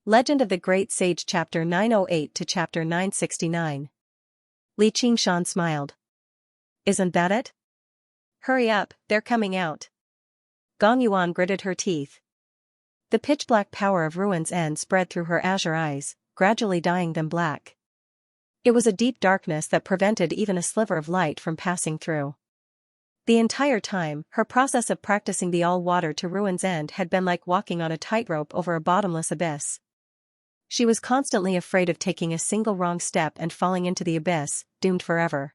Legend of the Great Sage Chapter 908 to Chapter 969. Li Qingshan smiled. Isn't that it? Hurry up, they're coming out. Gong Yuan gritted her teeth. The pitch-black power of Ruin's End spread through her azure eyes, gradually dyeing them black. It was a deep darkness that prevented even a sliver of light from passing through. The entire time, her process of practicing the all-water to Ruin's End had been like walking on a tightrope over a bottomless abyss. She was constantly afraid of taking a single wrong step and falling into the abyss, doomed forever.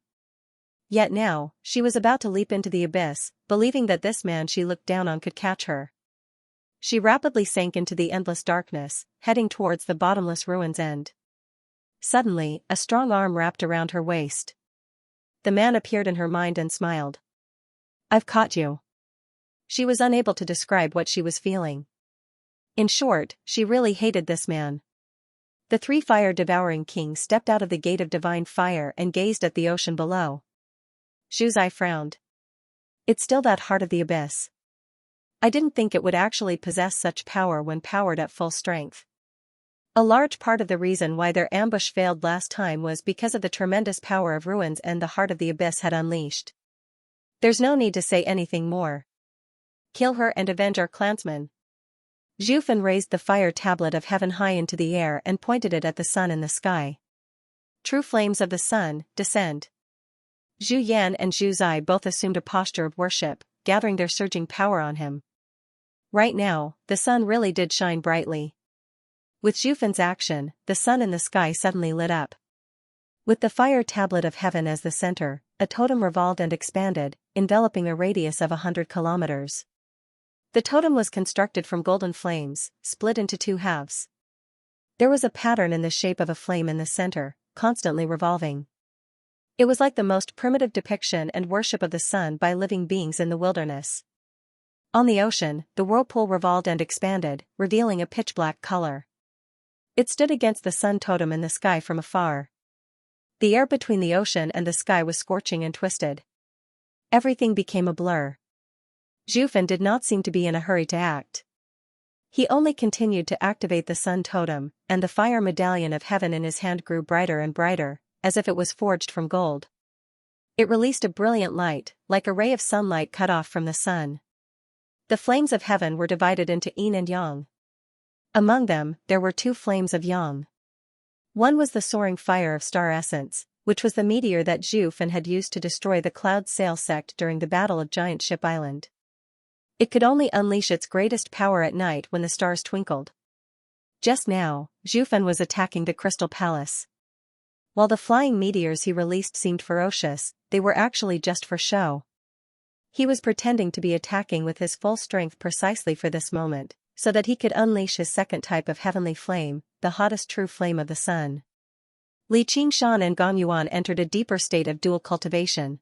Yet now, she was about to leap into the abyss, believing that this man she looked down on could catch her. She rapidly sank into the endless darkness, heading towards the bottomless Ruin's End. Suddenly, a strong arm wrapped around her waist. The man appeared in her mind and smiled. I've caught you. She was unable to describe what she was feeling. In short, she really hated this man. The three fire-devouring kings stepped out of the gate of divine fire and gazed at the ocean below. Xuzai frowned. It's still that heart of the abyss. I didn't think it would actually possess such power when powered at full strength. A large part of the reason why their ambush failed last time was because of the tremendous power of Ruins and the heart of the abyss had unleashed. There's no need to say anything more. Kill her and avenge our clansmen. Zhu Fan raised the fire tablet of heaven high into the air and pointed it at the sun in the sky. True flames of the sun, descend. Zhu Yan and Zhu Zai both assumed a posture of worship, gathering their surging power on him. Right now, the sun really did shine brightly. With Zhu Fan's action, the sun in the sky suddenly lit up. With the fire tablet of heaven as the center, a totem revolved and expanded, enveloping a radius of 100 kilometers. The totem was constructed from golden flames, split into two halves. There was a pattern in the shape of a flame in the center, constantly revolving. It was like the most primitive depiction and worship of the sun by living beings in the wilderness. On the ocean, the whirlpool revolved and expanded, revealing a pitch-black color. It stood against the sun totem in the sky from afar. The air between the ocean and the sky was scorching and twisted. Everything became a blur. Zhu Fan did not seem to be in a hurry to act. He only continued to activate the sun totem, and the fire medallion of heaven in his hand grew brighter and brighter, as if it was forged from gold. It released a brilliant light, like a ray of sunlight cut off from the sun. The flames of heaven were divided into yin and yang. Among them, there were two flames of yang. One was the soaring fire of star essence, which was the meteor that Zhu Fan had used to destroy the Cloud Sail sect during the Battle of Giant Ship Island. It could only unleash its greatest power at night when the stars twinkled. Just now, Zhu Fan was attacking the Crystal Palace. While the flying meteors he released seemed ferocious, they were actually just for show. He was pretending to be attacking with his full strength precisely for this moment, so that he could unleash his second type of heavenly flame, the hottest true flame of the sun. Li Qingshan and Gong Yuan entered a deeper state of dual cultivation.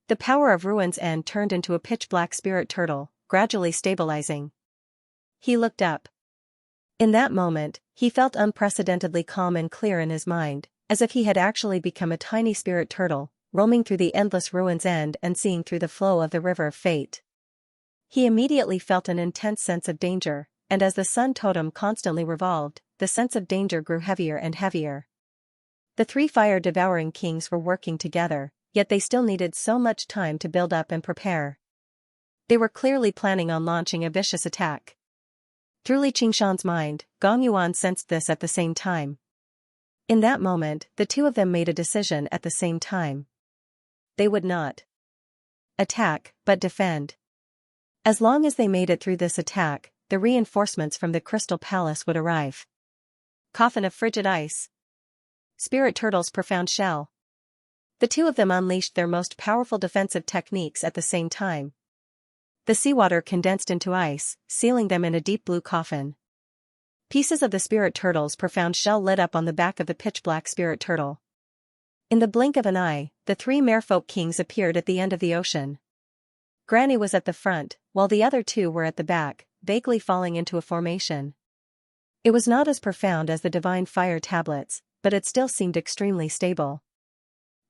The power of Ruin's End turned into a pitch-black spirit turtle, gradually stabilizing. He looked up. In that moment, he felt unprecedentedly calm and clear in his mind, as if he had actually become a tiny spirit turtle, roaming through the endless Ruin's End and seeing through the flow of the river of fate. He immediately felt an intense sense of danger, and as the sun totem constantly revolved, the sense of danger grew heavier and heavier. The three fire-devouring kings were working together, yet they still needed so much time to build up and prepare. They were clearly planning on launching a vicious attack. Through Li Qingshan's mind, Gong Yuan sensed this at the same time. In that moment, the two of them made a decision at the same time. They would not attack, but defend. As long as they made it through this attack, the reinforcements from the Crystal Palace would arrive. Coffin of frigid ice. Spirit turtle's profound shell. The two of them unleashed their most powerful defensive techniques at the same time. The seawater condensed into ice, sealing them in a deep blue coffin. Pieces of the spirit turtle's profound shell lit up on the back of the pitch-black spirit turtle. In the blink of an eye, the three merfolk kings appeared at the end of the ocean. Granny was at the front, while the other two were at the back, vaguely falling into a formation. It was not as profound as the divine fire tablets, but it still seemed extremely stable.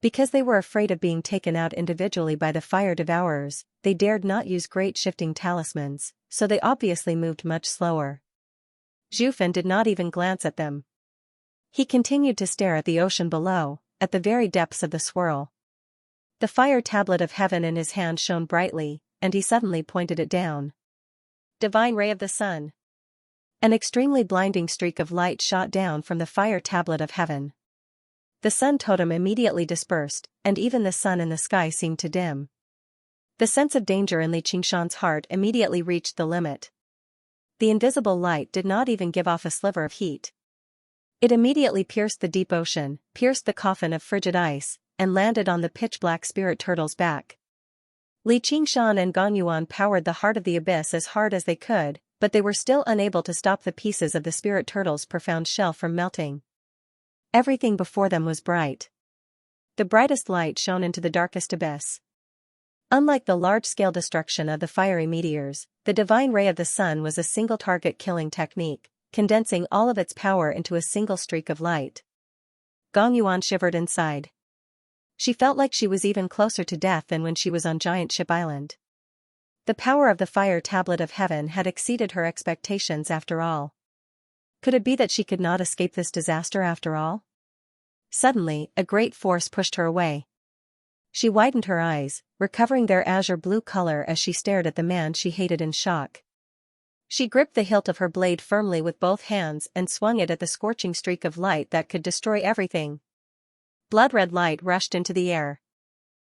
Because they were afraid of being taken out individually by the fire devourers, they dared not use great shifting talismans, so they obviously moved much slower. Zhu Fan did not even glance at them. He continued to stare at the ocean below, at the very depths of the swirl. The fire tablet of heaven in his hand shone brightly, and he suddenly pointed it down. Divine ray of the sun. An extremely blinding streak of light shot down from the fire tablet of heaven. The sun totem immediately dispersed, and even the sun in the sky seemed to dim. The sense of danger in Li Qingshan's heart immediately reached the limit. The invisible light did not even give off a sliver of heat. It immediately pierced the deep ocean, pierced the coffin of frigid ice, and landed on the pitch-black spirit turtle's back. Li Qingshan and Gong Yuan powered the heart of the abyss as hard as they could, but they were still unable to stop the pieces of the spirit turtle's profound shell from melting. Everything before them was bright. The brightest light shone into the darkest abyss. Unlike the large-scale destruction of the fiery meteors, the divine ray of the sun was a single-target killing technique, condensing all of its power into a single streak of light. Gong Yuan shivered inside. She felt like she was even closer to death than when she was on Giant Ship Island. The power of the fire tablet of heaven had exceeded her expectations after all. Could it be that she could not escape this disaster after all? Suddenly, a great force pushed her away. She widened her eyes, recovering their azure blue color as she stared at the man she hated in shock. She gripped the hilt of her blade firmly with both hands and swung it at the scorching streak of light that could destroy everything. Blood-red light rushed into the air.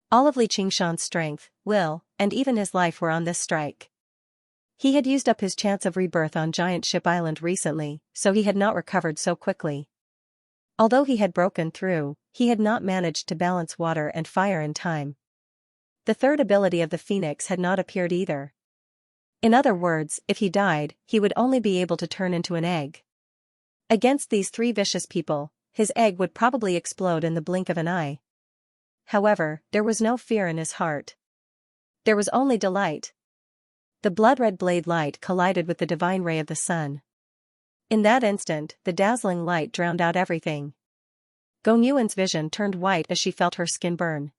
All of Li Qingshan's strength, will, and even his life were on this strike. He had used up his chance of rebirth on Giant Ship Island recently, so he had not recovered so quickly. Although he had broken through, he had not managed to balance water and fire in time. The third ability of the Phoenix had not appeared either. In other words, if he died, he would only be able to turn into an egg. Against these three vicious people, his egg would probably explode in the blink of an eye. However, there was no fear in his heart. There was only delight. The blood-red blade light collided with the divine ray of the sun. In that instant, the dazzling light drowned out everything. Gong Yuan's vision turned white as she felt her skin burn.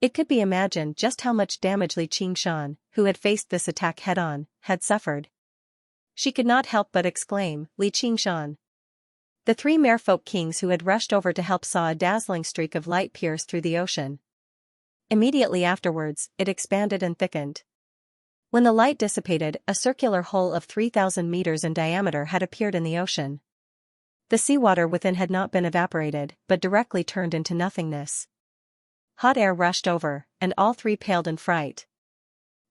It could be imagined just how much damage Li Qingshan, who had faced this attack head-on, had suffered. She could not help but exclaim, "Li Qingshan!" The three merfolk kings who had rushed over to help saw a dazzling streak of light pierce through the ocean. Immediately afterwards, it expanded and thickened. When the light dissipated, a circular hole of 3,000 meters in diameter had appeared in the ocean. The seawater within had not been evaporated, but directly turned into nothingness. Hot air rushed over, and all three paled in fright.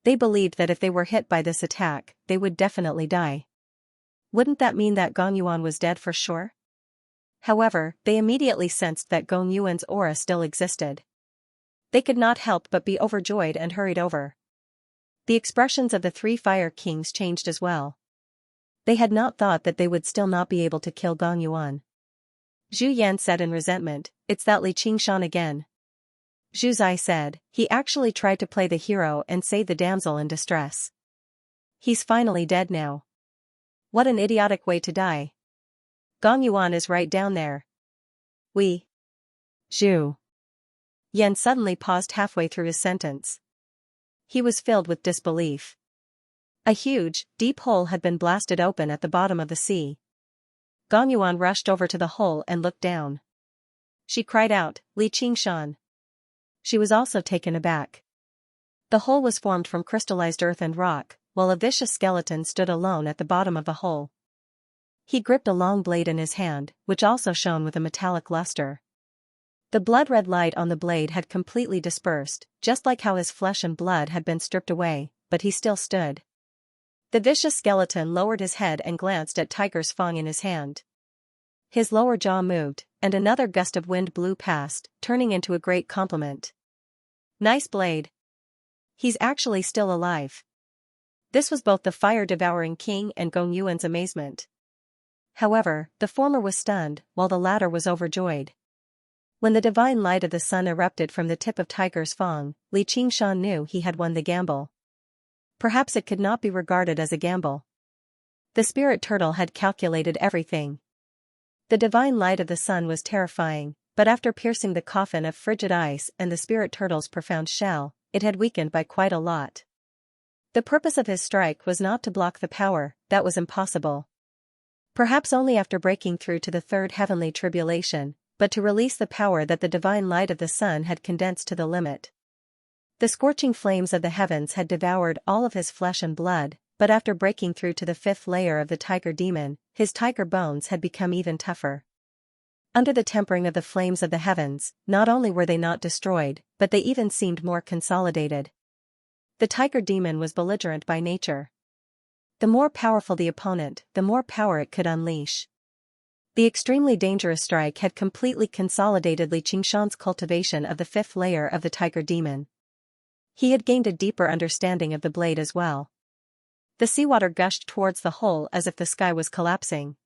They believed that if they were hit by this attack, they would definitely die. Wouldn't that mean that Gong Yuan was dead for sure? However, they immediately sensed that Gong Yuan's aura still existed. They could not help but be overjoyed and hurried over. The expressions of the three fire kings changed as well. They had not thought that they would still not be able to kill Gong Yuan. Zhu Yan said in resentment, "It's that Li Qingshan again." Zhu Zai said, "He actually tried to play the hero and save the damsel in distress. He's finally dead now. What an idiotic way to die. Gong Yuan is right down there." Zhu Yan suddenly paused halfway through his sentence. He was filled with disbelief. A huge, deep hole had been blasted open at the bottom of the sea. Gong Yuan rushed over to the hole and looked down. She cried out, "Li Qingshan!" She was also taken aback. The hole was formed from crystallized earth and rock, while a vicious skeleton stood alone at the bottom of the hole. He gripped a long blade in his hand, which also shone with a metallic luster. The blood-red light on the blade had completely dispersed, just like how his flesh and blood had been stripped away, but he still stood. The vicious skeleton lowered his head and glanced at Tiger's Fang in his hand. His lower jaw moved, and another gust of wind blew past, turning into a great compliment. "Nice blade. He's actually still alive." This was both the fire-devouring king and Gong Yuan's amazement. However, the former was stunned, while the latter was overjoyed. When the divine light of the sun erupted from the tip of Tiger's Fang, Li Qingshan knew he had won the gamble. Perhaps it could not be regarded as a gamble. The spirit turtle had calculated everything. The divine light of the sun was terrifying, but after piercing the coffin of frigid ice and the spirit turtle's profound shell, it had weakened by quite a lot. The purpose of his strike was not to block the power, that was impossible. Perhaps only after breaking through to the third heavenly tribulation, but to release the power that the divine light of the sun had condensed to the limit. The scorching flames of the heavens had devoured all of his flesh and blood, but after breaking through to the fifth layer of the tiger demon, his tiger bones had become even tougher. Under the tempering of the flames of the heavens, not only were they not destroyed, but they even seemed more consolidated. The tiger demon was belligerent by nature. The more powerful the opponent, the more power it could unleash. The extremely dangerous strike had completely consolidated Xianxia's cultivation of the fifth layer of the tiger demon. He had gained a deeper understanding of the blade as well. The seawater gushed towards the hole as if the sky was collapsing.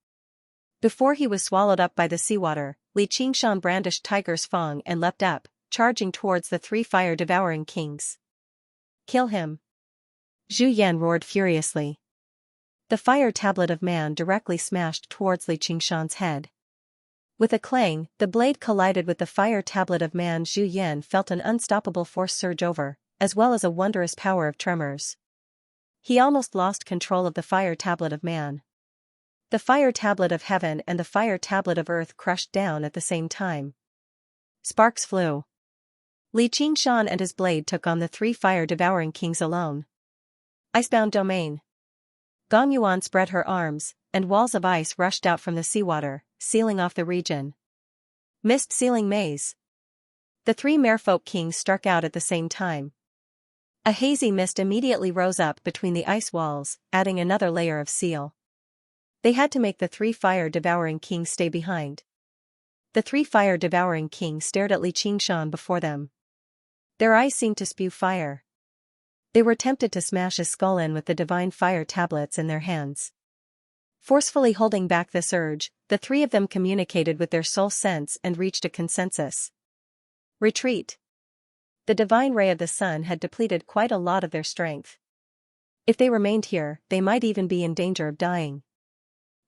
Before he was swallowed up by the seawater, Xianxia brandished Tiger's Fang and leapt up, charging towards the three fire-devouring kings. Kill him! Zhu Yan roared furiously. The fire tablet of man directly smashed towards Xianxia's head. With a clang, the blade collided with the fire tablet of man. Zhu Yan felt an unstoppable force surge over, as well as a wondrous power of tremors. He almost lost control of the fire tablet of man. The fire tablet of heaven and the fire tablet of earth crushed down at the same time. Sparks flew. Xianxia and his blade took on the three fire-devouring kings alone. Icebound domain. Gong Yuan spread her arms, and walls of ice rushed out from the seawater, sealing off the region. Mist sealing maze. The three merfolk kings struck out at the same time. A hazy mist immediately rose up between the ice walls, adding another layer of seal. They had to make the three fire-devouring kings stay behind. The three fire-devouring kings stared at Xianxia before them. Their eyes seemed to spew fire. They were tempted to smash his skull in with the divine fire tablets in their hands. Forcefully holding back this urge, the three of them communicated with their soul sense and reached a consensus. Retreat. The divine ray of the sun had depleted quite a lot of their strength. If they remained here, they might even be in danger of dying.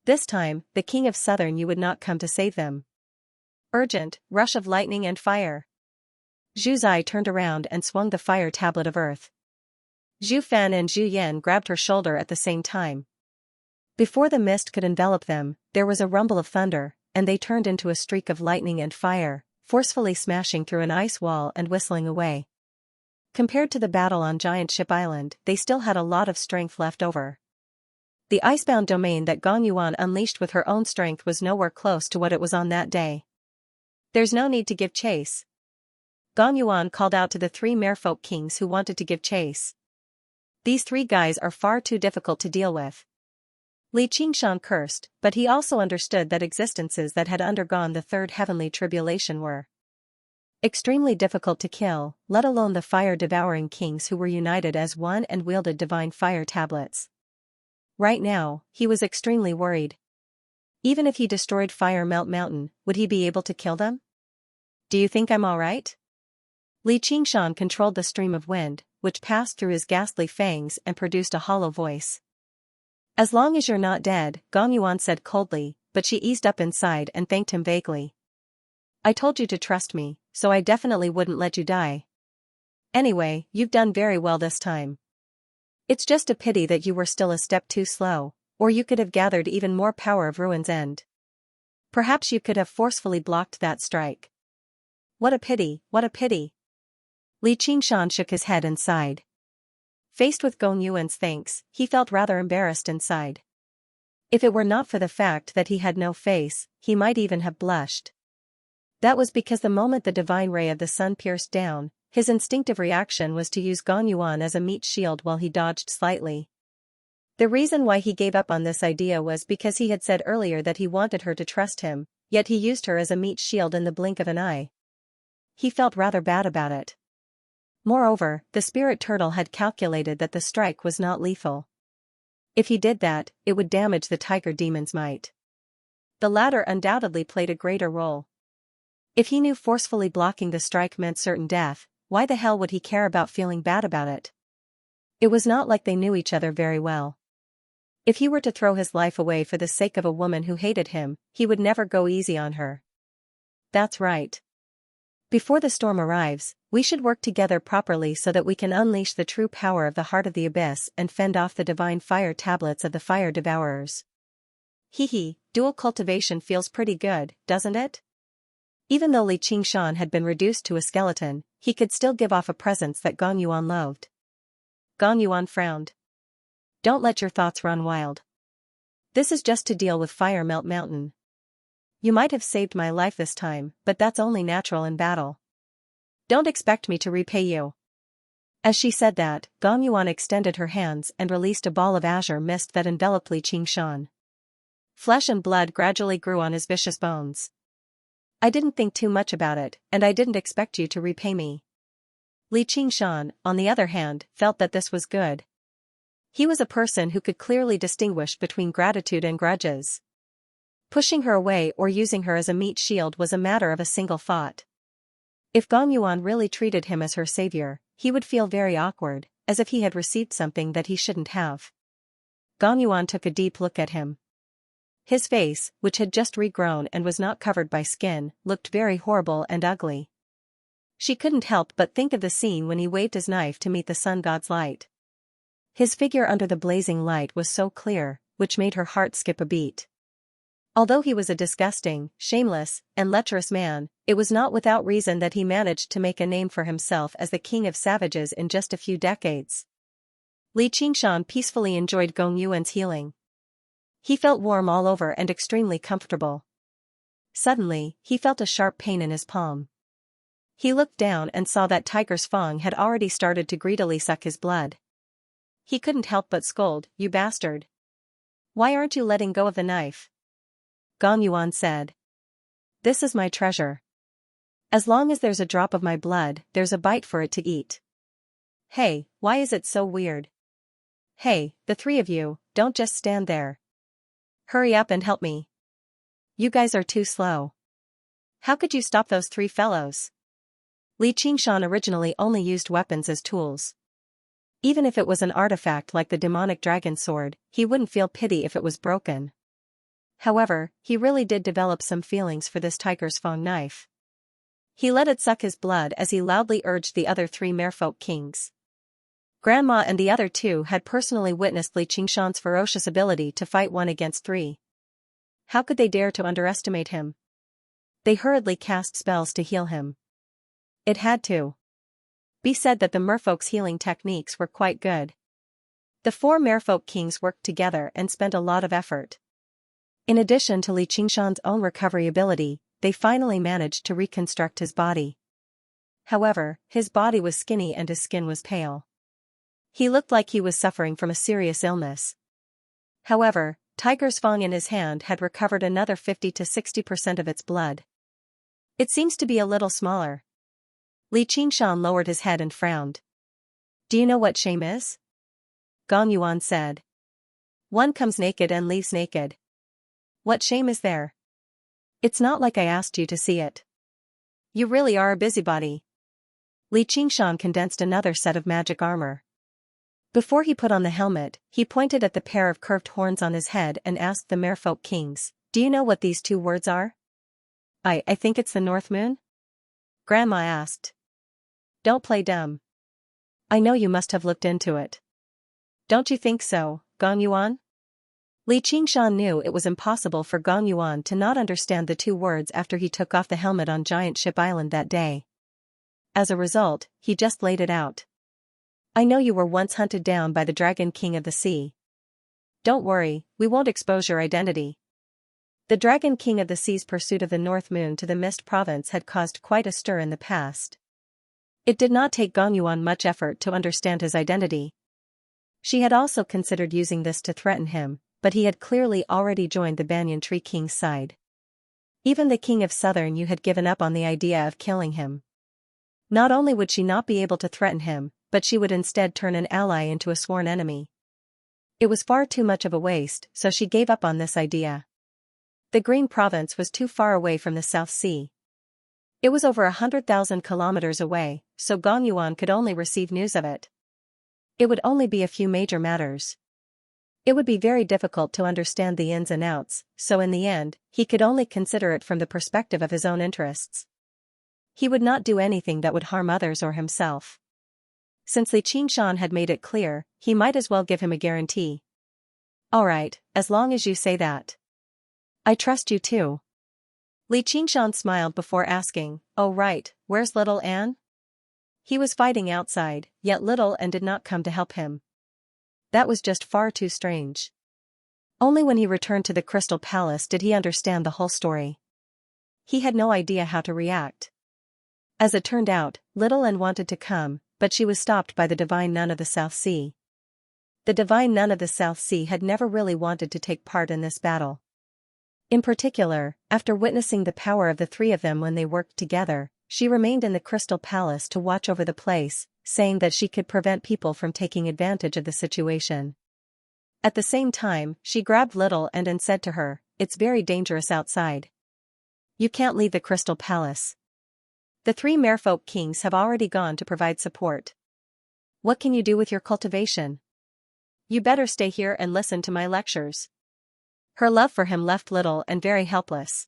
This time, the king of southern you would not come to save them. Urgent, rush of lightning and fire. Zhu Zai turned around and swung the fire tablet of earth. Zhu Fan and Zhu Yan grabbed her shoulder at the same time. Before the mist could envelop them, there was a rumble of thunder, and they turned into a streak of lightning and fire, forcefully smashing through an ice wall and whistling away. Compared to the battle on Giant Ship Island, they still had a lot of strength left over. The icebound domain that Gong Yuan unleashed with her own strength was nowhere close to what it was on that day. There's no need to give chase. Gong Yuan called out to the three merfolk kings who wanted to give chase. These three guys are far too difficult to deal with. Xianxia cursed, but he also understood that existences that had undergone the third heavenly tribulation were extremely difficult to kill, let alone the fire-devouring kings who were united as one and wielded divine fire tablets. Right now, he was extremely worried. Even if he destroyed Fire Melt Mountain, would he be able to kill them? Do you think I'm alright? Xianxia controlled the stream of wind, which passed through his ghastly fangs and produced a hollow voice. As long as you're not dead, Gong Yuan said coldly, but she eased up inside and thanked him vaguely. I told you to trust me, so I definitely wouldn't let you die. Anyway, you've done very well this time. It's just a pity that you were still a step too slow, or you could have gathered even more power of Ruin's End. Perhaps you could have forcefully blocked that strike. What a pity, what a pity. Xianxia shook his head and sighed. Faced with Gong Yuan's thanks, he felt rather embarrassed inside. If it were not for the fact that he had no face, he might even have blushed. That was because the moment the divine ray of the sun pierced down, his instinctive reaction was to use Gong Yuan as a meat shield while he dodged slightly. The reason why he gave up on this idea was because he had said earlier that he wanted her to trust him, yet he used her as a meat shield in the blink of an eye. He felt rather bad about it. Moreover, the spirit turtle had calculated that the strike was not lethal. If he did that, it would damage the tiger demon's might. The latter undoubtedly played a greater role. If he knew forcefully blocking the strike meant certain death, why the hell would he care about feeling bad about it? It was not like they knew each other very well. If he were to throw his life away for the sake of a woman who hated him, he would never go easy on her. That's right. Before the storm arrives, we should work together properly so that we can unleash the true power of the heart of the abyss and fend off the divine fire tablets of the fire devourers. Hee, dual cultivation feels pretty good, doesn't it? Even though Li Qingshan had been reduced to a skeleton, he could still give off a presence that Gong Yuan loathed. Gong Yuan frowned. Don't let your thoughts run wild. This is just to deal with Fire Melt Mountain. You might have saved my life this time, but that's only natural in battle. Don't expect me to repay you. As she said that, Gong Yuan extended her hands and released a ball of azure mist that enveloped Li Qingshan. Flesh and blood gradually grew on his vicious bones. I didn't think too much about it, and I didn't expect you to repay me. Li Qingshan, on the other hand, felt that this was good. He was a person who could clearly distinguish between gratitude and grudges. Pushing her away or using her as a meat shield was a matter of a single thought. If Gong Yuan really treated him as her savior, he would feel very awkward, as if he had received something that he shouldn't have. Gong Yuan took a deep look at him. His face, which had just regrown and was not covered by skin, looked very horrible and ugly. She couldn't help but think of the scene when he waved his knife to meet the sun god's light. His figure under the blazing light was so clear, which made her heart skip a beat. Although he was a disgusting, shameless, and lecherous man, it was not without reason that he managed to make a name for himself as the king of savages in just a few decades. Li Qingshan peacefully enjoyed Gong Yuan's healing. He felt warm all over and extremely comfortable. Suddenly, he felt a sharp pain in his palm. He looked down and saw that Tiger's Fang had already started to greedily suck his blood. He couldn't help but scold, "You bastard! Why aren't you letting go of the knife?" Gong Yuan said. "This is my treasure. As long as there's a drop of my blood, there's a bite for it to eat. Hey, why is it so weird? Hey, the three of you, don't just stand there. Hurry up and help me. You guys are too slow. How could you stop those three fellows?" Li Qingshan originally only used weapons as tools. Even if it was an artifact like the demonic dragon sword, he wouldn't feel pity if it was broken. However, he really did develop some feelings for this Tiger's Fang knife. He let it suck his blood as he loudly urged the other three merfolk kings. Grandma and the other two had personally witnessed Li Qingshan's ferocious ability to fight 1 against 3. How could they dare to underestimate him? They hurriedly cast spells to heal him. It had to be said that the merfolk's healing techniques were quite good. The 4 merfolk kings worked together and spent a lot of effort. In addition to Li Qingshan's own recovery ability, they finally managed to reconstruct his body. However, his body was skinny and his skin was pale. He looked like he was suffering from a serious illness. However, Tiger's Fang in his hand had recovered another 50 to 60% of its blood. It seems to be a little smaller. Li Qingshan lowered his head and frowned. Do you know what shame is? Gong Yuan said. One comes naked and leaves naked. What shame is there? It's not like I asked you to see it. You really are a busybody. Li Qingshan condensed another set of magic armor. Before he put on the helmet, he pointed at the pair of curved horns on his head and asked the merfolk kings, "Do you know what these 2 words are?" I think it's the North Moon?" Grandma asked. Don't play dumb. I know you must have looked into it. Don't you think so, Gong Yuan? Li Qingshan knew it was impossible for Gong Yuan to not understand the 2 words after he took off the helmet on Giant Ship Island that day. As a result, he just laid it out. I know you were once hunted down by the Dragon King of the Sea. Don't worry, we won't expose your identity. The Dragon King of the Sea's pursuit of the North Moon to the Mist Province had caused quite a stir in the past. It did not take Gong Yuan much effort to understand his identity. She had also considered using this to threaten him, but he had clearly already joined the Banyan Tree King's side. Even the King of Southern Yu had given up on the idea of killing him. Not only would she not be able to threaten him, but she would instead turn an ally into a sworn enemy. It was far too much of a waste, so she gave up on this idea. The Green Province was too far away from the South Sea. It was over 100,000 kilometers away, so Gong Yuan could only receive news of it. It would only be a few major matters. It would be very difficult to understand the ins and outs, so in the end, he could only consider it from the perspective of his own interests. He would not do anything that would harm others or himself. Since Li Qingshan had made it clear, he might as well give him a guarantee. Alright, as long as you say that. I trust you too. Li Qingshan smiled before asking, oh right, where's little Anne? He was fighting outside, yet little Anne did not come to help him. That was just far too strange. Only when he returned to the Crystal Palace did he understand the whole story. He had no idea how to react. As it turned out, little Anne wanted to come, but she was stopped by the Divine Nun of the South Sea. The Divine Nun of the South Sea had never really wanted to take part in this battle. In particular, after witnessing the power of the three of them when they worked together, she remained in the Crystal Palace to watch over the place, saying that she could prevent people from taking advantage of the situation. At the same time, she grabbed Little Anne and said to her, it's very dangerous outside. You can't leave the Crystal Palace. The three merfolk kings have already gone to provide support. What can you do with your cultivation? You better stay here and listen to my lectures. Her love for him left Little Anne very helpless.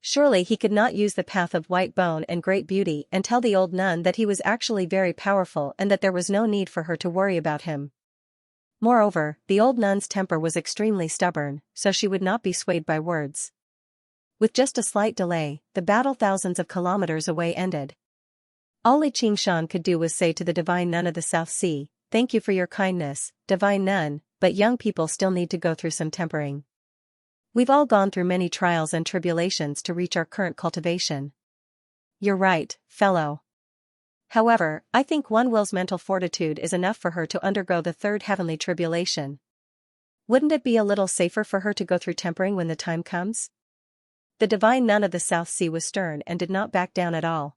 Surely he could not use the path of white bone and great beauty and tell the old nun that he was actually very powerful and that there was no need for her to worry about him. Moreover, the old nun's temper was extremely stubborn, so she would not be swayed by words. With just a slight delay, the battle thousands of kilometers away ended. All Li Qingshan could do was say to the Divine Nun of the South Sea, thank you for your kindness, Divine Nun, but young people still need to go through some tempering. We've all gone through many trials and tribulations to reach our current cultivation. You're right, fellow. However, I think one will's mental fortitude is enough for her to undergo the third heavenly tribulation. Wouldn't it be a little safer for her to go through tempering when the time comes? The Divine Nun of the South Sea was stern and did not back down at all.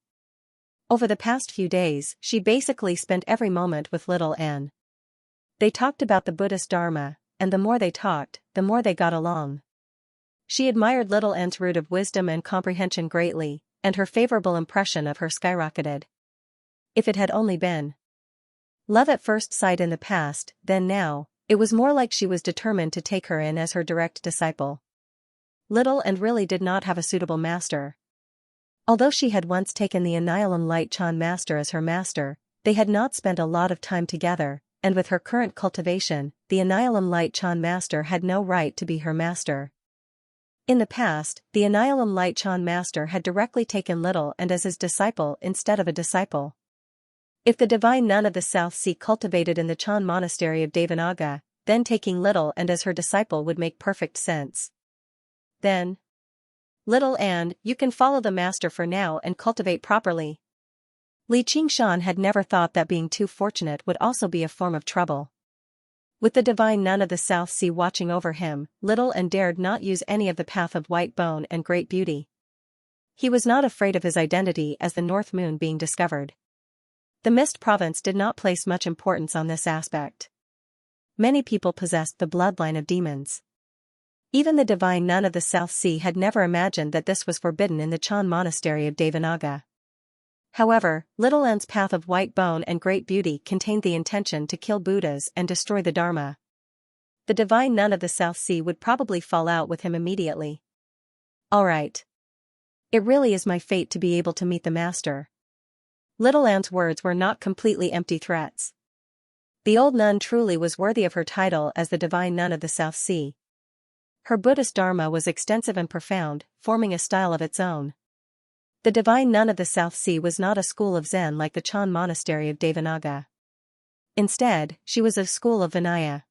Over the past few days, she basically spent every moment with little Anne. They talked about the Buddhist Dharma, and the more they talked, the more they got along. She admired little Anne's root of wisdom and comprehension greatly, and her favorable impression of her skyrocketed. If it had only been love at first sight in the past, then now, it was more like she was determined to take her in as her direct disciple. Little Anne really did not have a suitable master. Although she had once taken the Annihilum Light Chan master as her master, they had not spent a lot of time together, and with her current cultivation, the Annihilum Light Chan master had no right to be her master. In the past, the Annihilum Light Chan master had directly taken Little Anne as his disciple instead of a disciple. If the Divine Nun of the South Sea cultivated in the Chan monastery of Devanaga, then taking Little Anne as her disciple would make perfect sense. Then, Little Anne, you can follow the master for now and cultivate properly. Li Qingshan had never thought that being too fortunate would also be a form of trouble. With the Divine Nun of the South Sea watching over him, Little Anne dared not use any of the path of white bone and great beauty. He was not afraid of his identity as the North Moon being discovered. The Mist Province did not place much importance on this aspect. Many people possessed the bloodline of demons. Even the Divine Nun of the South Sea had never imagined that this was forbidden in the Chan monastery of Devanaga. However, Little Anne's path of white bone and great beauty contained the intention to kill Buddhas and destroy the Dharma. The Divine Nun of the South Sea would probably fall out with him immediately. Alright. It really is my fate to be able to meet the master. Little Anne's words were not completely empty threats. The old nun truly was worthy of her title as the Divine Nun of the South Sea. Her Buddhist Dharma was extensive and profound, forming a style of its own. The Divine Nun of the South Sea was not a school of Zen like the Chan monastery of Devanaga. Instead, she was a school of Vinaya.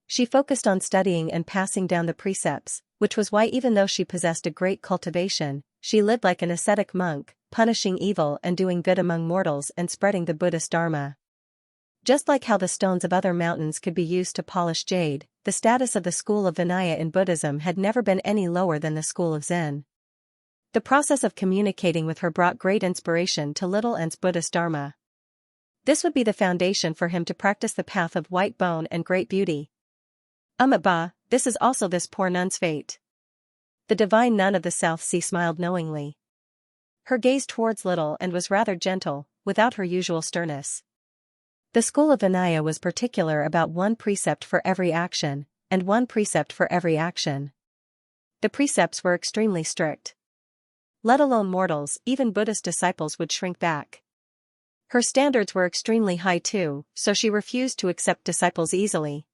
She focused on studying and passing down the precepts, which was why even though she possessed a great cultivation, she lived like an ascetic monk, punishing evil and doing good among mortals and spreading the Buddhist Dharma. Just like how the stones of other mountains could be used to polish jade, the status of the school of Vinaya in Buddhism had never been any lower than the school of Zen. The process of communicating with her brought great inspiration to Little Anne's Buddhist Dharma. This would be the foundation for him to practice the path of white bone and great beauty. Ba, this is also this poor nun's fate. The Divine Nun of the South Sea smiled knowingly. Her gaze towards Little Anne was rather gentle, without her usual sternness. The school of Vinaya was particular about one precept for every action, and one precept for every action. The precepts were extremely strict. Let alone mortals, even Buddhist disciples would shrink back. Her standards were extremely high too, so she refused to accept disciples easily.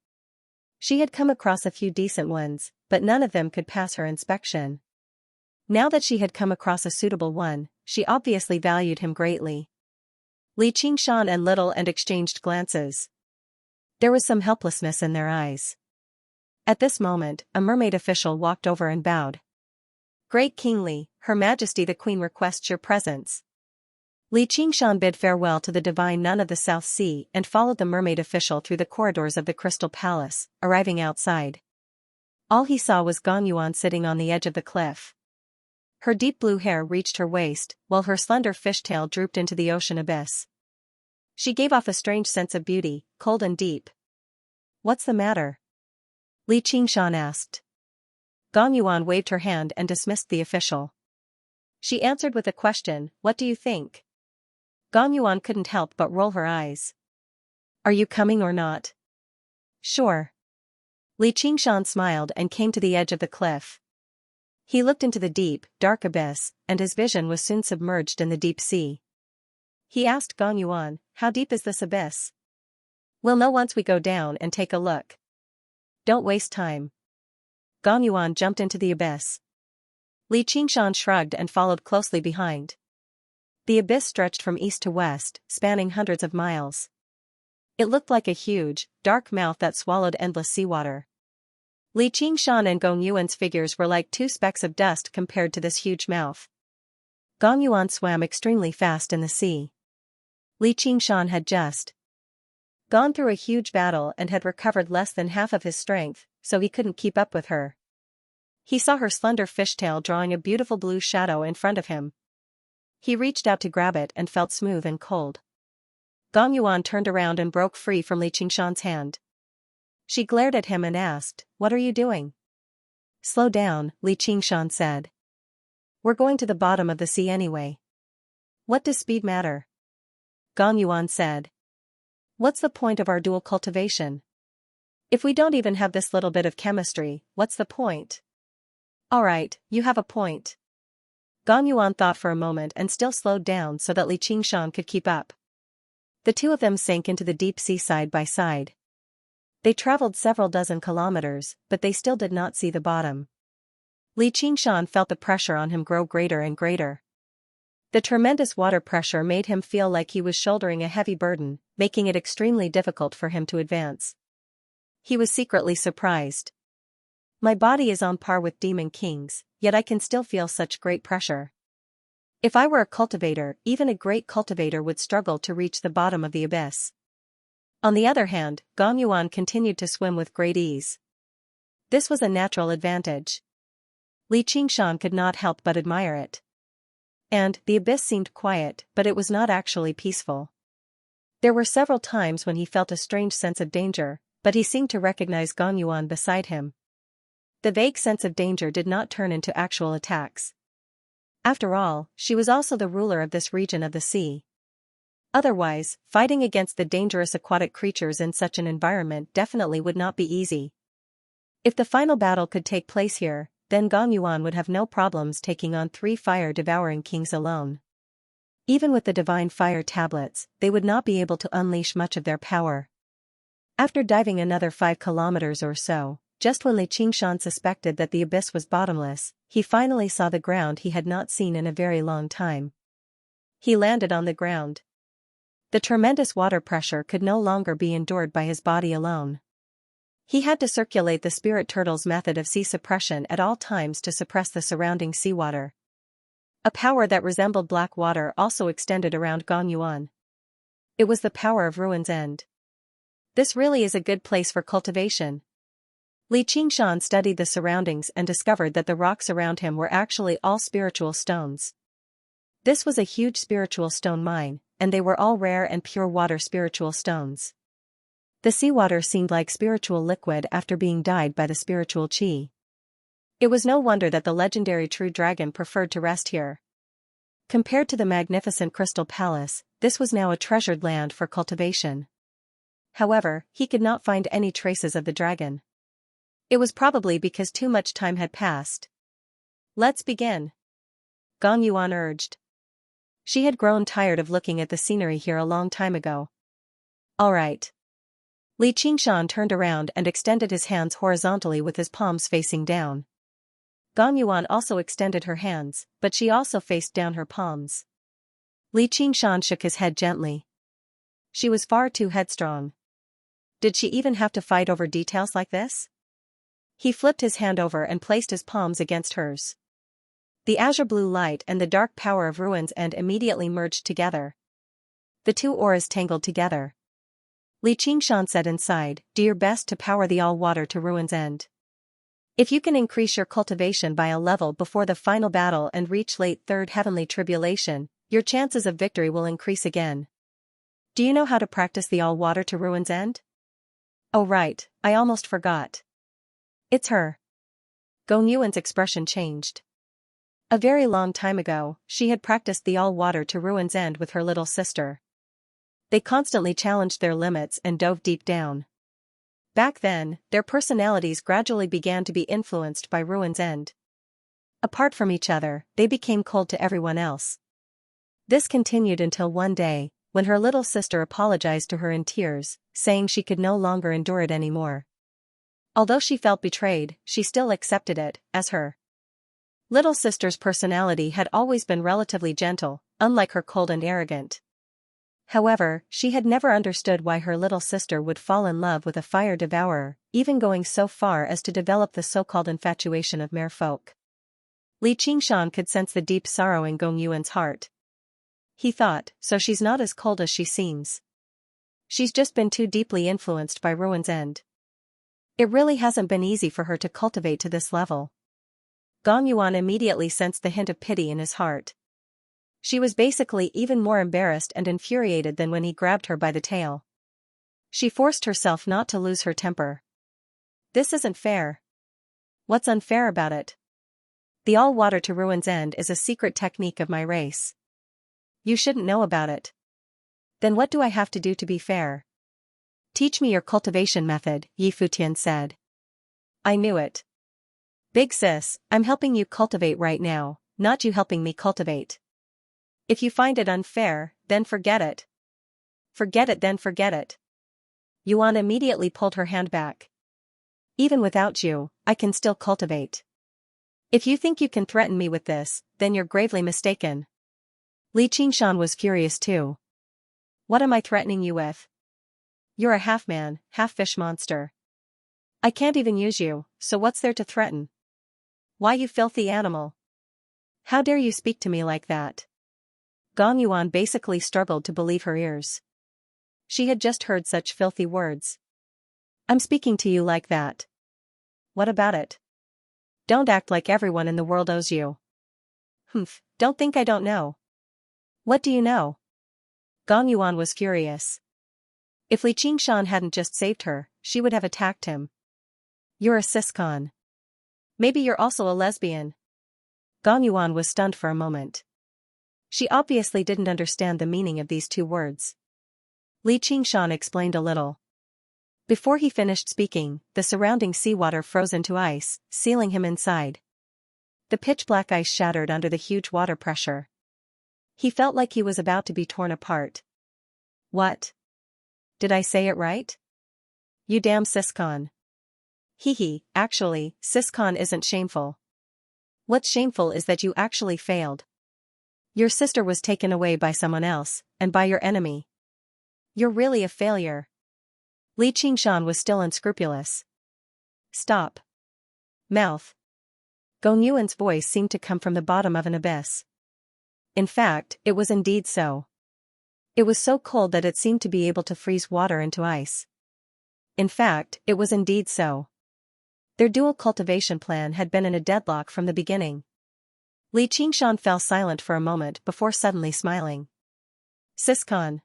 She had come across a few decent ones, but none of them could pass her inspection. Now that she had come across a suitable one, she obviously valued him greatly. Li Qingshan and Little and exchanged glances. There was some helplessness in their eyes. At this moment, a mermaid official walked over and bowed. "Great King Li, Her Majesty the Queen requests your presence." Li Qingshan bid farewell to the divine nun of the South Sea and followed the mermaid official through the corridors of the Crystal Palace, arriving outside. All he saw was Gong Yuan sitting on the edge of the cliff. Her deep blue hair reached her waist, while her slender fishtail drooped into the ocean abyss. She gave off a strange sense of beauty, cold and deep. "What's the matter?" Li Qingshan asked. Gong Yuan waved her hand and dismissed the official. She answered with a question, "What do you think?" Gong Yuan couldn't help but roll her eyes. "Are you coming or not?" "Sure." Li Qingshan smiled and came to the edge of the cliff. He looked into the deep, dark abyss, and his vision was soon submerged in the deep sea. He asked Gong Yuan, "How deep is this abyss?" "We'll know once we go down and take a look. Don't waste time." Gong Yuan jumped into the abyss. Li Qingshan shrugged and followed closely behind. The abyss stretched from east to west, spanning hundreds of miles. It looked like a huge, dark mouth that swallowed endless seawater. Li Qingshan and Gong Yuan's figures were like two specks of dust compared to this huge mouth. Gong Yuan swam extremely fast in the sea. Li Qingshan had just gone through a huge battle and had recovered less than half of his strength, so he couldn't keep up with her. He saw her slender fishtail drawing a beautiful blue shadow in front of him. He reached out to grab it and felt smooth and cold. Gong Yuan turned around and broke free from Li Qingshan's hand. She glared at him and asked, "What are you doing?" "Slow down," Li Qingshan said. "We're going to the bottom of the sea anyway." "What does speed matter?" Gong Yuan said. "What's the point of our dual cultivation? If we don't even have this little bit of chemistry, what's the point?" "Alright, you have a point." Gong Yuan thought for a moment and still slowed down so that Li Qingshan could keep up. The two of them sank into the deep sea side by side. They traveled several dozen kilometers, but they still did not see the bottom. Li Qingshan felt the pressure on him grow greater and greater. The tremendous water pressure made him feel like he was shouldering a heavy burden, making it extremely difficult for him to advance. He was secretly surprised. "My body is on par with Demon King's, yet I can still feel such great pressure. If I were a cultivator, even a great cultivator would struggle to reach the bottom of the abyss." On the other hand, Gong Yuan continued to swim with great ease. This was a natural advantage. Li Qingshan could not help but admire it. And, the abyss seemed quiet, but it was not actually peaceful. There were several times when he felt a strange sense of danger, but he seemed to recognize Gong Yuan beside him. The vague sense of danger did not turn into actual attacks. After all, she was also the ruler of this region of the sea. Otherwise, fighting against the dangerous aquatic creatures in such an environment definitely would not be easy. If the final battle could take place here, then Gong Yuan would have no problems taking on 3 fire-devouring kings alone. Even with the divine fire tablets, they would not be able to unleash much of their power. After diving another 5 kilometers or so, just when Li Qingshan suspected that the abyss was bottomless, he finally saw the ground he had not seen in a very long time. He landed on the ground. The tremendous water pressure could no longer be endured by his body alone. He had to circulate the spirit turtle's method of sea suppression at all times to suppress the surrounding seawater. A power that resembled black water also extended around Gong Yuan. It was the power of Ruin's End. This really is a good place for cultivation. Li Qingshan studied the surroundings and discovered that the rocks around him were actually all spiritual stones. This was a huge spiritual stone mine, and they were all rare and pure water spiritual stones. The seawater seemed like spiritual liquid after being dyed by the spiritual qi. It was no wonder that the legendary true dragon preferred to rest here. Compared to the magnificent Crystal Palace, this was now a treasured land for cultivation. However, he could not find any traces of the dragon. It was probably because too much time had passed. "Let's begin," Gong Yuan urged. She had grown tired of looking at the scenery here a long time ago. "All right. Li Qingshan turned around and extended his hands horizontally with his palms facing down. Gong Yuan also extended her hands, but she also faced down her palms. Li Qingshan shook his head gently. She was far too headstrong. Did she even have to fight over details like this? He flipped his hand over and placed his palms against hers. The azure blue light and the dark power of Ruin's End immediately merged together. The two auras tangled together. Li Qingshan said inside, "Do your best to power the all-water to Ruin's End. If you can increase your cultivation by a level before the final battle and reach late third heavenly tribulation, your chances of victory will increase again. Do you know how to practice the all-water to Ruin's End?" "Oh right, I almost forgot. It's her." Gong Yuan's expression changed. A very long time ago, she had practiced the all-water to Ruin's End with her little sister. They constantly challenged their limits and dove deep down. Back then, their personalities gradually began to be influenced by Ruin's End. Apart from each other, they became cold to everyone else. This continued until one day, when her little sister apologized to her in tears, saying she could no longer endure it anymore. Although she felt betrayed, she still accepted it, as her little sister's personality had always been relatively gentle, unlike her cold and arrogant. However, she had never understood why her little sister would fall in love with a fire devourer, even going so far as to develop the so-called infatuation of merfolk. Li Qingshan could sense the deep sorrow in Gong Yuan's heart. He thought, so she's not as cold as she seems. She's just been too deeply influenced by Ruin's End. It really hasn't been easy for her to cultivate to this level. Gong Yuan immediately sensed the hint of pity in his heart. She was basically even more embarrassed and infuriated than when he grabbed her by the tail. She forced herself not to lose her temper. "This isn't fair." "What's unfair about it?" "The all-water to Ruin's End is a secret technique of my race. You shouldn't know about it." "Then what do I have to do to be fair?" "Teach me your cultivation method," Yi Futian said. "I knew it. Big sis, I'm helping you cultivate right now, not you helping me cultivate. If you find it unfair, then forget it." "Forget it then forget it." Yuan immediately pulled her hand back. "Even without you, I can still cultivate. If you think you can threaten me with this, then you're gravely mistaken." Li Qingshan was furious too. "What am I threatening you with? You're a half-man, half-fish monster. I can't even use you, so what's there to threaten? Why, you filthy animal. How dare you speak to me like that?" Gong Yuan basically struggled to believe her ears. She had just heard such filthy words. "I'm speaking to you like that. What about it? Don't act like everyone in the world owes you." "Humph, don't think I don't know." "What do you know?" Gong Yuan was furious. If Li Qingshan hadn't just saved her, she would have attacked him. "You're a siscon. Maybe you're also a lesbian." Gong Yuan was stunned for a moment. She obviously didn't understand the meaning of these two words. Li Qingshan explained a little. Before he finished speaking, the surrounding seawater froze into ice, sealing him inside. The pitch-black ice shattered under the huge water pressure. He felt like he was about to be torn apart. "What? Did I say it right? You damn siscon." "Hee, actually, siscon isn't shameful. What's shameful is that you actually failed. Your sister was taken away by someone else, and by your enemy. You're really a failure." Li Qingshan was still unscrupulous. "Stop. Mouth." Gong Yuan's voice seemed to come from the bottom of an abyss. In fact, it was indeed so. It was so cold that it seemed to be able to freeze water into ice. In fact, it was indeed so. Their dual cultivation plan had been in a deadlock from the beginning. Li Qingshan fell silent for a moment before suddenly smiling. "Siscon.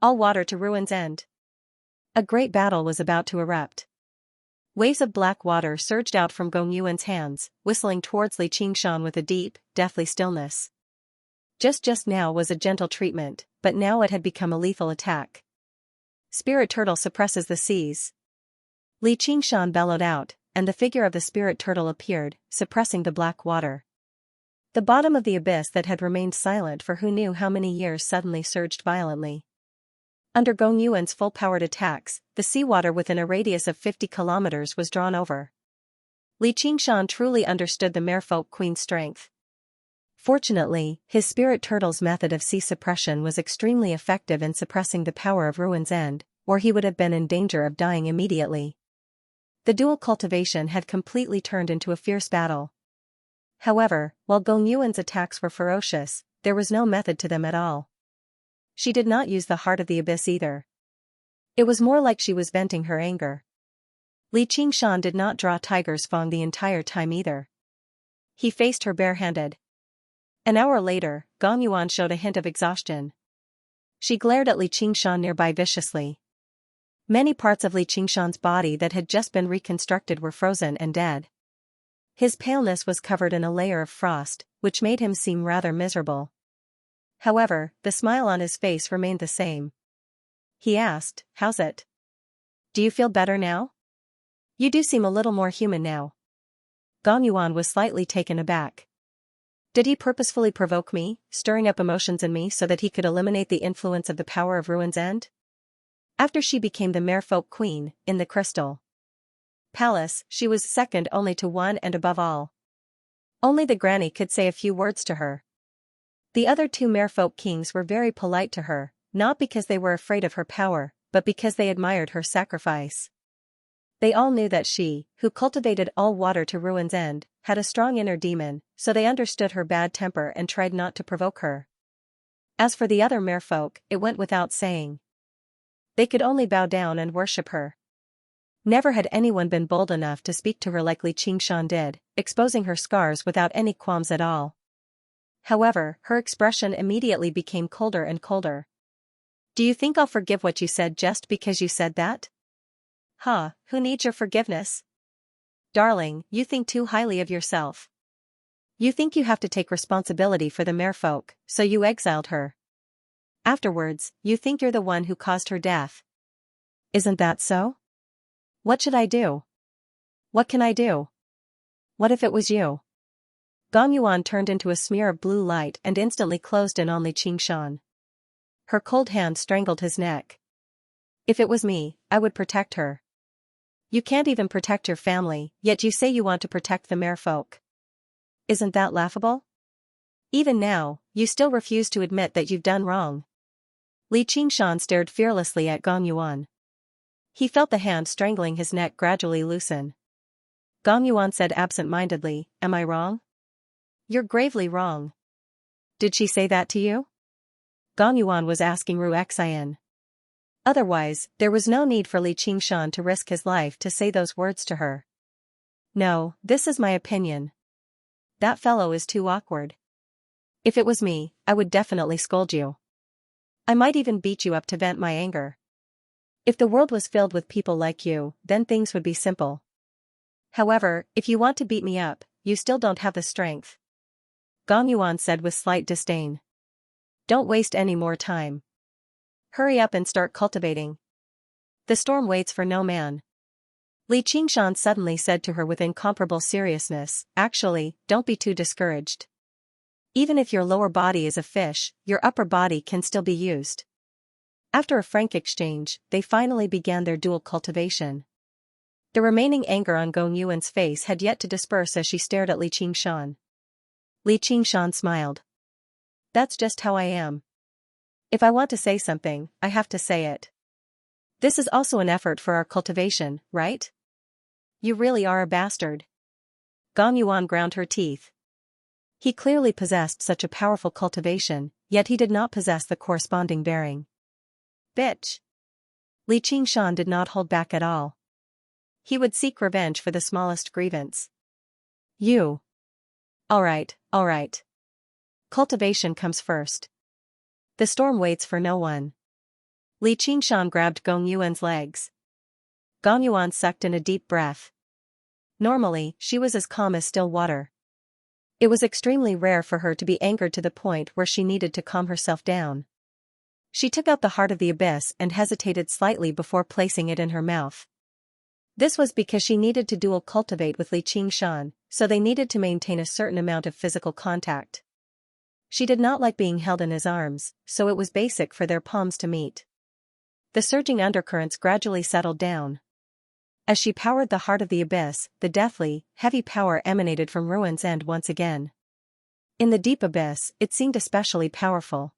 All water to Ruin's End." A great battle was about to erupt. Waves of black water surged out from Gong Yuan's hands, whistling towards Li Qingshan with a deep, deathly stillness. Just now was a gentle treatment, but now it had become a lethal attack. "Spirit turtle suppresses the seas." Li Qingshan bellowed out, and the figure of the spirit turtle appeared, suppressing the black water. The bottom of the abyss that had remained silent for who knew how many years suddenly surged violently. Under Gong Yuan's full-powered attacks, the seawater within a radius of 50 kilometers was drawn over. Li Qingshan truly understood the merfolk queen's strength. Fortunately, his spirit turtle's method of sea suppression was extremely effective in suppressing the power of Ruin's End, or he would have been in danger of dying immediately. The dual cultivation had completely turned into a fierce battle. However, while Gong Yuan's attacks were ferocious, there was no method to them at all. She did not use the heart of the abyss either. It was more like she was venting her anger. Li Qingshan did not draw Tiger's Fang the entire time either. He faced her barehanded. An hour later, Gong Yuan showed a hint of exhaustion. She glared at Li Qingshan nearby viciously. Many parts of Li Qingshan's body that had just been reconstructed were frozen and dead. His paleness was covered in a layer of frost, which made him seem rather miserable. However, the smile on his face remained the same. He asked, "How's it? Do you feel better now? You do seem a little more human now." Gong Yuan was slightly taken aback. Did he purposefully provoke me, stirring up emotions in me so that he could eliminate the influence of the power of Ruin's End? After she became the merfolk queen, in the crystal palace, she was second only to one and above all. Only the granny could say a few words to her. The other two merfolk kings were very polite to her, not because they were afraid of her power, but because they admired her sacrifice. They all knew that she, who cultivated all water to Ruin's End, had a strong inner demon, so they understood her bad temper and tried not to provoke her. As for the other merfolk, it went without saying. They could only bow down and worship her. Never had anyone been bold enough to speak to her like Li Qingshan did, exposing her scars without any qualms at all. However, her expression immediately became colder and colder. "Do you think I'll forgive what you said just because you said that? Huh, who needs your forgiveness? Darling, you think too highly of yourself. You think you have to take responsibility for the merfolk, so you exiled her. Afterwards, you think you're the one who caused her death. Isn't that so? What should I do? What can I do? What if it was you?" Gong Yuan turned into a smear of blue light and instantly closed in on Li Qingshan. Her cold hand strangled his neck. "If it was me, I would protect her. You can't even protect your family, yet you say you want to protect the merfolk. Isn't that laughable? Even now, you still refuse to admit that you've done wrong." Li Qingshan stared fearlessly at Gong Yuan. He felt the hand strangling his neck gradually loosen. Gong Yuan said absent-mindedly, "Am I wrong?" "You're gravely wrong." "Did she say that to you?" Gong Yuan was asking Xianxia. Otherwise, there was no need for Li Qingshan to risk his life to say those words to her. "No, this is my opinion. That fellow is too awkward. If it was me, I would definitely scold you. I might even beat you up to vent my anger. If the world was filled with people like you, then things would be simple. However, if you want to beat me up, you still don't have the strength." Gong Yuan said with slight disdain. "Don't waste any more time. Hurry up and start cultivating. The storm waits for no man." Li Qingshan suddenly said to her with incomparable seriousness, "Actually, don't be too discouraged. Even if your lower body is a fish, your upper body can still be used." After a frank exchange, they finally began their dual cultivation. The remaining anger on Gong Yuan's face had yet to disperse as she stared at Li Qingshan. Li Qingshan smiled. "That's just how I am. If I want to say something, I have to say it. This is also an effort for our cultivation, right? You really are a bastard." Gong Yuan ground her teeth. He clearly possessed such a powerful cultivation, yet he did not possess the corresponding bearing. "Bitch." Li Qingshan did not hold back at all. He would seek revenge for the smallest grievance. "You." All right. Cultivation comes first. The storm waits for no one." Li Qingshan grabbed Gong Yuan's legs. Gong Yuan sucked in a deep breath. Normally, she was as calm as still water. It was extremely rare for her to be angered to the point where she needed to calm herself down. She took out the heart of the abyss and hesitated slightly before placing it in her mouth. This was because she needed to dual cultivate with Li Qingshan, so they needed to maintain a certain amount of physical contact. She did not like being held in his arms, so it was basic for their palms to meet. the surging undercurrents gradually settled down. As she powered the heart of the abyss, the deathly, heavy power emanated from Ruin's End once again. In the deep abyss, it seemed especially powerful.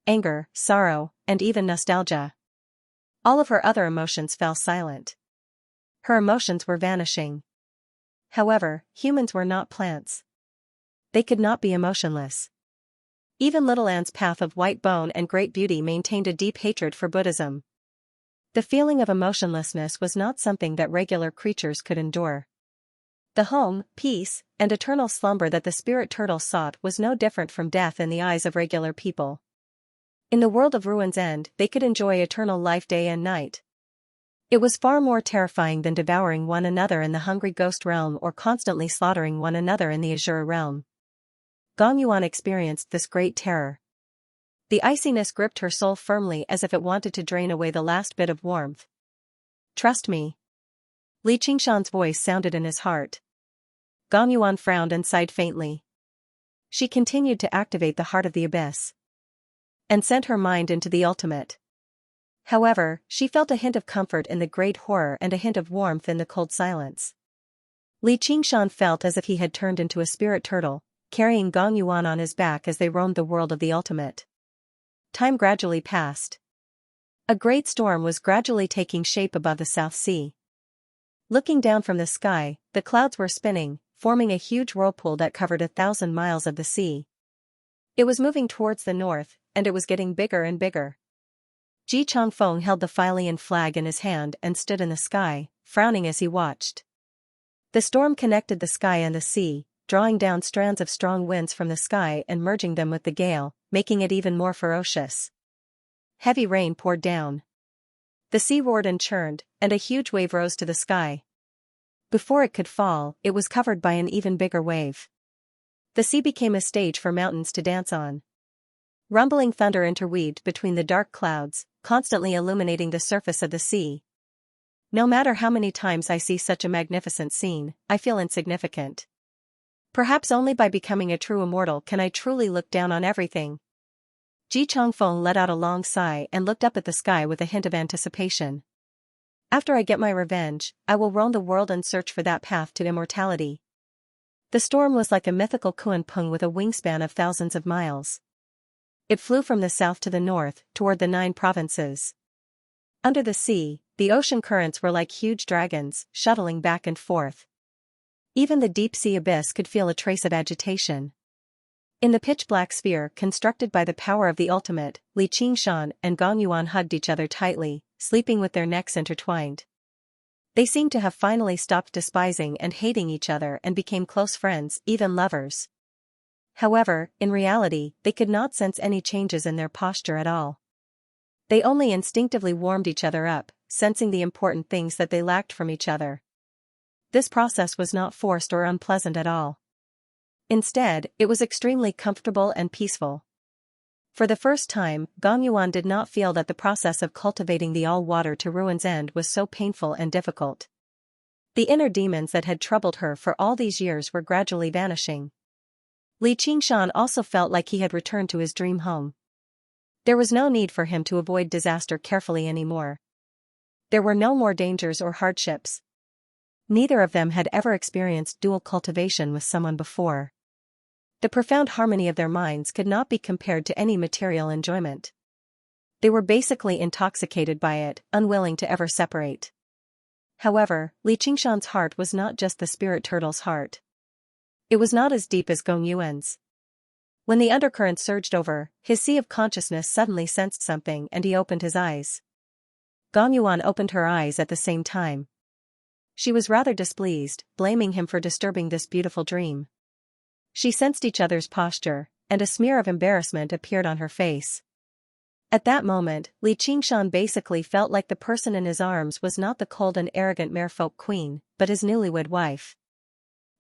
Anger, sorrow, and even nostalgia. All of her other emotions fell silent. Her emotions were vanishing. However, humans were not plants. They could not be emotionless. Even Little Anne's path of white bone and great beauty maintained a deep hatred for Buddhism. The feeling of emotionlessness was not something that regular creatures could endure. The home, peace, and eternal slumber that the spirit turtle sought was no different from death in the eyes of regular people. In the world of Ruin's End, they could enjoy eternal life day and night. It was far more terrifying than devouring one another in the hungry ghost realm or constantly slaughtering one another in the azure realm. Gong Yuan experienced this great terror. The iciness gripped her soul firmly as if it wanted to drain away the last bit of warmth. Trust me. Li Qingshan's voice sounded in his heart. Gong Yuan frowned and sighed faintly. She continued to activate the heart of the abyss and sent her mind into the ultimate. However, she felt a hint of comfort in the great horror and a hint of warmth in the cold silence. Li Qingshan felt as if he had turned into a spirit turtle, carrying Gong Yuan on his back as they roamed the world of the ultimate. Time gradually passed. A great storm was gradually taking shape above the South Sea. Looking down from the sky, the clouds were spinning, forming a huge whirlpool that covered 1,000 miles of the sea. It was moving towards the north, and it was getting bigger and bigger. Ji Changfeng held the Filian flag in his hand and stood in the sky, frowning as he watched. The storm connected the sky and the sea, drawing down strands of strong winds from the sky and merging them with the gale, making it even more ferocious. Heavy rain poured down. The sea roared and churned, and a huge wave rose to the sky. Before it could fall, it was covered by an even bigger wave. The sea became a stage for mountains to dance on. Rumbling thunder interweaved between the dark clouds, constantly illuminating the surface of the sea. No matter how many times I see such a magnificent scene, I feel insignificant. Perhaps only by becoming a true immortal can I truly look down on everything. Ji Changfeng let out a long sigh and looked up at the sky with a hint of anticipation. After I get my revenge, I will roam the world and search for that path to immortality. The storm was like a mythical Kunpeng with a wingspan of thousands of miles. It flew from the south to the north, toward the 9 provinces. Under the sea, the ocean currents were like huge dragons, shuttling back and forth. Even the deep-sea abyss could feel a trace of agitation. In the pitch-black sphere constructed by the power of the ultimate, Li Qingshan and Gong Yuan hugged each other tightly, sleeping with their necks intertwined. They seemed to have finally stopped despising and hating each other and became close friends, even lovers. However, in reality, they could not sense any changes in their posture at all. They only instinctively warmed each other up, sensing the important things that they lacked from each other. This process was not forced or unpleasant at all. Instead, it was extremely comfortable and peaceful. For the first time, Gong Yuan did not feel that the process of cultivating the all-water to Ruin's End was so painful and difficult. The inner demons that had troubled her for all these years were gradually vanishing. Li Qingshan also felt like he had returned to his dream home. There was no need for him to avoid disaster carefully anymore. There were no more dangers or hardships. Neither of them had ever experienced dual cultivation with someone before. The profound harmony of their minds could not be compared to any material enjoyment. They were basically intoxicated by it, unwilling to ever separate. However, Li Qingshan's heart was not just the spirit turtle's heart. It was not as deep as Gong Yuan's. When the undercurrent surged over, his sea of consciousness suddenly sensed something and he opened his eyes. Gong Yuan opened her eyes at the same time. She was rather displeased, blaming him for disturbing this beautiful dream. She sensed each other's posture, and a smear of embarrassment appeared on her face. At that moment, Li Qingshan basically felt like the person in his arms was not the cold and arrogant merfolk queen, but his newlywed wife.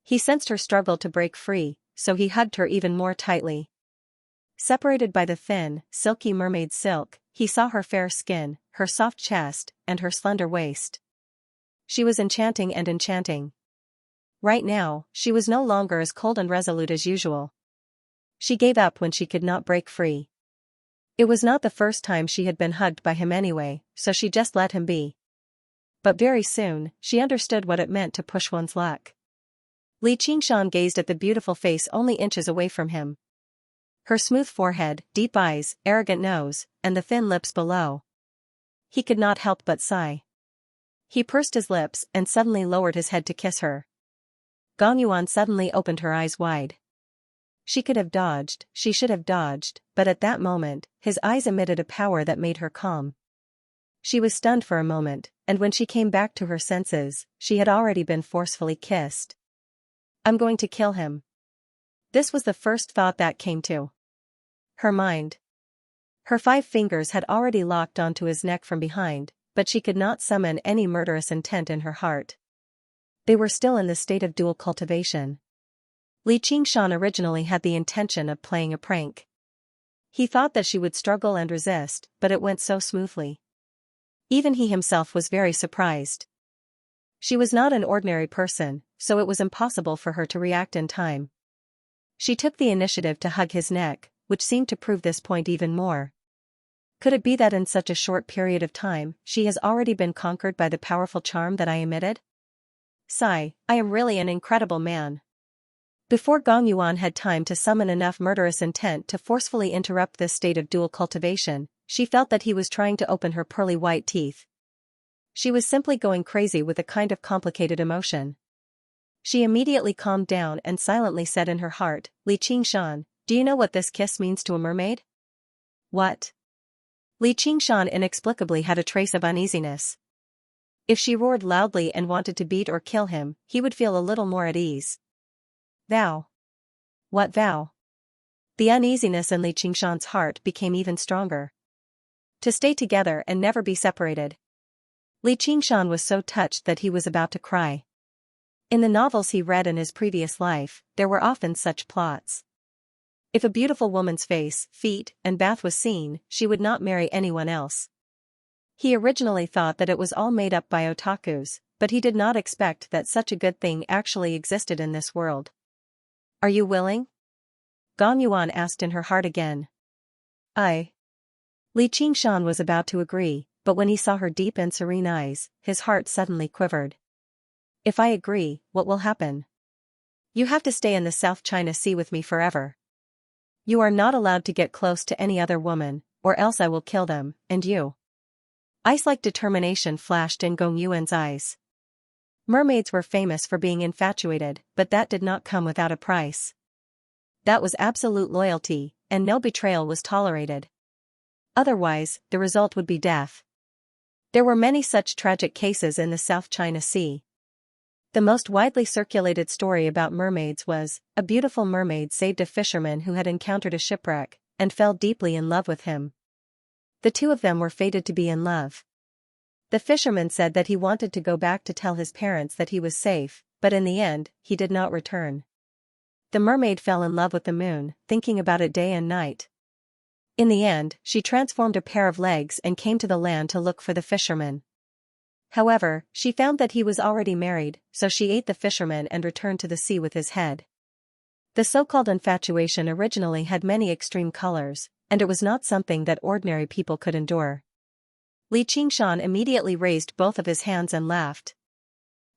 He sensed her struggle to break free, so he hugged her even more tightly. Separated by the thin, silky mermaid silk, he saw her fair skin, her soft chest, and her slender waist. She was enchanting and enchanting. Right now, she was no longer as cold and resolute as usual. She gave up when she could not break free. It was not the first time she had been hugged by him anyway, so she just let him be. But very soon, she understood what it meant to push one's luck. Li Qingshan gazed at the beautiful face only inches away from him. Her smooth forehead, deep eyes, arrogant nose, and the thin lips below. He could not help but sigh. He pursed his lips and suddenly lowered his head to kiss her. Gong Yuan suddenly opened her eyes wide. She could have dodged, she should have dodged, but at that moment, his eyes emitted a power that made her calm. She was stunned for a moment, and when she came back to her senses, she had already been forcefully kissed. I'm going to kill him. This was the first thought that came to her mind. Her 5 fingers had already locked onto his neck from behind, but she could not summon any murderous intent in her heart. They were still in the state of dual cultivation. Li Qingshan originally had the intention of playing a prank. He thought that she would struggle and resist, but it went so smoothly. Even he himself was very surprised. She was not an ordinary person, so it was impossible for her to react in time. She took the initiative to hug his neck, which seemed to prove this point even more. Could it be that in such a short period of time, she has already been conquered by the powerful charm that I emitted? Sigh, I am really an incredible man. Before Gong Yuan had time to summon enough murderous intent to forcefully interrupt this state of dual cultivation, she felt that he was trying to open her pearly white teeth. She was simply going crazy with a kind of complicated emotion. She immediately calmed down and silently said in her heart, Li Qingshan, do you know what this kiss means to a mermaid? What? Li Qingshan inexplicably had a trace of uneasiness. If she roared loudly and wanted to beat or kill him, he would feel a little more at ease. Vow. What vow? The uneasiness in Li Qingshan's heart became even stronger. To stay together and never be separated. Li Qingshan was so touched that he was about to cry. In the novels he read in his previous life, there were often such plots. If a beautiful woman's face, feet, and bath was seen, she would not marry anyone else. He originally thought that it was all made up by otakus, but he did not expect that such a good thing actually existed in this world. Are you willing? Gong Yuan asked in her heart again. I. Li Qingshan was about to agree, but when he saw her deep and serene eyes, his heart suddenly quivered. If I agree, what will happen? You have to stay in the South China Sea with me forever. You are not allowed to get close to any other woman, or else I will kill them, and you. Ice-like determination flashed in Gong Yuan's eyes. Mermaids were famous for being infatuated, but that did not come without a price. That was absolute loyalty, and no betrayal was tolerated. Otherwise, the result would be death. There were many such tragic cases in the South China Sea. The most widely circulated story about mermaids was, a beautiful mermaid saved a fisherman who had encountered a shipwreck, and fell deeply in love with him. The two of them were fated to be in love. The fisherman said that he wanted to go back to tell his parents that he was safe, but in the end, he did not return. The mermaid fell in love with the moon, thinking about it day and night. In the end, she transformed a pair of legs and came to the land to look for the fisherman. However, she found that he was already married, so she ate the fisherman and returned to the sea with his head. The so-called infatuation originally had many extreme colors, and it was not something that ordinary people could endure. Li Qingshan immediately raised both of his hands and laughed.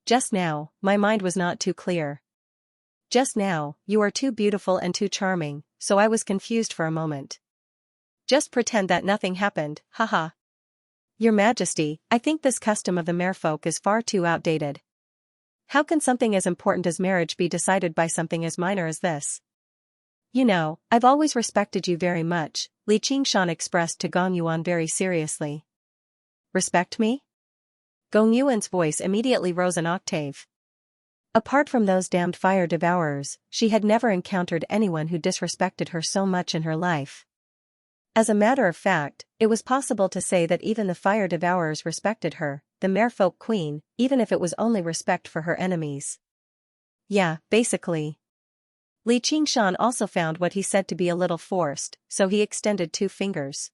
Just now, my mind was not too clear. Just now, you are too beautiful and too charming, so I was confused for a moment. Just pretend that nothing happened, haha. Your Majesty, I think this custom of the merfolk is far too outdated. How can something as important as marriage be decided by something as minor as this? You know, I've always respected you very much, Li Qingshan expressed to Gong Yuan very seriously. Respect me? Gong Yuan's voice immediately rose an octave. Apart from those damned fire devourers, she had never encountered anyone who disrespected her so much in her life. As a matter of fact, it was possible to say that even the fire devourers respected her, the merfolk queen, even if it was only respect for her enemies. Yeah, basically. Li Qingshan also found what he said to be a little forced, so he extended 2 fingers.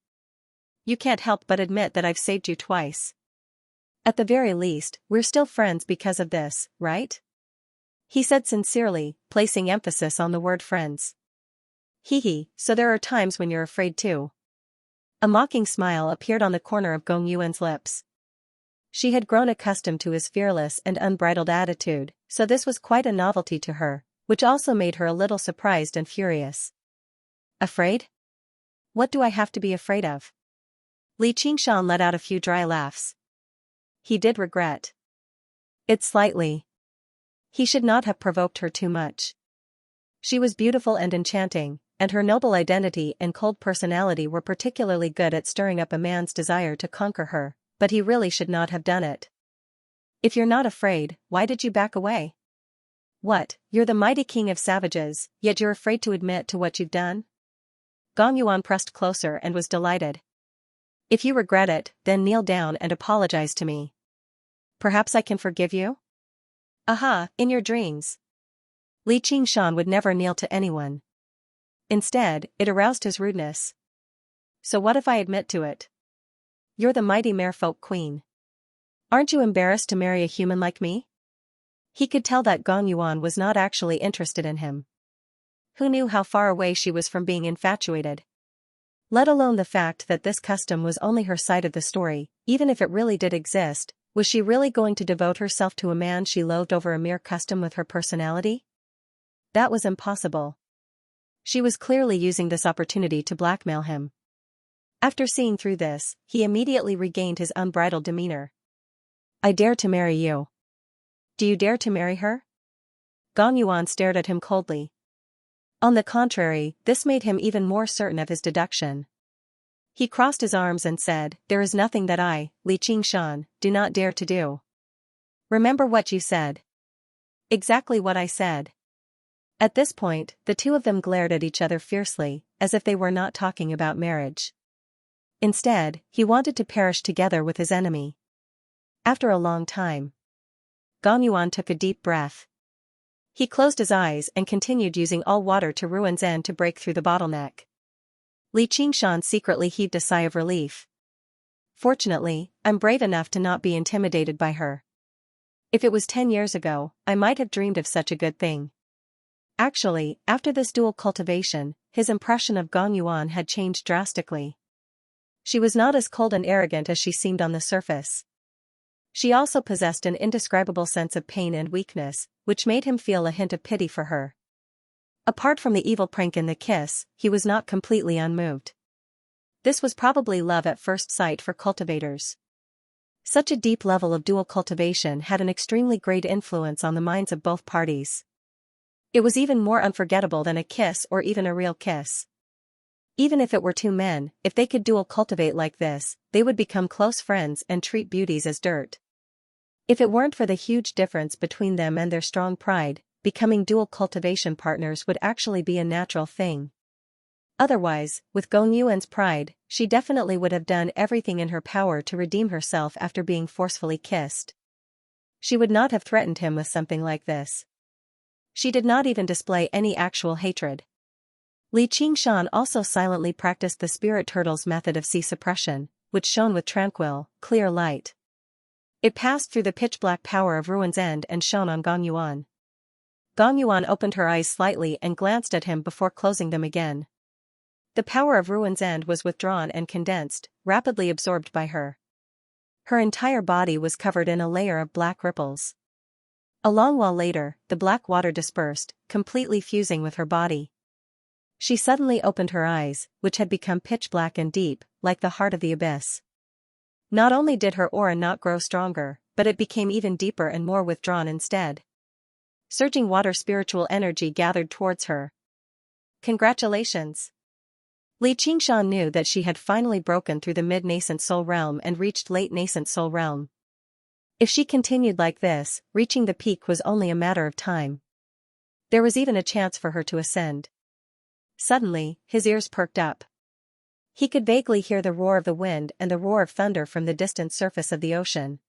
You can't help but admit that I've saved you twice. At the very least, we're still friends because of this, right? He said sincerely, placing emphasis on the word friends. Hee hee, so there are times when you're afraid too. A mocking smile appeared on the corner of Gong Yuan's lips. She had grown accustomed to his fearless and unbridled attitude, so this was quite a novelty to her, which also made her a little surprised and furious. Afraid? What do I have to be afraid of? Li Qingshan let out a few dry laughs. He did regret it slightly. He should not have provoked her too much. She was beautiful and enchanting, and her noble identity and cold personality were particularly good at stirring up a man's desire to conquer her, but he really should not have done it. If you're not afraid, why did you back away? What, you're the mighty king of savages, yet you're afraid to admit to what you've done? Gong Yuan pressed closer and was delighted. If you regret it, then kneel down and apologize to me. Perhaps I can forgive you? Aha, in your dreams. Li Qingshan would never kneel to anyone. Instead, it aroused his rudeness. So what if I admit to it? You're the mighty merfolk queen. Aren't you embarrassed to marry a human like me? He could tell that Gong Yuan was not actually interested in him. Who knew how far away she was from being infatuated? Let alone the fact that this custom was only her side of the story, even if it really did exist, was she really going to devote herself to a man she loathed over a mere custom with her personality? That was impossible. She was clearly using this opportunity to blackmail him. After seeing through this, he immediately regained his unbridled demeanor. I dare to marry you. Do you dare to marry her? Gong Yuan stared at him coldly. On the contrary, this made him even more certain of his deduction. He crossed his arms and said, there is nothing that I, Li Qingshan, do not dare to do. Remember what you said. Exactly what I said. At this point, the two of them glared at each other fiercely, as if they were not talking about marriage. Instead, he wanted to perish together with his enemy. After a long time, Gong Yuan took a deep breath. He closed his eyes and continued using all water to Ruin's End to break through the bottleneck. Li Qingshan secretly heaved a sigh of relief. Fortunately, I'm brave enough to not be intimidated by her. If it was 10 years ago, I might have dreamed of such a good thing. Actually, after this dual cultivation, his impression of Gong Yuan had changed drastically. She was not as cold and arrogant as she seemed on the surface. She also possessed an indescribable sense of pain and weakness, which made him feel a hint of pity for her. Apart from the evil prank in the kiss, he was not completely unmoved. This was probably love at first sight for cultivators. Such a deep level of dual cultivation had an extremely great influence on the minds of both parties. It was even more unforgettable than a kiss or even a real kiss. Even if it were two men, if they could dual cultivate like this, they would become close friends and treat beauties as dirt. If it weren't for the huge difference between them and their strong pride, becoming dual cultivation partners would actually be a natural thing. Otherwise, with Gong Yuan's pride, she definitely would have done everything in her power to redeem herself after being forcefully kissed. She would not have threatened him with something like this. She did not even display any actual hatred. Li Qingshan also silently practiced the spirit turtle's method of sea suppression, which shone with tranquil, clear light. It passed through the pitch-black power of Ruin's End and shone on Gong Yuan. Gong Yuan opened her eyes slightly and glanced at him before closing them again. The power of Ruin's End was withdrawn and condensed, rapidly absorbed by her. Her entire body was covered in a layer of black ripples. A long while later, the black water dispersed, completely fusing with her body. She suddenly opened her eyes, which had become pitch black and deep, like the heart of the abyss. Not only did her aura not grow stronger, but it became even deeper and more withdrawn instead. Surging water spiritual energy gathered towards her. Congratulations! Li Qingshan knew that she had finally broken through the mid-nascent soul realm and reached late-nascent soul realm. If she continued like this, reaching the peak was only a matter of time. There was even a chance for her to ascend. Suddenly, his ears perked up. He could vaguely hear the roar of the wind and the roar of thunder from the distant surface of the ocean.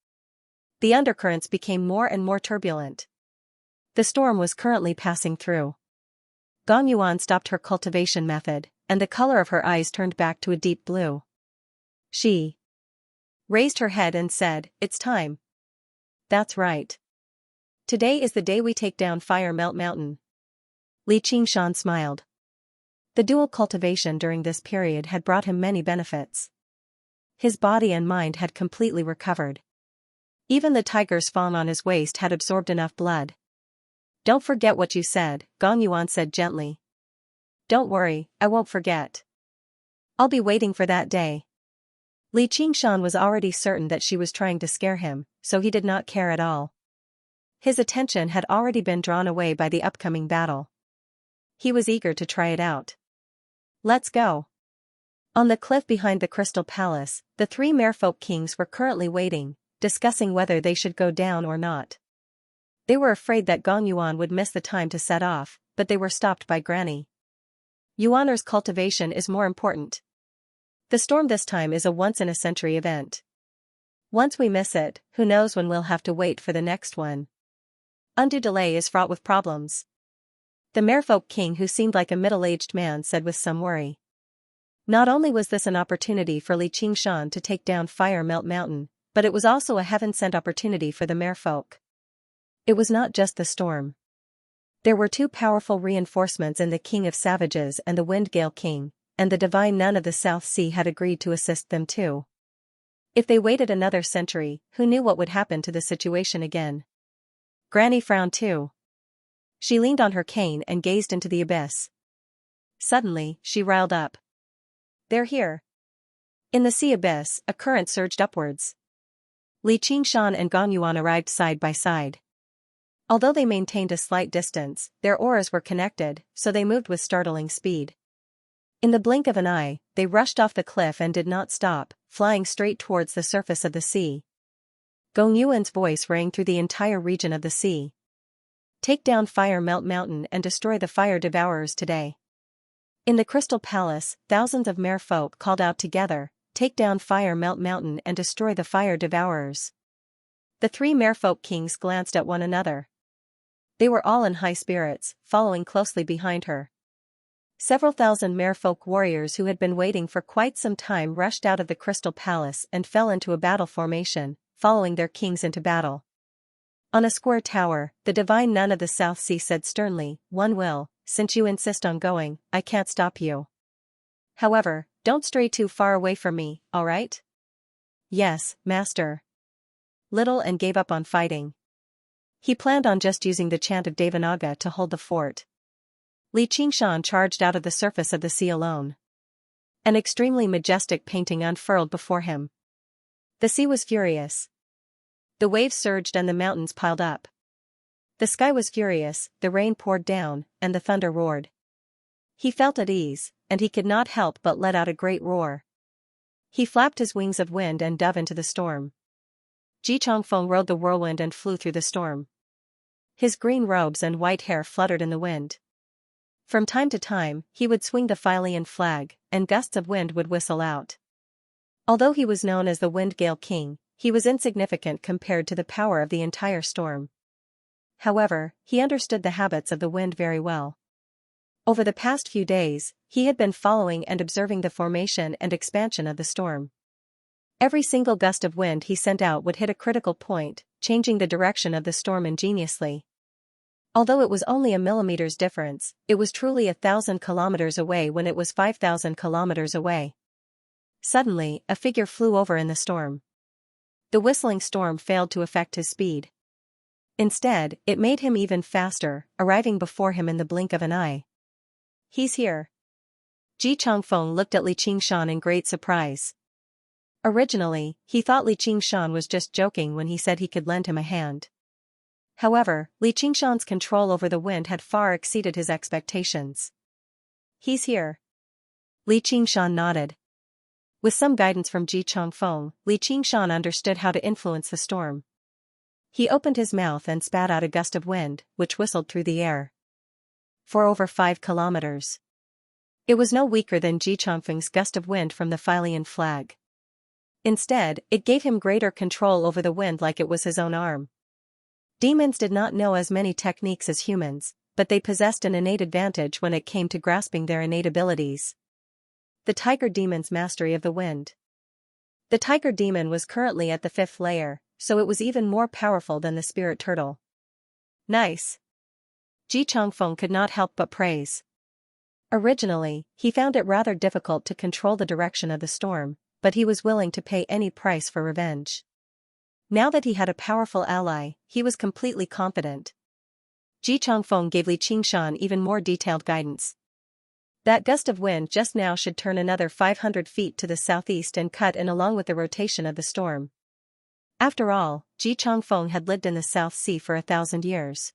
The undercurrents became more and more turbulent. The storm was currently passing through. Gong Yuan stopped her cultivation method, and the color of her eyes turned back to a deep blue. She raised her head and said, "It's time." That's right. Today is the day we take down Fire Melt Mountain. Li Qingshan smiled. The dual cultivation during this period had brought him many benefits. His body and mind had completely recovered. Even the tiger's fawn on his waist had absorbed enough blood. "Don't forget what you said," Gong Yuan said gently. "Don't worry, I won't forget. I'll be waiting for that day." Li Qingshan was already certain that she was trying to scare him, so he did not care at all. His attention had already been drawn away by the upcoming battle. He was eager to try it out. "Let's go." On the cliff behind the Crystal Palace, the three merfolk kings were currently waiting, discussing whether they should go down or not. They were afraid that Gong Yuan would miss the time to set off, but they were stopped by Granny. "Yuaner's cultivation is more important. The storm this time is a once-in-a-century event. Once we miss it, who knows when we'll have to wait for the next one. Undue delay is fraught with problems." The merfolk king, who seemed like a middle-aged man, said with some worry. Not only was this an opportunity for Li Qingshan to take down Fire Melt Mountain, but it was also a heaven-sent opportunity for the merfolk. It was not just the storm. There were two powerful reinforcements in the King of Savages and the Windgale King, and the Divine Nun of the South Sea had agreed to assist them too. If they waited another century, who knew what would happen to the situation again? Granny frowned too. She leaned on her cane and gazed into the abyss. Suddenly, she riled up. "They're here." In the sea abyss, a current surged upwards. Li Qingshan and Gong Yuan arrived side by side. Although they maintained a slight distance, their auras were connected, so they moved with startling speed. In the blink of an eye, they rushed off the cliff and did not stop, flying straight towards the surface of the sea. Gong Yuan's voice rang through the entire region of the sea. "Take down Fire Melt Mountain and destroy the fire devourers today." In the Crystal Palace, thousands of merfolk called out together, "Take down Fire Melt Mountain and destroy the fire devourers." The three merfolk kings glanced at one another. They were all in high spirits, following closely behind her. Several thousand merfolk warriors who had been waiting for quite some time rushed out of the Crystal Palace and fell into a battle formation, following their kings into battle. On a square tower, the Divine Nun of the South Sea said sternly, "One will, since you insist on going, I can't stop you. However, don't stray too far away from me, all right?" "Yes, Master." Little and gave up on fighting. He planned on just using the chant of Devanaga to hold the fort. Li Qingshan charged out of the surface of the sea alone. An extremely majestic painting unfurled before him. The sea was furious. The waves surged and the mountains piled up. The sky was furious, the rain poured down, and the thunder roared. He felt at ease, and he could not help but let out a great roar. He flapped his wings of wind and dove into the storm. Ji Chongfeng rode the whirlwind and flew through the storm. His green robes and white hair fluttered in the wind. From time to time, he would swing the Philian flag, and gusts of wind would whistle out. Although he was known as the Windgale King, he was insignificant compared to the power of the entire storm. However, he understood the habits of the wind very well. Over the past few days, he had been following and observing the formation and expansion of the storm. Every single gust of wind he sent out would hit a critical point, changing the direction of the storm ingeniously. Although it was only a millimeter's difference, it was truly 1,000 kilometers away when it was 5,000 kilometers away. Suddenly, a figure flew over in the storm. The whistling storm failed to affect his speed. Instead, it made him even faster, arriving before him in the blink of an eye. "He's here." Ji Chongfeng looked at Li Qingshan in great surprise. Originally, he thought Li Qingshan was just joking when he said he could lend him a hand. However, Li Qingshan's control over the wind had far exceeded his expectations. "He's here." Li Qingshan nodded. With some guidance from Ji Chongfeng, Li Qingshan understood how to influence the storm. He opened his mouth and spat out a gust of wind, which whistled through the air. For over 5 kilometers. It was no weaker than Ji Chongfeng's gust of wind from the Philian flag. Instead, it gave him greater control over the wind like it was his own arm. Demons did not know as many techniques as humans, but they possessed an innate advantage when it came to grasping their innate abilities. The Tiger Demon's mastery of the wind. The Tiger Demon was currently at the 5th layer, so it was even more powerful than the Spirit Turtle. "Nice." Ji Chongfeng could not help but praise. Originally, he found it rather difficult to control the direction of the storm, but he was willing to pay any price for revenge. Now that he had a powerful ally, he was completely confident. Ji Changfeng gave Li Qingshan even more detailed guidance. That gust of wind just now should turn another 500 feet to the southeast and cut in along with the rotation of the storm. After all, Ji Changfeng had lived in the South Sea for 1,000 years.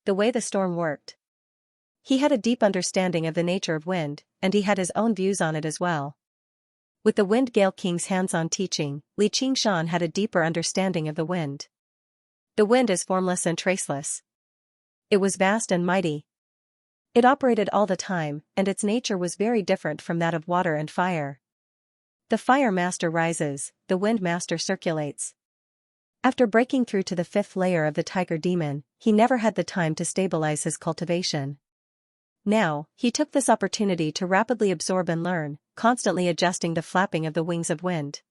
The way the storm worked. He had a deep understanding of the nature of wind, and he had his own views on it as well. With the Wind Gale King's hands-on teaching, Li Qingshan had a deeper understanding of the wind. The wind is formless and traceless. It was vast and mighty. It operated all the time, and its nature was very different from that of water and fire. The fire master rises, the wind master circulates. After breaking through to the 5th layer of the tiger demon, he never had the time to stabilize his cultivation. Now, he took this opportunity to rapidly absorb and learn, constantly adjusting the flapping of the wings of wind.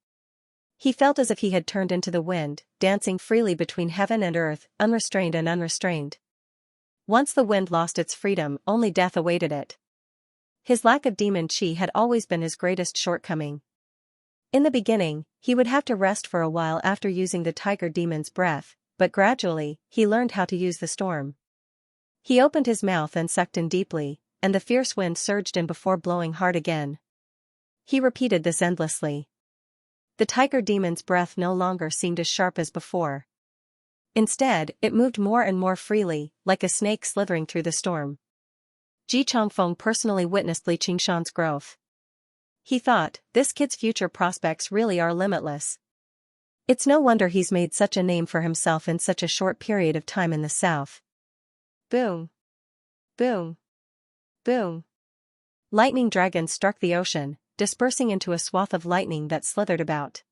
He felt as if he had turned into the wind, dancing freely between heaven and earth, unrestrained and unrestrained. Once the wind lost its freedom, only death awaited it. His lack of demon chi had always been his greatest shortcoming. In the beginning, he would have to rest for a while after using the tiger demon's breath, but gradually, he learned how to use the storm. He opened his mouth and sucked in deeply, and the fierce wind surged in before blowing hard again. He repeated this endlessly. The tiger demon's breath no longer seemed as sharp as before. Instead, it moved more and more freely, like a snake slithering through the storm. Ji Changfeng personally witnessed Li Qingshan's growth. He thought, this kid's future prospects really are limitless. It's no wonder he's made such a name for himself in such a short period of time in the south. Boom! Boom! Boom! Lightning dragons struck the ocean, dispersing into a swath of lightning that slithered about.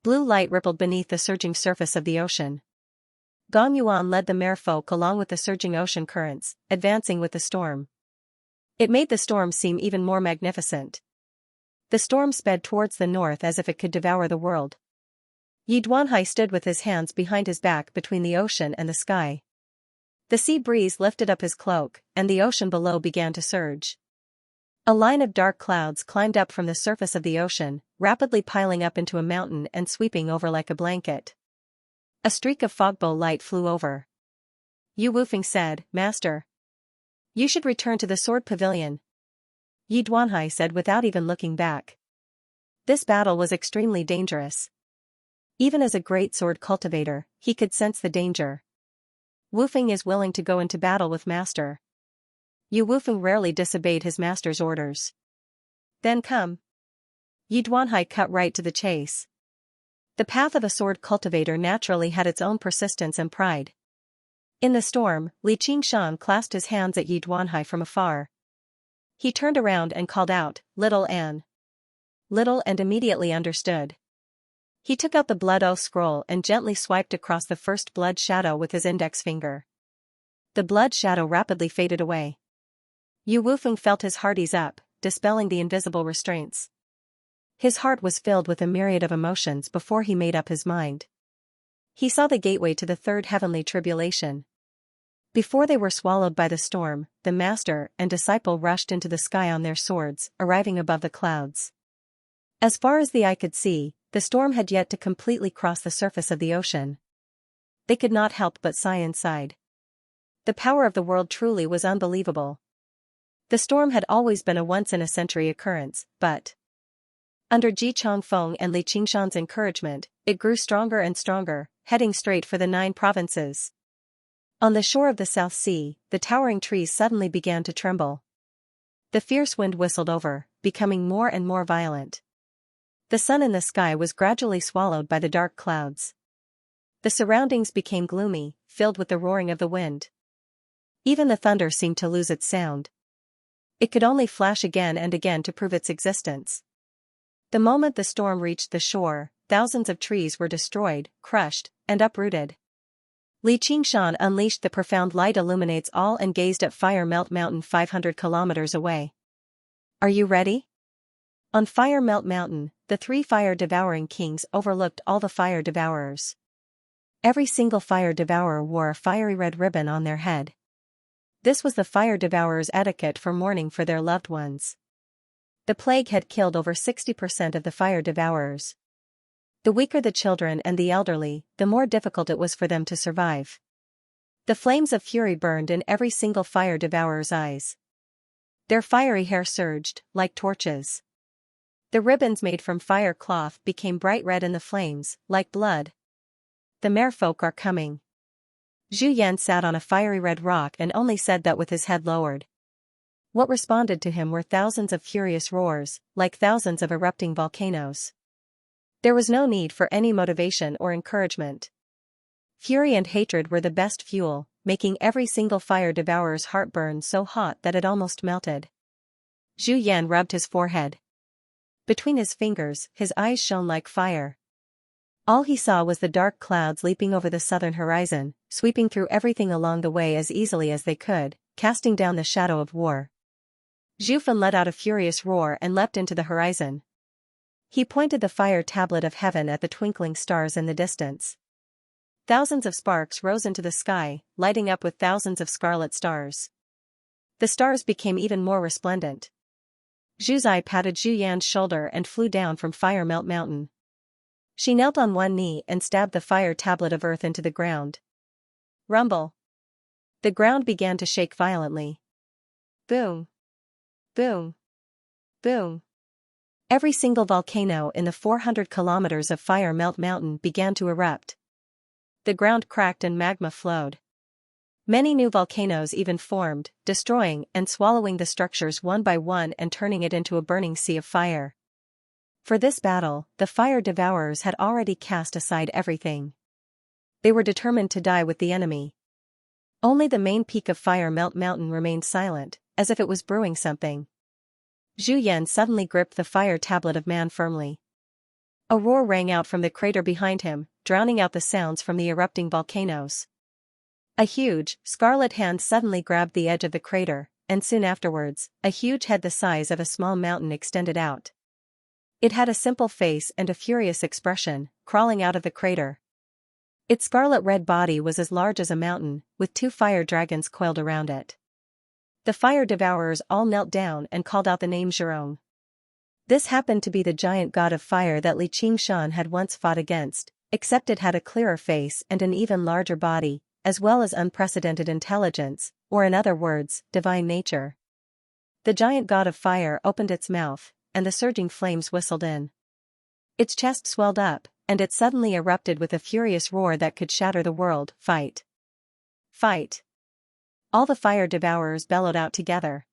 Blue light rippled beneath the surging surface of the ocean. Gong Yuan led the merfolk along with the surging ocean currents, advancing with the storm. It made the storm seem even more magnificent. The storm sped towards the north as if it could devour the world. Yi Duanhai stood with his hands behind his back between the ocean and the sky. The sea breeze lifted up his cloak, and the ocean below began to surge. A line of dark clouds climbed up from the surface of the ocean, rapidly piling up into a mountain and sweeping over like a blanket. A streak of fogbow light flew over. Yu Wufeng said, "Master, you should return to the sword pavilion." Yi Duanhai said without even looking back. This battle was extremely dangerous. Even as a great sword cultivator, he could sense the danger. Wufeng is willing to go into battle with Master. Yu Wufeng rarely disobeyed his master's orders. Then come. Yi Duanhai cut right to the chase. The path of a sword cultivator naturally had its own persistence and pride. In the storm, Li Qingshan clasped his hands at Yi Duanhai from afar. He turned around and called out, "Little Anne." Little and immediately understood. He took out the blood oath scroll and gently swiped across the first blood shadow with his index finger. The blood shadow rapidly faded away. Yu Wufeng felt his heart ease up, dispelling the invisible restraints. His heart was filled with a myriad of emotions before he made up his mind. He saw the gateway to the third heavenly tribulation. Before they were swallowed by the storm, the master and disciple rushed into the sky on their swords, arriving above the clouds. As far as the eye could see, the storm had yet to completely cross the surface of the ocean. They could not help but sigh inside. The power of the world truly was unbelievable. The storm had always been a once-in-a-century occurrence, but under Ji Changfeng and Li Qingshan's encouragement, it grew stronger and stronger, heading straight for the 9 provinces. On the shore of the South Sea, the towering trees suddenly began to tremble. The fierce wind whistled over, becoming more and more violent. The sun in the sky was gradually swallowed by the dark clouds. The surroundings became gloomy, filled with the roaring of the wind. Even the thunder seemed to lose its sound. It could only flash again and again to prove its existence. The moment the storm reached the shore, thousands of trees were destroyed, crushed, and uprooted. Li Qingshan unleashed the profound light illuminates all and gazed at Fire Melt Mountain 500 kilometers away. Are you ready? On Fire Melt Mountain, the 3 fire-devouring kings overlooked all the fire devourers. Every single fire devourer wore a fiery red ribbon on their head. This was the fire devourers' etiquette for mourning for their loved ones. The plague had killed over 60% of the fire devourers. The weaker the children and the elderly, the more difficult it was for them to survive. The flames of fury burned in every single fire devourer's eyes. Their fiery hair surged, like torches. The ribbons made from fire cloth became bright red in the flames, like blood. The merfolk are coming. Zhu Yan sat on a fiery red rock and only said that with his head lowered. What responded to him were thousands of furious roars, like thousands of erupting volcanoes. There was no need for any motivation or encouragement. Fury and hatred were the best fuel, making every single fire devourer's heart burn so hot that it almost melted. Zhu Yan rubbed his forehead. Between his fingers, his eyes shone like fire. All he saw was the dark clouds leaping over the southern horizon, sweeping through everything along the way as easily as they could, casting down the shadow of war. Zhu Fan let out a furious roar and leapt into the horizon. He pointed the fire tablet of heaven at the twinkling stars in the distance. Thousands of sparks rose into the sky, lighting up with thousands of scarlet stars. The stars became even more resplendent. Zhu's eye patted Zhu Yan's shoulder and flew down from Fire Melt Mountain. She knelt on one knee and stabbed the fire tablet of earth into the ground. Rumble. The ground began to shake violently. Boom. Boom. Boom. Every single volcano in the 400 kilometers of Fire Melt Mountain began to erupt. The ground cracked and magma flowed. Many new volcanoes even formed, destroying and swallowing the structures one by one and turning it into a burning sea of fire. For this battle, the fire devourers had already cast aside everything. They were determined to die with the enemy. Only the main peak of Fire Melt Mountain remained silent, as if it was brewing something. Zhu Yan suddenly gripped the fire tablet of man firmly. A roar rang out from the crater behind him, drowning out the sounds from the erupting volcanoes. A huge, scarlet hand suddenly grabbed the edge of the crater, and soon afterwards, a huge head the size of a small mountain extended out. It had a simple face and a furious expression, crawling out of the crater. Its scarlet-red body was as large as a mountain, with 2 fire dragons coiled around it. The fire devourers all knelt down and called out the name Zhurong. This happened to be the giant god of fire that Xianxia had once fought against, except it had a clearer face and an even larger body, as well as unprecedented intelligence, or in other words, divine nature. The giant god of fire opened its mouth, and the surging flames whistled in. Its chest swelled up, and it suddenly erupted with a furious roar that could shatter the world. Fight! Fight! All the fire devourers bellowed out together.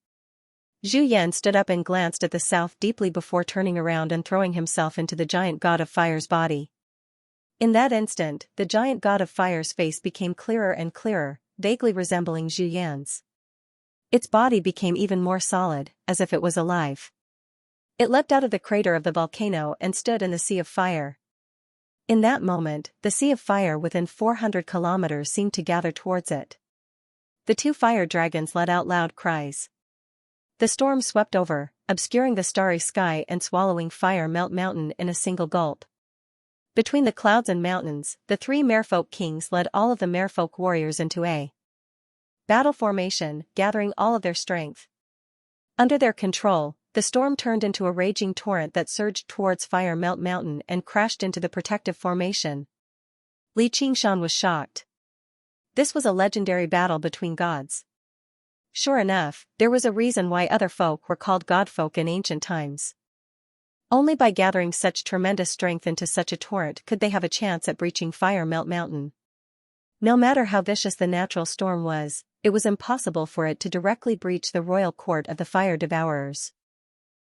Zhu Yan stood up and glanced at the south deeply before turning around and throwing himself into the giant god of fire's body. In that instant, the giant god of fire's face became clearer and clearer, vaguely resembling Zhu Yan's. Its body became even more solid, as if it was alive. It leapt out of the crater of the volcano and stood in the sea of fire. In that moment, the sea of fire within 400 kilometers seemed to gather towards it. The 2 fire dragons let out loud cries. The storm swept over, obscuring the starry sky and swallowing Fire Melt Mountain in a single gulp. Between the clouds and mountains, the 3 merfolk kings led all of the merfolk warriors into a battle formation, gathering all of their strength. Under their control, the storm turned into a raging torrent that surged towards Fire Melt Mountain and crashed into the protective formation. Xianxia was shocked. This was a legendary battle between gods. Sure enough, there was a reason why other folk were called godfolk in ancient times. Only by gathering such tremendous strength into such a torrent could they have a chance at breaching Fire Melt Mountain. No matter how vicious the natural storm was, it was impossible for it to directly breach the royal court of the fire devourers.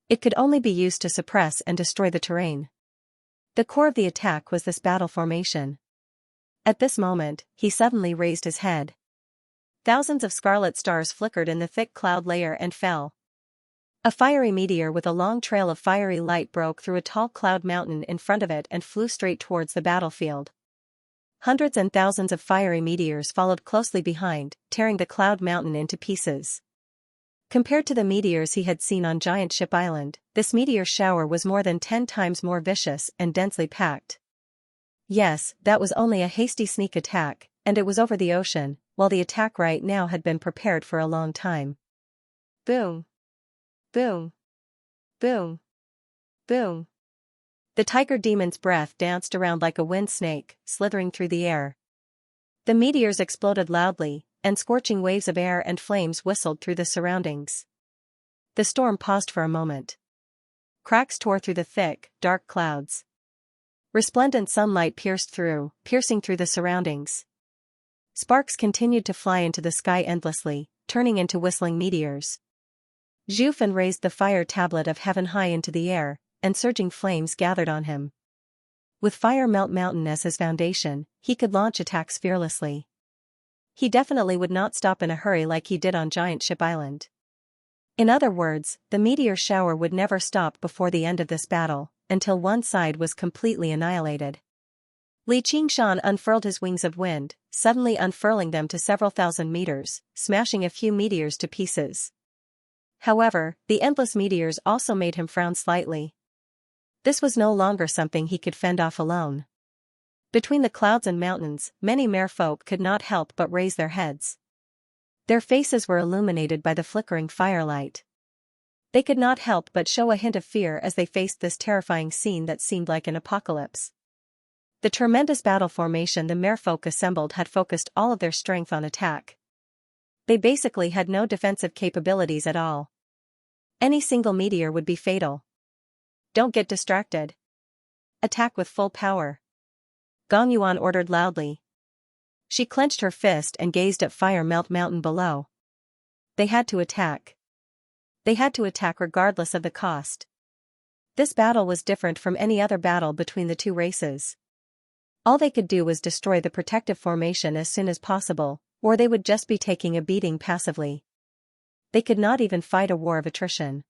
It could only be used to suppress and destroy the terrain. The core of the attack was this battle formation. At this moment, he suddenly raised his head. Thousands of scarlet stars flickered in the thick cloud layer and fell. A fiery meteor with a long trail of fiery light broke through a tall cloud mountain in front of it and flew straight towards the battlefield. Hundreds and thousands of fiery meteors followed closely behind, tearing the cloud mountain into pieces. Compared to the meteors he had seen on Giant Ship Island, this meteor shower was more than 10 times more vicious and densely packed. Yes, that was only a hasty sneak attack, and it was over the ocean, while the attack right now had been prepared for a long time. Boom! Boom! Boom! Boom! The tiger demon's breath danced around like a wind snake, slithering through the air. The meteors exploded loudly, and scorching waves of air and flames whistled through the surroundings. The storm paused for a moment. Cracks tore through the thick, dark clouds. Resplendent sunlight piercing through the surroundings. Sparks continued to fly into the sky endlessly, turning into whistling meteors. Zhu Fan raised the fire tablet of heaven high into the air, and surging flames gathered on him. With Fire Melt Mountain as his foundation, he could launch attacks fearlessly. He definitely would not stop in a hurry like he did on Giant Ship Island. In other words, the meteor shower would never stop before the end of this battle, until one side was completely annihilated. Li Qingshan unfurled his wings of wind, suddenly unfurling them to several thousand meters, smashing a few meteors to pieces. However, the endless meteors also made him frown slightly. This was no longer something he could fend off alone. Between the clouds and mountains, many merfolk could not help but raise their heads. Their faces were illuminated by the flickering firelight. They could not help but show a hint of fear as they faced this terrifying scene that seemed like an apocalypse. The tremendous battle formation the merfolk assembled had focused all of their strength on attack. They basically had no defensive capabilities at all. Any single meteor would be fatal. Don't get distracted. Attack with full power. Gong Yuan ordered loudly. She clenched her fist and gazed at Fire Melt Mountain below. They had to attack. They had to attack regardless of the cost. This battle was different from any other battle between the two races. All they could do was destroy the protective formation as soon as possible, or they would just be taking a beating passively. They could not even fight a war of attrition.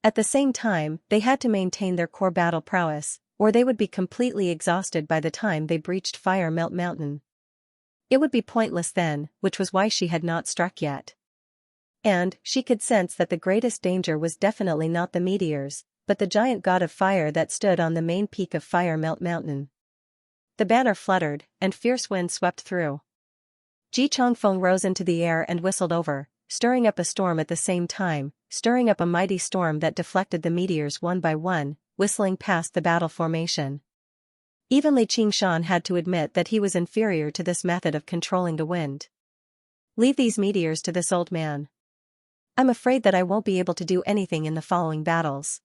At the same time, they had to maintain their core battle prowess, or they would be completely exhausted by the time they breached Fire Melt Mountain. It would be pointless then, which was why she had not struck yet. And she could sense that the greatest danger was definitely not the meteors, but the giant god of fire that stood on the main peak of Fire Melt Mountain. The banner fluttered, and fierce wind swept through. Ji Changfeng rose into the air and whistled over, stirring up a storm at the same time, stirring up a mighty storm that deflected the meteors one by one, whistling past the battle formation. Even Li Qingshan had to admit that he was inferior to this method of controlling the wind. Leave these meteors to this old man. I'm afraid that I won't be able to do anything in the following battles.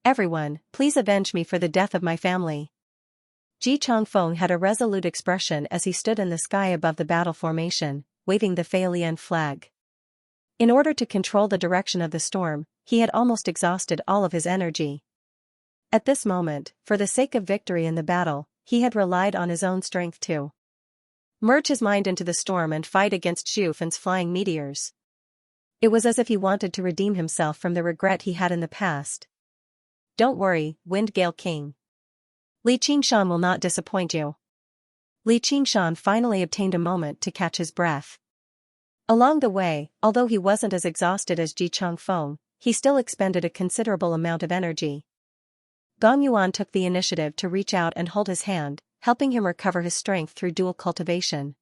Everyone, please avenge me for the death of my family. Ji Changfeng had a resolute expression as he stood in the sky above the battle formation, waving the Feilian flag. In order to control the direction of the storm, he had almost exhausted all of his energy. At this moment, for the sake of victory in the battle, he had relied on his own strength to merge his mind into the storm and fight against Zhu Fan's flying meteors. It was as if he wanted to redeem himself from the regret he had in the past. Don't worry, Wind Gale King. Li Qingshan will not disappoint you. Li Qingshan finally obtained a moment to catch his breath. Along the way, although he wasn't as exhausted as Ji Changfeng, he still expended a considerable amount of energy. Gong Yuan took the initiative to reach out and hold his hand, helping him recover his strength through dual cultivation.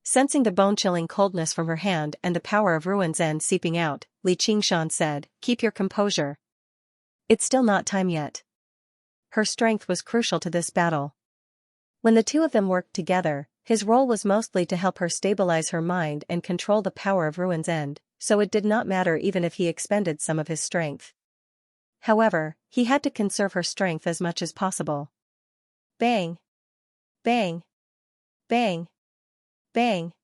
Sensing the bone-chilling coldness from her hand and the power of Ruin's End seeping out, Li Qingshan said, "Keep your composure. It's still not time yet." Her strength was crucial to this battle. When the two of them worked together, his role was mostly to help her stabilize her mind and control the power of Ruin's End, so it did not matter even if he expended some of his strength. However, he had to conserve her strength as much as possible. Bang! Bang! Bang! Bang!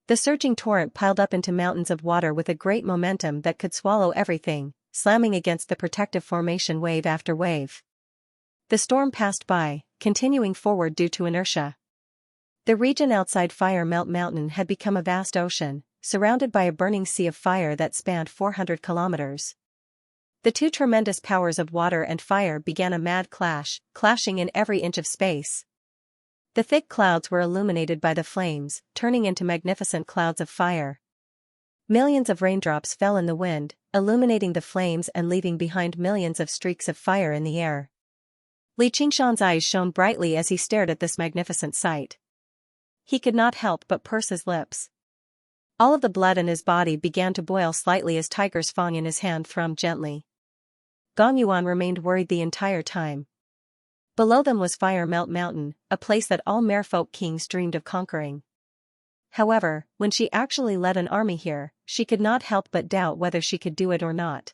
The surging torrent piled up into mountains of water with a great momentum that could swallow everything, slamming against the protective formation wave after wave. The storm passed by, continuing forward due to inertia. The region outside Fire Melt Mountain had become a vast ocean, surrounded by a burning sea of fire that spanned 400 kilometers. The two tremendous powers of water and fire began a mad clash, clashing in every inch of space. The thick clouds were illuminated by the flames, turning into magnificent clouds of fire. Millions of raindrops fell in the wind, illuminating the flames and leaving behind millions of streaks of fire in the air. Li Qingshan's eyes shone brightly as he stared at this magnificent sight. He could not help but purse his lips. All of the blood in his body began to boil slightly as Tiger's Fang in his hand thrummed gently. Gong Yuan remained worried the entire time. Below them was Fire Melt Mountain, a place that all merfolk kings dreamed of conquering. However, when she actually led an army here, she could not help but doubt whether she could do it or not.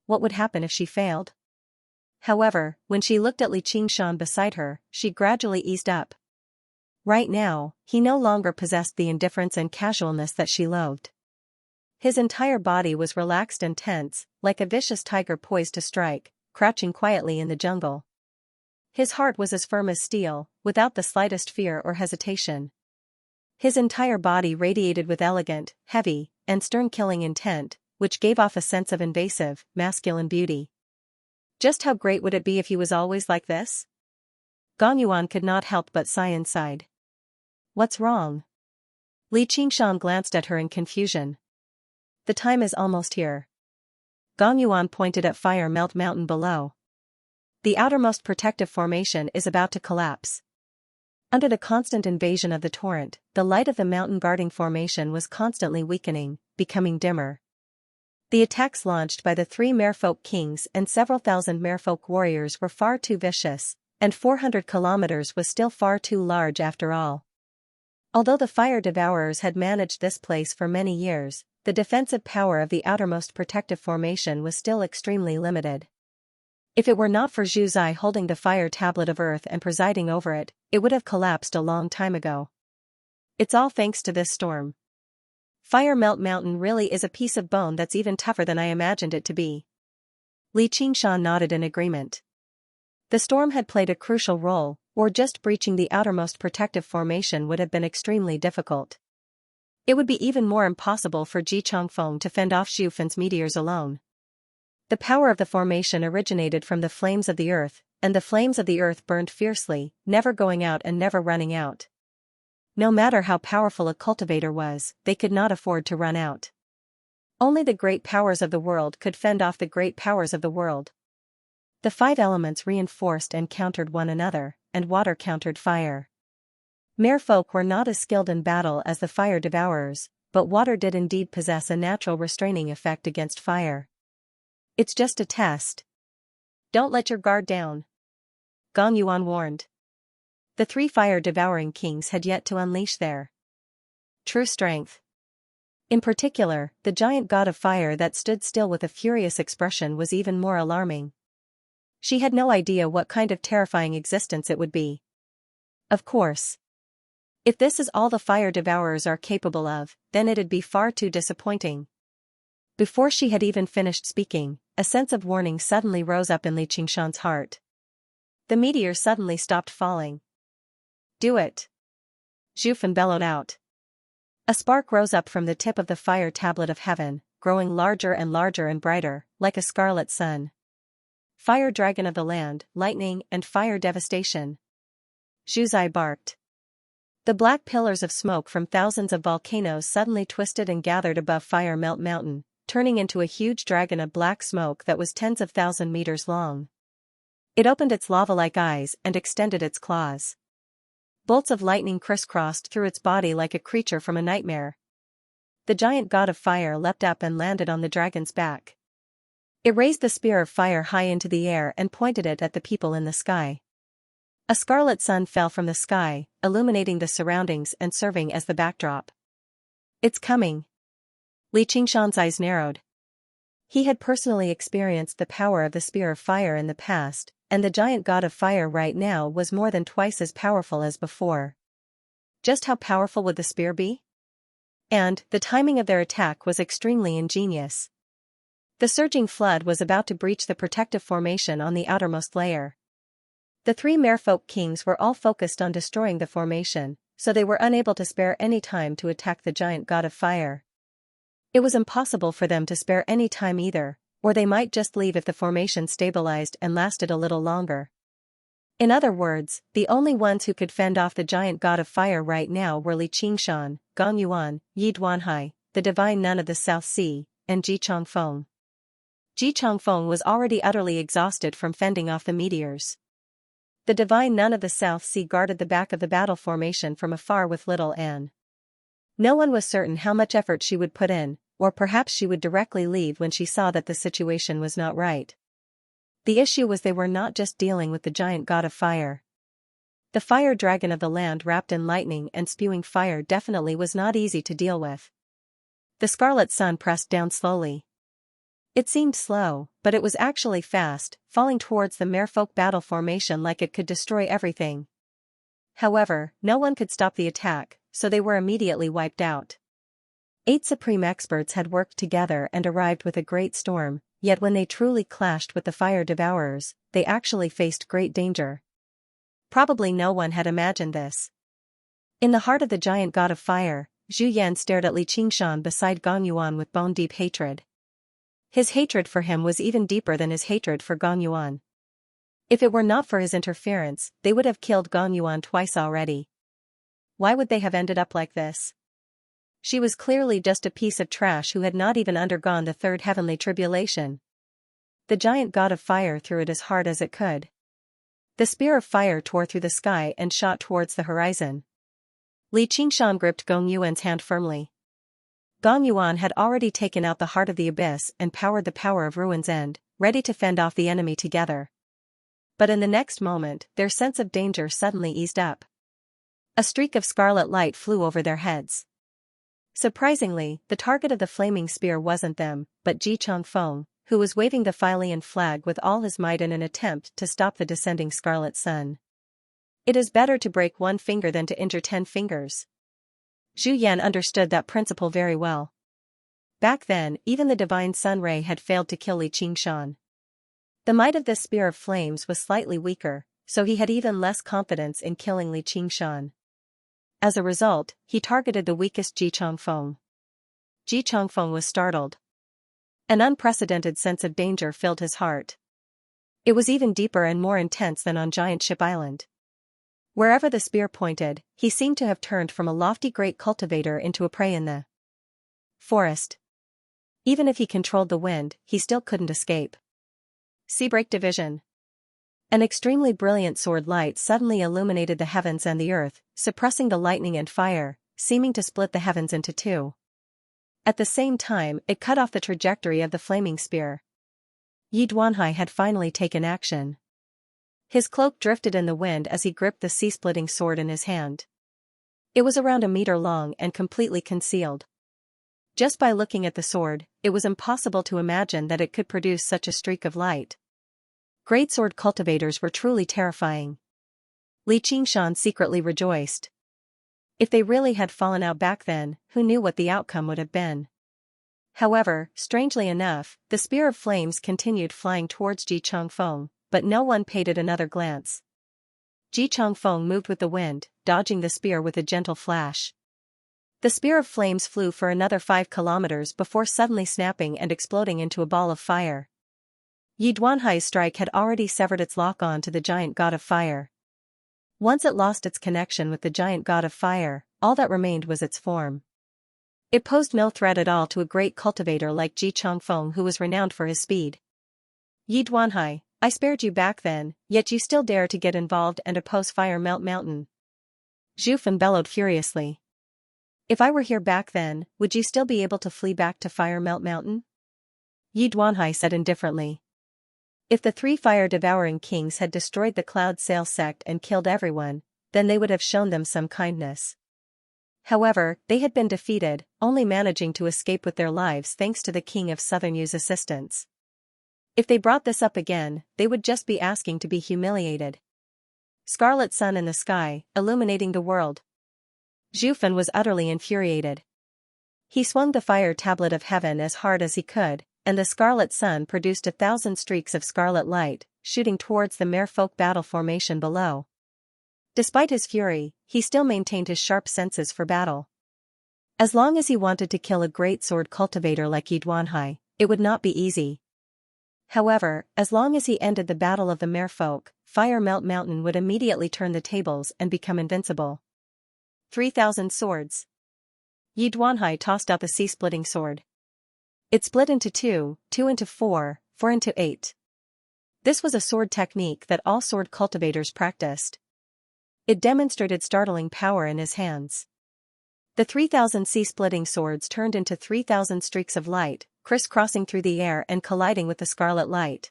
What would happen if she failed? However, when she looked at Li Qingshan beside her, she gradually eased up. Right now, he no longer possessed the indifference and casualness that she loathed. His entire body was relaxed and tense, like a vicious tiger poised to strike, crouching quietly in the jungle. His heart was as firm as steel, without the slightest fear or hesitation. His entire body radiated with elegant, heavy, and stern killing intent, which gave off a sense of invasive, masculine beauty. Just how great would it be if he was always like this? Gong Yuan could not help but sigh inside. What's wrong? Li Qingshan glanced at her in confusion. The time is almost here. Gong Yuan pointed at Fire Melt Mountain below. The outermost protective formation is about to collapse. Under the constant invasion of the torrent, the light of the mountain guarding formation was constantly weakening, becoming dimmer. The attacks launched by the 3 merfolk kings and several thousand merfolk warriors were far too vicious, and 400 kilometers was still far too large after all. Although the fire devourers had managed this place for many years, the defensive power of the outermost protective formation was still extremely limited. If it were not for Zhu Zai holding the fire tablet of earth and presiding over it, it would have collapsed a long time ago. It's all thanks to this storm. Fire Melt Mountain really is a piece of bone that's even tougher than I imagined it to be. Li Qingshan nodded in agreement. The storm had played a crucial role, or just breaching the outermost protective formation would have been extremely difficult. It would be even more impossible for Ji Changfeng to fend off Zhu Fan's meteors alone. The power of the formation originated from the flames of the earth, and the flames of the earth burned fiercely, never going out and never running out. No matter how powerful a cultivator was, they could not afford to run out. Only the great powers of the world could fend off the great powers of the world. The 5 elements reinforced and countered one another, and water countered fire. Merfolk were not as skilled in battle as the fire devourers, but water did indeed possess a natural restraining effect against fire. It's just a test. Don't let your guard down. Gong Yuan warned. The 3 fire-devouring kings had yet to unleash their true strength. In particular, the giant god of fire that stood still with a furious expression was even more alarming. She had no idea what kind of terrifying existence it would be. Of course. If this is all the fire devourers are capable of, then it'd be far too disappointing. Before she had even finished speaking, a sense of warning suddenly rose up in Li Qingshan's heart. The meteor suddenly stopped falling. Do it! Zhu Fan bellowed out. A spark rose up from the tip of the fire tablet of heaven, growing larger and brighter, like a scarlet sun. Fire dragon of the land, lightning and fire devastation. Zhu Zai barked. The black pillars of smoke from thousands of volcanoes suddenly twisted and gathered above Fire Melt Mountain, turning into a huge dragon of black smoke that was tens of thousand meters long. It opened its lava-like eyes and extended its claws. Bolts of lightning crisscrossed through its body like a creature from a nightmare. The giant god of fire leapt up and landed on the dragon's back. It raised the spear of fire high into the air and pointed it at the people in the sky. A scarlet sun fell from the sky, illuminating the surroundings and serving as the backdrop. It's coming. Li Qingshan's eyes narrowed. He had personally experienced the power of the spear of fire in the past, and the giant god of fire right now was more than twice as powerful as before. Just how powerful would the spear be? And the timing of their attack was extremely ingenious. The surging flood was about to breach the protective formation on the outermost layer. The 3 merfolk kings were all focused on destroying the formation, so they were unable to spare any time to attack the giant god of fire. It was impossible for them to spare any time either, or they might just leave if the formation stabilized and lasted a little longer. In other words, the only ones who could fend off the giant god of fire right now were Li Qingshan, Gong Yuan, Yi Duanhai, the divine nun of the South Sea, and Ji Changfeng. Ji Changfeng was already utterly exhausted from fending off the meteors. The divine nun of the South Sea guarded the back of the battle formation from afar with little Anne. No one was certain how much effort she would put in, or perhaps she would directly leave when she saw that the situation was not right. The issue was they were not just dealing with the giant god of fire. The fire dragon of the land wrapped in lightning and spewing fire definitely was not easy to deal with. The scarlet sun pressed down slowly. It seemed slow, but it was actually fast, falling towards the merfolk battle formation like it could destroy everything. However, no one could stop the attack, so they were immediately wiped out. 8 supreme experts had worked together and arrived with a great storm, yet when they truly clashed with the fire devourers, they actually faced great danger. Probably no one had imagined this. In the heart of the giant god of fire, Zhu Yan stared at Li Qingshan beside Gong Yuan with bone-deep hatred. His hatred for him was even deeper than his hatred for Gong Yuan. If it were not for his interference, they would have killed Gong Yuan twice already. Why would they have ended up like this? She was clearly just a piece of trash who had not even undergone the third heavenly tribulation. The giant god of fire threw it as hard as it could. The spear of fire tore through the sky and shot towards the horizon. Li Qingshan gripped Gong Yuan's hand firmly. Gong Yuan had already taken out the heart of the abyss and powered the power of Ruin's End, ready to fend off the enemy together. But in the next moment, their sense of danger suddenly eased up. A streak of scarlet light flew over their heads. Surprisingly, the target of the flaming spear wasn't them, but Ji Changfeng, who was waving the Philian flag with all his might in an attempt to stop the descending scarlet sun. It is better to break one finger than to injure 10 fingers. Zhu Yan understood that principle very well. Back then, even the divine sun ray had failed to kill Li Qingshan. The might of this spear of flames was slightly weaker, so he had even less confidence in killing Li Qingshan. As a result, he targeted the weakest Ji Changfeng. Ji Changfeng was startled. An unprecedented sense of danger filled his heart. It was even deeper and more intense than on Giant Ship Island. Wherever the spear pointed, he seemed to have turned from a lofty great cultivator into a prey in the forest. Even if he controlled the wind, he still couldn't escape. Seabreak Division. An extremely brilliant sword light suddenly illuminated the heavens and the earth, suppressing the lightning and fire, seeming to split the heavens into two. At the same time, it cut off the trajectory of the flaming spear. Yi Duanhai had finally taken action. His cloak drifted in the wind as he gripped the sea-splitting sword in his hand. It was around a meter long and completely concealed. Just by looking at the sword, it was impossible to imagine that it could produce such a streak of light. Great sword cultivators were truly terrifying. Li Qingshan secretly rejoiced. If they really had fallen out back then, who knew what the outcome would have been? However, strangely enough, the spear of flames continued flying towards Ji Changfeng, but no one paid it another glance. Ji Changfeng moved with the wind, dodging the spear with a gentle flash. The spear of flames flew for another 5 kilometers before suddenly snapping and exploding into a ball of fire. Yi Duanhai's strike had already severed its lock-on to the giant god of fire. Once it lost its connection with the giant god of fire, all that remained was its form. It posed no threat at all to a great cultivator like Ji Changfeng, who was renowned for his speed. Yi Duanhai, I spared you back then, yet you still dare to get involved and oppose Fire Melt Mountain. Zhu Fan bellowed furiously. If I were here back then, would you still be able to flee back to Fire Melt Mountain? Yi Duanhai said indifferently. If the 3 fire-devouring kings had destroyed the Cloud Sail sect and killed everyone, then they would have shown them some kindness. However, they had been defeated, only managing to escape with their lives thanks to the King of Southern Yu's assistance. If they brought this up again, they would just be asking to be humiliated. Scarlet sun in the sky, illuminating the world. Zhu Fan was utterly infuriated. He swung the fire tablet of heaven as hard as he could, and the scarlet sun produced 1,000 streaks of scarlet light, shooting towards the merfolk battle formation below. Despite his fury, he still maintained his sharp senses for battle. As long as he wanted to kill a great sword cultivator like Yi Duanhai, it would not be easy. However, as long as he ended the battle of the merfolk, Fire Melt Mountain would immediately turn the tables and become invincible. 3,000 swords. Yi Duanhai tossed out the sea-splitting sword. It split into 2, 2 into 4, 4 into 8. This was a sword technique that all sword cultivators practiced. It demonstrated startling power in his hands. The 3,000 sea-splitting swords turned into 3,000 streaks of light, crisscrossing through the air and colliding with the scarlet light.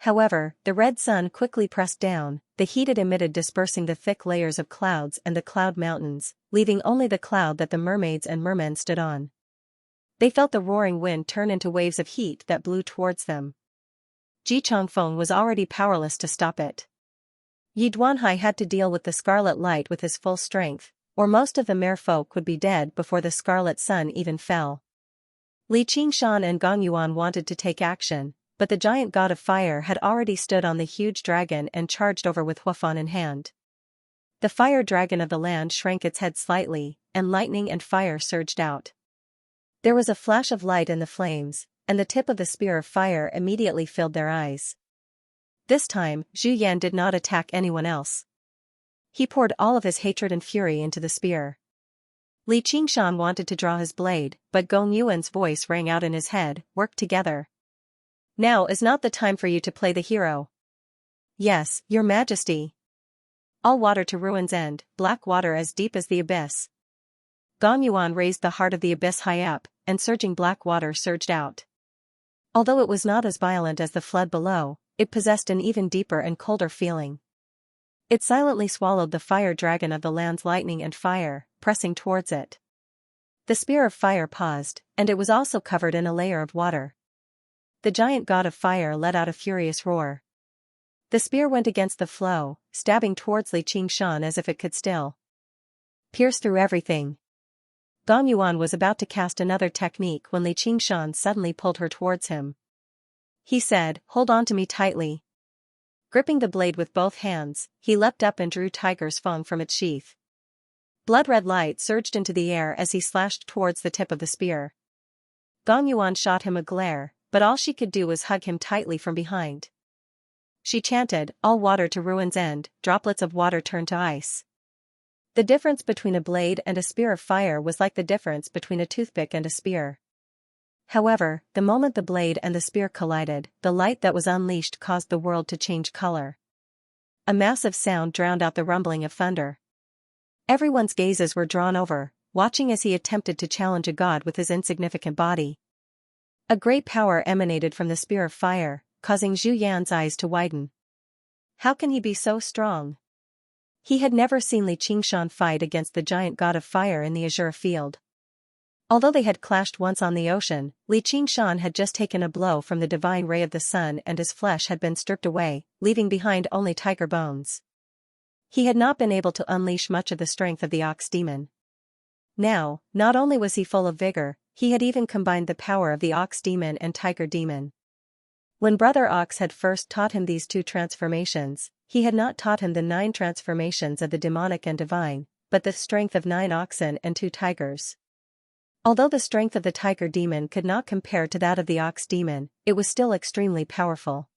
However, the red sun quickly pressed down, the heat it emitted dispersing the thick layers of clouds and the cloud mountains, leaving only the cloud that the mermaids and mermen stood on. They felt the roaring wind turn into waves of heat that blew towards them. Ji Changfeng was already powerless to stop it. Yi Duanhai had to deal with the scarlet light with his full strength, or most of the merfolk would be dead before the scarlet sun even fell. Li Qingshan and Gong Yuan wanted to take action, but the giant god of fire had already stood on the huge dragon and charged over with Huafan in hand. The fire dragon of the land shrank its head slightly, and lightning and fire surged out. There was a flash of light in the flames, and the tip of the spear of fire immediately filled their eyes. This time, Zhu Yan did not attack anyone else. He poured all of his hatred and fury into the spear. Li Qingshan wanted to draw his blade, but Gong Yuan's voice rang out in his head, "Work together. Now is not the time for you to play the hero." "Yes, your majesty." All water to ruin's end, black water as deep as the abyss. Gong Yuan raised the heart of the abyss high up, and surging black water surged out. Although it was not as violent as the flood below, it possessed an even deeper and colder feeling. It silently swallowed the fire dragon of the land's lightning and fire, pressing towards it. The spear of fire paused, and it was also covered in a layer of water. The giant god of fire let out a furious roar. The spear went against the flow, stabbing towards Li Qingshan as if it could still pierce through everything. Gong Yuan was about to cast another technique when Li Qingshan suddenly pulled her towards him. He said, "Hold on to me tightly." Gripping the blade with both hands, he leapt up and drew Tiger's Fang from its sheath. Blood-red light surged into the air as he slashed towards the tip of the spear. Gong Yuan shot him a glare, but all she could do was hug him tightly from behind. She chanted, "All water to ruin's end," droplets of water turned to ice. The difference between a blade and a spear of fire was like the difference between a toothpick and a spear. However, the moment the blade and the spear collided, the light that was unleashed caused the world to change color. A massive sound drowned out the rumbling of thunder. Everyone's gazes were drawn over, watching as he attempted to challenge a god with his insignificant body. A great power emanated from the spear of fire, causing Zhu Yan's eyes to widen. How can he be so strong? He had never seen Li Qingshan fight against the giant god of fire in the azure field. Although they had clashed once on the ocean, Li Qingshan had just taken a blow from the divine ray of the sun and his flesh had been stripped away, leaving behind only tiger bones. He had not been able to unleash much of the strength of the ox demon. Now, not only was he full of vigor, he had even combined the power of the ox demon and tiger demon. When Brother Ox had first taught him these two transformations, he had not taught him the 9 transformations of the demonic and divine, but the strength of 9 oxen and 2 tigers. Although the strength of the tiger demon could not compare to that of the ox demon, it was still extremely powerful.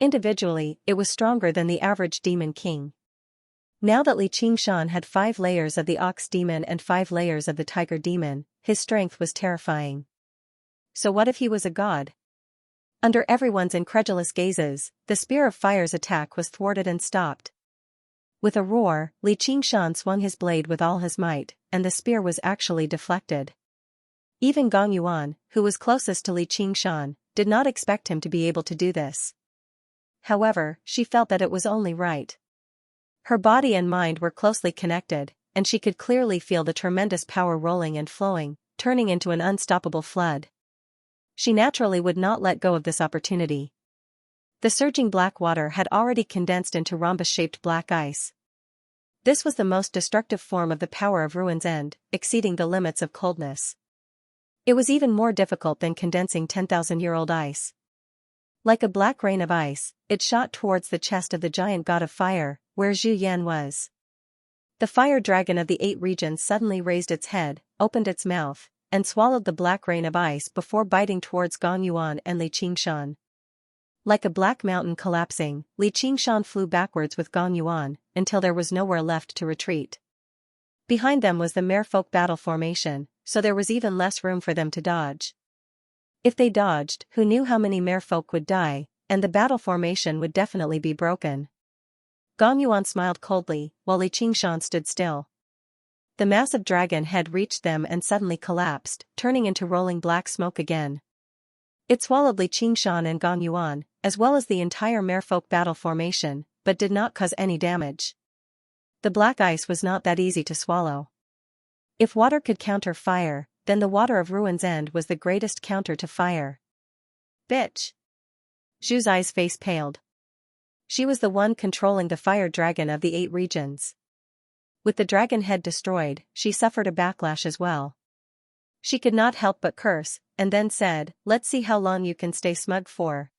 Individually, it was stronger than the average demon king. Now that Li Qingshan had 5 layers of the ox demon and 5 layers of the tiger demon, his strength was terrifying. So what if he was a god? Under everyone's incredulous gazes, the spear of fire's attack was thwarted and stopped. With a roar, Li Qingshan swung his blade with all his might, and the spear was actually deflected. Even Gong Yuan, who was closest to Li Qingshan, did not expect him to be able to do this. However, she felt that it was only right. Her body and mind were closely connected, and she could clearly feel the tremendous power rolling and flowing, turning into an unstoppable flood. She naturally would not let go of this opportunity. The surging black water had already condensed into rhombus-shaped black ice. This was the most destructive form of the power of Ruin's End, exceeding the limits of coldness. It was even more difficult than condensing 10,000-year-old ice. Like a black rain of ice, it shot towards the chest of the giant god of fire, where Zhu Yan was. The fire dragon of the 8 regions suddenly raised its head, opened its mouth, and swallowed the black rain of ice before biting towards Gong Yuan and Li Qingshan. Like a black mountain collapsing, Li Qingshan flew backwards with Gong Yuan, until there was nowhere left to retreat. Behind them was the merfolk battle formation, so there was even less room for them to dodge. If they dodged, who knew how many merfolk would die, and the battle formation would definitely be broken. Gong Yuan smiled coldly, while Li Qingshan stood still. The massive dragon had reached them and suddenly collapsed, turning into rolling black smoke again. It swallowed Li Qingshan and Gong Yuan, as well as the entire merfolk battle formation, but did not cause any damage. The black ice was not that easy to swallow. If water could counter fire, then the water of Ruin's End was the greatest counter to fire. Bitch! Zhu's eyes face paled. She was the one controlling the fire dragon of the 8 regions. With the dragon head destroyed, she suffered a backlash as well. She could not help but curse, and then said, "Let's see how long you can stay smug for."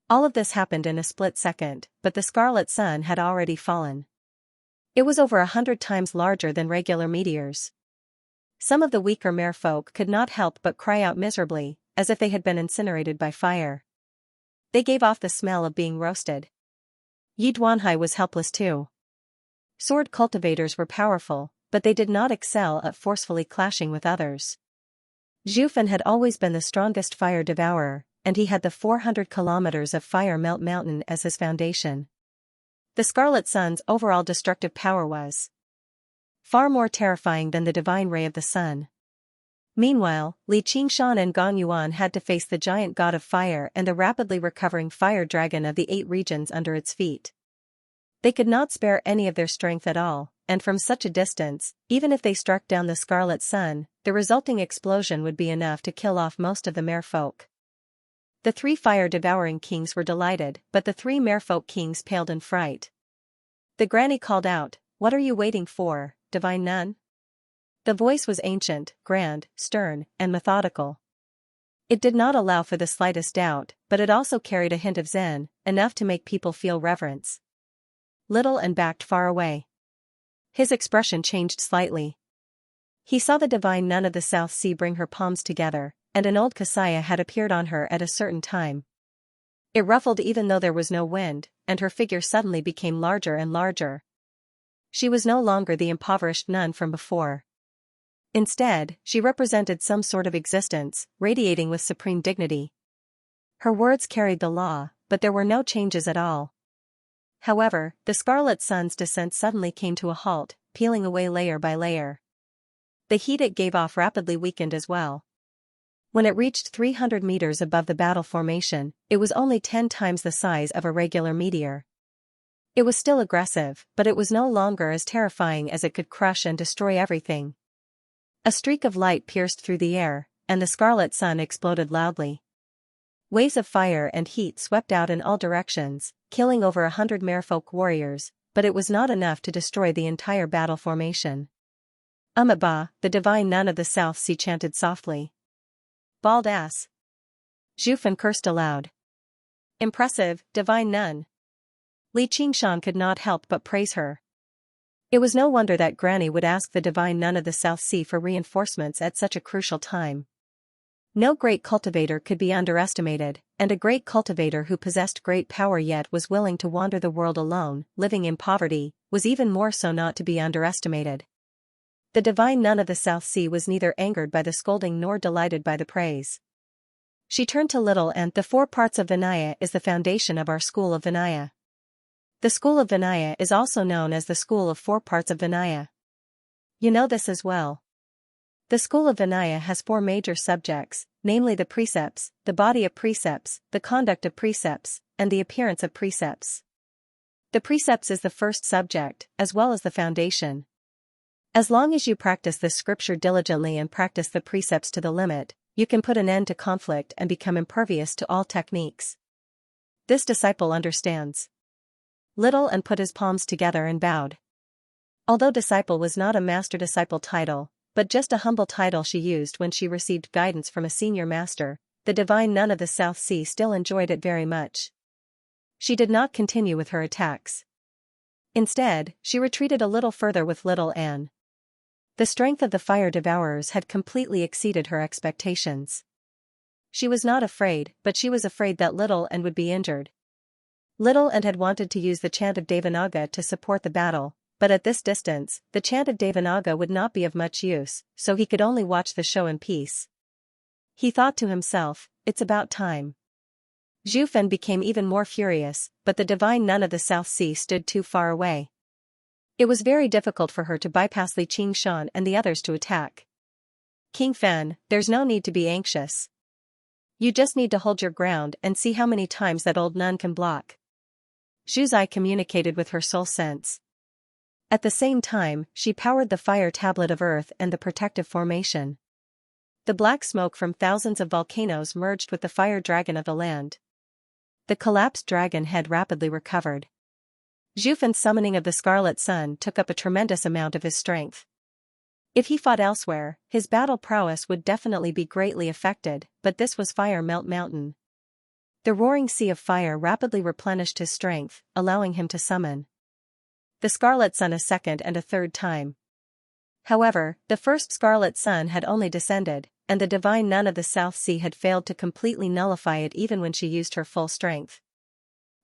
All of this happened in a split second, but the Scarlet Sun had already fallen. It was over 100 times larger than regular meteors. Some of the weaker merfolk could not help but cry out miserably, as if they had been incinerated by fire. They gave off the smell of being roasted. Yi Duanhai was helpless too. Sword cultivators were powerful, but they did not excel at forcefully clashing with others. Zhu Fan had always been the strongest fire devourer, and he had the 400 kilometers of Fire Melt Mountain as his foundation. The Scarlet Sun's overall destructive power was far more terrifying than the divine ray of the sun. Meanwhile, Li Qingshan and Gong Yuan had to face the giant god of fire and the rapidly recovering fire dragon of the 8 regions under its feet. They could not spare any of their strength at all, and from such a distance, even if they struck down the Scarlet Sun, the resulting explosion would be enough to kill off most of the merfolk. The 3 fire-devouring kings were delighted, but the 3 merfolk kings paled in fright. The granny called out, "What are you waiting for, divine nun?" The voice was ancient, grand, stern, and methodical. It did not allow for the slightest doubt, but it also carried a hint of zen, enough to make people feel reverence. Little and backed far away. His expression changed slightly. He saw the divine nun of the South Sea bring her palms together, and an old kasaya had appeared on her at a certain time. It ruffled even though there was no wind, and her figure suddenly became larger and larger. She was no longer the impoverished nun from before. Instead, she represented some sort of existence, radiating with supreme dignity. Her words carried the law, but there were no changes at all. However, the Scarlet Sun's descent suddenly came to a halt, peeling away layer by layer. The heat it gave off rapidly weakened as well. When it reached 300 meters above the battle formation, it was only 10 times the size of a regular meteor. It was still aggressive, but it was no longer as terrifying as it could crush and destroy everything. A streak of light pierced through the air, and the Scarlet Sun exploded loudly. Waves of fire and heat swept out in all directions, killing over 100 merfolk warriors, but it was not enough to destroy the entire battle formation. Ba, the divine nun of the South Sea chanted softly. Bald ass. Zhu Fan cursed aloud. Impressive, divine nun. Li Qingshan could not help but praise her. It was no wonder that Granny would ask the divine nun of the South Sea for reinforcements at such a crucial time. No great cultivator could be underestimated, and a great cultivator who possessed great power yet was willing to wander the world alone, living in poverty, was even more so not to be underestimated. The divine nun of the South Sea was neither angered by the scolding nor delighted by the praise. She turned to Little and the 4 parts of Vinaya is the foundation of our school of Vinaya. The school of Vinaya is also known as the school of 4 parts of Vinaya. You know this as well. The school of Vinaya has 4 major subjects, namely the precepts, the body of precepts, the conduct of precepts, and the appearance of precepts. The precepts is the first subject, as well as the foundation. As long as you practice this scripture diligently and practice the precepts to the limit, you can put an end to conflict and become impervious to all techniques. This disciple understands. Little and put his palms together and bowed. Although disciple was not a master-disciple title, but just a humble title she used when she received guidance from a senior master, the divine nun of the South Sea still enjoyed it very much. She did not continue with her attacks. Instead, she retreated a little further with Little Anne. The strength of the fire devourers had completely exceeded her expectations. She was not afraid, but she was afraid that Little Anne would be injured. Little Anne had wanted to use the chant of Devanaga to support the battle, but at this distance, the chant of Devanaga would not be of much use, so he could only watch the show in peace. He thought to himself, it's about time. Zhu Fen became even more furious, but the divine nun of the South Sea stood too far away. It was very difficult for her to bypass Li Qingshan and the others to attack. King Fan, there's no need to be anxious. You just need to hold your ground and see how many times that old nun can block. Zhu Zai communicated with her soul sense. At the same time, she powered the fire tablet of earth and the protective formation. The black smoke from thousands of volcanoes merged with the fire dragon of the land. The collapsed dragon had rapidly recovered. Zhu Fen's summoning of the Scarlet Sun took up a tremendous amount of his strength. If he fought elsewhere, his battle prowess would definitely be greatly affected, but this was Fire Melt Mountain. The roaring sea of fire rapidly replenished his strength, allowing him to summon the Scarlet Sun a second and a third time. However, the first Scarlet Sun had only descended, and the divine nun of the South Sea had failed to completely nullify it even when she used her full strength.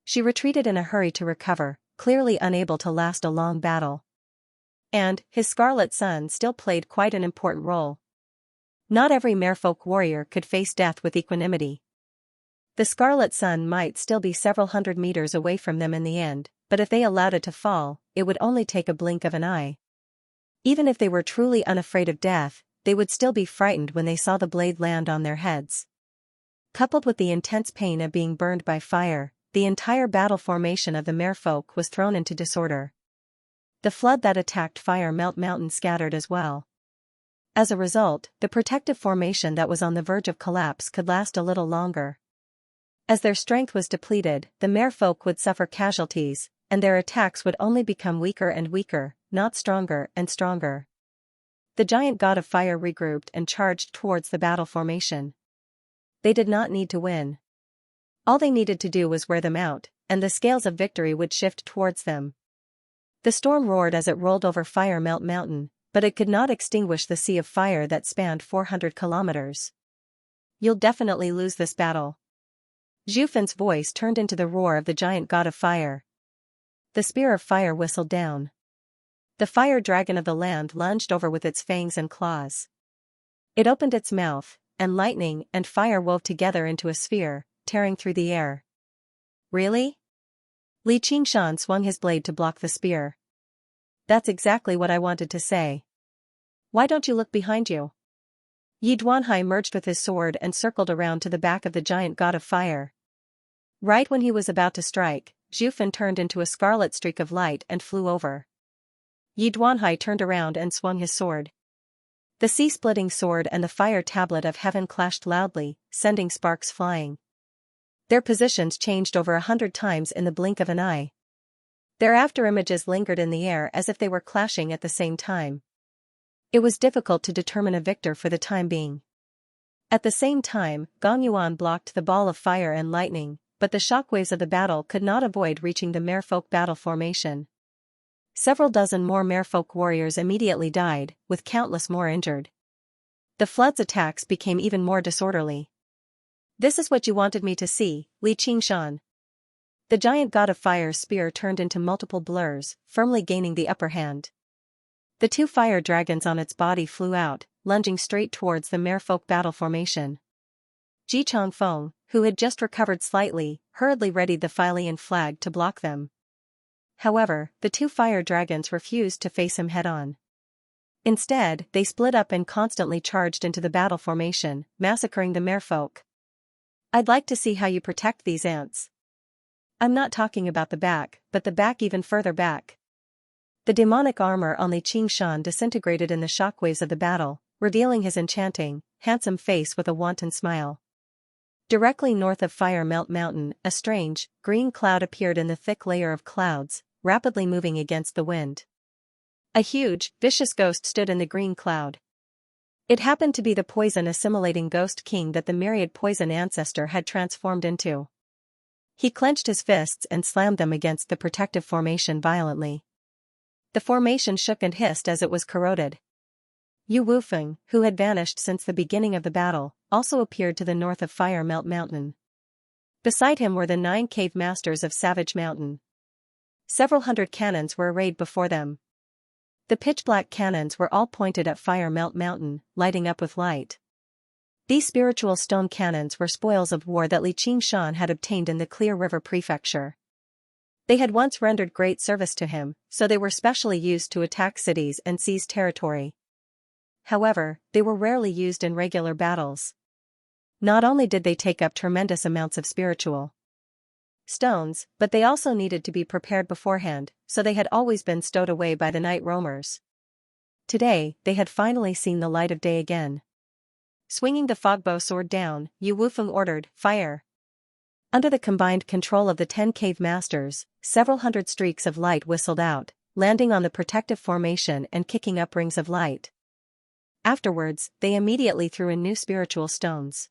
She retreated in a hurry to recover, clearly unable to last a long battle. And, his Scarlet Sun still played quite an important role. Not every merfolk warrior could face death with equanimity. The Scarlet Sun might still be several hundred meters away from them in the end, but if they allowed it to fall, it would only take a blink of an eye. Even if they were truly unafraid of death, they would still be frightened when they saw the blade land on their heads. Coupled with the intense pain of being burned by fire, the entire battle formation of the merfolk was thrown into disorder. The flood that attacked Fire Melt Mountain scattered as well. As a result, the protective formation that was on the verge of collapse could last a little longer. As their strength was depleted, the merfolk would suffer casualties, and their attacks would only become weaker and weaker, not stronger and stronger. The giant god of fire regrouped and charged towards the battle formation. They did not need to win. All they needed to do was wear them out, and the scales of victory would shift towards them. The storm roared as it rolled over Fire Melt Mountain, but it could not extinguish the sea of fire that spanned 400 kilometers. You'll definitely lose this battle. Zhu Fen's voice turned into the roar of the giant god of fire. The spear of fire whistled down. The fire dragon of the land lunged over with its fangs and claws. It opened its mouth, and lightning and fire wove together into a sphere, tearing through the air. Really? Li Qingshan swung his blade to block the spear. That's exactly what I wanted to say. Why don't you look behind you? Yi Duanhai merged with his sword and circled around to the back of the giant god of fire. Right when he was about to strike, Zhu Fen turned into a scarlet streak of light and flew over. Yi Duanhai turned around and swung his sword. The sea-splitting sword and the fire tablet of heaven clashed loudly, sending sparks flying. Their positions changed over 100 times in the blink of an eye. Their afterimages lingered in the air as if they were clashing at the same time. It was difficult to determine a victor for the time being. At the same time, Gong Yuan blocked the ball of fire and lightning, but the shockwaves of the battle could not avoid reaching the merfolk battle formation. Several dozen more merfolk warriors immediately died, with countless more injured. The flood's attacks became even more disorderly. This is what you wanted me to see, Li Qingshan. The giant god of fire's spear turned into multiple blurs, firmly gaining the upper hand. The two fire dragons on its body flew out, lunging straight towards the merfolk battle formation. Ji Changfeng, who had just recovered slightly, hurriedly readied the Filian flag to block them. However, the two fire dragons refused to face him head-on. Instead, they split up and constantly charged into the battle formation, massacring the merfolk. I'd like to see how you protect these ants. I'm not talking about the back, but the back even further back. The demonic armor on Li Qingshan disintegrated in the shockwaves of the battle, revealing his enchanting, handsome face with a wanton smile. Directly north of Fire Melt Mountain, a strange, green cloud appeared in the thick layer of clouds, rapidly moving against the wind. A huge, vicious ghost stood in the green cloud. It happened to be the poison-assimilating ghost king that the myriad poison ancestor had transformed into. He clenched his fists and slammed them against the protective formation violently. The formation shook and hissed as it was corroded. Yu Wufeng, who had vanished since the beginning of the battle, also appeared to the north of Fire Melt Mountain. Beside him were the 9 cave masters of Savage Mountain. Several hundred cannons were arrayed before them. The pitch-black cannons were all pointed at Fire Melt Mountain, lighting up with light. These spiritual stone cannons were spoils of war that Li Qingshan had obtained in the Clear River Prefecture. They had once rendered great service to him, so they were specially used to attack cities and seize territory. However, they were rarely used in regular battles. Not only did they take up tremendous amounts of spiritual stones, but they also needed to be prepared beforehand, so they had always been stowed away by the night roamers. Today, they had finally seen the light of day again. Swinging the fogbow sword down, Yu Wufeng ordered, "Fire!" Under the combined control of the 10 cave masters, several hundred streaks of light whistled out, landing on the protective formation and kicking up rings of light. Afterwards, they immediately threw in new spiritual stones.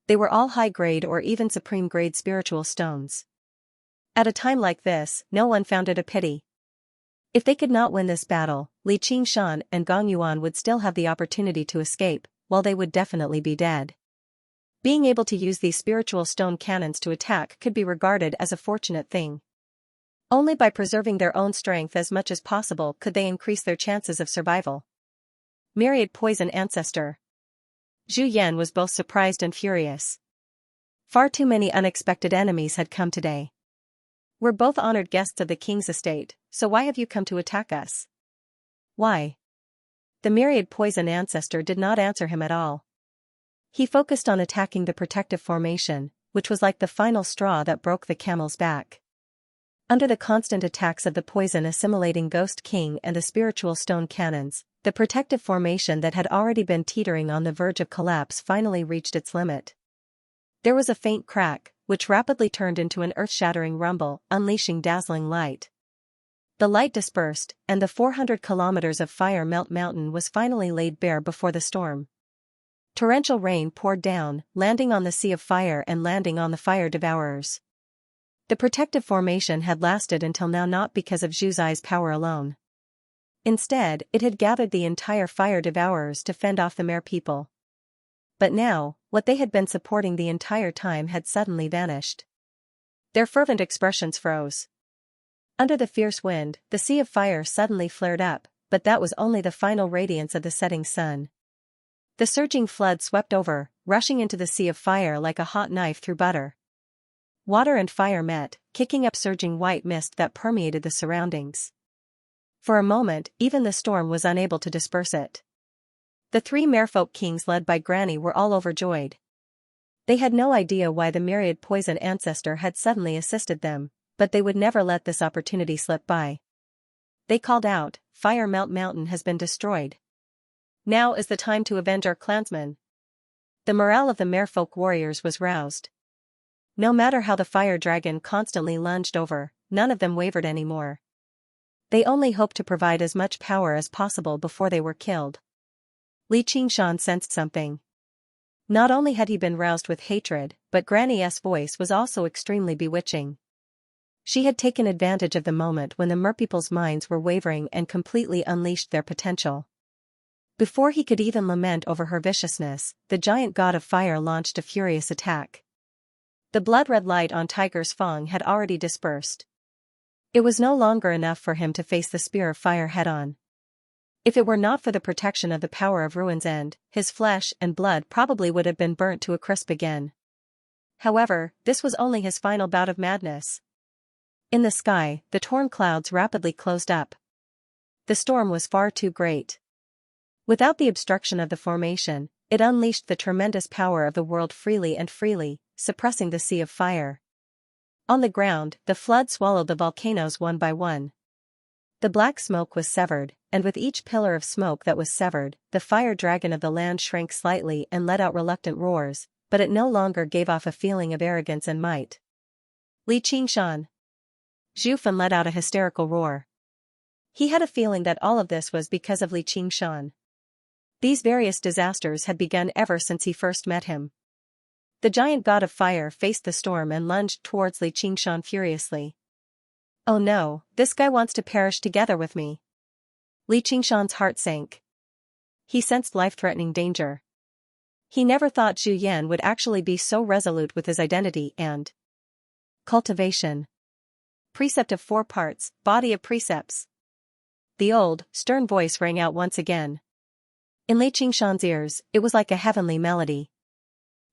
They were all high-grade or even supreme-grade spiritual stones. At a time like this, no one found it a pity. If they could not win this battle, Li Qingshan and Gong Yuan would still have the opportunity to escape, while they would definitely be dead. Being able to use these spiritual stone cannons to attack could be regarded as a fortunate thing. Only by preserving their own strength as much as possible could they increase their chances of survival. Myriad Poison Ancestor. Zhu Yan was both surprised and furious. Far too many unexpected enemies had come today. We're both honored guests of the king's estate, so why have you come to attack us? Why? The Myriad Poison Ancestor did not answer him at all. He focused on attacking the protective formation, which was like the final straw that broke the camel's back. Under the constant attacks of the poison assimilating Ghost King and the spiritual stone cannons, the protective formation that had already been teetering on the verge of collapse finally reached its limit. There was a faint crack, which rapidly turned into an earth-shattering rumble, unleashing dazzling light. The light dispersed, and the 400 kilometers of fire melt mountain was finally laid bare before the storm. Torrential rain poured down, landing on the sea of fire and landing on the fire devourers. The protective formation had lasted until now not because of Zhu Zai's power alone. Instead, it had gathered the entire fire devourers to fend off the mere people. But now, what they had been supporting the entire time had suddenly vanished. Their fervent expressions froze. Under the fierce wind, the sea of fire suddenly flared up, but that was only the final radiance of the setting sun. The surging flood swept over, rushing into the sea of fire like a hot knife through butter. Water and fire met, kicking up surging white mist that permeated the surroundings. For a moment, even the storm was unable to disperse it. The 3 merfolk kings led by Granny were all overjoyed. They had no idea why the Myriad Poison Ancestor had suddenly assisted them, but they would never let this opportunity slip by. They called out, "Fire Melt Mountain has been destroyed. Now is the time to avenge our clansmen." The morale of the merfolk warriors was roused. No matter how the fire dragon constantly lunged over, none of them wavered anymore. They only hoped to provide as much power as possible before they were killed. Li Qingshan sensed something. Not only had he been roused with hatred, but Granny's voice was also extremely bewitching. She had taken advantage of the moment when the merpeople's minds were wavering and completely unleashed their potential. Before he could even lament over her viciousness, the giant god of fire launched a furious attack. The blood-red light on Tiger's Fang had already dispersed. It was no longer enough for him to face the spear of fire head-on. If it were not for the protection of the power of Ruin's End, his flesh and blood probably would have been burnt to a crisp again. However, this was only his final bout of madness. In the sky, the torn clouds rapidly closed up. The storm was far too great. Without the obstruction of the formation, it unleashed the tremendous power of the world freely, suppressing the sea of fire. On the ground, the flood swallowed the volcanoes one by one. The black smoke was severed, and with each pillar of smoke that was severed, the fire dragon of the land shrank slightly and let out reluctant roars, but it no longer gave off a feeling of arrogance and might. Li Qingshan. Zhu Fan let out a hysterical roar. He had a feeling that all of this was because of Li Qingshan. These various disasters had begun ever since he first met him. The giant god of fire faced the storm and lunged towards Li Qingshan furiously. Oh no, this guy wants to perish together with me. Li Qingshan's heart sank. He sensed life-threatening danger. He never thought Zhu Yan would actually be so resolute with his identity and cultivation. Precept of 4 parts, body of precepts. The old, stern voice rang out once again. In Li Qingshan's ears, it was like a heavenly melody.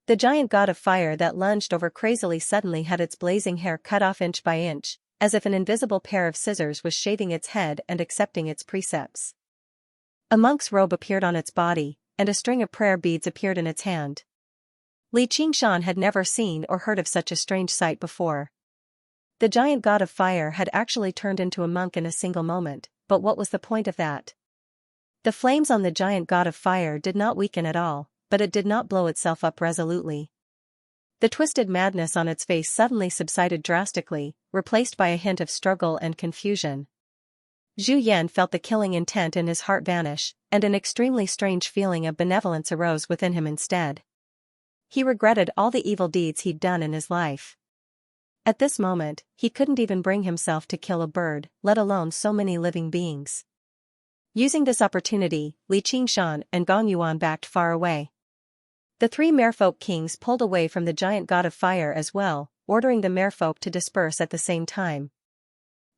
The giant god of fire that lunged over crazily suddenly had its blazing hair cut off inch by inch, as if an invisible pair of scissors was shaving its head and accepting its precepts. A monk's robe appeared on its body, and a string of prayer beads appeared in its hand. Li Qingshan had never seen or heard of such a strange sight before. The giant god of fire had actually turned into a monk in a single moment, but what was the point of that? The flames on the giant god of fire did not weaken at all, but it did not blow itself up resolutely. The twisted madness on its face suddenly subsided drastically, replaced by a hint of struggle and confusion. Zhu Yan felt the killing intent in his heart vanish, and an extremely strange feeling of benevolence arose within him instead. He regretted all the evil deeds he'd done in his life. At this moment, he couldn't even bring himself to kill a bird, let alone so many living beings. Using this opportunity, Li Qingshan and Gong Yuan backed far away. The three merfolk kings pulled away from the giant god of fire as well, ordering the merfolk to disperse at the same time.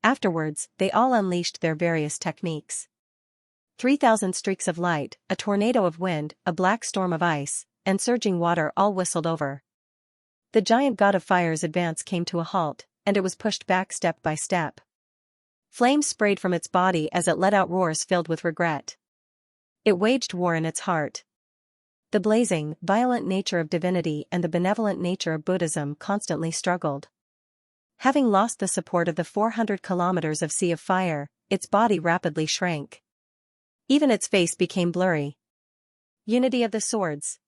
Afterwards, they all unleashed their various techniques. 3,000 streaks of light, a tornado of wind, a black storm of ice, and surging water all whistled over. The giant god of fire's advance came to a halt, and it was pushed back step by step. Flames sprayed from its body as it let out roars filled with regret. It waged war in its heart. The blazing, violent nature of divinity and the benevolent nature of Buddhism constantly struggled. Having lost the support of the 400 kilometers of sea of fire, its body rapidly shrank. Even its face became blurry. Unity of the swords.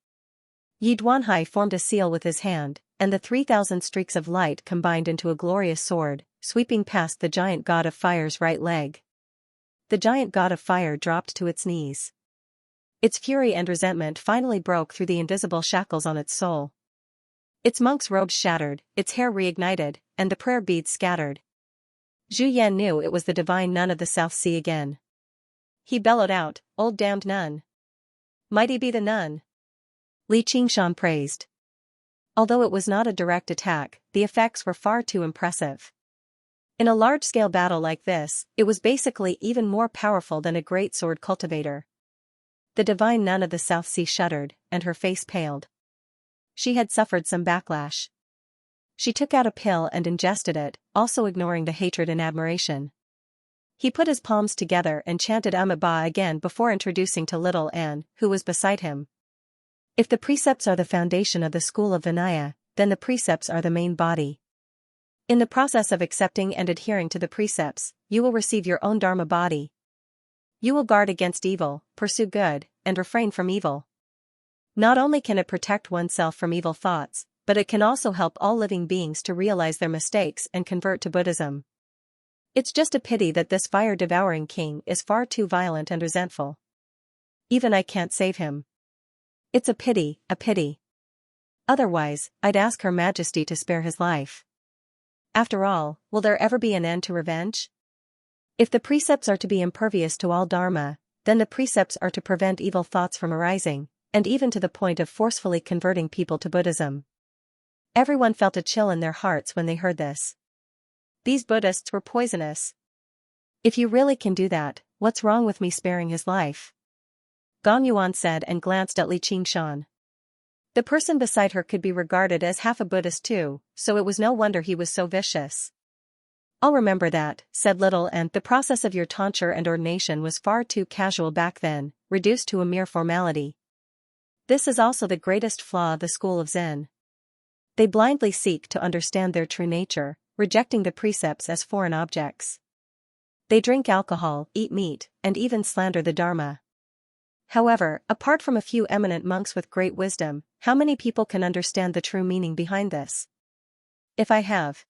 Yi Duanhai formed a seal with his hand, and the 3,000 streaks of light combined into a glorious sword, sweeping past the giant god of fire's right leg. The giant god of fire dropped to its knees. Its fury and resentment finally broke through the invisible shackles on its soul. Its monk's robes shattered, its hair reignited, and the prayer beads scattered. Zhu Yan knew it was the divine nun of the South Sea again. He bellowed out, "Old damned nun! Mighty be the nun!" Li Qingshan praised. Although it was not a direct attack, the effects were far too impressive. In a large-scale battle like this, it was basically even more powerful than a great sword cultivator. The divine nun of the South Sea shuddered, and her face paled. She had suffered some backlash. She took out a pill and ingested it, also ignoring the hatred and admiration. He put his palms together and chanted Ba again before introducing to little Anne, who was beside him. If the precepts are the foundation of the school of Vinaya, then the precepts are the main body. In the process of accepting and adhering to the precepts, you will receive your own Dharma body. You will guard against evil, pursue good, and refrain from evil. Not only can it protect oneself from evil thoughts, but it can also help all living beings to realize their mistakes and convert to Buddhism. It's just a pity that this fire-devouring king is far too violent and resentful. Even I can't save him. It's a pity, a pity. Otherwise, I'd ask Her Majesty to spare his life. After all, will there ever be an end to revenge? If the precepts are to be impervious to all dharma, then the precepts are to prevent evil thoughts from arising, and even to the point of forcefully converting people to Buddhism. Everyone felt a chill in their hearts when they heard this. These Buddhists were poisonous. If you really can do that, what's wrong with me sparing his life? Gong Yuan said and glanced at Li Qingshan. The person beside her could be regarded as half a Buddhist too, so it was no wonder he was so vicious. I'll remember that, said little Anne. The process of your tonsure and ordination was far too casual back then, reduced to a mere formality. This is also the greatest flaw of the school of Zen. They blindly seek to understand their true nature, rejecting the precepts as foreign objects. They drink alcohol, eat meat, and even slander the Dharma. However, apart from a few eminent monks with great wisdom, how many people can understand the true meaning behind this? If I have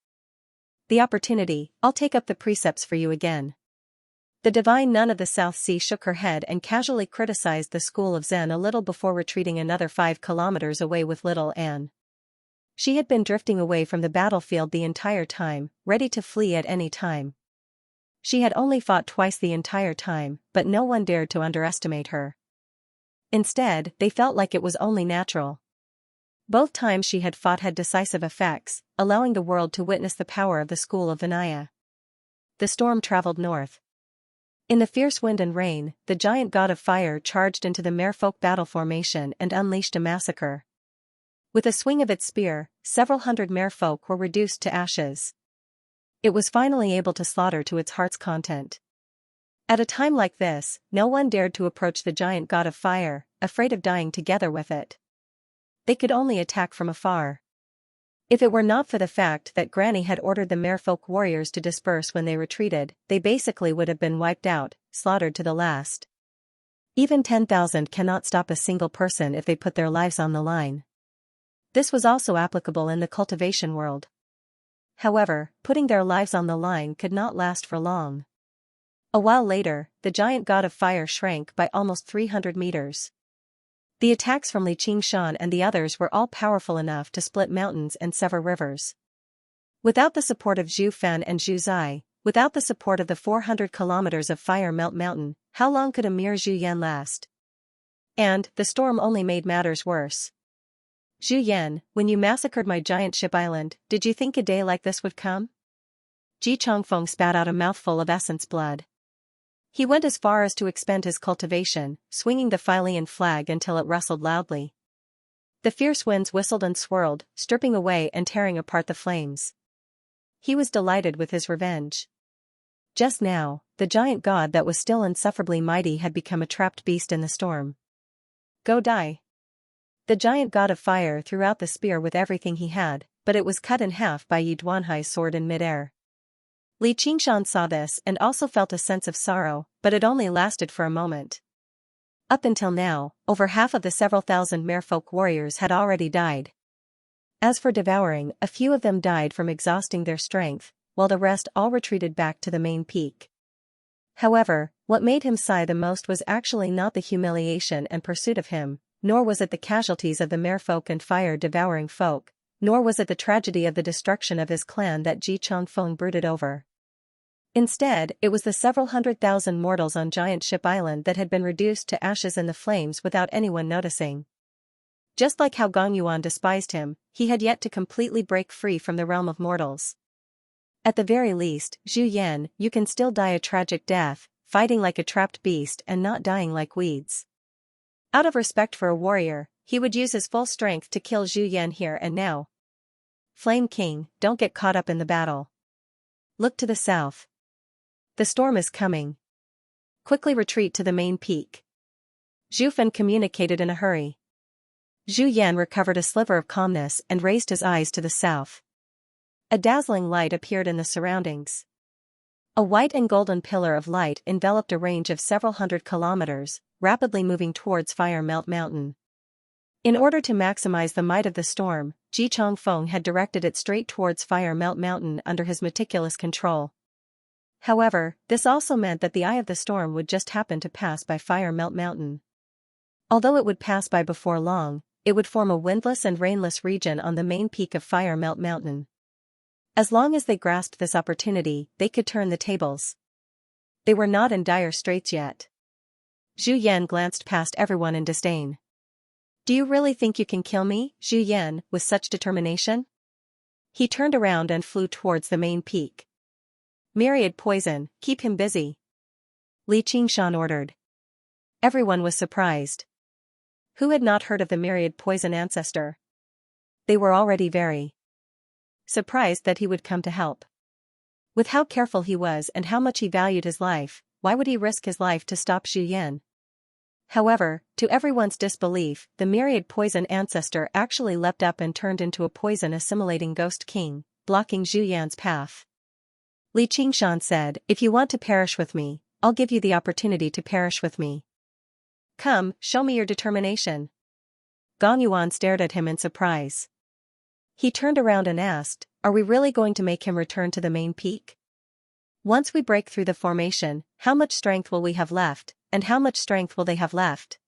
the opportunity, I'll take up the precepts for you again. The divine nun of the South Sea shook her head and casually criticized the school of Zen a little before retreating another 5 kilometers away with little Anne. She had been drifting away from the battlefield the entire time, ready to flee at any time. She had only fought twice the entire time, but no one dared to underestimate her. Instead, they felt like it was only natural. Both times she had fought had decisive effects, allowing the world to witness the power of the school of Vinaya. The storm traveled north. In the fierce wind and rain, the giant god of fire charged into the merfolk battle formation and unleashed a massacre. With a swing of its spear, several hundred merfolk were reduced to ashes. It was finally able to slaughter to its heart's content. At a time like this, no one dared to approach the giant god of fire, afraid of dying together with it. They could only attack from afar. If it were not for the fact that Granny had ordered the merfolk warriors to disperse when they retreated, they basically would have been wiped out, slaughtered to the last. Even 10,000 cannot stop a single person if they put their lives on the line. This was also applicable in the cultivation world. However, putting their lives on the line could not last for long. A while later, the giant god of fire shrank by almost 300 meters. The attacks from Xianxia and the others were all powerful enough to split mountains and sever rivers. Without the support of Zhu Fan and Zhu Zai, without the support of the 400 kilometers of fire melt mountain, how long could a mere Zhu Yan last? And, the storm only made matters worse. Zhu Yan, when you massacred my giant ship island, did you think a day like this would come? Ji Changfeng spat out a mouthful of essence blood. He went as far as to expend his cultivation, swinging the Philian flag until it rustled loudly. The fierce winds whistled and swirled, stripping away and tearing apart the flames. He was delighted with his revenge. Just now, the giant god that was still insufferably mighty had become a trapped beast in the storm. Go die. The giant god of fire threw out the spear with everything he had, but it was cut in half by Yi Duanhai's sword in midair. Xianxia saw this and also felt a sense of sorrow, but it only lasted for a moment. Up until now, over half of the several thousand merfolk warriors had already died. As for devouring, a few of them died from exhausting their strength, while the rest all retreated back to the main peak. However, what made him sigh the most was actually not the humiliation and pursuit of him, nor was it the casualties of the merfolk and fire-devouring folk, nor was it the tragedy of the destruction of his clan that Ji Changfeng brooded over. Instead, it was the several 100,000 mortals on Giant Ship Island that had been reduced to ashes in the flames without anyone noticing. Just like how Gong Yuan despised him, he had yet to completely break free from the realm of mortals. At the very least, Zhu Yan, you can still die a tragic death, fighting like a trapped beast and not dying like weeds. Out of respect for a warrior, he would use his full strength to kill Zhu Yan here and now. Flame King, don't get caught up in the battle. Look to the south. The storm is coming. Quickly retreat to the main peak. Zhu Fan communicated in a hurry. Zhu Yan recovered a sliver of calmness and raised his eyes to the south. A dazzling light appeared in the surroundings. A white and golden pillar of light enveloped a range of several hundred kilometers, rapidly moving towards Fire Melt Mountain. In order to maximize the might of the storm, Ji Changfeng had directed it straight towards Fire Melt Mountain under his meticulous control. However, this also meant that the eye of the storm would just happen to pass by Fire Melt Mountain. Although it would pass by before long, it would form a windless and rainless region on the main peak of Fire Melt Mountain. As long as they grasped this opportunity, they could turn the tables. They were not in dire straits yet. Zhu Yan glanced past everyone in disdain. Do you really think you can kill me, Zhu Yan, with such determination? He turned around and flew towards the main peak. Myriad poison, keep him busy. Xianxia ordered. Everyone was surprised. Who had not heard of the myriad poison ancestor? They were already very surprised that he would come to help. With how careful he was and how much he valued his life, why would he risk his life to stop Zhu Yan? However, to everyone's disbelief, the myriad poison ancestor actually leapt up and turned into a poison-assimilating ghost king, blocking Zhu Yan's path. Xianxia said, if you want to perish with me, I'll give you the opportunity to perish with me. Come, show me your determination. Gong Yuan stared at him in surprise. He turned around and asked, are we really going to make him return to the main peak? Once we break through the formation, how much strength will we have left, and how much strength will they have left?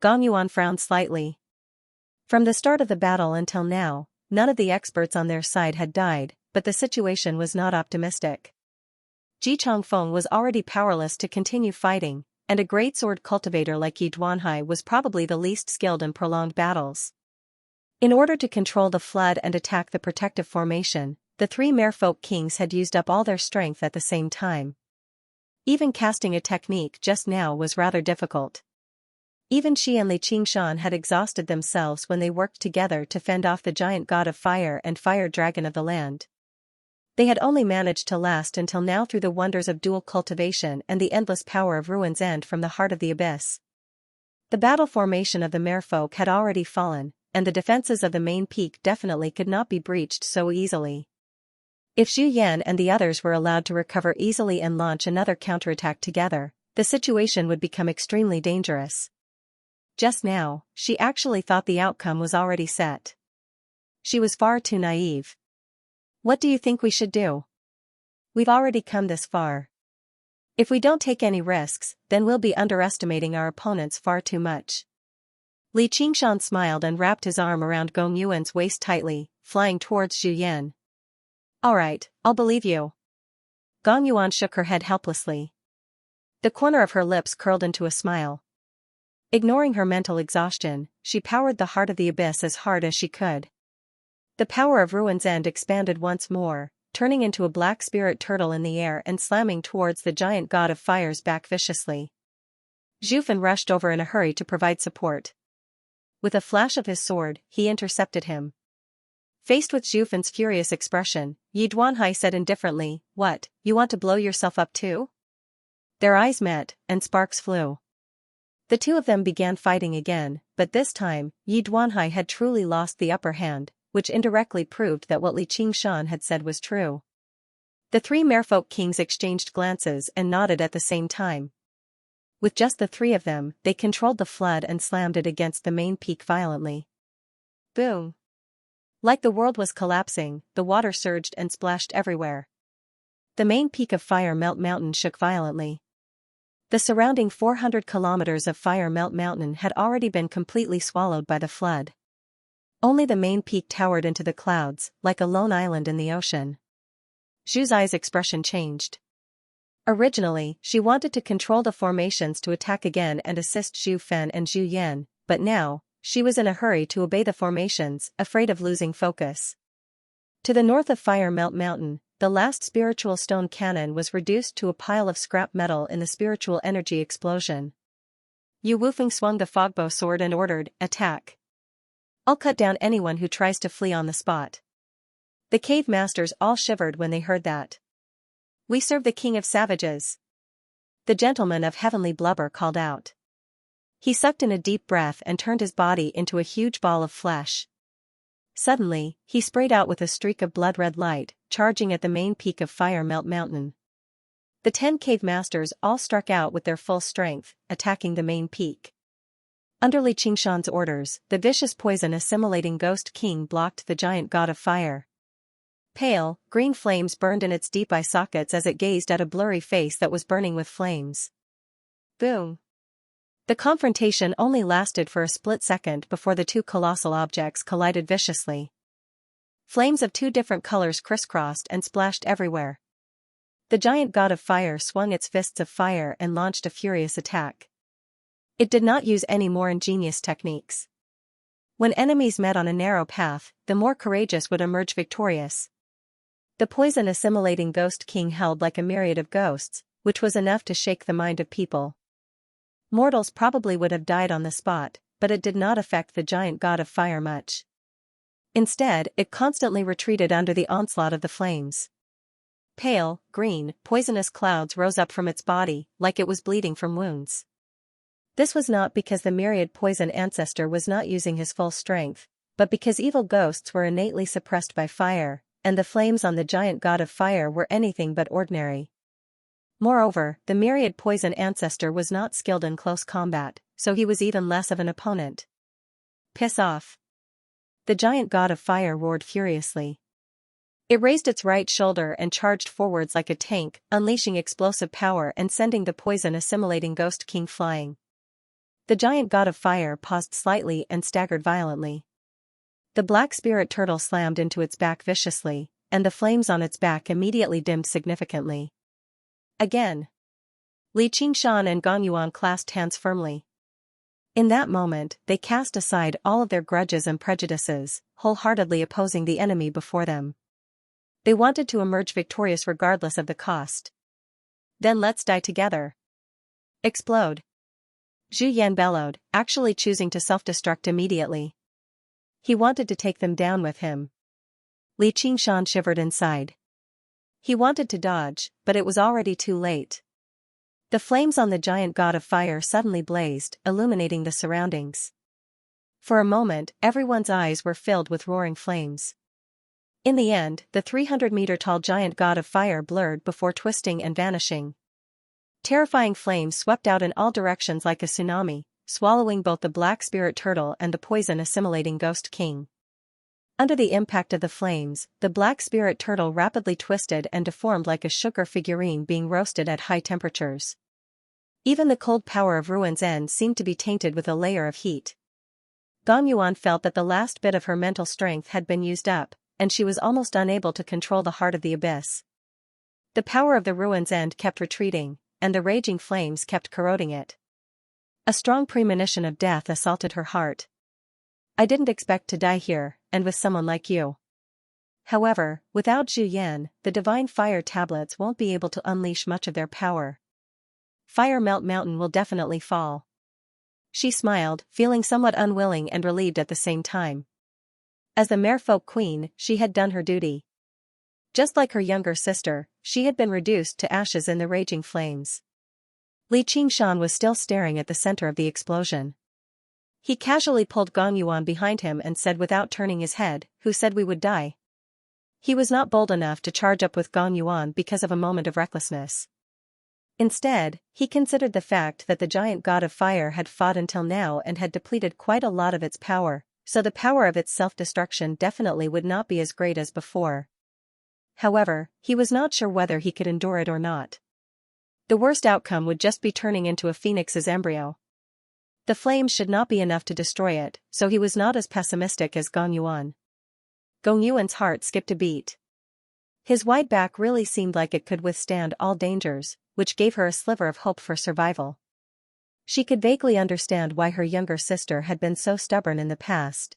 Gong Yuan frowned slightly. From the start of the battle until now, none of the experts on their side had died, but the situation was not optimistic. Ji Changfeng was already powerless to continue fighting, and a great sword cultivator like Yi Duanhai was probably the least skilled in prolonged battles. In order to control the flood and attack the protective formation, the three merfolk kings had used up all their strength at the same time. Even casting a technique just now was rather difficult. Even she and Li Qingshan had exhausted themselves when they worked together to fend off the giant god of fire and fire dragon of the land. They had only managed to last until now through the wonders of dual cultivation and the endless power of Ruin's End from the heart of the abyss. The battle formation of the merfolk had already fallen, and the defenses of the main peak definitely could not be breached so easily. If Zhu Yan and the others were allowed to recover easily and launch another counterattack together, the situation would become extremely dangerous. Just now, she actually thought the outcome was already set. She was far too naive. What do you think we should do? We've already come this far. If we don't take any risks, then we'll be underestimating our opponents far too much. Li Qingshan smiled and wrapped his arm around Gong Yuan's waist tightly, flying towards Zhu Yan. Alright, I'll believe you. Gong Yuan shook her head helplessly. The corner of her lips curled into a smile. Ignoring her mental exhaustion, she powered the heart of the abyss as hard as she could. The power of Ruin's End expanded once more, turning into a black spirit turtle in the air and slamming towards the giant god of fire's back viciously. Zhu Fan rushed over in a hurry to provide support. With a flash of his sword, he intercepted him. Faced with Zhu Fan's furious expression, Yi Duanhai said indifferently, "What, you want to blow yourself up too?" Their eyes met, and sparks flew. The two of them began fighting again, but this time, Yi Duanhai had truly lost the upper hand, which indirectly proved that what Li Qingshan had said was true. The three merfolk kings exchanged glances and nodded at the same time. With just the three of them, they controlled the flood and slammed it against the main peak violently. Boom! Like the world was collapsing, the water surged and splashed everywhere. The main peak of Fire Melt Mountain shook violently. The surrounding 400 kilometers of Fire Melt Mountain had already been completely swallowed by the flood. Only the main peak towered into the clouds, like a lone island in the ocean. Zhu's eyes' expression changed. Originally, she wanted to control the formations to attack again and assist Zhu Fan and Zhu Yan, but now, she was in a hurry to obey the formations, afraid of losing focus. To the north of Fire Melt Mountain, the last spiritual stone cannon was reduced to a pile of scrap metal in the spiritual energy explosion. Yu Wufeng swung the fogbow sword and ordered, "Attack. I'll cut down anyone who tries to flee on the spot." The cave masters all shivered when they heard that. "We serve the king of savages," the gentleman of heavenly blubber called out. He sucked in a deep breath and turned his body into a huge ball of flesh. Suddenly, he sprayed out with a streak of blood-red light, charging at the main peak of Fire Melt Mountain. The 10 cave masters all struck out with their full strength, attacking the main peak. Under Li Qingshan's orders, the vicious poison-assimilating Ghost King blocked the giant god of fire. Pale, green flames burned in its deep eye sockets as it gazed at a blurry face that was burning with flames. Boom! The confrontation only lasted for a split second before the two colossal objects collided viciously. Flames of two different colors crisscrossed and splashed everywhere. The giant god of fire swung its fists of fire and launched a furious attack. It did not use any more ingenious techniques. When enemies met on a narrow path, the more courageous would emerge victorious. The poison-assimilating Ghost King held like a myriad of ghosts, which was enough to shake the mind of people. Mortals probably would have died on the spot, but it did not affect the giant god of fire much. Instead, it constantly retreated under the onslaught of the flames. Pale, green, poisonous clouds rose up from its body, like it was bleeding from wounds. This was not because the myriad poison ancestor was not using his full strength, but because evil ghosts were innately suppressed by fire, and the flames on the giant god of fire were anything but ordinary. Moreover, the myriad poison ancestor was not skilled in close combat, so he was even less of an opponent. "Piss off!" The giant god of fire roared furiously. It raised its right shoulder and charged forwards like a tank, unleashing explosive power and sending the poison-assimilating Ghost King flying. The giant god of fire paused slightly and staggered violently. The black spirit turtle slammed into its back viciously, and the flames on its back immediately dimmed significantly. Again. Li Qingshan and Gong Yuan clasped hands firmly. In that moment, they cast aside all of their grudges and prejudices, wholeheartedly opposing the enemy before them. They wanted to emerge victorious regardless of the cost. Then let's die together. Explode. Zhu Yan bellowed, actually choosing to self-destruct immediately. He wanted to take them down with him. Li Qingshan shivered inside. He wanted to dodge, but it was already too late. The flames on the giant god of fire suddenly blazed, illuminating the surroundings. For a moment, everyone's eyes were filled with roaring flames. In the end, the 300-meter-tall giant god of fire blurred before twisting and vanishing. Terrifying flames swept out in all directions like a tsunami, swallowing both the black spirit turtle and the poison-assimilating ghost king. Under the impact of the flames, the black spirit turtle rapidly twisted and deformed like a sugar figurine being roasted at high temperatures. Even the cold power of Ruin's End seemed to be tainted with a layer of heat. Gong Yuan felt that the last bit of her mental strength had been used up, and she was almost unable to control the heart of the abyss. The power of the Ruin's End kept retreating, and the raging flames kept corroding it. A strong premonition of death assaulted her heart. I didn't expect to die here, and with someone like you. However, without Zhu Yan, the divine fire tablets won't be able to unleash much of their power. Fire Melt Mountain will definitely fall. She smiled, feeling somewhat unwilling and relieved at the same time. As the Merfolk Queen, she had done her duty. Just like her younger sister, she had been reduced to ashes in the raging flames. Li Qingshan was still staring at the center of the explosion. He casually pulled Gong Yuan behind him and said without turning his head, "Who said we would die?" He was not bold enough to charge up with Gong Yuan because of a moment of recklessness. Instead, he considered the fact that the giant god of fire had fought until now and had depleted quite a lot of its power, so the power of its self-destruction definitely would not be as great as before. However, he was not sure whether he could endure it or not. The worst outcome would just be turning into a phoenix's embryo. The flames should not be enough to destroy it, so he was not as pessimistic as Gong Yuan. Gong Yuan's heart skipped a beat. His wide back really seemed like it could withstand all dangers, which gave her a sliver of hope for survival. She could vaguely understand why her younger sister had been so stubborn in the past.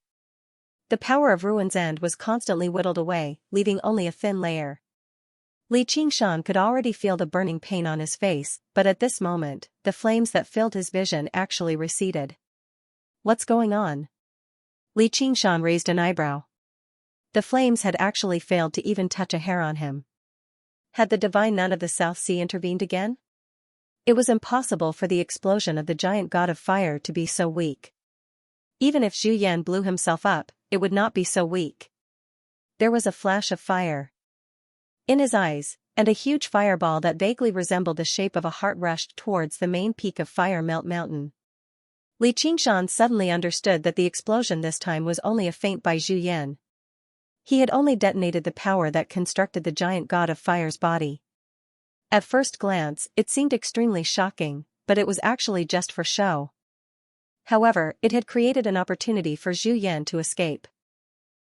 The power of Ruin's End was constantly whittled away, leaving only a thin layer. Li Qingshan could already feel the burning pain on his face, but at this moment, the flames that filled his vision actually receded. What's going on? Li Qingshan raised an eyebrow. The flames had actually failed to even touch a hair on him. Had the divine nun of the South Sea intervened again? It was impossible for the explosion of the giant god of fire to be so weak. Even if Zhu Yan blew himself up, it would not be so weak. There was a flash of fire in his eyes, and a huge fireball that vaguely resembled the shape of a heart rushed towards the main peak of Fire Melt Mountain. Li Qingshan suddenly understood that the explosion this time was only a feint by Zhu Yan. He had only detonated the power that constructed the giant god of fire's body. At first glance, it seemed extremely shocking, but it was actually just for show. However, it had created an opportunity for Zhu Yan to escape.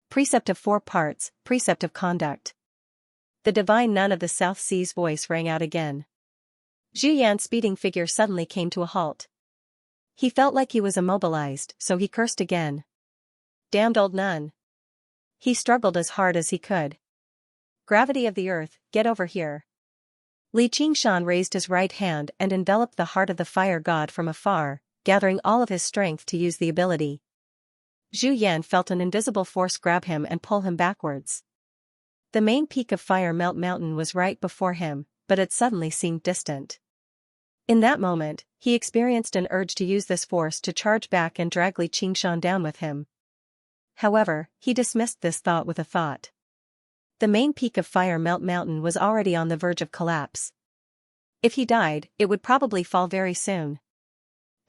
Precept of 4 parts, precept of conduct. The divine nun of the South Sea's voice rang out again. Zhu Yan's speeding figure suddenly came to a halt. He felt like he was immobilized, so he cursed again. Damned old nun. He struggled as hard as he could. Gravity of the earth, get over here. Li Qingshan raised his right hand and enveloped the heart of the fire god from afar, gathering all of his strength to use the ability. Zhu Yan felt an invisible force grab him and pull him backwards. The main peak of Fire Melt Mountain was right before him, but it suddenly seemed distant. In that moment, he experienced an urge to use this force to charge back and drag Li Qingshan down with him. However, he dismissed this thought with a thought. The main peak of Fire Melt Mountain was already on the verge of collapse. If he died, it would probably fall very soon.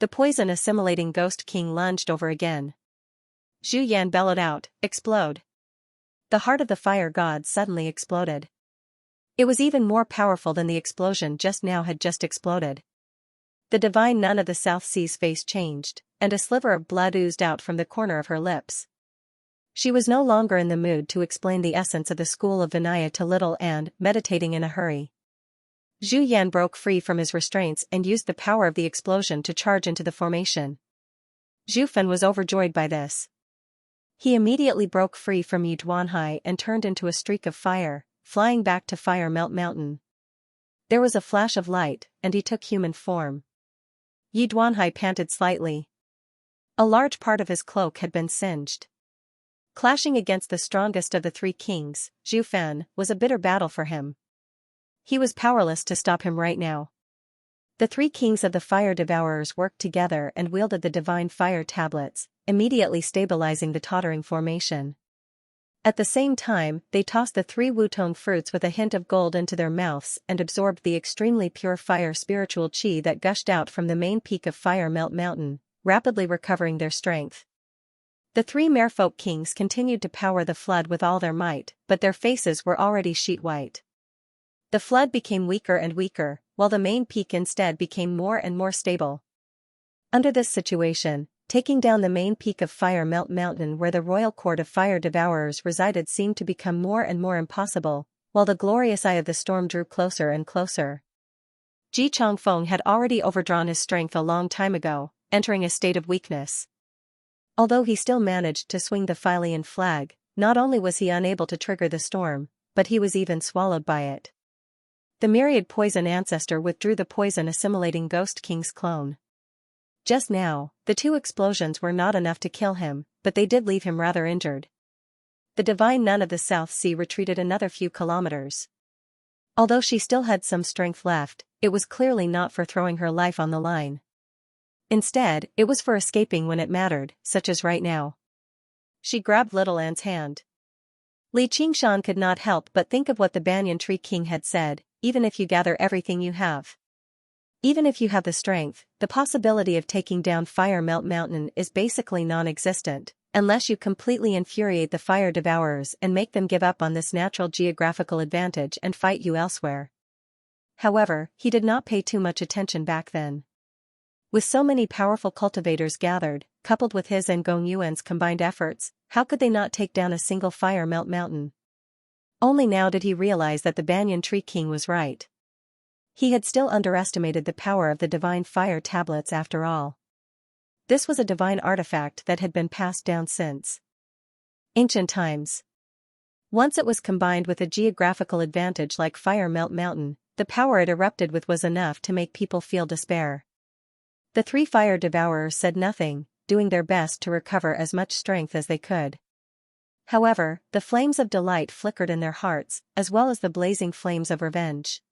The poison-assimilating Ghost King lunged over again. Zhu Yan bellowed out, "Explode!" The heart of the fire god suddenly exploded. It was even more powerful than the explosion just now had just exploded. The divine nun of the South Sea's face changed, and a sliver of blood oozed out from the corner of her lips. She was no longer in the mood to explain the essence of the school of Vinaya to little and, meditating in a hurry. Zhu Yan broke free from his restraints and used the power of the explosion to charge into the formation. Zhu Fen was overjoyed by this. He immediately broke free from Yu Duanhai and turned into a streak of fire, flying back to Fire Melt Mountain. There was a flash of light, and he took human form. Yi Duanhai panted slightly. A large part of his cloak had been singed. Clashing against the strongest of the three kings, Zhu Fan, was a bitter battle for him. He was powerless to stop him right now. The three kings of the fire devourers worked together and wielded the divine fire tablets, immediately stabilizing the tottering formation. At the same time, they tossed the three wutong fruits with a hint of gold into their mouths and absorbed the extremely pure fire spiritual qi that gushed out from the main peak of Fire Melt Mountain, rapidly recovering their strength. The three merfolk kings continued to power the flood with all their might, but their faces were already sheet white. The flood became weaker and weaker, while the main peak instead became more and more stable. Under this situation, taking down the main peak of Fire Melt Mountain where the royal court of fire devourers resided seemed to become more and more impossible, while the glorious eye of the storm drew closer and closer. Ji Changfeng had already overdrawn his strength a long time ago, entering a state of weakness. Although he still managed to swing the Filian flag, not only was he unable to trigger the storm, but he was even swallowed by it. The myriad poison ancestor withdrew the poison-assimilating Ghost King's clone. Just now, the two explosions were not enough to kill him, but they did leave him rather injured. The divine nun of the South Sea retreated another few kilometers. Although she still had some strength left, it was clearly not for throwing her life on the line. Instead, it was for escaping when it mattered, such as right now. She grabbed Little Anne's hand. Li Qingshan could not help but think of what the Banyan Tree King had said, even if you gather everything you have. Even if you have the strength, the possibility of taking down Fire Melt Mountain is basically non-existent, unless you completely infuriate the fire devourers and make them give up on this natural geographical advantage and fight you elsewhere. However, he did not pay too much attention back then. With so many powerful cultivators gathered, coupled with his and Gong Yuan's combined efforts, how could they not take down a single Fire Melt Mountain? Only now did he realize that the Banyan Tree King was right. He had still underestimated the power of the divine fire tablets after all. This was a divine artifact that had been passed down since ancient times. Once it was combined with a geographical advantage like Fire Melt Mountain, the power it erupted with was enough to make people feel despair. The three fire devourers said nothing, doing their best to recover as much strength as they could. However, the flames of delight flickered in their hearts, as well as the blazing flames of revenge.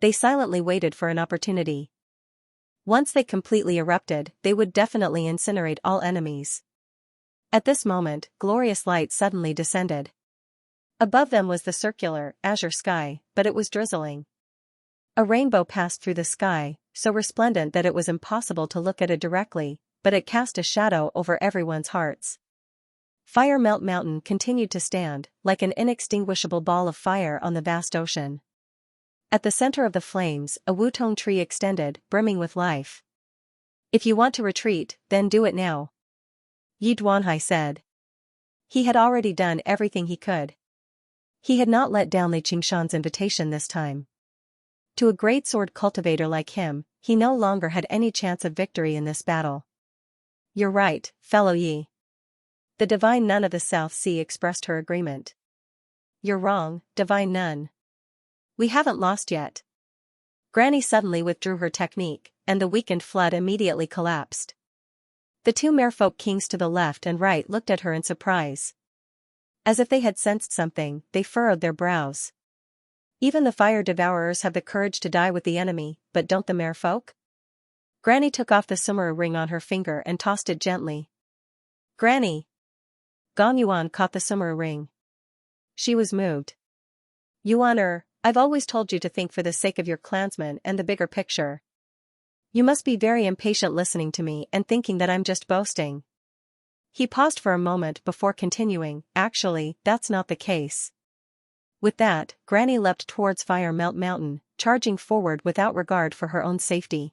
They silently waited for an opportunity. Once they completely erupted, they would definitely incinerate all enemies. At this moment, glorious light suddenly descended. Above them was the circular, azure sky, but it was drizzling. A rainbow passed through the sky, so resplendent that it was impossible to look at it directly, but it cast a shadow over everyone's hearts. Fire Melt Mountain continued to stand, like an inextinguishable ball of fire on the vast ocean. At the center of the flames, a wutong tree extended, brimming with life. If you want to retreat, then do it now, Yi Duanhai said. He had already done everything he could. He had not let down Li Qingshan's invitation this time. To a great sword cultivator like him, he no longer had any chance of victory in this battle. You're right, fellow Yi. The divine nun of the South Sea expressed her agreement. You're wrong, divine nun. We haven't lost yet. Granny suddenly withdrew her technique, and the weakened flood immediately collapsed. The two merfolk kings to the left and right looked at her in surprise. As if they had sensed something, they furrowed their brows. Even the fire devourers have the courage to die with the enemy, but don't the merfolk? Granny took off the summer ring on her finger and tossed it gently. Granny! Gong Yuan caught the summer ring. She was moved. Yuan, I've always told you to think for the sake of your clansmen and the bigger picture. You must be very impatient listening to me and thinking that I'm just boasting. He paused for a moment before continuing, actually, that's not the case. With that, Granny leapt towards Fire Melt Mountain, charging forward without regard for her own safety.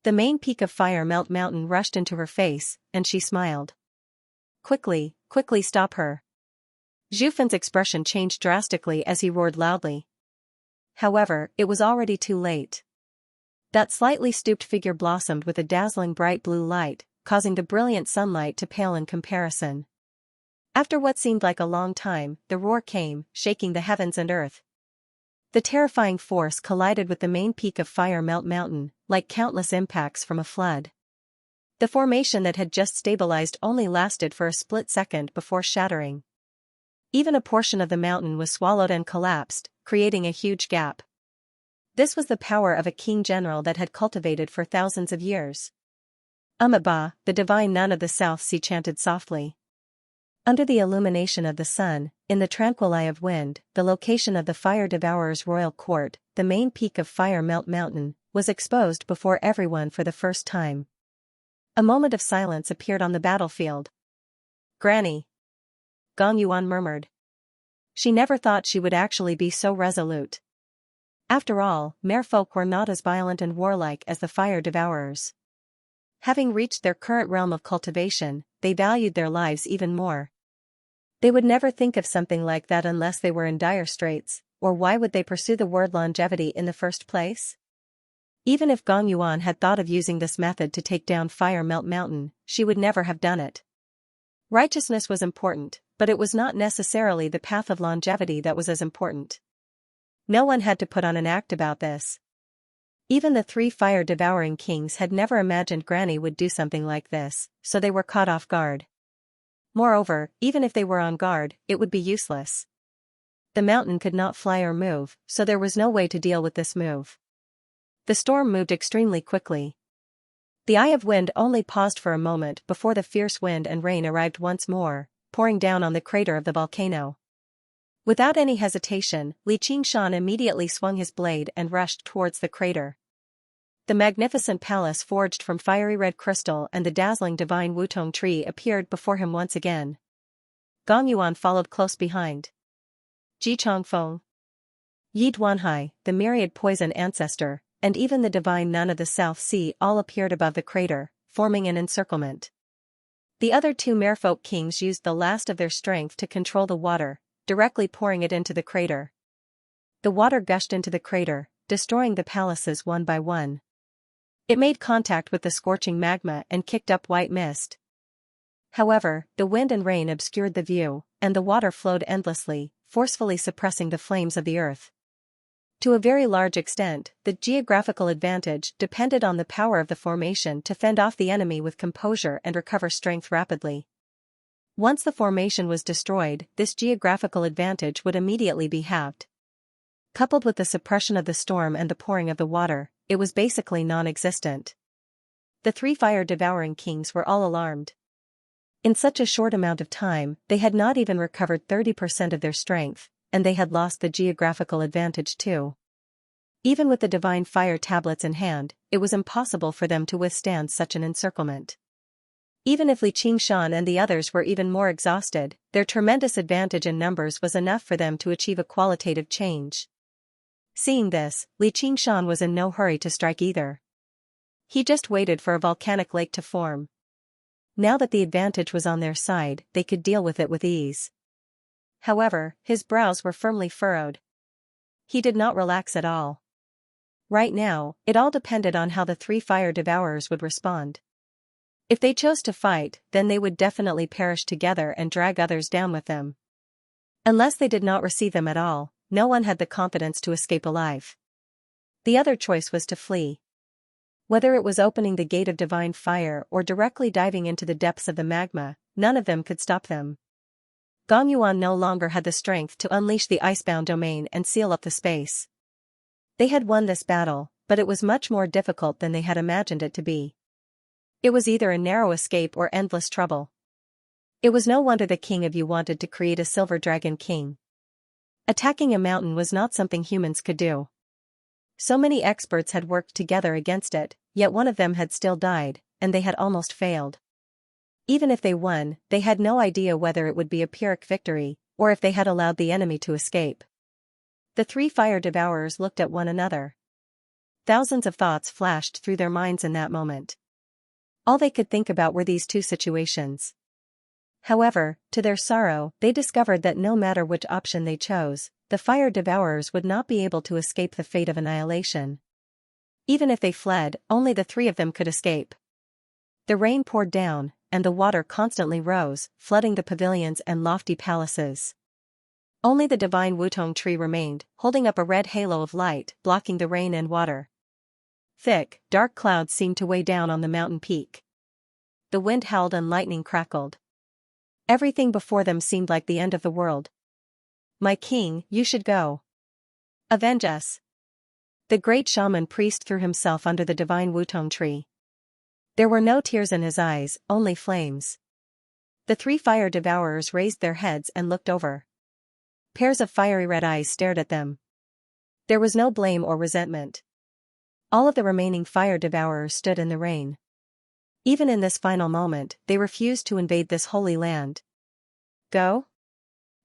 The main peak of Fire Melt Mountain rushed into her face, and she smiled. Quickly stop her. Zhu Fan's expression changed drastically as he roared loudly. However, it was already too late. That slightly stooped figure blossomed with a dazzling bright blue light, causing the brilliant sunlight to pale in comparison. After what seemed like a long time, the roar came, shaking the heavens and earth. The terrifying force collided with the main peak of Fire Melt Mountain, like countless impacts from a flood. The formation that had just stabilized only lasted for a split second before shattering. Even a portion of the mountain was swallowed and collapsed, creating a huge gap. This was the power of a king general that had cultivated for thousands of years. Ba, the divine nun of the South Sea chanted softly. Under the illumination of the sun, in the tranquil eye of wind, the location of the fire devourer's royal court, the main peak of Fire Melt Mountain, was exposed before everyone for the first time. A moment of silence appeared on the battlefield. "Granny," Gong Yuan murmured. She never thought she would actually be so resolute. After all, merfolk were not as violent and warlike as the fire devourers. Having reached their current realm of cultivation, they valued their lives even more. They would never think of something like that unless they were in dire straits, or why would they pursue the word longevity in the first place? Even if Gong Yuan had thought of using this method to take down Fire Melt Mountain, she would never have done it. Righteousness was important, but it was not necessarily the path of longevity that was as important. No one had to put on an act about this. Even the three fire-devouring kings had never imagined Granny would do something like this, so they were caught off guard. Moreover, even if they were on guard, it would be useless. The mountain could not fly or move, so there was no way to deal with this move. The storm moved extremely quickly. The eye of wind only paused for a moment before the fierce wind and rain arrived once more, pouring down on the crater of the volcano. Without any hesitation, Xianxia immediately swung his blade and rushed towards the crater. The magnificent palace forged from fiery red crystal and the dazzling divine Wutong tree appeared before him once again. Gong Yuan followed close behind. Ji Chongfeng, Yi Duanhai, the myriad poison ancestor, and even the divine nun of the South Sea all appeared above the crater, forming an encirclement. The other two merfolk kings used the last of their strength to control the water, directly pouring it into the crater. The water gushed into the crater, destroying the palaces one by one. It made contact with the scorching magma and kicked up white mist. However, the wind and rain obscured the view, and the water flowed endlessly, forcefully suppressing the flames of the earth. To a very large extent, the geographical advantage depended on the power of the formation to fend off the enemy with composure and recover strength rapidly. Once the formation was destroyed, this geographical advantage would immediately be halved. Coupled with the suppression of the storm and the pouring of the water, it was basically non-existent. The three fire-devouring kings were all alarmed. In such a short amount of time, they had not even recovered 30% of their strength, and they had lost the geographical advantage too. Even with the divine fire tablets in hand, it was impossible for them to withstand such an encirclement. Even if Xianxia and the others were even more exhausted, their tremendous advantage in numbers was enough for them to achieve a qualitative change. Seeing this, Xianxia was in no hurry to strike either. He just waited for a volcanic lake to form. Now that the advantage was on their side, they could deal with it with ease. However, his brows were firmly furrowed. He did not relax at all. Right now, it all depended on how the three fire devourers would respond. If they chose to fight, then they would definitely perish together and drag others down with them. Unless they did not receive them at all, no one had the confidence to escape alive. The other choice was to flee. Whether it was opening the gate of divine fire or directly diving into the depths of the magma, none of them could stop them. Gong Yuan no longer had the strength to unleash the icebound domain and seal up the space. They had won this battle, but it was much more difficult than they had imagined it to be. It was either a narrow escape or endless trouble. It was no wonder the king of Yu wanted to create a silver dragon king. Attacking a mountain was not something humans could do. So many experts had worked together against it, yet one of them had still died, and they had almost failed. Even if they won, they had no idea whether it would be a Pyrrhic victory, or if they had allowed the enemy to escape. The three fire devourers looked at one another. Thousands of thoughts flashed through their minds in that moment. All they could think about were these two situations. However, to their sorrow, they discovered that no matter which option they chose, the fire devourers would not be able to escape the fate of annihilation. Even if they fled, only the three of them could escape. The rain poured down, and the water constantly rose, flooding the pavilions and lofty palaces. Only the divine Wutong tree remained, holding up a red halo of light, blocking the rain and water. Thick, dark clouds seemed to weigh down on the mountain peak. The wind howled and lightning crackled. Everything before them seemed like the end of the world. "My king, you should go. Avenge us." The great shaman priest threw himself under the divine Wutong tree. There were no tears in his eyes, only flames. The three fire devourers raised their heads and looked over. Pairs of fiery red eyes stared at them. There was no blame or resentment. All of the remaining fire devourers stood in the rain. Even in this final moment, they refused to invade this holy land. "Go?"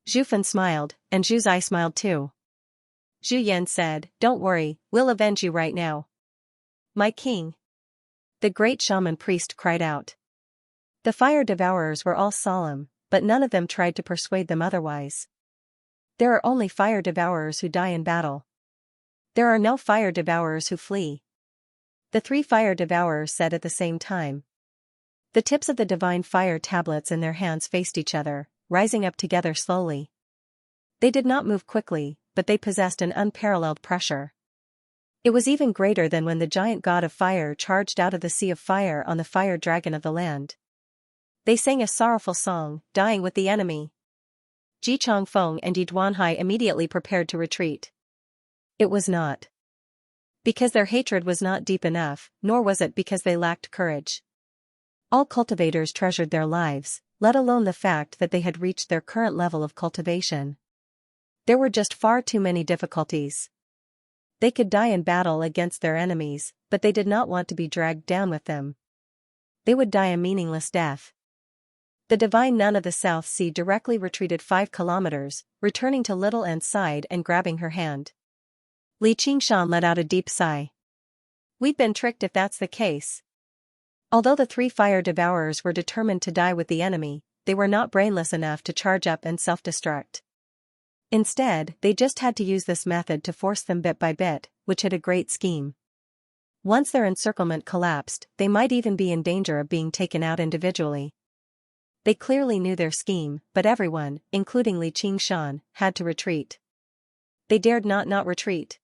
Zhu Fan smiled, and Zhu Zai smiled too. Zhu Yan said, "Don't worry, we'll avenge you right now." "My king!" the great shaman priest cried out. The fire devourers were all solemn, but none of them tried to persuade them otherwise. There are only fire devourers who die in battle. There are no fire devourers who flee. The three fire devourers said at the same time. The tips of the divine fire tablets in their hands faced each other, rising up together slowly. They did not move quickly, but they possessed an unparalleled pressure. It was even greater than when the giant god of fire charged out of the sea of fire on the fire dragon of the land. They sang a sorrowful song, dying with the enemy. Ji Changfeng and Yi Duanhai immediately prepared to retreat. It was not because their hatred was not deep enough, nor was it because they lacked courage. All cultivators treasured their lives, let alone the fact that they had reached their current level of cultivation. There were just far too many difficulties. They could die in battle against their enemies, but they did not want to be dragged down with them. They would die a meaningless death. The divine nun of the South Sea directly retreated 5 kilometers, returning to Little An's side and grabbing her hand. Li Qingshan let out a deep sigh. "We'd been tricked if that's the case." Although the three fire devourers were determined to die with the enemy, they were not brainless enough to charge up and self-destruct. Instead, they just had to use this method to force them bit by bit, which had a great scheme. Once their encirclement collapsed, they might even be in danger of being taken out individually. They clearly knew their scheme, but everyone, including Li Qingshan, had to retreat. They dared not retreat.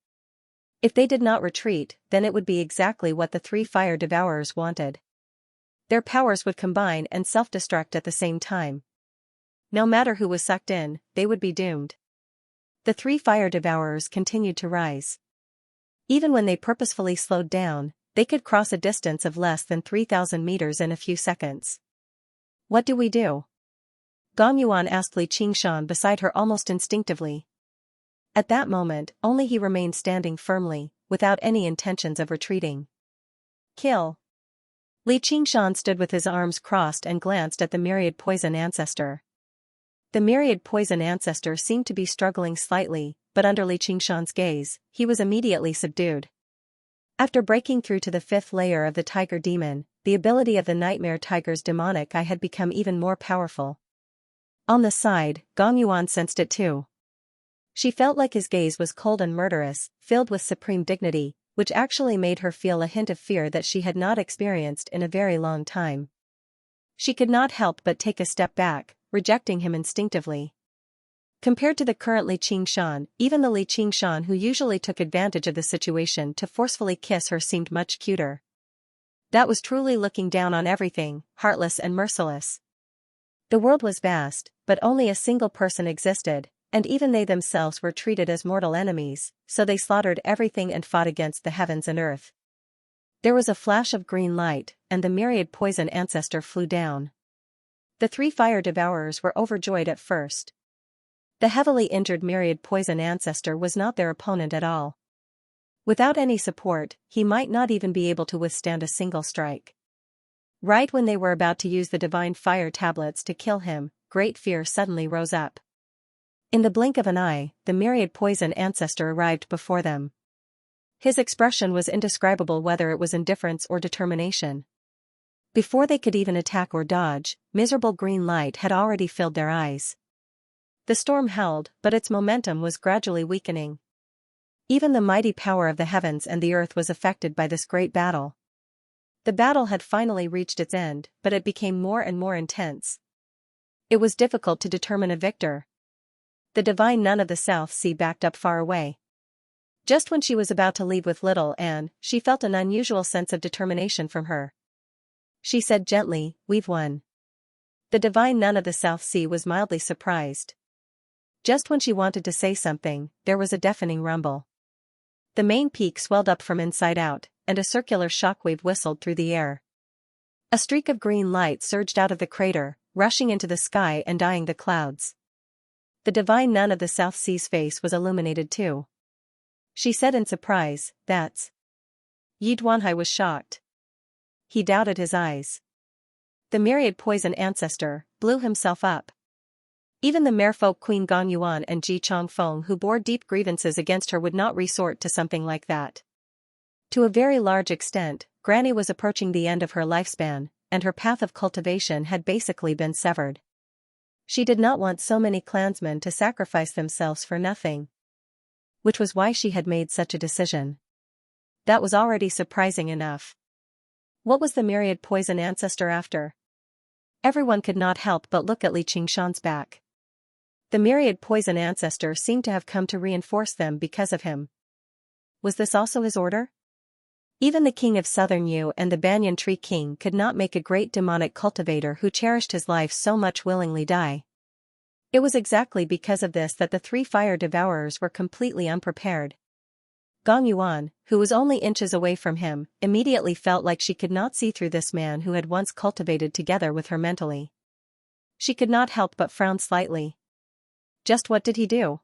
If they did not retreat, then it would be exactly what the three fire devourers wanted. Their powers would combine and self-destruct at the same time. No matter who was sucked in, they would be doomed. The three fire devourers continued to rise. Even when they purposefully slowed down, they could cross a distance of less than 3,000 meters in a few seconds. "What do we do?" Gong Yuan asked Li Qingshan beside her almost instinctively. At that moment, only he remained standing firmly, without any intentions of retreating. "Kill." Li Qingshan stood with his arms crossed and glanced at the myriad poison ancestor. The myriad poison ancestor seemed to be struggling slightly, but under Li Qingshan's gaze, he was immediately subdued. After breaking through to the 5th layer of the tiger demon, the ability of the nightmare tiger's demonic eye had become even more powerful. On the side, Gong Yuan sensed it too. She felt like his gaze was cold and murderous, filled with supreme dignity, which actually made her feel a hint of fear that she had not experienced in a very long time. She could not help but take a step back, rejecting him instinctively. Compared to the current Li Qingshan, even the Li Qingshan who usually took advantage of the situation to forcefully kiss her seemed much cuter. That was truly looking down on everything, heartless and merciless. The world was vast, but only a single person existed, and even they themselves were treated as mortal enemies, so they slaughtered everything and fought against the heavens and earth. There was a flash of green light, and the myriad poison ancestor flew down. The three fire devourers were overjoyed at first. The heavily injured myriad poison ancestor was not their opponent at all. Without any support, he might not even be able to withstand a single strike. Right when they were about to use the divine fire tablets to kill him, great fear suddenly rose up. In the blink of an eye, the myriad poison ancestor arrived before them. His expression was indescribable, whether it was indifference or determination. Before they could even attack or dodge, miserable green light had already filled their eyes. The storm held, but its momentum was gradually weakening. Even the mighty power of the heavens and the earth was affected by this great battle. The battle had finally reached its end, but it became more and more intense. It was difficult to determine a victor. The divine nun of the South Sea backed up far away. Just when she was about to leave with little Anne, she felt an unusual sense of determination from her. She said gently, "We've won." The divine nun of the South Sea was mildly surprised. Just when she wanted to say something, there was a deafening rumble. The main peak swelled up from inside out, and a circular shockwave whistled through the air. A streak of green light surged out of the crater, rushing into the sky and dyeing the clouds. The divine nun of the South Sea's face was illuminated too. She said in surprise, "That's..." Yi Duanhai was shocked. He doubted his eyes. The myriad poison ancestor blew himself up. Even the merfolk Queen Gong Yuan and Ji Chongfeng, who bore deep grievances against her, would not resort to something like that. To a very large extent, Granny was approaching the end of her lifespan, and her path of cultivation had basically been severed. She did not want so many clansmen to sacrifice themselves for nothing. Which was why she had made such a decision. That was already surprising enough. What was the myriad poison ancestor after? Everyone could not help but look at Li Qingshan's back. The myriad poison ancestor seemed to have come to reinforce them because of him. Was this also his order? Even the king of Southern Yu and the banyan tree king could not make a great demonic cultivator who cherished his life so much willingly die. It was exactly because of this that the three fire devourers were completely unprepared. Gong Yuan, who was only inches away from him, immediately felt like she could not see through this man who had once cultivated together with her mentally. She could not help but frown slightly. Just what did he do?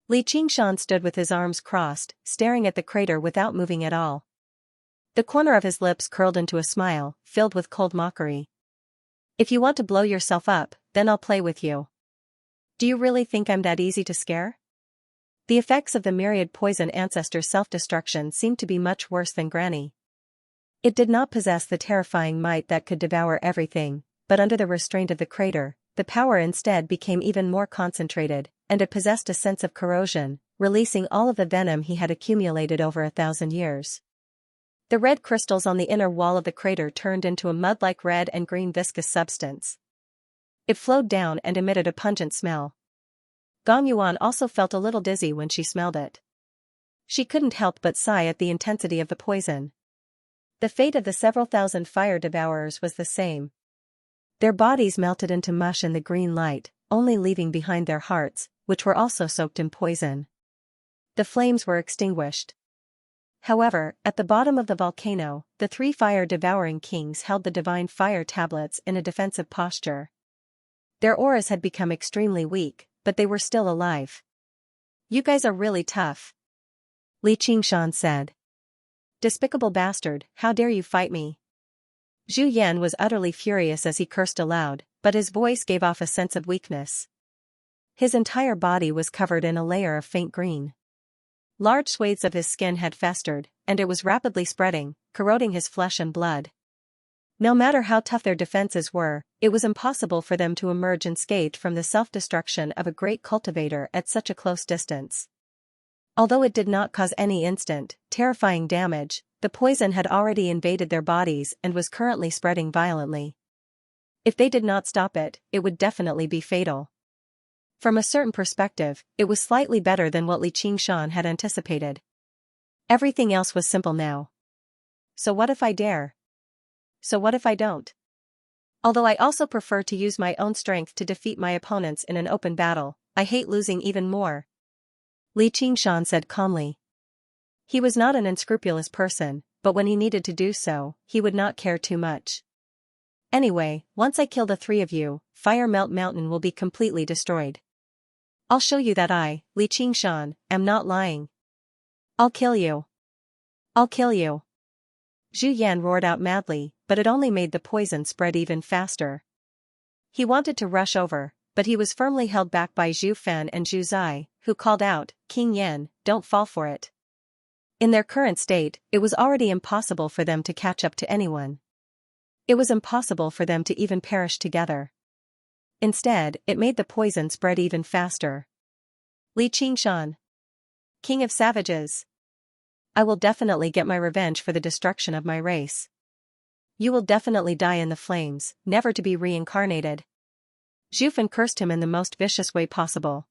Li Qingshan stood with his arms crossed, staring at the crater without moving at all. The corner of his lips curled into a smile, filled with cold mockery. "If you want to blow yourself up, then I'll play with you. Do you really think I'm that easy to scare?" The effects of the myriad poison ancestor's self-destruction seemed to be much worse than Granny. It did not possess the terrifying might that could devour everything, but under the restraint of the crater, the power instead became even more concentrated, and it possessed a sense of corrosion, releasing all of the venom he had accumulated over 1,000 years. The red crystals on the inner wall of the crater turned into a mud-like red and green viscous substance. It flowed down and emitted a pungent smell. Gong Yuan also felt a little dizzy when she smelled it. She couldn't help but sigh at the intensity of the poison. The fate of the several thousand fire devourers was the same. Their bodies melted into mush in the green light, only leaving behind their hearts, which were also soaked in poison. The flames were extinguished. However, at the bottom of the volcano, the three fire-devouring kings held the divine fire tablets in a defensive posture. Their auras had become extremely weak, but they were still alive. "You guys are really tough," Li Qingshan said. "Despicable bastard, how dare you fight me?" Zhu Yan was utterly furious as he cursed aloud, but his voice gave off a sense of weakness. His entire body was covered in a layer of faint green. Large swathes of his skin had festered, and it was rapidly spreading, corroding his flesh and blood. No matter how tough their defenses were, it was impossible for them to emerge unscathed from the self-destruction of a great cultivator at such a close distance. Although it did not cause any instant, terrifying damage, the poison had already invaded their bodies and was currently spreading violently. If they did not stop it, it would definitely be fatal. From a certain perspective, it was slightly better than what Li Qingshan had anticipated. Everything else was simple now. So what if I dare? So what if I don't? Although I also prefer to use my own strength to defeat my opponents in an open battle, I hate losing even more. Li Qingshan said calmly. He was not an unscrupulous person, but when he needed to do so, he would not care too much. Anyway, once I kill the three of you, Fire Melt Mountain will be completely destroyed. I'll show you that I, Li Qingshan, am not lying. I'll kill you. I'll kill you. Zhu Yan roared out madly, but it only made the poison spread even faster. He wanted to rush over, but he was firmly held back by Zhu Fan and Zhu Zai, who called out, "King Yan, don't fall for it." In their current state, it was already impossible for them to catch up to anyone. It was impossible for them to even perish together. Instead, it made the poison spread even faster. Li Qingshan, King of Savages. I will definitely get my revenge for the destruction of my race. You will definitely die in the flames, never to be reincarnated. Zhu Fan cursed him in the most vicious way possible.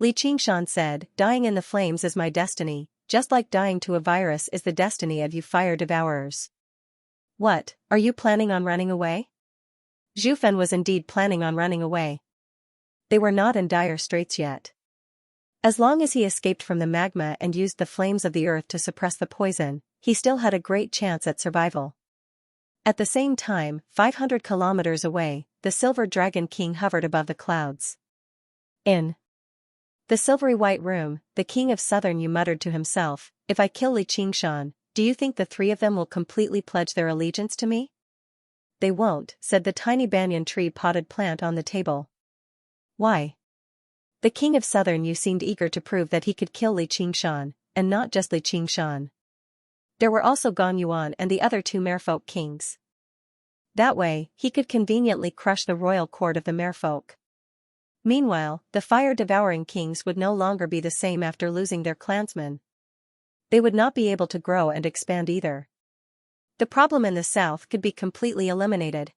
Li Qingshan said, dying in the flames is my destiny, just like dying to a virus is the destiny of you fire devourers. What, are you planning on running away? Zhu Fen was indeed planning on running away. They were not in dire straits yet. As long as he escaped from the magma and used the flames of the earth to suppress the poison, he still had a great chance at survival. At the same time, 500 kilometers away, the Silver Dragon King hovered above the clouds. In the silvery white room, the King of Southern Yu muttered to himself, if I kill Li Qingshan, do you think the three of them will completely pledge their allegiance to me? They won't, said the tiny banyan tree potted plant on the table. Why? The King of Southern Yu seemed eager to prove that he could kill Li Qingshan, and not just Li Qingshan. There were also Gong Yuan and the other two merfolk kings. That way, he could conveniently crush the royal court of the merfolk. Meanwhile, the fire-devouring kings would no longer be the same after losing their clansmen. They would not be able to grow and expand either. The problem in the south could be completely eliminated.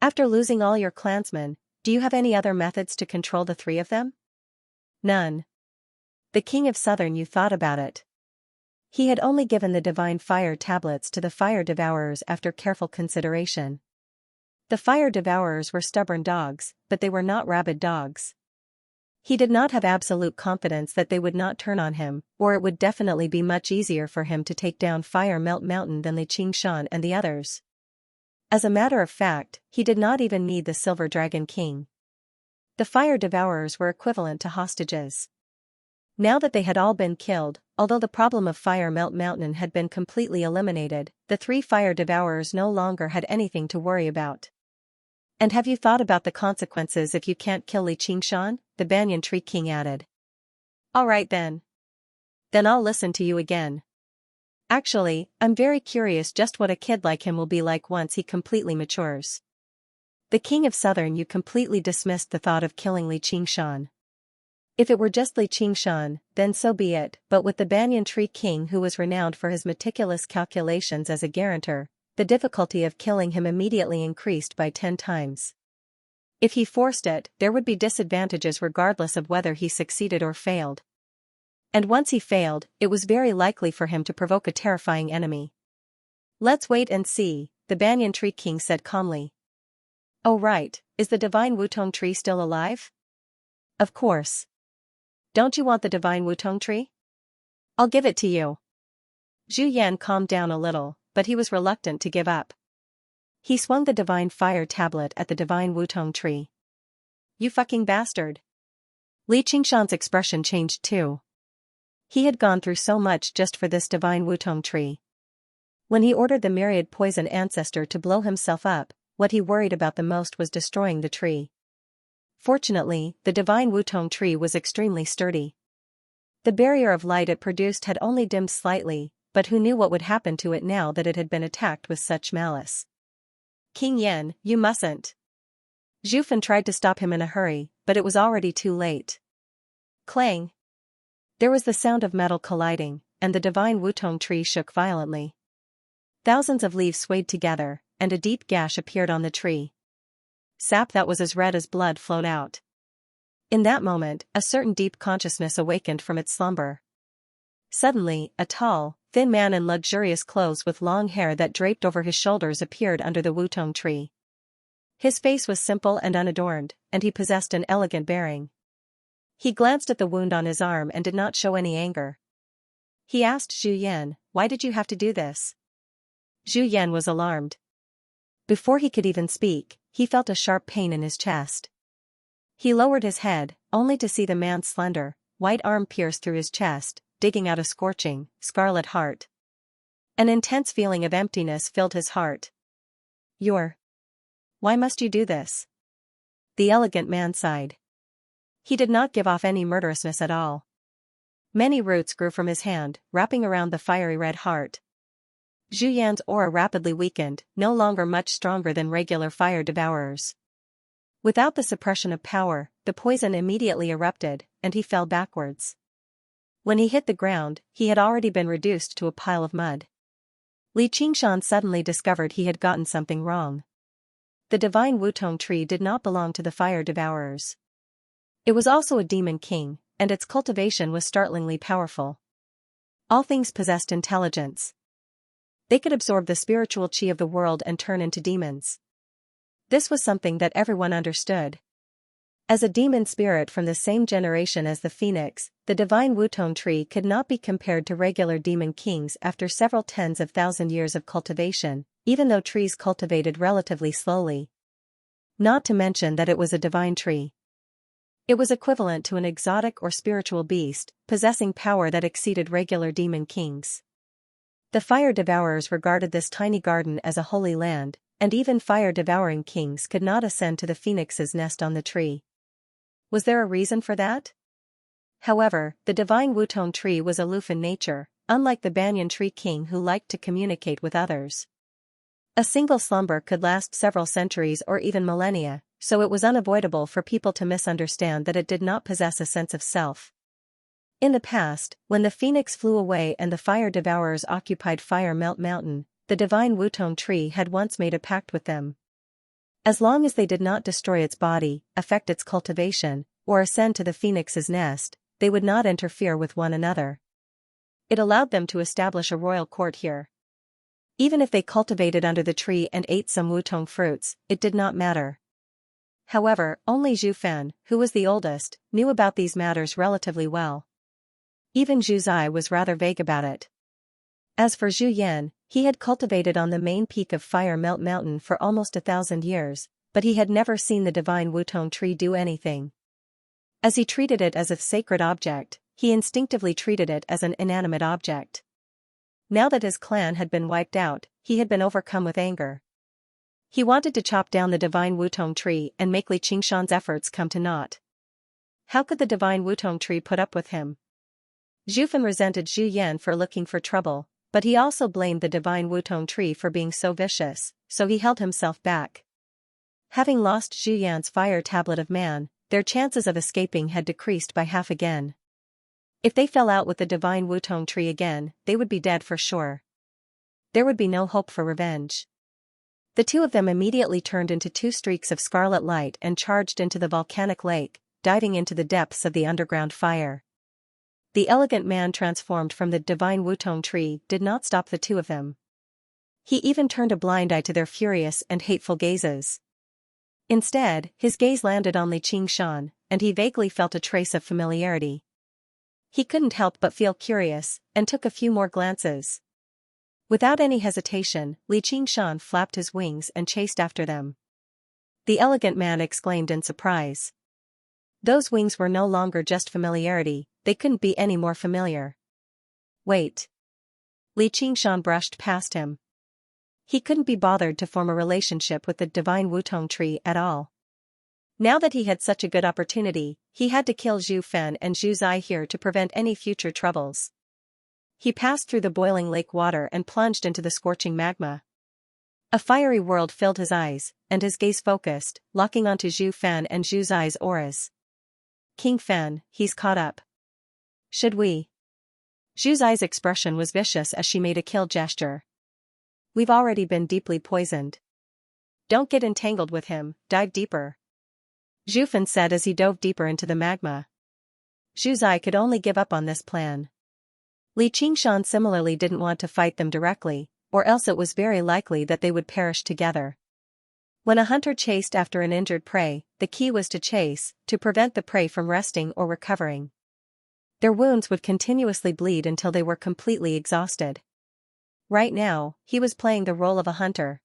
After losing all your clansmen, do you have any other methods to control the three of them? None. The King of Southern Yu thought about it. He had only given the divine fire tablets to the fire devourers after careful consideration. The fire devourers were stubborn dogs, but they were not rabid dogs. He did not have absolute confidence that they would not turn on him, or it would definitely be much easier for him to take down Fire Melt Mountain than Li Qingshan and the others. As a matter of fact, he did not even need the Silver Dragon King. The fire devourers were equivalent to hostages. Now that they had all been killed, although the problem of Fire Melt Mountain had been completely eliminated, the three fire devourers no longer had anything to worry about. And have you thought about the consequences if you can't kill Li Qingshan? The Banyan Tree King added. All right then. Then I'll listen to you again. Actually, I'm very curious just what a kid like him will be like once he completely matures. The King of Southern Yu completely dismissed the thought of killing Li Qingshan. If it were just Li Qingshan, then so be it, but with the Banyan Tree King who was renowned for his meticulous calculations as a guarantor, the difficulty of killing him immediately increased by 10 times. If he forced it, there would be disadvantages regardless of whether he succeeded or failed. And once he failed, it was very likely for him to provoke a terrifying enemy. Let's wait and see, the Banyan Tree King said calmly. Oh right, is the Divine Wutong Tree still alive? Of course. Don't you want the Divine Wutong Tree? I'll give it to you. Zhu Yan calmed down a little, but he was reluctant to give up. He swung the Divine Fire Tablet at the Divine Wutong Tree. You fucking bastard. Li Qingshan's expression changed too. He had gone through so much just for this Divine Wutong Tree. When he ordered the myriad poison ancestor to blow himself up, what he worried about the most was destroying the tree. Fortunately, the Divine Wutong Tree was extremely sturdy. The barrier of light it produced had only dimmed slightly, but who knew what would happen to it now that it had been attacked with such malice? King Yen, you mustn't. Zhu Fen tried to stop him in a hurry, but it was already too late. Clang! There was the sound of metal colliding, and the Divine Wutong Tree shook violently. Thousands of leaves swayed together, and a deep gash appeared on the tree. Sap that was as red as blood flowed out. In that moment, a certain deep consciousness awakened from its slumber. Suddenly, a tall, thin man in luxurious clothes with long hair that draped over his shoulders appeared under the Wutong Tree. His face was simple and unadorned, and he possessed an elegant bearing. He glanced at the wound on his arm and did not show any anger. He asked Zhu Yan, "Why did you have to do this?" Zhu Yan was alarmed. Before he could even speak, he felt a sharp pain in his chest. He lowered his head, only to see the man's slender, white arm pierce through his chest, digging out a scorching, scarlet heart. An intense feeling of emptiness filled his heart. Why must you do this? The elegant man sighed. He did not give off any murderousness at all. Many roots grew from his hand, wrapping around the fiery red heart. Zhu Yan's aura rapidly weakened, no longer much stronger than regular fire devourers. Without the suppression of power, the poison immediately erupted, and he fell backwards. When he hit the ground, he had already been reduced to a pile of mud. Li Qingshan suddenly discovered he had gotten something wrong. The Divine Wutong Tree did not belong to the fire devourers. It was also a demon king, and its cultivation was startlingly powerful. All things possessed intelligence. They could absorb the spiritual chi of the world and turn into demons. This was something that everyone understood. As a demon spirit from the same generation as the phoenix, the divine Wutong tree could not be compared to regular demon kings after several tens of thousand years of cultivation, even though trees cultivated relatively slowly. Not to mention that it was a divine tree. It was equivalent to an exotic or spiritual beast, possessing power that exceeded regular demon kings. The fire devourers regarded this tiny garden as a holy land, and even fire-devouring kings could not ascend to the phoenix's nest on the tree. Was there a reason for that? However, the divine Wutong tree was aloof in nature, unlike the banyan tree king who liked to communicate with others. A single slumber could last several centuries or even millennia, so it was unavoidable for people to misunderstand that it did not possess a sense of self. In the past, when the phoenix flew away and the fire devourers occupied Fire Melt Mountain, the divine Wutong tree had once made a pact with them. As long as they did not destroy its body, affect its cultivation, or ascend to the phoenix's nest, they would not interfere with one another. It allowed them to establish a royal court here. Even if they cultivated under the tree and ate some Wutong fruits, it did not matter. However, only Zhu Fan, who was the oldest, knew about these matters relatively well. Even Zhu Zai was rather vague about it. As for Zhu Yan, he had cultivated on the main peak of Fire Melt Mountain for almost 1,000 years, but he had never seen the divine Wutong tree do anything. As he treated it as a sacred object, he instinctively treated it as an inanimate object. Now that his clan had been wiped out, he had been overcome with anger. He wanted to chop down the divine Wutong tree and make Li Qingshan's efforts come to naught. How could the divine Wutong tree put up with him? Zhu Fan resented Zhu Yan for looking for trouble, but he also blamed the divine Wutong tree for being so vicious, so he held himself back. Having lost Zhu Yan's fire tablet of man, their chances of escaping had decreased by half again. If they fell out with the divine Wutong tree again, they would be dead for sure. There would be no hope for revenge. The two of them immediately turned into two streaks of scarlet light and charged into the volcanic lake, diving into the depths of the underground fire. The elegant man transformed from the divine Wutong tree did not stop the two of them. He even turned a blind eye to their furious and hateful gazes. Instead, his gaze landed on Li Qingshan, and he vaguely felt a trace of familiarity. He couldn't help but feel curious, and took a few more glances. Without any hesitation, Li Qingshan flapped his wings and chased after them. The elegant man exclaimed in surprise. Those wings were no longer just familiarity, they couldn't be any more familiar. Wait. Li Qingshan brushed past him. He couldn't be bothered to form a relationship with the divine Wutong tree at all. Now that he had such a good opportunity, he had to kill Zhu Fan and Zhu Zai here to prevent any future troubles. He passed through the boiling lake water and plunged into the scorching magma. A fiery world filled his eyes, and his gaze focused, locking onto Zhu Fan and Zhu Zai's auras. King Fan, he's caught up. Should we? Zhu Zai's expression was vicious as she made a kill gesture. We've already been deeply poisoned. Don't get entangled with him, dive deeper. Zhu Fan said as he dove deeper into the magma. Zhu Zai could only give up on this plan. Li Qingshan similarly didn't want to fight them directly, or else it was very likely that they would perish together. When a hunter chased after an injured prey, the key was to chase, to prevent the prey from resting or recovering. Their wounds would continuously bleed until they were completely exhausted. Right now, he was playing the role of a hunter.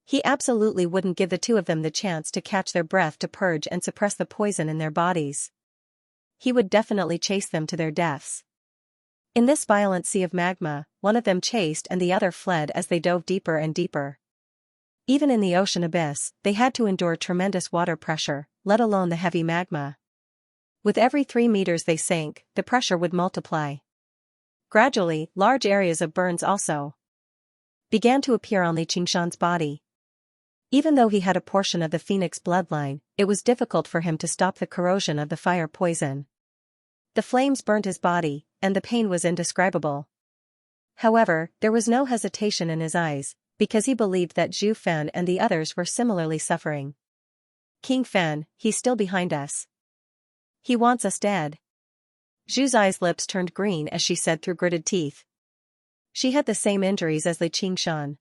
He absolutely wouldn't give the two of them the chance to catch their breath to purge and suppress the poison in their bodies. He would definitely chase them to their deaths. In this violent sea of magma, one of them chased and the other fled as they dove deeper and deeper. Even in the ocean abyss, they had to endure tremendous water pressure, let alone the heavy magma. With every 3 meters they sank, the pressure would multiply. Gradually, large areas of burns also began to appear on Li Qingshan's body. Even though he had a portion of the phoenix bloodline, it was difficult for him to stop the corrosion of the fire poison. The flames burnt his body, and the pain was indescribable. However, there was no hesitation in his eyes, because he believed that Zhu Fan and the others were similarly suffering. King Fan, he's still behind us. He wants us dead. Zhu's eyes lips turned green as she said through gritted teeth. She had the same injuries as Li Qingshan.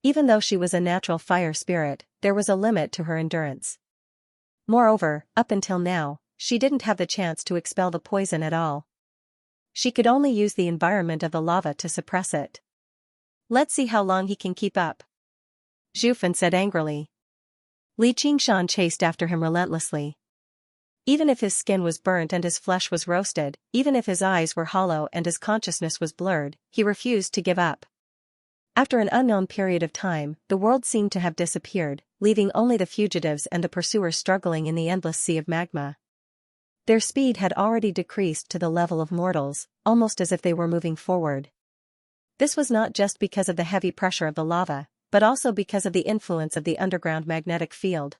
Even though she was a natural fire spirit, there was a limit to her endurance. Moreover, up until now, she didn't have the chance to expel the poison at all. She could only use the environment of the lava to suppress it. Let's see how long he can keep up, Zhu Fan said angrily. Li Qingshan chased after him relentlessly. Even if his skin was burnt and his flesh was roasted, even if his eyes were hollow and his consciousness was blurred, he refused to give up. After an unknown period of time, the world seemed to have disappeared, leaving only the fugitives and the pursuers struggling in the endless sea of magma. Their speed had already decreased to the level of mortals, almost as if they were moving forward. This was not just because of the heavy pressure of the lava, but also because of the influence of the underground magnetic field.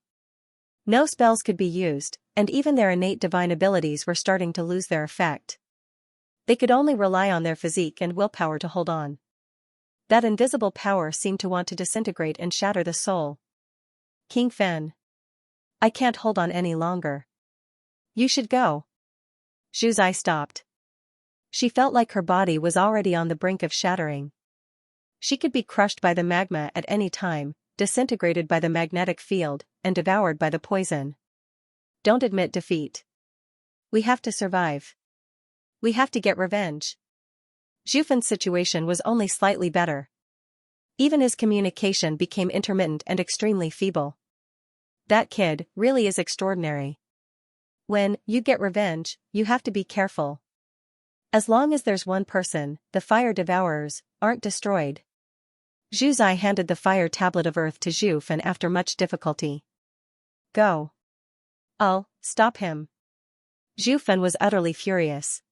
No spells could be used, and even their innate divine abilities were starting to lose their effect. They could only rely on their physique and willpower to hold on. That invisible power seemed to want to disintegrate and shatter the soul. King Fen. I can't hold on any longer. You should go. Zhu's eye stopped. She felt like her body was already on the brink of shattering. She could be crushed by the magma at any time, disintegrated by the magnetic field, and devoured by the poison. Don't admit defeat. We have to survive. We have to get revenge. Zhu Fan's situation was only slightly better. Even his communication became intermittent and extremely feeble. That kid really is extraordinary. When you get revenge, you have to be careful. As long as there's one person, the fire devourers aren't destroyed. Zhu Zai handed the fire tablet of earth to Zhu Fan after much difficulty. Go. I'll stop him. Zhu Fan was utterly furious.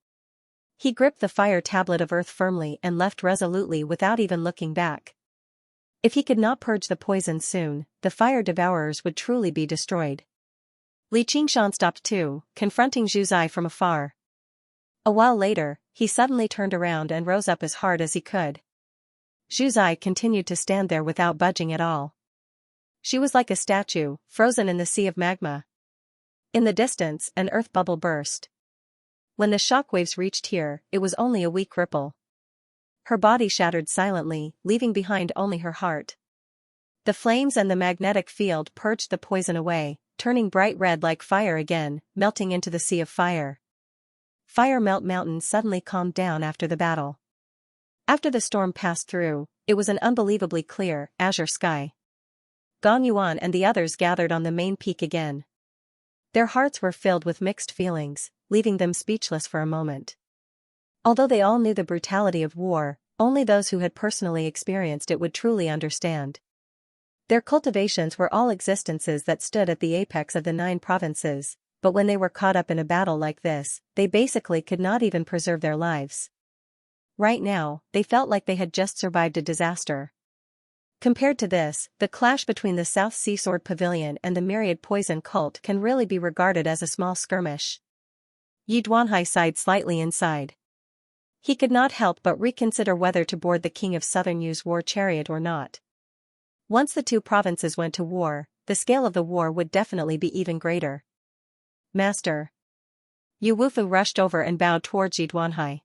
He gripped the fire tablet of earth firmly and left resolutely without even looking back. If he could not purge the poison soon, the fire devourers would truly be destroyed. Li Qingshan stopped too, confronting Zhu Zai from afar. A while later, he suddenly turned around and rose up as hard as he could. Zhu Zai continued to stand there without budging at all. She was like a statue, frozen in the sea of magma. In the distance, an earth bubble burst. When the shockwaves reached here, it was only a weak ripple. Her body shattered silently, leaving behind only her heart. The flames and the magnetic field purged the poison away, turning bright red like fire again, melting into the sea of fire. Fire Melt Mountain suddenly calmed down after the battle. After the storm passed through, it was an unbelievably clear, azure sky. Gong Yuan and the others gathered on the main peak again. Their hearts were filled with mixed feelings, leaving them speechless for a moment. Although they all knew the brutality of war, only those who had personally experienced it would truly understand. Their cultivations were all existences that stood at the apex of the 9 provinces, but when they were caught up in a battle like this, they basically could not even preserve their lives. Right now, they felt like they had just survived a disaster. Compared to this, the clash between the South Sea Sword Pavilion and the Myriad Poison Cult can really be regarded as a small skirmish. Yi Duanhai sighed slightly inside. He could not help but reconsider whether to board the King of Southern Yu's war chariot or not. Once the 2 provinces went to war, the scale of the war would definitely be even greater. Master. Yu Wufu rushed over and bowed towards Yi Duanhai.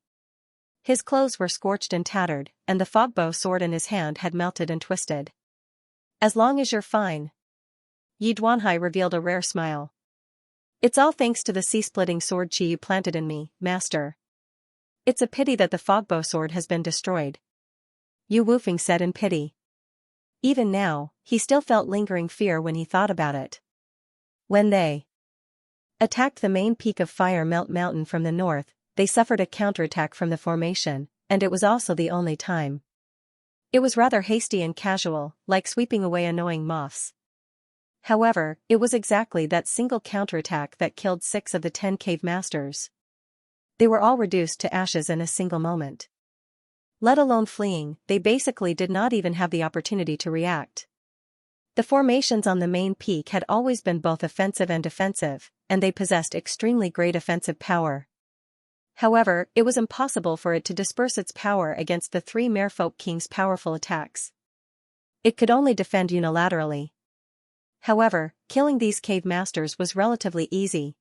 His clothes were scorched and tattered, and the fogbow sword in his hand had melted and twisted. As long as you're fine. Yi Duanhai revealed a rare smile. It's all thanks to the sea-splitting sword chi you planted in me, Master. It's a pity that the fogbow sword has been destroyed. Yu Wufeng said in pity. Even now, he still felt lingering fear when he thought about it. When they attacked the main peak of Fire Melt Mountain from the north, they suffered a counterattack from the formation, and it was also the only time. It was rather hasty and casual, like sweeping away annoying moths. However, it was exactly that single counterattack that killed 6 of the 10 cave masters. They were all reduced to ashes in a single moment. Let alone fleeing, they basically did not even have the opportunity to react. The formations on the main peak had always been both offensive and defensive, and they possessed extremely great offensive power. However, it was impossible for it to disperse its power against the 3 Merfolk Kings' powerful attacks. It could only defend unilaterally. However, killing these cave masters was relatively easy.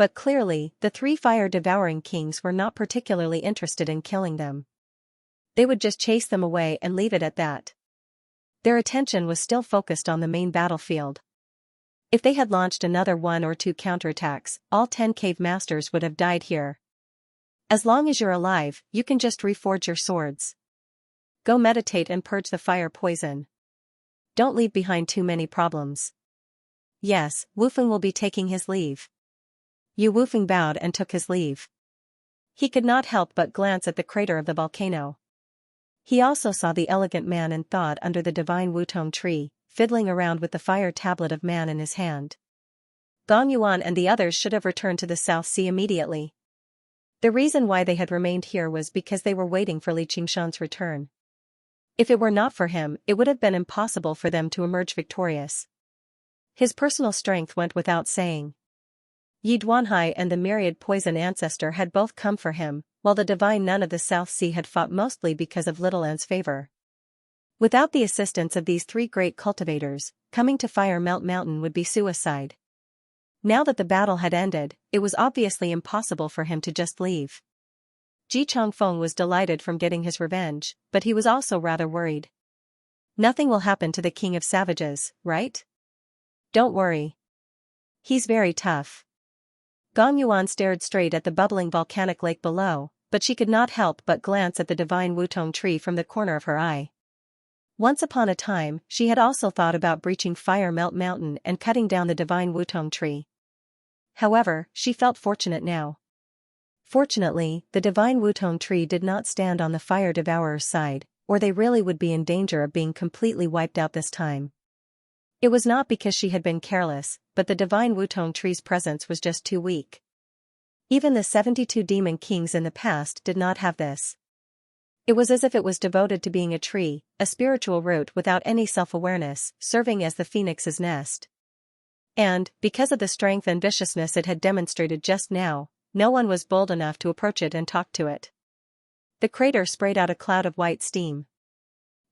But clearly, the three fire-devouring kings were not particularly interested in killing them. They would just chase them away and leave it at that. Their attention was still focused on the main battlefield. If they had launched another 1 or 2 counterattacks, all 10 cave masters would have died here. As long as you're alive, you can just reforge your swords. Go meditate and purge the fire poison. Don't leave behind too many problems. Yes, Wufeng will be taking his leave. Yu Wufeng bowed and took his leave. He could not help but glance at the crater of the volcano. He also saw the elegant man and thought under the divine Wutong tree, fiddling around with the fire tablet of man in his hand. Gong Yuan and the others should have returned to the South Sea immediately. The reason why they had remained here was because they were waiting for Li Qingshan's return. If it were not for him, it would have been impossible for them to emerge victorious. His personal strength went without saying. Yi Duanhai and the myriad poison ancestor had both come for him, while the divine nun of the South Sea had fought mostly because of Little An's favor. Without the assistance of these three great cultivators, coming to Fire Melt Mountain would be suicide. Now that the battle had ended, it was obviously impossible for him to just leave. Ji Changfeng was delighted from getting his revenge, but he was also rather worried. Nothing will happen to the king of savages, right? Don't worry. He's very tough. Gong Yuan stared straight at the bubbling volcanic lake below, but she could not help but glance at the divine Wutong tree from the corner of her eye. Once upon a time, she had also thought about breaching Fire Melt Mountain and cutting down the divine Wutong tree. However, she felt fortunate now. Fortunately, the divine Wutong tree did not stand on the fire devourer's side, or they really would be in danger of being completely wiped out this time. It was not because she had been careless, but the divine Wutong tree's presence was just too weak. Even the 72 demon kings in the past did not have this. It was as if it was devoted to being a tree, a spiritual root without any self-awareness, serving as the phoenix's nest. And, because of the strength and viciousness it had demonstrated just now, no one was bold enough to approach it and talk to it. The crater sprayed out a cloud of white steam.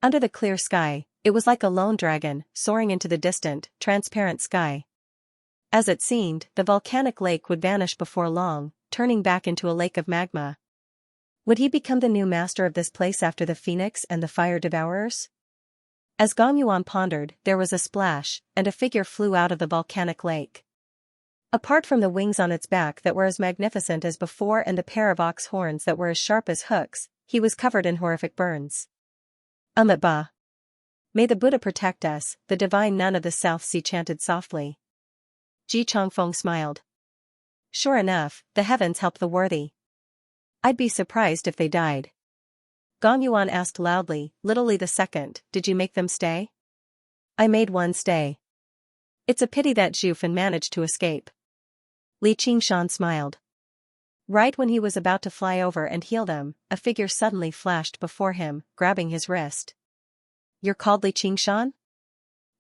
Under the clear sky, it was like a lone dragon, soaring into the distant, transparent sky. As it seemed, the volcanic lake would vanish before long, turning back into a lake of magma. Would he become the new master of this place after the phoenix and the fire devourers? As Gong Yuan pondered, there was a splash, and a figure flew out of the volcanic lake. Apart from the wings on its back that were as magnificent as before and a pair of ox horns that were as sharp as hooks, he was covered in horrific burns. Ba. May the Buddha protect us, the divine nun of the South Sea chanted softly. Ji Changfeng smiled. Sure enough, the heavens help the worthy. I'd be surprised if they died. Gong Yuan asked loudly, Little Li II, did you make them stay? I made one stay. It's a pity that Zhu managed to escape. Li Qingshan smiled. Right when he was about to fly over and heal them, a figure suddenly flashed before him, grabbing his wrist. You're called Li Qingshan?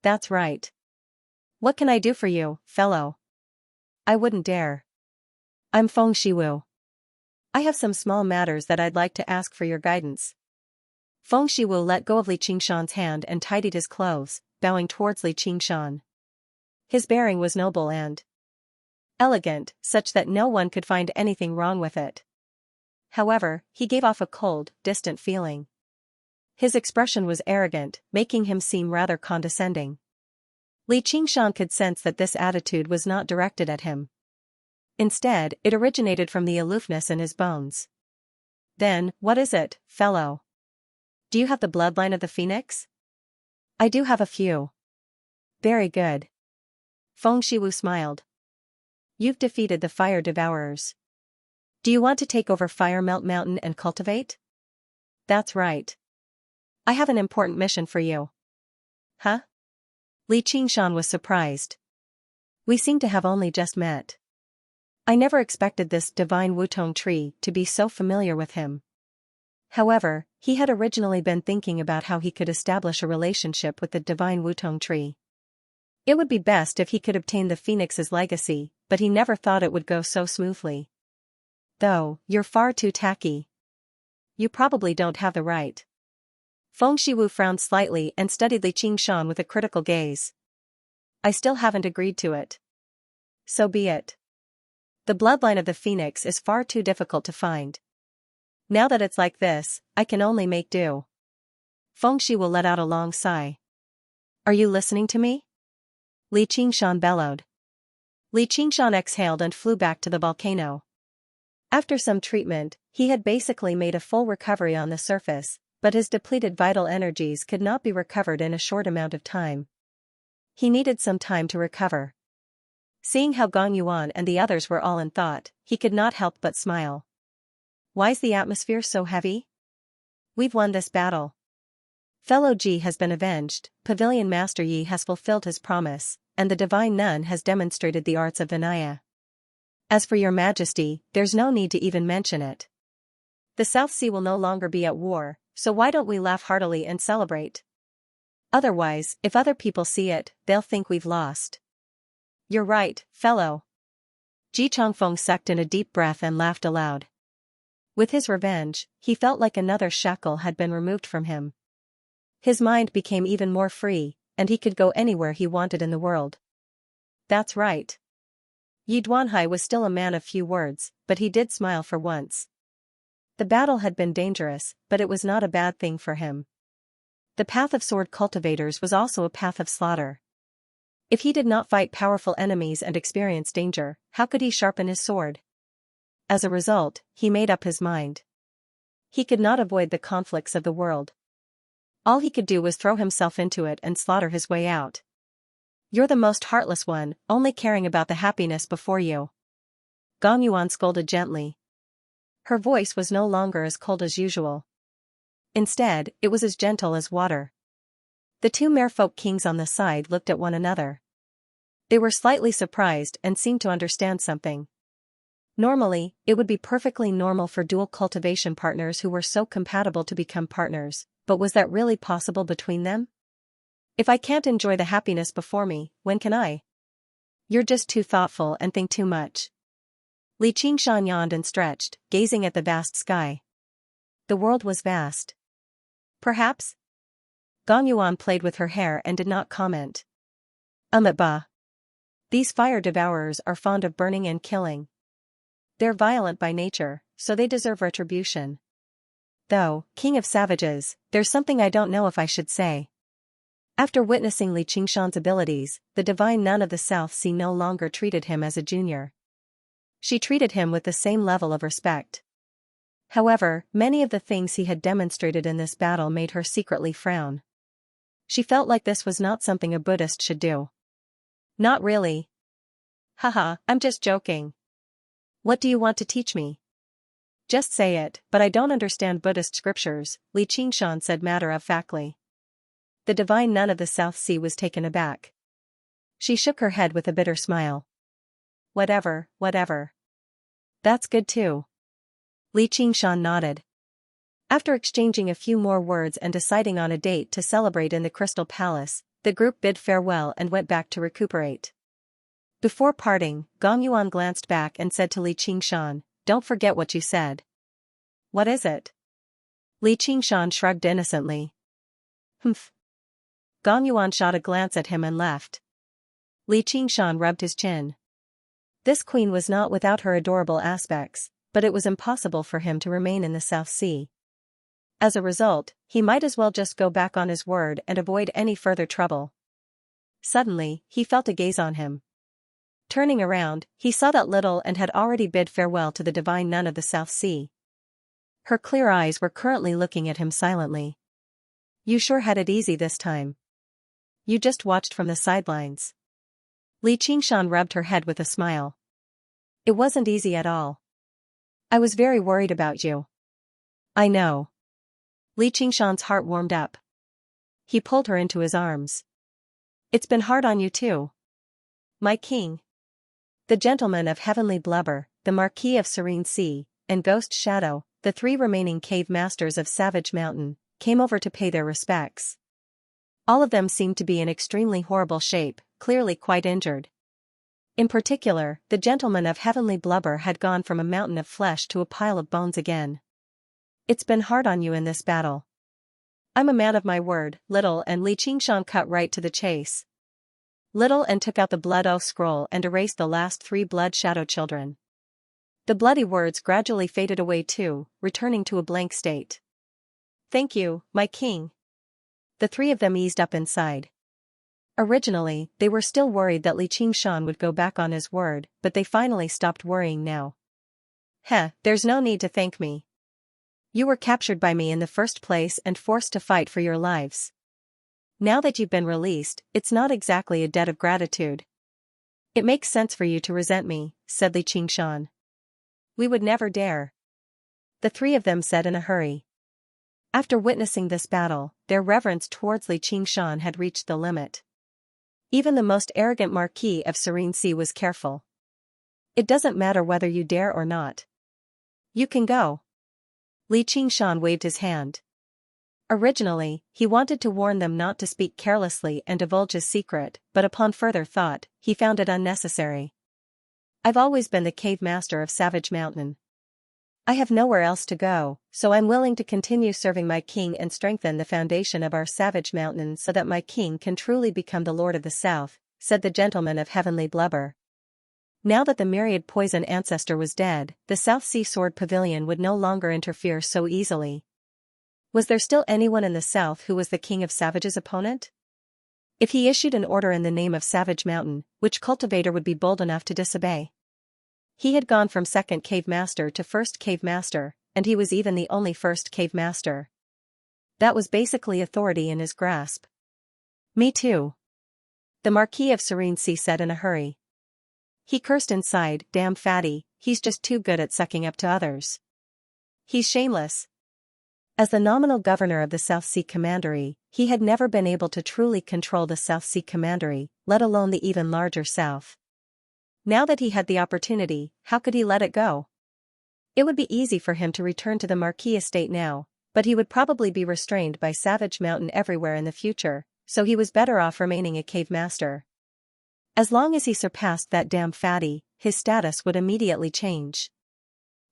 That's right. What can I do for you, fellow? I wouldn't dare. I'm Feng Shiwu. I have some small matters that I'd like to ask for your guidance. Feng Shiwu let go of Li Qingshan's hand and tidied his clothes, bowing towards Li Qingshan. His bearing was noble and elegant, such that no one could find anything wrong with it. However, he gave off a cold, distant feeling. His expression was arrogant, making him seem rather condescending. Li Qingshan could sense that this attitude was not directed at him. Instead, it originated from the aloofness in his bones. Then, what is it, fellow? Do you have the bloodline of the phoenix? I do have a few. Very good. Feng Shiwu smiled. You've defeated the fire devourers. Do you want to take over Fire Melt Mountain and cultivate? That's right. I have an important mission for you. Huh? Li Qingshan was surprised. We seem to have only just met. I never expected this divine Wutong tree to be so familiar with him. However, he had originally been thinking about how he could establish a relationship with the divine Wutong tree. It would be best if he could obtain the phoenix's legacy, but he never thought it would go so smoothly. Though, you're far too tacky. You probably don't have the right. Feng Shiwu frowned slightly and studied Li Qingshan with a critical gaze. I still haven't agreed to it. So be it. The bloodline of the phoenix is far too difficult to find. Now that it's like this, I can only make do. Fengxi will let out a long sigh. Are you listening to me? Li Qingshan bellowed. Li Qingshan exhaled and flew back to the volcano. After some treatment, he had basically made a full recovery on the surface, but his depleted vital energies could not be recovered in a short amount of time. He needed some time to recover. Seeing how Gong Yuan and the others were all in thought, he could not help but smile. Why's the atmosphere so heavy? We've won this battle. Fellow Ji has been avenged, Pavilion Master Yi has fulfilled his promise, and the Divine Nun has demonstrated the arts of Vinaya. As for your majesty, there's no need to even mention it. The South Sea will no longer be at war, so why don't we laugh heartily and celebrate? Otherwise, if other people see it, they'll think we've lost. You're right, fellow. Ji Changfeng sucked in a deep breath and laughed aloud. With his revenge, he felt like another shackle had been removed from him. His mind became even more free, and he could go anywhere he wanted in the world. That's right. Yi Duanhai was still a man of few words, but he did smile for once. The battle had been dangerous, but it was not a bad thing for him. The path of sword cultivators was also a path of slaughter. If he did not fight powerful enemies and experience danger, how could he sharpen his sword? As a result, he made up his mind. He could not avoid the conflicts of the world. All he could do was throw himself into it and slaughter his way out. You're the most heartless one, only caring about the happiness before you. Gong Yuan scolded gently. Her voice was no longer as cold as usual. Instead, it was as gentle as water. The two merfolk kings on the side looked at one another. They were slightly surprised and seemed to understand something. Normally, it would be perfectly normal for dual cultivation partners who were so compatible to become partners, but was that really possible between them? If I can't enjoy the happiness before me, when can I? You're just too thoughtful and think too much. Li Qingshan yawned and stretched, gazing at the vast sky. The world was vast. Perhaps? Gong Yuan played with her hair and did not comment. Ba. These fire devourers are fond of burning and killing. They're violent by nature, so they deserve retribution. Though, king of savages, there's something I don't know if I should say. After witnessing Li Qingshan's abilities, the Divine Nun of the South Sea no longer treated him as a junior. She treated him with the same level of respect. However, many of the things he had demonstrated in this battle made her secretly frown. She felt like this was not something a Buddhist should do. Not really. Haha, I'm just joking. What do you want to teach me? Just say it, but I don't understand Buddhist scriptures, Li Qingshan said matter-of-factly. The Divine Nun of the South Sea was taken aback. She shook her head with a bitter smile. Whatever. That's good too. Li Qingshan nodded. After exchanging a few more words and deciding on a date to celebrate in the Crystal Palace, the group bid farewell and went back to recuperate. Before parting, Gong Yuan glanced back and said to Li Qingshan, "Don't forget what you said." What is it? Li Qingshan shrugged innocently. Humph. Gong Yuan shot a glance at him and left. Li Qingshan rubbed his chin. This queen was not without her adorable aspects, but it was impossible for him to remain in the South Sea. As a result, he might as well just go back on his word and avoid any further trouble. Suddenly, he felt a gaze on him. Turning around, he saw that Little and had already bid farewell to the Divine Nun of the South Sea. Her clear eyes were currently looking at him silently. You sure had it easy this time. You just watched from the sidelines. Li Qingshan rubbed her head with a smile. It wasn't easy at all. I was very worried about you. I know. Li Qingshan's heart warmed up. He pulled her into his arms. It's been hard on you too. My king. The gentleman of heavenly blubber, the Marquis of Serene Sea, and Ghost Shadow, the three remaining cave masters of Savage Mountain, came over to pay their respects. All of them seemed to be in extremely horrible shape, clearly quite injured. In particular, the gentleman of heavenly blubber had gone from a mountain of flesh to a pile of bones again. It's been hard on you in this battle. I'm a man of my word, Little, and Li Qingshan cut right to the chase. Little and took out the blood oath scroll and erased the last 3 blood shadow children. The bloody words gradually faded away too, returning to a blank state. "Thank you, my king." The three of them eased up inside. Originally, they were still worried that Li Qingshan would go back on his word, but they finally stopped worrying now. There's no need to thank me. You were captured by me in the first place and forced to fight for your lives. Now that you've been released, it's not exactly a debt of gratitude. It makes sense for you to resent me," said Li Qingshan. "We would never dare," the three of them said in a hurry. After witnessing this battle, their reverence towards Li Qingshan had reached the limit. Even the most arrogant Marquis of Xianxia was careful. "It doesn't matter whether you dare or not. You can go." Li Qingshan waved his hand. Originally, he wanted to warn them not to speak carelessly and divulge his secret, but upon further thought, he found it unnecessary. "I've always been the cave master of Savage Mountain. I have nowhere else to go, so I'm willing to continue serving my king and strengthen the foundation of our Savage Mountain so that my king can truly become the Lord of the South," said the gentleman of heavenly blubber. Now that the myriad poison ancestor was dead, the South Sea Sword Pavilion would no longer interfere so easily. Was there still anyone in the South who was the King of Savage's opponent? If he issued an order in the name of Savage Mountain, which cultivator would be bold enough to disobey? He had gone from second cave master to first cave master, and he was even the only first cave master. That was basically authority in his grasp. "Me too," the Marquis of Xianxia said in a hurry. He cursed inside, "Damn fatty, he's just too good at sucking up to others. He's shameless." As the nominal governor of the South Sea Commandery, he had never been able to truly control the South Sea Commandery, let alone the even larger South. Now that he had the opportunity, how could he let it go? It would be easy for him to return to the Marquis estate now, but he would probably be restrained by Savage Mountain everywhere in the future, so he was better off remaining a cave master. As long as he surpassed that damn fatty, his status would immediately change.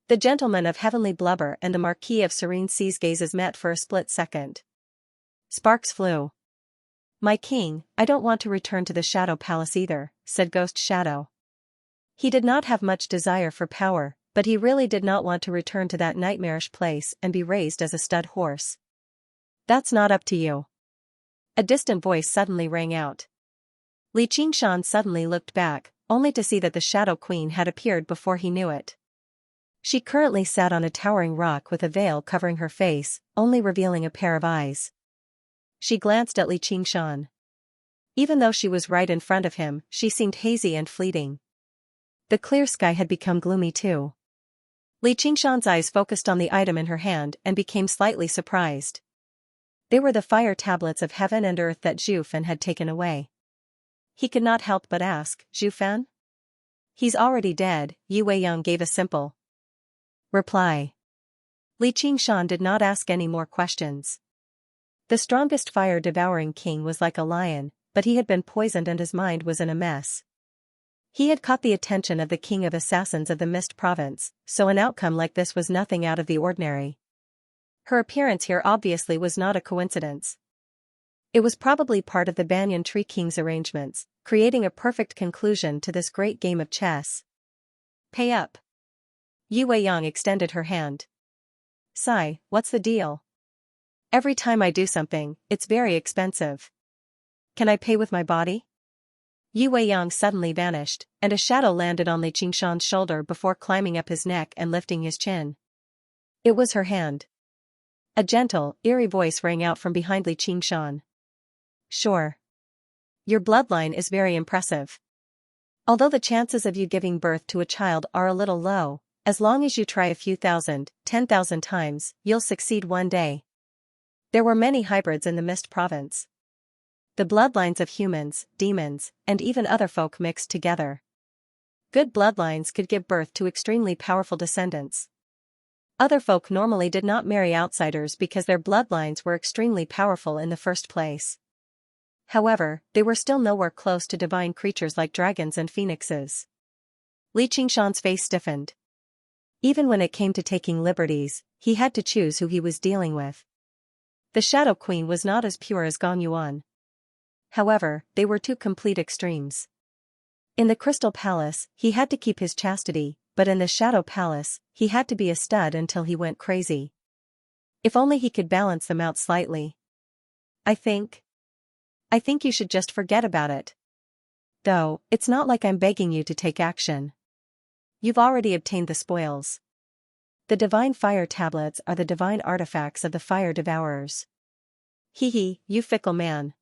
The gentleman of heavenly blubber and the Marquis of Xianxia's gazes met for a split second. Sparks flew. "My king, I don't want to return to the Shadow Palace either," said Ghost Shadow. He did not have much desire for power, but he really did not want to return to that nightmarish place and be raised as a stud horse. "That's not up to you." A distant voice suddenly rang out. Li Qingshan suddenly looked back, only to see that the Shadow Queen had appeared before he knew it. She currently sat on a towering rock with a veil covering her face, only revealing a pair of eyes. She glanced at Li Qingshan. Even though she was right in front of him, she seemed hazy and fleeting. The clear sky had become gloomy too. Li Qingshan's eyes focused on the item in her hand and became slightly surprised. They were the fire tablets of heaven and earth that Zhu Fan had taken away. He could not help but ask, "Zhu Fan?" "He's already dead," Yu Weiyang gave a simple reply. Li Qingshan did not ask any more questions. The strongest fire-devouring king was like a lion, but he had been poisoned and his mind was in a mess. He had caught the attention of the king of assassins of the Mist Province, so an outcome like this was nothing out of the ordinary. Her appearance here obviously was not a coincidence. It was probably part of the Banyan Tree King's arrangements, creating a perfect conclusion to this great game of chess. "Pay up." Yu Weiyang extended her hand. "Sigh, what's the deal? Every time I do something, it's very expensive. Can I pay with my body?" Yu Weiyang suddenly vanished, and a shadow landed on Li Qingshan's shoulder before climbing up his neck and lifting his chin. It was her hand. A gentle, eerie voice rang out from behind Li Qingshan. "Sure. Your bloodline is very impressive. Although the chances of you giving birth to a child are a little low, as long as you try a few thousand, 10,000 times, you'll succeed one day." There were many hybrids in the Mist Province. The bloodlines of humans, demons, and even other folk mixed together. Good bloodlines could give birth to extremely powerful descendants. Other folk normally did not marry outsiders because their bloodlines were extremely powerful in the first place. However, they were still nowhere close to divine creatures like dragons and phoenixes. Li Qingshan's face stiffened. Even when it came to taking liberties, he had to choose who he was dealing with. The Shadow Queen was not as pure as Gong Yuan. However, they were two complete extremes. In the Crystal Palace, he had to keep his chastity, but in the Shadow Palace, he had to be a stud until he went crazy. If only he could balance them out slightly. I think you should just forget about it. Though, it's not like I'm begging you to take action. You've already obtained the spoils. The divine fire tablets are the divine artifacts of the fire devourers. Hee hee, you fickle man.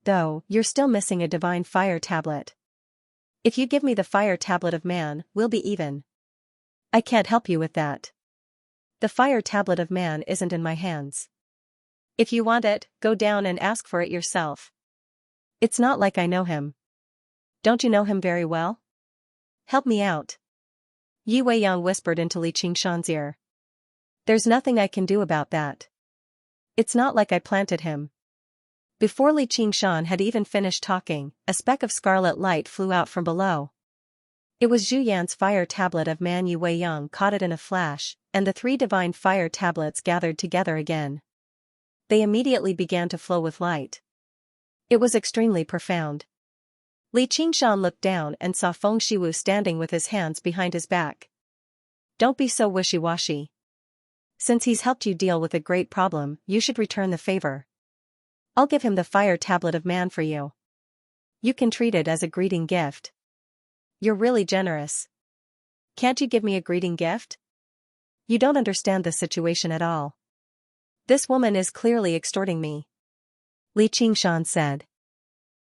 Though, you're still missing a divine fire tablet. If you give me the fire tablet of man, we'll be even. I can't help you with that. The fire tablet of man isn't in my hands. If you want it, go down and ask for it yourself. It's not like I know him. Don't you know him very well? Help me out. Yi Weiyang whispered into Li Qingshan's ear. There's nothing I can do about that. It's not like I planted him. Before Li Qingshan had even finished talking, a speck of scarlet light flew out from below. It was Zhu Yan's fire tablet of man. Yi Weiyang caught it in a flash, and the 3 divine fire tablets gathered together again. They immediately began to flow with light. It was extremely profound. Li Qingshan looked down and saw Feng Shiwu standing with his hands behind his back. Don't be so wishy-washy. Since he's helped you deal with a great problem, you should return the favor. I'll give him the fire tablet of man for you. You can treat it as a greeting gift. You're really generous. Can't you give me a greeting gift? You don't understand the situation at all. This woman is clearly extorting me. Li Qingshan said.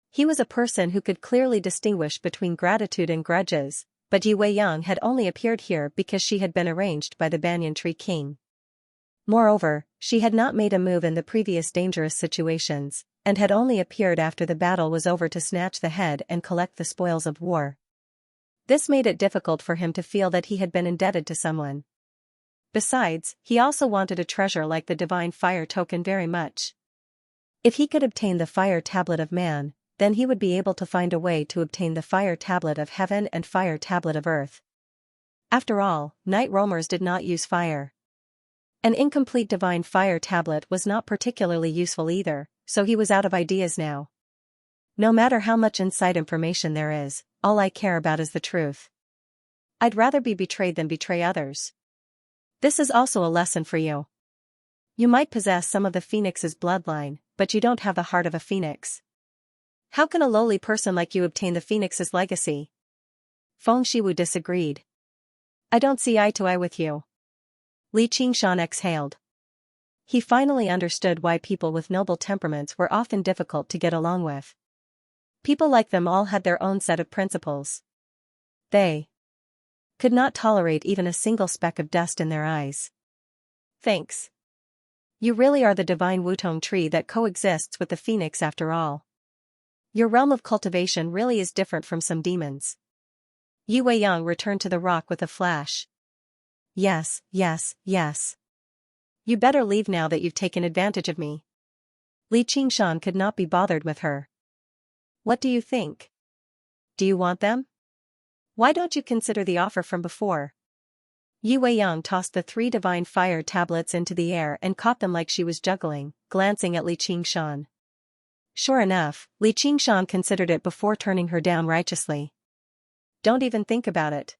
He was a person who could clearly distinguish between gratitude and grudges, but Yi Weiyang had only appeared here because she had been arranged by the Banyan Tree King. Moreover, she had not made a move in the previous dangerous situations, and had only appeared after the battle was over to snatch the head and collect the spoils of war. This made it difficult for him to feel that he had been indebted to someone. Besides, he also wanted a treasure like the divine fire token very much. If he could obtain the fire tablet of man, then he would be able to find a way to obtain the fire tablet of heaven and fire tablet of earth. After all, night roamers did not use fire. An incomplete divine fire tablet was not particularly useful either, so he was out of ideas now. No matter how much inside information there is, all I care about is the truth. I'd rather be betrayed than betray others. This is also a lesson for you. You might possess some of the phoenix's bloodline, but you don't have the heart of a phoenix. How can a lowly person like you obtain the phoenix's legacy? Feng Shiwu disagreed. I don't see eye to eye with you. Li Qingshan exhaled. He finally understood why people with noble temperaments were often difficult to get along with. People like them all had their own set of principles. They could not tolerate even a single speck of dust in their eyes. Thanks. You really are the divine Wutong tree that coexists with the phoenix after all. Your realm of cultivation really is different from some demons. Yi Weiyang returned to the rock with a flash. Yes, yes, yes. You better leave now that you've taken advantage of me. Li Qingshan could not be bothered with her. What do you think? Do you want them? Why don't you consider the offer from before? Yi Weiyang tossed the 3 divine fire tablets into the air and caught them like she was juggling, glancing at Li Qingshan. Sure enough, Li Qingshan considered it before turning her down righteously. Don't even think about it.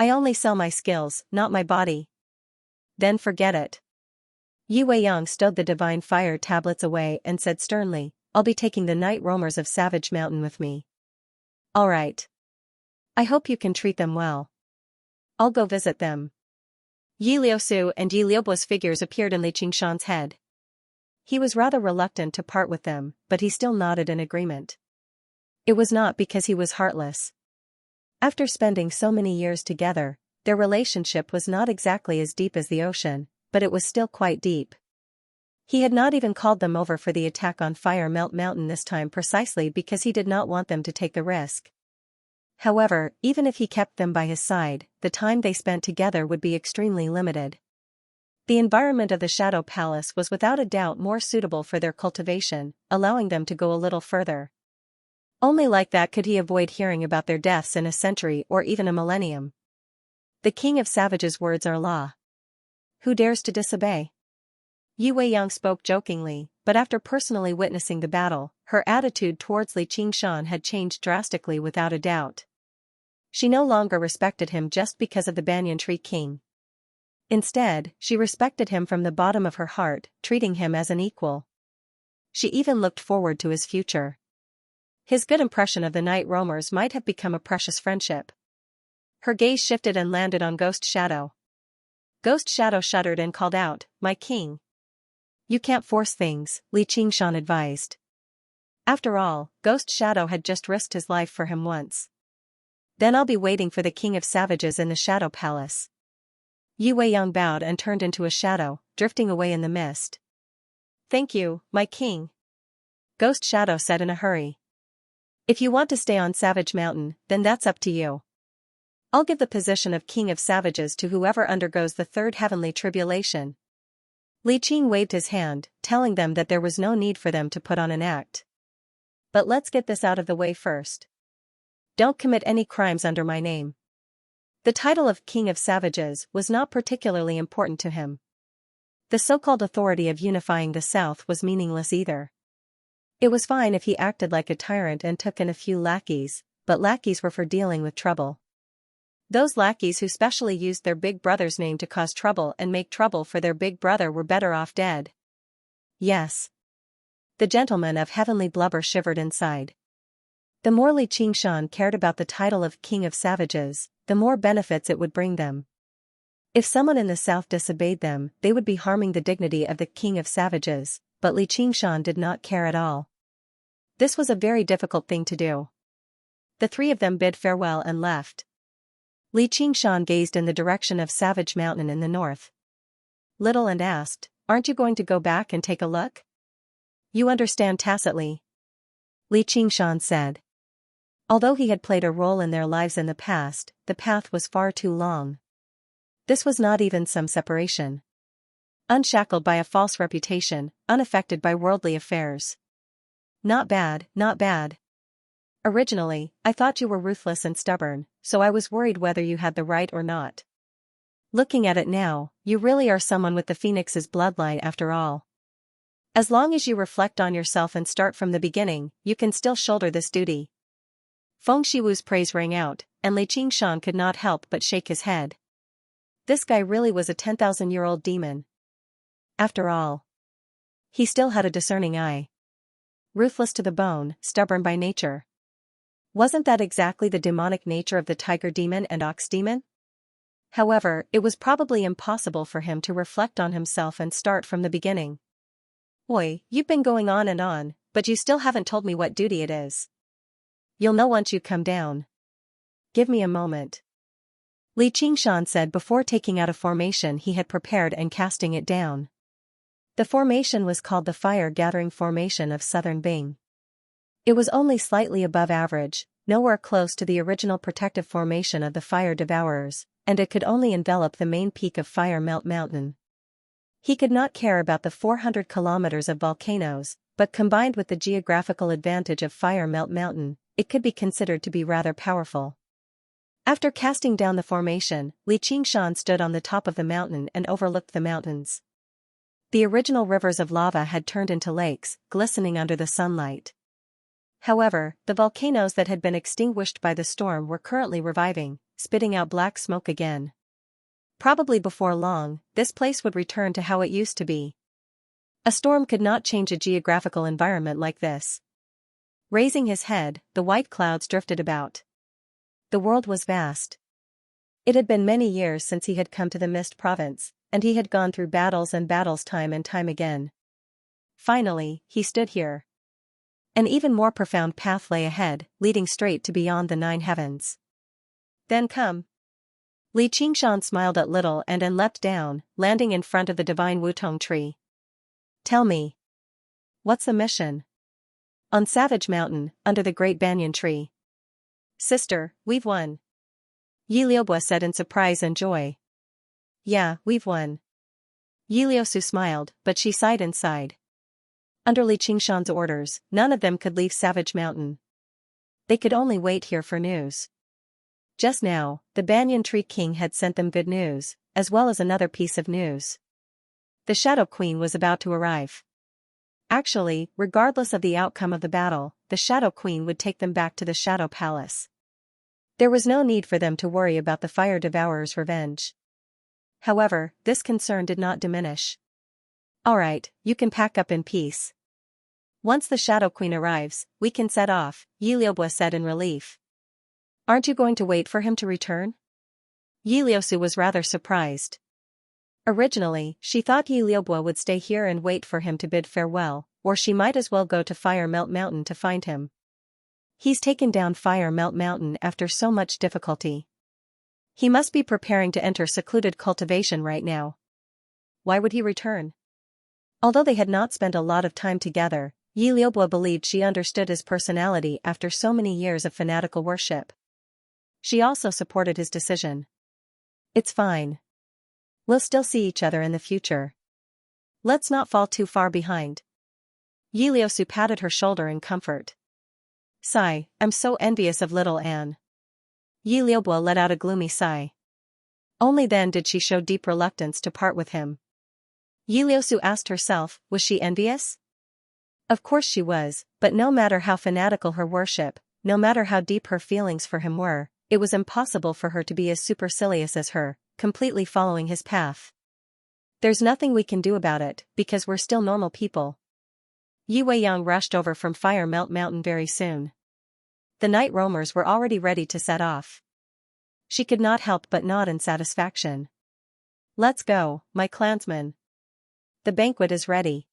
I only sell my skills, not my body. Then forget it. Yi Weiyang stowed the divine fire tablets away and said sternly, I'll be taking the night roamers of Savage Mountain with me. All right. I hope you can treat them well. I'll go visit them. Yi Liusu and Yi Liubo's figures appeared in Li Qingshan's head. He was rather reluctant to part with them, but he still nodded in agreement. It was not because he was heartless. After spending so many years together, their relationship was not exactly as deep as the ocean, but it was still quite deep. He had not even called them over for the attack on Fire Melt Mountain this time precisely because he did not want them to take the risk. However, even if he kept them by his side, the time they spent together would be extremely limited. The environment of the Shadow Palace was without a doubt more suitable for their cultivation, allowing them to go a little further. Only like that could he avoid hearing about their deaths in a century or even a millennium. The King of Savage's words are law. Who dares to disobey? Yi Weiyang spoke jokingly, but after personally witnessing the battle, her attitude towards Li Qingshan had changed drastically without a doubt. She no longer respected him just because of the banyan tree king. Instead, she respected him from the bottom of her heart, treating him as an equal. She even looked forward to his future. His good impression of the night roamers might have become a precious friendship. Her gaze shifted and landed on Ghost Shadow. Ghost Shadow shuddered and called out, "My king." "You can't force things," Li Qingshan advised. After all, Ghost Shadow had just risked his life for him once. "Then I'll be waiting for the king of savages in the Shadow Palace." Yi Weiyang bowed and turned into a shadow, drifting away in the mist. "Thank you, my king," Ghost Shadow said in a hurry. "If you want to stay on Savage Mountain, then that's up to you. I'll give the position of king of savages to whoever undergoes the third heavenly tribulation." Li Qing waved his hand, telling them that there was no need for them to put on an act. "But let's get this out of the way first. Don't commit any crimes under my name." The title of King of Savages was not particularly important to him. The so-called authority of unifying the South was meaningless either. It was fine if he acted like a tyrant and took in a few lackeys, but lackeys were for dealing with trouble. Those lackeys who specially used their big brother's name to cause trouble and make trouble for their big brother were better off dead. Yes. The gentleman of heavenly blubber shivered inside. The more Li Qingshan cared about the title of King of Savages, the more benefits it would bring them. If someone in the south disobeyed them, they would be harming the dignity of the King of Savages, but Li Qingshan did not care at all. This was a very difficult thing to do. The three of them bid farewell and left. Li Qingshan gazed in the direction of Savage Mountain in the north. Little and asked, "Aren't you going to go back and take a look?" "You understand tacitly," Li Qingshan said. Although he had played a role in their lives in the past, the path was far too long. This was not even some separation. Unshackled by a false reputation, unaffected by worldly affairs. Not bad, not bad. Originally, I thought you were ruthless and stubborn, so I was worried whether you had the right or not. Looking at it now, you really are someone with the Phoenix's bloodline after all. As long as you reflect on yourself and start from the beginning, you can still shoulder this duty. Feng Shiwu's praise rang out, and Li Qingshan could not help but shake his head. This guy really was a 10,000-year-old demon. After all, he still had a discerning eye. Ruthless to the bone, stubborn by nature. Wasn't that exactly the demonic nature of the tiger demon and ox demon? However, it was probably impossible for him to reflect on himself and start from the beginning. "Oi, you've been going on, but you still haven't told me what duty it is." "You'll know once you come down. Give me a moment," Li Qingshan said before taking out a formation he had prepared and casting it down. The formation was called the Fire-Gathering Formation of Southern Bing. It was only slightly above average, nowhere close to the original protective formation of the Fire Devourers, and it could only envelop the main peak of Fire Melt Mountain. He could not care about the 400 kilometers of volcanoes, but combined with the geographical advantage of Fire Melt Mountain, it could be considered to be rather powerful. After casting down the formation, Li Qingshan stood on the top of the mountain and overlooked the mountains. The original rivers of lava had turned into lakes, glistening under the sunlight. However, the volcanoes that had been extinguished by the storm were currently reviving, spitting out black smoke again. Probably before long, this place would return to how it used to be. A storm could not change a geographical environment like this. Raising his head, the white clouds drifted about. The world was vast. It had been many years since he had come to the Mist Province, and he had gone through battles and battles time and time again. Finally, he stood here. An even more profound path lay ahead, leading straight to beyond the 9 heavens. "Then come." Li Qingshan smiled at little and leapt down, landing in front of the divine Wutong tree. "Tell me. What's the mission?" "On Savage Mountain, under the great banyan tree." "Sister, we've won," Yi Liuba said in surprise and joy. "Yeah, we've won." Yi Liusu smiled, but she sighed inside. Under Li Qingshan's orders, none of them could leave Savage Mountain. They could only wait here for news. Just now, the Banyan Tree King had sent them good news, as well as another piece of news. The Shadow Queen was about to arrive. Actually, regardless of the outcome of the battle, the Shadow Queen would take them back to the Shadow Palace. There was no need for them to worry about the fire devourer's revenge. However, this concern did not diminish. Alright, you can pack up in peace. Once the Shadow Queen arrives, we can set off, Yi Liubo said in relief. Aren't you going to wait for him to return? Yi Liusu was rather surprised. Originally, she thought Yi Liubo would stay here and wait for him to bid farewell, or she might as well go to Fire Melt Mountain to find him. He's taken down Fire Melt Mountain after so much difficulty. He must be preparing to enter secluded cultivation right now. Why would he return? Although they had not spent a lot of time together, Yi Liubo believed she understood his personality after so many years of fanatical worship. She also supported his decision. It's fine. We'll still see each other in the future. Let's not fall too far behind. Yi Liusu patted her shoulder in comfort. Sigh, I'm so envious of little Anne. Yi Liubo let out a gloomy sigh. Only then did she show deep reluctance to part with him. Yi Liusu asked herself, was she envious? Of course she was, but no matter how fanatical her worship, no matter how deep her feelings for him were, it was impossible for her to be as supercilious as her, completely following his path. There's nothing we can do about it, because we're still normal people. Yi Weiyang rushed over from Fire Melt Mountain very soon. The night roamers were already ready to set off. She could not help but nod in satisfaction. Let's go, my clansmen. The banquet is ready.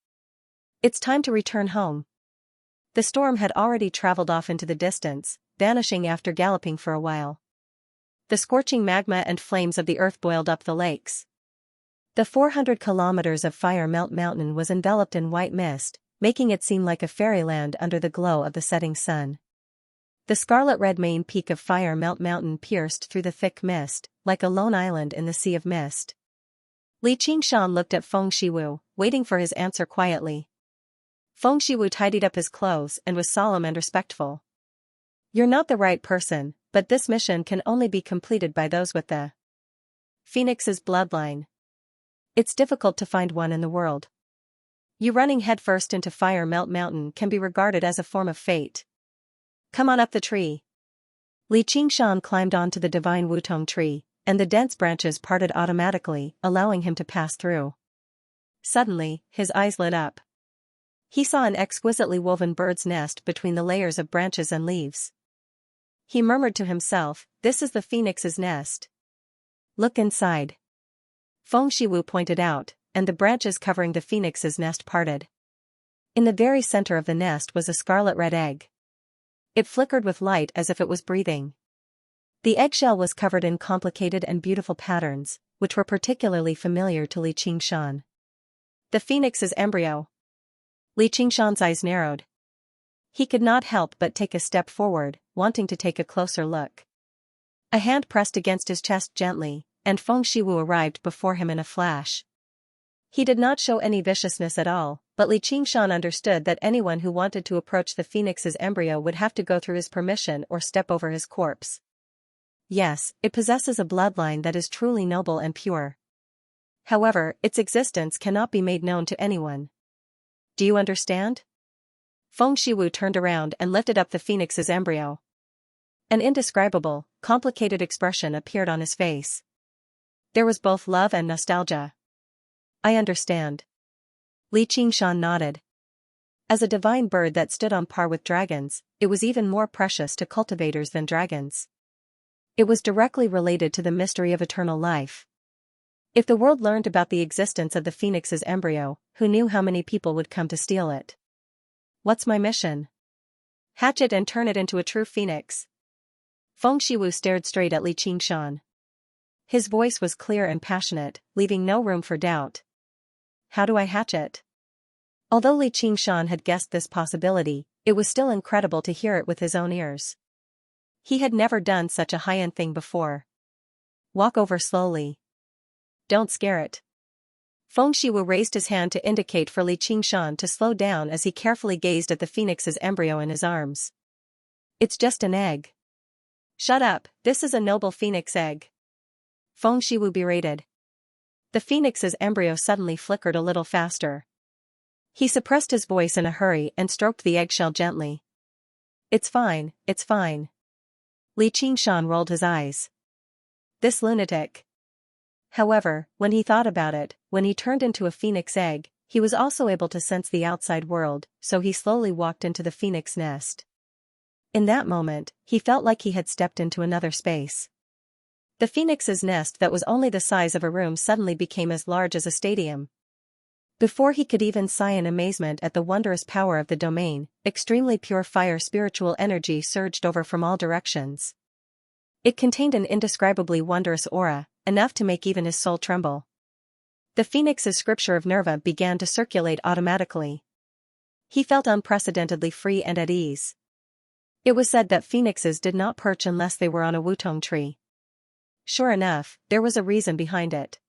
It's time to return home. The storm had already traveled off into the distance, vanishing after galloping for a while. The scorching magma and flames of the earth boiled up the lakes. The 400 kilometers of Fire Melt Mountain was enveloped in white mist, making it seem like a fairyland under the glow of the setting sun. The scarlet-red main peak of Fire Melt Mountain pierced through the thick mist, like a lone island in the sea of mist. Li Qingshan looked at Feng Shiwu, waiting for his answer quietly. Feng Shiwu tidied up his clothes and was solemn and respectful. You're not the right person, but this mission can only be completed by those with the Phoenix's bloodline. It's difficult to find one in the world. You running headfirst into Fire Melt Mountain can be regarded as a form of fate. Come on up the tree. Li Qingshan climbed onto the divine Wutong tree, and the dense branches parted automatically, allowing him to pass through. Suddenly, his eyes lit up. He saw an exquisitely woven bird's nest between the layers of branches and leaves. He murmured to himself, this is the phoenix's nest. Look inside. Feng Shiwu pointed out, and the branches covering the phoenix's nest parted. In the very center of the nest was a scarlet-red egg. It flickered with light as if it was breathing. The eggshell was covered in complicated and beautiful patterns, which were particularly familiar to Li Qingshan. The phoenix's embryo. Li Qingshan's eyes narrowed. He could not help but take a step forward, wanting to take a closer look. A hand pressed against his chest gently, and Feng Shiwu arrived before him in a flash. He did not show any viciousness at all, but Li Qingshan understood that anyone who wanted to approach the phoenix's embryo would have to go through his permission or step over his corpse. Yes, it possesses a bloodline that is truly noble and pure. However, its existence cannot be made known to anyone. Do you understand? Feng Shiwu turned around and lifted up the phoenix's embryo. An indescribable, complicated expression appeared on his face. There was both love and nostalgia. I understand. Li Qingshan nodded. As a divine bird that stood on par with dragons, it was even more precious to cultivators than dragons. It was directly related to the mystery of eternal life. If the world learned about the existence of the phoenix's embryo, who knew how many people would come to steal it? What's my mission? Hatch it and turn it into a true phoenix. Feng Shiwu stared straight at Li Qingshan. His voice was clear and passionate, leaving no room for doubt. How do I hatch it? Although Li Qingshan had guessed this possibility, it was still incredible to hear it with his own ears. He had never done such a high-end thing before. Walk over slowly. Don't scare it. Feng Shiwu raised his hand to indicate for Li Qingshan to slow down as he carefully gazed at the phoenix's embryo in his arms. It's just an egg. Shut up, this is a noble phoenix egg. Feng Shiwu berated. The phoenix's embryo suddenly flickered a little faster. He suppressed his voice in a hurry and stroked the eggshell gently. It's fine, it's fine. Li Qingshan rolled his eyes. This lunatic. However, when he thought about it, when he turned into a phoenix egg, he was also able to sense the outside world, so he slowly walked into the phoenix nest. In that moment, he felt like he had stepped into another space. The phoenix's nest that was only the size of a room suddenly became as large as a stadium. Before he could even sigh in amazement at the wondrous power of the domain, extremely pure fire spiritual energy surged over from all directions. It contained an indescribably wondrous aura, enough to make even his soul tremble. The phoenix's scripture of Nerva began to circulate automatically. He felt unprecedentedly free and at ease. It was said that phoenixes did not perch unless they were on a wutong tree. Sure enough, there was a reason behind it.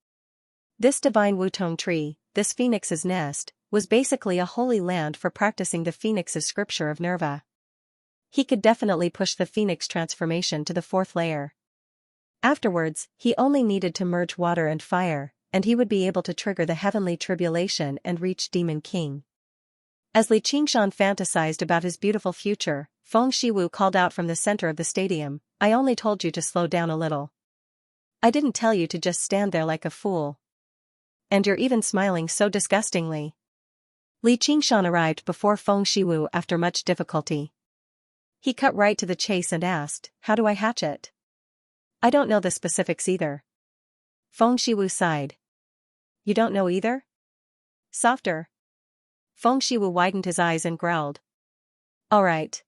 This divine wutong tree, this phoenix's nest, was basically a holy land for practicing the phoenix's scripture of Nerva. He could definitely push the phoenix transformation to the 4th layer. Afterwards, he only needed to merge water and fire, and he would be able to trigger the heavenly tribulation and reach Demon King. As Li Qingshan fantasized about his beautiful future, Feng Shiwu called out from the center of the stadium, "I only told you to slow down a little. I didn't tell you to just stand there like a fool. And you're even smiling so disgustingly." Li Qingshan arrived before Feng Shiwu after much difficulty. He cut right to the chase and asked, "How do I hatch it?" "I don't know the specifics either." Feng Shiwu sighed. "You don't know either?" "Softer." Feng Shiwu widened his eyes and growled. "All right."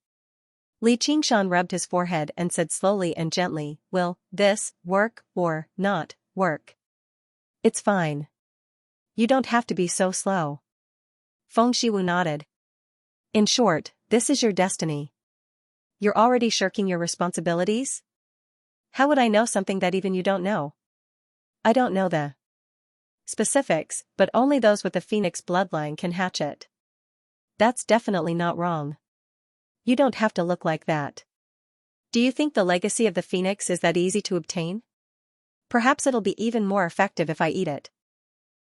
Li Qingshan rubbed his forehead and said slowly and gently, "Will this work or not work?" "It's fine. You don't have to be so slow." Feng Shiwu nodded. "In short, this is your destiny. You're already shirking your responsibilities? How would I know something that even you don't know?" "I don't know the specifics, but only those with the phoenix bloodline can hatch it." "That's definitely not wrong. You don't have to look like that. Do you think the legacy of the phoenix is that easy to obtain? Perhaps it'll be even more effective if I eat it."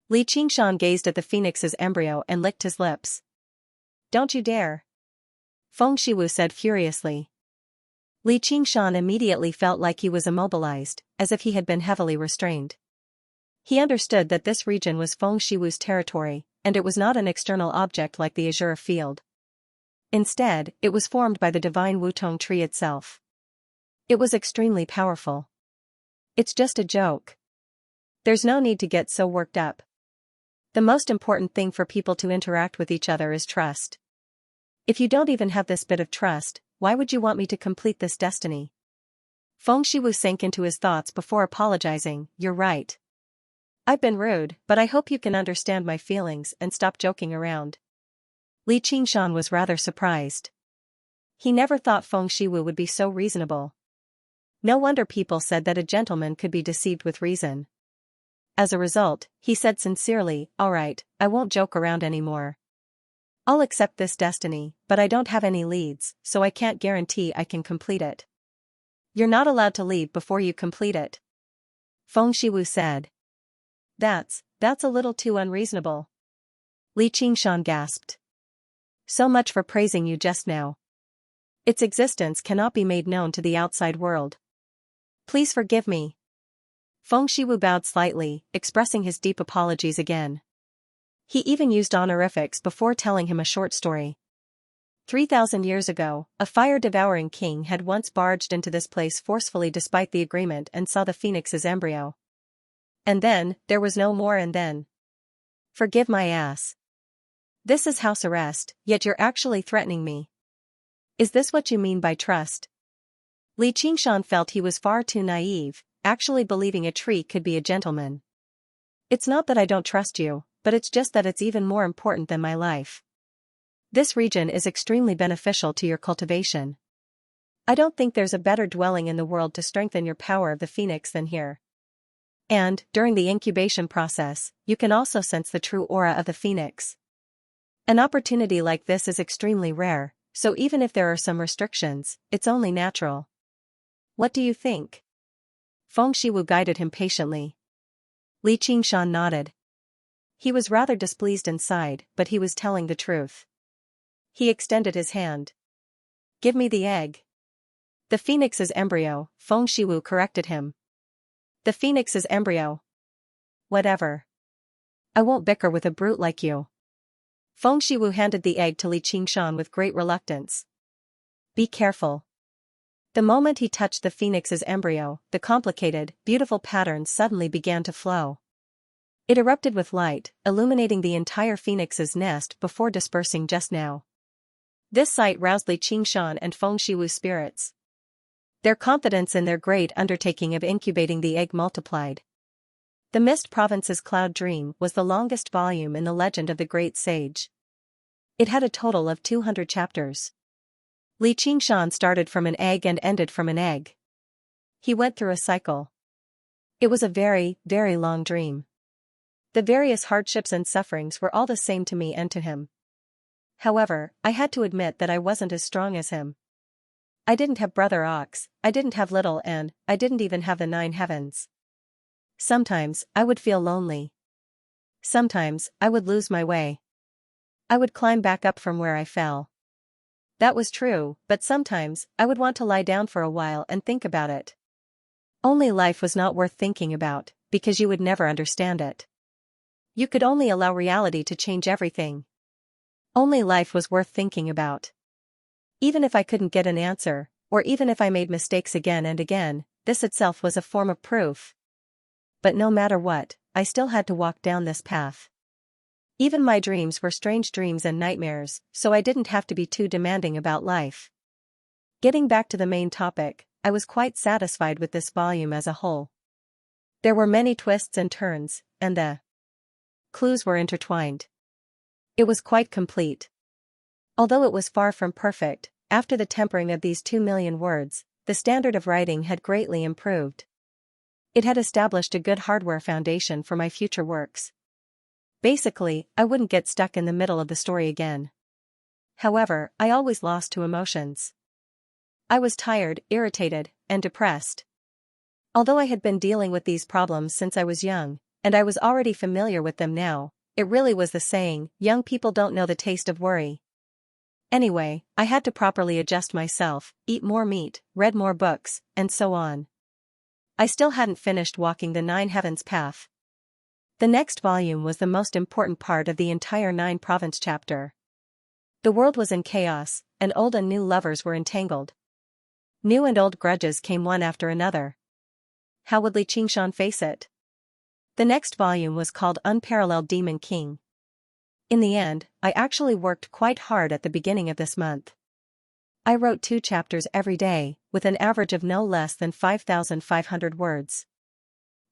Li Qingshan gazed at the phoenix's embryo and licked his lips. "Don't you dare!" Feng Shiwu said furiously. Li Qingshan immediately felt like he was immobilized, as if he had been heavily restrained. He understood that this region was Feng Shiwu's territory, and it was not an external object like the azure field. Instead, it was formed by the divine wutong tree itself. It was extremely powerful. "It's just a joke. There's no need to get so worked up. The most important thing for people to interact with each other is trust. If you don't even have this bit of trust, why would you want me to complete this destiny?" Feng Shiwu sank into his thoughts before apologizing. "You're right. I've been rude, but I hope you can understand my feelings and stop joking around." Li Qingshan was rather surprised. He never thought Feng Shiwu would be so reasonable. No wonder people said that a gentleman could be deceived with reason. As a result, he said sincerely, "All right, I won't joke around anymore. I'll accept this destiny, but I don't have any leads, so I can't guarantee I can complete it." "You're not allowed to leave before you complete it," Feng Shiwu said. That's a little too unreasonable." Li Qingshan gasped. "So much for praising you just now. Its existence cannot be made known to the outside world. Please forgive me." Feng Shiwu bowed slightly, expressing his deep apologies again. He even used honorifics before telling him a short story. 3,000 years ago, a fire-devouring king had once barged into this place forcefully despite the agreement and saw the phoenix's embryo. And then, there was no more and then. Forgive my ass. This is house arrest, yet you're actually threatening me. Is this what you mean by trust?" Li Qingshan felt he was far too naive, actually believing a tree could be a gentleman. "It's not that I don't trust you, but it's just that it's even more important than my life. This region is extremely beneficial to your cultivation. I don't think there's a better dwelling in the world to strengthen your power of the phoenix than here. And, during the incubation process, you can also sense the true aura of the phoenix. An opportunity like this is extremely rare, so even if there are some restrictions, it's only natural. What do you think?" Feng Shiwu guided him patiently. Li Qingshan nodded. He was rather displeased inside, but he was telling the truth. He extended his hand. "Give me the egg." The phoenix's embryo, Feng Shiwu corrected him. The phoenix's embryo. Whatever. I won't bicker with a brute like you. Feng Shiwu handed the egg to Li Qingshan with great reluctance. Be careful. The moment he touched the phoenix's embryo, the complicated, beautiful pattern suddenly began to flow. It erupted with light, illuminating the entire phoenix's nest before dispersing just now. This sight roused Li Qingshan and Feng Shiwu's spirits. Their confidence in their great undertaking of incubating the egg multiplied. The Mist Province's Cloud Dream was the longest volume in the legend of the Great Sage. It had a total of 200 chapters. Li Qingshan started from an egg and ended from an egg. He went through a cycle. It was a very, very long dream. The various hardships and sufferings were all the same to me and to him. However, I had to admit that I wasn't as strong as him. I didn't have Brother Ox, I didn't have Little and I didn't even have the 9 heavens. Sometimes, I would feel lonely. Sometimes, I would lose my way. I would climb back up from where I fell. That was true, but sometimes, I would want to lie down for a while and think about it. Only life was not worth thinking about, because you would never understand it. You could only allow reality to change everything. Only life was worth thinking about. Even if I couldn't get an answer, or even if I made mistakes again and again, this itself was a form of proof. But no matter what, I still had to walk down this path. Even my dreams were strange dreams and nightmares, so I didn't have to be too demanding about life. Getting back to the main topic, I was quite satisfied with this volume as a whole. There were many twists and turns, and the clues were intertwined. It was quite complete. Although it was far from perfect, after the tempering of these 2 million words, the standard of writing had greatly improved. It had established a good hardware foundation for my future works. Basically, I wouldn't get stuck in the middle of the story again. However, I always lost to emotions. I was tired, irritated, and depressed. Although I had been dealing with these problems since I was young, and I was already familiar with them now, it really was the saying, young people don't know the taste of worry. Anyway, I had to properly adjust myself, eat more meat, read more books, and so on. I still hadn't finished walking the 9 heavens path. The next volume was the most important part of the entire 9 province chapter. The world was in chaos, and old and new lovers were entangled. New and old grudges came one after another. How would Li Qingshan face it? The next volume was called Unparalleled Demon King. In the end, I actually worked quite hard at the beginning of this month. I wrote 2 chapters every day, with an average of no less than 5,500 words.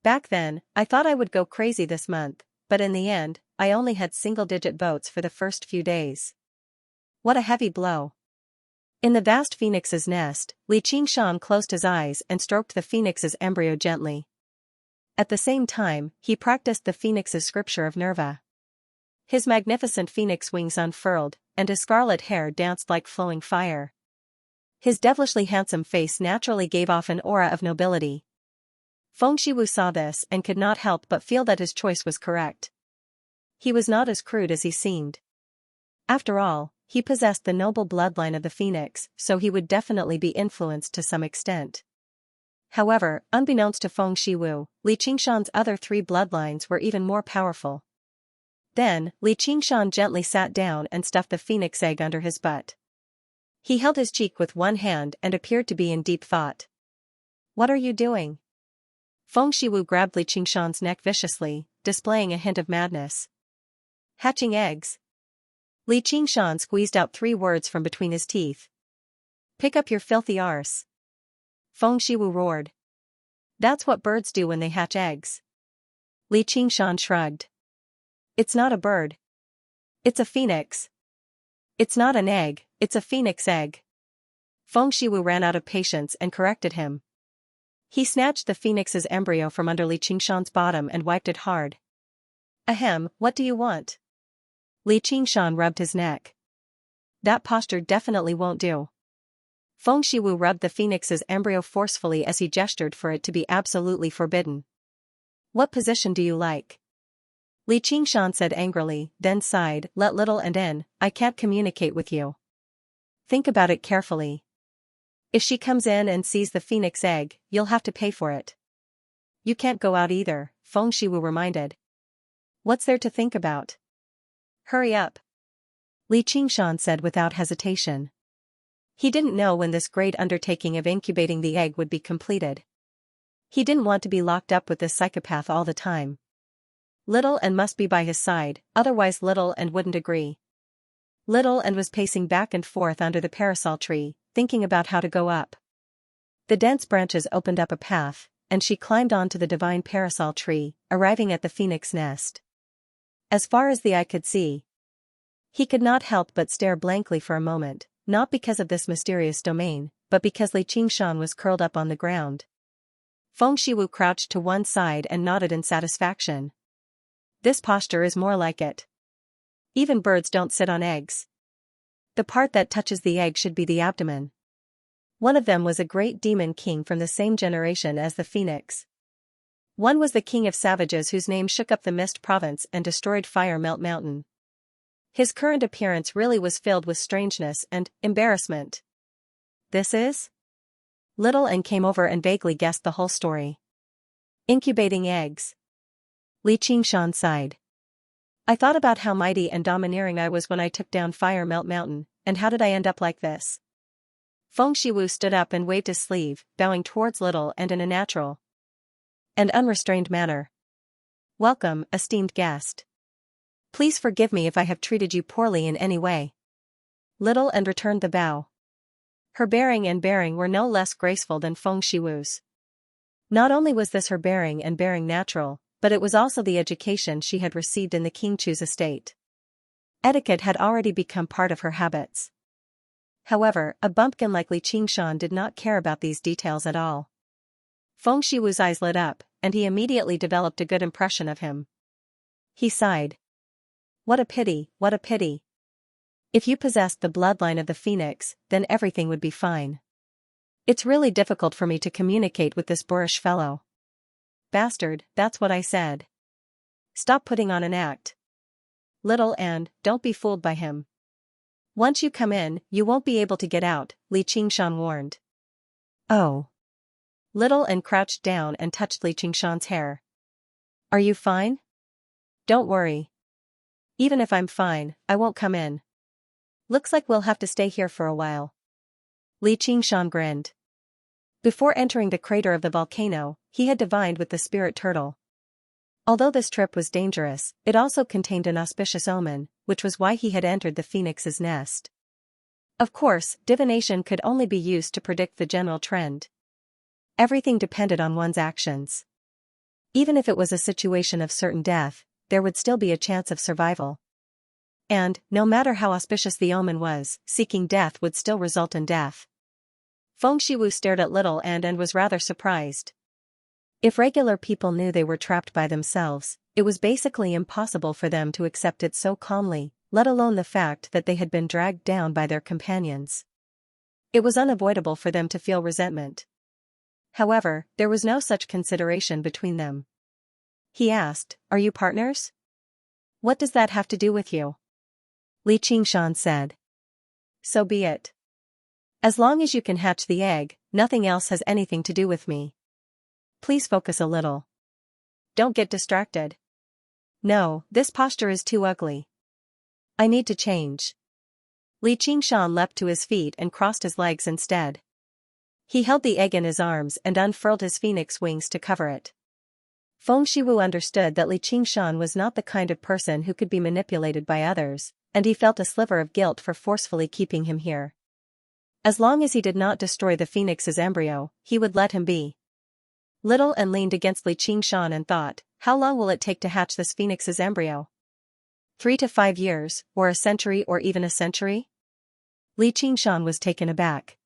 Back then, I thought I would go crazy this month, but in the end, I only had single-digit votes for the first few days. What a heavy blow. In the vast phoenix's nest, Li Qingshan closed his eyes and stroked the phoenix's embryo gently. At the same time, he practiced the phoenix's scripture of Nerva. His magnificent phoenix wings unfurled, and his scarlet hair danced like flowing fire. His devilishly handsome face naturally gave off an aura of nobility. Feng Shiwu saw this and could not help but feel that his choice was correct. He was not as crude as he seemed. After all, he possessed the noble bloodline of the phoenix, so he would definitely be influenced to some extent. However, unbeknownst to Feng Shiwu, Li Qingshan's other 3 bloodlines were even more powerful. Then, Li Qingshan gently sat down and stuffed the phoenix egg under his butt. He held his cheek with one hand and appeared to be in deep thought. What are you doing? Feng Shiwu grabbed Li Qingshan's neck viciously, displaying a hint of madness. Hatching eggs. Li Qingshan squeezed out 3 words from between his teeth. Pick up your filthy arse. Feng Shiwu roared. That's what birds do when they hatch eggs. Li Qingshan shrugged. It's not a bird. It's a phoenix. It's not an egg, it's a phoenix egg. Feng Shiwu ran out of patience and corrected him. He snatched the phoenix's embryo from under Li Qingshan's bottom and wiped it hard. Ahem, what do you want? Li Qingshan rubbed his neck. That posture definitely won't do. Feng Shiwu rubbed the phoenix's embryo forcefully as he gestured for it to be absolutely forbidden. What position do you like? Li Qingshan said angrily, then sighed, let little and in, I can't communicate with you. Think about it carefully. If she comes in and sees the phoenix egg, you'll have to pay for it. You can't go out either, Feng Shiwu reminded. What's there to think about? Hurry up, Li Qingshan said without hesitation. He didn't know when this great undertaking of incubating the egg would be completed. He didn't want to be locked up with this psychopath all the time. Little and must be by his side, otherwise Little and wouldn't agree. Little and was pacing back and forth under the parasol tree, thinking about how to go up. The dense branches opened up a path, and she climbed onto the divine parasol tree, arriving at the phoenix nest. As far as the eye could see, he could not help but stare blankly for a moment, not because of this mysterious domain, but because Li Qingshan was curled up on the ground. Feng Shiwu crouched to one side and nodded in satisfaction. This posture is more like it. Even birds don't sit on eggs. The part that touches the egg should be the abdomen. One of them was a great demon king from the same generation as the phoenix. One was the king of savages whose name shook up the Mist Province and destroyed Fire Melt Mountain. His current appearance really was filled with strangeness and embarrassment. This is? Little and came over and vaguely guessed the whole story. Incubating eggs. Li Qingshan sighed. I thought about how mighty and domineering I was when I took down Fire Melt Mountain, and how did I end up like this? Feng Shiwu stood up and waved his sleeve, bowing towards Little and in a natural and unrestrained manner. Welcome, esteemed guest. Please forgive me if I have treated you poorly in any way. Little and returned the bow. Her bearing and bearing were no less graceful than Feng Shiwu's. Not only was this her bearing and bearing natural, but it was also the education she had received in the Qingchu's estate. Etiquette had already become part of her habits. However, a bumpkin like Li Qingshan did not care about these details at all. Feng Shiwu's eyes lit up, and he immediately developed a good impression of him. He sighed. What a pity, what a pity. If you possessed the bloodline of the phoenix, then everything would be fine. It's really difficult for me to communicate with this boorish fellow. Bastard, that's what I said. Stop putting on an act. Little and, don't be fooled by him. Once you come in, you won't be able to get out, Li Qingshan warned. Oh. Little and crouched down and touched Li Qingshan's hair. Are you fine? Don't worry. Even if I'm fine, I won't come in. Looks like we'll have to stay here for a while. Li Qingshan grinned. Before entering the crater of the volcano, he had divined with the spirit turtle. Although this trip was dangerous, it also contained an auspicious omen, which was why he had entered the phoenix's nest. Of course, divination could only be used to predict the general trend. Everything depended on one's actions. Even if it was a situation of certain death, there would still be a chance of survival. And, no matter how auspicious the omen was, seeking death would still result in death. Feng Shiwu stared at Little and was rather surprised. If regular people knew they were trapped by themselves, it was basically impossible for them to accept it so calmly, let alone the fact that they had been dragged down by their companions. It was unavoidable for them to feel resentment. However, there was no such consideration between them. He asked, "Are you partners?" "What does that have to do with you?" Li Qingshan said. "So be it. As long as you can hatch the egg, nothing else has anything to do with me. Please focus a little. Don't get distracted. No, this posture is too ugly. I need to change." Li Qingshan leapt to his feet and crossed his legs instead. He held the egg in his arms and unfurled his phoenix wings to cover it. Feng Shiwu understood that Li Qingshan was not the kind of person who could be manipulated by others, and he felt a sliver of guilt for forcefully keeping him here. As long as he did not destroy the phoenix's embryo, he would let him be. Little and leaned against Li Qingshan and thought, how long will it take to hatch this phoenix's embryo? 3 to 5 years, or a century or even a century? Li Qingshan was taken aback.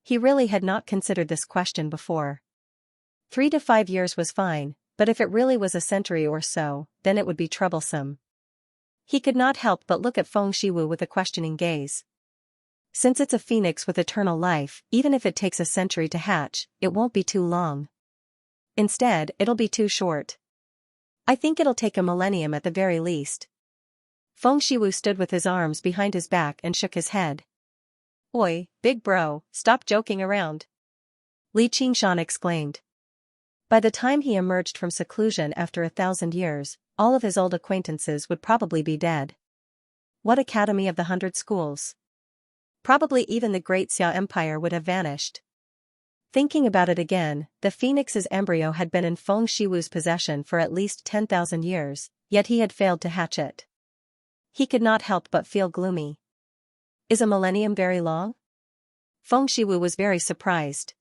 He really had not considered this question before. 3 to 5 years was fine, but if it really was a century or so, then it would be troublesome. He could not help but look at Feng Shiwu with a questioning gaze. Since it's a phoenix with eternal life, even if it takes a century to hatch, it won't be too long. Instead, it'll be too short. I think it'll take a millennium at the very least. Feng Shiwu stood with his arms behind his back and shook his head. Oi, big bro, stop joking around. Li Qingshan exclaimed. By the time he emerged from seclusion after 1,000 years, all of his old acquaintances would probably be dead. What academy of the 100 schools? Probably even the great Xia Empire would have vanished. Thinking about it again, the phoenix's embryo had been in Feng Shiwu's possession for at least 10,000 years, yet he had failed to hatch it. He could not help but feel gloomy. Is a millennium very long? Feng Shiwu was very surprised.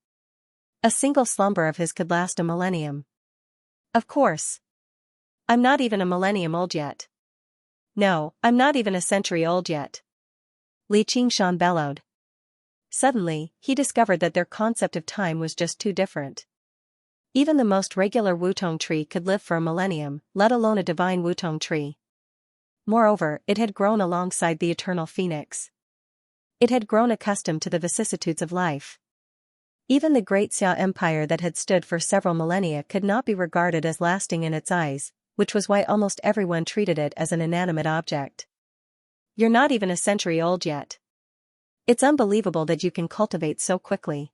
A single slumber of his could last a millennium. Of course. I'm not even a millennium old yet. No, I'm not even a century old yet. Li Qingshan bellowed. Suddenly, he discovered that their concept of time was just too different. Even the most regular wutong tree could live for a millennium, let alone a divine wutong tree. Moreover, it had grown alongside the eternal phoenix. It had grown accustomed to the vicissitudes of life. Even the great Xia Empire that had stood for several millennia could not be regarded as lasting in its eyes, which was why almost everyone treated it as an inanimate object. You're not even a century old yet. It's unbelievable that you can cultivate so quickly.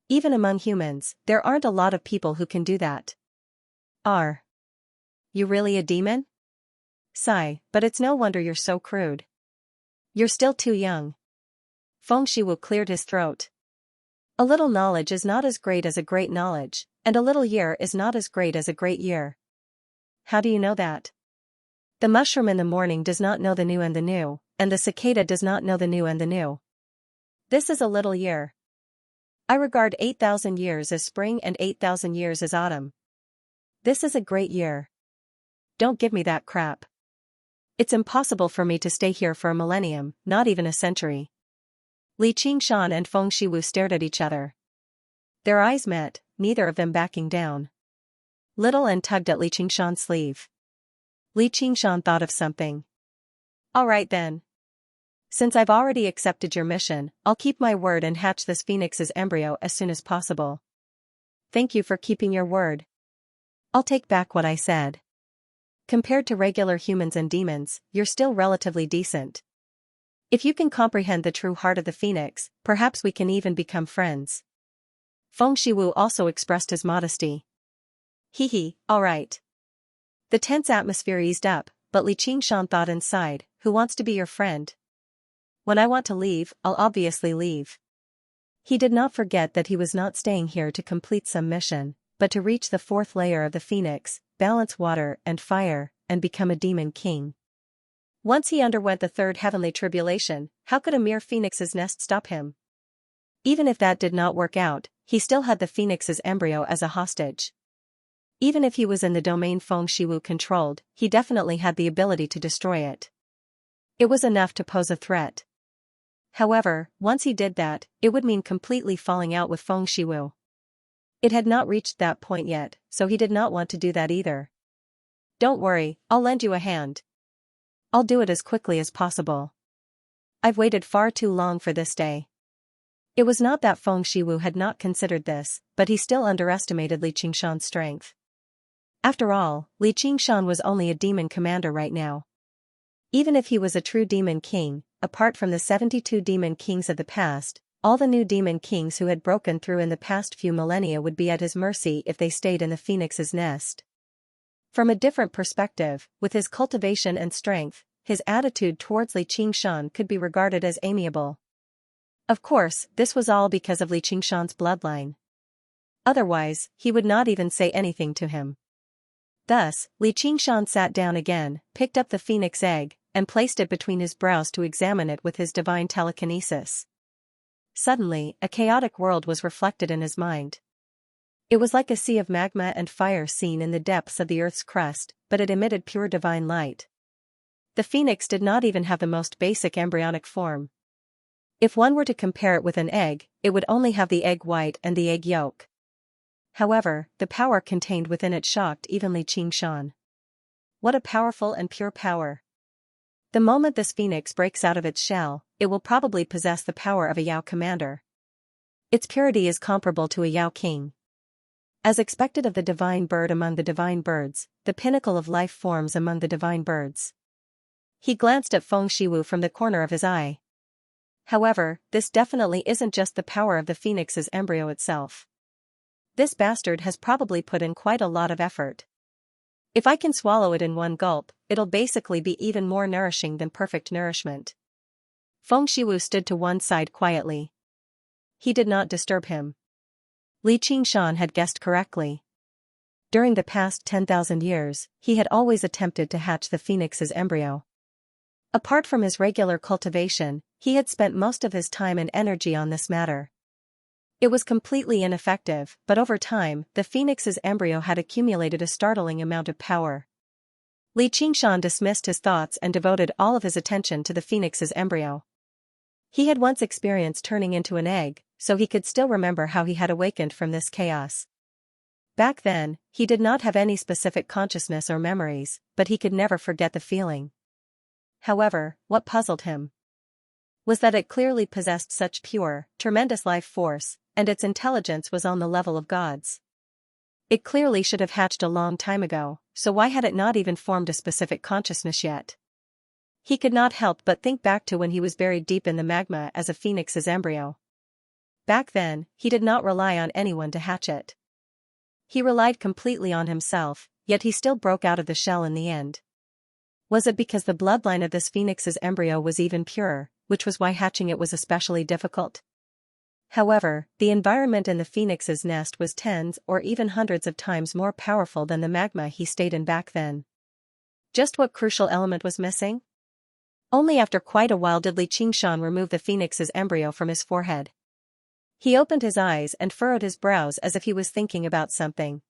Even among humans, there aren't a lot of people who can do that. Are you really a demon? Sigh, but it's no wonder you're so crude. You're still too young. Feng Shiwu cleared his throat. A little knowledge is not as great as a great knowledge, and a little year is not as great as a great year. How do you know that? The mushroom in the morning does not know the new and the new, and the cicada does not know the new and the new. This is a little year. I regard 8,000 years as spring and 8,000 years as autumn. This is a great year. Don't give me that crap. It's impossible for me to stay here for a millennium, not even a century. Li Qingshan and Feng Shiwu stared at each other. Their eyes met, neither of them backing down. Little and tugged at Li Qingshan's sleeve. Li Qingshan thought of something. All right then. Since I've already accepted your mission, I'll keep my word and hatch this phoenix's embryo as soon as possible. Thank you for keeping your word. I'll take back what I said. Compared to regular humans and demons, you're still relatively decent. If you can comprehend the true heart of the phoenix, perhaps we can even become friends. Feng Shiwu also expressed his modesty. Hee, all right. The tense atmosphere eased up, but Li Qingshan thought inside, who wants to be your friend? When I want to leave, I'll obviously leave. He did not forget that he was not staying here to complete some mission, but to reach the 4th layer of the phoenix, balance water and fire, and become a demon king. Once he underwent the 3rd heavenly tribulation, how could a mere phoenix's nest stop him? Even if that did not work out, he still had the phoenix's embryo as a hostage. Even if he was in the domain Feng Shiwu controlled, he definitely had the ability to destroy it. It was enough to pose a threat. However, once he did that, it would mean completely falling out with Feng Shiwu. It had not reached that point yet, so he did not want to do that either. Don't worry, I'll lend you a hand. I'll do it as quickly as possible. I've waited far too long for this day. It was not that Feng Shiwu had not considered this, but he still underestimated Li Qingshan's strength. After all, Li Qingshan was only a demon commander right now. Even if he was a true demon king, apart from the 72 demon kings of the past, all the new demon kings who had broken through in the past few millennia would be at his mercy if they stayed in the phoenix's nest. From a different perspective, with his cultivation and strength, his attitude towards Li Qingshan could be regarded as amiable. Of course, this was all because of Li Qingshan's bloodline. Otherwise, he would not even say anything to him. Thus, Li Qingshan sat down again, picked up the phoenix egg, and placed it between his brows to examine it with his divine telekinesis. Suddenly, a chaotic world was reflected in his mind. It was like a sea of magma and fire seen in the depths of the earth's crust, but it emitted pure divine light. The phoenix did not even have the most basic embryonic form. If one were to compare it with an egg, it would only have the egg white and the egg yolk. However, the power contained within it shocked even Li Qingshan. What a powerful and pure power. The moment this phoenix breaks out of its shell, it will probably possess the power of a Yao commander. Its purity is comparable to a Yao king. As expected of the divine bird among the divine birds, the pinnacle of life forms among the divine birds. He glanced at Feng Shiwu from the corner of his eye. However, this definitely isn't just the power of the phoenix's embryo itself. This bastard has probably put in quite a lot of effort. If I can swallow it in one gulp, it'll basically be even more nourishing than perfect nourishment. Feng Shiwu stood to one side quietly. He did not disturb him. Li Qingshan had guessed correctly. During the past 10,000 years, he had always attempted to hatch the phoenix's embryo. Apart from his regular cultivation, he had spent most of his time and energy on this matter. It was completely ineffective, but over time, the phoenix's embryo had accumulated a startling amount of power. Li Qingshan dismissed his thoughts and devoted all of his attention to the phoenix's embryo. He had once experienced turning into an egg, so he could still remember how he had awakened from this chaos. Back then, he did not have any specific consciousness or memories, but he could never forget the feeling. However, what puzzled him was that it clearly possessed such pure, tremendous life force, and its intelligence was on the level of gods. It clearly should have hatched a long time ago, so why had it not even formed a specific consciousness yet? He could not help but think back to when he was buried deep in the magma as a phoenix's embryo. Back then, he did not rely on anyone to hatch it. He relied completely on himself, yet he still broke out of the shell in the end. Was it because the bloodline of this phoenix's embryo was even purer, which was why hatching it was especially difficult? However, the environment in the phoenix's nest was tens or even hundreds of times more powerful than the magma he stayed in back then. Just what crucial element was missing? Only after quite a while did Li Qingshan remove the phoenix's embryo from his forehead. He opened his eyes and furrowed his brows as if he was thinking about something.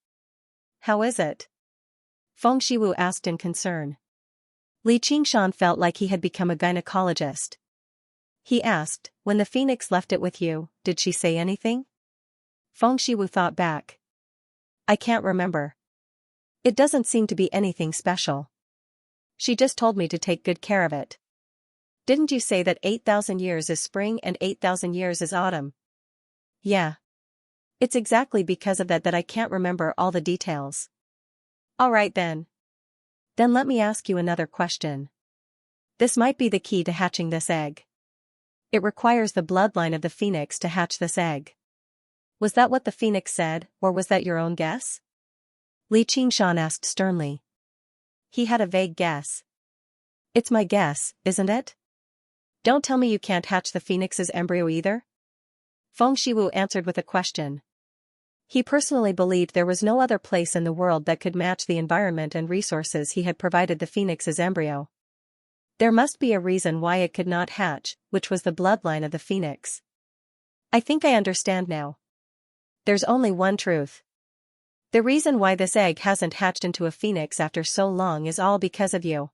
"How is it?" Feng Shiwu asked in concern. Li Qingshan felt like he had become a gynecologist. He asked, "When the phoenix left it with you, did she say anything?" Feng Shiwu thought back. "I can't remember. It doesn't seem to be anything special. She just told me to take good care of it." "Didn't you say that 8,000 years is spring and 8,000 years is autumn?" "Yeah. It's exactly because of that I can't remember all the details." "All right then. Then let me ask you another question. This might be the key to hatching this egg. It requires the bloodline of the phoenix to hatch this egg. Was that what the phoenix said, or was that your own guess?" Li Qingshan asked sternly. He had a vague guess. "It's my guess, isn't it? Don't tell me you can't hatch the phoenix's embryo either?" Feng Shiwu answered with a question. He personally believed there was no other place in the world that could match the environment and resources he had provided the phoenix's embryo. There must be a reason why it could not hatch, which was the bloodline of the phoenix. "I think I understand now. There's only one truth. The reason why this egg hasn't hatched into a phoenix after so long is all because of you."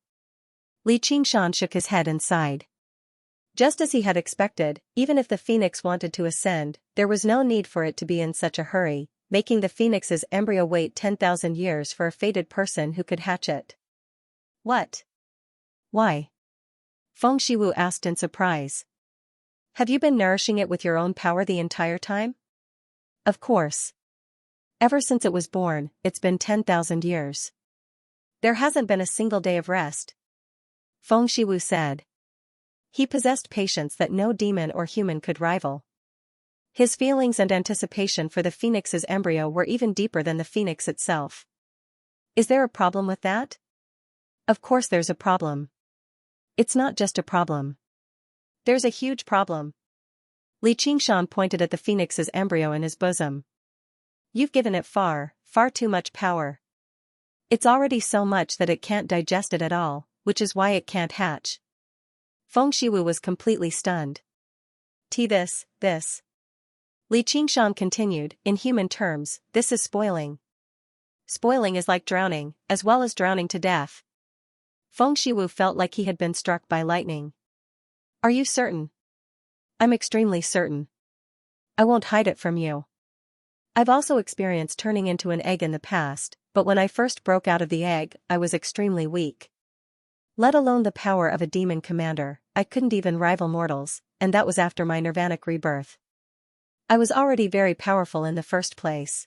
Li Qingshan shook his head and sighed. Just as he had expected, even if the phoenix wanted to ascend, there was no need for it to be in such a hurry, making the phoenix's embryo wait 10,000 years for a fated person who could hatch it. "What? Why?" Feng Shiwu asked in surprise. "Have you been nourishing it with your own power the entire time?" "Of course. Ever since it was born, it's been 10,000 years. There hasn't been a single day of rest," Feng Shiwu said. He possessed patience that no demon or human could rival. His feelings and anticipation for the phoenix's embryo were even deeper than the phoenix itself. "Is there a problem with that?" "Of course there's a problem. It's not just a problem. There's a huge problem." Li Qingshan pointed at the phoenix's embryo in his bosom. "You've given it far, far too much power. It's already so much that it can't digest it at all, which is why it can't hatch." Feng Shiwu was completely stunned. This. Li Qingshan continued, "In human terms, this is spoiling. Spoiling is like drowning, as well as drowning to death." Feng Shiwu felt like he had been struck by lightning. "Are you certain?" "I'm extremely certain. I won't hide it from you. I've also experienced turning into an egg in the past, but when I first broke out of the egg, I was extremely weak. Let alone the power of a demon commander, I couldn't even rival mortals, and that was after my nirvanic rebirth. I was already very powerful in the first place.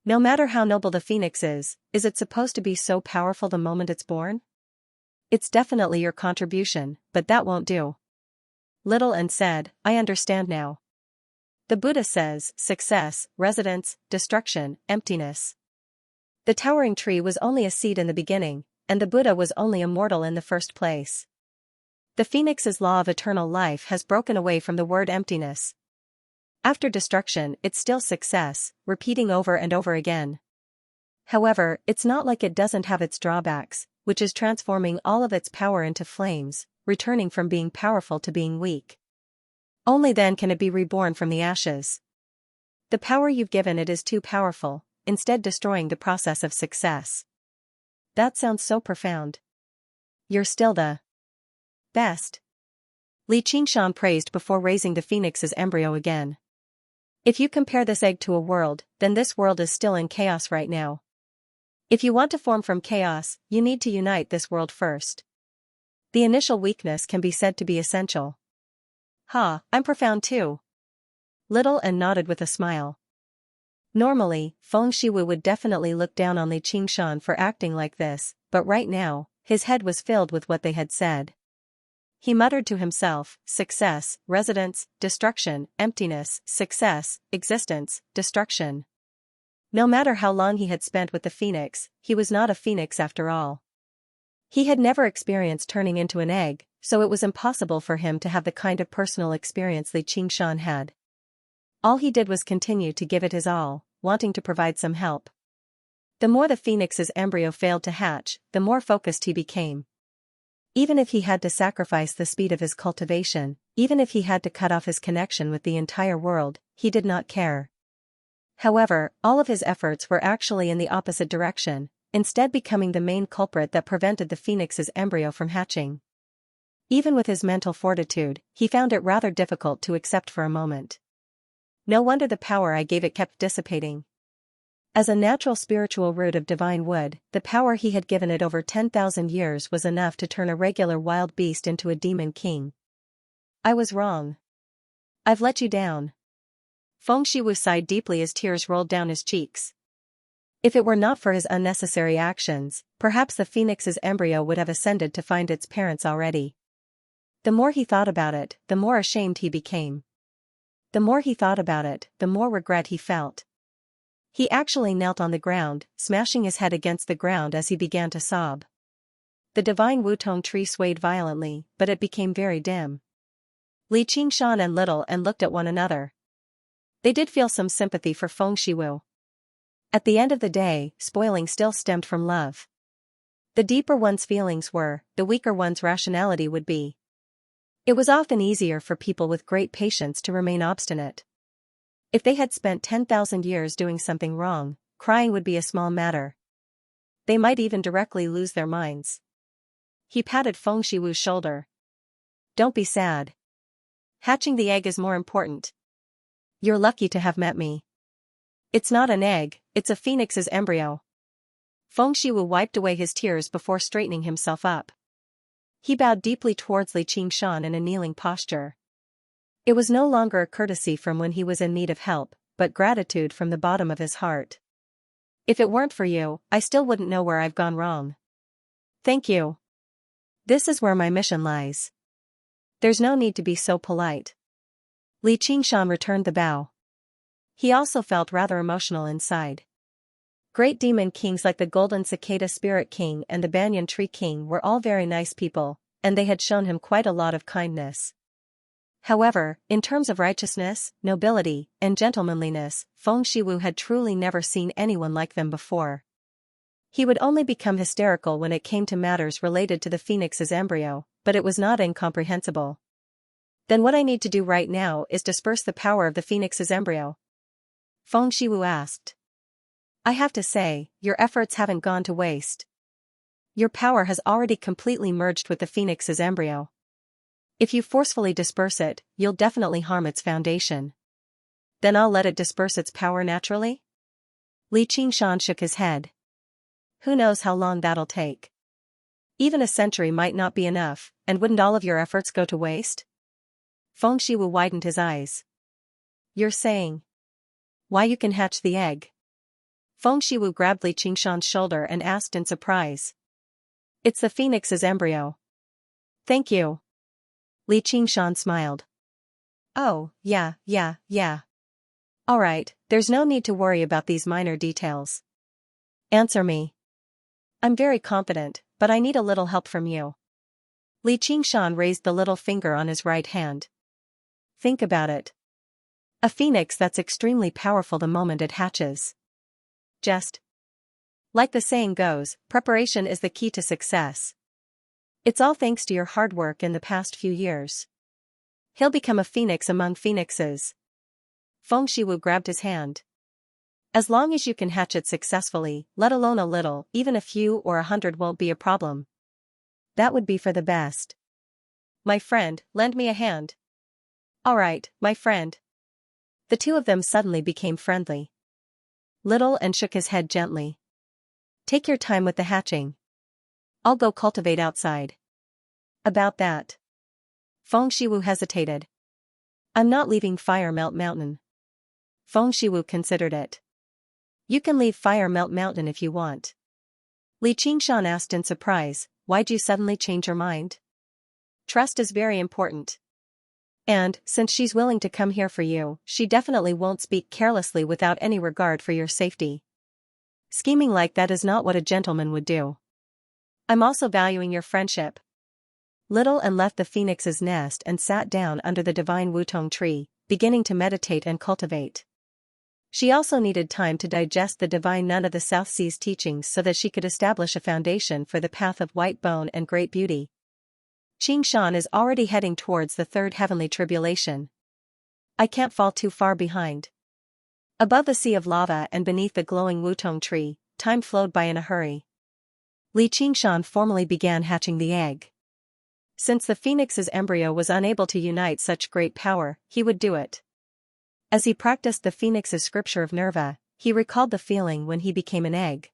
No matter how noble the phoenix is it supposed to be so powerful the moment it's born? It's definitely your contribution, but that won't do. little and said, I understand now. The Buddha says, success, residence, destruction, emptiness. The towering tree was only a seed in the beginning, and the Buddha was only a mortal in the first place. The phoenix's law of eternal life has broken away from the word emptiness. After destruction, it's still success, repeating over and over again. However, it's not like it doesn't have its drawbacks, which is transforming all of its power into flames, returning from being powerful to being weak. Only then can it be reborn from the ashes. The power you've given it is too powerful, instead destroying the process of success. That sounds so profound. You're still the best. Li Qingshan praised before raising the phoenix's embryo again. If you compare this egg to a world, then this world is still in chaos right now. If you want to form from chaos, you need to unite this world first. The initial weakness can be said to be essential. I'm profound too. Little and nodded with a smile. Normally, Feng Shiwu would definitely look down on Li Qingshan for acting like this, but right now, his head was filled with what they had said. He muttered to himself, success, residence, destruction, emptiness, success, existence, destruction. No matter how long he had spent with the phoenix, he was not a phoenix after all. He had never experienced turning into an egg, so it was impossible for him to have the kind of personal experience Li Qingshan had. All he did was continue to give it his all, wanting to provide some help. The more the phoenix's embryo failed to hatch, the more focused he became. Even if he had to sacrifice the speed of his cultivation, even if he had to cut off his connection with the entire world, he did not care. However, all of his efforts were actually in the opposite direction, instead becoming the main culprit that prevented the phoenix's embryo from hatching. Even with his mental fortitude, he found it rather difficult to accept for a moment. No wonder the power I gave it kept dissipating. As a natural spiritual root of divine wood, the power he had given it over 10,000 years was enough to turn a regular wild beast into a demon king. I was wrong. I've let you down. Feng Shiwu sighed deeply as tears rolled down his cheeks. If it were not for his unnecessary actions, perhaps the phoenix's embryo would have ascended to find its parents already. The more he thought about it, the more ashamed he became. The more he thought about it, the more regret he felt. He actually knelt on the ground, smashing his head against the ground as he began to sob. The divine Wutong tree swayed violently, but it became very dim. Li Qingshan and Little and looked at one another. They did feel some sympathy for Feng Shiwu. At the end of the day, spoiling still stemmed from love. The deeper one's feelings were, the weaker one's rationality would be. It was often easier for people with great patience to remain obstinate. If they had spent 10,000 years doing something wrong, crying would be a small matter. They might even directly lose their minds. He patted Feng Shiwu's shoulder. Don't be sad. Hatching the egg is more important. You're lucky to have met me. It's not an egg, it's a phoenix's embryo. Feng Shiwu wiped away his tears before straightening himself up. He bowed deeply towards Li Qingshan in a kneeling posture. It was no longer a courtesy from when he was in need of help, but gratitude from the bottom of his heart. If it weren't for you, I still wouldn't know where I've gone wrong. Thank you. This is where my mission lies. There's no need to be so polite. Li Qingshan returned the bow. He also felt rather emotional inside. Great demon kings like the Golden Cicada Spirit King and the Banyan Tree King were all very nice people, and they had shown him quite a lot of kindness. However, in terms of righteousness, nobility, and gentlemanliness, Feng Shiwu had truly never seen anyone like them before. He would only become hysterical when it came to matters related to the phoenix's embryo, but it was not incomprehensible. Then what I need to do right now is disperse the power of the phoenix's embryo? Feng Shiwu asked. I have to say, your efforts haven't gone to waste. Your power has already completely merged with the phoenix's embryo. If you forcefully disperse it, you'll definitely harm its foundation. Then I'll let it disperse its power naturally? Li Qingshan shook his head. Who knows how long that'll take? Even a century might not be enough, and wouldn't all of your efforts go to waste? Feng Shiwu widened his eyes. You're saying? Why you can hatch the egg? Feng Shiwu grabbed Li Qingshan's shoulder and asked in surprise. It's the phoenix's embryo. Thank you. Li Qingshan smiled. Oh, yeah. Alright, there's no need to worry about these minor details. Answer me. I'm very confident, but I need a little help from you. Li Qingshan raised the little finger on his right hand. Think about it. A phoenix that's extremely powerful the moment it hatches. Just like the saying goes, preparation is the key to success. It's all thanks to your hard work in the past few years. He'll become a phoenix among phoenixes. Feng Shiwu grabbed his hand. As long as you can hatch it successfully, let alone a little, even a few or 100 won't be a problem. That would be for the best. My friend, lend me a hand. Alright, my friend. The two of them suddenly became friendly. Little and shook his head gently. Take your time with the hatching. I'll go cultivate outside. About that. Feng Shiwu hesitated. I'm not leaving Fire Melt Mountain. Feng Shiwu considered it. You can leave Fire Melt Mountain if you want. Li Qingshan asked in surprise, why'd you suddenly change your mind? Trust is very important. And, since she's willing to come here for you, she definitely won't speak carelessly without any regard for your safety. Scheming like that is not what a gentleman would do. I'm also valuing your friendship. Little and left the phoenix's nest and sat down under the divine wutong tree, beginning to meditate and cultivate. She also needed time to digest the divine nun of the South Sea's teachings so that she could establish a foundation for the path of white bone and great beauty. Qingshan is already heading towards the third heavenly tribulation. I can't fall too far behind. Above the sea of lava and beneath the glowing wutong tree, time flowed by in a hurry. Li Qingshan formally began hatching the egg. Since the phoenix's embryo was unable to unite such great power, he would do it. As he practiced the phoenix's scripture of Nerva, he recalled the feeling when he became an egg.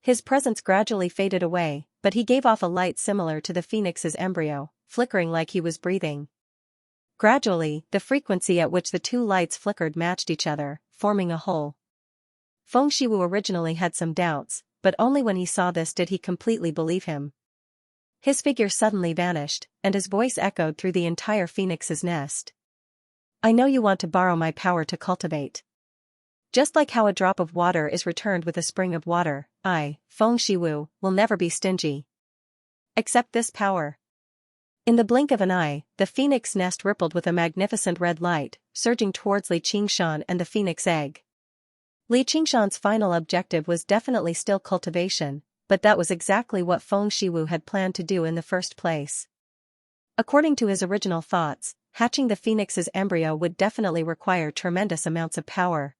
His presence gradually faded away, but he gave off a light similar to the phoenix's embryo, flickering like he was breathing. Gradually, the frequency at which the two lights flickered matched each other, forming a whole. Feng Shiwu originally had some doubts, but only when he saw this did he completely believe him. His figure suddenly vanished, and his voice echoed through the entire phoenix's nest. I know you want to borrow my power to cultivate. Just like how a drop of water is returned with a spring of water, I, Feng Shiwu, will never be stingy. Accept this power. In the blink of an eye, the phoenix nest rippled with a magnificent red light, surging towards Li Qingshan and the phoenix egg. Li Qingshan's final objective was definitely still cultivation, but that was exactly what Feng Shiwu had planned to do in the first place. According to his original thoughts, hatching the phoenix's embryo would definitely require tremendous amounts of power.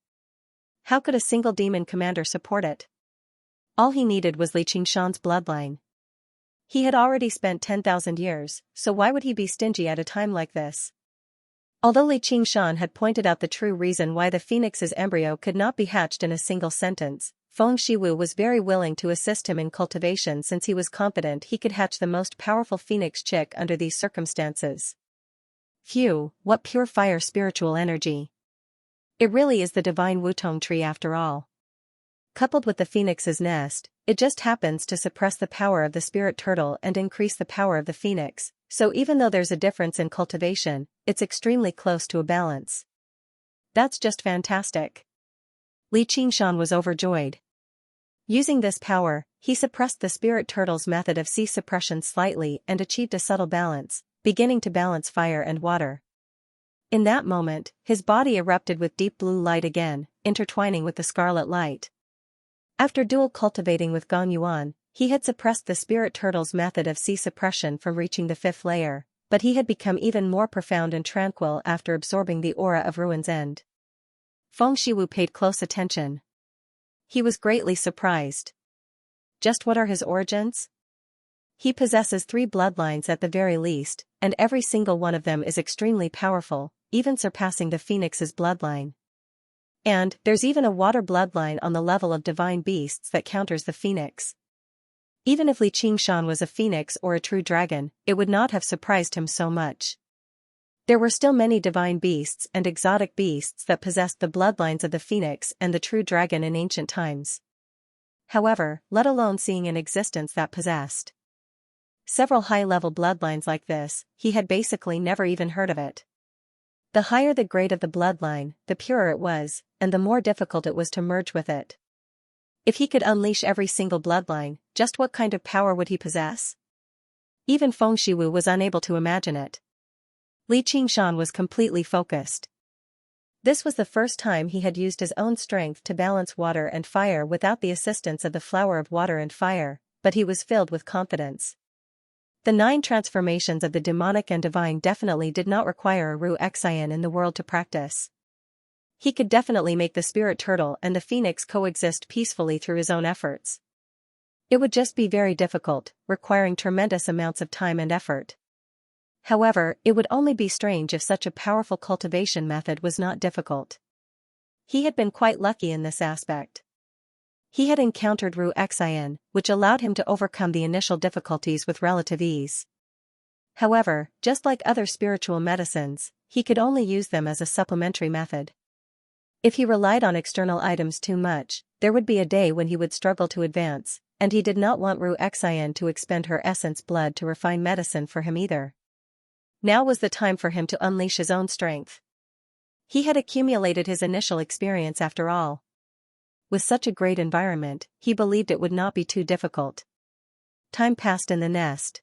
How could a single demon commander support it? All he needed was Li Qingshan's bloodline. He had already spent 10,000 years, so why would he be stingy at a time like this? Although Li Qingshan had pointed out the true reason why the phoenix's embryo could not be hatched in a single sentence, Feng Shiwu was very willing to assist him in cultivation since he was confident he could hatch the most powerful phoenix chick under these circumstances. Phew, what pure fire spiritual energy. It really is the divine wutong tree after all. Coupled with the phoenix's nest, it just happens to suppress the power of the spirit turtle and increase the power of the phoenix, so even though there's a difference in cultivation, it's extremely close to a balance. That's just fantastic. Li Qingshan was overjoyed. Using this power, he suppressed the spirit turtle's method of sea suppression slightly and achieved a subtle balance, beginning to balance fire and water. In that moment, his body erupted with deep blue light again, intertwining with the scarlet light. After dual cultivating with Gong Yuan, he had suppressed the spirit turtle's method of sea suppression from reaching the fifth layer, but he had become even more profound and tranquil after absorbing the aura of Ruin's End. Feng Shiwu paid close attention. He was greatly surprised. Just what are his origins? He possesses 3 bloodlines at the very least, and every single one of them is extremely powerful, even surpassing the phoenix's bloodline. And there's even a water bloodline on the level of divine beasts that counters the phoenix. Even if Li Qingshan was a phoenix or a true dragon, it would not have surprised him so much. There were still many divine beasts and exotic beasts that possessed the bloodlines of the phoenix and the true dragon in ancient times. However, let alone seeing an existence that possessed several high-level bloodlines like this, he had basically never even heard of it. The higher the grade of the bloodline, the purer it was, and the more difficult it was to merge with it. If he could unleash every single bloodline, just what kind of power would he possess? Even Feng Shiwu was unable to imagine it. Li Qingshan was completely focused. This was the first time he had used his own strength to balance water and fire without the assistance of the flower of water and fire, but he was filled with confidence. The 9 transformations of the demonic and divine definitely did not require a Ru Xian in the world to practice. He could definitely make the spirit turtle and the phoenix coexist peacefully through his own efforts. It would just be very difficult, requiring tremendous amounts of time and effort. However, it would only be strange if such a powerful cultivation method was not difficult. He had been quite lucky in this aspect. He had encountered Ru Xian, which allowed him to overcome the initial difficulties with relative ease. However, just like other spiritual medicines, he could only use them as a supplementary method. If he relied on external items too much, there would be a day when he would struggle to advance, and he did not want Ru Xian to expend her essence blood to refine medicine for him either. Now was the time for him to unleash his own strength. He had accumulated his initial experience after all. With such a great environment, he believed it would not be too difficult. Time passed in the nest.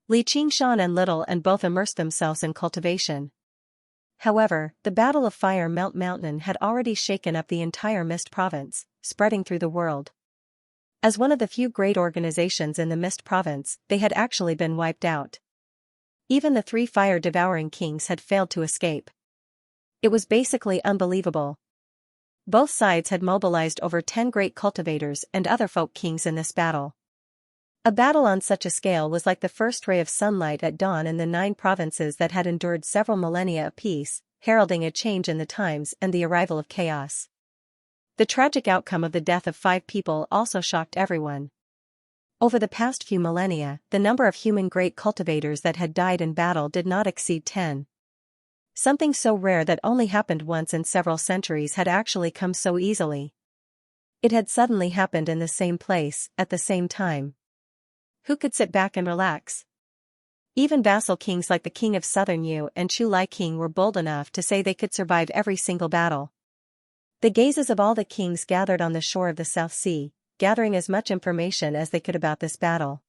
Li Qingshan and Little and both immersed themselves in cultivation. However, the Battle of Fire Melt Mountain had already shaken up the entire Mist Province, spreading through the world. As one of the few great organizations in the Mist Province, they had actually been wiped out. Even the 3 fire-devouring kings had failed to escape. It was basically unbelievable. Both sides had mobilized over 10 great cultivators and other folk kings in this battle. A battle on such a scale was like the first ray of sunlight at dawn in the 9 provinces that had endured several millennia of peace, heralding a change in the times and the arrival of chaos. The tragic outcome of the death of 5 people also shocked everyone. Over the past few millennia, the number of human great cultivators that had died in battle did not exceed 10. Something so rare that only happened once in several centuries had actually come so easily. It had suddenly happened in the same place, at the same time. Who could sit back and relax? Even vassal kings like the King of Southern Yu and Chu Lai King were bold enough to say they could survive every single battle. The gazes of all the kings gathered on the shore of the South Sea, gathering as much information as they could about this battle.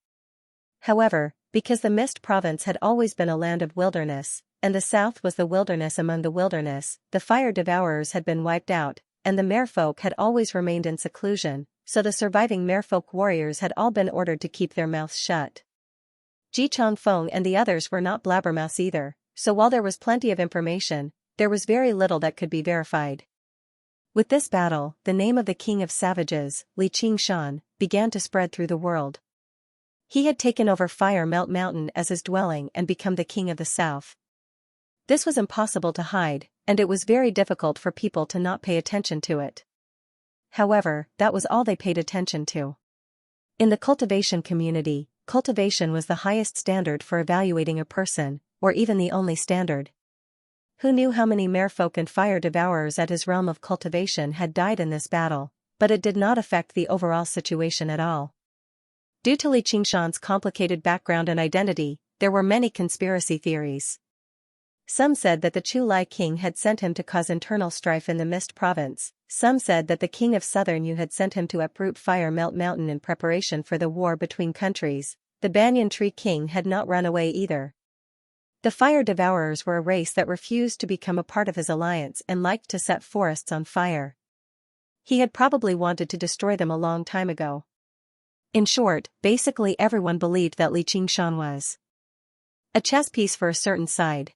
However, because the Mist Province had always been a land of wilderness, and the south was the wilderness among the wilderness, the fire devourers had been wiped out, and the merfolk had always remained in seclusion, so the surviving merfolk warriors had all been ordered to keep their mouths shut. Ji Changfeng and the others were not blabbermouths either, so while there was plenty of information, there was very little that could be verified. With this battle, the name of the King of Savages, Li Qingshan, began to spread through the world. He had taken over Fire Melt Mountain as his dwelling and become the King of the South. This was impossible to hide, and it was very difficult for people to not pay attention to it. However, that was all they paid attention to. In the cultivation community, cultivation was the highest standard for evaluating a person, or even the only standard. Who knew how many merfolk and fire devourers at his realm of cultivation had died in this battle, but it did not affect the overall situation at all. Due to Li Qingshan's complicated background and identity, there were many conspiracy theories. Some said that the Chu Lai King had sent him to cause internal strife in the Mist Province, some said that the King of Southern Yu had sent him to uproot Fire Melt Mountain in preparation for the war between countries. The Banyan Tree King had not run away either. The fire devourers were a race that refused to become a part of his alliance and liked to set forests on fire. He had probably wanted to destroy them a long time ago. In short, basically everyone believed that Li Qingshan was a chess piece for a certain side.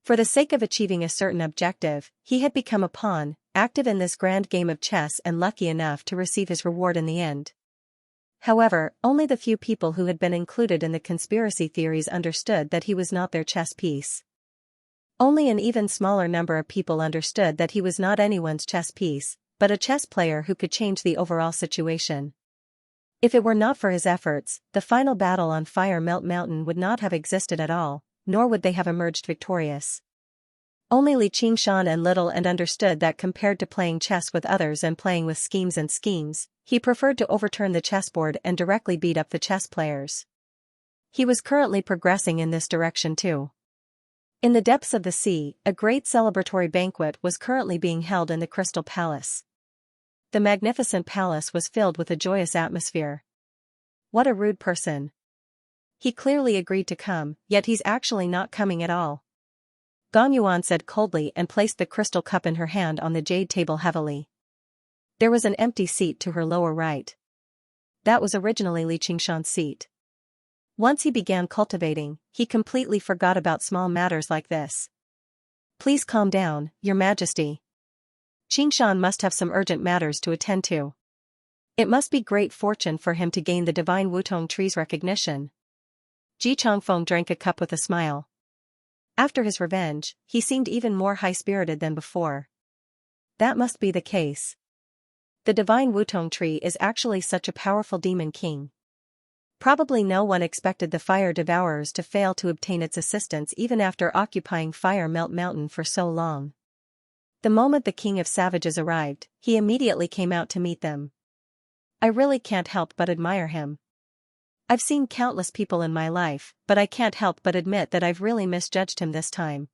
For the sake of achieving a certain objective, he had become a pawn, active in this grand game of chess and lucky enough to receive his reward in the end. However, only the few people who had been included in the conspiracy theories understood that he was not their chess piece. Only an even smaller number of people understood that he was not anyone's chess piece, but a chess player who could change the overall situation. If it were not for his efforts, the final battle on Fire Melt Mountain would not have existed at all, nor would they have emerged victorious. Only Li Qingshan and Little and understood that compared to playing chess with others and playing with schemes, he preferred to overturn the chessboard and directly beat up the chess players. He was currently progressing in this direction too. In the depths of the sea, a great celebratory banquet was currently being held in the Crystal Palace. The magnificent palace was filled with a joyous atmosphere. What a rude person. He clearly agreed to come, yet he's actually not coming at all. Gong Yuan said coldly and placed the crystal cup in her hand on the jade table heavily. There was an empty seat to her lower right. That was originally Li Qingshan's seat. Once he began cultivating, he completely forgot about small matters like this. Please calm down, Your Majesty. Qingshan must have some urgent matters to attend to. It must be great fortune for him to gain the divine Wutong tree's recognition. Ji Changfeng drank a cup with a smile. After his revenge, he seemed even more high-spirited than before. That must be the case. The divine Wutong tree is actually such a powerful demon king. Probably no one expected the fire devourers to fail to obtain its assistance even after occupying Fire Melt Mountain for so long. The moment the king of savages arrived, he immediately came out to meet them. I really can't help but admire him. I've seen countless people in my life, but I can't help but admit that I've really misjudged him this time.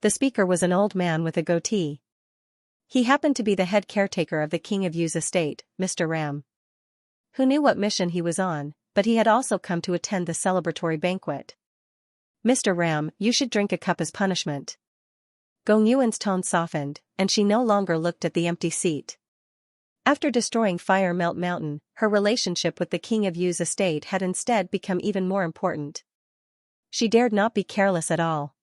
The speaker was an old man with a goatee. He happened to be the head caretaker of the King of Yu's estate, Mr. Ram. Who knew what mission he was on, but he had also come to attend the celebratory banquet. Mr. Ram, you should drink a cup as punishment. Gong Yuan's tone softened, and she no longer looked at the empty seat. After destroying Fire Melt Mountain, her relationship with the King of Yu's estate had instead become even more important. She dared not be careless at all.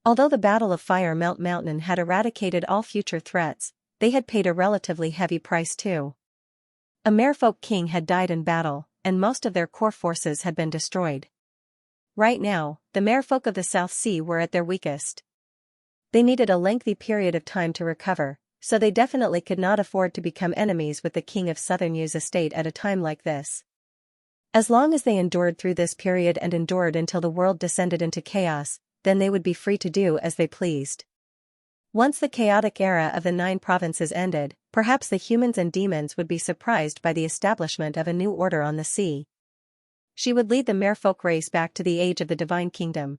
Although the Battle of Fire Melt Mountain had eradicated all future threats, they had paid a relatively heavy price too. A merfolk king had died in battle, and most of their core forces had been destroyed. Right now, the merfolk of the South Sea were at their weakest. They needed a lengthy period of time to recover, so they definitely could not afford to become enemies with the king of Southern Yu's estate at a time like this. As long as they endured through this period and endured until the world descended into chaos, then they would be free to do as they pleased. Once the chaotic era of the 9 provinces ended, perhaps the humans and demons would be surprised by the establishment of a new order on the sea. She would lead the merfolk race back to the age of the divine kingdom.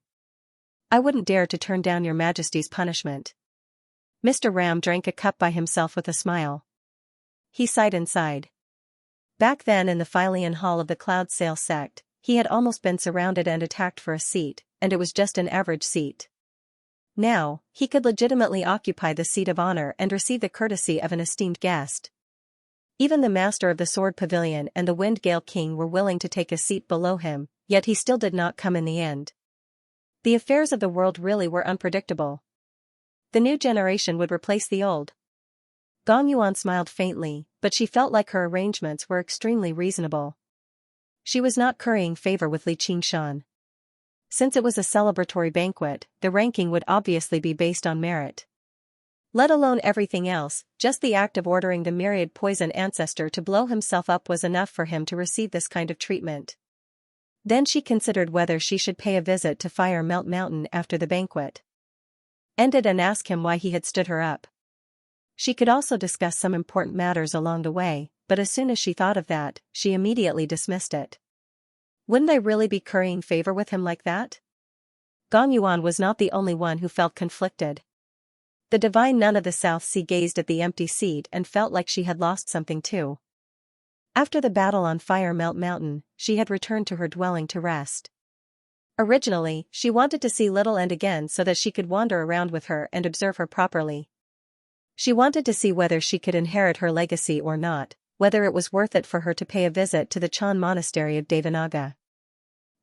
I wouldn't dare to turn down Your Majesty's punishment. Mr. Ram drank a cup by himself with a smile. He sighed inside. Back then in the Philian hall of the Cloud Sail sect, he had almost been surrounded and attacked for a seat, and it was just an average seat. Now, he could legitimately occupy the seat of honor and receive the courtesy of an esteemed guest. Even the master of the Sword Pavilion and the Wind Gale King were willing to take a seat below him, yet he still did not come in the end. The affairs of the world really were unpredictable. The new generation would replace the old. Gong Yuan smiled faintly, but she felt like her arrangements were extremely reasonable. She was not currying favor with Li Qingshan. Since it was a celebratory banquet, the ranking would obviously be based on merit. Let alone everything else, just the act of ordering the myriad poison ancestor to blow himself up was enough for him to receive this kind of treatment. Then she considered whether she should pay a visit to Fire Melt Mountain after the banquet. Ended and ask him why he had stood her up. She could also discuss some important matters along the way, but as soon as she thought of that, she immediately dismissed it. Wouldn't I really be currying favor with him like that? Gong Yuan was not the only one who felt conflicted. The divine nun of the South Sea gazed at the empty seat and felt like she had lost something too. After the battle on Fire Melt Mountain, she had returned to her dwelling to rest. Originally, she wanted to see Little End again so that she could wander around with her and observe her properly. She wanted to see whether she could inherit her legacy or not, whether it was worth it for her to pay a visit to the Chan monastery of Devanaga.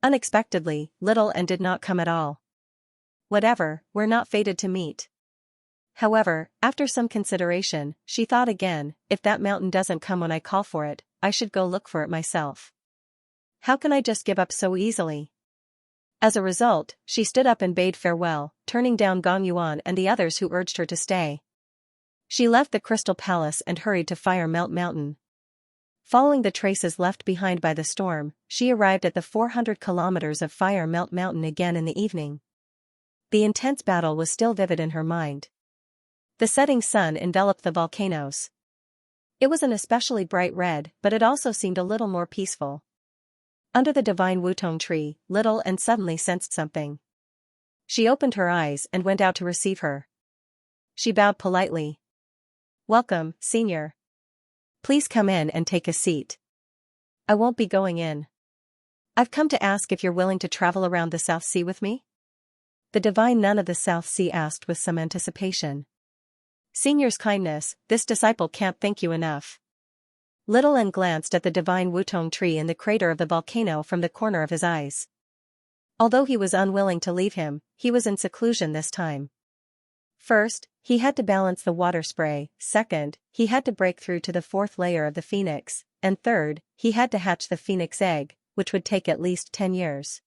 Unexpectedly, Little End did not come at all. Whatever, we're not fated to meet. However, after some consideration, she thought again, if that mountain doesn't come when I call for it, I should go look for it myself. How can I just give up so easily? As a result, she stood up and bade farewell, turning down Gong Yuan and the others who urged her to stay. She left the Crystal Palace and hurried to Fire Melt Mountain. Following the traces left behind by the storm, she arrived at the 400 kilometers of Fire Melt Mountain again in the evening. The intense battle was still vivid in her mind. The setting sun enveloped the volcanoes. It was an especially bright red, but it also seemed a little more peaceful. Under the divine Wutong tree, Little and suddenly sensed something. She opened her eyes and went out to receive her. She bowed politely. "Welcome, senior. Please come in and take a seat. I won't be going in. I've come to ask if you're willing to travel around the South Sea with me?" The divine nun of the South Sea asked with some anticipation. "Senior's kindness, this disciple can't thank you enough." Little and glanced at the divine Wutong tree in the crater of the volcano from the corner of his eyes. Although he was unwilling to leave him, he was in seclusion this time. First, he had to balance the water spray, second, he had to break through to the fourth layer of the phoenix, and third, he had to hatch the phoenix egg, which would take at least 10 years.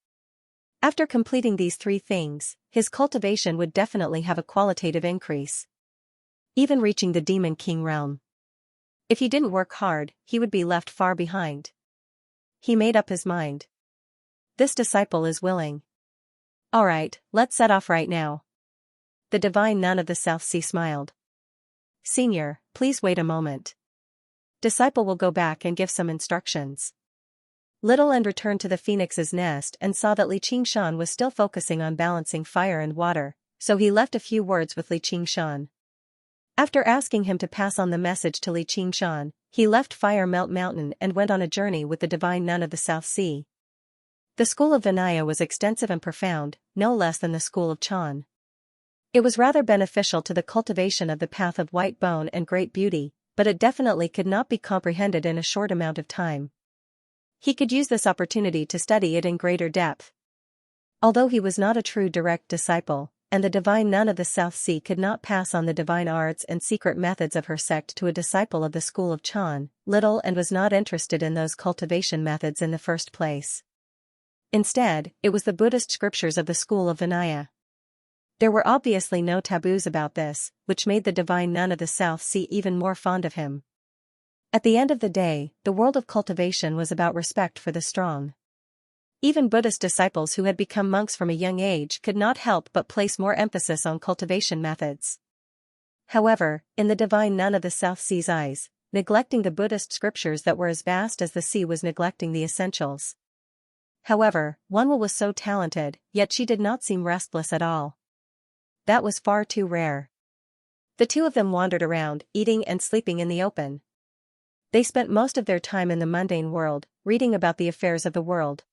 After completing these 3 things, his cultivation would definitely have a qualitative increase, even reaching the Demon King realm. If he didn't work hard, he would be left far behind. He made up his mind. This disciple is willing. "Alright, let's set off right now." The divine nun of the South Sea smiled. "Senior, please wait a moment. Disciple will go back and give some instructions." Little and returned to the phoenix's nest and saw that Xianxia was still focusing on balancing fire and water, so he left a few words with Xianxia. After asking him to pass on the message to Xianxia, he left Fire Melt Mountain and went on a journey with the divine nun of the South Sea. The school of Vinaya was extensive and profound, no less than the school of Chan. It was rather beneficial to the cultivation of the path of white bone and great beauty, but it definitely could not be comprehended in a short amount of time. He could use this opportunity to study it in greater depth. Although he was not a true direct disciple, and the divine nun of the South Sea could not pass on the divine arts and secret methods of her sect to a disciple of the school of Chan, Little and was not interested in those cultivation methods in the first place. Instead, it was the Buddhist scriptures of the school of Vinaya. There were obviously no taboos about this, which made the divine nun of the South Sea even more fond of him. At the end of the day, the world of cultivation was about respect for the strong. Even Buddhist disciples who had become monks from a young age could not help but place more emphasis on cultivation methods. However, in the divine nun of the South Sea's eyes, neglecting the Buddhist scriptures that were as vast as the sea was neglecting the essentials. However, Wunwa was so talented, yet she did not seem restless at all. That was far too rare. The two of them wandered around, eating and sleeping in the open. They spent most of their time in the mundane world, reading about the affairs of the world.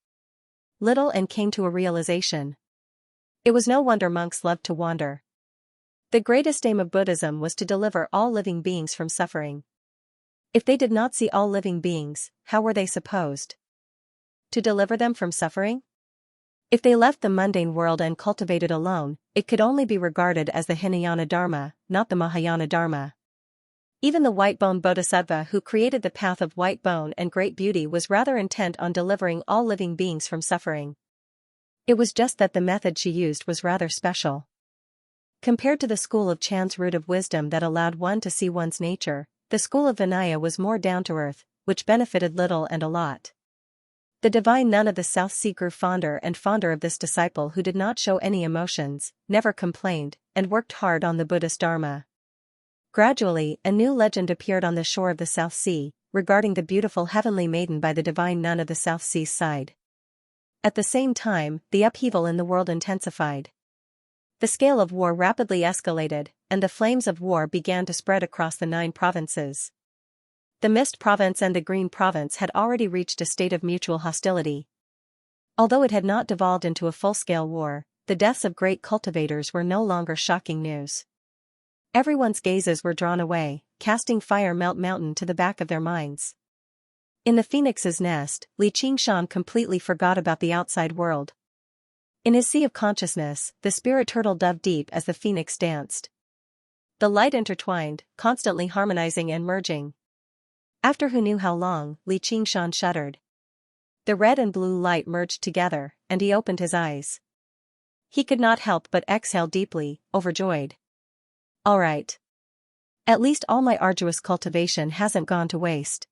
Little and came to a realization. It was no wonder monks loved to wander. The greatest aim of Buddhism was to deliver all living beings from suffering. If they did not see all living beings, how were they supposed to deliver them from suffering? If they left the mundane world and cultivated alone, it could only be regarded as the Hinayana Dharma, not the Mahayana Dharma. Even the white-bone bodhisattva who created the path of white bone and great beauty was rather intent on delivering all living beings from suffering. It was just that the method she used was rather special. Compared to the school of Chan's root of wisdom that allowed one to see one's nature, the school of Vinaya was more down-to-earth, which benefited Little and a lot. The divine nun of the South Sea grew fonder and fonder of this disciple who did not show any emotions, never complained, and worked hard on the Buddhist Dharma. Gradually, a new legend appeared on the shore of the South Sea, regarding the beautiful heavenly maiden by the divine nun of the South Sea's side. At the same time, the upheaval in the world intensified. The scale of war rapidly escalated, and the flames of war began to spread across the 9 provinces. The Mist Province and the Green Province had already reached a state of mutual hostility. Although it had not devolved into a full-scale war, the deaths of great cultivators were no longer shocking news. Everyone's gazes were drawn away, casting Fire Melt Mountain to the back of their minds. In the phoenix's nest, Xianxia completely forgot about the outside world. In his sea of consciousness, the spirit turtle dove deep as the phoenix danced. The light intertwined, constantly harmonizing and merging. After who knew how long, Xianxia shuddered. The red and blue light merged together, and he opened his eyes. He could not help but exhale deeply, overjoyed. Alright. At least all my arduous cultivation hasn't gone to waste.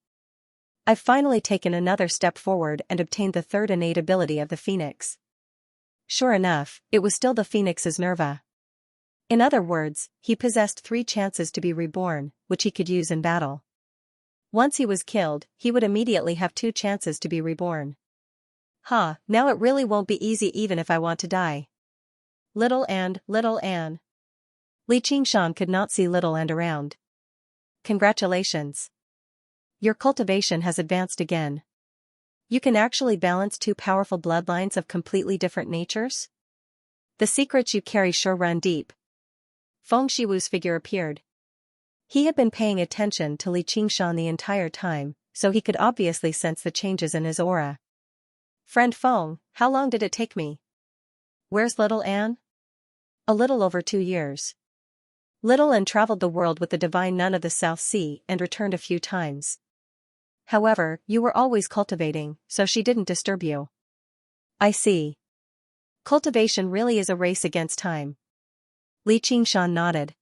I've finally taken another step forward and obtained the 3rd innate ability of the phoenix. Sure enough, it was still the phoenix's nerva. In other words, he possessed 3 chances to be reborn, which he could use in battle. Once he was killed, he would immediately have 2 chances to be reborn. Now it really won't be easy even if I want to die. Little Anne, little Anne. Li Qingshan could not see little Anne around. Congratulations. Your cultivation has advanced again. You can actually balance two powerful bloodlines of completely different natures? The secrets you carry sure run deep. Feng Shiwu's figure appeared. He had been paying attention to Li Qingshan the entire time, so he could obviously sense the changes in his aura. Friend Feng, how long did it take me? Where's little Anne? A little over 2 years. Little Anne traveled the world with the divine nun of the South Sea and returned a few times. However, you were always cultivating, so she didn't disturb you. I see. Cultivation really is a race against time. Li Qingshan nodded.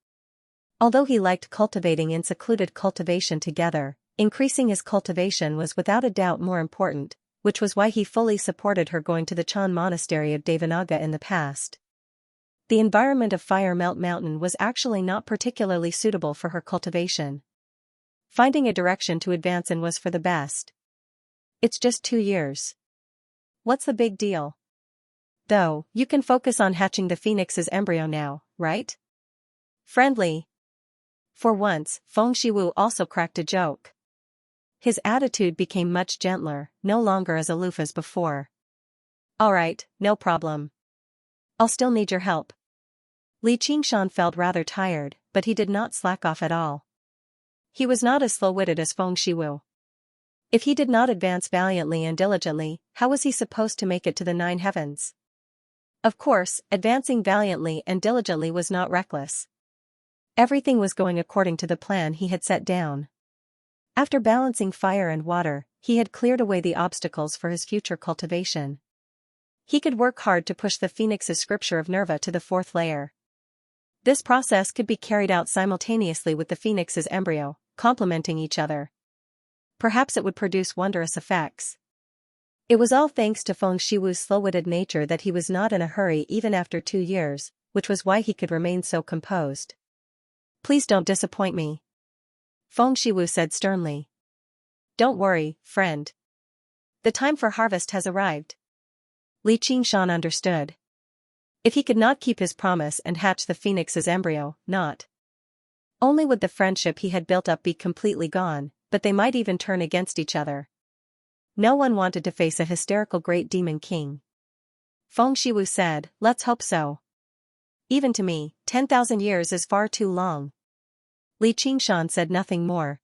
Although he liked cultivating and secluded cultivation together, increasing his cultivation was without a doubt more important, which was why he fully supported her going to the Chan monastery of Devanaga in the past. The environment of Fire Melt Mountain was actually not particularly suitable for her cultivation. Finding a direction to advance in was for the best. It's just 2 years. What's the big deal? Though, you can focus on hatching the phoenix's embryo now, right? Friendly. For once, Feng Shiwu also cracked a joke. His attitude became much gentler, no longer as aloof as before. Alright, no problem. I'll still need your help. Li Qingshan felt rather tired, but he did not slack off at all. He was not as slow-witted as Feng Shiwu. If he did not advance valiantly and diligently, how was he supposed to make it to the 9 heavens? Of course, advancing valiantly and diligently was not reckless. Everything was going according to the plan he had set down. After balancing fire and water, he had cleared away the obstacles for his future cultivation. He could work hard to push the phoenix's scripture of Nerva to the 4th layer. This process could be carried out simultaneously with the phoenix's embryo, complementing each other. Perhaps it would produce wondrous effects. It was all thanks to Feng Shiwu's slow-witted nature that he was not in a hurry even after 2 years, which was why he could remain so composed. Please don't disappoint me. Feng Shiwu said sternly. Don't worry, friend. The time for harvest has arrived. Li Qingshan understood. If he could not keep his promise and hatch the phoenix's embryo, not only would the friendship he had built up be completely gone, but they might even turn against each other. No one wanted to face a hysterical great demon king. Feng Shiwu said, let's hope so. Even to me, 10,000 years is far too long. Li Qingshan said nothing more.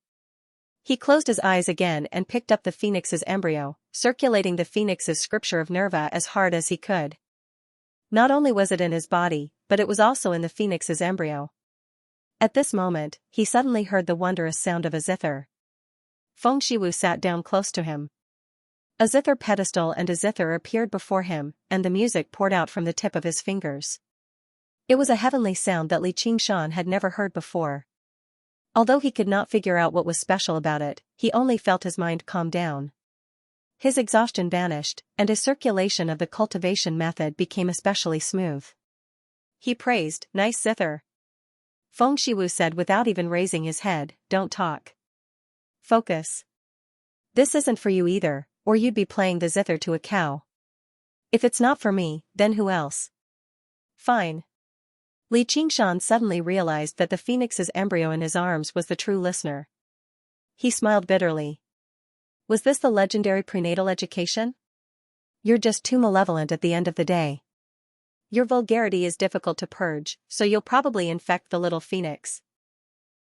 He closed his eyes again and picked up the phoenix's embryo, circulating the phoenix's scripture of Nerva as hard as he could. Not only was it in his body, but it was also in the phoenix's embryo. At this moment, he suddenly heard the wondrous sound of a zither. Feng Shiwu sat down close to him. A zither pedestal and a zither appeared before him, and the music poured out from the tip of his fingers. It was a heavenly sound that Li Qingshan had never heard before. Although he could not figure out what was special about it, he only felt his mind calm down. His exhaustion vanished, and his circulation of the cultivation method became especially smooth. He praised, nice zither. Feng Shiwu said without even raising his head, don't talk. Focus. This isn't for you either, or you'd be playing the zither to a cow. If it's not for me, then who else? Fine. Li Qingshan suddenly realized that the phoenix's embryo in his arms was the true listener. He smiled bitterly. Was this the legendary prenatal education? You're just too malevolent at the end of the day. Your vulgarity is difficult to purge, so you'll probably infect the little phoenix.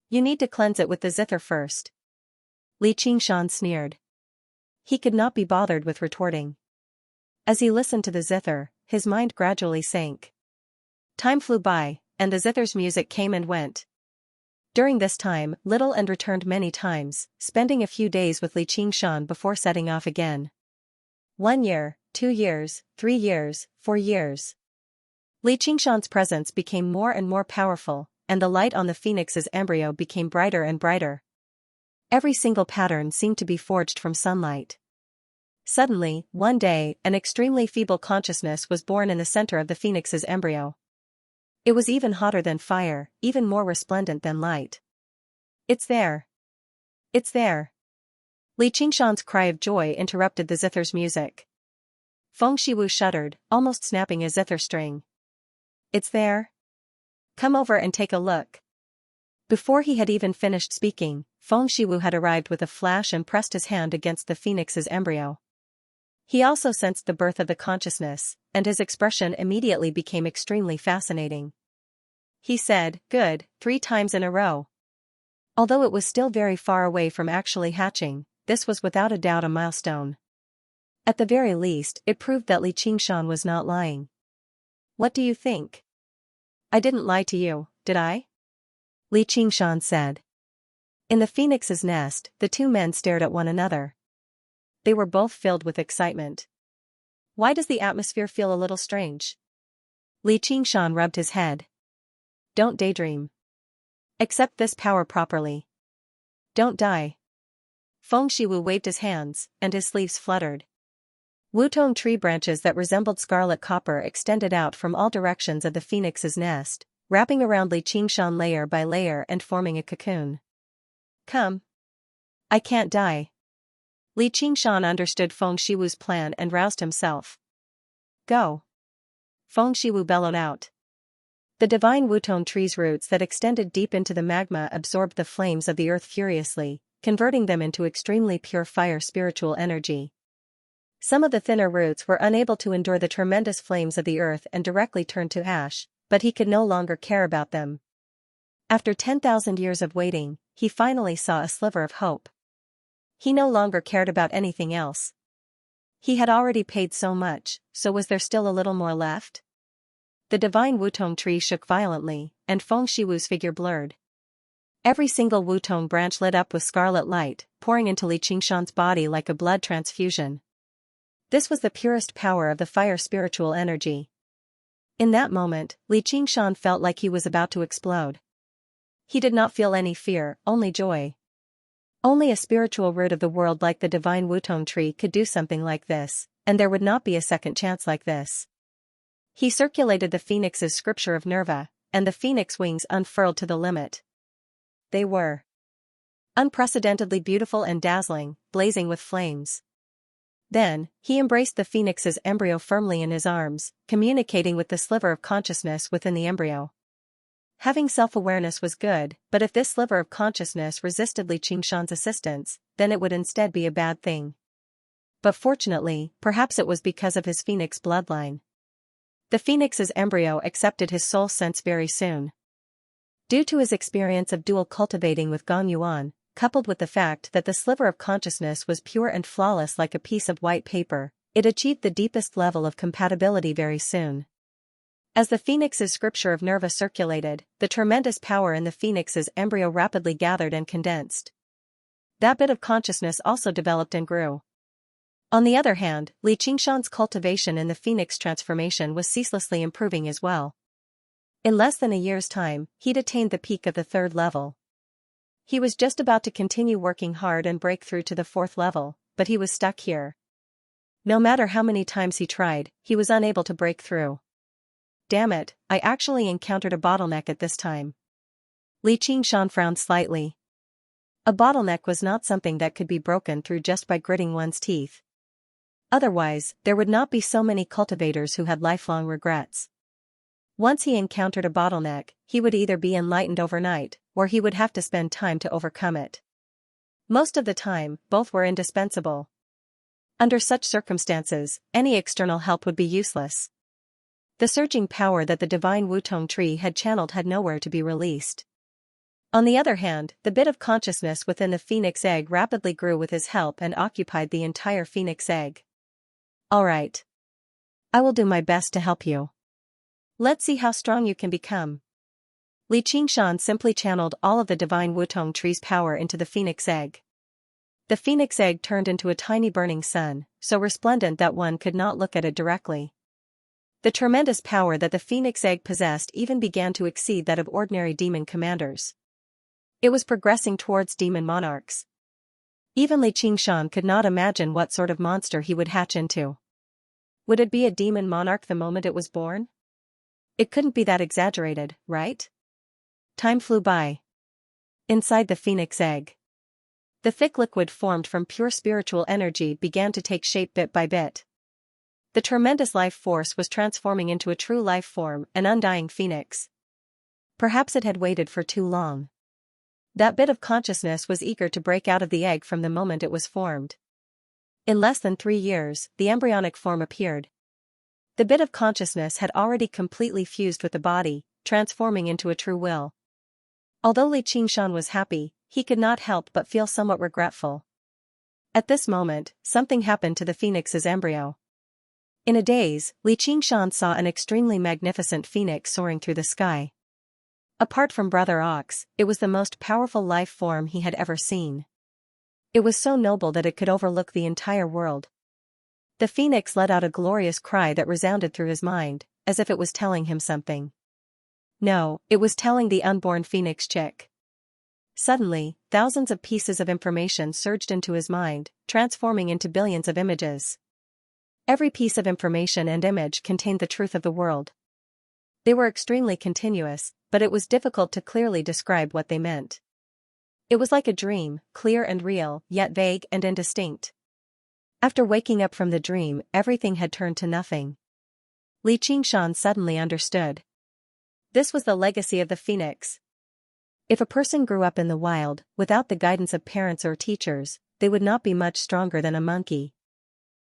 You need to cleanse it with the zither first. Li Qingshan sneered. He could not be bothered with retorting. As he listened to the zither, his mind gradually sank. Time flew by, and the zither's music came and went. During this time, Little and returned many times, spending a few days with Li Qingshan before setting off again. 1 year, 2 years, 3 years, 4 years. Li Qingshan's presence became more and more powerful, and the light on the phoenix's embryo became brighter and brighter. Every single pattern seemed to be forged from sunlight. Suddenly, one day, an extremely feeble consciousness was born in the center of the phoenix's embryo. It was even hotter than fire, even more resplendent than light. It's there. It's there. Li Qingshan's cry of joy interrupted the zither's music. Feng Shiwu shuddered, almost snapping his zither string. It's there? Come over and take a look. Before he had even finished speaking, Feng Shiwu had arrived with a flash and pressed his hand against the phoenix's embryo. He also sensed the birth of the consciousness, and his expression immediately became extremely fascinating. He said, "Good, 3 times in a row." Although it was still very far away from actually hatching, this was without a doubt a milestone. At the very least, it proved that Li Qingshan was not lying. What do you think? I didn't lie to you, did I? Li Qingshan said. In the phoenix's nest, the two men stared at one another. They were both filled with excitement. Why does the atmosphere feel a little strange? Li Qingshan rubbed his head. Don't daydream. Accept this power properly. Don't die. Feng Shiwu waved his hands, and his sleeves fluttered. Wutong tree branches that resembled scarlet copper extended out from all directions of the phoenix's nest, wrapping around Li Qingshan layer by layer and forming a cocoon. Come. I can't die. Li Qingshan understood Feng Shiwu's plan and roused himself. Go. Feng Shiwu bellowed out. The divine Wutong tree's roots that extended deep into the magma absorbed the flames of the earth furiously, converting them into extremely pure fire spiritual energy. Some of the thinner roots were unable to endure the tremendous flames of the earth and directly turned to ash, but he could no longer care about them. After 10,000 years of waiting, he finally saw a sliver of hope. He no longer cared about anything else. He had already paid so much, so was there still a little more left? The divine Wutong tree shook violently, and Feng Shiwu's figure blurred. Every single Wutong branch lit up with scarlet light, pouring into Li Qingshan's body like a blood transfusion. This was the purest power of the fire spiritual energy. In that moment, Li Qingshan felt like he was about to explode. He did not feel any fear, only joy. Only a spiritual root of the world like the divine Wutong tree could do something like this, and there would not be a second chance like this. He circulated the phoenix's scripture of Nerva, and the phoenix wings unfurled to the limit. They were unprecedentedly beautiful and dazzling, blazing with flames. Then, he embraced the phoenix's embryo firmly in his arms, communicating with the sliver of consciousness within the embryo. Having self-awareness was good, but if this sliver of consciousness resisted Li Qingshan's assistance, then it would instead be a bad thing. But fortunately, perhaps it was because of his phoenix bloodline. The phoenix's embryo accepted his soul sense very soon. Due to his experience of dual cultivating with Gong Yuan, coupled with the fact that the sliver of consciousness was pure and flawless like a piece of white paper, it achieved the deepest level of compatibility very soon. As the phoenix's scripture of Nerva circulated, the tremendous power in the phoenix's embryo rapidly gathered and condensed. That bit of consciousness also developed and grew. On the other hand, Li Qingshan's cultivation in the phoenix transformation was ceaselessly improving as well. In less than a year's time, he'd attained the peak of the 3rd level. He was just about to continue working hard and break through to the 4th level, but he was stuck here. No matter how many times he tried, he was unable to break through. Damn it, I actually encountered a bottleneck at this time. Li Qingshan frowned slightly. A bottleneck was not something that could be broken through just by gritting one's teeth. Otherwise, there would not be so many cultivators who had lifelong regrets. Once he encountered a bottleneck, he would either be enlightened overnight, or he would have to spend time to overcome it. Most of the time, both were indispensable. Under such circumstances, any external help would be useless. The surging power that the divine Wutong tree had channeled had nowhere to be released. On the other hand, the bit of consciousness within the phoenix egg rapidly grew with his help and occupied the entire phoenix egg. All right. I will do my best to help you. Let's see how strong you can become. Li Qingshan simply channeled all of the divine Wutong tree's power into the phoenix egg. The phoenix egg turned into a tiny burning sun, so resplendent that one could not look at it directly. The tremendous power that the phoenix egg possessed even began to exceed that of ordinary demon commanders. It was progressing towards demon monarchs. Even Li Qingshan could not imagine what sort of monster he would hatch into. Would it be a demon monarch the moment it was born? It couldn't be that exaggerated, right? Time flew by. Inside the phoenix egg, the thick liquid formed from pure spiritual energy began to take shape bit by bit. The tremendous life force was transforming into a true life form, an undying phoenix. Perhaps it had waited for too long. That bit of consciousness was eager to break out of the egg from the moment it was formed. In less than 3 years, the embryonic form appeared. The bit of consciousness had already completely fused with the body, transforming into a true will. Although Li Qingshan was happy, he could not help but feel somewhat regretful. At this moment, something happened to the phoenix's embryo. In a daze, Li Qingshan saw an extremely magnificent phoenix soaring through the sky. Apart from Brother Ox, it was the most powerful life form he had ever seen. It was so noble that it could overlook the entire world. The phoenix let out a glorious cry that resounded through his mind, as if it was telling him something. No, it was telling the unborn phoenix chick. Suddenly, thousands of pieces of information surged into his mind, transforming into billions of images. Every piece of information and image contained the truth of the world. They were extremely continuous, but it was difficult to clearly describe what they meant. It was like a dream, clear and real, yet vague and indistinct. After waking up from the dream, everything had turned to nothing. Li Qingshan suddenly understood. This was the legacy of the phoenix. If a person grew up in the wild, without the guidance of parents or teachers, they would not be much stronger than a monkey.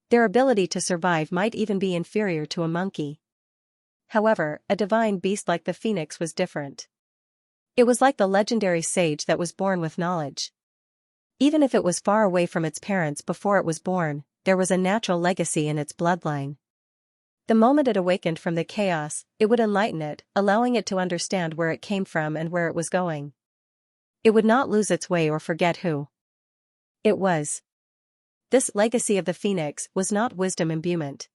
Their ability to survive might even be inferior to a monkey. However, a divine beast like the phoenix was different. It was like the legendary sage that was born with knowledge. Even if it was far away from its parents before it was born, there was a natural legacy in its bloodline. The moment it awakened from the chaos, it would enlighten it, allowing it to understand where it came from and where it was going. It would not lose its way or forget who it was. This legacy of the phoenix was not wisdom imbuement.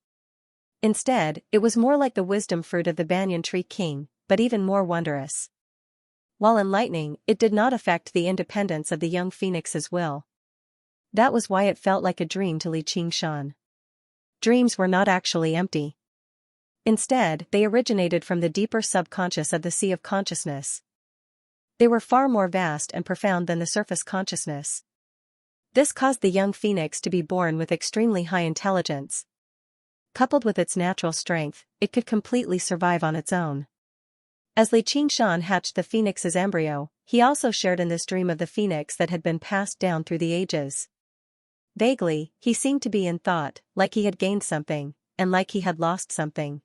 Instead, it was more like the wisdom fruit of the banyan tree king, but even more wondrous. While enlightening, it did not affect the independence of the young phoenix's will. That was why it felt like a dream to Li Qingshan. Dreams were not actually empty. Instead, they originated from the deeper subconscious of the sea of consciousness. They were far more vast and profound than the surface consciousness. This caused the young phoenix to be born with extremely high intelligence. Coupled with its natural strength, it could completely survive on its own. As Li Qingshan hatched the phoenix's embryo, he also shared in this dream of the phoenix that had been passed down through the ages. Vaguely, he seemed to be in thought, like he had gained something, and like he had lost something.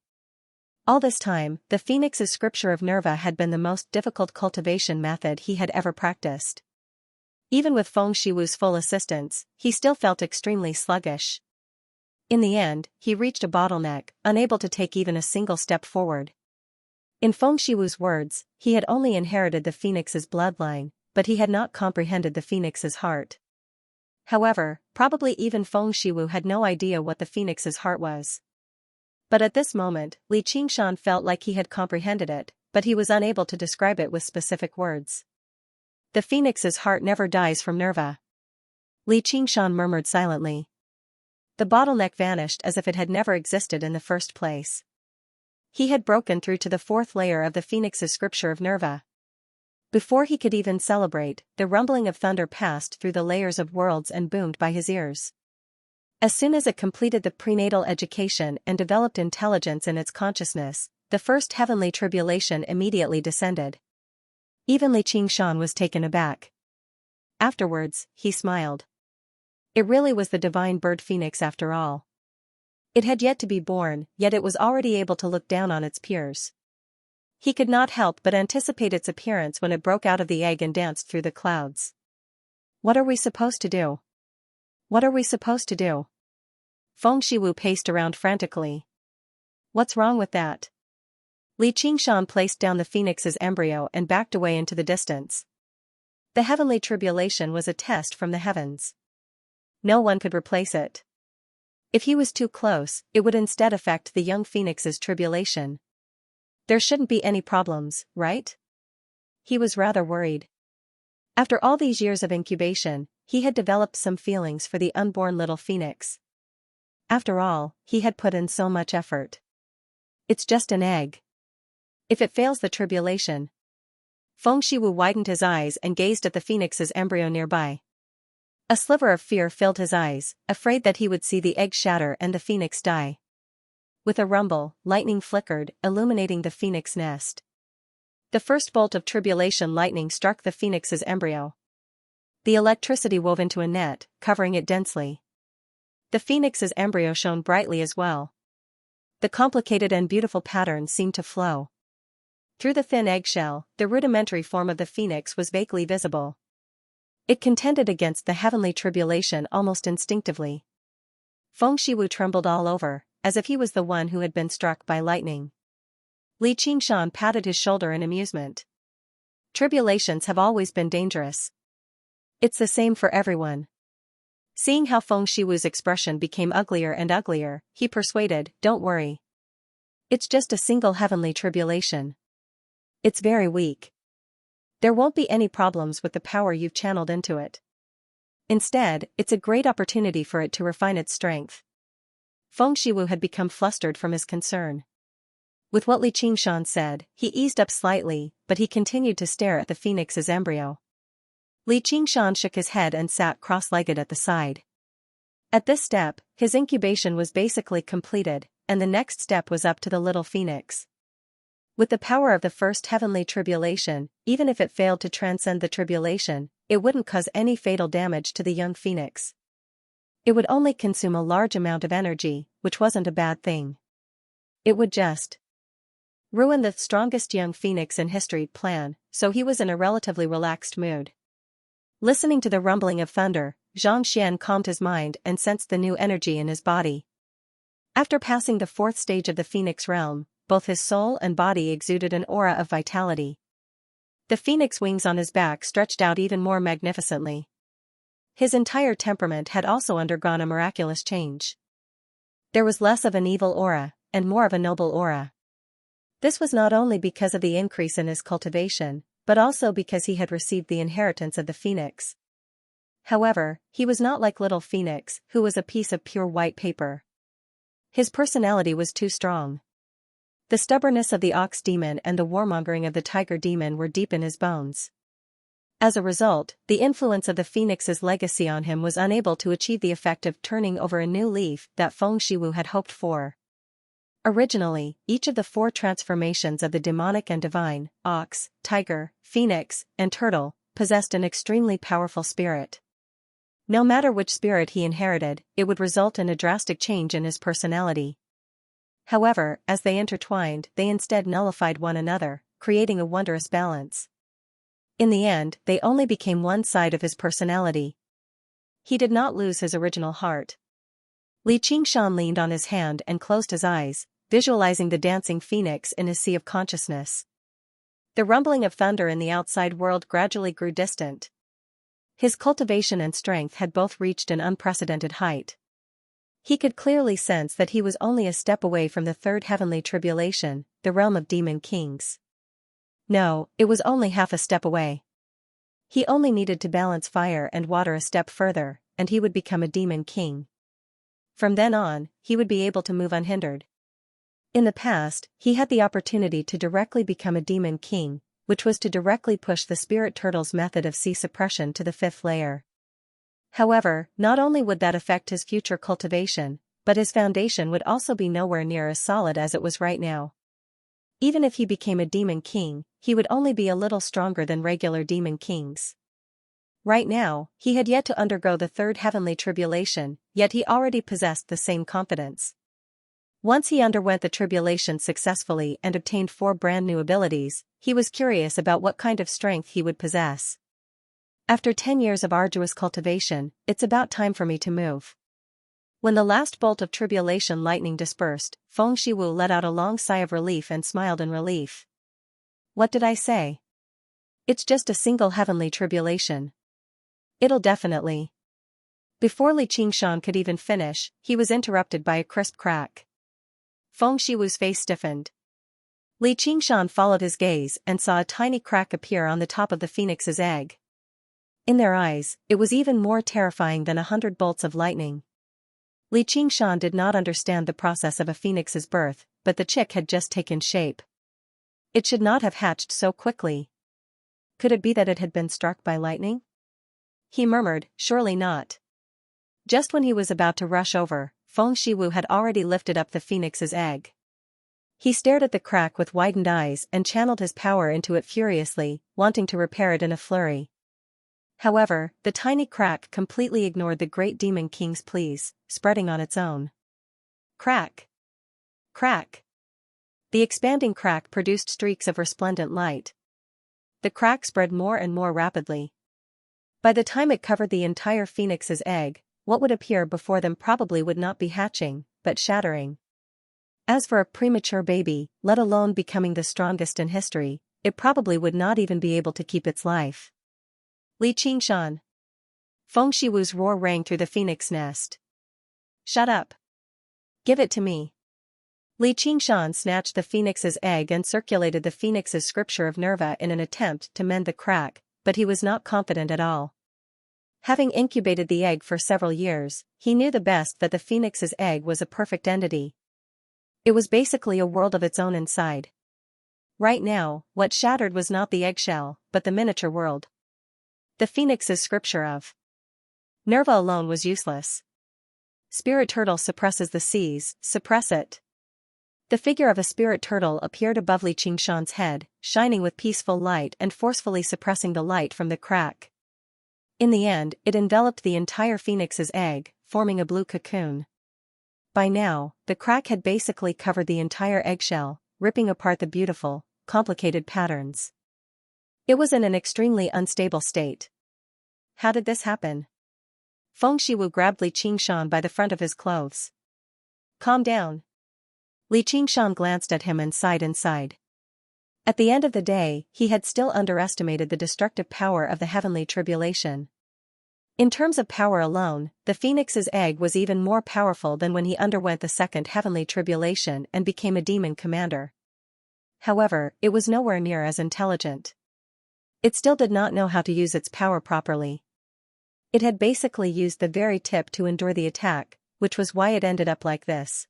All this time, the phoenix's scripture of Nerva had been the most difficult cultivation method he had ever practiced. Even with Feng Shiwu's full assistance, he still felt extremely sluggish. In the end, he reached a bottleneck, unable to take even a single step forward. In Feng Shiwu's words, he had only inherited the phoenix's bloodline, but he had not comprehended the phoenix's heart. However, probably even Feng Shiwu had no idea what the phoenix's heart was. But at this moment, Li Qingshan felt like he had comprehended it, but he was unable to describe it with specific words. The phoenix's heart never dies from Nerva. Li Qingshan murmured silently. The bottleneck vanished as if it had never existed in the first place. He had broken through to the 4th layer of the phoenix's scripture of Nerva. Before he could even celebrate, the rumbling of thunder passed through the layers of worlds and boomed by his ears. As soon as it completed the prenatal education and developed intelligence in its consciousness, the first heavenly tribulation immediately descended. Even Li Qingshan was taken aback. Afterwards, he smiled. It really was the divine bird phoenix after all. It had yet to be born, yet it was already able to look down on its peers. He could not help but anticipate its appearance when it broke out of the egg and danced through the clouds. What are we supposed to do? What are we supposed to do? Feng Shiwu paced around frantically. What's wrong with that? Li Qingshan placed down the phoenix's embryo and backed away into the distance. The heavenly tribulation was a test from the heavens. No one could replace it. If he was too close, it would instead affect the young phoenix's tribulation. There shouldn't be any problems, right? He was rather worried. After all these years of incubation, he had developed some feelings for the unborn little phoenix. After all, he had put in so much effort. It's just an egg. If it fails the tribulation. Feng Shiwu widened his eyes and gazed at the phoenix's embryo nearby. A sliver of fear filled his eyes, afraid that he would see the egg shatter and the phoenix die. With a rumble, lightning flickered, illuminating the phoenix nest. The first bolt of tribulation lightning struck the phoenix's embryo. The electricity wove into a net, covering it densely. The phoenix's embryo shone brightly as well. The complicated and beautiful pattern seemed to flow. Through the thin eggshell, the rudimentary form of the phoenix was vaguely visible. It contended against the heavenly tribulation almost instinctively. Feng Shiwu trembled all over, as if he was the one who had been struck by lightning. Li Qingshan patted his shoulder in amusement. Tribulations have always been dangerous. It's the same for everyone. Seeing how Feng Shiwu's expression became uglier and uglier, he persuaded, "Don't worry. It's just a single heavenly tribulation. It's very weak. There won't be any problems with the power you've channeled into it. Instead, it's a great opportunity for it to refine its strength." Feng Shiwu had become flustered from his concern. With what Li Qingshan said, he eased up slightly, but he continued to stare at the phoenix's embryo. Li Qingshan shook his head and sat cross-legged at the side. At this step, his incubation was basically completed, and the next step was up to the little phoenix. With the power of the first heavenly tribulation, even if it failed to transcend the tribulation, it wouldn't cause any fatal damage to the young phoenix. It would only consume a large amount of energy, which wasn't a bad thing. It would just ruin the strongest young phoenix in history plan, so he was in a relatively relaxed mood. Listening to the rumbling of thunder, Xianxia calmed his mind and sensed the new energy in his body. After passing the fourth stage of the phoenix realm, both his soul and body exuded an aura of vitality. The phoenix wings on his back stretched out even more magnificently. His entire temperament had also undergone a miraculous change. There was less of an evil aura, and more of a noble aura. This was not only because of the increase in his cultivation, but also because he had received the inheritance of the phoenix. However, he was not like little Phoenix, who was a piece of pure white paper. His personality was too strong. The stubbornness of the ox demon and the warmongering of the tiger demon were deep in his bones. As a result, the influence of the phoenix's legacy on him was unable to achieve the effect of turning over a new leaf that Feng Shiwu had hoped for. Originally, each of the four transformations of the demonic and divine, ox, tiger, phoenix, and turtle, possessed an extremely powerful spirit. No matter which spirit he inherited, it would result in a drastic change in his personality. However, as they intertwined, they instead nullified one another, creating a wondrous balance. In the end, they only became one side of his personality. He did not lose his original heart. Li Qingshan leaned on his hand and closed his eyes, visualizing the dancing phoenix in his sea of consciousness. The rumbling of thunder in the outside world gradually grew distant. His cultivation and strength had both reached an unprecedented height. He could clearly sense that he was only a step away from the third heavenly tribulation, the realm of demon kings. No, it was only half a step away. He only needed to balance fire and water a step further, and he would become a demon king. From then on, he would be able to move unhindered. In the past, he had the opportunity to directly become a demon king, which was to directly push the spirit turtle's method of sea suppression to the fifth layer. However, not only would that affect his future cultivation, but his foundation would also be nowhere near as solid as it was right now. Even if he became a demon king, he would only be a little stronger than regular demon kings. Right now, he had yet to undergo the third heavenly tribulation, yet he already possessed the same confidence. Once he underwent the tribulation successfully and obtained 4 brand new abilities, he was curious about what kind of strength he would possess. After 10 years of arduous cultivation, it's about time for me to move. When the last bolt of tribulation lightning dispersed, Feng Shiwu let out a long sigh of relief and smiled in relief. What did I say? It's just a single heavenly tribulation. It'll definitely. Before Li Qingshan could even finish, he was interrupted by a crisp crack. Feng Shiwu's face stiffened. Li Qingshan followed his gaze and saw a tiny crack appear on the top of the phoenix's egg. In their eyes, it was even more terrifying than 100 bolts of lightning. Li Qingshan did not understand the process of a phoenix's birth, but the chick had just taken shape. It should not have hatched so quickly. Could it be that it had been struck by lightning? He murmured, surely not. Just when he was about to rush over, Feng Shiwu had already lifted up the phoenix's egg. He stared at the crack with widened eyes and channeled his power into it furiously, wanting to repair it in a flurry. However, the tiny crack completely ignored the great demon king's pleas, spreading on its own. Crack! Crack! The expanding crack produced streaks of resplendent light. The crack spread more and more rapidly. By the time it covered the entire phoenix's egg, what would appear before them probably would not be hatching, but shattering. As for a premature baby, let alone becoming the strongest in history, it probably would not even be able to keep its life. Li Qingshan. Feng Shiwu's roar rang through the phoenix nest. Shut up. Give it to me. Li Qingshan snatched the phoenix's egg and circulated the phoenix's scripture of Nerva in an attempt to mend the crack, but he was not confident at all. Having incubated the egg for several years, he knew the best that the phoenix's egg was a perfect entity. It was basically a world of its own inside. Right now, what shattered was not the eggshell, but the miniature world. The phoenix's scripture of Nerva alone was useless. Spirit turtle suppresses the seas, suppress it. The figure of a spirit turtle appeared above Li Qingshan's head, shining with peaceful light and forcefully suppressing the light from the crack. In the end, it enveloped the entire phoenix's egg, forming a blue cocoon. By now, the crack had basically covered the entire eggshell, ripping apart the beautiful, complicated patterns. It was in an extremely unstable state. How did this happen? Feng Shiwu grabbed Li Qingshan by the front of his clothes. Calm down. Li Qingshan glanced at him and sighed inside. At the end of the day, he had still underestimated the destructive power of the heavenly tribulation. In terms of power alone, the phoenix's egg was even more powerful than when he underwent the second heavenly tribulation and became a demon commander. However, it was nowhere near as intelligent. It still did not know how to use its power properly. It had basically used the very tip to endure the attack, which was why it ended up like this.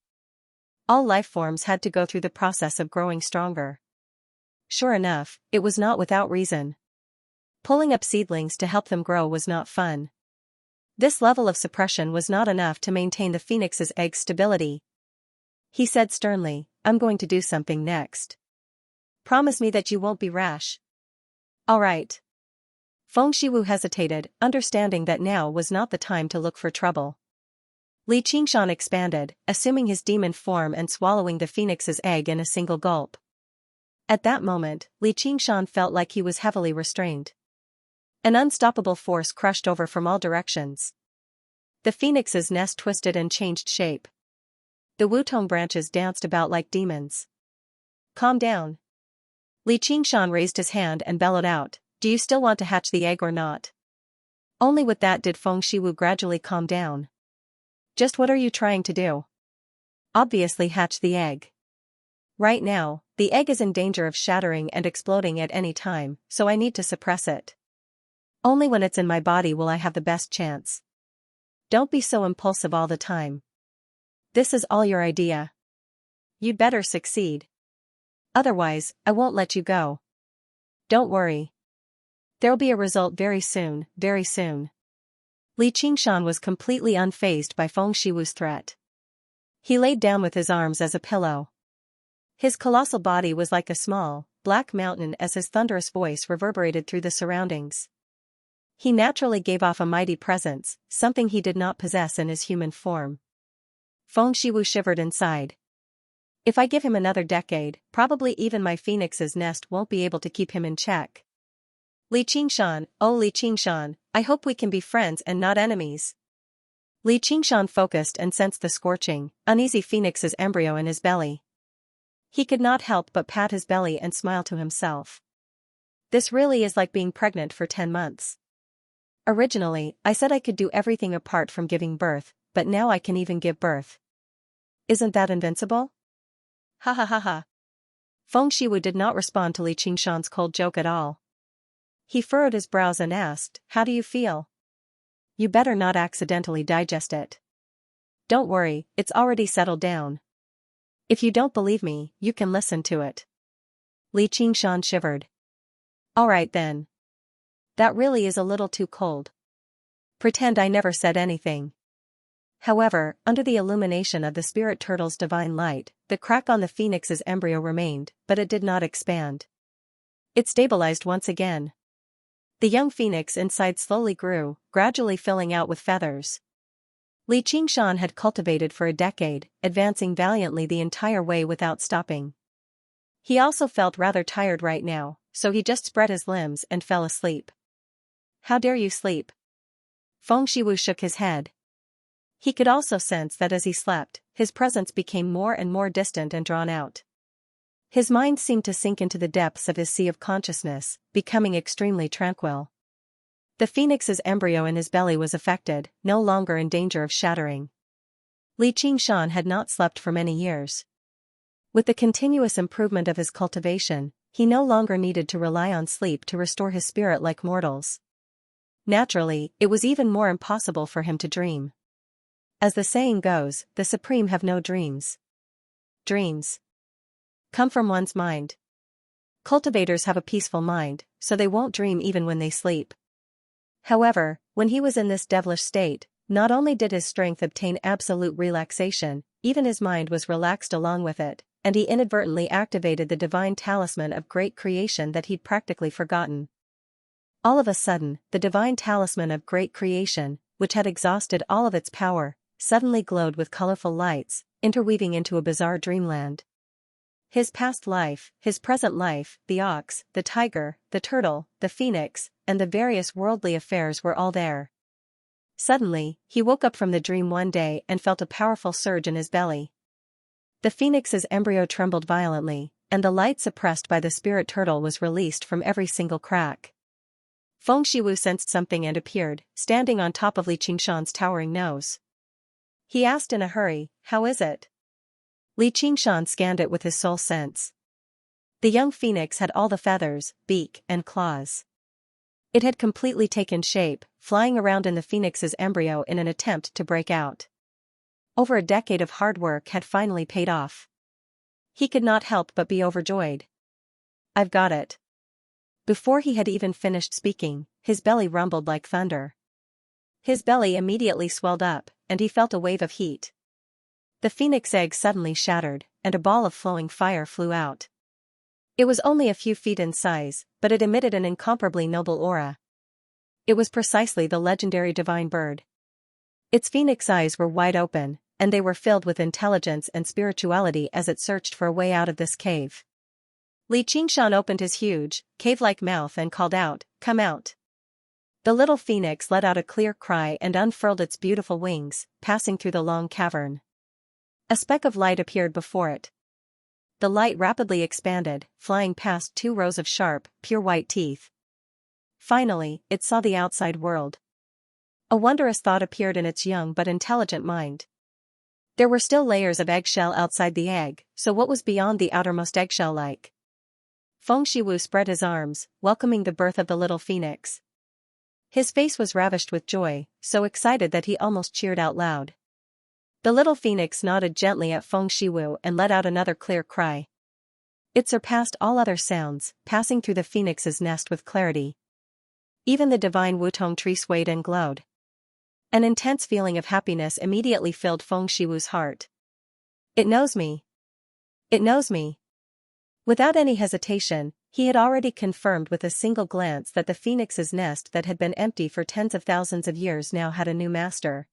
All life forms had to go through the process of growing stronger. Sure enough, it was not without reason. Pulling up seedlings to help them grow was not fun. This level of suppression was not enough to maintain the phoenix's egg's stability. He said sternly, I'm going to do something next. Promise me that you won't be rash. All right. Feng Shiwu hesitated, understanding that now was not the time to look for trouble. Li Qingshan expanded, assuming his demon form and swallowing the phoenix's egg in a single gulp. At that moment, Li Qingshan felt like he was heavily restrained. An unstoppable force crushed over from all directions. The phoenix's nest twisted and changed shape. The wutong branches danced about like demons. Calm down. Li Qingshan raised his hand and bellowed out, do you still want to hatch the egg or not? Only with that did Feng Shiwu gradually calm down. Just what are you trying to do? Obviously hatch the egg. Right now, the egg is in danger of shattering and exploding at any time, so I need to suppress it. Only when it's in my body will I have the best chance. Don't be so impulsive all the time. This is all your idea. You'd better succeed. Otherwise, I won't let you go. Don't worry. There'll be a result very soon, very soon. Li Qingshan was completely unfazed by Feng Shiwu's threat. He laid down with his arms as a pillow. His colossal body was like a small, black mountain as his thunderous voice reverberated through the surroundings. He naturally gave off a mighty presence, something he did not possess in his human form. Feng Shiwu shivered inside. If I give him another decade, probably even my phoenix's nest won't be able to keep him in check. Li Qingshan, oh Li Qingshan, I hope we can be friends and not enemies. Li Qingshan focused and sensed the scorching, uneasy phoenix's embryo in his belly. He could not help but pat his belly and smile to himself. This really is like being pregnant for 10 months. Originally, I said I could do everything apart from giving birth, but now I can even give birth. Isn't that invincible? Ha ha ha ha. Feng Shiwu did not respond to Li Qingshan's cold joke at all. He furrowed his brows and asked, how do you feel? You better not accidentally digest it. Don't worry, it's already settled down. If you don't believe me, you can listen to it. Li Qingshan shivered. All right then. That really is a little too cold. Pretend I never said anything. However, under the illumination of the spirit turtle's divine light, the crack on the phoenix's embryo remained, but it did not expand. It stabilized once again. The young phoenix inside slowly grew, gradually filling out with feathers. Li Qingshan had cultivated for a decade, advancing valiantly the entire way without stopping. He also felt rather tired right now, so he just spread his limbs and fell asleep. "How dare you sleep?" Feng Shiwu shook his head. He could also sense that as he slept, his presence became more and more distant and drawn out. His mind seemed to sink into the depths of his sea of consciousness, becoming extremely tranquil. The phoenix's embryo in his belly was affected, no longer in danger of shattering. Li Qingshan had not slept for many years. With the continuous improvement of his cultivation, he no longer needed to rely on sleep to restore his spirit like mortals. Naturally, it was even more impossible for him to dream. As the saying goes, the supreme have no dreams. Dreams come from one's mind. Cultivators have a peaceful mind, so they won't dream even when they sleep. However, when he was in this devilish state, not only did his strength obtain absolute relaxation, even his mind was relaxed along with it, and he inadvertently activated the divine talisman of great creation that he'd practically forgotten. All of a sudden, the divine talisman of great creation, which had exhausted all of its power, suddenly glowed with colorful lights, interweaving into a bizarre dreamland. His past life, his present life, the ox, the tiger, the turtle, the phoenix, and the various worldly affairs were all there. Suddenly, he woke up from the dream one day and felt a powerful surge in his belly. The phoenix's embryo trembled violently, and the light suppressed by the spirit turtle was released from every single crack. Feng Shiwu sensed something and appeared, standing on top of Li Qingshan's towering nose. He asked in a hurry, "How is it?" Li Qingshan scanned it with his soul sense. The young phoenix had all the feathers, beak, and claws. It had completely taken shape, flying around in the phoenix's embryo in an attempt to break out. Over a decade of hard work had finally paid off. He could not help but be overjoyed. "I've got it." Before he had even finished speaking, his belly rumbled like thunder. His belly immediately swelled up, and he felt a wave of heat. The phoenix egg suddenly shattered, and a ball of flowing fire flew out. It was only a few feet in size, but it emitted an incomparably noble aura. It was precisely the legendary divine bird. Its phoenix eyes were wide open, and they were filled with intelligence and spirituality as it searched for a way out of this cave. Li Qingshan opened his huge, cave-like mouth and called out, "Come out." The little phoenix let out a clear cry and unfurled its beautiful wings, passing through the long cavern. A speck of light appeared before it. The light rapidly expanded, flying past 2 rows of sharp, pure white teeth. Finally, it saw the outside world. A wondrous thought appeared in its young but intelligent mind. There were still layers of eggshell outside the egg, so what was beyond the outermost eggshell like? Feng Shiwu spread his arms, welcoming the birth of the little phoenix. His face was ravished with joy, so excited that he almost cheered out loud. The little phoenix nodded gently at Feng Shiwu and let out another clear cry. It surpassed all other sounds, passing through the phoenix's nest with clarity. Even the divine Wutong tree swayed and glowed. An intense feeling of happiness immediately filled Feng Shiwu's heart. "It knows me. It knows me." Without any hesitation, he had already confirmed with a single glance that the phoenix's nest that had been empty for tens of thousands of years now had a new master.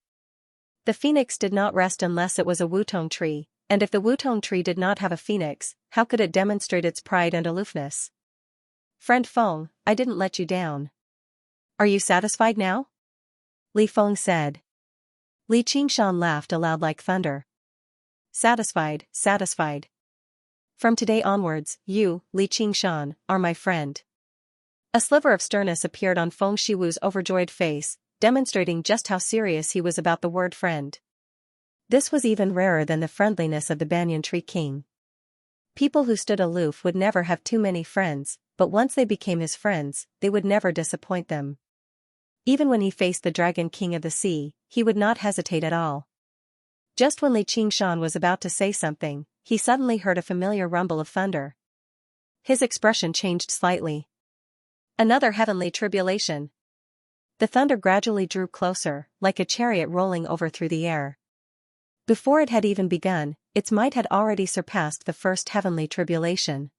The phoenix did not rest unless it was a Wutong tree, and if the Wutong tree did not have a phoenix, how could it demonstrate its pride and aloofness? "Friend Feng, I didn't let you down. Are you satisfied now?" Li Feng said. Li Qingshan laughed aloud like thunder. "Satisfied, satisfied. From today onwards, you, Li Qingshan, are my friend." A sliver of sternness appeared on Feng Shiwu's overjoyed face, demonstrating just how serious he was about the word friend. This was even rarer than the friendliness of the banyan tree king. People who stood aloof would never have too many friends, but once they became his friends, they would never disappoint them. Even when he faced the Dragon King of the Sea, he would not hesitate at all. Just when Li Qingshan was about to say something, he suddenly heard a familiar rumble of thunder. His expression changed slightly. "Another heavenly tribulation." The thunder gradually drew closer, like a chariot rolling over through the air. Before it had even begun, its might had already surpassed the first heavenly tribulation.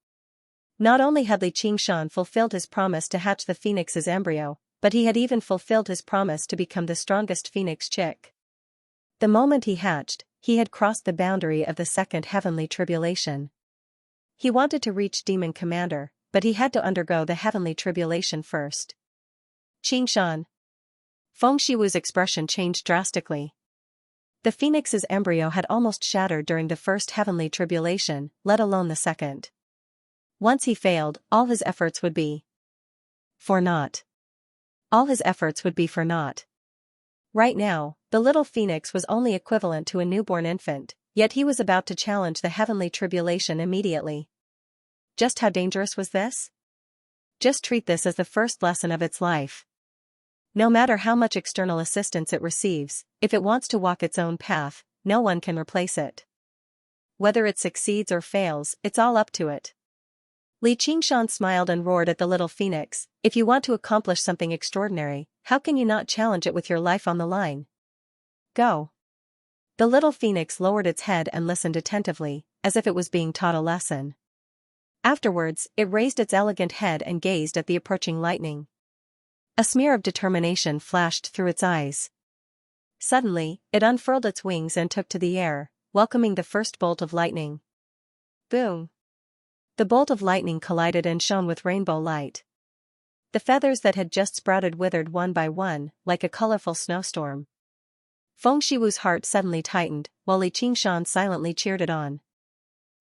Not only had Li Qingshan fulfilled his promise to hatch the phoenix's embryo, but he had even fulfilled his promise to become the strongest phoenix chick. The moment he hatched, he had crossed the boundary of the second heavenly tribulation. He wanted to reach Demon Commander, but he had to undergo the heavenly tribulation first. Qingshan. Feng Shiwu's expression changed drastically. The phoenix's embryo had almost shattered during the first heavenly tribulation, let alone the second. Once he failed, all his efforts would be for naught. All his efforts would be for naught. Right now, the little phoenix was only equivalent to a newborn infant, yet he was about to challenge the heavenly tribulation immediately. Just how dangerous was this? Just treat this as the first lesson of its life. No matter how much external assistance it receives, if it wants to walk its own path, no one can replace it. Whether it succeeds or fails, it's all up to it. Li Qingshan smiled and roared at the little phoenix, "If you want to accomplish something extraordinary, how can you not challenge it with your life on the line? Go." The little phoenix lowered its head and listened attentively, as if it was being taught a lesson. Afterwards, it raised its elegant head and gazed at the approaching lightning. A smear of determination flashed through its eyes. Suddenly, it unfurled its wings and took to the air, welcoming the first bolt of lightning. Boom! The bolt of lightning collided and shone with rainbow light. The feathers that had just sprouted withered one by one, like a colorful snowstorm. Feng Shiwu's heart suddenly tightened, while Li Qingshan silently cheered it on.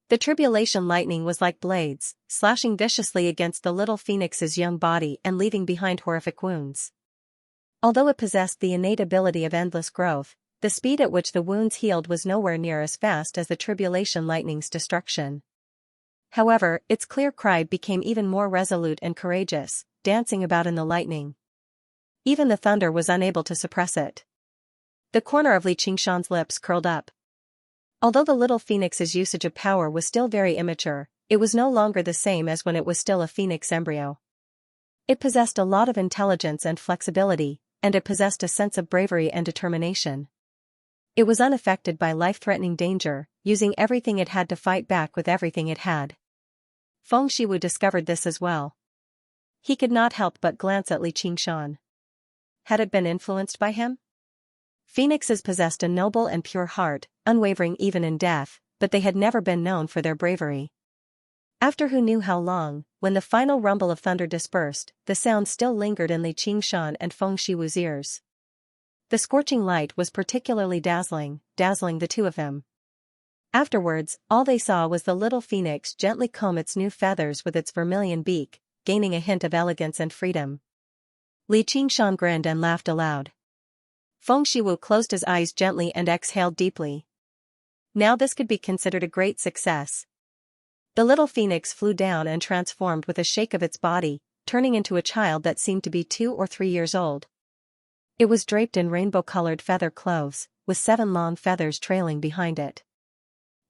The tribulation lightning was like blades, slashing viciously against the little phoenix's young body and leaving behind horrific wounds. Although it possessed the innate ability of endless growth, the speed at which the wounds healed was nowhere near as fast as the tribulation lightning's destruction. However, its clear cry became even more resolute and courageous, dancing about in the lightning. Even the thunder was unable to suppress it. The corner of Li Qingshan's lips curled up. Although the little phoenix's usage of power was still very immature, it was no longer the same as when it was still a phoenix embryo. It possessed a lot of intelligence and flexibility, and it possessed a sense of bravery and determination. It was unaffected by life-threatening danger, using everything it had to fight back with everything it had. Feng Shiwu discovered this as well. He could not help but glance at Li Qingshan. Had it been influenced by him? Phoenixes possessed a noble and pure heart, unwavering even in death, but they had never been known for their bravery. After who knew how long, when the final rumble of thunder dispersed, the sound still lingered in Li Qingshan and Feng Shiwu's ears. The scorching light was particularly dazzling the two of them. Afterwards, all they saw was the little phoenix gently comb its new feathers with its vermilion beak, gaining a hint of elegance and freedom. Li Qingshan grinned and laughed aloud. Feng Shiwu closed his eyes gently and exhaled deeply. Now this could be considered a great success. The little phoenix flew down and transformed with a shake of its body, turning into a child that seemed to be 2 or 3 years old. It was draped in rainbow-colored feather clothes, with 7 long feathers trailing behind it.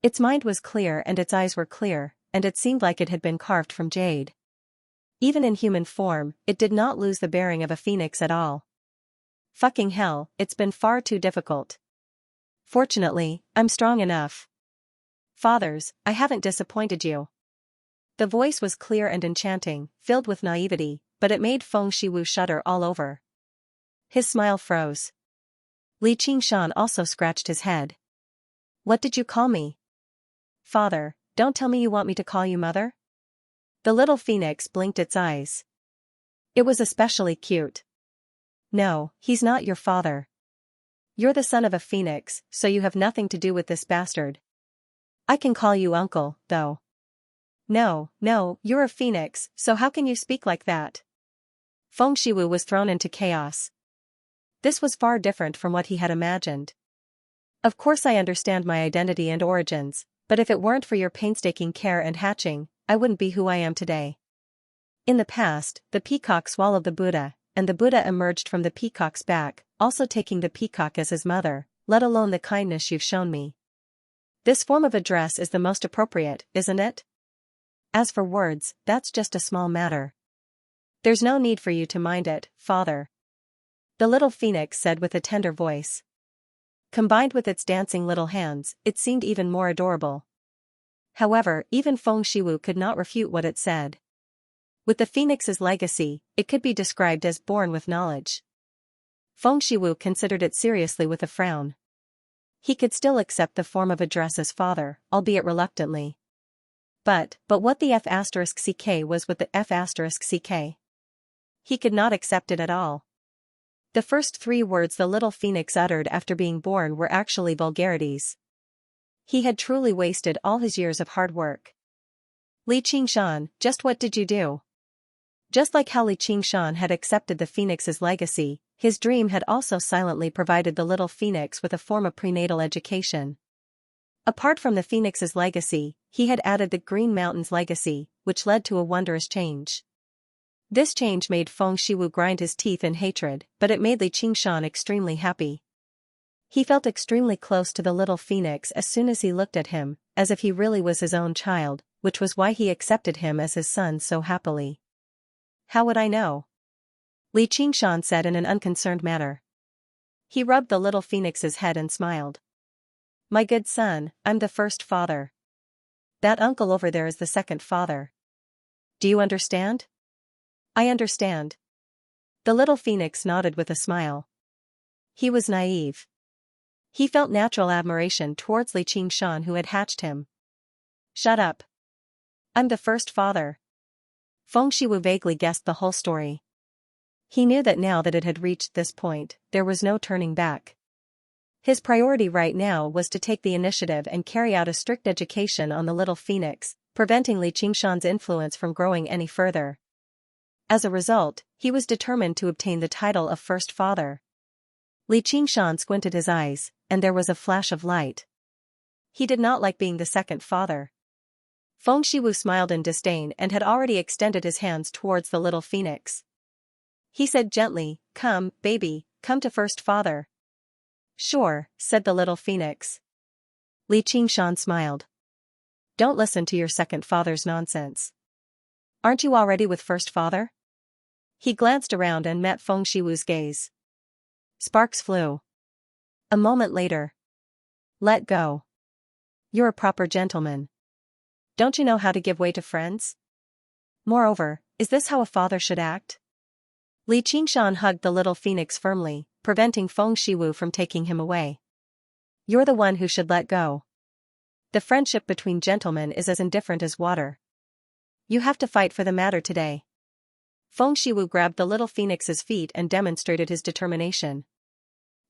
Its mind was clear and its eyes were clear, and it seemed like it had been carved from jade. Even in human form, it did not lose the bearing of a phoenix at all. Fucking hell, it's been far too difficult. Fortunately, I'm strong enough. Fathers, I haven't disappointed you. The voice was clear and enchanting, filled with naivety, but it made Feng Shiwu shudder all over. His smile froze. Li Qingshan also scratched his head. What did you call me? Father, don't tell me you want me to call you mother? The little phoenix blinked its eyes. It was especially cute. No, he's not your father. You're the son of a phoenix, so you have nothing to do with this bastard. I can call you uncle, though. No, you're a phoenix, so how can you speak like that? Feng Shiwu was thrown into chaos. This was far different from what he had imagined. Of course I understand my identity and origins, but if it weren't for your painstaking care and hatching, I wouldn't be who I am today. In the past, the peacock swallowed the Buddha, and the Buddha emerged from the peacock's back, also taking the peacock as his mother, let alone the kindness you've shown me. This form of address is the most appropriate, isn't it? As for words, that's just a small matter. There's no need for you to mind it, father. the little phoenix said with a tender voice. Combined with its dancing little hands, it seemed even more adorable. However, even Feng Shiwu could not refute what it said. With the phoenix's legacy, it could be described as born with knowledge. Feng Shiwu considered it seriously with a frown. He could still accept the form of address as father, albeit reluctantly. But what the F*ck was with the F*ck? He could not accept it at all. The first 3 words the little phoenix uttered after being born were actually vulgarities. He had truly wasted all his years of hard work. Li Qingshan, just what did you do? Just like how Li Qingshan had accepted the phoenix's legacy, his dream had also silently provided the little phoenix with a form of prenatal education. Apart from the phoenix's legacy, he had added the Green Mountain's legacy, which led to a wondrous change. This change made Feng Shiwu grind his teeth in hatred, but it made Li Qingshan extremely happy. He felt extremely close to the little phoenix as soon as he looked at him, as if he really was his own child, which was why he accepted him as his son so happily. How would I know? Li Qingshan said in an unconcerned manner. He rubbed the little phoenix's head and smiled. My good son, I'm the first father. That uncle over there is the second father. Do you understand? I understand. The little phoenix nodded with a smile. He was naive. He felt natural admiration towards Li Qingshan who had hatched him. Shut up. I'm the first father. Feng Shiwu vaguely guessed the whole story. He knew that now that it had reached this point, there was no turning back. His priority right now was to take the initiative and carry out a strict education on the little phoenix, preventing Li Qingshan's influence from growing any further. As a result, he was determined to obtain the title of first father. Li Qingshan squinted his eyes, and there was a flash of light. He did not like being the second father. Feng Shiwu smiled in disdain and had already extended his hands towards the little phoenix. He said gently, Come, baby, come to first father. Sure, said the little phoenix. Li Qingshan smiled. Don't listen to your second father's nonsense. Aren't you already with first father? He glanced around and met Feng Shiwu's gaze. Sparks flew. A moment later. Let go. You're a proper gentleman. Don't you know how to give way to friends? Moreover, is this how a father should act? Li Qingshan hugged the little phoenix firmly, preventing Feng Shiwu from taking him away. You're the one who should let go. The friendship between gentlemen is as indifferent as water. You have to fight for the matter today. Feng Shiwu grabbed the little phoenix's feet and demonstrated his determination.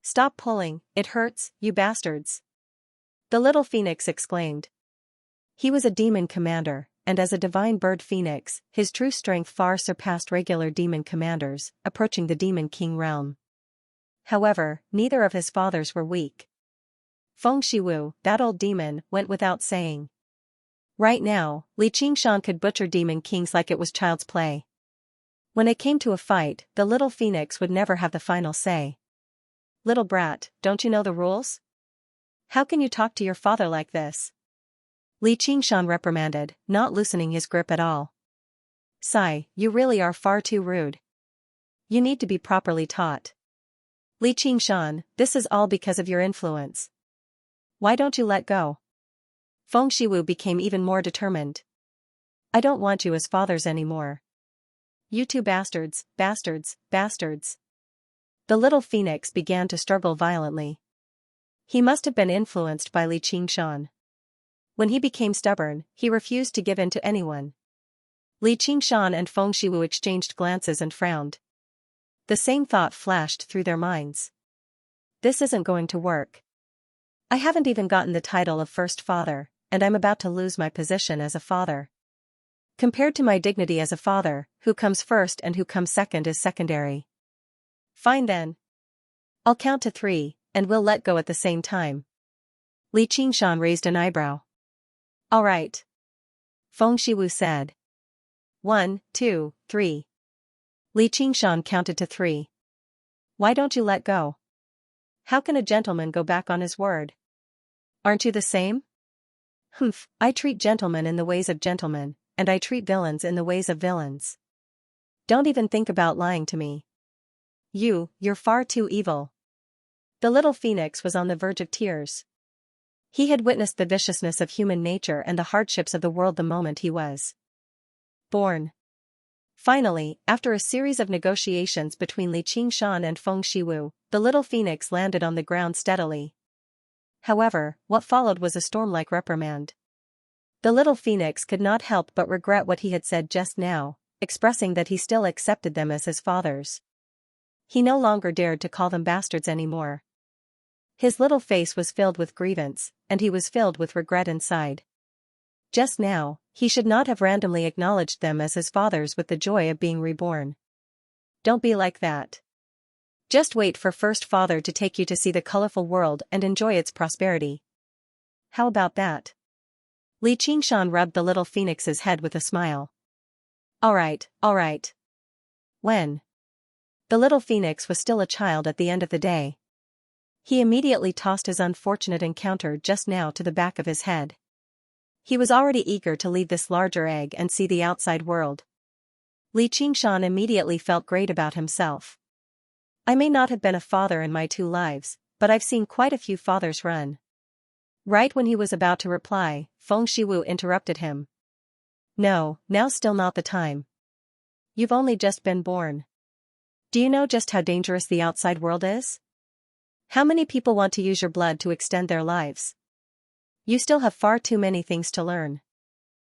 Stop pulling, it hurts, you bastards. The little phoenix exclaimed. He was a demon commander, and as a divine bird phoenix, his true strength far surpassed regular demon commanders, approaching the demon king realm. However, neither of his fathers were weak. Feng Shiwu, that old demon, went without saying. Right now, Li Qingshan could butcher demon kings like it was child's play. When it came to a fight, the little phoenix would never have the final say. Little brat, don't you know the rules? How can you talk to your father like this? Li Qingshan reprimanded, not loosening his grip at all. Sigh, you really are far too rude. You need to be properly taught. Li Qingshan, this is all because of your influence. Why don't you let go? Feng Shiwu became even more determined. I don't want you as fathers anymore. You two bastards, bastards, bastards. The little phoenix began to struggle violently. He must have been influenced by Li Qingshan. When he became stubborn, he refused to give in to anyone. Li Qingshan and Feng Shiwu exchanged glances and frowned. The same thought flashed through their minds. This isn't going to work. I haven't even gotten the title of first father, and I'm about to lose my position as a father. Compared to my dignity as a father, who comes first and who comes second is secondary. Fine then. I'll count to 3, and we'll let go at the same time. Li Qingshan raised an eyebrow. All right. Feng Shiwu said. 1, 2, 3. Li Qingshan counted to 3. Why don't you let go? How can a gentleman go back on his word? Aren't you the same? Humph, I treat gentlemen in the ways of gentlemen, and I treat villains in the ways of villains. Don't even think about lying to me. You're far too evil. The little phoenix was on the verge of tears. He had witnessed the viciousness of human nature and the hardships of the world the moment he was born. Finally, after a series of negotiations between Li Qingshan and Feng Shiwu, the little phoenix landed on the ground steadily. However, what followed was a storm-like reprimand. The little phoenix could not help but regret what he had said just now, expressing that he still accepted them as his fathers. He no longer dared to call them bastards anymore. His little face was filled with grievance, and he was filled with regret inside. Just now, he should not have randomly acknowledged them as his fathers with the joy of being reborn. Don't be like that. Just wait for first father to take you to see the colorful world and enjoy its prosperity. How about that? Li Qingshan rubbed the little phoenix's head with a smile. All right. When the little phoenix was still a child at the end of the day, he immediately tossed his unfortunate encounter just now to the back of his head. He was already eager to leave this larger egg and see the outside world. Li Qingshan immediately felt great about himself. I may not have been a father in my 2 lives, but I've seen quite a few fathers run. Right when he was about to reply, Feng Shiwu interrupted him. No, now's still not the time. You've only just been born. Do you know just how dangerous the outside world is? How many people want to use your blood to extend their lives? You still have far too many things to learn.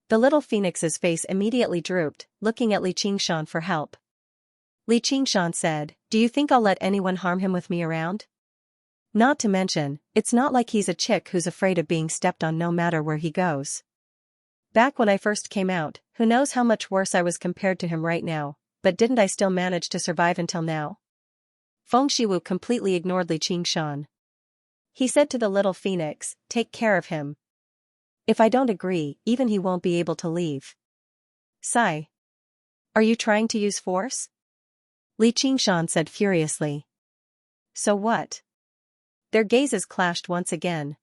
The little phoenix's face immediately drooped, looking at Li Qingshan for help. Li Qingshan said, "Do you think I'll let anyone harm him with me around? Not to mention, it's not like he's a chick who's afraid of being stepped on no matter where he goes. Back when I first came out, who knows how much worse I was compared to him right now, but didn't I still manage to survive until now?" Feng Shiwu completely ignored Li Qingshan. He said to the little phoenix, "Take care of him. If I don't agree, even he won't be able to leave." Sigh. Are you trying to use force? Li Qingshan said furiously. So what? Their gazes clashed once again.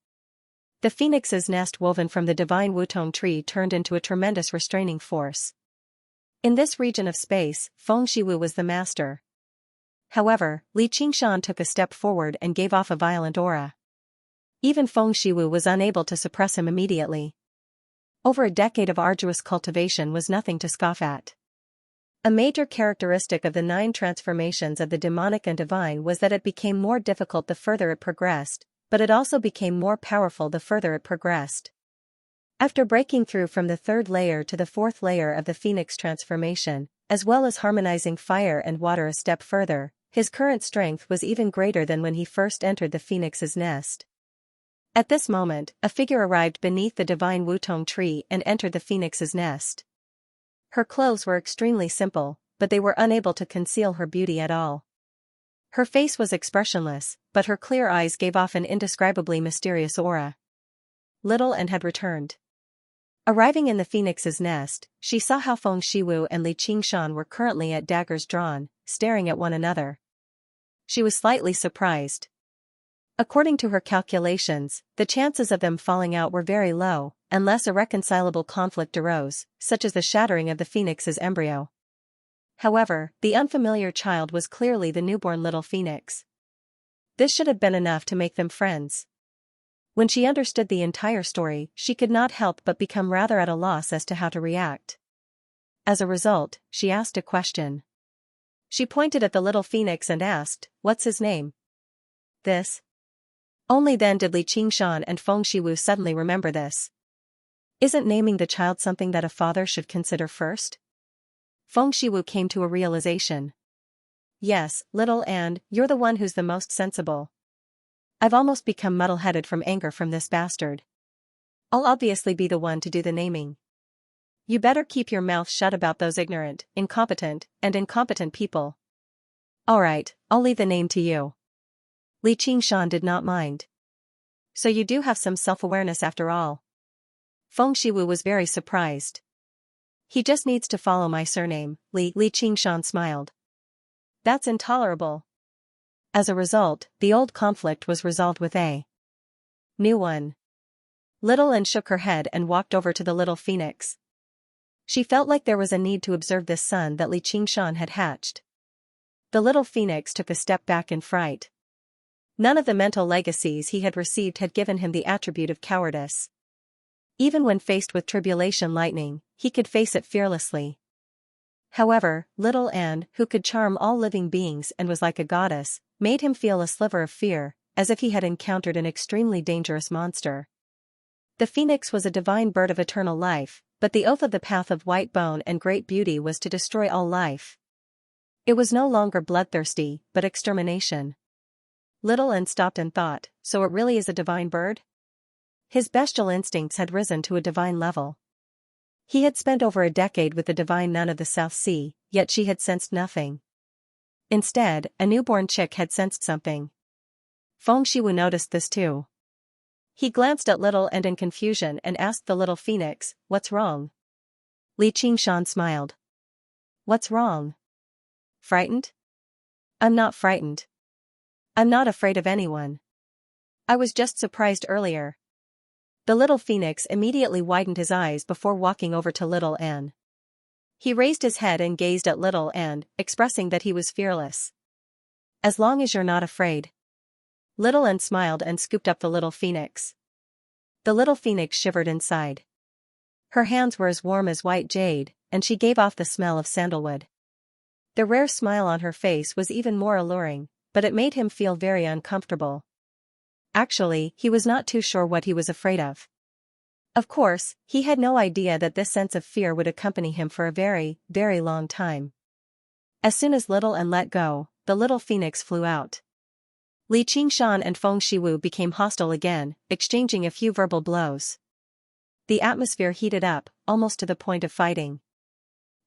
The phoenix's nest woven from the divine wutong tree turned into a tremendous restraining force. In this region of space, Feng Shiwu was the master. However, Li Qingshan took a step forward and gave off a violent aura. Even Feng Shiwu was unable to suppress him immediately. Over a decade of arduous cultivation was nothing to scoff at. A major characteristic of the 9 transformations of the demonic and divine was that it became more difficult the further it progressed, but it also became more powerful the further it progressed. After breaking through from the 3rd layer to the 4th layer of the phoenix transformation, as well as harmonizing fire and water a step further, his current strength was even greater than when he first entered the phoenix's nest. At this moment, a figure arrived beneath the divine wutong tree and entered the phoenix's nest. Her clothes were extremely simple, but they were unable to conceal her beauty at all. Her face was expressionless, but her clear eyes gave off an indescribably mysterious aura. Little and had returned. Arriving in the phoenix's nest, she saw how Feng Shiwu and Li Qingshan were currently at daggers drawn, staring at one another. She was slightly surprised. According to her calculations, the chances of them falling out were very low, unless irreconcilable conflict arose, such as the shattering of the phoenix's embryo. However, the unfamiliar child was clearly the newborn little phoenix. This should have been enough to make them friends. When she understood the entire story, she could not help but become rather at a loss as to how to react. As a result, she asked a question. She pointed at the little phoenix and asked, "What's his name?" This. Only then did Li Qingshan and Feng Shiwu suddenly remember this. Isn't naming the child something that a father should consider first? Feng Shiwu came to a realization. Yes, little and, you're the one who's the most sensible. I've almost become muddle-headed from anger from this bastard. I'll obviously be the one to do the naming. You better keep your mouth shut about those ignorant, incompetent people. Alright, I'll leave the name to you. Li Qingshan did not mind. So you do have some self-awareness after all. Feng Shiwu was very surprised. He just needs to follow my surname, Li Qingshan smiled. That's intolerable. As a result, the old conflict was resolved with a new one. Little and shook her head and walked over to the little phoenix. She felt like there was a need to observe this son that Li Qingshan had hatched. The little phoenix took a step back in fright. None of the mental legacies he had received had given him the attribute of cowardice. Even when faced with tribulation lightning, he could face it fearlessly. However, little Anne, who could charm all living beings and was like a goddess, made him feel a sliver of fear, as if he had encountered an extremely dangerous monster. The phoenix was a divine bird of eternal life, but the oath of the path of white bone and great beauty was to destroy all life. It was no longer bloodthirsty, but extermination. Little Anne stopped and thought, so it really is a divine bird? His bestial instincts had risen to a divine level. He had spent over a decade with the divine nun of the South Sea, yet she had sensed nothing. Instead, a newborn chick had sensed something. Feng Shiwu noticed this too. He glanced at Little and in confusion and asked the little phoenix, "What's wrong?" Li Qingshan smiled. "What's wrong? Frightened?" "I'm not frightened. I'm not afraid of anyone. I was just surprised earlier." The little phoenix immediately widened his eyes before walking over to little Anne. He raised his head and gazed at little Anne, expressing that he was fearless. "As long as you're not afraid." Little Anne smiled and scooped up the little phoenix. The little phoenix shivered inside. Her hands were as warm as white jade, and she gave off the smell of sandalwood. The rare smile on her face was even more alluring, but it made him feel very uncomfortable. Actually, he was not too sure what he was afraid of. Of course, he had no idea that this sense of fear would accompany him for a very, very long time. As soon as Little Anne let go, the little phoenix flew out. Li Qingshan and Feng Shiwu became hostile again, exchanging a few verbal blows. The atmosphere heated up, almost to the point of fighting.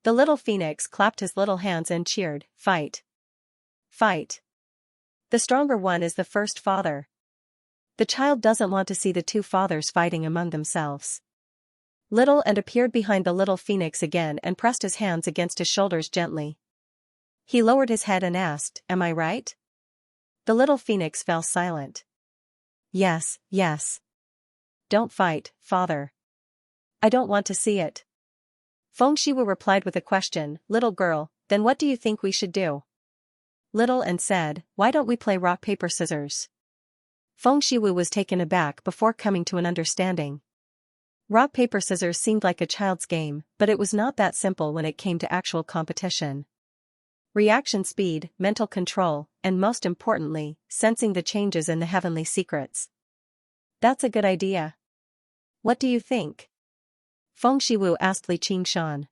The little phoenix clapped his little hands and cheered, "Fight! Fight! The stronger one is the first father." The child doesn't want to see the two fathers fighting among themselves. Little Anne appeared behind the little phoenix again and pressed his hands against his shoulders gently. He lowered his head and asked, "Am I right?" The little phoenix fell silent. "Yes, yes." "Don't fight, father. I don't want to see it." Feng Shiwu replied with a question, "Little girl, then what do you think we should do?" Little Anne said, "Why don't we play rock paper scissors?" Feng Shiwu was taken aback before coming to an understanding. Rock paper scissors seemed like a child's game, but it was not that simple when it came to actual competition. Reaction speed, mental control, and most importantly, sensing the changes in the heavenly secrets. "That's a good idea. What do you think?" Feng Shiwu asked Li Qingshan.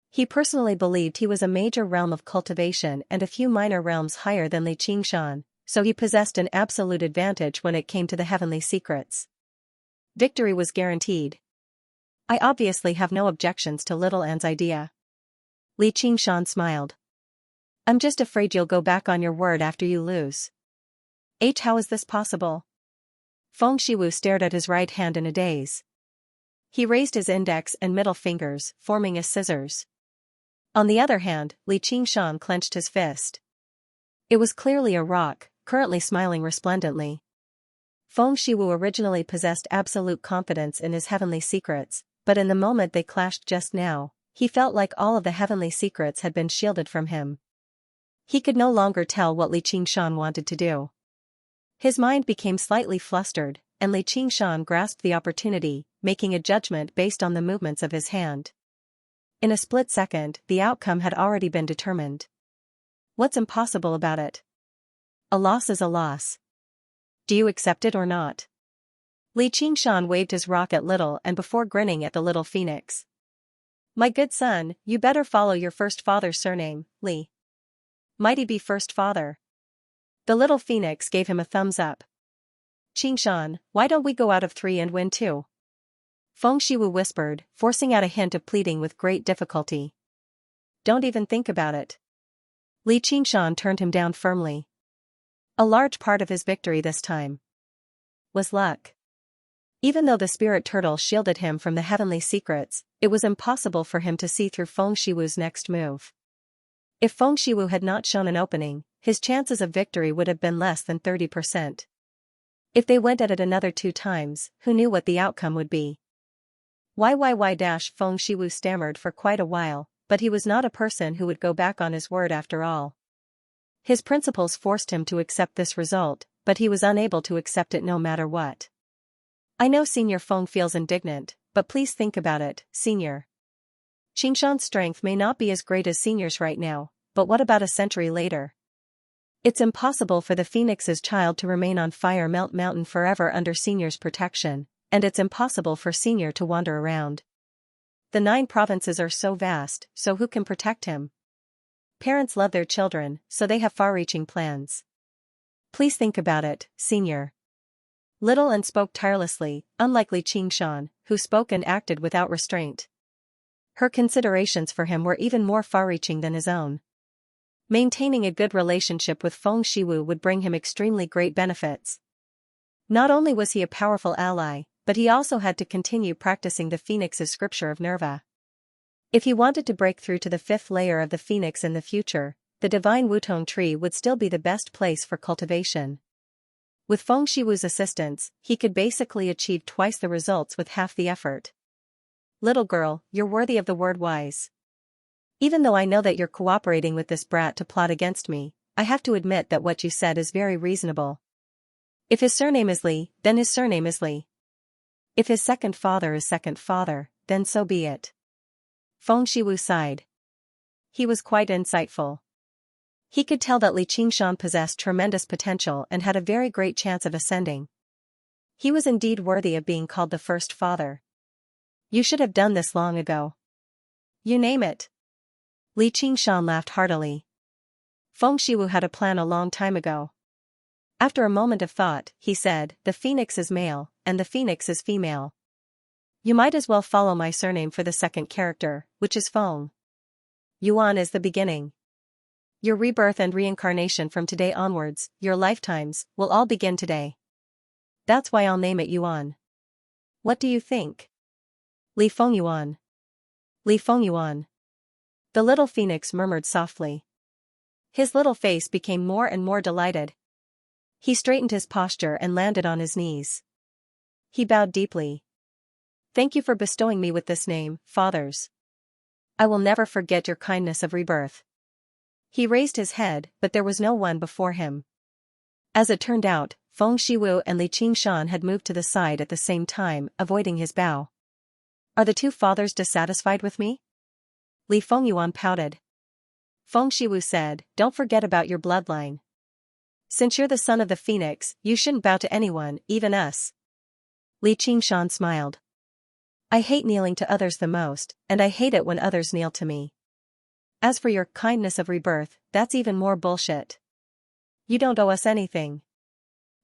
He personally believed he was a major realm of cultivation and a few minor realms higher than Li Qingshan, so he possessed an absolute advantage when it came to the heavenly secrets. Victory was guaranteed. "I obviously have no objections to Little Anne's idea." Li Qingshan smiled. "I'm just afraid you'll go back on your word after you lose." How is this possible?" Feng Shiwu stared at his right hand in a daze. He raised his index and middle fingers, forming as scissors. On the other hand, Li Qingshan clenched his fist. It was clearly a rock, currently smiling resplendently. Feng Shiwu originally possessed absolute confidence in his heavenly secrets, but in the moment they clashed just now, he felt like all of the heavenly secrets had been shielded from him. He could no longer tell what Li Qingshan wanted to do. His mind became slightly flustered, and Li Qingshan grasped the opportunity, making a judgment based on the movements of his hand. In a split second, the outcome had already been determined. What's impossible about it? A loss is a loss. Do you accept it or not? Li Qingshan waved his rock at Little and before grinning at the little phoenix. "My good son, you better follow your first father's surname, Li. Mighty be first father." The little phoenix gave him a thumbs up. "Qingshan, why don't we go out of 3 and win 2? Feng Shiwu whispered, forcing out a hint of pleading with great difficulty. "Don't even think about it." Li Qingshan turned him down firmly. A large part of his victory this time was luck. Even though the spirit turtle shielded him from the heavenly secrets, it was impossible for him to see through Feng Shiwu's next move. If Feng Shiwu had not shown an opening, his chances of victory would have been less than 30%. If they went at it another 2 times, who knew what the outcome would be? Feng Shiwu stammered for quite a while, but he was not a person who would go back on his word after all. His principles forced him to accept this result, but he was unable to accept it no matter what. I know Senior Feng feels indignant, but please think about it, Senior. Qingshan's strength may not be as great as Senior's right now, but what about a century later? It's impossible for the Phoenix's child to remain on Fire Melt Mountain forever under Senior's protection, and it's impossible for Senior to wander around. The 9 provinces are so vast, so who can protect him? Parents love their children, so they have far-reaching plans. Please think about it, Senior. Little and spoke tirelessly, unlike Li Qingshan, who spoke and acted without restraint. Her considerations for him were even more far-reaching than his own. Maintaining a good relationship with Feng Shiwu would bring him extremely great benefits. Not only was he a powerful ally, but he also had to continue practicing the Phoenix's scripture of Nerva. If he wanted to break through to the 5th layer of the Phoenix in the future, the divine Wutong tree would still be the best place for cultivation. With Feng Shiwu's assistance, he could basically achieve twice the results with half the effort. Little girl, you're worthy of the word wise. Even though I know that you're cooperating with this brat to plot against me, I have to admit that what you said is very reasonable. If his surname is Li, then his surname is Li. If his second father is second father, then so be it. Feng Shiwu sighed. He was quite insightful. He could tell that Li Qingshan possessed tremendous potential and had a very great chance of ascending. He was indeed worthy of being called the first father. You should have done this long ago. You name it. Li Qingshan laughed heartily. Feng Shiwu had a plan a long time ago. After a moment of thought, he said, the Phoenix is male, and the Phoenix is female. You might as well follow my surname for the second character, which is Feng. Yuan is the beginning. Your rebirth and reincarnation from today onwards, your lifetimes, will all begin today. That's why I'll name it Yuan. What do you think? Li Feng Yuan. Li Feng Yuan. The little phoenix murmured softly. His little face became more and more delighted. He straightened his posture and landed on his knees. He bowed deeply. Thank you for bestowing me with this name, fathers. I will never forget your kindness of rebirth. He raised his head, but there was no one before him. As it turned out, Feng Shiwu and Li Qingshan had moved to the side at the same time, avoiding his bow. Are the 2 fathers dissatisfied with me? Li Feng Yuan pouted. Feng Shiwu said, don't forget about your bloodline. Since you're the son of the Phoenix, you shouldn't bow to anyone, even us. Li Qingshan smiled. I hate kneeling to others the most, and I hate it when others kneel to me. As for your kindness of rebirth, that's even more bullshit. You don't owe us anything.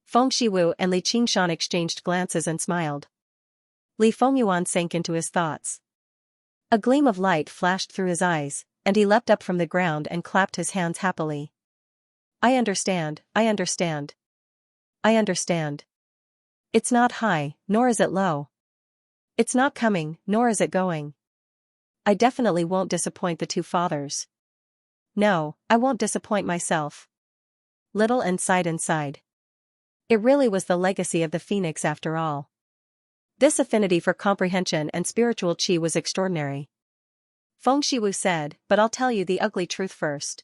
Feng Shiwu and Li Qingshan exchanged glances and smiled. Li Feng Yuan sank into his thoughts. A gleam of light flashed through his eyes, and he leapt up from the ground and clapped his hands happily. I understand, I understand. I understand. It's not high, nor is it low. It's not coming, nor is it going. I definitely won't disappoint the 2 fathers. No, I won't disappoint myself. Little and sighed inside. It really was the legacy of the Phoenix after all. This affinity for comprehension and spiritual qi was extraordinary. Feng Shiwu said, but I'll tell you the ugly truth first.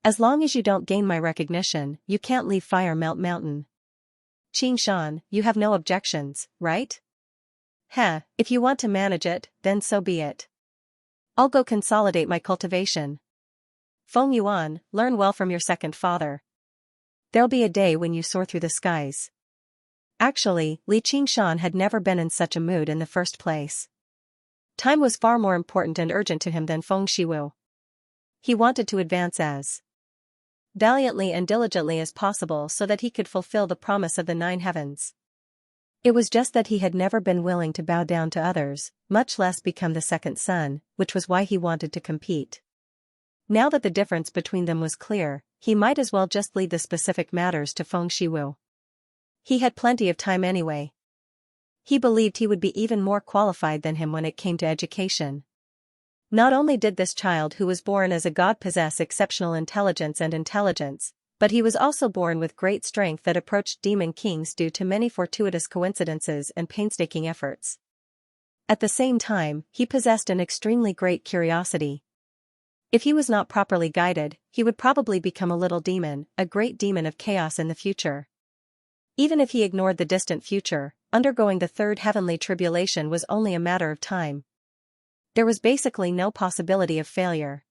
As long as you don't gain my recognition, you can't leave Fire Melt Mountain. Qingshan, you have no objections, right? Heh, if you want to manage it, then so be it. I'll go consolidate my cultivation. Feng Yuan, learn well from your second father. There'll be a day when you soar through the skies. Actually, Li Qingshan had never been in such a mood in the first place. Time was far more important and urgent to him than Feng Shiwu. He wanted to advance as valiantly and diligently as possible so that he could fulfill the promise of the 9 heavens. It was just that he had never been willing to bow down to others, much less become the second son, which was why he wanted to compete. Now that the difference between them was clear, he might as well just leave the specific matters to Feng Shiwu. He had plenty of time anyway. He believed he would be even more qualified than him when it came to education. Not only did this child who was born as a god possess exceptional intelligence, but he was also born with great strength that approached demon kings due to many fortuitous coincidences and painstaking efforts. At the same time, he possessed an extremely great curiosity. If he was not properly guided, he would probably become a little demon, a great demon of chaos in the future. Even if he ignored the distant future, undergoing the third heavenly tribulation was only a matter of time. There was basically no possibility of failure.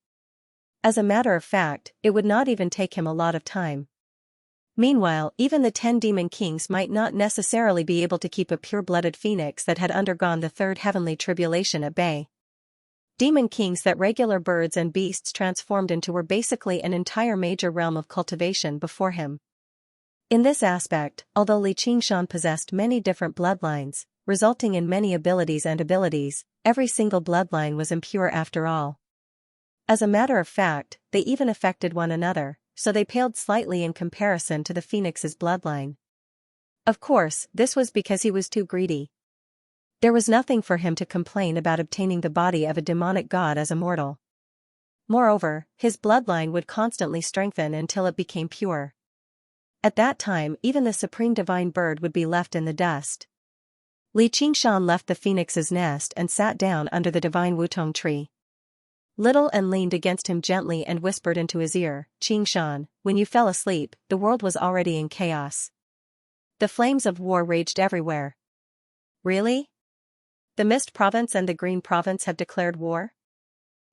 As a matter of fact, it would not even take him a lot of time. Meanwhile, even the 10 demon kings might not necessarily be able to keep a pure-blooded phoenix that had undergone the third heavenly tribulation at bay. Demon kings that regular birds and beasts transformed into were basically an entire major realm of cultivation before him. In this aspect, although Xianxia possessed many different bloodlines, resulting in many abilities, every single bloodline was impure after all. As a matter of fact, they even affected one another, so they paled slightly in comparison to the phoenix's bloodline. Of course, this was because he was too greedy. There was nothing for him to complain about obtaining the body of a demonic god as a mortal. Moreover, his bloodline would constantly strengthen until it became pure. At that time, even the supreme divine bird would be left in the dust. Xianxia left the phoenix's nest and sat down under the divine wutong tree. Little An leaned against him gently and whispered into his ear, "Xianxia, when you fell asleep, the world was already in chaos. The flames of war raged everywhere." "Really? The Mist Province and the Green Province have declared war?"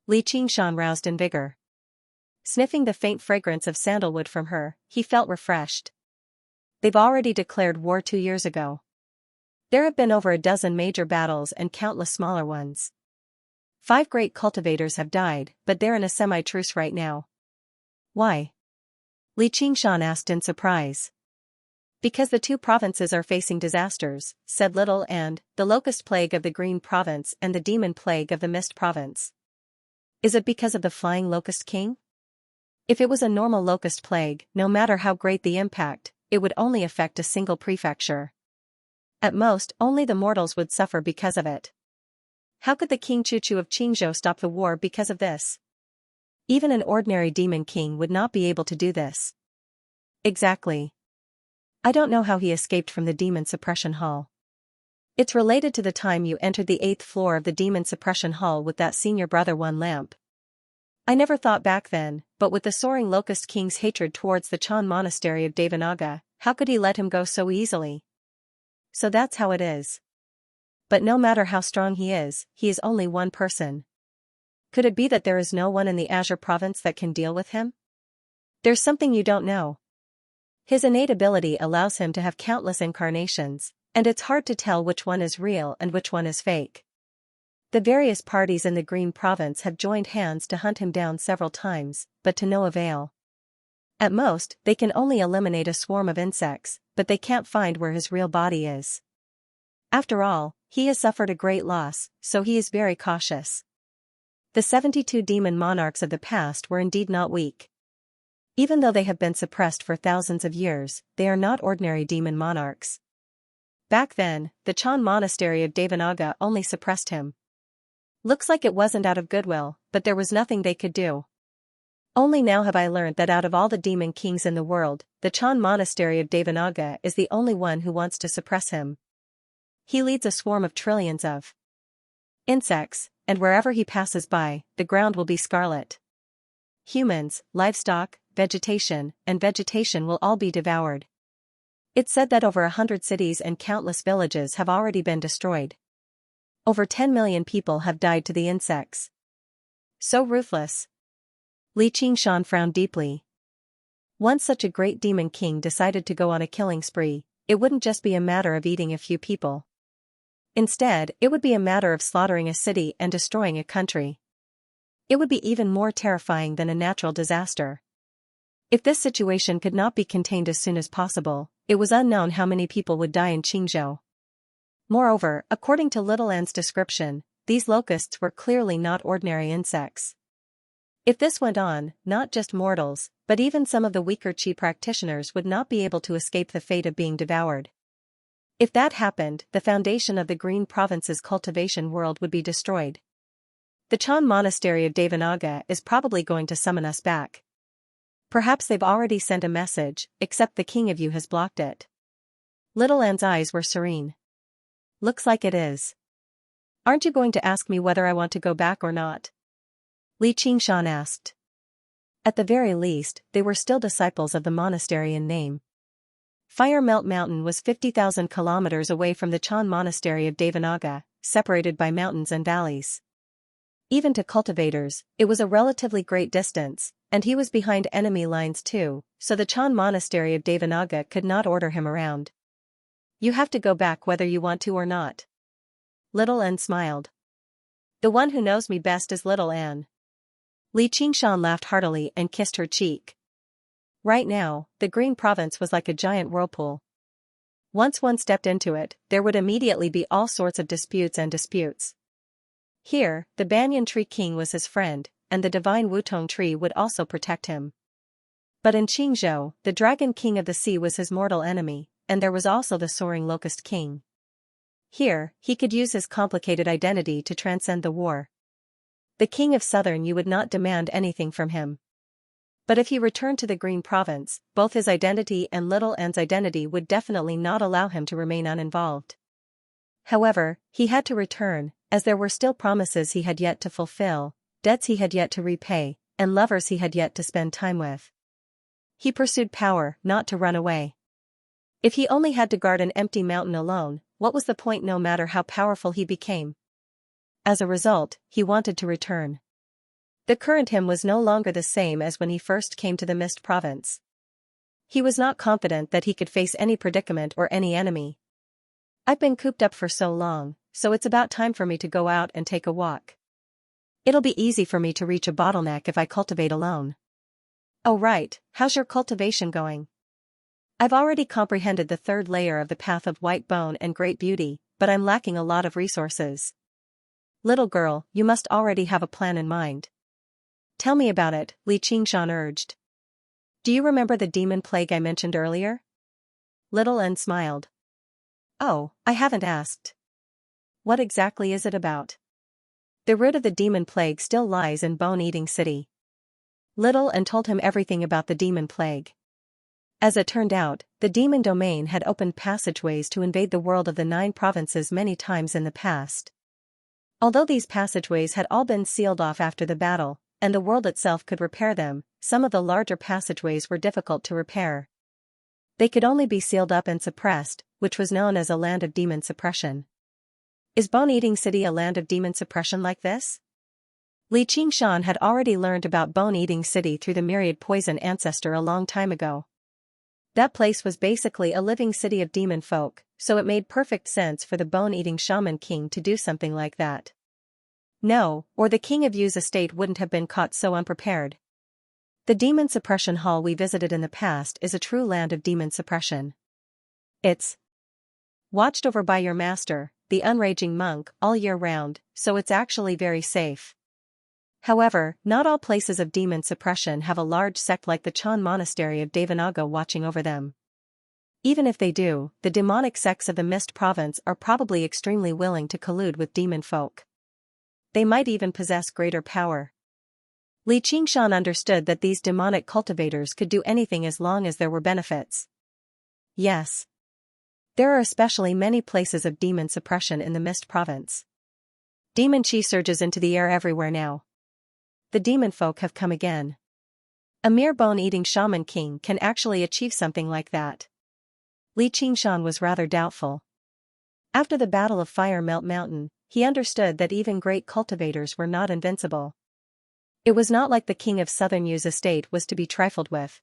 Xianxia roused in vigor. Sniffing the faint fragrance of sandalwood from her, he felt refreshed. "They've already declared war 2 years ago. There have been over a dozen major battles and countless smaller ones. 5 great cultivators have died, but they're in a semi-truce right now." "Why?" Xianxia asked in surprise. "Because the 2 provinces are facing disasters," said Little An, "the locust plague of the Green Province and the demon plague of the Mist Province." "Is it because of the flying locust king?" "If it was a normal locust plague, no matter how great the impact, it would only affect a single prefecture. At most, only the mortals would suffer because of it. How could the King Chuchu of Qingzhou stop the war because of this? Even an ordinary demon king would not be able to do this." "Exactly. I don't know how he escaped from the demon suppression hall. It's related to the time you entered the 8th floor of the demon suppression hall with that senior brother one lamp. I never thought back then, but with the soaring locust king's hatred towards the Chan monastery of Devanaga, how could he let him go so easily? So that's how it is. But no matter how strong he is only one person. Could it be that there is no one in the Azure province that can deal with him? There's something you don't know. His innate ability allows him to have countless incarnations, and it's hard to tell which one is real and which one is fake. The various parties in the Green Province have joined hands to hunt him down several times, but to no avail. At most, they can only eliminate a swarm of insects, but they can't find where his real body is. After all, he has suffered a great loss, so he is very cautious. The 72 demon monarchs of the past were indeed not weak. Even though they have been suppressed for thousands of years, they are not ordinary demon monarchs. Back then, the Chan monastery of Devanaga only suppressed him. Looks like it wasn't out of goodwill, but there was nothing they could do. Only now have I learned that out of all the demon kings in the world, the Chan monastery of Devanaga is the only one who wants to suppress him. He leads a swarm of trillions of insects, and wherever he passes by, the ground will be scarlet. Humans, livestock, vegetation will all be devoured. It's said that over 100 cities and countless villages have already been destroyed. Over 10 million people have died to the insects. So ruthless. Xianxia frowned deeply. Once such a great demon king decided to go on a killing spree, it wouldn't just be a matter of eating a few people. Instead, it would be a matter of slaughtering a city and destroying a country. It would be even more terrifying than a natural disaster. If this situation could not be contained as soon as possible, it was unknown how many people would die in Qingzhou. Moreover, according to Little An's description, these locusts were clearly not ordinary insects. If this went on, not just mortals, but even some of the weaker Qi practitioners would not be able to escape the fate of being devoured. If that happened, the foundation of the Green Province's cultivation world would be destroyed. The Chan monastery of Devanaga is probably going to summon us back. Perhaps they've already sent a message, except the king of you has blocked it. Little An's eyes were serene. Looks like it is. Aren't you going to ask me whether I want to go back or not? Li Qingshan asked. At the very least, they were still disciples of the monastery in name. Fire Melt Mountain was 50,000 kilometers away from the Chan Monastery of Devanaga, separated by mountains and valleys. Even to cultivators, it was a relatively great distance, and he was behind enemy lines too, so the Chan Monastery of Devanaga could not order him around. You have to go back whether you want to or not. Little Anne smiled. The one who knows me best is Little Anne. Li Qingshan laughed heartily and kissed her cheek. Right now, the Green Province was like a giant whirlpool. Once one stepped into it, there would immediately be all sorts of disputes. Here, the Banyan Tree King was his friend, and the divine Wutong Tree would also protect him. But in Qingzhou, the Dragon King of the Sea was his mortal enemy, and there was also the Soaring Locust King. Here, he could use his complicated identity to transcend the war. The King of Southern Yu would not demand anything from him. But if he returned to the Green Province, both his identity and Little Anne's identity would definitely not allow him to remain uninvolved. However, he had to return, as there were still promises he had yet to fulfill, debts he had yet to repay, and lovers he had yet to spend time with. He pursued power, not to run away. If he only had to guard an empty mountain alone, what was the point no matter how powerful he became? As a result, he wanted to return. The current him was no longer the same as when he first came to the Mist Province. He was not confident that he could face any predicament or any enemy. I've been cooped up for so long, so it's about time for me to go out and take a walk. It'll be easy for me to reach a bottleneck if I cultivate alone. Oh right, how's your cultivation going? I've already comprehended the third layer of the path of white bone and great beauty, but I'm lacking a lot of resources. Little girl, you must already have a plan in mind. Tell me about it, Li Qingshan urged. Do you remember the demon plague I mentioned earlier? Little Anne smiled. Oh, I haven't asked. What exactly is it about? The root of the demon plague still lies in Bone-Eating City. Little Anne told him everything about the demon plague. As it turned out, the demon domain had opened passageways to invade the world of the 9 provinces many times in the past. Although these passageways had all been sealed off after the battle, and the world itself could repair them, some of the larger passageways were difficult to repair. They could only be sealed up and suppressed, which was known as a land of demon suppression. Is Bone-Eating City a land of demon suppression like this? Li Qingshan had already learned about Bone-Eating City through the myriad poison ancestor a long time ago. That place was basically a living city of demon folk, so it made perfect sense for the Bone-Eating Shaman King to do something like that. No, or the King of Yu's estate wouldn't have been caught so unprepared. The demon suppression hall we visited in the past is a true land of demon suppression. It's watched over by your master, the unraging monk, all year round, so it's actually very safe. However, not all places of demon suppression have a large sect like the Chan Monastery of Devanaga watching over them. Even if they do, the demonic sects of the Mist Province are probably extremely willing to collude with demon folk. They might even possess greater power. Li Qingshan understood that these demonic cultivators could do anything as long as there were benefits. Yes. There are especially many places of demon suppression in the Mist Province. Demon chi surges into the air everywhere now. The demon folk have come again. A mere bone-eating shaman king can actually achieve something like that. Li Qingshan was rather doubtful. After the Battle of Fire Melt Mountain, he understood that even great cultivators were not invincible. It was not like the King of Southern Yu's estate was to be trifled with.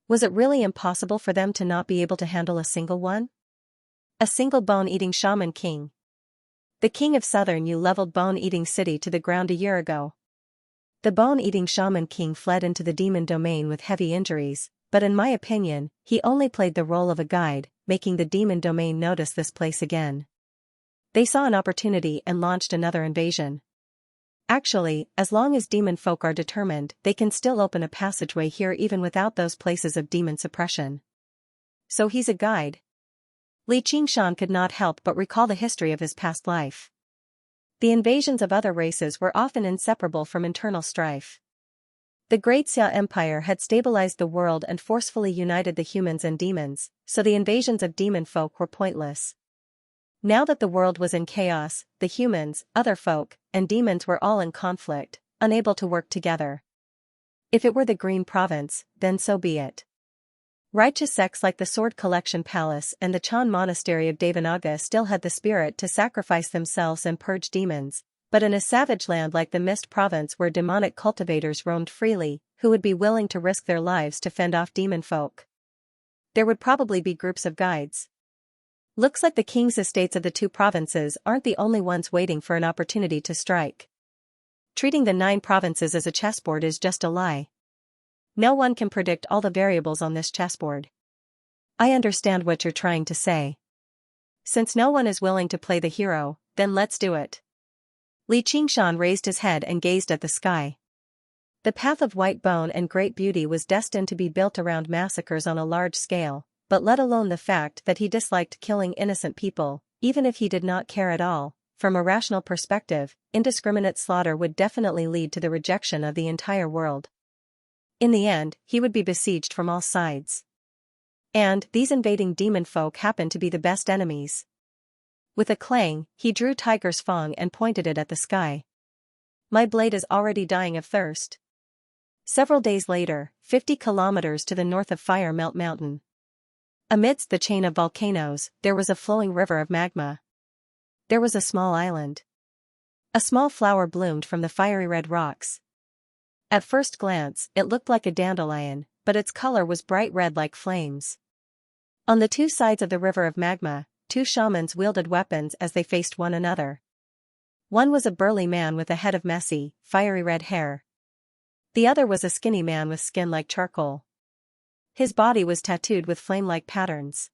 Was it really impossible for them to not be able to handle a single one? A single bone-eating shaman king. The King of Southern Yu leveled Bone-Eating City to the ground a year ago. The bone-eating shaman king fled into the demon domain with heavy injuries, but in my opinion, he only played the role of a guide, making the demon domain notice this place again. They saw an opportunity and launched another invasion. Actually, as long as demon folk are determined, they can still open a passageway here even without those places of demon suppression. So he's a guide. Li Qingshan could not help but recall the history of his past life. The invasions of other races were often inseparable from internal strife. The Great Xia Empire had stabilized the world and forcefully united the humans and demons, so the invasions of demon folk were pointless. Now that the world was in chaos, the humans, other folk, and demons were all in conflict, unable to work together. If it were the Green Province, then so be it. Righteous sects like the Sword Collection Palace and the Chan Monastery of Devanaga still had the spirit to sacrifice themselves and purge demons, but in a savage land like the Mist Province where demonic cultivators roamed freely, who would be willing to risk their lives to fend off demon folk? There would probably be groups of guides. Looks like the king's estates of the two provinces aren't the only ones waiting for an opportunity to strike. Treating the 9 provinces as a chessboard is just a lie. No one can predict all the variables on this chessboard. I understand what you're trying to say. Since no one is willing to play the hero, then let's do it. Li Qingshan raised his head and gazed at the sky. The path of white bone and great beauty was destined to be built around massacres on a large scale, but let alone the fact that he disliked killing innocent people, even if he did not care at all. From a rational perspective, indiscriminate slaughter would definitely lead to the rejection of the entire world. In the end, he would be besieged from all sides. And these invading demon folk happened to be the best enemies. With a clang, he drew Tiger's Fang and pointed it at the sky. My blade is already dying of thirst. Several days later, 50 kilometers to the north of Fire Melt Mountain. Amidst the chain of volcanoes, there was a flowing river of magma. There was a small island. A small flower bloomed from the fiery red rocks. At first glance, it looked like a dandelion, but its color was bright red like flames. On the two sides of the river of magma, 2 shamans wielded weapons as they faced one another. One was a burly man with a head of messy, fiery red hair. The other was a skinny man with skin like charcoal. His body was tattooed with flame-like patterns.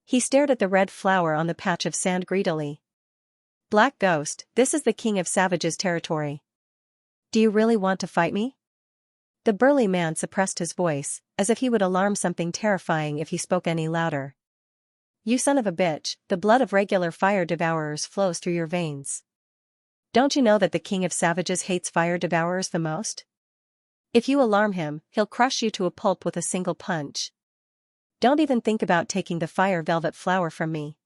He stared at the red flower on the patch of sand greedily. Black Ghost, this is the King of Savage's territory. Do you really want to fight me? The burly man suppressed his voice, as if he would alarm something terrifying if he spoke any louder. You son of a bitch, the blood of regular fire devourers flows through your veins. Don't you know that the King of Savages hates fire devourers the most? If you alarm him, he'll crush you to a pulp with a single punch. Don't even think about taking the fire velvet flower from me.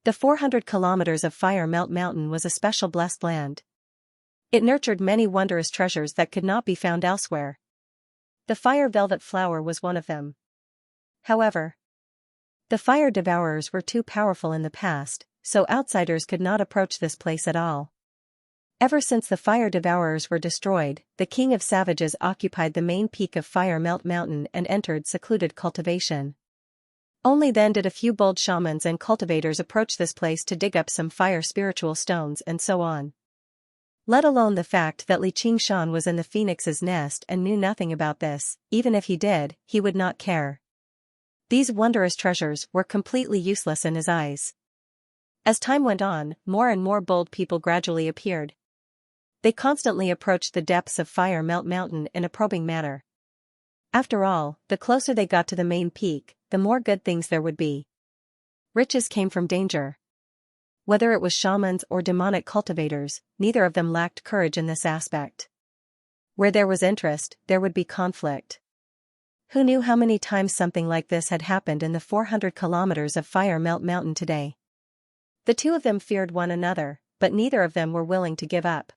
The 400 kilometers of Fire Melt Mountain was a special blessed land. It nurtured many wondrous treasures that could not be found elsewhere. The fire velvet flower was one of them. However, the fire devourers were too powerful in the past, so outsiders could not approach this place at all. Ever since the fire devourers were destroyed, the King of Savages occupied the main peak of Fire Melt Mountain and entered secluded cultivation. Only then did a few bold shamans and cultivators approach this place to dig up some fire spiritual stones and so on. Let alone the fact that Li Qingshan was in the phoenix's nest and knew nothing about this, even if he did, he would not care. These wondrous treasures were completely useless in his eyes. As time went on, more and more bold people gradually appeared. They constantly approached the depths of Fire Melt Mountain in a probing manner. After all, the closer they got to the main peak, the more good things there would be. Riches came from danger. Whether it was shamans or demonic cultivators, neither of them lacked courage in this aspect. Where there was interest, there would be conflict. Who knew how many times something like this had happened in the 400 kilometers of Fire Melt Mountain today? The two of them feared one another, but neither of them were willing to give up.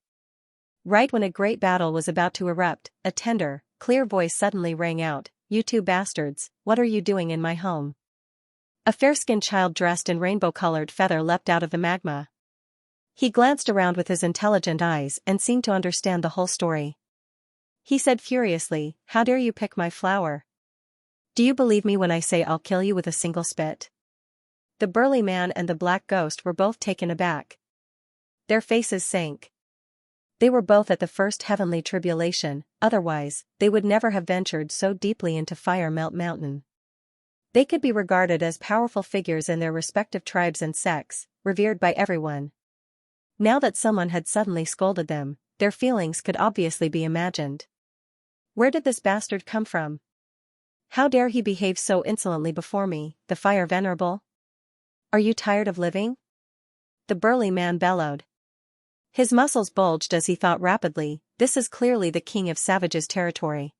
Right when a great battle was about to erupt, a tender, clear voice suddenly rang out, "You two bastards, what are you doing in my home?" A fair-skinned child dressed in rainbow-colored feather leapt out of the magma. He glanced around with his intelligent eyes and seemed to understand the whole story. He said furiously, "How dare you pick my flower? Do you believe me when I say I'll kill you with a single spit?" The burly man and the black ghost were both taken aback. Their faces sank. They were both at the first heavenly tribulation, otherwise, they would never have ventured so deeply into Fire Melt Mountain. They could be regarded as powerful figures in their respective tribes and sects, revered by everyone. Now that someone had suddenly scolded them, their feelings could obviously be imagined. Where did this bastard come from? How dare he behave so insolently before me, the Fire Venerable? Are you tired of living? The burly man bellowed. His muscles bulged as he thought rapidly, this is clearly the King of Savage's territory.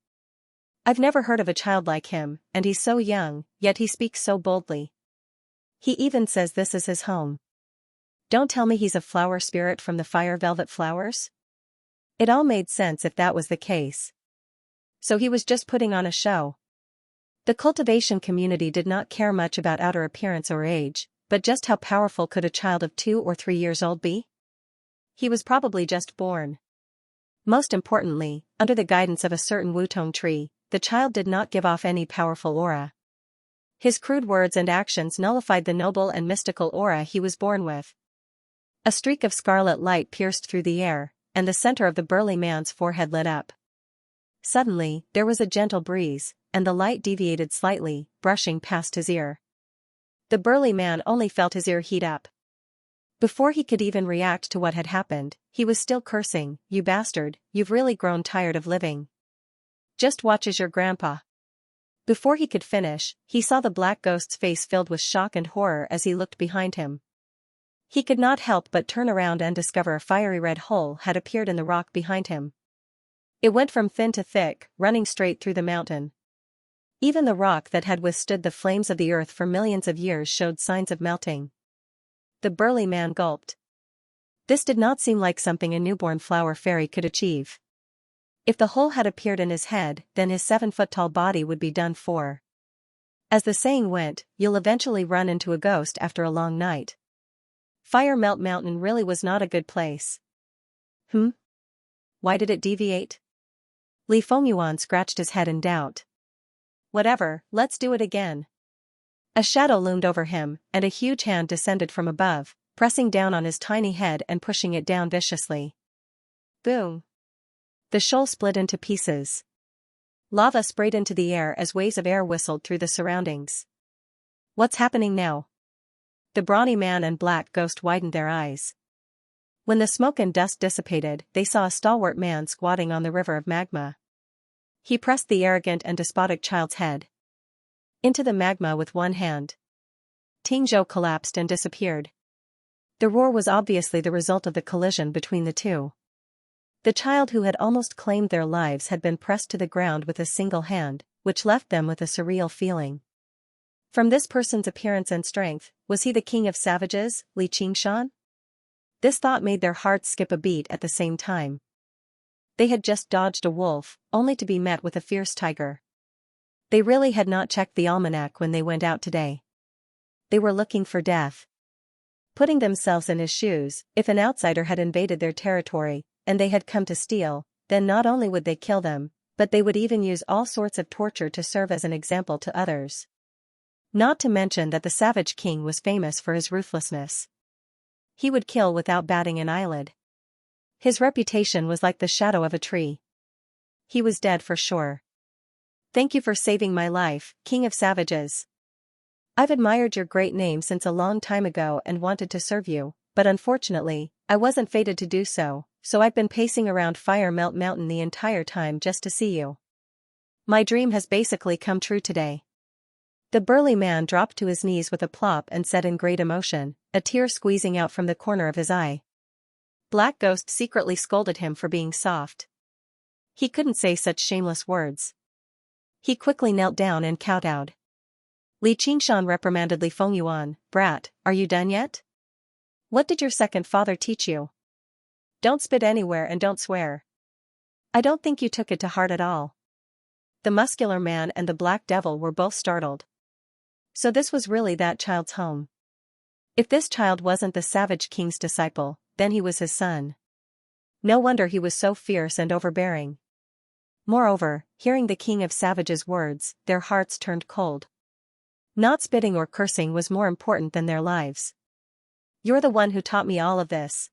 I've never heard of a child like him, and he's so young, yet he speaks so boldly. He even says this is his home. Don't tell me he's a flower spirit from the fire velvet flowers? It all made sense if that was the case. So he was just putting on a show. The cultivation community did not care much about outer appearance or age, but just how powerful could a child of 2 or 3 years old be? He was probably just born. Most importantly, under the guidance of a certain Wutong tree, the child did not give off any powerful aura. His crude words and actions nullified the noble and mystical aura he was born with. A streak of scarlet light pierced through the air, and the center of the burly man's forehead lit up. Suddenly, there was a gentle breeze, and the light deviated slightly, brushing past his ear. The burly man only felt his ear heat up. Before he could even react to what had happened, he was still cursing, "You bastard, you've really grown tired of living. Just watch as your grandpa." Before he could finish, he saw the black ghost's face filled with shock and horror as he looked behind him. He could not help but turn around and discover a fiery red hole had appeared in the rock behind him. It went from thin to thick, running straight through the mountain. Even the rock that had withstood the flames of the earth for millions of years showed signs of melting. The burly man gulped. This did not seem like something a newborn flower fairy could achieve. If the hole had appeared in his head, then his 7-foot-tall body would be done for. As the saying went, you'll eventually run into a ghost after a long night. Fire Melt Mountain really was not a good place. Why did it deviate? Li Fengyuan scratched his head in doubt. Whatever, let's do it again. A shadow loomed over him, and a huge hand descended from above, pressing down on his tiny head and pushing it down viciously. Boom! The shoal split into pieces. Lava sprayed into the air as waves of air whistled through the surroundings. What's happening now? The brawny man and black ghost widened their eyes. When the smoke and dust dissipated, they saw a stalwart man squatting on the river of magma. He pressed the arrogant and despotic child's head into the magma with one hand. Tingzhou collapsed and disappeared. The roar was obviously the result of the collision between the two. The child who had almost claimed their lives had been pressed to the ground with a single hand, which left them with a surreal feeling. From this person's appearance and strength, was he the king of savages, Li Qingshan? This thought made their hearts skip a beat at the same time. They had just dodged a wolf, only to be met with a fierce tiger. They really had not checked the almanac when they went out today. They were looking for death. Putting themselves in his shoes, if an outsider had invaded their territory, and they had come to steal, then not only would they kill them, but they would even use all sorts of torture to serve as an example to others. Not to mention that the Savage King was famous for his ruthlessness. He would kill without batting an eyelid. His reputation was like the shadow of a tree. He was dead for sure. Thank you for saving my life, King of Savages. I've admired your great name since a long time ago and wanted to serve you, but unfortunately, I wasn't fated to do so, so I've been pacing around Fire Melt Mountain the entire time just to see you. My dream has basically come true today. The burly man dropped to his knees with a plop and said in great emotion, a tear squeezing out from the corner of his eye. Black Ghost secretly scolded him for being soft. He couldn't say such shameless words. He quickly knelt down and kowtowed. Li Qingshan reprimanded Li Fengyuan, "Brat, are you done yet? What did your second father teach you? Don't spit anywhere and don't swear. I don't think you took it to heart at all." The muscular man and the black devil were both startled. So this was really that child's home. If this child wasn't the Savage King's disciple, then he was his son. No wonder he was so fierce and overbearing. Moreover, hearing the King of Savages' words, their hearts turned cold. Not spitting or cursing was more important than their lives. You're the one who taught me all of this.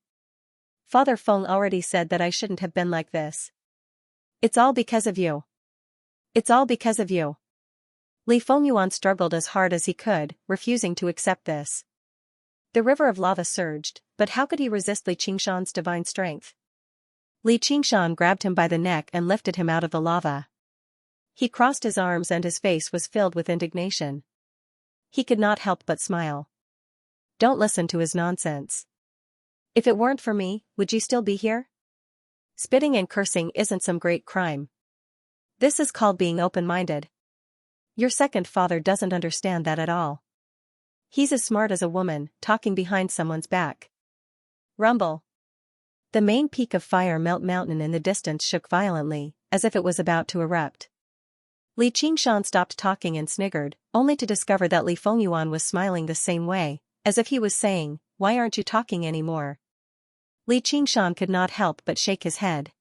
Father Feng already said that I shouldn't have been like this. It's all because of you. It's all because of you. Li Fengyuan struggled as hard as he could, refusing to accept this. The river of lava surged, but how could he resist Li Qingshan's divine strength? Li Qingshan grabbed him by the neck and lifted him out of the lava. He crossed his arms and his face was filled with indignation. He could not help but smile. Don't listen to his nonsense. If it weren't for me, would you still be here? Spitting and cursing isn't some great crime. This is called being open-minded. Your second father doesn't understand that at all. He's as smart as a woman, talking behind someone's back. Rumble. The main peak of Fire Melt Mountain in the distance shook violently, as if it was about to erupt. Li Qingshan stopped talking and sniggered, only to discover that Li Fengyuan was smiling the same way, as if he was saying, "Why aren't you talking anymore?" Li Qingshan could not help but shake his head.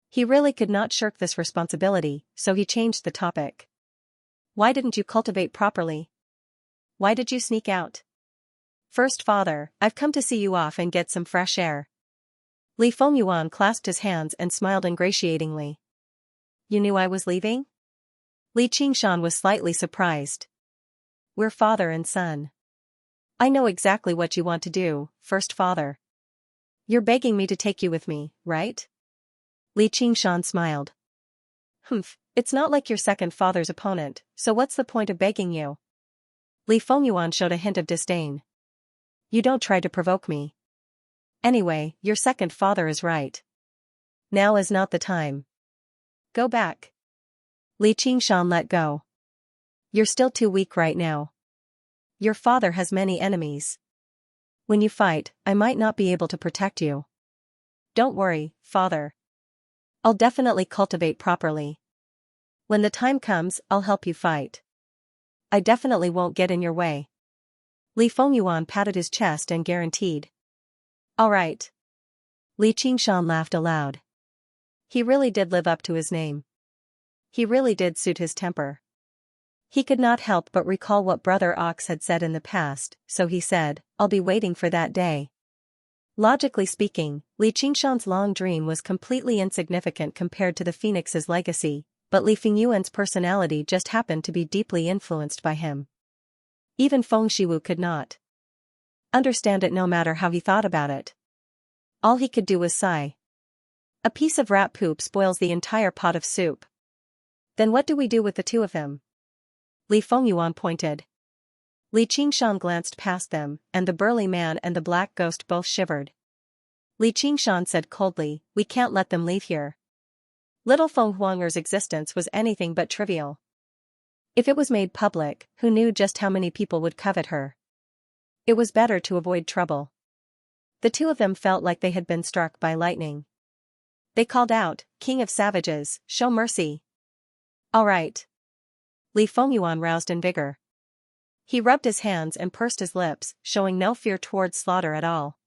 He really could not shirk this responsibility, so he changed the topic. "Why didn't you cultivate properly? Why did you sneak out?" "First father, I've come to see you off and get some fresh air." Li Fengyuan clasped his hands and smiled ingratiatingly. "You knew I was leaving?" Li Qingshan was slightly surprised. "We're father and son. I know exactly what you want to do, first father. You're begging me to take you with me, right?" Li Qingshan smiled. "Humph, it's not like your second father's opponent, so what's the point of begging you?" Li Fengyuan showed a hint of disdain. "You don't try to provoke me. Anyway, your second father is right. Now is not the time. Go back." Li Qingshan let go. "You're still too weak right now. Your father has many enemies. When you fight, I might not be able to protect you. Don't worry, father. I'll definitely cultivate properly. When the time comes, I'll help you fight. I definitely won't get in your way." Li Fengyuan patted his chest and guaranteed. "All right." Li Qingshan laughed aloud. He really did live up to his name. He really did suit his temper. He could not help but recall what Brother Ox had said in the past, so he said, "I'll be waiting for that day." Logically speaking, Li Qingshan's long dream was completely insignificant compared to the Phoenix's legacy, but Li Fengyuan's personality just happened to be deeply influenced by him. Even Feng Shiwu could not understand it no matter how he thought about it. All he could do was sigh. A piece of rat poop spoils the entire pot of soup. Then what do we do with the two of them? Li Fengyuan pointed. Li Qingshan glanced past them, and the burly man and the black ghost both shivered. Li Qingshan said coldly, "We can't let them leave here." Little Feng Huanger's existence was anything but trivial. If it was made public, who knew just how many people would covet her? It was better to avoid trouble. The two of them felt like they had been struck by lightning. They called out, "King of Savages, show mercy." "All right." Li Fengyuan roused in vigor. He rubbed his hands and pursed his lips, showing no fear towards slaughter at all.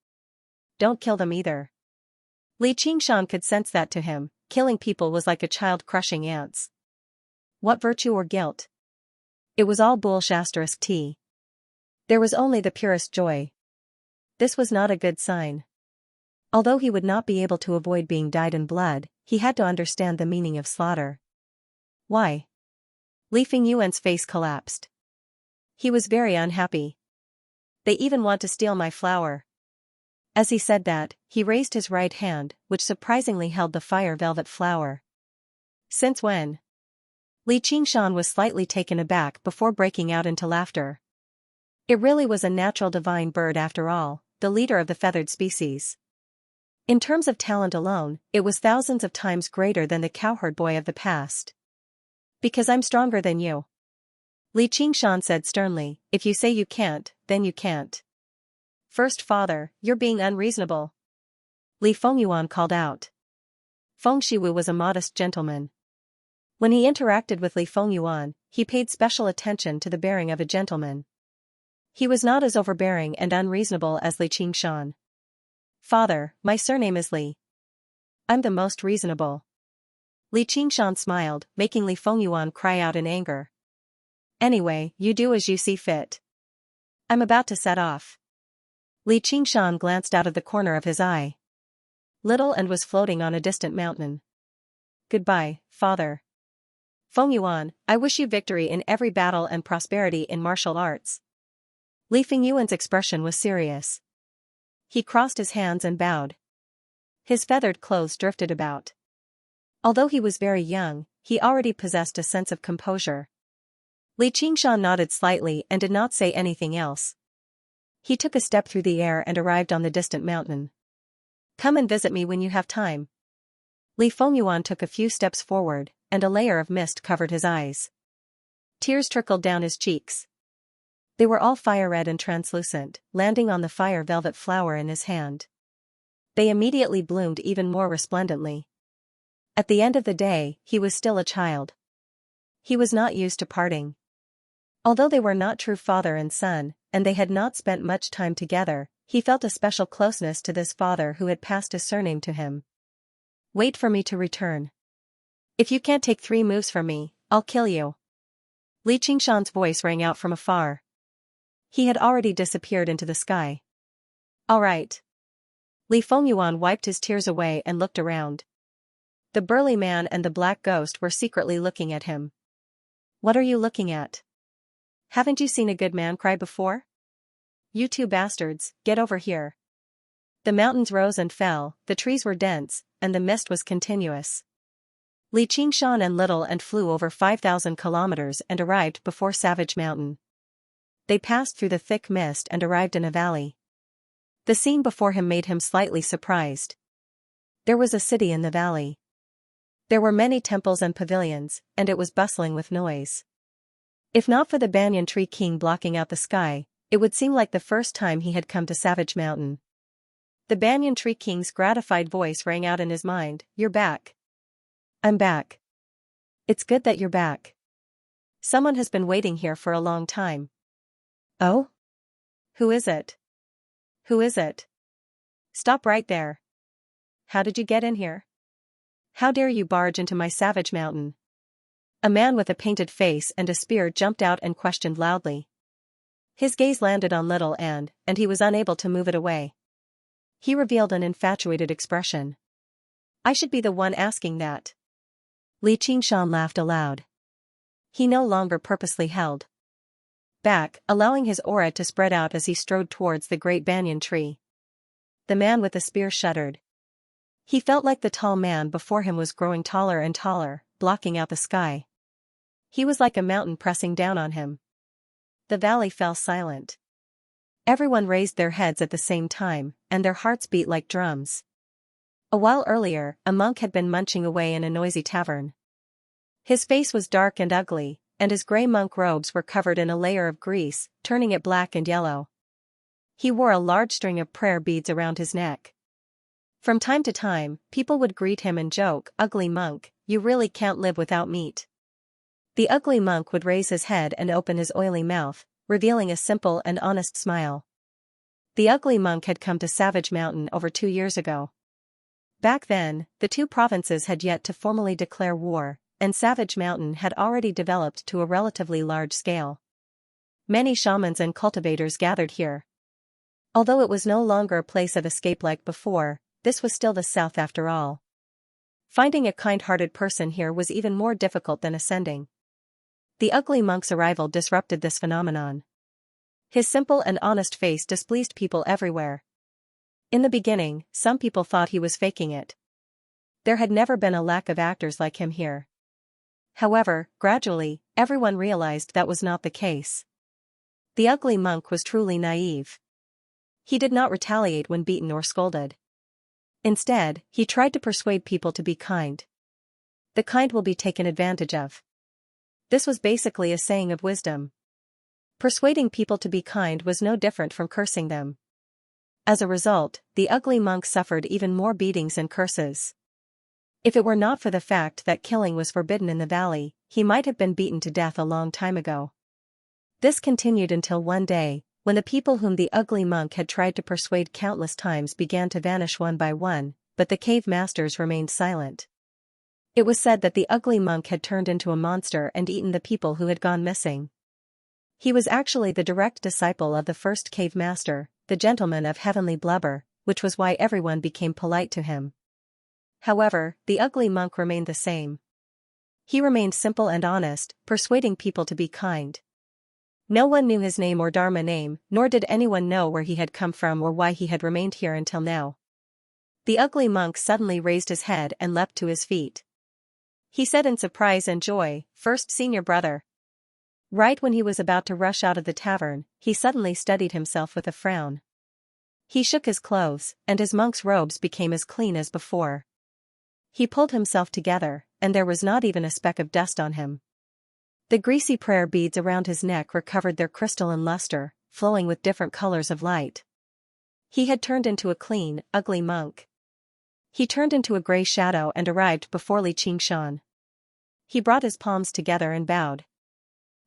"Don't kill them either." Li Qingshan could sense that to him, killing people was like a child crushing ants. What virtue or guilt? It was all bullshit. There was only the purest joy. This was not a good sign. Although he would not be able to avoid being dyed in blood, he had to understand the meaning of slaughter. Why? Li Fengyuan's face collapsed. He was very unhappy. "They even want to steal my flower." As he said that, he raised his right hand, which surprisingly held the fire velvet flower. "Since when?" Li Qingshan was slightly taken aback before breaking out into laughter. It really was a natural divine bird after all, the leader of the feathered species. In terms of talent alone, it was thousands of times greater than the cowherd boy of the past. "Because I'm stronger than you." Li Qingshan said sternly, "If you say you can't, then you can't." "First father, you're being unreasonable." Li Fengyuan called out. Feng Shiwu was a modest gentleman. When he interacted with Li Fengyuan, he paid special attention to the bearing of a gentleman. He was not as overbearing and unreasonable as Li Qingshan. "Father, my surname is Li. I'm the most reasonable." Li Qingshan smiled, making Li Fengyuan cry out in anger. "Anyway, you do as you see fit. I'm about to set off." Li Qingshan glanced out of the corner of his eye. Little and was floating on a distant mountain. "Goodbye, father. Fengyuan, I wish you victory in every battle and prosperity in martial arts." Li Fengyuan's expression was serious. He crossed his hands and bowed. His feathered clothes drifted about. Although he was very young, he already possessed a sense of composure. Li Qingshan nodded slightly and did not say anything else. He took a step through the air and arrived on the distant mountain. "Come and visit me when you have time." Li Fengyuan took a few steps forward, and a layer of mist covered his eyes. Tears trickled down his cheeks. They were all fire-red and translucent, landing on the fire velvet flower in his hand. They immediately bloomed even more resplendently. At the end of the day, he was still a child. He was not used to parting. Although they were not true father and son, and they had not spent much time together, he felt a special closeness to this father who had passed his surname to him. Wait for me to return. If you can't take 3 moves from me, I'll kill you. Li Qingshan's voice rang out from afar. He had already disappeared into the sky. All right. Li Fengyuan wiped his tears away and looked around. The burly man and the black ghost were secretly looking at him. What are you looking at? Haven't you seen a good man cry before? You 2 bastards, get over here. The mountains rose and fell, the trees were dense, and the mist was continuous. Li Qingshan and Little and flew over 5,000 kilometers and arrived before Savage Mountain. They passed through the thick mist and arrived in a valley. The scene before him made him slightly surprised. There was a city in the valley. There were many temples and pavilions, and it was bustling with noise. If not for the banyan tree king blocking out the sky, it would seem like the first time he had come to Savage Mountain. The banyan tree king's gratified voice rang out in his mind, "You're back." "I'm back. It's good that you're back. Someone has been waiting here for a long time." "Oh? Who is it? Who is it? Stop right there. How did you get in here? How dare you barge into my Savage Mountain?" A man with a painted face and a spear jumped out and questioned loudly. His gaze landed on Little and he was unable to move it away. He revealed an infatuated expression. "I should be the one asking that." Li Qingshan laughed aloud. He no longer purposely held back, allowing his aura to spread out as he strode towards the great banyan tree. The man with the spear shuddered. He felt like the tall man before him was growing taller and taller, blocking out the sky. He was like a mountain pressing down on him. The valley fell silent. Everyone raised their heads at the same time, and their hearts beat like drums. A while earlier, a monk had been munching away in a noisy tavern. His face was dark and ugly, and his gray monk robes were covered in a layer of grease, turning it black and yellow. He wore a large string of prayer beads around his neck. From time to time, people would greet him and joke, "Ugly monk, you really can't live without meat." The ugly monk would raise his head and open his oily mouth, revealing a simple and honest smile. The ugly monk had come to Savage Mountain over 2 years ago. Back then, the 2 provinces had yet to formally declare war, and Savage Mountain had already developed to a relatively large scale. Many shamans and cultivators gathered here. Although it was no longer a place of escape like before, this was still the south after all. Finding a kind-hearted person here was even more difficult than ascending. The ugly monk's arrival disrupted this phenomenon. His simple and honest face displeased people everywhere. In the beginning, some people thought he was faking it. There had never been a lack of actors like him here. However, gradually, everyone realized that was not the case. The ugly monk was truly naive. He did not retaliate when beaten or scolded. Instead, he tried to persuade people to be kind. The kind will be taken advantage of. This was basically a saying of wisdom. Persuading people to be kind was no different from cursing them. As a result, the ugly monk suffered even more beatings and curses. If it were not for the fact that killing was forbidden in the valley, he might have been beaten to death a long time ago. This continued until one day, when the people whom the ugly monk had tried to persuade countless times began to vanish one by one, but the cave masters remained silent. It was said that the ugly monk had turned into a monster and eaten the people who had gone missing. He was actually the direct disciple of the first cave master, the gentleman of heavenly blubber, which was why everyone became polite to him. However, the ugly monk remained the same. He remained simple and honest, persuading people to be kind. No one knew his name or Dharma name, nor did anyone know where he had come from or why he had remained here until now. The ugly monk suddenly raised his head and leapt to his feet. He said in surprise and joy, "First senior brother." Right when he was about to rush out of the tavern, he suddenly steadied himself with a frown. He shook his clothes, and his monk's robes became as clean as before. He pulled himself together, and there was not even a speck of dust on him. The greasy prayer beads around his neck recovered their crystalline luster, flowing with different colors of light. He had turned into a clean, ugly monk. He turned into a gray shadow and arrived before Li Qingshan. He brought his palms together and bowed.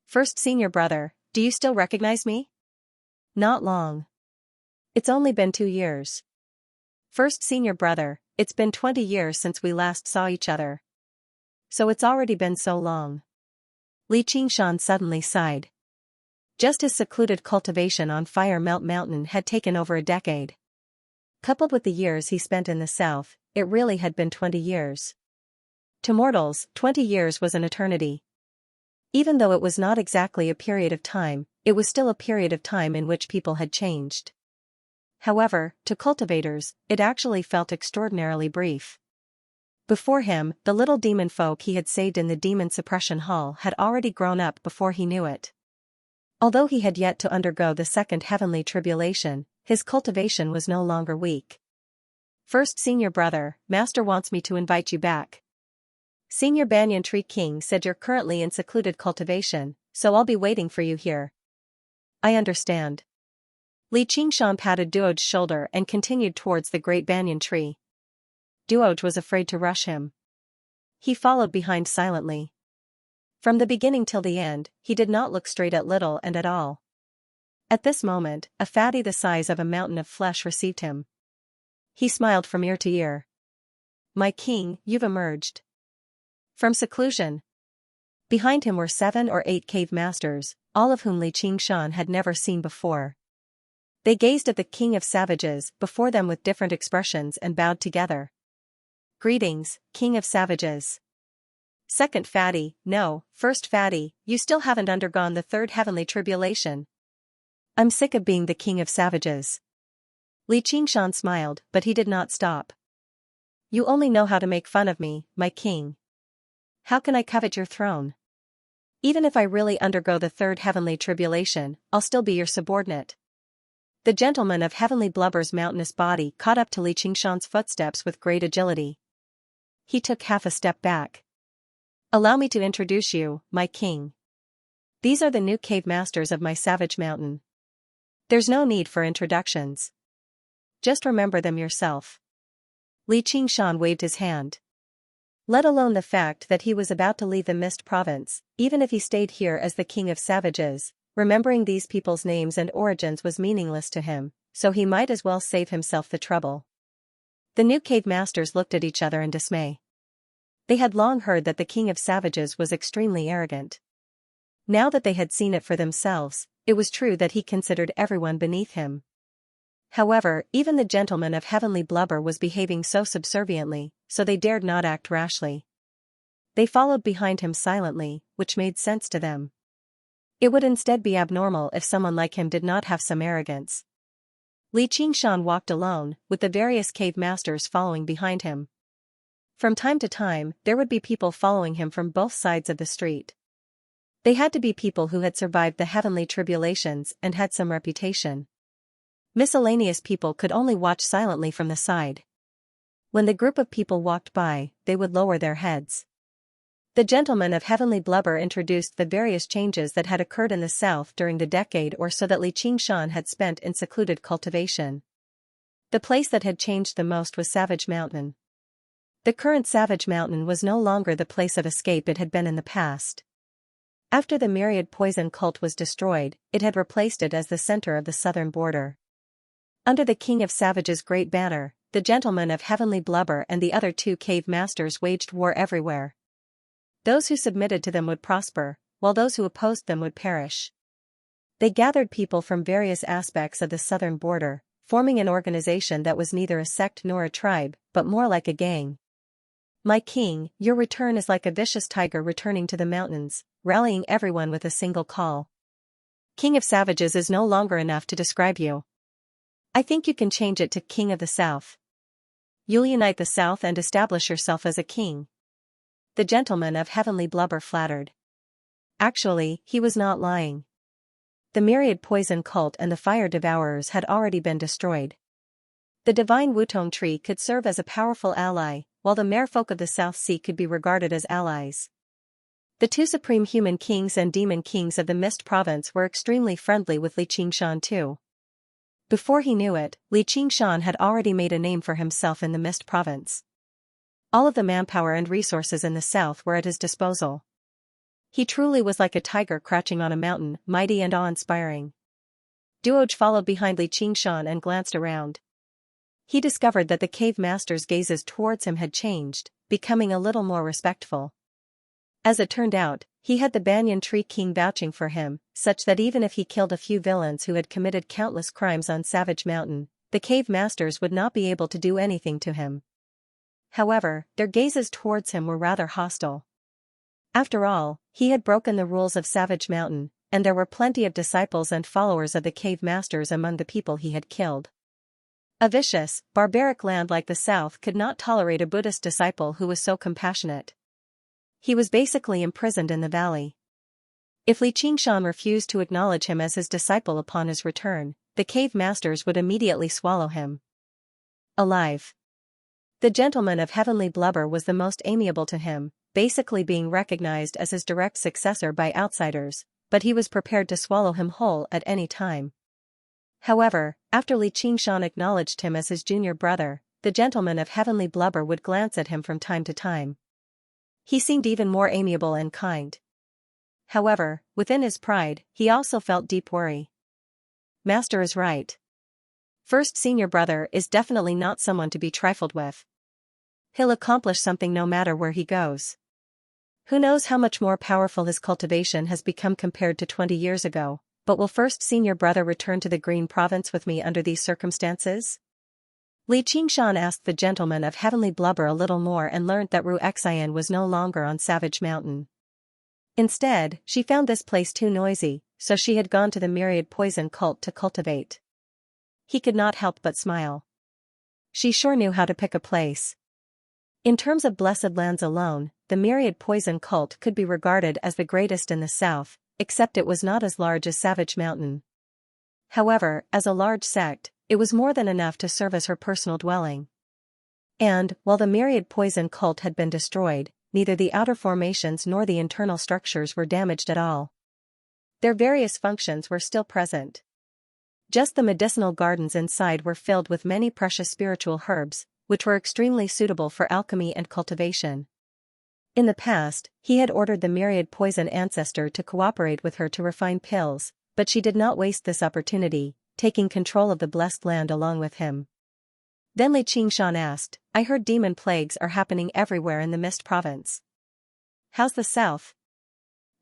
First senior brother, do you still recognize me? Not long. It's only been 2 years. First senior brother, it's been 20 years since we last saw each other. So it's already been so long. Li Qingshan suddenly sighed. Just as secluded cultivation on Fire Melt Mountain had taken over a decade. Coupled with the years he spent in the south, it really had been 20 years. To mortals, 20 years was an eternity. Even though it was not exactly a period of time, it was still a period of time in which people had changed. However, to cultivators, it actually felt extraordinarily brief. Before him, the little demon folk he had saved in the demon suppression hall had already grown up before he knew it. Although he had yet to undergo the second heavenly tribulation, his cultivation was no longer weak. First senior brother, Master wants me to invite you back. Senior Banyan Tree King said you're currently in secluded cultivation, so I'll be waiting for you here. I understand. Li Qingshan patted Duo's shoulder and continued towards the great banyan tree. Duo was afraid to rush him. He followed behind silently. From the beginning till the end, he did not look straight at little and at all. At this moment, a fatty the size of a mountain of flesh received him. He smiled from ear to ear. My king, you've emerged from seclusion. Behind him were 7 or 8 cave masters, all of whom Li Qingshan had never seen before. They gazed at the king of savages before them with different expressions and bowed together. Greetings, king of savages. Second fatty, no, first fatty, you still haven't undergone the third heavenly tribulation. I'm sick of being the king of savages. Li Qingshan smiled, but he did not stop. You only know how to make fun of me, my king. How can I covet your throne? Even if I really undergo the third heavenly tribulation, I'll still be your subordinate. The gentleman of heavenly blubber's mountainous body caught up to Li Qingshan's footsteps with great agility. He took half a step back. Allow me to introduce you, my king. These are the new cave masters of my savage mountain. There's no need for introductions. Just remember them yourself. Li Qingshan waved his hand. Let alone the fact that he was about to leave the Mist Province, even if he stayed here as the king of savages, remembering these people's names and origins was meaningless to him, so he might as well save himself the trouble. The new cave masters looked at each other in dismay. They had long heard that the king of savages was extremely arrogant. Now that they had seen it for themselves, it was true that he considered everyone beneath him. However, even the gentleman of heavenly blubber was behaving so subserviently, so they dared not act rashly. They followed behind him silently, which made sense to them. It would instead be abnormal if someone like him did not have some arrogance. Li Qingshan walked alone, with the various cave masters following behind him. From time to time, there would be people following him from both sides of the street. They had to be people who had survived the heavenly tribulations and had some reputation. Miscellaneous people could only watch silently from the side. When the group of people walked by, they would lower their heads. The gentleman of heavenly blubber introduced the various changes that had occurred in the south during the decade or so that Li Qingshan had spent in secluded cultivation. The place that had changed the most was Savage Mountain. The current Savage Mountain was no longer the place of escape it had been in the past. After the myriad poison cult was destroyed, it had replaced it as the center of the southern border. Under the King of Savage's great banner, the gentleman of heavenly blubber and the other 2 cave masters waged war everywhere. Those who submitted to them would prosper, while those who opposed them would perish. They gathered people from various aspects of the southern border, forming an organization that was neither a sect nor a tribe, but more like a gang. My king, your return is like a vicious tiger returning to the mountains, rallying everyone with a single call. King of Savages is no longer enough to describe you. I think you can change it to King of the South. You'll unite the South and establish yourself as a king. The gentleman of heavenly blubber flattered. Actually, he was not lying. The myriad poison cult and the fire devourers had already been destroyed. The divine Wutong tree could serve as a powerful ally, while the merfolk of the South Sea could be regarded as allies. The 2 supreme human kings and demon kings of the Mist Province were extremely friendly with Li Qingshan too. Before he knew it, Li Qingshan had already made a name for himself in the Mist Province. All of the manpower and resources in the south were at his disposal. He truly was like a tiger crouching on a mountain, mighty and awe-inspiring. Duoj followed behind Li Qingshan and glanced around. He discovered that the cave master's gazes towards him had changed, becoming a little more respectful. As it turned out, he had the Banyan Tree King vouching for him, such that even if he killed a few villains who had committed countless crimes on Savage Mountain, the cave masters would not be able to do anything to him. However, their gazes towards him were rather hostile. After all, he had broken the rules of Savage Mountain, and there were plenty of disciples and followers of the cave masters among the people he had killed. A vicious, barbaric land like the South could not tolerate a Buddhist disciple who was so compassionate. He was basically imprisoned in the valley. If Li Qingshan refused to acknowledge him as his disciple upon his return, the cave masters would immediately swallow him alive. The gentleman of heavenly blubber was the most amiable to him, basically being recognized as his direct successor by outsiders, but he was prepared to swallow him whole at any time. However, after Li Qingshan acknowledged him as his junior brother, the gentleman of heavenly blubber would glance at him from time to time. He seemed even more amiable and kind. However, within his pride, he also felt deep worry. Master is right. First senior brother is definitely not someone to be trifled with. He'll accomplish something no matter where he goes. Who knows how much more powerful his cultivation has become compared to 20 years ago, but will first senior brother return to the Green Province with me under these circumstances? Li Qingshan asked the gentleman of heavenly blubber a little more and learned that Xianxia was no longer on Savage Mountain. Instead, she found this place too noisy, so she had gone to the myriad poison cult to cultivate. He could not help but smile. She sure knew how to pick a place. In terms of blessed lands alone, the myriad poison cult could be regarded as the greatest in the south, except it was not as large as Savage Mountain. However, as a large sect, it was more than enough to serve as her personal dwelling. And, while the myriad poison cult had been destroyed, neither the outer formations nor the internal structures were damaged at all. Their various functions were still present. Just the medicinal gardens inside were filled with many precious spiritual herbs, which were extremely suitable for alchemy and cultivation. In the past, he had ordered the myriad poison ancestor to cooperate with her to refine pills, but she did not waste this opportunity, taking control of the blessed land along with him. Then Li Qingshan asked, I heard demon plagues are happening everywhere in the Mist Province. How's the south?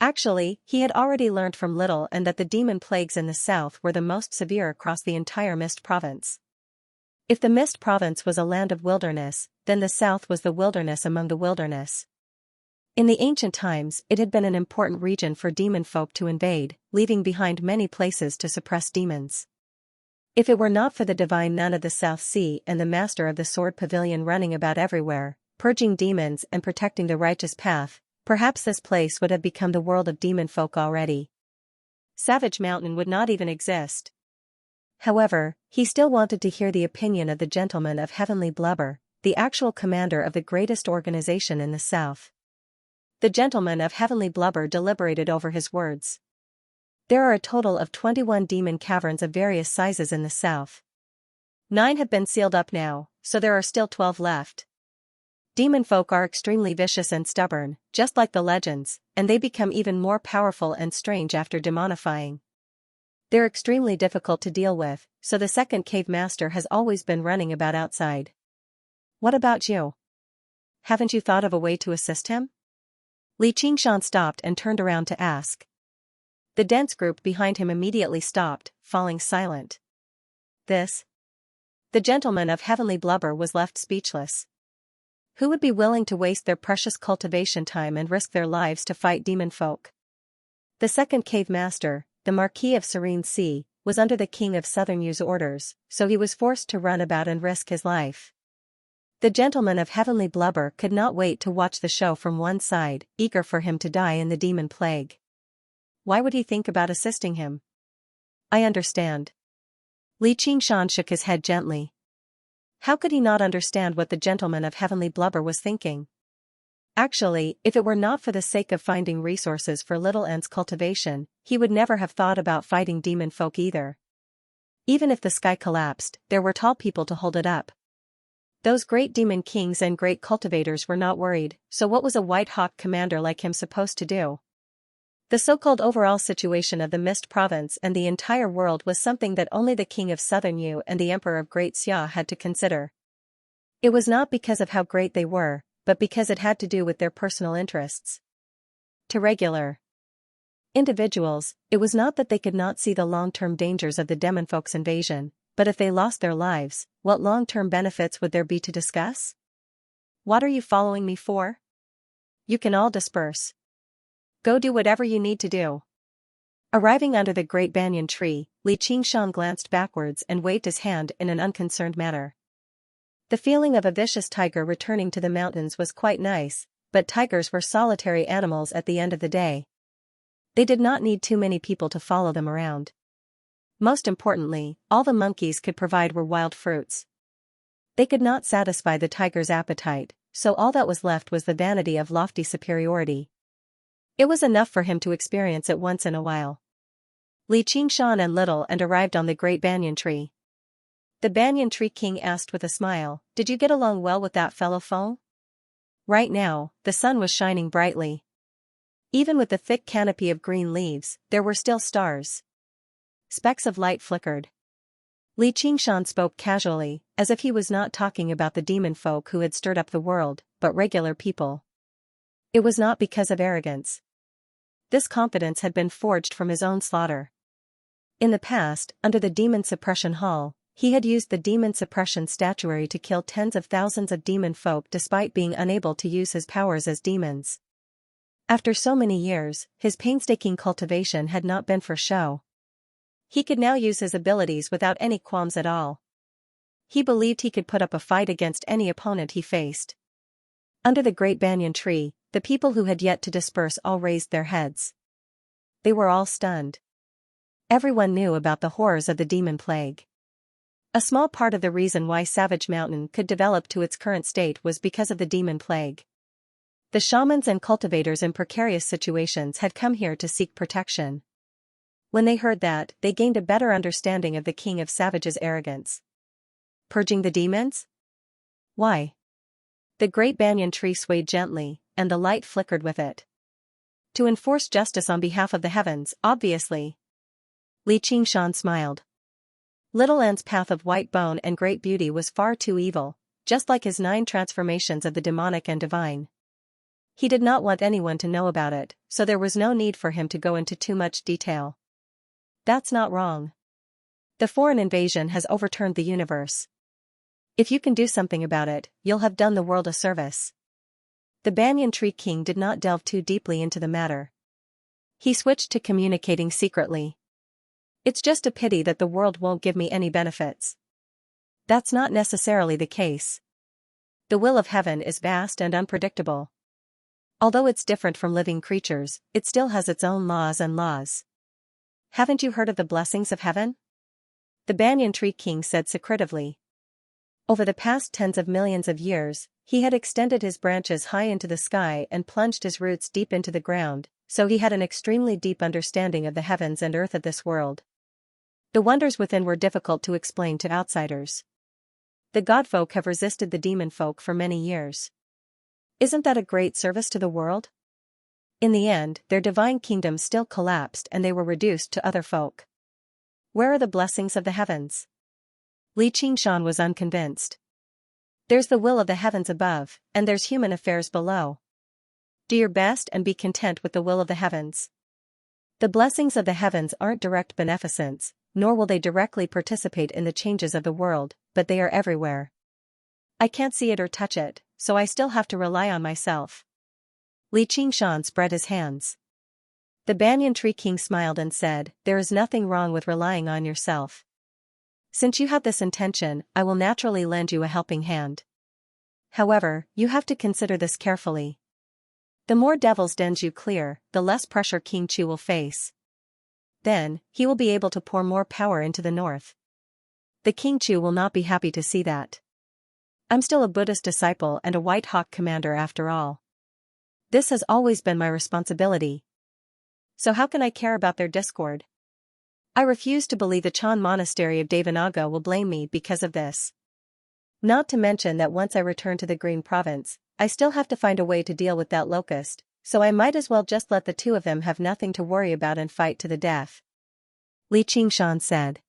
Actually, he had already learned from Little and that the demon plagues in the south were the most severe across the entire Mist Province. If the Mist Province was a land of wilderness, then the south was the wilderness among the wilderness. In the ancient times, it had been an important region for demon folk to invade, leaving behind many places to suppress demons. If it were not for the divine nun of the South Sea and the master of the Sword Pavilion running about everywhere, purging demons and protecting the righteous path, perhaps this place would have become the world of demon folk already. Savage Mountain would not even exist. However, he still wanted to hear the opinion of the gentleman of heavenly blubber, the actual commander of the greatest organization in the south. The gentleman of heavenly blubber deliberated over his words. There are a total of 21 demon caverns of various sizes in the south. 9 have been sealed up now, so there are still 12 left. Demon folk are extremely vicious and stubborn, just like the legends, and they become even more powerful and strange after demonifying. They're extremely difficult to deal with, so the second cave master has always been running about outside. What about you? Haven't you thought of a way to assist him? Li Qingshan stopped and turned around to ask. The dense group behind him immediately stopped, falling silent. The gentleman of heavenly blubber was left speechless. Who would be willing to waste their precious cultivation time and risk their lives to fight demon folk? The second cave master, the Marquis of Serene Sea, was under the King of Southern Yu's orders, so he was forced to run about and risk his life. The gentleman of heavenly blubber could not wait to watch the show from one side, eager for him to die in the demon plague. Why would he think about assisting him? I understand. Li Qingshan shook his head gently. How could he not understand what the gentleman of heavenly blubber was thinking? Actually, if it were not for the sake of finding resources for Little Ant's cultivation, he would never have thought about fighting demon folk either. Even if the sky collapsed, there were tall people to hold it up. Those great demon kings and great cultivators were not worried, so what was a White Hawk commander like him supposed to do? The so-called overall situation of the Mist Province and the entire world was something that only the king of Southern Yu and the emperor of Great Xia had to consider. It was not because of how great they were, but because it had to do with their personal interests. To regular individuals, it was not that they could not see the long-term dangers of the demonfolk's invasion, but if they lost their lives, what long-term benefits would there be to discuss? What are you following me for? You can all disperse. Go do whatever you need to do. Arriving under the great banyan tree, Li Qingshan glanced backwards and waved his hand in an unconcerned manner. The feeling of a vicious tiger returning to the mountains was quite nice, but tigers were solitary animals at the end of the day. They did not need too many people to follow them around. Most importantly, all the monkeys could provide were wild fruits. They could not satisfy the tiger's appetite, so all that was left was the vanity of lofty superiority. It was enough for him to experience it once in a while. Li Qingshan and Little and arrived on the great banyan tree. The banyan tree king asked with a smile, "Did you get along well with that fellow Feng?" Right now, the sun was shining brightly. Even with the thick canopy of green leaves, there were still stars. Specks of light flickered. Li Qingshan spoke casually, as if he was not talking about the demon folk who had stirred up the world, but regular people. It was not because of arrogance. This confidence had been forged from his own slaughter. In the past, under the demon suppression hall, he had used the demon suppression statuary to kill tens of thousands of demon folk despite being unable to use his powers as demons. After so many years, his painstaking cultivation had not been for show. He could now use his abilities without any qualms at all. He believed he could put up a fight against any opponent he faced. Under the great banyan tree, the people who had yet to disperse all raised their heads. They were all stunned. Everyone knew about the horrors of the demon plague. A small part of the reason why Savage Mountain could develop to its current state was because of the demon plague. The shamans and cultivators in precarious situations had come here to seek protection. When they heard that, they gained a better understanding of the king of Savage's arrogance. Purging the demons? Why? The great banyan tree swayed gently, and the light flickered with it. To enforce justice on behalf of the heavens, obviously. Li Qingshan smiled. Little An's path of white bone and great beauty was far too evil, just like his 9 transformations of the demonic and divine. He did not want anyone to know about it, so there was no need for him to go into too much detail. That's not wrong. The foreign invasion has overturned the universe. If you can do something about it, you'll have done the world a service. The banyan tree king did not delve too deeply into the matter. He switched to communicating secretly. It's just a pity that the world won't give me any benefits. That's not necessarily the case. The will of heaven is vast and unpredictable. Although it's different from living creatures, it still has its own laws and laws. Haven't you heard of the blessings of heaven? The banyan tree king said secretively. Over the past tens of millions of years, he had extended his branches high into the sky and plunged his roots deep into the ground, so he had an extremely deep understanding of the heavens and earth of this world. The wonders within were difficult to explain to outsiders. The godfolk have resisted the demon folk for many years. Isn't that a great service to the world? In the end, their divine kingdom still collapsed and they were reduced to other folk. Where are the blessings of the heavens? Li Qingshan was unconvinced. There's the will of the heavens above, and there's human affairs below. Do your best and be content with the will of the heavens. The blessings of the heavens aren't direct beneficence, nor will they directly participate in the changes of the world, but they are everywhere. I can't see it or touch it, so I still have to rely on myself. Li Qingshan spread his hands. The banyan tree king smiled and said, "There is nothing wrong with relying on yourself. Since you have this intention, I will naturally lend you a helping hand. However, you have to consider this carefully. The more devil's dens you clear, the less pressure King Chu will face. Then, he will be able to pour more power into the north. The King Chu will not be happy to see that. I'm still a Buddhist disciple and a White Hawk commander after all. This has always been my responsibility. So how can I care about their discord? I refuse to believe the Chan monastery of Devanaga will blame me because of this. Not to mention that once I return to the Green Province, I still have to find a way to deal with that locust, so I might as well just let the two of them have nothing to worry about and fight to the death. Li Qingshan said.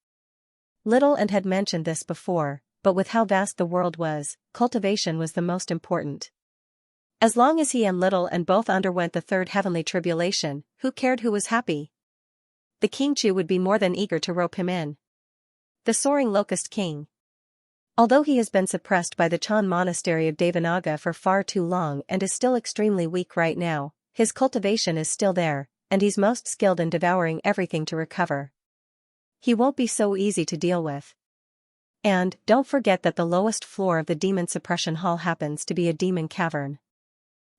Little and had mentioned this before, but with how vast the world was, cultivation was the most important. As long as he and Little and both underwent the third heavenly tribulation, who cared who was happy? The Qingchu would be more than eager to rope him in. The soaring locust king. Although he has been suppressed by the Chan monastery of Devanaga for far too long and is still extremely weak right now, his cultivation is still there, and he's most skilled in devouring everything to recover. He won't be so easy to deal with. And, don't forget that the lowest floor of the demon suppression hall happens to be a demon cavern.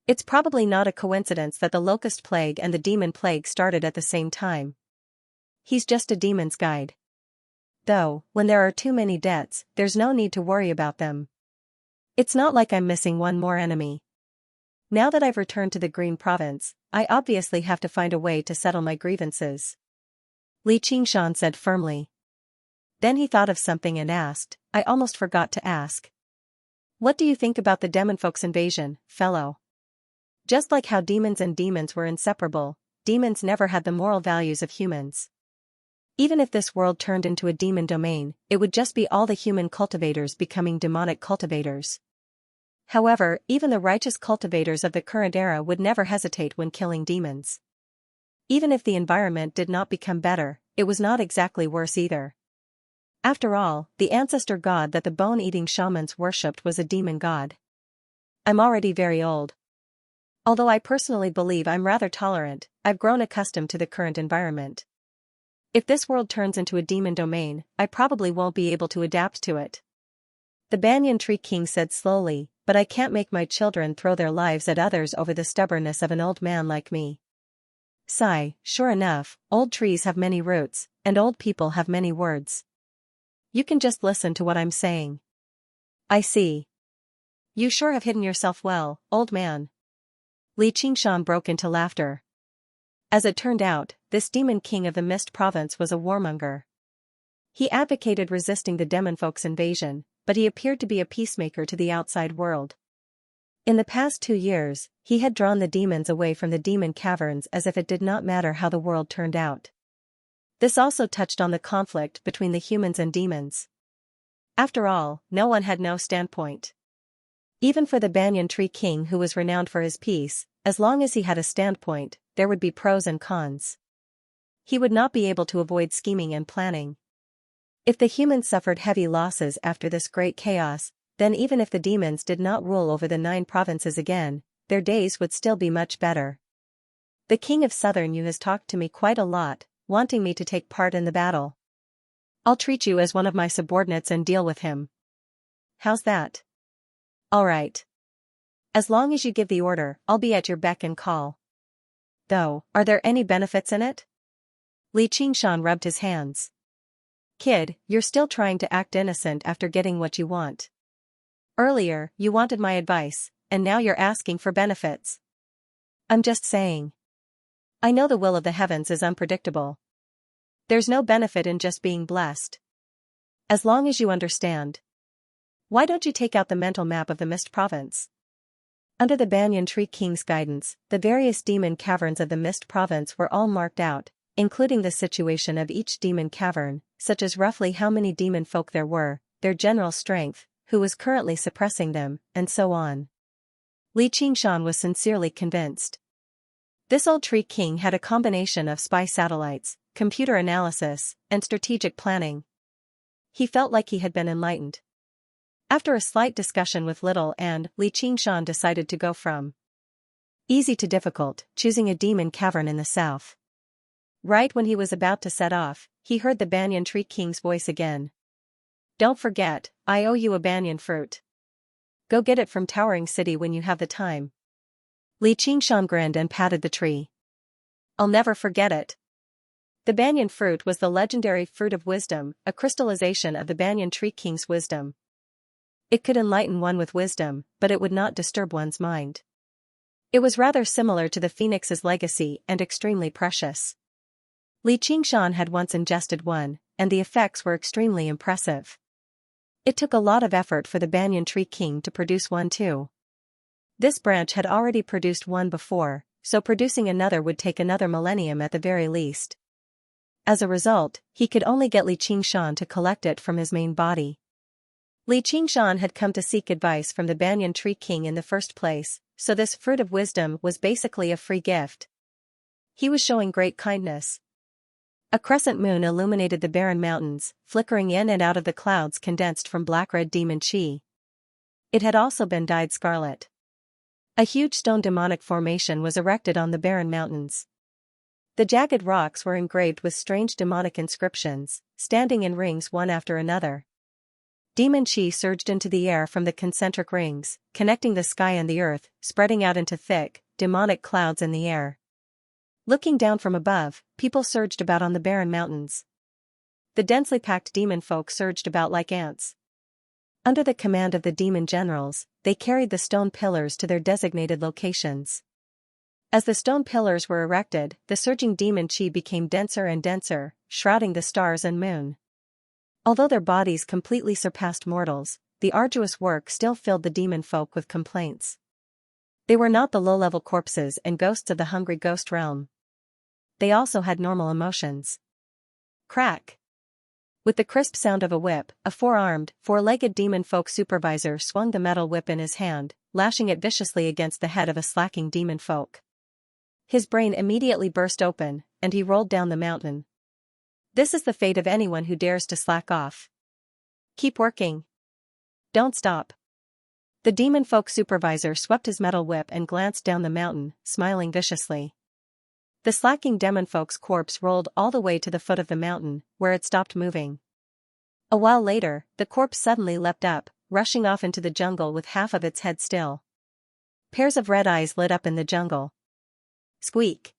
It's probably not a coincidence that the locust plague and the demon plague started at the same time. He's just a demon's guide. Though, when there are too many debts, there's no need to worry about them. It's not like I'm missing one more enemy. Now that I've returned to the Green Province, I obviously have to find a way to settle my grievances. Li Qingshan said firmly. Then he thought of something and asked, I almost forgot to ask. What do you think about the demonfolk's invasion, fellow? Just like how demons and demons were inseparable, demons never had the moral values of humans. Even if this world turned into a demon domain, it would just be all the human cultivators becoming demonic cultivators. However, even the righteous cultivators of the current era would never hesitate when killing demons. Even if the environment did not become better, it was not exactly worse either. After all, the ancestor god that the bone-eating shamans worshipped was a demon god. I'm already very old. Although I personally believe I'm rather tolerant, I've grown accustomed to the current environment. If this world turns into a demon domain, I probably won't be able to adapt to it. The Banyan Tree King said slowly, but I can't make my children throw their lives at others over the stubbornness of an old man like me. Sigh, sure enough, old trees have many roots, and old people have many words. You can just listen to what I'm saying. I see. You sure have hidden yourself well, old man. Li Qingshan broke into laughter. As it turned out, this demon king of the Mist Province was a warmonger. He advocated resisting the demonfolk's invasion, but he appeared to be a peacemaker to the outside world. In the past 2 years, he had drawn the demons away from the demon caverns as if it did not matter how the world turned out. This also touched on the conflict between the humans and demons. After all, no one had no standpoint. Even for the Banyan Tree King who was renowned for his peace, as long as he had a standpoint, there would be pros and cons. He would not be able to avoid scheming and planning. If the humans suffered heavy losses after this great chaos, then even if the demons did not rule over the 9 provinces again, their days would still be much better. The King of Southern Yu has talked to me quite a lot, wanting me to take part in the battle. I'll treat you as one of my subordinates and deal with him. How's that? All right. As long as you give the order, I'll be at your beck and call. Though, are there any benefits in it? Li Qingshan rubbed his hands. Kid, you're still trying to act innocent after getting what you want. Earlier, you wanted my advice, and now you're asking for benefits. I'm just saying. I know the will of the heavens is unpredictable. There's no benefit in just being blessed. As long as you understand. Why don't you take out the mental map of the Mist Province? Under the Banyan Tree King's guidance, the various demon caverns of the Mist Province were all marked out, including the situation of each demon cavern, such as roughly how many demon folk there were, their general strength, who was currently suppressing them, and so on. Li Qingshan was sincerely convinced. This old tree king had a combination of spy satellites, computer analysis, and strategic planning. He felt like he had been enlightened. After a slight discussion with Little and Li Qingshan decided to go from easy to difficult, choosing a demon cavern in the south. Right when he was about to set off, he heard the Banyan Tree King's voice again. Don't forget, I owe you a banyan fruit. Go get it from Towering City when you have the time. Li Qingshan grinned and patted the tree. I'll never forget it. The banyan fruit was the legendary fruit of wisdom, a crystallization of the Banyan Tree King's wisdom. It could enlighten one with wisdom, but it would not disturb one's mind. It was rather similar to the phoenix's legacy and extremely precious. Li Qingshan had once ingested one, and the effects were extremely impressive. It took a lot of effort for the banyan tree king to produce one too. This branch had already produced one before, so producing another would take another millennium at the very least. As a result, he could only get Li Qingshan to collect it from his main body. Li Qingshan had come to seek advice from the banyan tree king in the first place, so this fruit of wisdom was basically a free gift. He was showing great kindness. A crescent moon illuminated the barren mountains, flickering in and out of the clouds condensed from black-red demon chi. It had also been dyed scarlet. A huge stone demonic formation was erected on the barren mountains. The jagged rocks were engraved with strange demonic inscriptions, standing in rings one after another. Demon chi surged into the air from the concentric rings, connecting the sky and the earth, spreading out into thick, demonic clouds in the air. Looking down from above, people surged about on the barren mountains. The densely packed demon folk surged about like ants. Under the command of the demon generals, they carried the stone pillars to their designated locations. As the stone pillars were erected, the surging demon chi became denser and denser, shrouding the stars and moon. Although their bodies completely surpassed mortals, the arduous work still filled the demon folk with complaints. They were not the low-level corpses and ghosts of the hungry ghost realm. They also had normal emotions. Crack! With the crisp sound of a whip, a four-armed, four-legged demon folk supervisor swung the metal whip in his hand, lashing it viciously against the head of a slacking demon folk. His brain immediately burst open, and he rolled down the mountain. This is the fate of anyone who dares to slack off. Keep working. Don't stop. The demon folk supervisor swept his metal whip and glanced down the mountain, smiling viciously. The slacking demon folk's corpse rolled all the way to the foot of the mountain, where it stopped moving. A while later, the corpse suddenly leapt up, rushing off into the jungle with half of its head still. Pairs of red eyes lit up in the jungle. Squeak!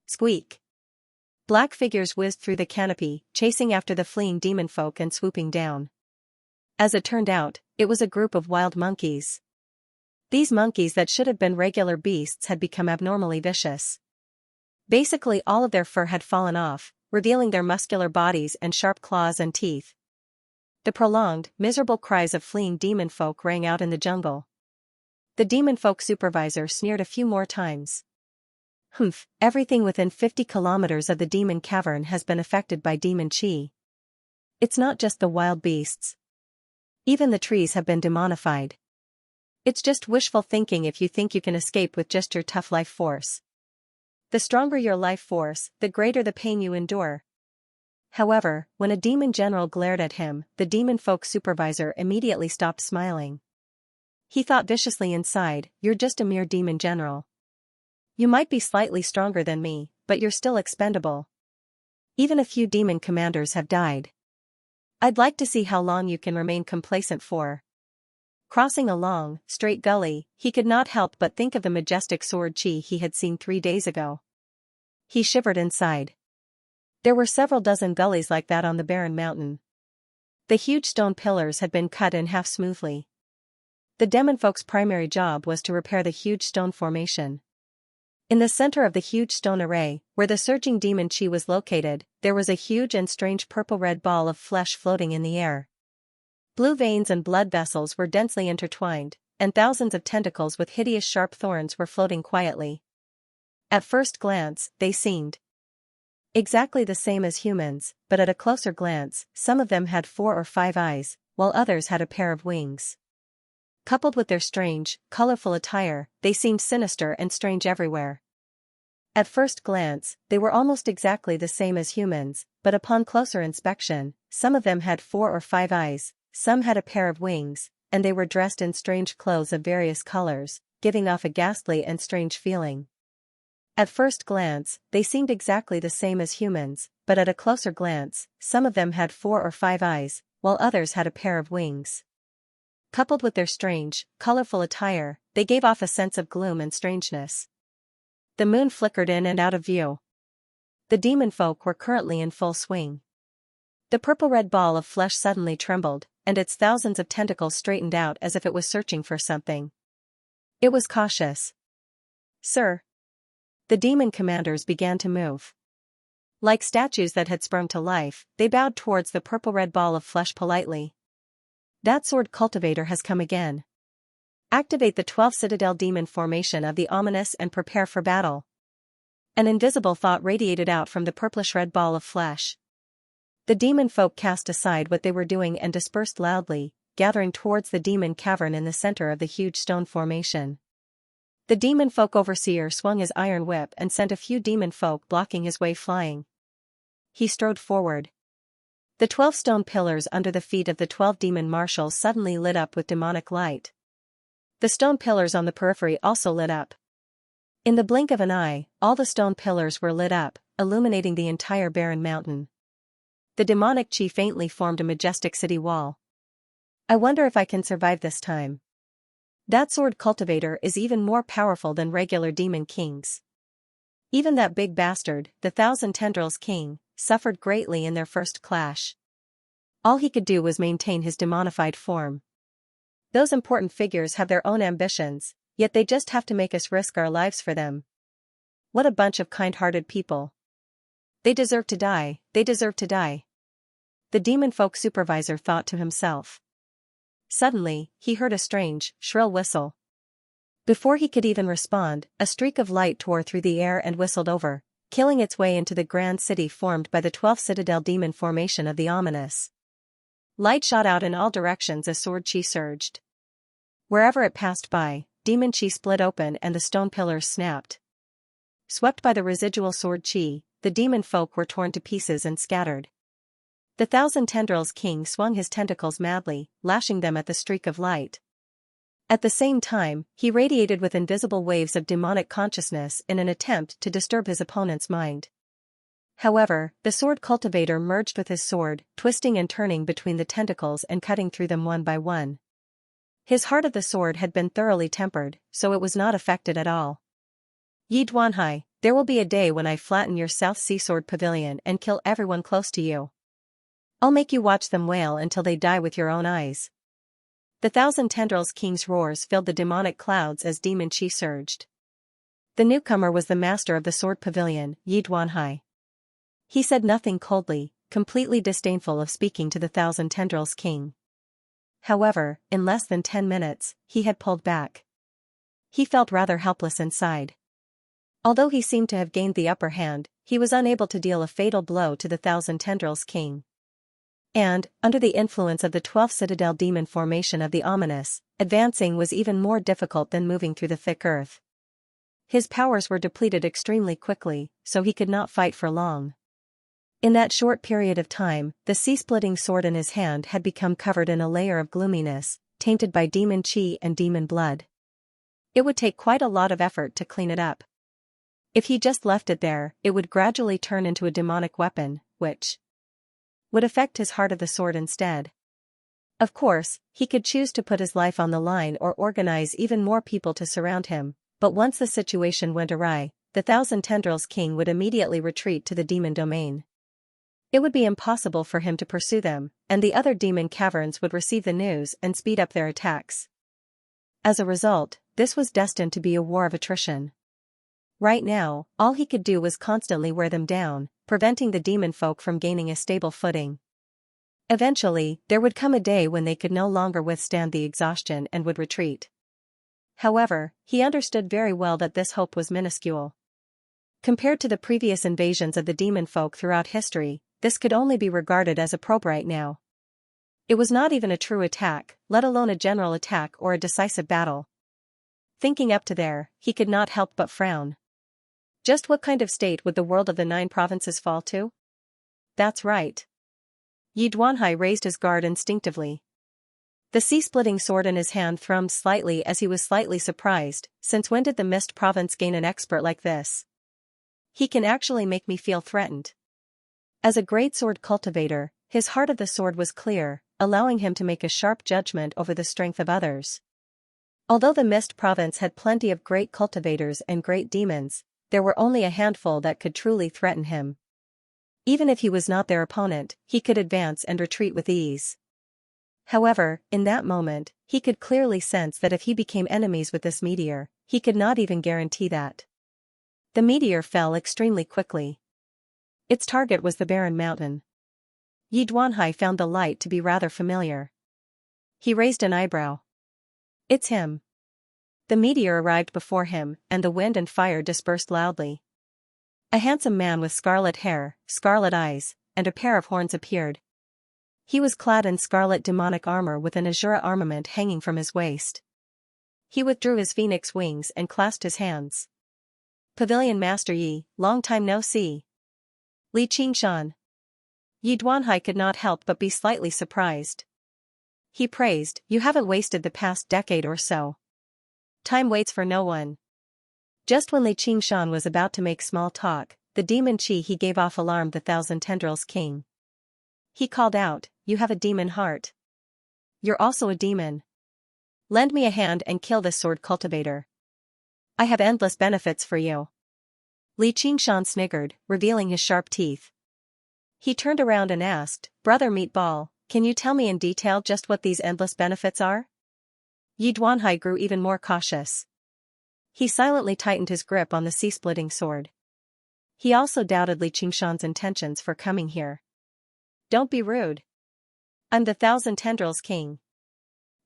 Squeak! Black figures whizzed through the canopy, chasing after the fleeing demon folk and swooping down. As it turned out, it was a group of wild monkeys. These monkeys that should have been regular beasts had become abnormally vicious. Basically all of their fur had fallen off, revealing their muscular bodies and sharp claws and teeth. The prolonged, miserable cries of fleeing demon folk rang out in the jungle. The demon folk supervisor sneered a few more times. Humph, everything within 50 kilometers of the demon cavern has been affected by demon chi. It's not just the wild beasts. Even the trees have been demonified. It's just wishful thinking if you think you can escape with just your tough life force. The stronger your life force, the greater the pain you endure. However, when a demon general glared at him, the demon folk supervisor immediately stopped smiling. He thought viciously inside, "You're just a mere demon general. You might be slightly stronger than me, but you're still expendable. Even a few demon commanders have died. I'd like to see how long you can remain complacent for." Crossing a long, straight gully, he could not help but think of the majestic sword chi he had seen 3 days ago. He shivered inside. There were several dozen gullies like that on the barren mountain. The huge stone pillars had been cut in half smoothly. The demon folk's primary job was to repair the huge stone formation. In the center of the huge stone array, where the surging demon chi was located, there was a huge and strange purple-red ball of flesh floating in the air. Blue veins and blood vessels were densely intertwined, and thousands of tentacles with hideous sharp thorns were floating quietly. At first glance, they seemed exactly the same as humans, but at a closer glance, some of them had 4 or 5 eyes, while others had a pair of wings. Coupled with their strange, colorful attire, they seemed sinister and strange everywhere. At first glance, they were almost exactly the same as humans, but upon closer inspection, some of them had 4 or 5 eyes, some had a pair of wings, and they were dressed in strange clothes of various colors, giving off a ghastly and strange feeling. At first glance, they seemed exactly the same as humans, but at a closer glance, some of them had 4 or 5 eyes, while others had a pair of wings. Coupled with their strange, colorful attire, they gave off a sense of gloom and strangeness. The moon flickered in and out of view. The demon folk were currently in full swing. The purple-red ball of flesh suddenly trembled, and its thousands of tentacles straightened out as if it was searching for something. It was cautious. "Sir." The demon commanders began to move. Like statues that had sprung to life, they bowed towards the purple-red ball of flesh politely. That sword cultivator has come again. Activate the 12 Citadel Demon formation of the ominous and prepare for battle. An invisible thought radiated out from the purplish-red ball of flesh. The demon folk cast aside what they were doing and dispersed loudly, gathering towards the demon cavern in the center of the huge stone formation. The demon folk overseer swung his iron whip and sent a few demon folk blocking his way flying. He strode forward. The 12 stone pillars under the feet of the 12 demon marshals suddenly lit up with demonic light. The stone pillars on the periphery also lit up. In the blink of an eye, all the stone pillars were lit up, illuminating the entire barren mountain. The demonic chi faintly formed a majestic city wall. I wonder if I can survive this time. That sword cultivator is even more powerful than regular demon kings. Even that big bastard, the Thousand Tendrils King, suffered greatly in their first clash. All he could do was maintain his demonified form. Those important figures have their own ambitions, yet they just have to make us risk our lives for them. What a bunch of kind-hearted people. They deserve to die, they deserve to die. The demon folk supervisor thought to himself. Suddenly, he heard a strange, shrill whistle. Before he could even respond, a streak of light tore through the air and whistled over, killing its way into the grand city formed by the 12th Citadel Demon formation of the ominous. Light shot out in all directions as sword chi surged. Wherever it passed by, demon chi split open and the stone pillars snapped. Swept by the residual sword chi, the demon folk were torn to pieces and scattered. The Thousand Tendrils King swung his tentacles madly, lashing them at the streak of light. At the same time, he radiated with invisible waves of demonic consciousness in an attempt to disturb his opponent's mind. However, the sword cultivator merged with his sword, twisting and turning between the tentacles and cutting through them one by one. His heart of the sword had been thoroughly tempered, so it was not affected at all. Yi Duanhai, there will be a day when I flatten your South Sea Sword Pavilion and kill everyone close to you. I'll make you watch them wail until they die with your own eyes. The Thousand Tendrils King's roars filled the demonic clouds as demon chi surged. The newcomer was the master of the sword pavilion, Yi Duanhai. He said nothing coldly, completely disdainful of speaking to the Thousand Tendrils King. However, in less than 10 minutes, he had pulled back. He felt rather helpless inside. Although he seemed to have gained the upper hand, he was unable to deal a fatal blow to the Thousand Tendrils King. And, under the influence of the 12th Citadel Demon formation of the ominous, advancing was even more difficult than moving through the thick earth. His powers were depleted extremely quickly, so he could not fight for long. In that short period of time, the sea-splitting sword in his hand had become covered in a layer of gloominess, tainted by demon chi and demon blood. It would take quite a lot of effort to clean it up. If he just left it there, it would gradually turn into a demonic weapon, which would affect his heart of the sword instead. Of course, he could choose to put his life on the line or organize even more people to surround him, but once the situation went awry, the Thousand Tendrils King would immediately retreat to the demon domain. It would be impossible for him to pursue them, and the other demon caverns would receive the news and speed up their attacks. As a result, this was destined to be a war of attrition. Right now, all he could do was constantly wear them down, preventing the demon folk from gaining a stable footing. Eventually, there would come a day when they could no longer withstand the exhaustion and would retreat. However, he understood very well that this hope was minuscule. Compared to the previous invasions of the demon folk throughout history, this could only be regarded as a probe right now. It was not even a true attack, let alone a general attack or a decisive battle. Thinking up to there, he could not help but frown. Just what kind of state would the world of the 9 provinces fall to? That's right. Yi Duanhai raised his guard instinctively. The sea-splitting sword in his hand thrummed slightly as he was slightly surprised, since when did the Mist Province gain an expert like this? He can actually make me feel threatened. As a great sword cultivator, his heart of the sword was clear, allowing him to make a sharp judgment over the strength of others. Although the Mist Province had plenty of great cultivators and great demons, there were only a handful that could truly threaten him. Even if he was not their opponent, he could advance and retreat with ease. However, in that moment, he could clearly sense that if he became enemies with this meteor, he could not even guarantee that. The meteor fell extremely quickly. Its target was the barren mountain. Yi Duanhai found the light to be rather familiar. He raised an eyebrow. It's him. The meteor arrived before him, and the wind and fire dispersed loudly. A handsome man with scarlet hair, scarlet eyes, and a pair of horns appeared. He was clad in scarlet demonic armor with an azure armament hanging from his waist. He withdrew his phoenix wings and clasped his hands. Pavilion Master Yi, long time no see. Li Qingshan. Yi Duanhai could not help but be slightly surprised. He praised, "You haven't wasted the past decade or so. Time waits for no one." Just when Li Qingshan was about to make small talk, the demon chi he gave off alarmed the Thousand Tendrils King. He called out, "You have a demon heart. You're also a demon. Lend me a hand and kill this sword cultivator. I have endless benefits for you." Li Qingshan sniggered, revealing his sharp teeth. He turned around and asked, "Brother Meatball, can you tell me in detail just what these endless benefits are?" Yi Duanhai grew even more cautious. He silently tightened his grip on the sea-splitting sword. He also doubted Li Qingshan's intentions for coming here. "Don't be rude. I'm the Thousand Tendrils King.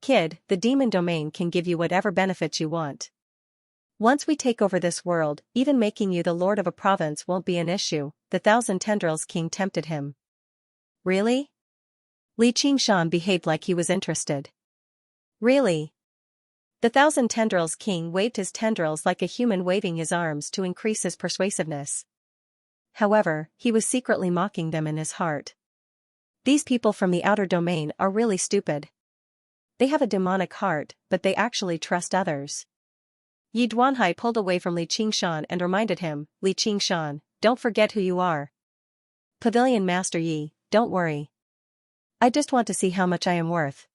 Kid, the demon domain can give you whatever benefits you want. Once we take over this world, even making you the lord of a province won't be an issue," the Thousand Tendrils King tempted him. "Really?" Li Qingshan behaved like he was interested. "Really?" The Thousand Tendrils King waved his tendrils like a human waving his arms to increase his persuasiveness. However, he was secretly mocking them in his heart. These people from the outer domain are really stupid. They have a demonic heart, but they actually trust others. Yi Duanhai pulled away from Li Qingshan and reminded him, "Li Qingshan, don't forget who you are. Pavilion Master Yi, don't worry. I just want to see how much I am worth.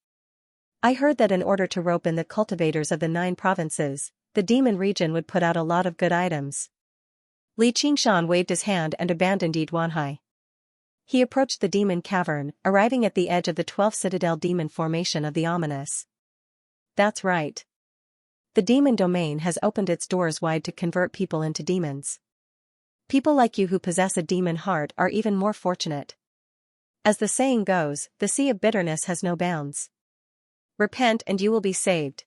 I heard that in order to rope in the cultivators of the 9 provinces, the demon region would put out a lot of good items." Li Qingshan waved his hand and abandoned Yi Duanhai. He approached the demon cavern, arriving at the edge of the 12th citadel demon formation of the ominous. That's right. The demon domain has opened its doors wide to convert people into demons. People like you who possess a demon heart are even more fortunate. As the saying goes, the sea of bitterness has no bounds. Repent and you will be saved.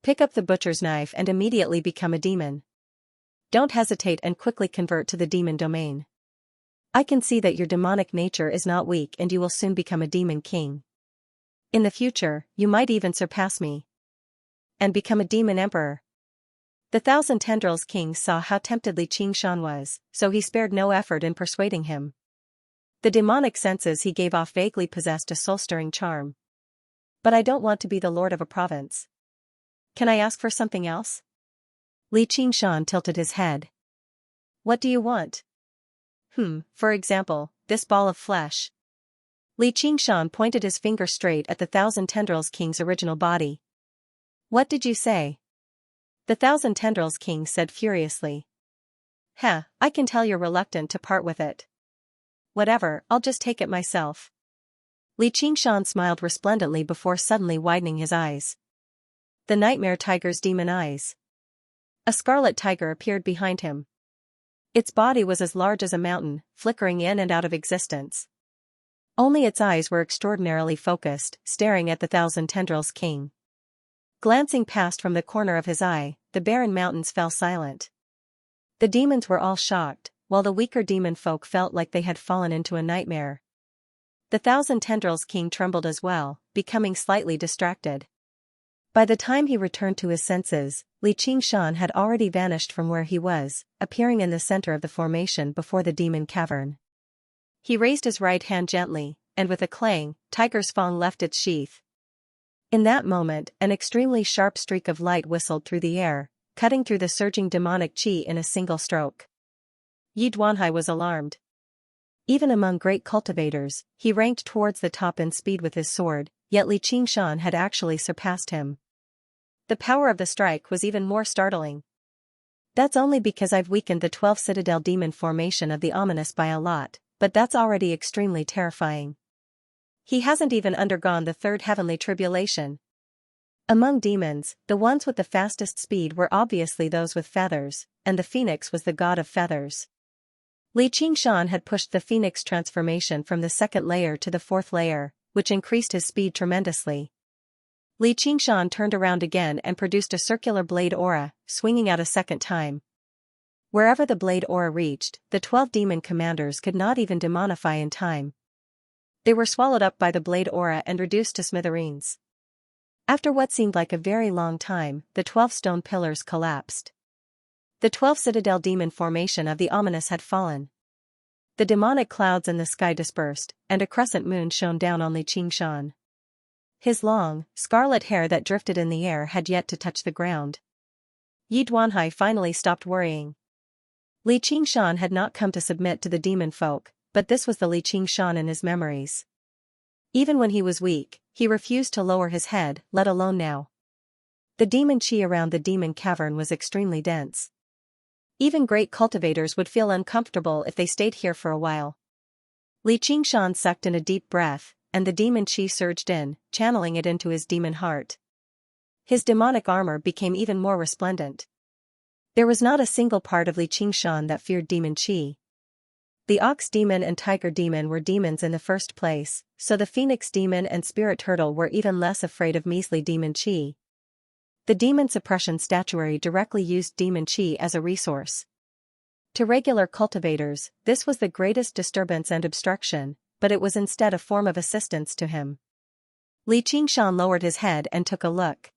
Pick up the butcher's knife and immediately become a demon. Don't hesitate and quickly convert to the demon domain. I can see that your demonic nature is not weak and you will soon become a demon king. In the future, you might even surpass me. And become a demon emperor. The Thousand Tendrils King saw how tempted Li Qingshan was, so he spared no effort in persuading him. The demonic senses he gave off vaguely possessed a soul-stirring charm. "But I don't want to be the lord of a province. Can I ask for something else?" Li Qingshan tilted his head. "What do you want?" For example, this ball of flesh." Li Qingshan pointed his finger straight at the Thousand Tendrils King's original body. "What did you say?" The Thousand Tendrils King said furiously. I can tell you're reluctant to part with it. Whatever, I'll just take it myself." Li Qingshan smiled resplendently before suddenly widening his eyes. The nightmare tiger's demon eyes. A scarlet tiger appeared behind him. Its body was as large as a mountain, flickering in and out of existence. Only its eyes were extraordinarily focused, staring at the Thousand Tendrils King. Glancing past from the corner of his eye, the barren mountains fell silent. The demons were all shocked, while the weaker demon folk felt like they had fallen into a nightmare. The Thousand Tendrils King trembled as well, becoming slightly distracted. By the time he returned to his senses, Li Qingshan had already vanished from where he was, appearing in the center of the formation before the demon cavern. He raised his right hand gently, and with a clang, Tiger's Fang left its sheath. In that moment, an extremely sharp streak of light whistled through the air, cutting through the surging demonic chi in a single stroke. Yi Duanhai was alarmed. Even among great cultivators, he ranked towards the top in speed with his sword, yet Li Qingshan had actually surpassed him. The power of the strike was even more startling. "That's only because I've weakened the 12th citadel demon formation of the ominous by a lot, but that's already extremely terrifying. He hasn't even undergone the 3rd heavenly tribulation." Among demons, the ones with the fastest speed were obviously those with feathers, and the phoenix was the god of feathers. Li Qingshan had pushed the phoenix transformation from the second layer to the fourth layer, which increased his speed tremendously. Li Qingshan turned around again and produced a circular blade aura, swinging out a second time. Wherever the blade aura reached, the 12 demon commanders could not even demonify in time. They were swallowed up by the blade aura and reduced to smithereens. After what seemed like a very long time, the 12 stone pillars collapsed. The 12 citadel demon formation of the ominous had fallen. The demonic clouds in the sky dispersed, and a crescent moon shone down on Li Qingshan. His long, scarlet hair that drifted in the air had yet to touch the ground. Yi Duanhai finally stopped worrying. Li Qingshan had not come to submit to the demon folk, but this was the Li Qingshan in his memories. Even when he was weak, he refused to lower his head, let alone now. The demon chi around the demon cavern was extremely dense. Even great cultivators would feel uncomfortable if they stayed here for a while. Li Qingshan sucked in a deep breath, and the demon chi surged in, channeling it into his demon heart. His demonic armor became even more resplendent. There was not a single part of Li Qingshan that feared demon chi. The ox demon and tiger demon were demons in the first place, so the phoenix demon and spirit turtle were even less afraid of measly demon chi. The demon suppression statuary directly used demon chi as a resource. To regular cultivators, this was the greatest disturbance and obstruction, but it was instead a form of assistance to him. Li Qingshan lowered his head and took a look.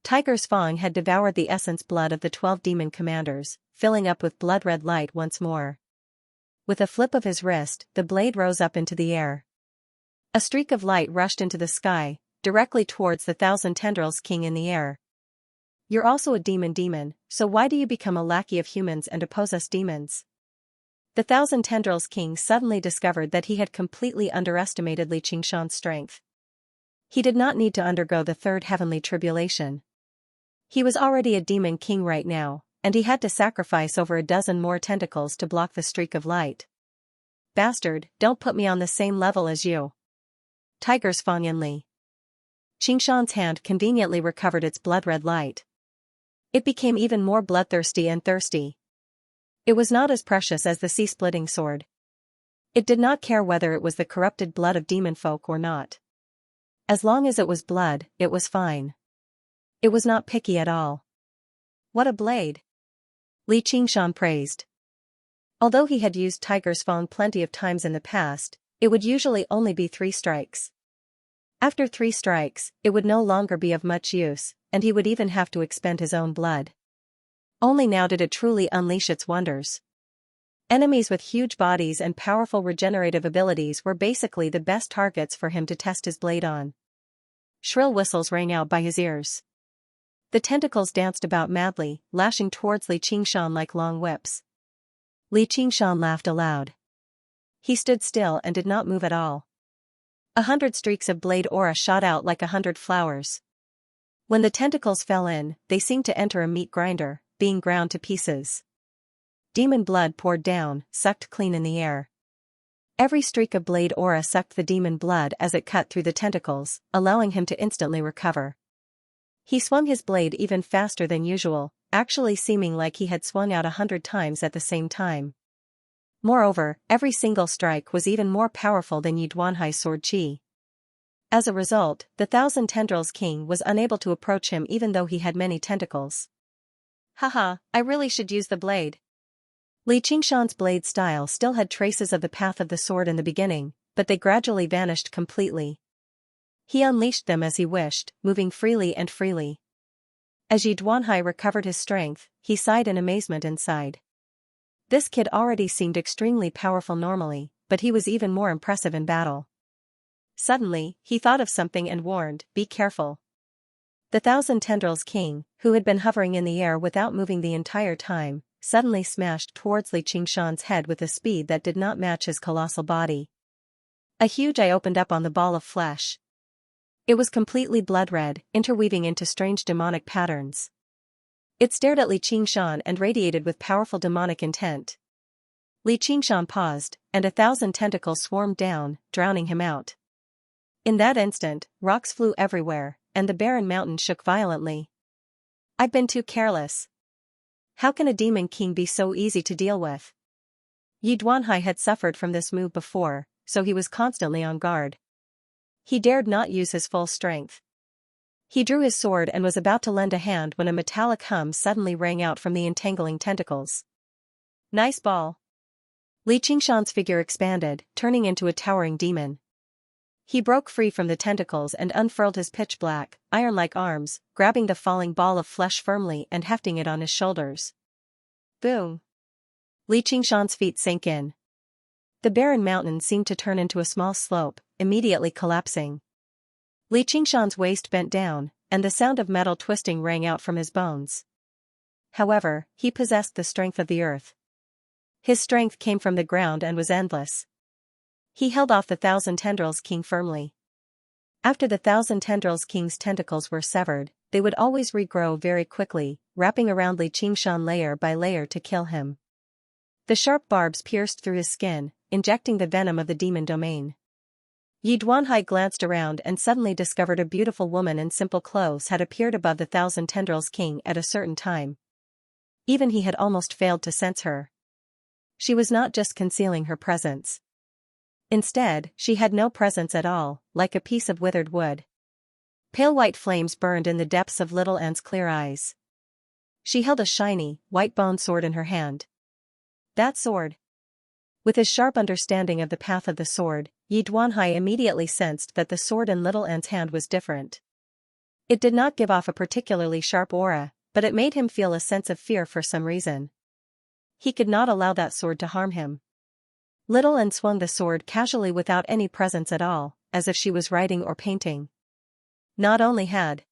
Tiger's fang had devoured the essence blood of the 12 demon commanders, filling up with blood-red light once more. With a flip of his wrist, the blade rose up into the air. A streak of light rushed into the sky, directly towards the 1,000 Tendrils King in the air. You're also a demon, so why do you become a lackey of humans and oppose us demons? The 1,000 Tendrils King suddenly discovered that he had completely underestimated Li Qingshan's strength. He did not need to undergo the third heavenly tribulation. He was already a demon king right now, and he had to sacrifice over a dozen more tentacles to block the streak of light. Bastard, don't put me on the same level as you. Tiger's Fang Yanli. Qingshan's hand conveniently recovered its blood-red light. It became even more bloodthirsty and thirsty. It was not as precious as the sea-splitting sword. It did not care whether it was the corrupted blood of demon folk or not. As long as it was blood, it was fine. It was not picky at all. What a blade! Li Qingshan praised. Although he had used Tiger's Fang plenty of times in the past, it would usually only be 3 strikes. After 3 strikes, it would no longer be of much use, and he would even have to expend his own blood. Only now did it truly unleash its wonders. Enemies with huge bodies and powerful regenerative abilities were basically the best targets for him to test his blade on. Shrill whistles rang out by his ears. The tentacles danced about madly, lashing towards Li Qingshan like long whips. Li Qingshan laughed aloud. He stood still and did not move at all. 100 streaks of blade aura shot out like 100 flowers. When the tentacles fell in, they seemed to enter a meat grinder, being ground to pieces. Demon blood poured down, sucked clean in the air. Every streak of blade aura sucked the demon blood as it cut through the tentacles, allowing him to instantly recover. He swung his blade even faster than usual, actually seeming like he had swung out 100 times at the same time. Moreover, every single strike was even more powerful than Yi Duanhai's sword chi. As a result, the 1,000 Tendrils King was unable to approach him even though he had many tentacles. Haha, I really should use the blade. Li Qingshan's blade style still had traces of the path of the sword in the beginning, but they gradually vanished completely. He unleashed them as he wished, moving freely and freely. As Yi Duanhai recovered his strength, he sighed in amazement and sighed. This kid already seemed extremely powerful normally, but he was even more impressive in battle. Suddenly, he thought of something and warned, "Be careful." The 1,000 Tendrils King, who had been hovering in the air without moving the entire time, suddenly smashed towards Li Qingshan's head with a speed that did not match his colossal body. A huge eye opened up on the ball of flesh. It was completely blood-red, interweaving into strange demonic patterns. It stared at Li Qingshan and radiated with powerful demonic intent. Li Qingshan paused, and 1,000 tentacles swarmed down, drowning him out. In that instant, rocks flew everywhere, and the barren mountain shook violently. I've been too careless. How can a demon king be so easy to deal with? Yi Duanhai had suffered from this move before, so he was constantly on guard. He dared not use his full strength. He drew his sword and was about to lend a hand when a metallic hum suddenly rang out from the entangling tentacles. Nice ball. Li Qingshan's figure expanded, turning into a towering demon. He broke free from the tentacles and unfurled his pitch-black, iron-like arms, grabbing the falling ball of flesh firmly and hefting it on his shoulders. Boom! Li Qingshan's feet sank in. The barren mountain seemed to turn into a small slope, immediately collapsing. Li Qingshan's waist bent down, and the sound of metal twisting rang out from his bones. However, he possessed the strength of the earth. His strength came from the ground and was endless. He held off the Thousand Tendrils King firmly. After the Thousand Tendrils King's tentacles were severed, they would always regrow very quickly, wrapping around Li Qingshan layer by layer to kill him. The sharp barbs pierced through his skin, injecting the venom of the demon domain. Yi Duanhai glanced around and suddenly discovered a beautiful woman in simple clothes had appeared above the Thousand Tendrils King at a certain time. Even he had almost failed to sense her. She was not just concealing her presence. Instead, she had no presence at all, like a piece of withered wood. Pale white flames burned in the depths of Little An's clear eyes. She held a shiny, white-boned sword in her hand. That sword. With his sharp understanding of the path of the sword, Yi Duanhai immediately sensed that the sword in Little An's hand was different. It did not give off a particularly sharp aura, but it made him feel a sense of fear for some reason. He could not allow that sword to harm him. Little An swung the sword casually without any presence at all, as if she was writing or painting. Not only had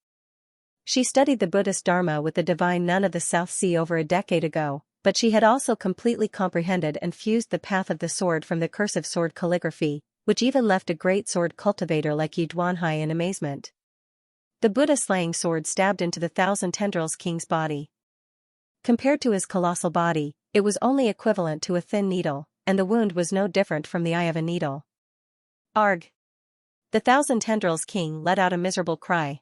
she studied the Buddhist Dharma with the divine nun of the South Sea over a decade ago, but she had also completely comprehended and fused the path of the sword from the cursive sword calligraphy, which even left a great sword cultivator like Yi Duanhai in amazement. The Buddha slaying sword stabbed into the Thousand Tendrils King's body. Compared to his colossal body, it was only equivalent to a thin needle, and the wound was no different from the eye of a needle. Arg! The Thousand Tendrils King let out a miserable cry.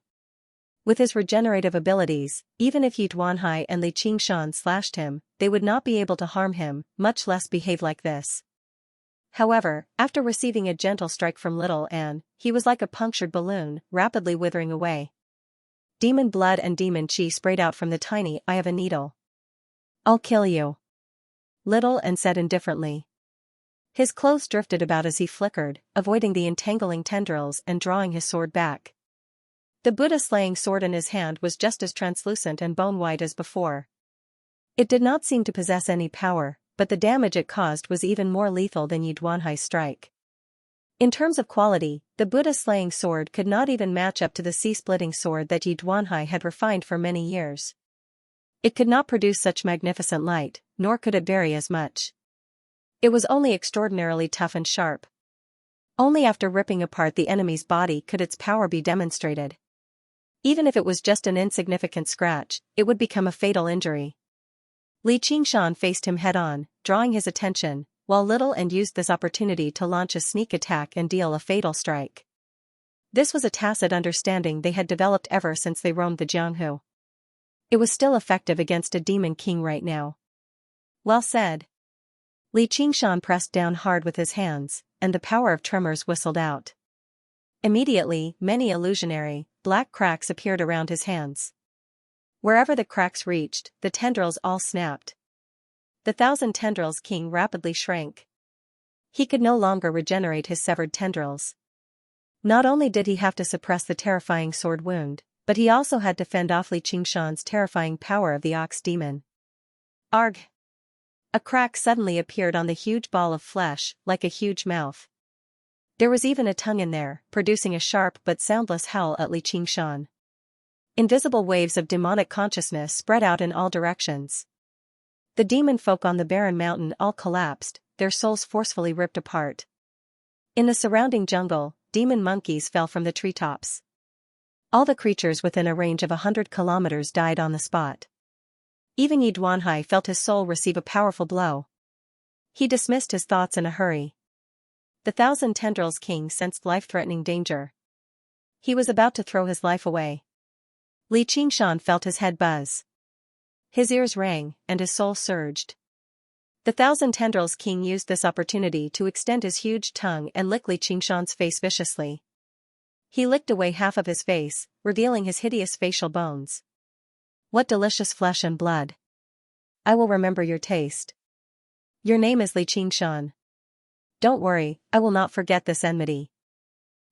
With his regenerative abilities, even if Yi Duanhai and Li Qingshan slashed him, they would not be able to harm him, much less behave like this. However, after receiving a gentle strike from Little An, he was like a punctured balloon, rapidly withering away. Demon blood and demon chi sprayed out from the tiny eye of a needle. I'll kill you, Little An said indifferently. His clothes drifted about as he flickered, avoiding the entangling tendrils and drawing his sword back. The Buddha-slaying sword in his hand was just as translucent and bone-white as before. It did not seem to possess any power, but the damage it caused was even more lethal than Yi Duanhai's strike. In terms of quality, the Buddha-slaying sword could not even match up to the sea-splitting sword that Yi Duanhai had refined for many years. It could not produce such magnificent light, nor could it vary as much. It was only extraordinarily tough and sharp. Only after ripping apart the enemy's body could its power be demonstrated. Even if it was just an insignificant scratch, it would become a fatal injury. Li Qingshan faced him head-on, drawing his attention, while Little An used this opportunity to launch a sneak attack and deal a fatal strike. This was a tacit understanding they had developed ever since they roamed the Jianghu. It was still effective against a demon king right now. Well said. Li Qingshan pressed down hard with his hands, and the power of tremors whistled out. Immediately, many illusionary, black cracks appeared around his hands. Wherever the cracks reached, the tendrils all snapped. The Thousand Tendrils King rapidly shrank. He could no longer regenerate his severed tendrils. Not only did he have to suppress the terrifying sword wound, but he also had to fend off Li Qingshan's terrifying power of the ox demon. Arg! A crack suddenly appeared on the huge ball of flesh, like a huge mouth. There was even a tongue in there, producing a sharp but soundless howl at Li Qingshan. Invisible waves of demonic consciousness spread out in all directions. The demon folk on the barren mountain all collapsed, their souls forcefully ripped apart. In the surrounding jungle, demon monkeys fell from the treetops. All the creatures within a range of 100 kilometers died on the spot. Even Yi Duanhai felt his soul receive a powerful blow. He dismissed his thoughts in a hurry. The Thousand Tendrils King sensed life-threatening danger. He was about to throw his life away. Li Qingshan felt his head buzz. His ears rang, and his soul surged. The Thousand Tendrils King used this opportunity to extend his huge tongue and lick Li Qingshan's face viciously. He licked away half of his face, revealing his hideous facial bones. What delicious flesh and blood. I will remember your taste. Your name is Li Qingshan. Don't worry, I will not forget this enmity.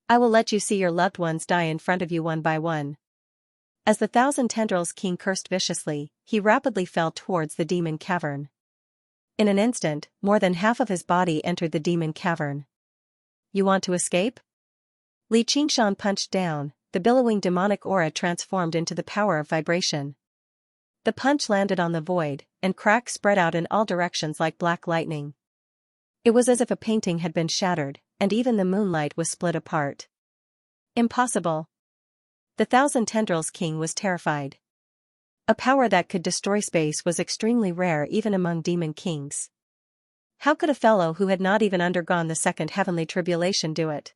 I will let you see your loved ones die in front of you one by one. As the Thousand Tendrils King cursed viciously, he rapidly fell towards the demon cavern. In an instant, more than half of his body entered the demon cavern. You want to escape? Li Qingshan punched down, the billowing demonic aura transformed into the power of vibration. The punch landed on the void, and cracks spread out in all directions like black lightning. It was as if a painting had been shattered, and even the moonlight was split apart. Impossible. The Thousand Tendrils King was terrified. A power that could destroy space was extremely rare even among demon kings. How could a fellow who had not even undergone the second heavenly tribulation do it?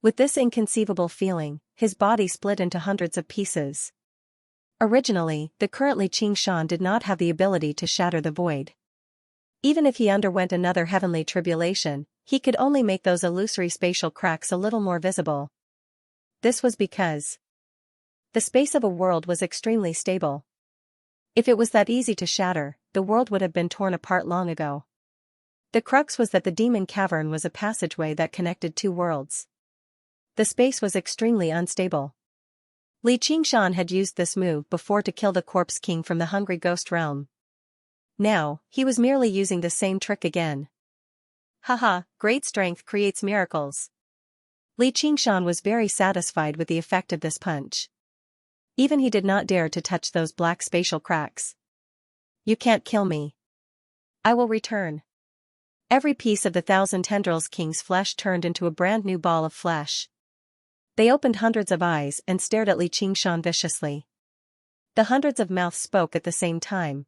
With this inconceivable feeling, his body split into hundreds of pieces. Originally, the current Li Qingshan did not have the ability to shatter the void. Even if he underwent another heavenly tribulation, he could only make those illusory spatial cracks a little more visible. This was because the space of a world was extremely stable. If it was that easy to shatter, the world would have been torn apart long ago. The crux was that the demon cavern was a passageway that connected two worlds. The space was extremely unstable. Li Qingshan had used this move before to kill the Corpse King from the Hungry Ghost realm. Now, he was merely using the same trick again. Haha, great strength creates miracles. Li Qingshan was very satisfied with the effect of this punch. Even he did not dare to touch those black spatial cracks. You can't kill me. I will return. Every piece of the Thousand Tendrils King's flesh turned into a brand new ball of flesh. They opened hundreds of eyes and stared at Li Qingshan viciously. The hundreds of mouths spoke at the same time.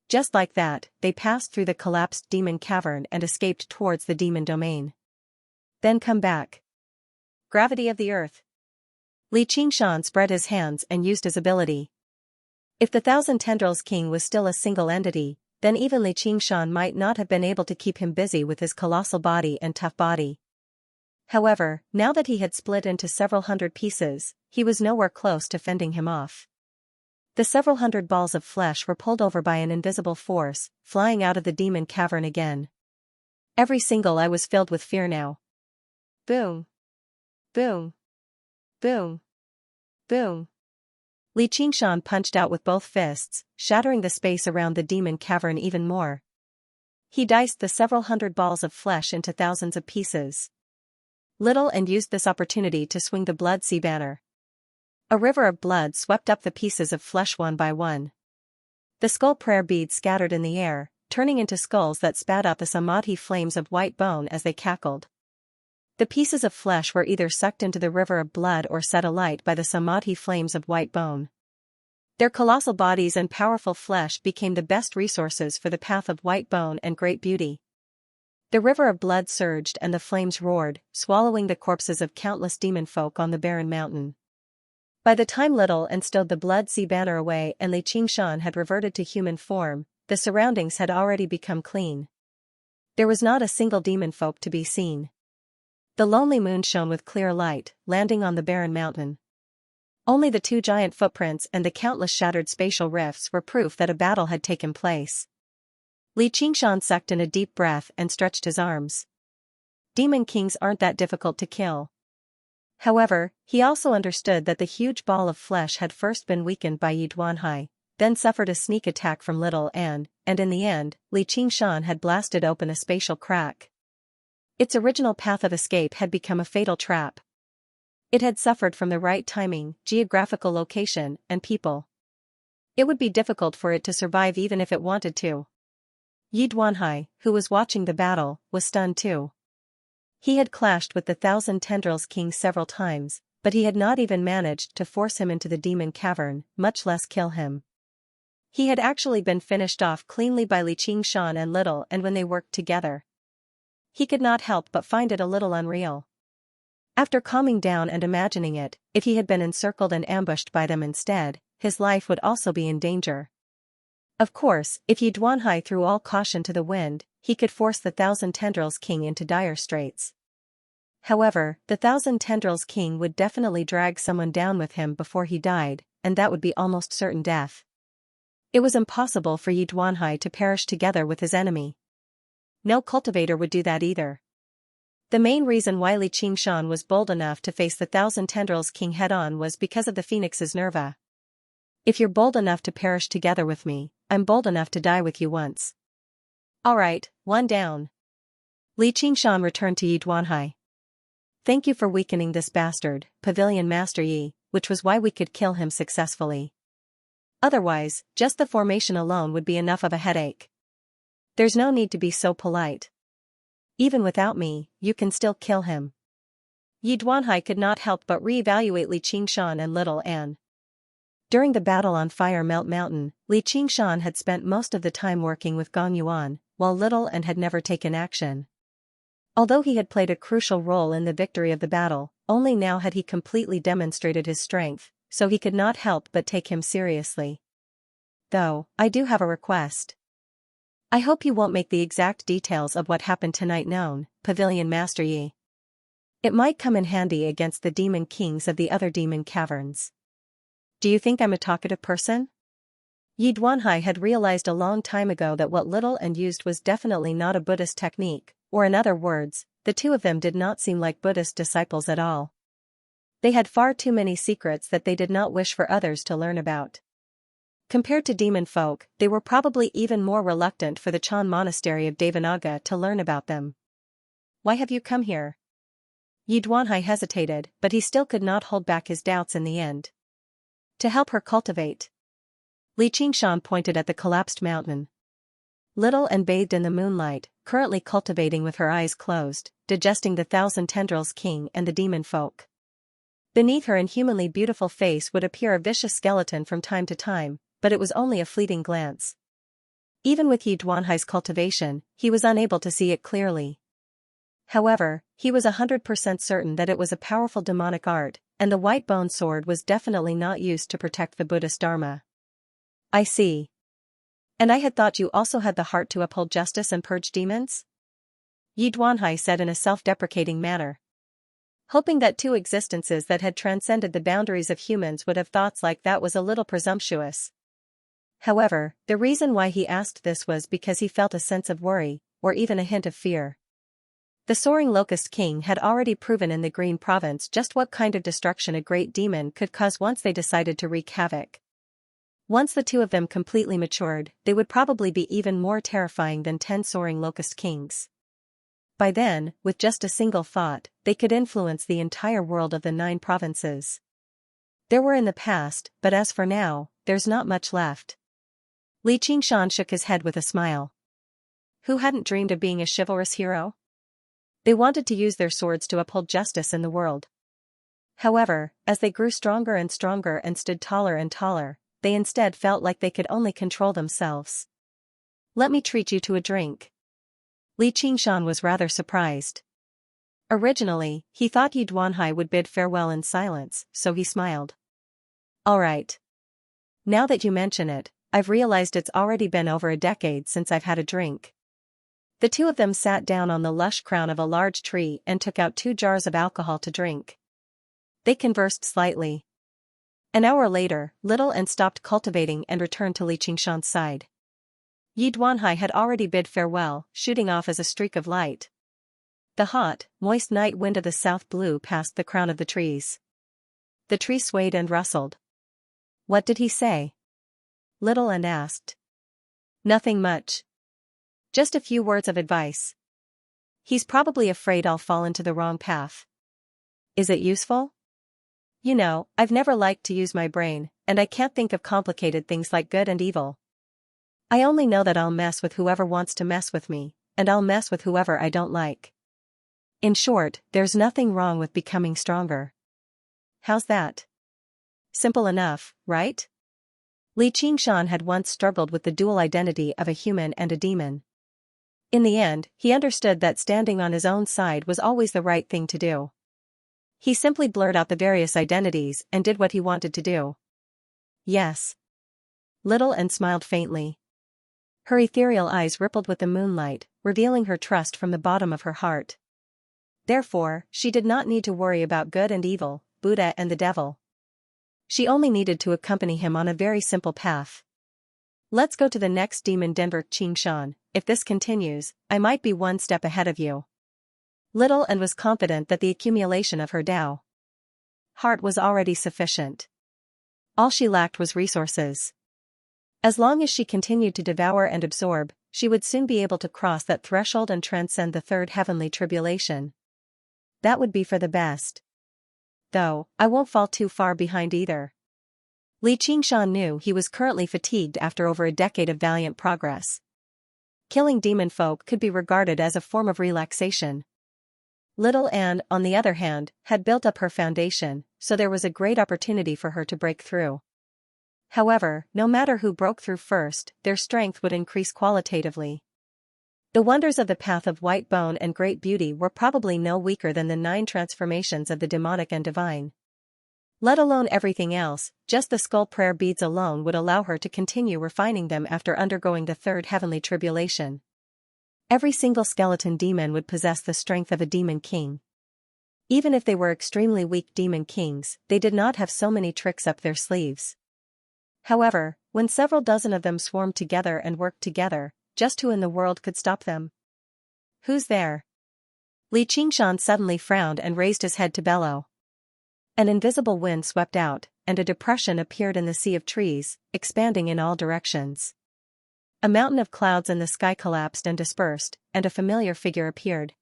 Just like that, they passed through the collapsed demon cavern and escaped towards the demon domain. Then come back. Gravity of the earth. Li Qingshan spread his hands and used his ability. If the Thousand Tendrils King was still a single entity, then even Li Qingshan might not have been able to keep him busy with his colossal body and tough body. However, now that he had split into several hundred pieces, he was nowhere close to fending him off. The several hundred balls of flesh were pulled over by an invisible force, flying out of the demon cavern again. Every single eye was filled with fear now. Boom. Boom. Boom. Boom. Li Qingshan punched out with both fists, shattering the space around the demon cavern even more. He diced the several hundred balls of flesh into thousands of pieces. Little and used this opportunity to swing the blood sea banner. A river of blood swept up the pieces of flesh one by one. The skull prayer beads scattered in the air, turning into skulls that spat out the samadhi flames of white bone as they cackled. The pieces of flesh were either sucked into the river of blood or set alight by the samadhi flames of white bone. Their colossal bodies and powerful flesh became the best resources for the path of white bone and great beauty. The river of blood surged and the flames roared, swallowing the corpses of countless demon folk on the barren mountain. By the time Little and stowed the blood sea banner away and Li Qingshan had reverted to human form, the surroundings had already become clean. There was not a single demon folk to be seen. The lonely moon shone with clear light, landing on the barren mountain. Only the two giant footprints and the countless shattered spatial rifts were proof that a battle had taken place. Li Qingshan sucked in a deep breath and stretched his arms. Demon kings aren't that difficult to kill. However, he also understood that the huge ball of flesh had first been weakened by Yi Duanhai, then suffered a sneak attack from Little and in the end, Li Qingshan had blasted open a spatial crack. Its original path of escape had become a fatal trap. It had suffered from the right timing, geographical location, and people. It would be difficult for it to survive even if it wanted to. Yi Duanhai, who was watching the battle, was stunned too. He had clashed with the Thousand Tendrils King several times, but he had not even managed to force him into the demon cavern, much less kill him. He had actually been finished off cleanly by Li Qingshan and Little and when they worked together. He could not help but find it a little unreal. After calming down and imagining it, if he had been encircled and ambushed by them instead, his life would also be in danger. Of course, if Yi Duanhai threw all caution to the wind, he could force the Thousand Tendrils King into dire straits. However, the Thousand Tendrils King would definitely drag someone down with him before he died, and that would be almost certain death. It was impossible for Yi Duanhai to perish together with his enemy. No cultivator would do that either. The main reason why Li Qingshan was bold enough to face the Thousand Tendrils King head-on was because of the phoenix's nerva. If you're bold enough to perish together with me, I'm bold enough to die with you once. Alright, one down. Li Qingshan returned to Yi Duanhai. Thank you for weakening this bastard, Pavilion Master Yi, which was why we could kill him successfully. Otherwise, just the formation alone would be enough of a headache. There's no need to be so polite. Even without me, you can still kill him. Yi Duanhai could not help but re-evaluate Li Qingshan and Little An. During the battle on Fire Melt Mountain, Li Qingshan had spent most of the time working with Gong Yuan, while Little An had never taken action. Although he had played a crucial role in the victory of the battle, only now had he completely demonstrated his strength, so he could not help but take him seriously. Though, I do have a request. I hope you won't make the exact details of what happened tonight known, Pavilion Master Yi. It might come in handy against the demon kings of the other demon caverns. Do you think I'm a talkative person? Yi Duanhai had realized a long time ago that what Little An used was definitely not a Buddhist technique, or in other words, the two of them did not seem like Buddhist disciples at all. They had far too many secrets that they did not wish for others to learn about. Compared to demon folk, they were probably even more reluctant for the Chan monastery of Devanaga to learn about them. Why have you come here? Yi Duanhai hesitated, but he still could not hold back his doubts in the end. To help her cultivate. Li Qingshan pointed at the collapsed mountain. Little An bathed in the moonlight, currently cultivating with her eyes closed, digesting the Thousand Tendrils King and the demon folk. Beneath her inhumanly beautiful face would appear a vicious skeleton from time to time, but it was only a fleeting glance. Even with Yi Duanhai's cultivation, he was unable to see it clearly. However, he was 100% certain that it was a powerful demonic art, and the white bone sword was definitely not used to protect the Buddhist Dharma. I see. And I had thought you also had the heart to uphold justice and purge demons? Yi Duanhai said in a self-deprecating manner. Hoping that two existences that had transcended the boundaries of humans would have thoughts like that was a little presumptuous. However, the reason why he asked this was because he felt a sense of worry, or even a hint of fear. The Soaring Locust King had already proven in the Green Province just what kind of destruction a great demon could cause once they decided to wreak havoc. Once the two of them completely matured, they would probably be even more terrifying than 10 Soaring Locust Kings. By then, with just a single thought, they could influence the entire world of the 9 provinces. There were in the past, but as for now, there's not much left. Li Qingshan shook his head with a smile. Who hadn't dreamed of being a chivalrous hero? They wanted to use their swords to uphold justice in the world. However, as they grew stronger and stronger and stood taller and taller, they instead felt like they could only control themselves. Let me treat you to a drink. Li Qingshan was rather surprised. Originally, he thought Yi Duanhai would bid farewell in silence, so he smiled. All right. Now that you mention it, I've realized it's already been over a decade since I've had a drink. The two of them sat down on the lush crown of a large tree and took out 2 jars of alcohol to drink. They conversed slightly. An hour later, Little An stopped cultivating and returned to Li Qingshan's side. Yi Duanhai had already bid farewell, shooting off as a streak of light. The hot, moist night wind of the south blew past the crown of the trees. The tree swayed and rustled. What did he say? Little An asked. Nothing much. Just a few words of advice. He's probably afraid I'll fall into the wrong path. Is it useful? You know, I've never liked to use my brain, and I can't think of complicated things like good and evil. I only know that I'll mess with whoever wants to mess with me, and I'll mess with whoever I don't like. In short, there's nothing wrong with becoming stronger. How's that? Simple enough, right? Li Qingshan had once struggled with the dual identity of a human and a demon. In the end, he understood that standing on his own side was always the right thing to do. He simply blurred out the various identities and did what he wanted to do. Yes. Little An smiled faintly. Her ethereal eyes rippled with the moonlight, revealing her trust from the bottom of her heart. Therefore, she did not need to worry about good and evil, Buddha and the devil. She only needed to accompany him on a very simple path. Let's go to the next demon Denver Xianxia. If this continues, I might be one step ahead of you. Little and was confident that the accumulation of her Tao heart was already sufficient. All she lacked was resources. As long as she continued to devour and absorb, she would soon be able to cross that threshold and transcend the third heavenly tribulation. That would be for the best. Though, I won't fall too far behind either. Li Qingshan knew he was currently fatigued after over a decade of valiant progress. Killing demon folk could be regarded as a form of relaxation. Little Anne, on the other hand, had built up her foundation, so there was a great opportunity for her to break through. However, no matter who broke through first, their strength would increase qualitatively. The wonders of the path of white bone and great beauty were probably no weaker than the 9 transformations of the demonic and divine. Let alone everything else, just the skull prayer beads alone would allow her to continue refining them after undergoing the third heavenly tribulation. Every single skeleton demon would possess the strength of a demon king. Even if they were extremely weak demon kings, they did not have so many tricks up their sleeves. However, when several dozen of them swarmed together and worked together, just who in the world could stop them? Who's there? Li Qingshan suddenly frowned and raised his head to bellow. An invisible wind swept out, and a depression appeared in the sea of trees, expanding in all directions. A mountain of clouds in the sky collapsed and dispersed, and a familiar figure appeared.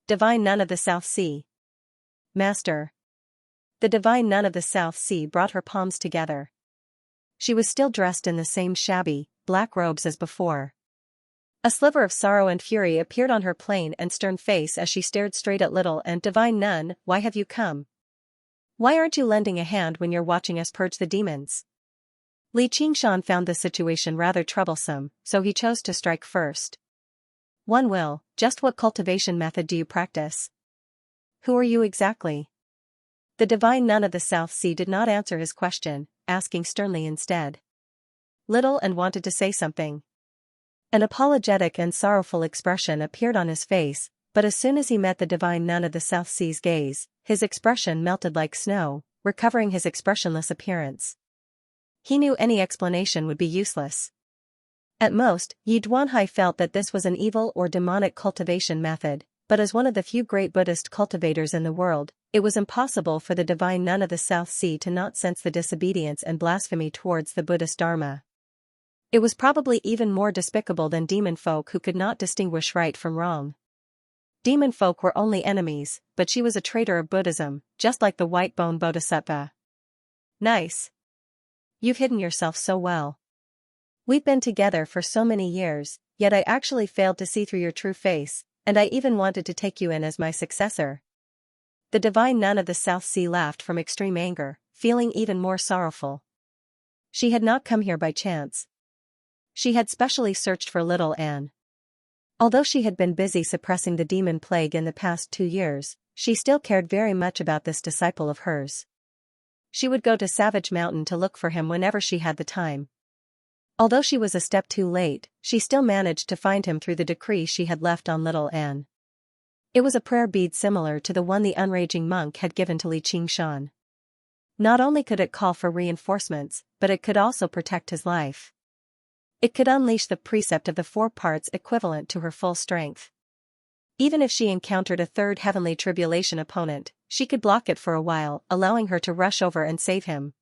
Divine Nun of the South Sea. Master. The Divine Nun of the South Sea brought her palms together. She was still dressed in the same shabby, black robes as before. A sliver of sorrow and fury appeared on her plain and stern face as she stared straight at Little and Divine Nun. Why have you come? Why aren't you lending a hand when you're watching us purge the demons? Li Qingshan found the situation rather troublesome, so he chose to strike first. One will, just what cultivation method do you practice? Who are you exactly? The Divine Nun of the South Sea did not answer his question, asking sternly instead. Little and wanted to say something. An apologetic and sorrowful expression appeared on his face, but as soon as he met the Divine Nun of the South Sea's gaze, his expression melted like snow, recovering his expressionless appearance. He knew any explanation would be useless. At most, Yi Duanhai felt that this was an evil or demonic cultivation method, but as one of the few great Buddhist cultivators in the world, it was impossible for the Divine Nun of the South Sea to not sense the disobedience and blasphemy towards the Buddhist Dharma. It was probably even more despicable than demon folk who could not distinguish right from wrong. Demon folk were only enemies, but she was a traitor of Buddhism, just like the white bone bodhisattva. Nice. You've hidden yourself so well. We've been together for so many years, yet I actually failed to see through your true face, and I even wanted to take you in as my successor. The Divine Nun of the South Sea laughed from extreme anger, feeling even more sorrowful. She had not come here by chance. She had specially searched for Little Anne. Although she had been busy suppressing the demon plague in the past 2 years, she still cared very much about this disciple of hers. She would go to Savage Mountain to look for him whenever she had the time. Although she was a step too late, she still managed to find him through the decree she had left on Little Anne. It was a prayer bead similar to the one the unraging monk had given to Li Qingshan. Not only could it call for reinforcements, but it could also protect his life. It could unleash the precept of the 4 parts equivalent to her full strength. Even if she encountered a third heavenly tribulation opponent, she could block it for a while, allowing her to rush over and save him.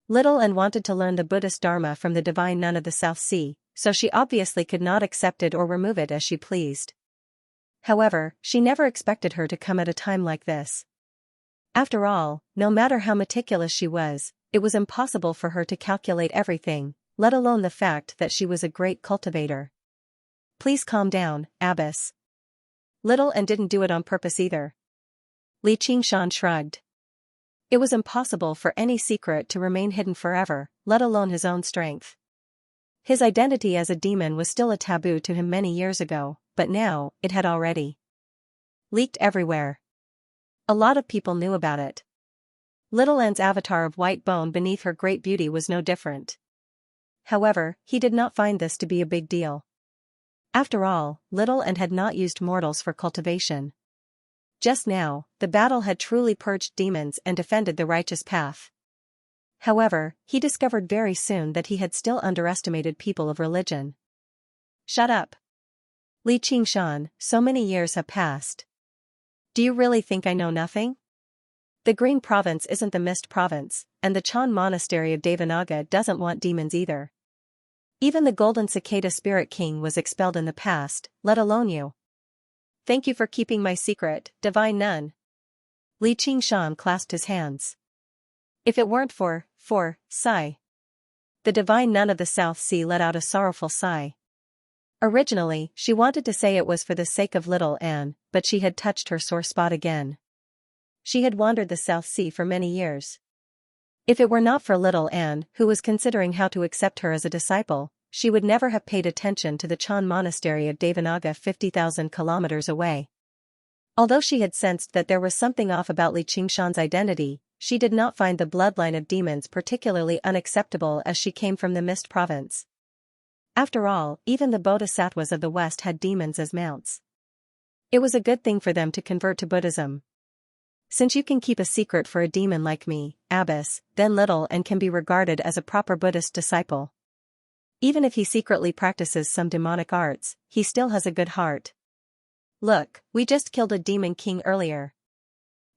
Little Anne wanted to learn the Buddhist Dharma from the Divine Nun of the South Sea, so she obviously could not accept it or remove it as she pleased. However, she never expected her to come at a time like this. After all, no matter how meticulous she was, it was impossible for her to calculate everything, let alone the fact that she was a great cultivator. Please calm down, Abbess. Little Anne didn't do it on purpose either. Li Qingshan shrugged. It was impossible for any secret to remain hidden forever, let alone his own strength. His identity as a demon was still a taboo to him many years ago, but now, it had already leaked everywhere. A lot of people knew about it. Little Anne's avatar of white bone beneath her great beauty was no different. However, he did not find this to be a big deal. After all, Little Ant had not used mortals for cultivation. Just now, the battle had truly purged demons and defended the righteous path. However, he discovered very soon that he had still underestimated people of religion. Shut up. Li Qingshan, so many years have passed. Do you really think I know nothing? The Green Province isn't the Mist Province, and the Chan Monastery of Devanaga doesn't want demons either. Even the Golden Cicada Spirit King was expelled in the past, let alone you. Thank you for keeping my secret, Divine Nun. Li Qingshan clasped his hands. If it weren't for, sigh. The Divine Nun of the South Sea let out a sorrowful sigh. Originally, she wanted to say it was for the sake of little Anne, but she had touched her sore spot again. She had wandered the South Sea for many years. If it were not for little Anne, who was considering how to accept her as a disciple, she would never have paid attention to the Chan Monastery of Devanaga 50,000 kilometers away. Although she had sensed that there was something off about Li Qingshan's identity, she did not find the bloodline of demons particularly unacceptable as she came from the Mist Province. After all, even the Bodhisattvas of the West had demons as mounts. It was a good thing for them to convert to Buddhism. Since you can keep a secret for a demon like me, Abbess, then Little Ant can be regarded as a proper Buddhist disciple. Even if he secretly practices some demonic arts, he still has a good heart. Look, we just killed a demon king earlier.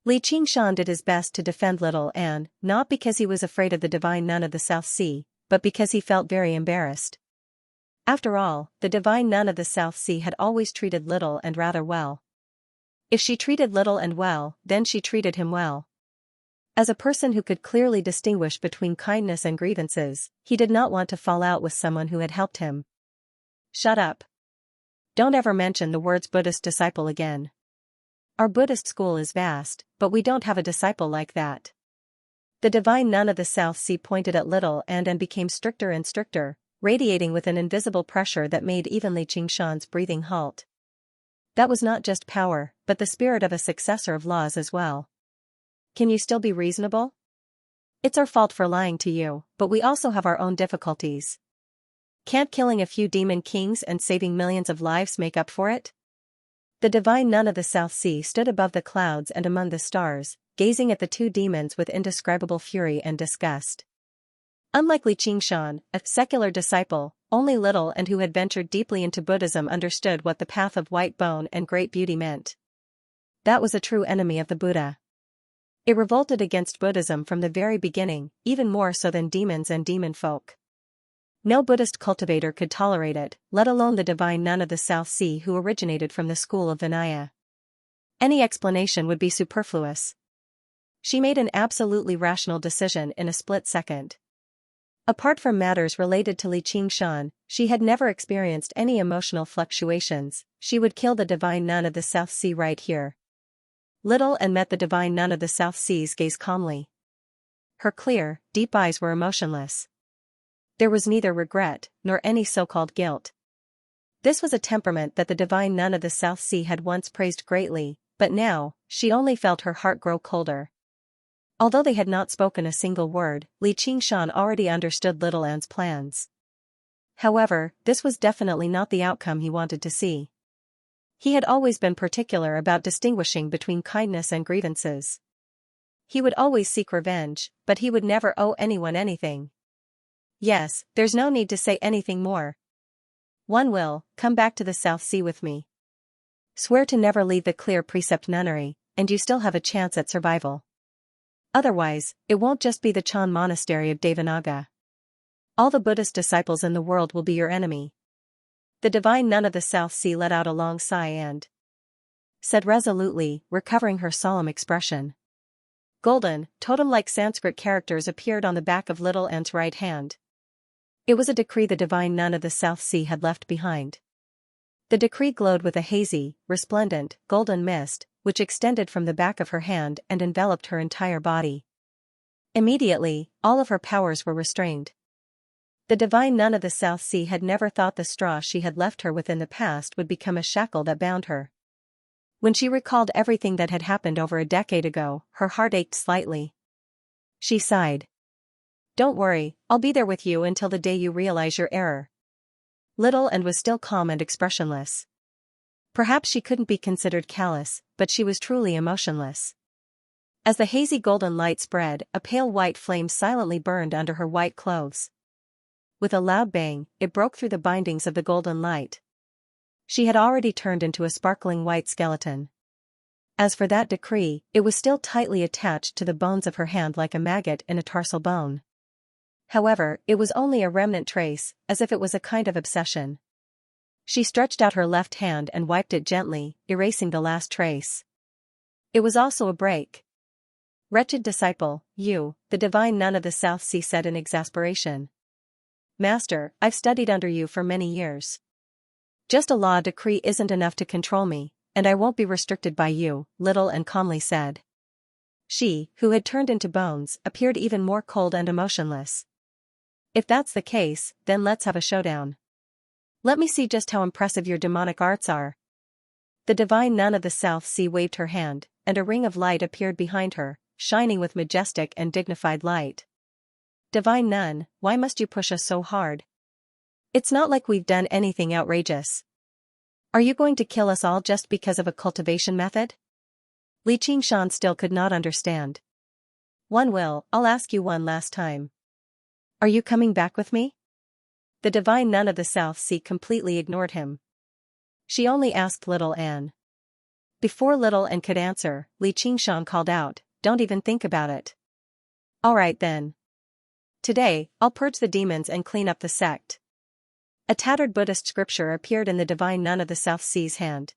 Li Qingshan did his best to defend little Anne, not because he was afraid of the Divine Nun of the South Sea, but because he felt very embarrassed. After all, the Divine Nun of the South Sea had always treated Little Ant rather well. If she treated Little Ant well, then she treated him well. As a person who could clearly distinguish between kindness and grievances, he did not want to fall out with someone who had helped him. Shut up. Don't ever mention the words Buddhist disciple again. Our Buddhist school is vast, but we don't have a disciple like that. The Divine Nun of the South Sea pointed at Little Ant and became stricter and stricter, radiating with an invisible pressure that made even Li Qingshan's breathing halt. That was not just power, but the spirit of a successor of laws as well. Can you still be reasonable? It's our fault for lying to you, but we also have our own difficulties. Can't killing a few demon kings and saving millions of lives make up for it? The Divine Nun of the South Sea stood above the clouds and among the stars, gazing at the two demons with indescribable fury and disgust. Unlike Li Qingshan, a secular disciple, only Little Ant who had ventured deeply into Buddhism understood what the path of white bone and great beauty meant. That was a true enemy of the Buddha. It revolted against Buddhism from the very beginning, even more so than demons and demon folk. No Buddhist cultivator could tolerate it, let alone the Divine Nun of the South Sea who originated from the school of Vinaya. Any explanation would be superfluous. She made an absolutely rational decision in a split second. Apart from matters related to Li Qingshan, she had never experienced any emotional fluctuations. She would kill the Divine Nun of the South Sea right here. Little Ant met the Divine Nun of the South Sea's gaze calmly. Her clear, deep eyes were emotionless. There was neither regret, nor any so-called guilt. This was a temperament that the Divine Nun of the South Sea had once praised greatly, but now, she only felt her heart grow colder. Although they had not spoken a single word, Li Qingshan already understood Little Ant's plans. However, this was definitely not the outcome he wanted to see. He had always been particular about distinguishing between kindness and grievances. He would always seek revenge, but he would never owe anyone anything. Yes, there's no need to say anything more. One will, come back to the South Sea with me. Swear to never leave the clear precept nunnery, and you still have a chance at survival. Otherwise, it won't just be the Chan Monastery of Devanaga. All the Buddhist disciples in the world will be your enemy. The Divine Nun of the South Sea let out a long sigh and said resolutely, recovering her solemn expression. Golden, totem-like Sanskrit characters appeared on the back of Little Ant's right hand. It was a decree the Divine Nun of the South Sea had left behind. The decree glowed with a hazy, resplendent, golden mist, which extended from the back of her hand and enveloped her entire body. Immediately, all of her powers were restrained. The Divine Nun of the South Sea had never thought the straw she had left her with in the past would become a shackle that bound her. When she recalled everything that had happened over a decade ago, her heart ached slightly. She sighed. Don't worry, I'll be there with you until the day you realize your error. Little Anne was still calm and expressionless. Perhaps she couldn't be considered callous, but she was truly emotionless. As the hazy golden light spread, a pale white flame silently burned under her white clothes. With a loud bang, it broke through the bindings of the golden light. She had already turned into a sparkling white skeleton. As for that decree, it was still tightly attached to the bones of her hand like a maggot in a tarsal bone. However, it was only a remnant trace, as if it was a kind of obsession. She stretched out her left hand and wiped it gently, erasing the last trace. It was also a break. Wretched disciple, you, the divine nun of the South Sea said in exasperation. Master, I've studied under you for many years. Just a law decree isn't enough to control me, and I won't be restricted by you, Little Anne calmly said. She, who had turned into bones, appeared even more cold and emotionless. If that's the case, then let's have a showdown. Let me see just how impressive your demonic arts are. The divine nun of the South Sea waved her hand, and a ring of light appeared behind her, shining with majestic and dignified light. Divine nun, why must you push us so hard? It's not like we've done anything outrageous. Are you going to kill us all just because of a cultivation method? Xianxia still could not understand. I'll ask you one last time. Are you coming back with me? The divine nun of the South Sea completely ignored him. She only asked Little Anne. Before Little Anne could answer, Xianxia called out, "Don't even think about it." All right then. Today, I'll purge the demons and clean up the sect. A tattered Buddhist scripture appeared in the divine nun of the South Sea's hand.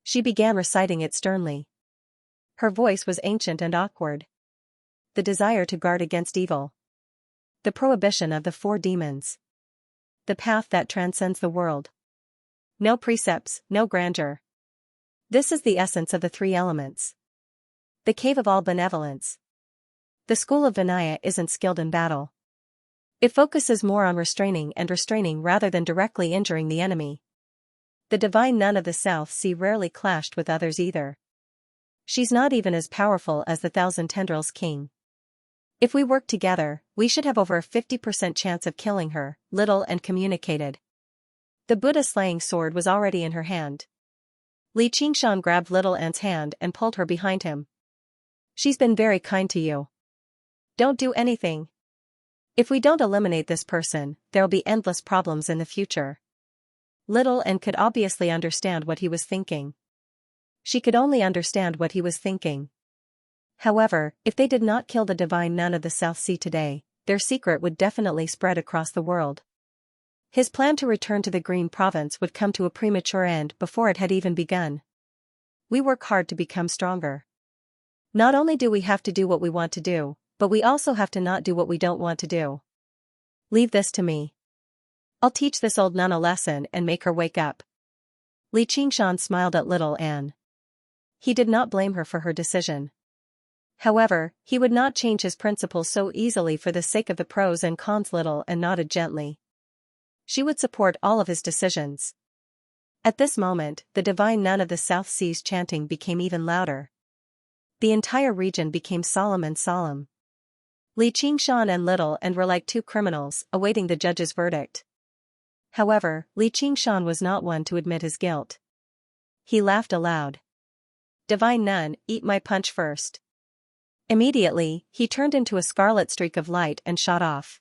She began reciting it sternly. Her voice was ancient and awkward. The desire to guard against evil. The prohibition of the 4 demons. The path that transcends the world. No precepts, no grandeur. This is the essence of the 3 elements. The cave of all benevolence. The school of Vinaya isn't skilled in battle. It focuses more on restraining rather than directly injuring the enemy. The divine nun of the South Sea rarely clashed with others either. She's not even as powerful as the Thousand Tendrils King. If we work together, we should have over a 50% chance of killing her, Little Anne communicated. The Buddha slaying sword was already in her hand. Xianxia grabbed Little Anne's hand and pulled her behind him. She's been very kind to you. Don't do anything. If we don't eliminate this person, there'll be endless problems in the future. Little Anne could obviously understand what he was thinking. She could only understand what he was thinking. However, if they did not kill the divine nun of the South Sea today, their secret would definitely spread across the world. His plan to return to the Green Province would come to a premature end before it had even begun. We work hard to become stronger. Not only do we have to do what we want to do, but we also have to not do what we don't want to do. Leave this to me. I'll teach this old nun a lesson and make her wake up. Xianxia smiled at Little Anne. He did not blame her for her decision. However, he would not change his principles so easily for the sake of the pros and cons. Little Anne nodded gently. She would support all of his decisions. At this moment, the divine nun of the South Sea's chanting became even louder. The entire region became solemn and solemn. Xianxia and Little Anne were like 2 criminals, awaiting the judge's verdict. However, Xianxia was not one to admit his guilt. He laughed aloud. Divine nun, eat my punch first. Immediately, he turned into a scarlet streak of light and shot off.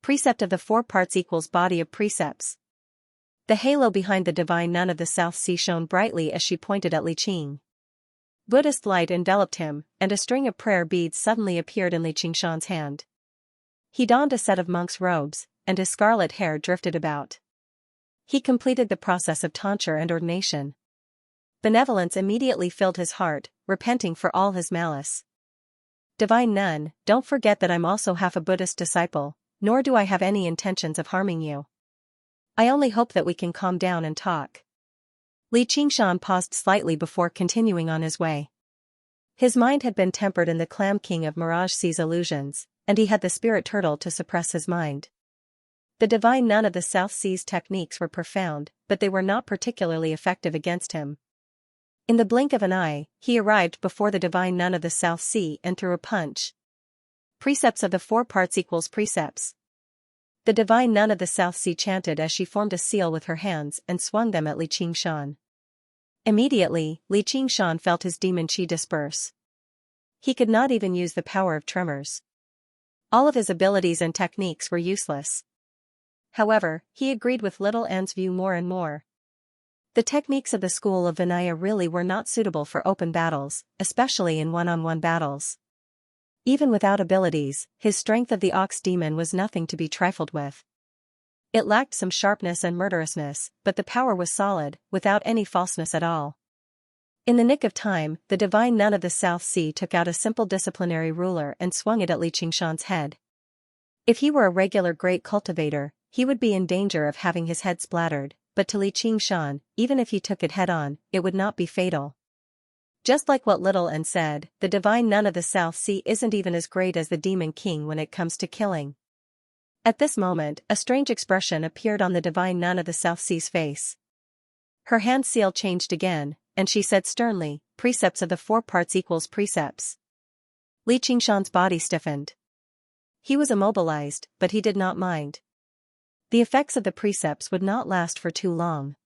Precept of the 4 parts equals body of precepts. The halo behind the divine nun of the South Sea shone brightly as she pointed at Xianxia. Buddhist light enveloped him, and a string of prayer beads suddenly appeared in Xianxia's hand. He donned a set of monk's robes, and his scarlet hair drifted about. He completed the process of tonsure and ordination. Benevolence immediately filled his heart, repenting for all his malice. Divine nun, don't forget that I'm also half a Buddhist disciple, nor do I have any intentions of harming you. I only hope that we can calm down and talk. Xianxia paused slightly before continuing on his way. His mind had been tempered in the Clam King of Mirage Sea's illusions, and he had the spirit turtle to suppress his mind. The divine nun of the South Sea's techniques were profound, but they were not particularly effective against him. In the blink of an eye, he arrived before the divine nun of the South Sea and threw a punch. Precepts of the 4 parts equals precepts. The divine nun of the South Sea chanted as she formed a seal with her hands and swung them at Li Qingshan. Immediately, Li Qingshan felt his demon qi disperse. He could not even use the power of tremors. All of his abilities and techniques were useless. However, he agreed with Little An's view more and more. The techniques of the school of Vinaya really were not suitable for open battles, especially in one-on-one battles. Even without abilities, his strength of the ox demon was nothing to be trifled with. It lacked some sharpness and murderousness, but the power was solid, without any falseness at all. In the nick of time, the divine nun of the South Sea took out a simple disciplinary ruler and swung it at Li Qingshan's head. If he were a regular great cultivator, he would be in danger of having his head splattered, but to Li Qingshan, even if he took it head-on, it would not be fatal. Just like what Little An said, the divine nun of the South Sea isn't even as great as the demon king when it comes to killing. At this moment, a strange expression appeared on the divine nun of the South Sea's face. Her hand seal changed again, and she said sternly, "Precepts of the 4 parts equals precepts." Li Qingshan's body stiffened. He was immobilized, but he did not mind. The effects of the precepts would not last for too long.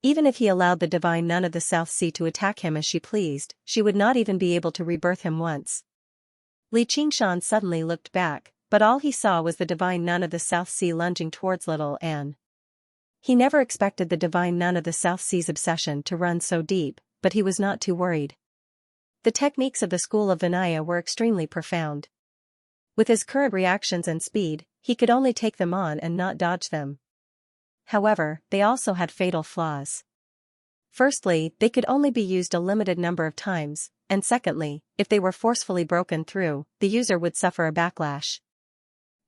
Even if he allowed the divine nun of the South Sea to attack him as she pleased, she would not even be able to rebirth him once. Li Qingshan suddenly looked back, but all he saw was the divine nun of the South Sea lunging towards Little An. He never expected the divine nun of the South Sea's obsession to run so deep, but he was not too worried. The techniques of the school of Vinaya were extremely profound. With his current reactions and speed, he could only take them on and not dodge them. However, they also had fatal flaws. Firstly, they could only be used a limited number of times, and secondly, if they were forcefully broken through, the user would suffer a backlash.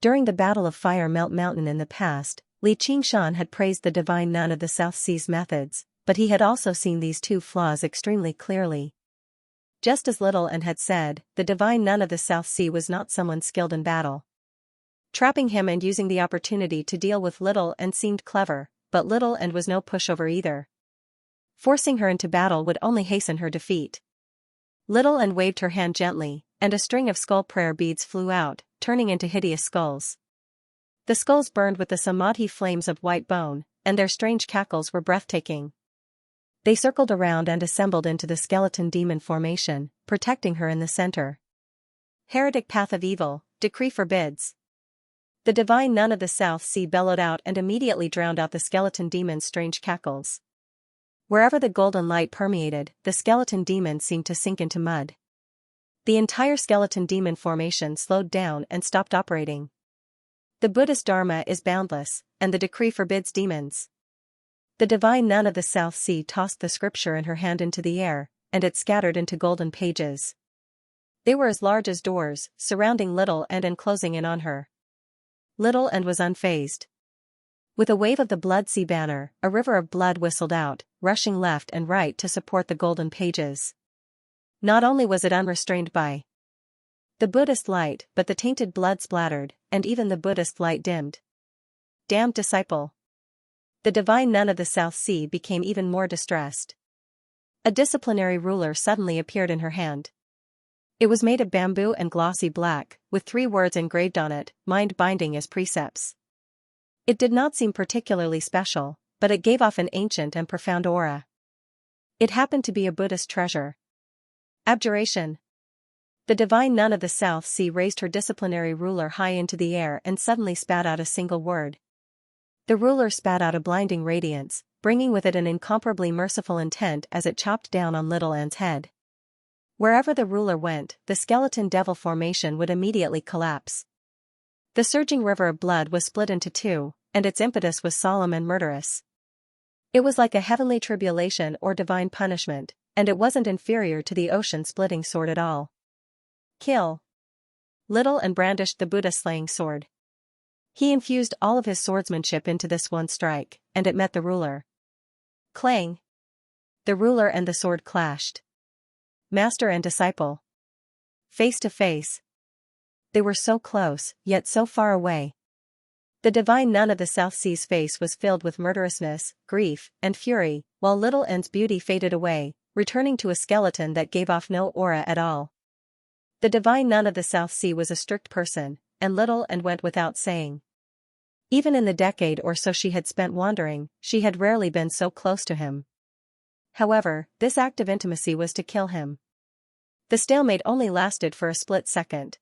During the Battle of Fire Melt Mountain in the past, Li Qingshan had praised the divine nun of the South Sea's methods, but he had also seen these 2 flaws extremely clearly. Just as Little An had said, the divine nun of the South Sea was not someone skilled in battle. Trapping him and using the opportunity to deal with Little An seemed clever, but Little An was no pushover either. Forcing her into battle would only hasten her defeat. Little An waved her hand gently, and a string of skull prayer beads flew out, turning into hideous skulls. The skulls burned with the samadhi flames of white bone, and their strange cackles were breathtaking. They circled around and assembled into the skeleton demon formation, protecting her in the center. Heretic path of evil, decree forbids. The divine nun of the South Sea bellowed out and immediately drowned out the skeleton demon's strange cackles. Wherever the golden light permeated, the skeleton demon seemed to sink into mud. The entire skeleton demon formation slowed down and stopped operating. The Buddhist Dharma is boundless, and the decree forbids demons. The divine nun of the South Sea tossed the scripture in her hand into the air, and it scattered into golden pages. They were as large as doors, surrounding Little An and closing in on her. Little An was unfazed. With a wave of the blood sea banner, a river of blood whistled out, rushing left and right to support the golden pages. Not only was it unrestrained by the Buddhist light, but the tainted blood splattered, and even the Buddhist light dimmed. Damned disciple! The divine nun of the South Sea became even more distressed. A disciplinary ruler suddenly appeared in her hand. It was made of bamboo and glossy black, with 3 words engraved on it, mind-binding as precepts. It did not seem particularly special, but it gave off an ancient and profound aura. It happened to be a Buddhist treasure. Abjuration. The divine nun of the South Sea raised her disciplinary ruler high into the air and suddenly spat out a single word. The ruler spat out a blinding radiance, bringing with it an incomparably merciful intent as it chopped down on Little An's head. Wherever the ruler went, the skeleton devil formation would immediately collapse. The surging river of blood was split into 2, and its impetus was solemn and murderous. It was like a heavenly tribulation or divine punishment, and it wasn't inferior to the ocean-splitting sword at all. Kill! Little An brandished the Buddha-slaying sword. He infused all of his swordsmanship into this one strike, and it met the ruler. Clang! The ruler and the sword clashed. Master and disciple. Face to face. They were so close, yet so far away. The divine nun of the South Sea's face was filled with murderousness, grief, and fury, while Little An's beauty faded away, returning to a skeleton that gave off no aura at all. The divine nun of the South Sea was a strict person, and little and went without saying. Even in the decade or so she had spent wandering, she had rarely been so close to him. However, this act of intimacy was to kill him. The stalemate only lasted for a split second.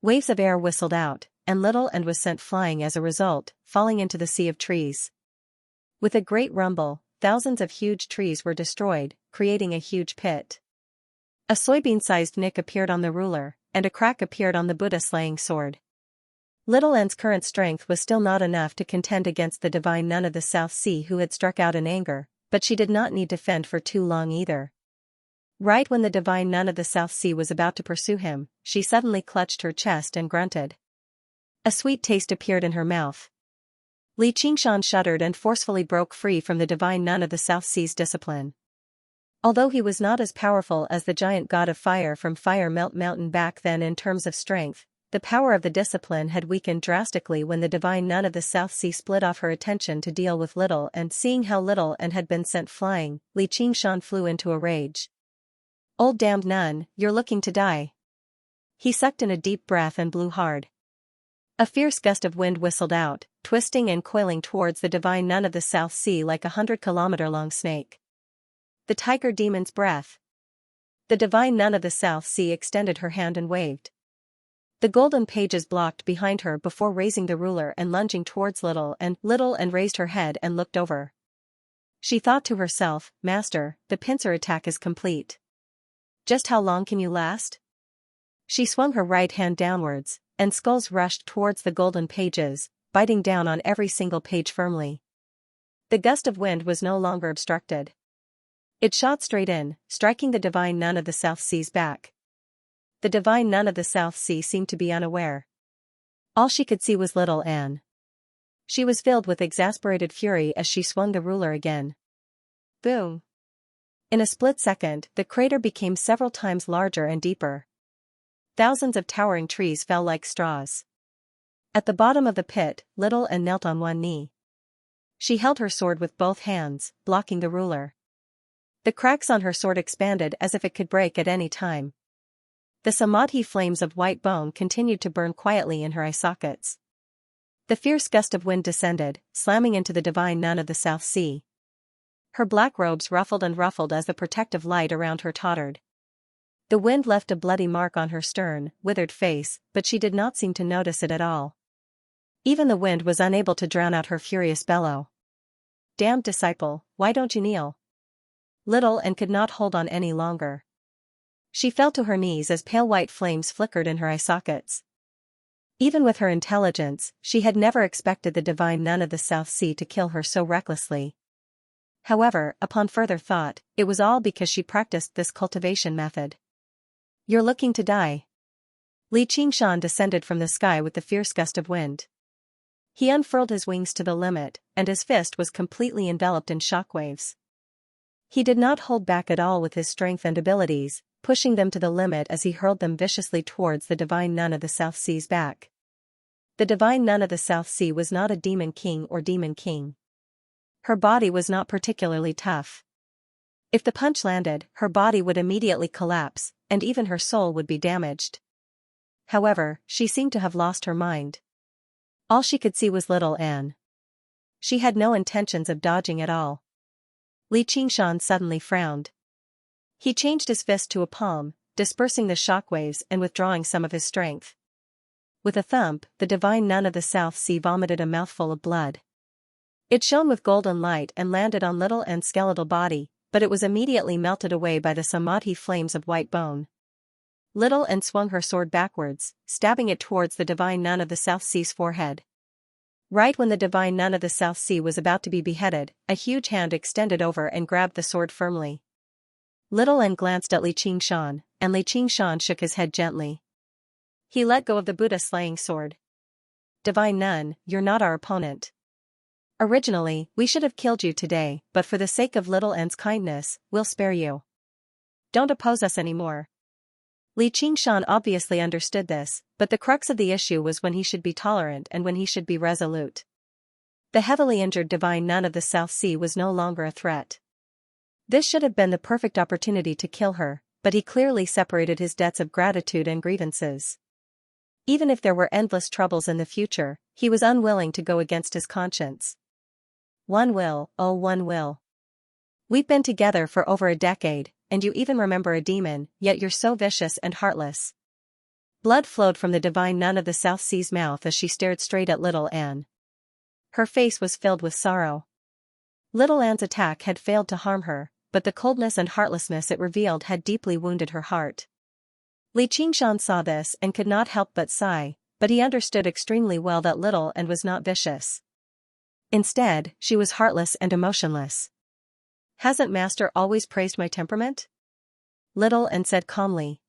Waves of air whistled out, and Little and was sent flying as a result, falling into the sea of trees. With a great rumble, thousands of huge trees were destroyed, creating a huge pit. A soybean-sized nick appeared on the ruler, and a crack appeared on the Buddha-slaying sword. Little N's current strength was still not enough to contend against the divine nun of the South Sea who had struck out in anger, but she did not need to fend for too long either. Right when the divine nun of the South Sea was about to pursue him, she suddenly clutched her chest and grunted. A sweet taste appeared in her mouth. Xianxia shuddered and forcefully broke free from the divine nun of the South Sea's discipline. Although he was not as powerful as the giant god of fire from Fire Melt Mountain back then in terms of strength, the power of the discipline had weakened drastically when the divine nun of the South Sea split off her attention to deal with Little, and seeing how Little and had been sent flying, Xianxia flew into a rage. "Old damned nun, you're looking to die." He sucked in a deep breath and blew hard. A fierce gust of wind whistled out, twisting and coiling towards the divine nun of the South Sea like a 100-kilometer-long snake. The tiger demon's breath. The divine nun of the South Sea extended her hand and waved. The golden pages blocked behind her before raising the ruler and lunging towards Little and raised her head and looked over. She thought to herself, "Master, the pincer attack is complete. Just how long can you last?" She swung her right hand downwards, and skulls rushed towards the golden pages, biting down on every single page firmly. The gust of wind was no longer obstructed. It shot straight in, striking the divine nun of the South Sea's back. The divine nun of the South Sea seemed to be unaware. All she could see was Little Anne. She was filled with exasperated fury as she swung the ruler again. Boom! In a split second, the crater became several times larger and deeper. Thousands of towering trees fell like straws. At the bottom of the pit, Little Anne knelt on one knee. She held her sword with both hands, blocking the ruler. The cracks on her sword expanded as if it could break at any time. The samadhi flames of white bone continued to burn quietly in her eye sockets. The fierce gust of wind descended, slamming into the divine nun of the South Sea. Her black robes ruffled as the protective light around her tottered. The wind left a bloody mark on her stern, withered face, but she did not seem to notice it at all. Even the wind was unable to drown out her furious bellow. "Damned disciple, why don't you kneel?" Little Anne could not hold on any longer. She fell to her knees as pale white flames flickered in her eye sockets. Even with her intelligence, she had never expected the divine nun of the South Sea to kill her so recklessly. However, upon further thought, it was all because she practiced this cultivation method. "You're looking to die." Xianxia descended from the sky with the fierce gust of wind. He unfurled his wings to the limit, and his fist was completely enveloped in shockwaves. He did not hold back at all with his strength and abilities, pushing them to the limit as he hurled them viciously towards the divine nun of the South Sea's back. The divine nun of the South Sea was not a demon king or demon king. Her body was not particularly tough. If the punch landed, her body would immediately collapse, and even her soul would be damaged. However, she seemed to have lost her mind. All she could see was Little Anne. She had no intentions of dodging at all. Xianxia suddenly frowned. He changed his fist to a palm, dispersing the shockwaves and withdrawing some of his strength. With a thump, the divine nun of the South Sea vomited a mouthful of blood. It shone with golden light and landed on Little Anne's skeletal body, but it was immediately melted away by the samadhi flames of white bone. Little Anne swung her sword backwards, stabbing it towards the divine nun of the South Sea's forehead. Right when the divine nun of the South Sea was about to be beheaded, a huge hand extended over and grabbed the sword firmly. Little Anne glanced at Xianxia, and Xianxia shook his head gently. He let go of the Buddha-slaying sword. "Divine nun, you're not our opponent. Originally, we should have killed you today, but for the sake of Little Anne's kindness, we'll spare you. Don't oppose us anymore." Xianxia obviously understood this, but the crux of the issue was when he should be tolerant and when he should be resolute. The heavily injured divine nun of the South Sea was no longer a threat. This should have been the perfect opportunity to kill her, but he clearly separated his debts of gratitude and grievances. Even if there were endless troubles in the future, he was unwilling to go against his conscience. One will, oh one will. We've been together for over a decade, and you even remember a demon, yet you're so vicious and heartless. Blood flowed from the divine nun of the South Sea's mouth as she stared straight at little Anne. Her face was filled with sorrow. Little Anne's attack had failed to harm her, but the coldness and heartlessness it revealed had deeply wounded her heart. Li Qingshan saw this and could not help but sigh, but he understood extremely well that little Anne was not vicious. Instead, she was heartless and emotionless. Hasn't Master always praised my temperament? Little Anne said calmly.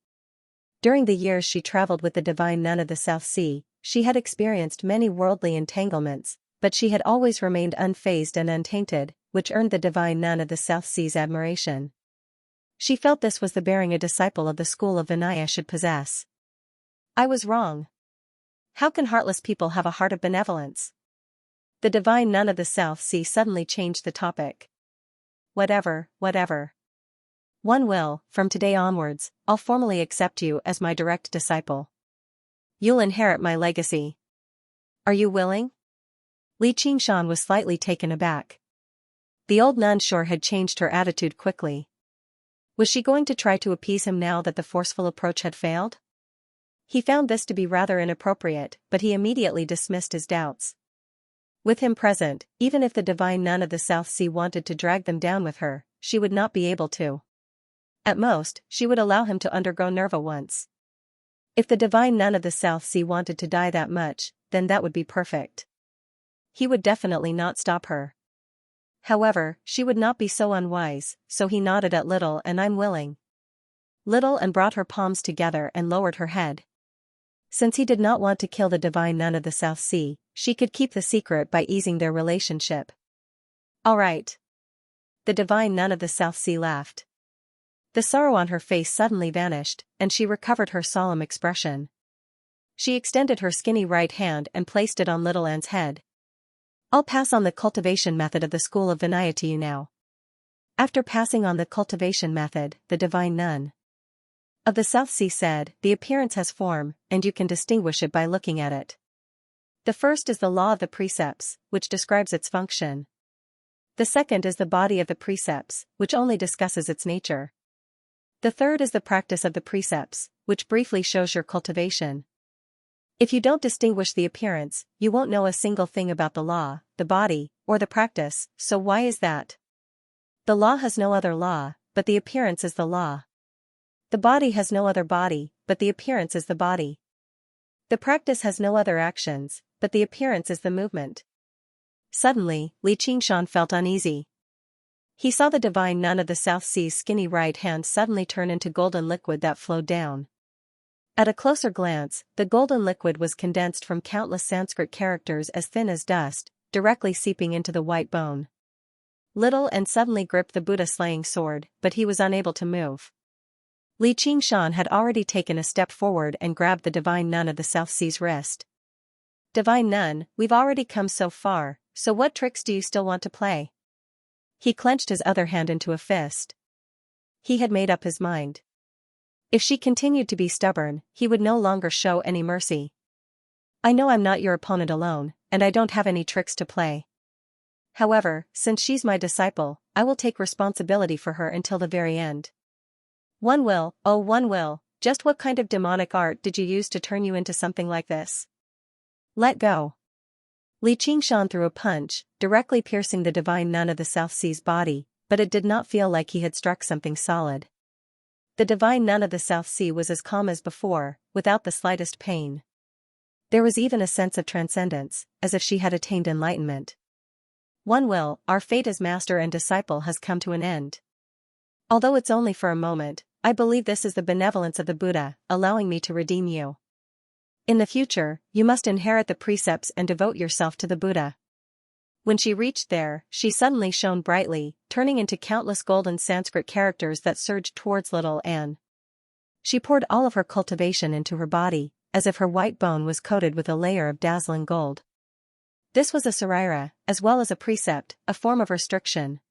During the years she traveled with the divine nun of the South Sea, she had experienced many worldly entanglements, but she had always remained unfazed and untainted, which earned the divine nun of the South Sea's admiration. She felt this was the bearing a disciple of the school of Vinaya should possess. I was wrong. How can heartless people have a heart of benevolence? The divine nun of the South Sea suddenly changed the topic. Whatever. One will, from today onwards, I'll formally accept you as my direct disciple. You'll inherit my legacy. Are you willing? Li Qingshan was slightly taken aback. The old nun sure had changed her attitude quickly. Was she going to try to appease him now that the forceful approach had failed? He found this to be rather inappropriate, but he immediately dismissed his doubts. With him present, even if the divine nun of the South Sea wanted to drag them down with her, she would not be able to. At most, she would allow him to undergo Nerva once. If the divine nun of the South Sea wanted to die that much, then that would be perfect. He would definitely not stop her. However, she would not be so unwise, so he nodded at Little and I'm willing. Little and brought her palms together and lowered her head. Since he did not want to kill the divine nun of the South Sea, she could keep the secret by easing their relationship. All right. The divine nun of the South Sea laughed. The sorrow on her face suddenly vanished, and she recovered her solemn expression. She extended her skinny right hand and placed it on Little Anne's head. I'll pass on the cultivation method of the school of Vinaya to you now. After passing on the cultivation method, the divine nun of the South Sea said, the appearance has form, and you can distinguish it by looking at it. The first is the law of the precepts, which describes its function. The second is the body of the precepts, which only discusses its nature. The third is the practice of the precepts, which briefly shows your cultivation. If you don't distinguish the appearance, you won't know a single thing about the law, the body, or the practice, so why is that? The law has no other law, but the appearance is the law. The body has no other body, but the appearance is the body. The practice has no other actions, but the appearance is the movement. Suddenly, Li Qingshan felt uneasy. He saw the divine nun of the South Sea's skinny right hand suddenly turn into golden liquid that flowed down. At a closer glance, the golden liquid was condensed from countless Sanskrit characters as thin as dust, directly seeping into the white bone. Little and suddenly gripped the Buddha-slaying sword, but he was unable to move. Li Qingshan had already taken a step forward and grabbed the divine nun of the South Sea's wrist. Divine nun, we've already come so far, so what tricks do you still want to play? He clenched his other hand into a fist. He had made up his mind. If she continued to be stubborn, he would no longer show any mercy. I know I'm not your opponent alone, and I don't have any tricks to play. However, since she's my disciple, I will take responsibility for her until the very end. One will, oh one will, just what kind of demonic art did you use to turn you into something like this? Let go. Li Qingshan threw a punch, directly piercing the divine nun of the South Sea's body, but it did not feel like he had struck something solid. The divine nun of the South Sea was as calm as before, without the slightest pain. There was even a sense of transcendence, as if she had attained enlightenment. One will, our fate as master and disciple has come to an end. Although it's only for a moment, I believe this is the benevolence of the Buddha, allowing me to redeem you. In the future, you must inherit the precepts and devote yourself to the Buddha. When she reached there, she suddenly shone brightly, turning into countless golden Sanskrit characters that surged towards little Anne. She poured all of her cultivation into her body, as if her white bone was coated with a layer of dazzling gold. This was a sarira, as well as a precept, a form of restriction.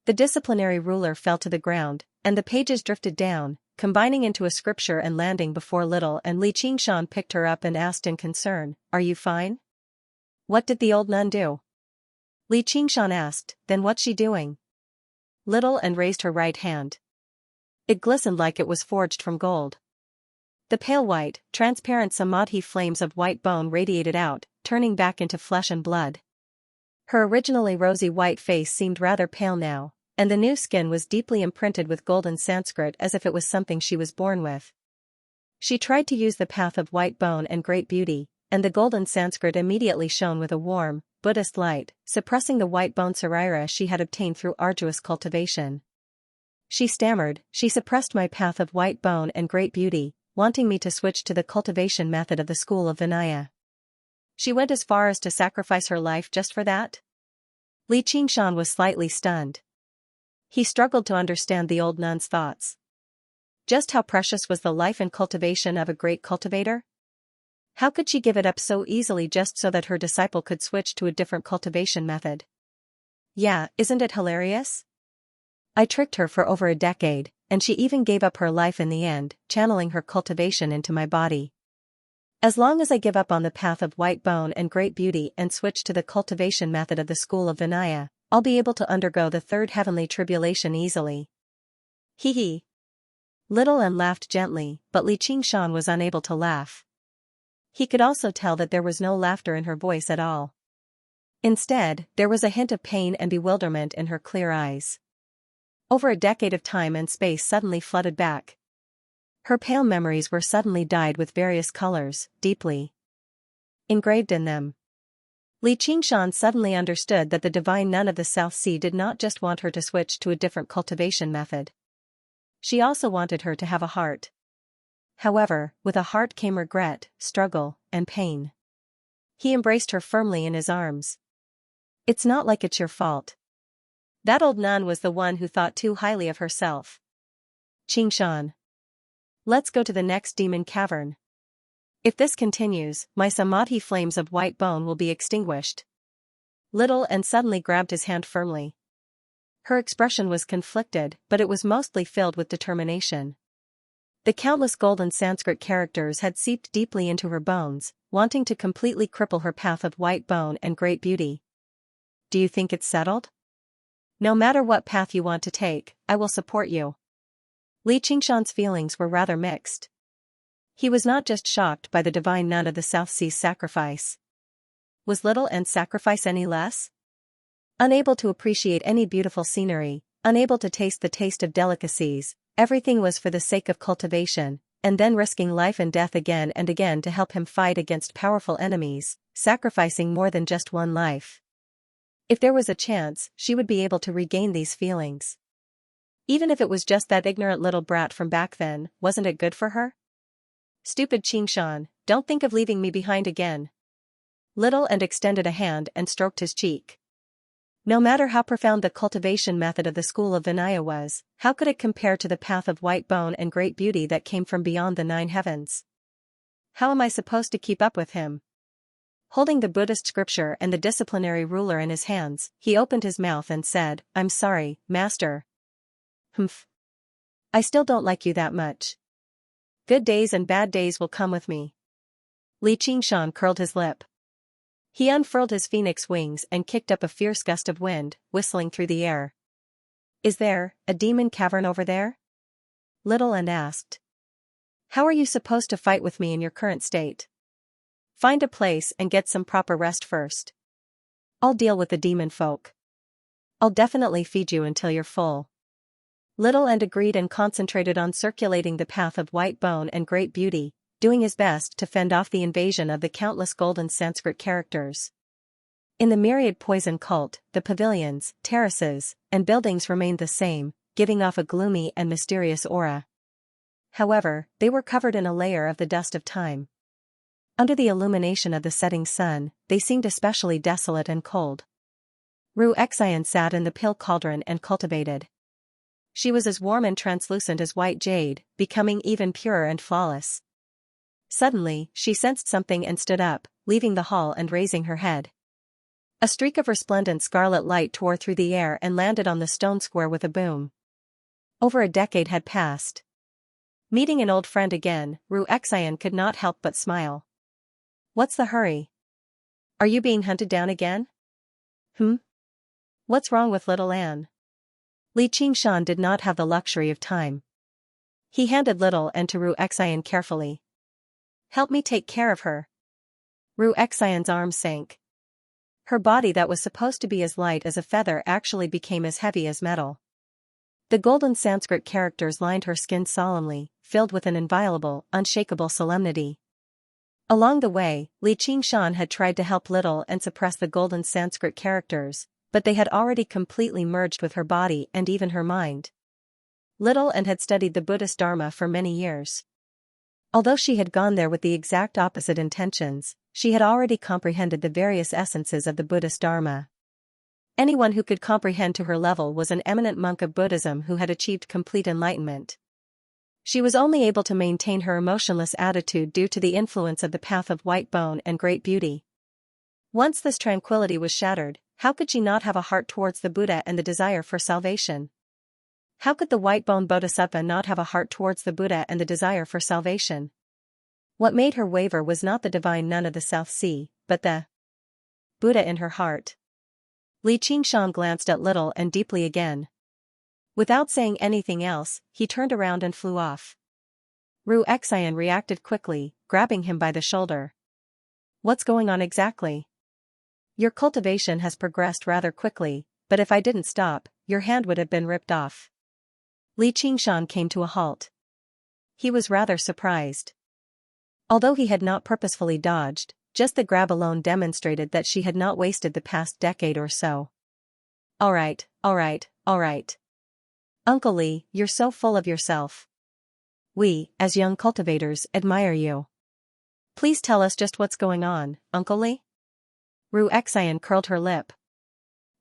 The disciplinary ruler fell to the ground, and the pages drifted down, combining into a scripture and landing before Little and Li Qingshan picked her up and asked in concern, "Are you fine?" "What did the old nun do?" Li Qingshan asked, "Then what's she doing?" Little and raised her right hand. It glistened like it was forged from gold. The pale white, transparent samadhi flames of white bone radiated out, turning back into flesh and blood. Her originally rosy white face seemed rather pale now, and the new skin was deeply imprinted with golden Sanskrit as if it was something she was born with. She tried to use the path of white bone and great beauty, and the golden Sanskrit immediately shone with a warm, Buddhist light, suppressing the white bone sarira she had obtained through arduous cultivation. She stammered, "She suppressed my path of white bone and great beauty, wanting me to switch to the cultivation method of the school of Vinaya. She went as far as to sacrifice her life just for that?" Li Qingshan was slightly stunned. He struggled to understand the old nun's thoughts. Just how precious was the life and cultivation of a great cultivator? How could she give it up so easily just so that her disciple could switch to a different cultivation method? Yeah, isn't it hilarious? I tricked her for over a decade, and she even gave up her life in the end, channeling her cultivation into my body. As long as I give up on the path of white bone and great beauty and switch to the cultivation method of the school of Vinaya, I'll be able to undergo the third heavenly tribulation easily. Hee hee. Little and laughed gently, but Li Qingshan was unable to laugh. He could also tell that there was no laughter in her voice at all. Instead, there was a hint of pain and bewilderment in her clear eyes. Over a decade of time and space suddenly flooded back. Her pale memories were suddenly dyed with various colors, deeply engraved in them. Li Qingshan suddenly understood that the divine nun of the South Sea did not just want her to switch to a different cultivation method. She also wanted her to have a heart. However, with a heart came regret, struggle, and pain. He embraced her firmly in his arms. "It's not like it's your fault. That old nun was the one who thought too highly of herself. Qingshan. Let's go to the next demon cavern. If this continues, my samadhi flames of white bone will be extinguished." Little and suddenly grabbed his hand firmly. Her expression was conflicted, but it was mostly filled with determination. The countless golden Sanskrit characters had seeped deeply into her bones, wanting to completely cripple her path of white bone and great beauty. "Do you think it's settled? No matter what path you want to take, I will support you." Li Qingshan's feelings were rather mixed. He was not just shocked by the divine nun of the South Sea's sacrifice. Was Little And's sacrifice any less? Unable to appreciate any beautiful scenery, unable to taste the taste of delicacies, everything was for the sake of cultivation, and then risking life and death again and again to help him fight against powerful enemies, sacrificing more than just one life. If there was a chance, she would be able to regain these feelings. Even if it was just that ignorant little brat from back then, wasn't it good for her? "Stupid Qingshan, don't think of leaving me behind again." Little and extended a hand and stroked his cheek. No matter how profound the cultivation method of the school of Vinaya was, how could it compare to the path of white bone and great beauty that came from beyond the 9 heavens? How am I supposed to keep up with him? Holding the Buddhist scripture and the disciplinary ruler in his hands, he opened his mouth and said, "I'm sorry, master. Humph. I still don't like you that much. Good days and bad days will come with me." Li Qingshan curled his lip. He unfurled his phoenix wings and kicked up a fierce gust of wind, whistling through the air. "Is there a demon cavern over there?" Little and asked. "How are you supposed to fight with me in your current state? Find a place and get some proper rest first. I'll deal with the demon folk. I'll definitely feed you until you're full." Little and agreed and concentrated on circulating the path of white bone and great beauty, doing his best to fend off the invasion of the countless golden Sanskrit characters. In the myriad poison cult, the pavilions, terraces, and buildings remained the same, giving off a gloomy and mysterious aura. However, they were covered in a layer of the dust of time. Under the illumination of the setting sun, they seemed especially desolate and cold. Xian sat in the pill cauldron and cultivated. She was as warm and translucent as white jade, becoming even purer and flawless. Suddenly, she sensed something and stood up, leaving the hall and raising her head. A streak of resplendent scarlet light tore through the air and landed on the stone square with a boom. Over a decade had passed. Meeting an old friend again, Xian could not help but smile. What's the hurry? Are you being hunted down again? What's wrong with little Anne? Li Qingshan did not have the luxury of time. He handed little Anne to Xian carefully. Help me take care of her. Xian's arms sank. Her body that was supposed to be as light as a feather actually became as heavy as metal. The golden Sanskrit characters lined her skin solemnly, filled with an inviolable, unshakable solemnity. Along the way, Li Qingshan had tried to help little and suppress the golden Sanskrit characters, but they had already completely merged with her body and even her mind. Little and had studied the Buddhist Dharma for many years. Although she had gone there with the exact opposite intentions, she had already comprehended the various essences of the Buddhist Dharma. Anyone who could comprehend to her level was an eminent monk of Buddhism who had achieved complete enlightenment. She was only able to maintain her emotionless attitude due to the influence of the path of white bone and great beauty. Once this tranquility was shattered, how could she not have a heart towards the Buddha and the desire for salvation? How could the white bone bodhisattva not have a heart towards the Buddha and the desire for salvation? What made her waver was not the divine nun of the South Sea, but the Buddha in her heart. Li Qingshan glanced at little and deeply again. Without saying anything else, he turned around and flew off. Xian reacted quickly, grabbing him by the shoulder. What's going on exactly? Your cultivation has progressed rather quickly, but if I didn't stop, your hand would have been ripped off. Li Qingshan came to a halt. He was rather surprised. Although he had not purposefully dodged, just the grab alone demonstrated that she had not wasted the past decade or so. All right. Uncle Li, you're so full of yourself. We, as young cultivators, admire you. Please tell us just what's going on, Uncle Li? Xian curled her lip.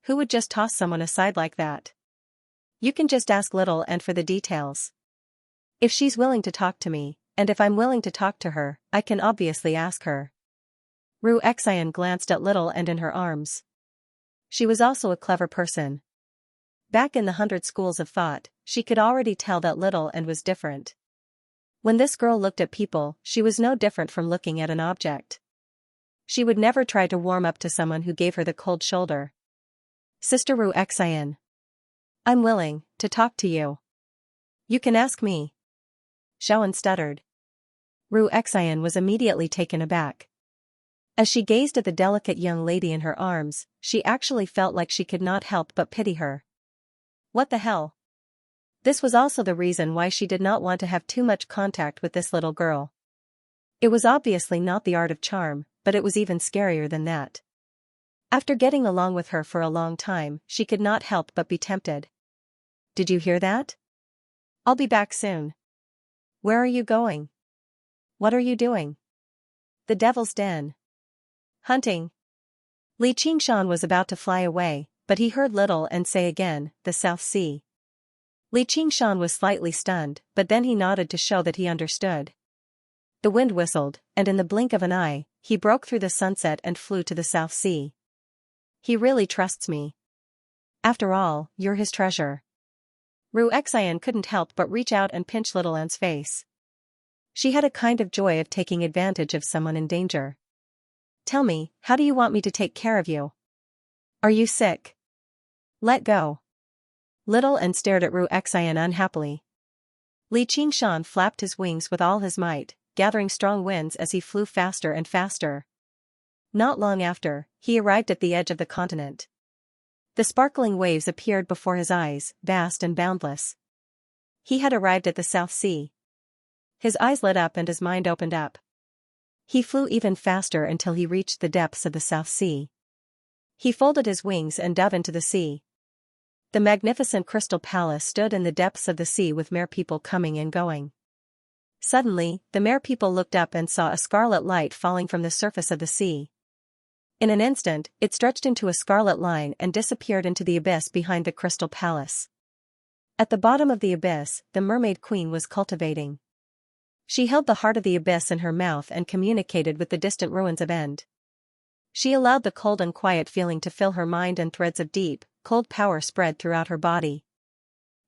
Who would just toss someone aside like that? You can just ask little and for the details. If she's willing to talk to me, and if I'm willing to talk to her, I can obviously ask her. Xian glanced at little and in her arms. She was also a clever person. Back in the 100 schools of thought, she could already tell that little and was different. When this girl looked at people, she was no different from looking at an object. She would never try to warm up to someone who gave her the cold shoulder. Sister Xian. I'm willing to talk to you. You can ask me. Xiaoan stuttered. Xian was immediately taken aback. As she gazed at the delicate young lady in her arms, she actually felt like she could not help but pity her. What the hell? This was also the reason why she did not want to have too much contact with this little girl. It was obviously not the art of charm, but it was even scarier than that. After getting along with her for a long time, she could not help but be tempted. Did you hear that? I'll be back soon. Where are you going? What are you doing? The Devil's Den. Hunting. Li Qingshan was about to fly away, but he heard little and say again, the South Sea. Li Qingshan was slightly stunned, but then he nodded to show that he understood. The wind whistled, and in the blink of an eye, he broke through the sunset and flew to the South Sea. He really trusts me. After all, you're his treasure. Xian couldn't help but reach out and pinch little Anne's face. She had a kind of joy of taking advantage of someone in danger. Tell me, how do you want me to take care of you? Are you sick? Let go. Little Anne stared at Xian unhappily. Li Qingshan flapped his wings with all his might, gathering strong winds as he flew faster and faster. Not long after, he arrived at the edge of the continent. The sparkling waves appeared before his eyes, vast and boundless. He had arrived at the South Sea. His eyes lit up and his mind opened up. He flew even faster until he reached the depths of the South Sea. He folded his wings and dove into the sea. The magnificent crystal palace stood in the depths of the sea with mere people coming and going. Suddenly, the mere people looked up and saw a scarlet light falling from the surface of the sea. In an instant, it stretched into a scarlet line and disappeared into the abyss behind the crystal palace. At the bottom of the abyss, the mermaid queen was cultivating. She held the heart of the abyss in her mouth and communicated with the distant ruins of End. She allowed the cold and quiet feeling to fill her mind, and threads of deep, cold power spread throughout her body.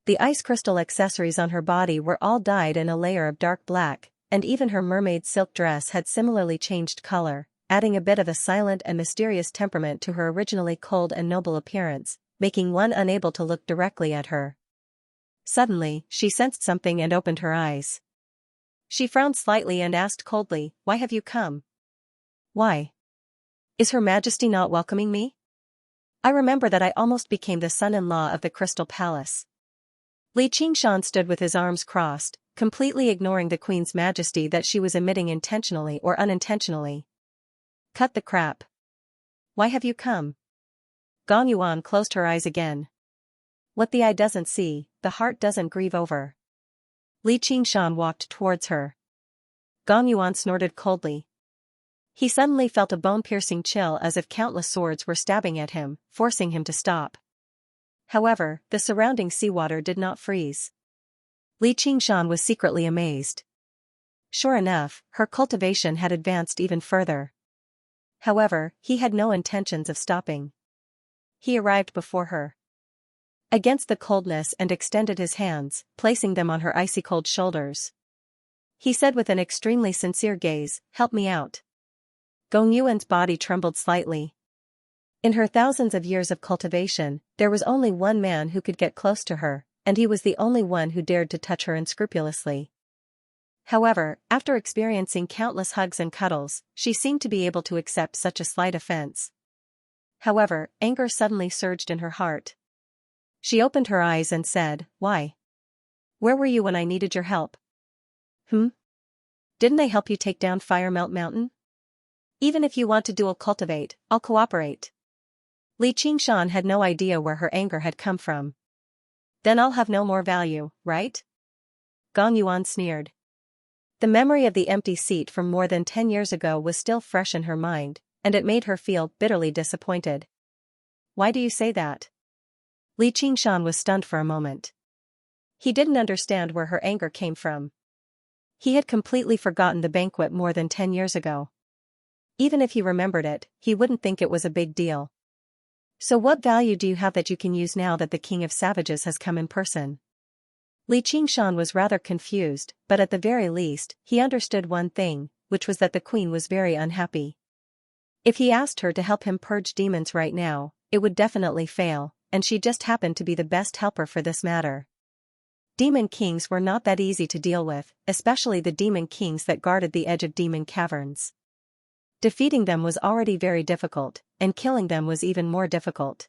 The ice crystal accessories on her body were all dyed in a layer of dark black, and even her mermaid silk dress had similarly changed color, adding a bit of a silent and mysterious temperament to her originally cold and noble appearance, making one unable to look directly at her. Suddenly, she sensed something and opened her eyes. She frowned slightly and asked coldly, "Why have you come?" "Why? Is Her Majesty not welcoming me? I remember that I almost became the son-in-law of the Crystal Palace." Li Qingshan stood with his arms crossed, completely ignoring the Queen's majesty that she was emitting intentionally or unintentionally. "Cut the crap. Why have you come?" Gong Yuan closed her eyes again. "What the eye doesn't see, the heart doesn't grieve over." Li Qingshan walked towards her. Gong Yuan snorted coldly. He suddenly felt a bone-piercing chill, as if countless swords were stabbing at him, forcing him to stop. However, the surrounding seawater did not freeze. Li Qingshan was secretly amazed. Sure enough, her cultivation had advanced even further. However, he had no intentions of stopping. He arrived before her against the coldness and extended his hands, placing them on her icy-cold shoulders. He said with an extremely sincere gaze, "Help me out." Gong Yuan's body trembled slightly. In her thousands of years of cultivation, there was only one man who could get close to her, and he was the only one who dared to touch her unscrupulously. However, after experiencing countless hugs and cuddles, she seemed to be able to accept such a slight offense. However, anger suddenly surged in her heart. She opened her eyes and said, "Why? Where were you when I needed your help?" Didn't I help you take down Firemelt Mountain? Even if you want to dual cultivate, I'll cooperate." Li Qingshan had no idea where her anger had come from. "Then I'll have no more value, right?" Gong Yuan sneered. The memory of the empty seat from more than 10 years ago was still fresh in her mind, and it made her feel bitterly disappointed. "Why do you say that?" Li Qingshan was stunned for a moment. He didn't understand where her anger came from. He had completely forgotten the banquet more than 10 years ago. Even if he remembered it, he wouldn't think it was a big deal. "So what value do you have that you can use now that the King of Savages has come in person?" Li Qingshan was rather confused, but at the very least, he understood one thing, which was that the Queen was very unhappy. If he asked her to help him purge demons right now, it would definitely fail, and she just happened to be the best helper for this matter. Demon kings were not that easy to deal with, especially the demon kings that guarded the edge of demon caverns. Defeating them was already very difficult, and killing them was even more difficult.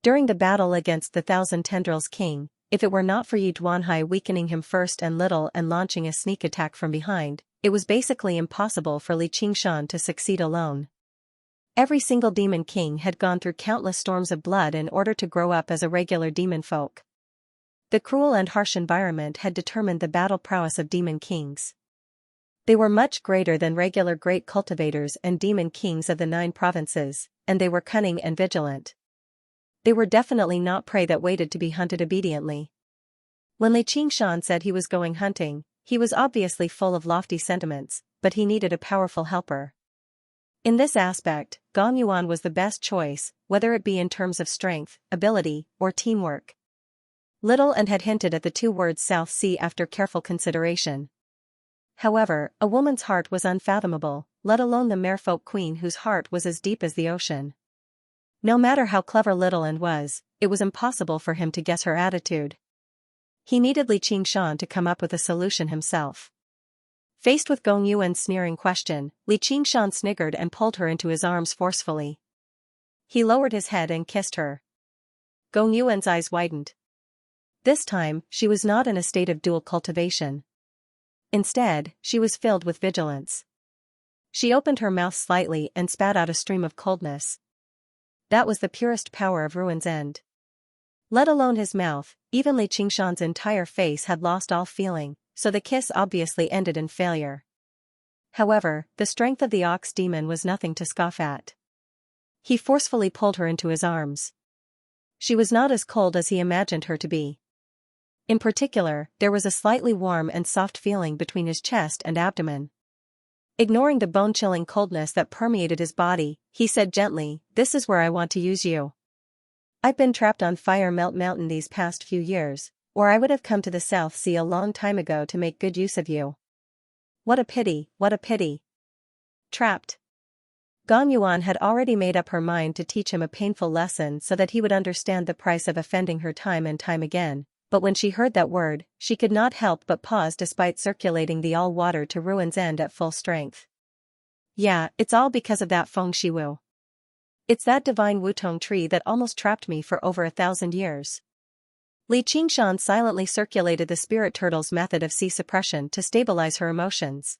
During the battle against the Thousand Tendrils King, if it were not for Yi Duanhai weakening him first and launching a sneak attack from behind, it was basically impossible for Li Qingshan to succeed alone. Every single demon king had gone through countless storms of blood in order to grow up as a regular demon folk. The cruel and harsh environment had determined the battle prowess of demon kings. They were much greater than regular great cultivators and demon kings of the 9 provinces, and they were cunning and vigilant. They were definitely not prey that waited to be hunted obediently. When Li Qingshan said he was going hunting, he was obviously full of lofty sentiments, but he needed a powerful helper. In this aspect, Gong Yuan was the best choice, whether it be in terms of strength, ability, or teamwork. Little and had hinted at the 2 words South Sea after careful consideration. However, a woman's heart was unfathomable, let alone the merfolk queen whose heart was as deep as the ocean. No matter how clever Little and was, it was impossible for him to guess her attitude. He needed Li Qingshan to come up with a solution himself. Faced with Gong Yuan's sneering question, Li Qingshan sniggered and pulled her into his arms forcefully. He lowered his head and kissed her. Gong Yuan's eyes widened. This time, she was not in a state of dual cultivation. Instead, she was filled with vigilance. She opened her mouth slightly and spat out a stream of coldness. That was the purest power of Ruin's End. Let alone his mouth, even Li Qingshan's entire face had lost all feeling, so the kiss obviously ended in failure. However, the strength of the ox demon was nothing to scoff at. He forcefully pulled her into his arms. She was not as cold as he imagined her to be. In particular, there was a slightly warm and soft feeling between his chest and abdomen. Ignoring the bone-chilling coldness that permeated his body, he said gently, "This is where I want to use you. I've been trapped on Fire Melt Mountain these past few years, or I would have come to the South Sea a long time ago to make good use of you. What a pity, what a pity." Trapped. Gong Yuan had already made up her mind to teach him a painful lesson so that he would understand the price of offending her time and time again, but when she heard that word, she could not help but pause despite circulating the all-water to Ruin's End at full strength. "Yeah, it's all because of that feng shui wu. It's that divine wutong tree that almost trapped me for over 1,000 years." Li Qingshan silently circulated the spirit turtle's method of sea suppression to stabilize her emotions.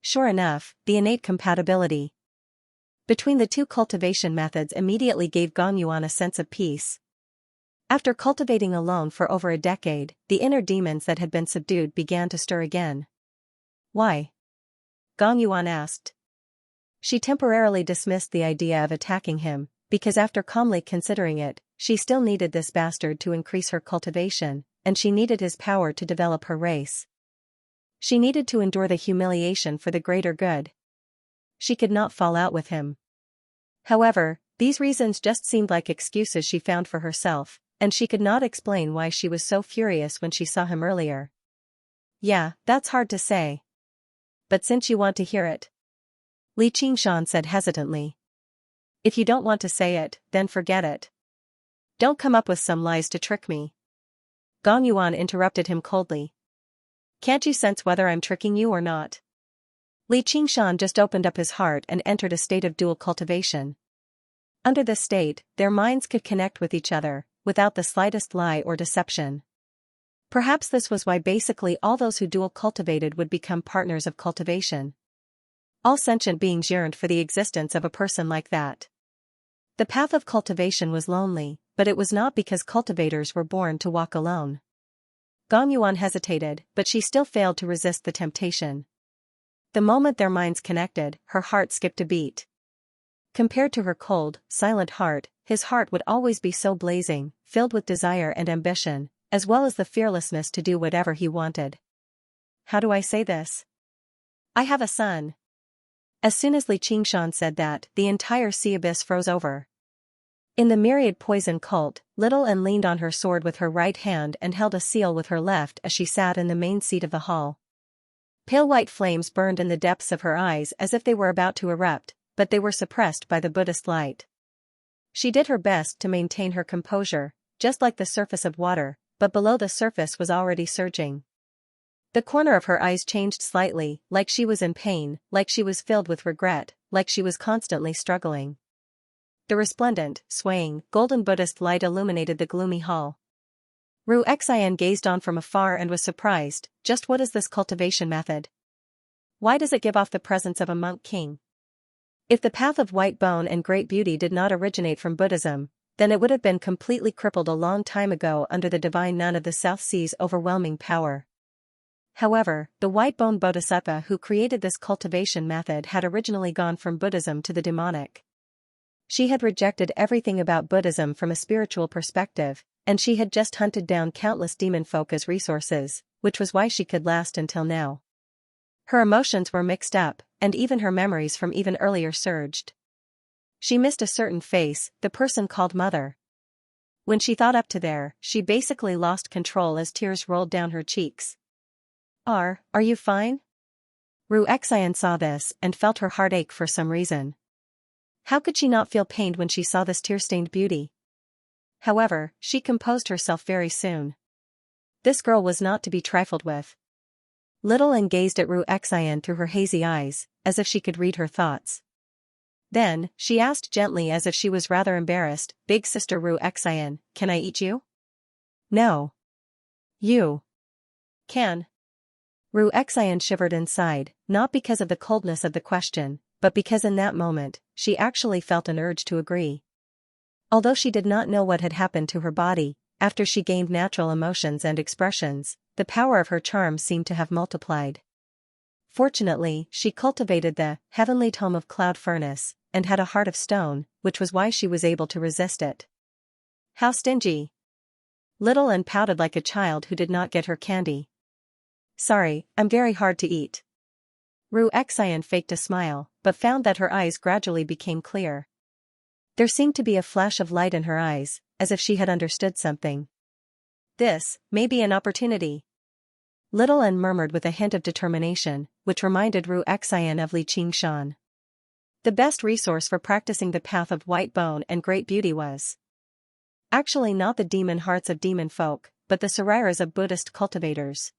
Sure enough, the innate compatibility between the two cultivation methods immediately gave Gong Yuan a sense of peace. After cultivating alone for over a decade, the inner demons that had been subdued began to stir again. "Why?" Gong Yuan asked. She temporarily dismissed the idea of attacking him, because after calmly considering it, she still needed this bastard to increase her cultivation, and she needed his power to develop her race. She needed to endure the humiliation for the greater good. She could not fall out with him. However, these reasons just seemed like excuses she found for herself, and she could not explain why she was so furious when she saw him earlier. "Yeah, that's hard to say. But since you want to hear it," Li Qingshan said hesitantly. "If you don't want to say it, then forget it. Don't come up with some lies to trick me." Gong Yuan interrupted him coldly. "Can't you sense whether I'm tricking you or not?" Li Qingshan just opened up his heart and entered a state of dual cultivation. Under this state, their minds could connect with each other, without the slightest lie or deception. Perhaps this was why basically all those who dual cultivated would become partners of cultivation. All sentient beings yearned for the existence of a person like that. The path of cultivation was lonely, but it was not because cultivators were born to walk alone. Gong Yuan hesitated, but she still failed to resist the temptation. The moment their minds connected, her heart skipped a beat. Compared to her cold, silent heart, his heart would always be so blazing, filled with desire and ambition, as well as the fearlessness to do whatever he wanted. How do I say this? I have a son. As soon as Li Qingshan said that, the entire sea abyss froze over. In the myriad poison cult, Little An leaned on her sword with her right hand and held a seal with her left as she sat in the main seat of the hall. Pale white flames burned in the depths of her eyes as if they were about to erupt, but they were suppressed by the Buddhist light. She did her best to maintain her composure, just like the surface of water, but below the surface was already surging. The corner of her eyes changed slightly, like she was in pain, like she was filled with regret, like she was constantly struggling. The resplendent, swaying, golden Buddhist light illuminated the gloomy hall. Ru Xian gazed on from afar and was surprised. Just what is this cultivation method? Why does it give off the presence of a monk king? If the path of white bone and great beauty did not originate from Buddhism, then it would have been completely crippled a long time ago under the divine nun of the South Sea's overwhelming power. However, the white bone bodhisattva who created this cultivation method had originally gone from Buddhism to the demonic. She had rejected everything about Buddhism from a spiritual perspective, and she had just hunted down countless demon folk as resources, which was why she could last until now. Her emotions were mixed up, and even her memories from even earlier surged. She missed a certain face, the person called Mother. When she thought up to there, she basically lost control as tears rolled down her cheeks. Are you fine? Ru Xian saw this and felt her heart ache for some reason. How could she not feel pained when she saw this tear-stained beauty? However, she composed herself very soon. This girl was not to be trifled with. Little An gazed at Ru Xian through her hazy eyes, as if she could read her thoughts. Then, she asked gently as if she was rather embarrassed, "Big sister Ru Xian, can I eat you?" "No. You can." Ru Xian shivered inside, not because of the coldness of the question, but because in that moment, she actually felt an urge to agree. Although she did not know what had happened to her body, after she gained natural emotions and expressions, the power of her charm seemed to have multiplied. Fortunately, she cultivated the heavenly tome of cloud furnace, and had a heart of stone, which was why she was able to resist it. How stingy! Little An pouted like a child who did not get her candy. "Sorry, I'm very hard to eat." Ru Xian faked a smile, but found that her eyes gradually became clear. There seemed to be a flash of light in her eyes, as if she had understood something. This may be an opportunity. Little N murmured with a hint of determination, which reminded Ru Xian of Li Qingshan. The best resource for practicing the path of white bone and great beauty was actually not the demon hearts of demon folk, but the sariras of Buddhist cultivators.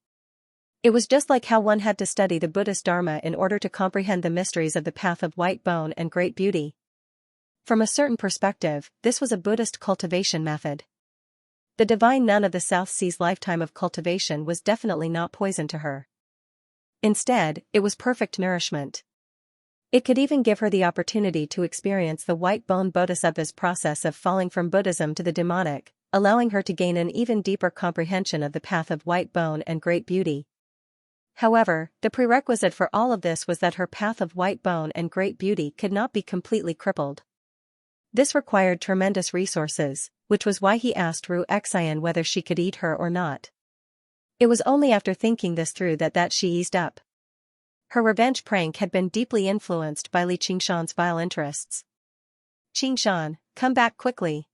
It was just like how one had to study the Buddhist Dharma in order to comprehend the mysteries of the path of white bone and great beauty. From a certain perspective, this was a Buddhist cultivation method. The divine nun of the South Sea's lifetime of cultivation was definitely not poison to her. Instead, it was perfect nourishment. It could even give her the opportunity to experience the white bone bodhisattva's process of falling from Buddhism to the demonic, allowing her to gain an even deeper comprehension of the path of white bone and great beauty. However, the prerequisite for all of this was that her path of white bone and great beauty could not be completely crippled. This required tremendous resources, which was why he asked Ru Xian whether she could eat her or not. It was only after thinking this through that she eased up. Her revenge prank had been deeply influenced by Li Qingshan's vile interests. Qingshan, come back quickly.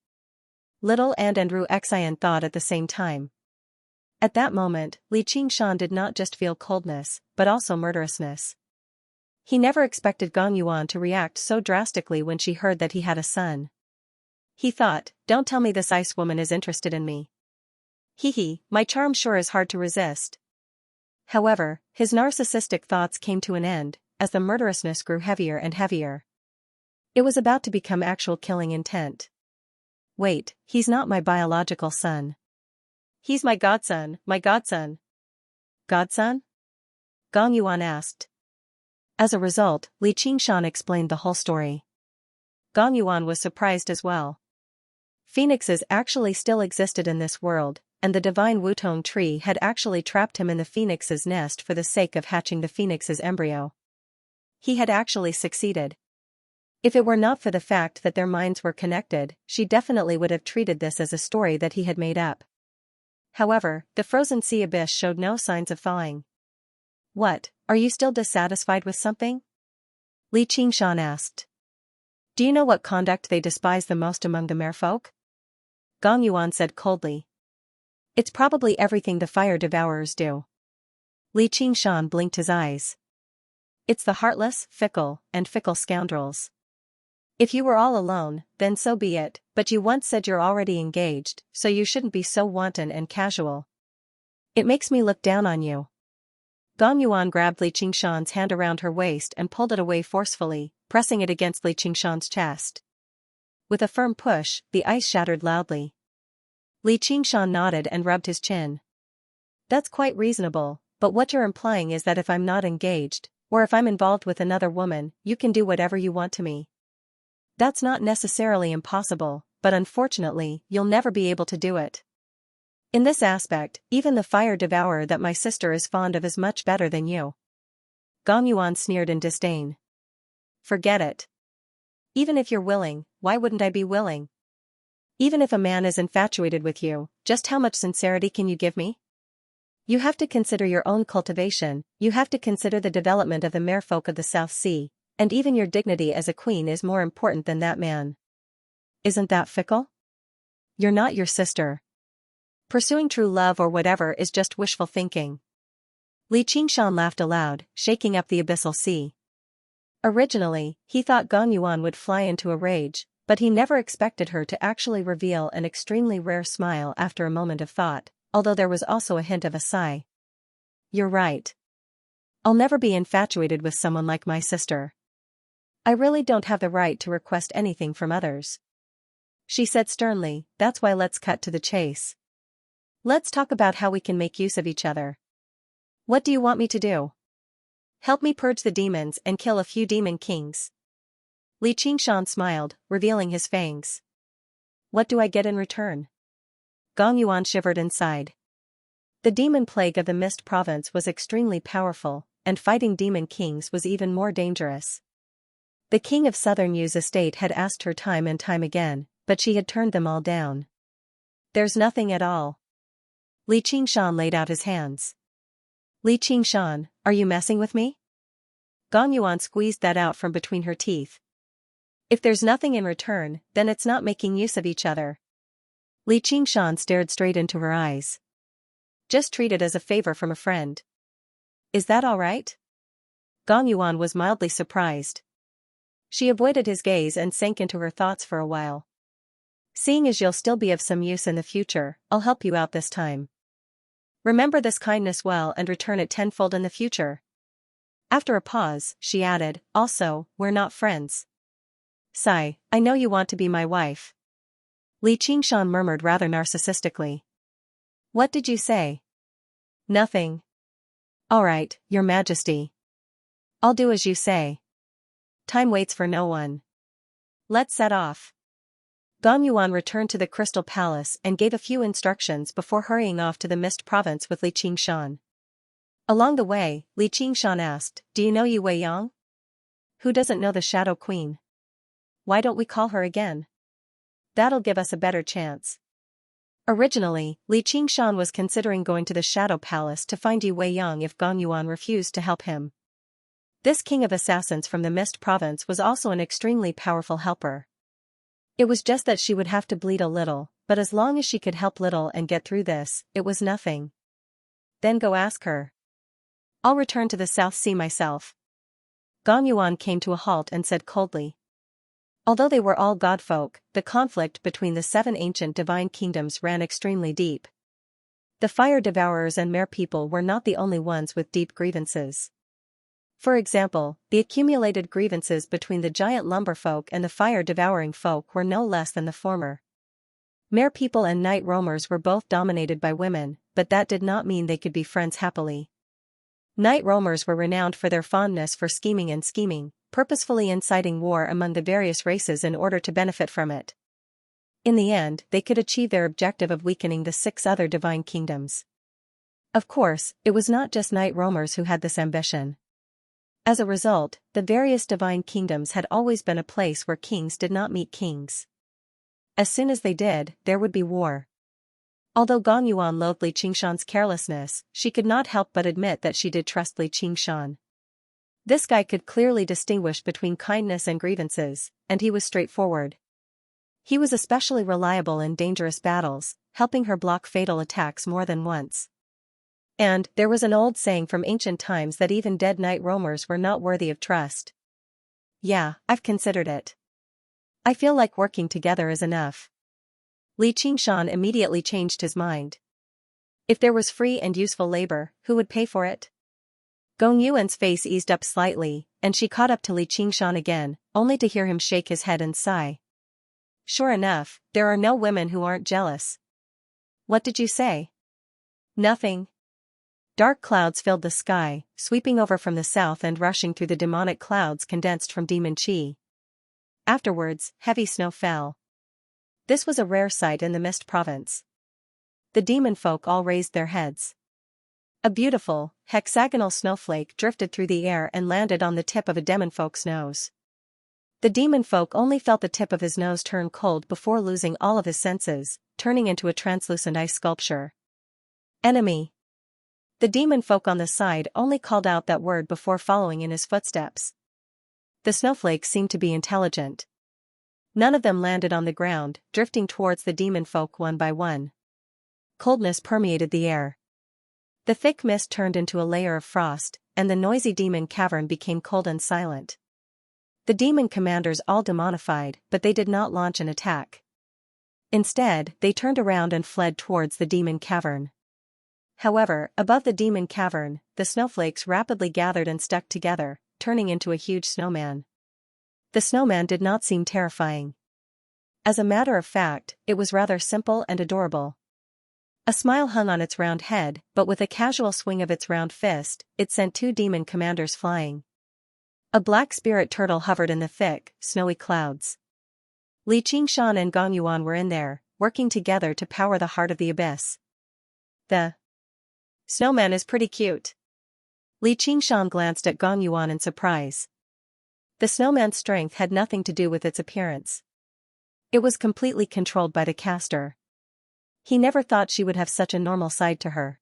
Little and Ru Xian thought at the same time. At that moment, Li Qingshan did not just feel coldness, but also murderousness. He never expected Gong Yuan to react so drastically when she heard that he had a son. He thought, don't tell me this ice woman is interested in me. Hee, my charm sure is hard to resist. However, his narcissistic thoughts came to an end, as the murderousness grew heavier and heavier. It was about to become actual killing intent. Wait, he's not my biological son. He's my godson, my godson. Godson? Gong Yuan asked. As a result, Li Qingshan explained the whole story. Gong Yuan was surprised as well. Phoenixes actually still existed in this world, and the divine Wutong tree had actually trapped him in the phoenix's nest for the sake of hatching the phoenix's embryo. He had actually succeeded. If it were not for the fact that their minds were connected, she definitely would have treated this as a story that he had made up. However, the frozen sea abyss showed no signs of thawing. What, are you still dissatisfied with something? Li Qingshan asked. Do you know what conduct they despise the most among the merfolk? Gong Yuan said coldly. It's probably everything the fire devourers do. Li Qingshan blinked his eyes. It's the heartless, fickle scoundrels. If you were all alone, then so be it, but you once said you're already engaged, so you shouldn't be so wanton and casual. It makes me look down on you. Gong Yuan grabbed Li Qingshan's hand around her waist and pulled it away forcefully, pressing it against Li Qingshan's chest. With a firm push, the ice shattered loudly. Li Qingshan nodded and rubbed his chin. That's quite reasonable, but what you're implying is that if I'm not engaged, or if I'm involved with another woman, you can do whatever you want to me. That's not necessarily impossible, but unfortunately, you'll never be able to do it. In this aspect, even the fire devourer that my sister is fond of is much better than you. Gong Yuan sneered in disdain. Forget it. Even if you're willing, why wouldn't I be willing? Even if a man is infatuated with you, just how much sincerity can you give me? You have to consider your own cultivation, you have to consider the development of the merfolk of the South Sea, and even your dignity as a queen is more important than that man. Isn't that fickle? You're not your sister. Pursuing true love or whatever is just wishful thinking. Li Qingshan laughed aloud, shaking up the abyssal sea. Originally, he thought Gong Yuan would fly into a rage, but he never expected her to actually reveal an extremely rare smile after a moment of thought, although there was also a hint of a sigh. You're right. I'll never be infatuated with someone like my sister. I really don't have the right to request anything from others. She said sternly, that's why let's cut to the chase. Let's talk about how we can make use of each other. What do you want me to do? Help me purge the demons and kill a few demon kings. Li Qingshan smiled, revealing his fangs. What do I get in return? Gong Yuan shivered inside. The demon plague of the Mist Province was extremely powerful, and fighting demon kings was even more dangerous. The king of Southern Yu's estate had asked her time and time again, but she had turned them all down. There's nothing at all. Li Qingshan laid out his hands. Li Qingshan, are you messing with me? Gong Yuan squeezed that out from between her teeth. If there's nothing in return, then it's not making use of each other. Li Qingshan stared straight into her eyes. Just treat it as a favor from a friend. Is that all right? Gong Yuan was mildly surprised. She avoided his gaze and sank into her thoughts for a while. Seeing as you'll still be of some use in the future, I'll help you out this time. Remember this kindness well and return it tenfold in the future. After a pause, she added, also, we're not friends. Sigh, I know you want to be my wife. Li Qingshan murmured rather narcissistically. What did you say? Nothing. All right, Your Majesty. I'll do as you say. Time waits for no one. Let's set off. Gong Yuan returned to the Crystal Palace and gave a few instructions before hurrying off to the Mist Province with Li Qingshan. Along the way, Li Qingshan asked, do you know Yu Weiyang? Who doesn't know the Shadow Queen? Why don't we call her again? That'll give us a better chance. Originally, Li Qingshan was considering going to the Shadow Palace to find Yu Weiyang if Gong Yuan refused to help him. This king of assassins from the Mist Province was also an extremely powerful helper. It was just that she would have to bleed a little, but as long as she could help little and get through this, it was nothing. Then go ask her. I'll return to the South Sea myself. Gong Yuan came to a halt and said coldly. Although they were all godfolk, the conflict between the 7 ancient divine kingdoms ran extremely deep. The fire devourers and mere people were not the only ones with deep grievances. For example, the accumulated grievances between the giant lumber folk and the fire-devouring folk were no less than the former. Mere people and night roamers were both dominated by women, but that did not mean they could be friends happily. Night roamers were renowned for their fondness for scheming, purposefully inciting war among the various races in order to benefit from it. In the end, they could achieve their objective of weakening the 6 other divine kingdoms. Of course, it was not just night roamers who had this ambition. As a result, the various divine kingdoms had always been a place where kings did not meet kings. As soon as they did, there would be war. Although Gong Yuan loathed Li Qingshan's carelessness, she could not help but admit that she did trust Li Qingshan. This guy could clearly distinguish between kindness and grievances, and he was straightforward. He was especially reliable in dangerous battles, helping her block fatal attacks more than once. And there was an old saying from ancient times that even dead night roamers were not worthy of trust. Yeah, I've considered it. I feel like working together is enough. Li Qingshan immediately changed his mind. If there was free and useful labor, who would pay for it? Gong Yuan's face eased up slightly, and she caught up to Li Qingshan again, only to hear him shake his head and sigh. Sure enough, there are no women who aren't jealous. What did you say? Nothing. Dark clouds filled the sky, sweeping over from the south and rushing through the demonic clouds condensed from demon chi. Afterwards, heavy snow fell. This was a rare sight in the Mist Province. The demon folk all raised their heads. A beautiful, hexagonal snowflake drifted through the air and landed on the tip of a demon folk's nose. The demon folk only felt the tip of his nose turn cold before losing all of his senses, turning into a translucent ice sculpture. Enemy. The demon folk on the side only called out that word before following in his footsteps. The snowflakes seemed to be intelligent. None of them landed on the ground, drifting towards the demon folk one by one. Coldness permeated the air. The thick mist turned into a layer of frost, and the noisy demon cavern became cold and silent. The demon commanders all demonified, but they did not launch an attack. Instead, they turned around and fled towards the demon cavern. However, above the demon cavern, the snowflakes rapidly gathered and stuck together, turning into a huge snowman. The snowman did not seem terrifying. As a matter of fact, it was rather simple and adorable. A smile hung on its round head, but with a casual swing of its round fist, it sent 2 demon commanders flying. A black spirit turtle hovered in the thick, snowy clouds. Li Qingshan and Gong Yuan were in there, working together to power the heart of the abyss. The snowman is pretty cute. Li Qingshan glanced at Gong Yuan in surprise. The snowman's strength had nothing to do with its appearance. It was completely controlled by the caster. He never thought she would have such a normal side to her.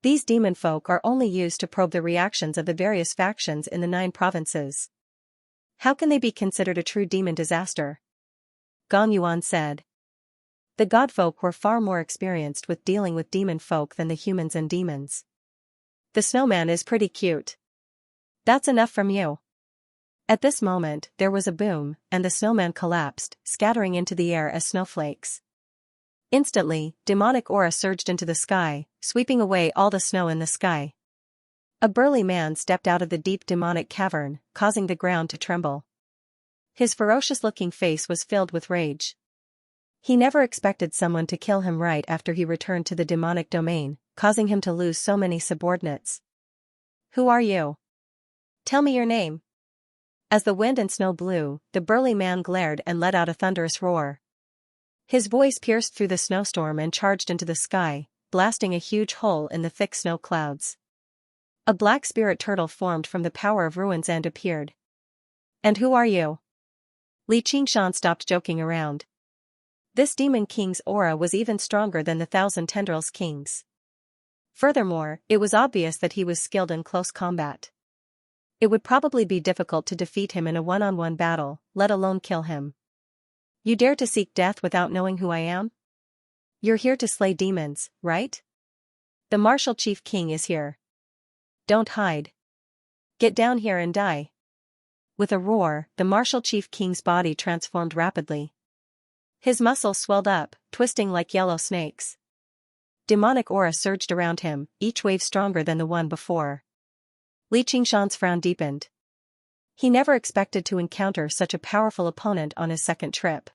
These demon folk are only used to probe the reactions of the various factions in the 9 provinces. How can they be considered a true demon disaster? Gong Yuan said. The godfolk were far more experienced with dealing with demon folk than the humans and demons. The snowman is pretty cute. That's enough from you. At this moment, there was a boom, and the snowman collapsed, scattering into the air as snowflakes. Instantly, demonic aura surged into the sky, sweeping away all the snow in the sky. A burly man stepped out of the deep demonic cavern, causing the ground to tremble. His ferocious-looking face was filled with rage. He never expected someone to kill him right after he returned to the demonic domain, causing him to lose so many subordinates. Who are you? Tell me your name. As the wind and snow blew, the burly man glared and let out a thunderous roar. His voice pierced through the snowstorm and charged into the sky, blasting a huge hole in the thick snow clouds. A black spirit turtle formed from the power of ruins and appeared. And who are you? Xianxia stopped joking around. This demon king's aura was even stronger than the 1,000 tendrils king's. Furthermore, it was obvious that he was skilled in close combat. It would probably be difficult to defeat him in a one-on-one battle, let alone kill him. You dare to seek death without knowing who I am? You're here to slay demons, right? The martial chief king is here. Don't hide. Get down here and die. With a roar, the martial chief king's body transformed rapidly. His muscles swelled up, twisting like yellow snakes. Demonic aura surged around him, each wave stronger than the one before. Xianxia's frown deepened. He never expected to encounter such a powerful opponent on his second trip.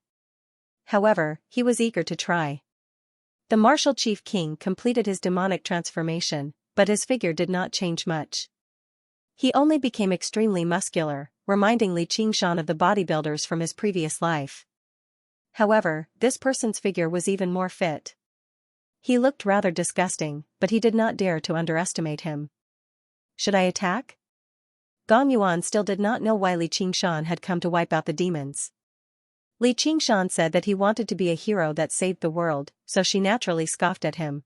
However, he was eager to try. The martial chief king completed his demonic transformation, but his figure did not change much. He only became extremely muscular, reminding Xianxia of the bodybuilders from his previous life. However, this person's figure was even more fit. He looked rather disgusting, but he did not dare to underestimate him. Should I attack? Gong Yuan still did not know why Xianxia had come to wipe out the demons. Xianxia said that he wanted to be a hero that saved the world, so she naturally scoffed at him.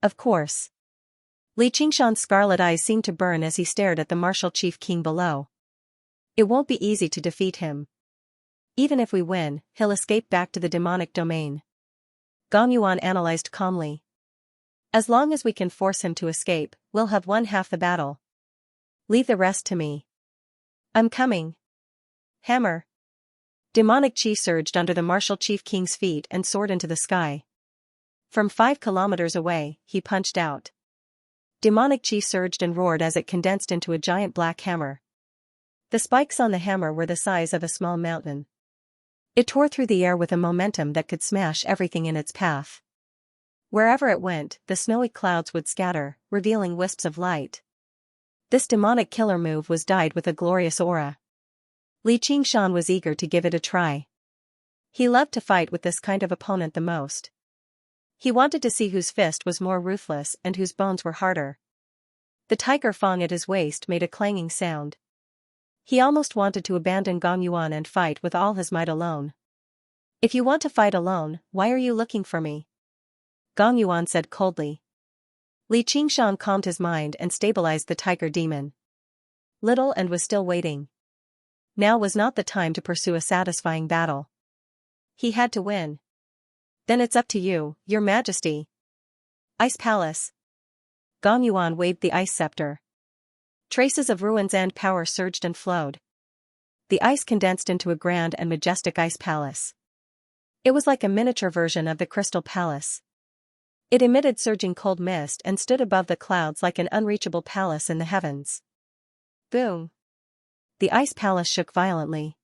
Of course. Xianxia's scarlet eyes seemed to burn as he stared at the martial chief king below. It won't be easy to defeat him. Even if we win, he'll escape back to the demonic domain. Gong Yuan analyzed calmly. As long as we can force him to escape, we'll have won half the battle. Leave the rest to me. I'm coming. Hammer. Demonic chi surged under the martial chief king's feet and soared into the sky. From 5 kilometers away, he punched out. Demonic chi surged and roared as it condensed into a giant black hammer. The spikes on the hammer were the size of a small mountain. It tore through the air with a momentum that could smash everything in its path. Wherever it went, the snowy clouds would scatter, revealing wisps of light. This demonic killer move was dyed with a glorious aura. Xianxia was eager to give it a try. He loved to fight with this kind of opponent the most. He wanted to see whose fist was more ruthless and whose bones were harder. The tiger fang at his waist made a clanging sound. He almost wanted to abandon Gong Yuan and fight with all his might alone. If you want to fight alone, why are you looking for me? Gong Yuan said coldly. Xianxia calmed his mind and stabilized the tiger demon. Little and was still waiting. Now was not the time to pursue a satisfying battle. He had to win. Then it's up to you, Your Majesty. Ice Palace. Gong Yuan waved the ice scepter. Traces of ruins and power surged and flowed. The ice condensed into a grand and majestic ice palace. It was like a miniature version of the Crystal Palace. It emitted surging cold mist and stood above the clouds like an unreachable palace in the heavens. Boom! The ice palace shook violently.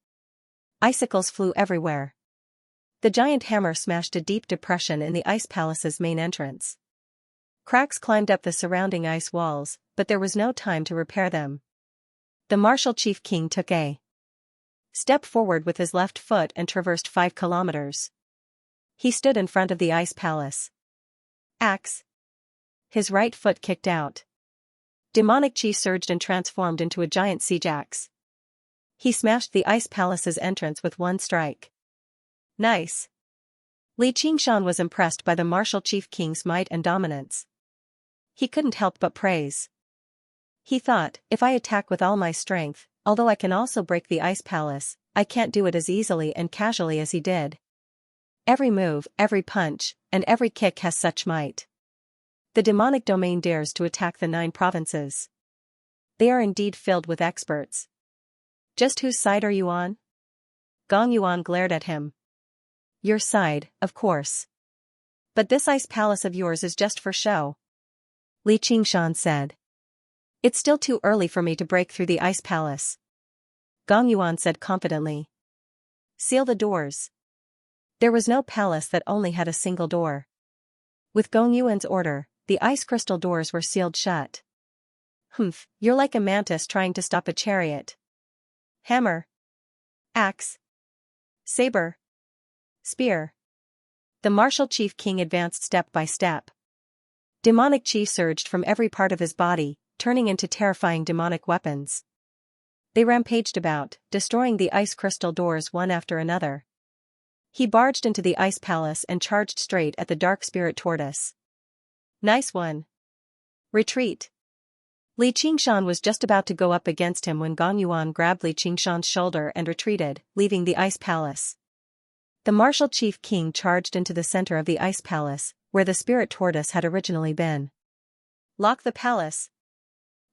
Icicles flew everywhere. The giant hammer smashed a deep depression in the ice palace's main entrance. Cracks climbed up the surrounding ice walls, but there was no time to repair them. The martial chief king took a step forward with his left foot and traversed 5 kilometers. He stood in front of the ice palace. Axe. His right foot kicked out. Demonic chi surged and transformed into a giant siege axe. He smashed the ice palace's entrance with one strike. Nice. Xianxia was impressed by the martial chief king's might and dominance. He couldn't help but praise. He thought, if I attack with all my strength, although I can also break the ice palace, I can't do it as easily and casually as he did. Every move, every punch, and every kick has such might. The demonic domain dares to attack the 9 provinces. They are indeed filled with experts. Just whose side are you on? Gong Yuan glared at him. Your side, of course. But this ice palace of yours is just for show. Li Qingshan said. It's still too early for me to break through the ice palace. Gong Yuan said confidently. Seal the doors. There was no palace that only had a single door. With Gong Yuan's order, the ice crystal doors were sealed shut. Humph, you're like a mantis trying to stop a chariot. Hammer. Axe. Saber. Spear. The martial chief king advanced step by step. Demonic chi surged from every part of his body, turning into terrifying demonic weapons. They rampaged about, destroying the ice crystal doors one after another. He barged into the ice palace and charged straight at the dark spirit tortoise. Nice one. Retreat. Li Qingshan was just about to go up against him when Gong Yuan grabbed Li Qingshan's shoulder and retreated, leaving the ice palace. The martial chief king charged into the center of the ice palace, where the spirit tortoise had originally been. Lock the palace.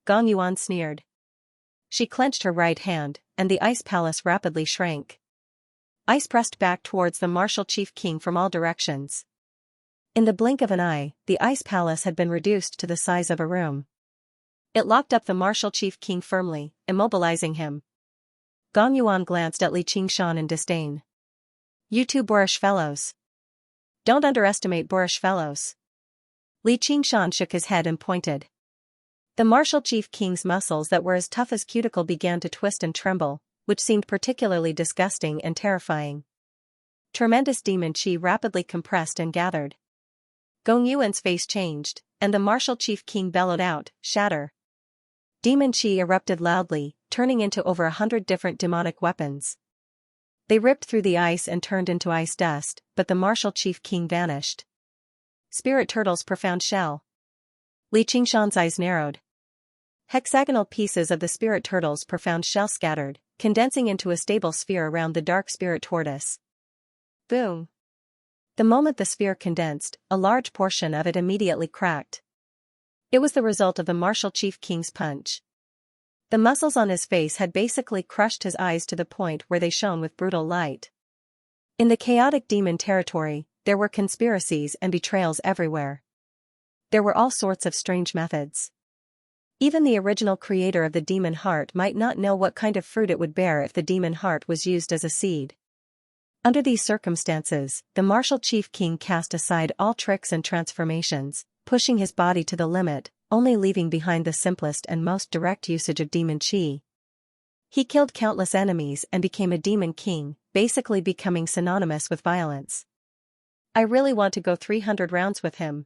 Gong Yuan sneered. She clenched her right hand, and the ice palace rapidly shrank. Ice pressed back towards the martial chief king from all directions. In the blink of an eye, the ice palace had been reduced to the size of a room. It locked up the martial chief king firmly, immobilizing him. Gong Yuan glanced at Li Qingshan in disdain. You two boorish fellows. Don't underestimate boorish fellows. Li Qingshan shook his head and pointed. The martial chief king's muscles that were as tough as cuticle began to twist and tremble, which seemed particularly disgusting and terrifying. Tremendous demon chi rapidly compressed and gathered. Gong Yuan's face changed, and the martial chief king bellowed out, shatter. Demon chi erupted loudly, turning into over 100 different demonic weapons. They ripped through the ice and turned into ice dust, but the martial chief king vanished. Spirit turtle's profound shell. Li Qingshan's eyes narrowed. Hexagonal pieces of the spirit turtle's profound shell scattered, condensing into a stable sphere around the dark spirit tortoise. Boom. The moment the sphere condensed, a large portion of it immediately cracked. It was the result of the martial chief king's punch. The muscles on his face had basically crushed his eyes to the point where they shone with brutal light. In the chaotic demon territory, there were conspiracies and betrayals everywhere. There were all sorts of strange methods. Even the original creator of the demon heart might not know what kind of fruit it would bear if the demon heart was used as a seed. Under these circumstances, the martial chief king cast aside all tricks and transformations, pushing his body to the limit, only leaving behind the simplest and most direct usage of demon chi. He killed countless enemies and became a demon king, basically becoming synonymous with violence. I really want to go 300 rounds with him.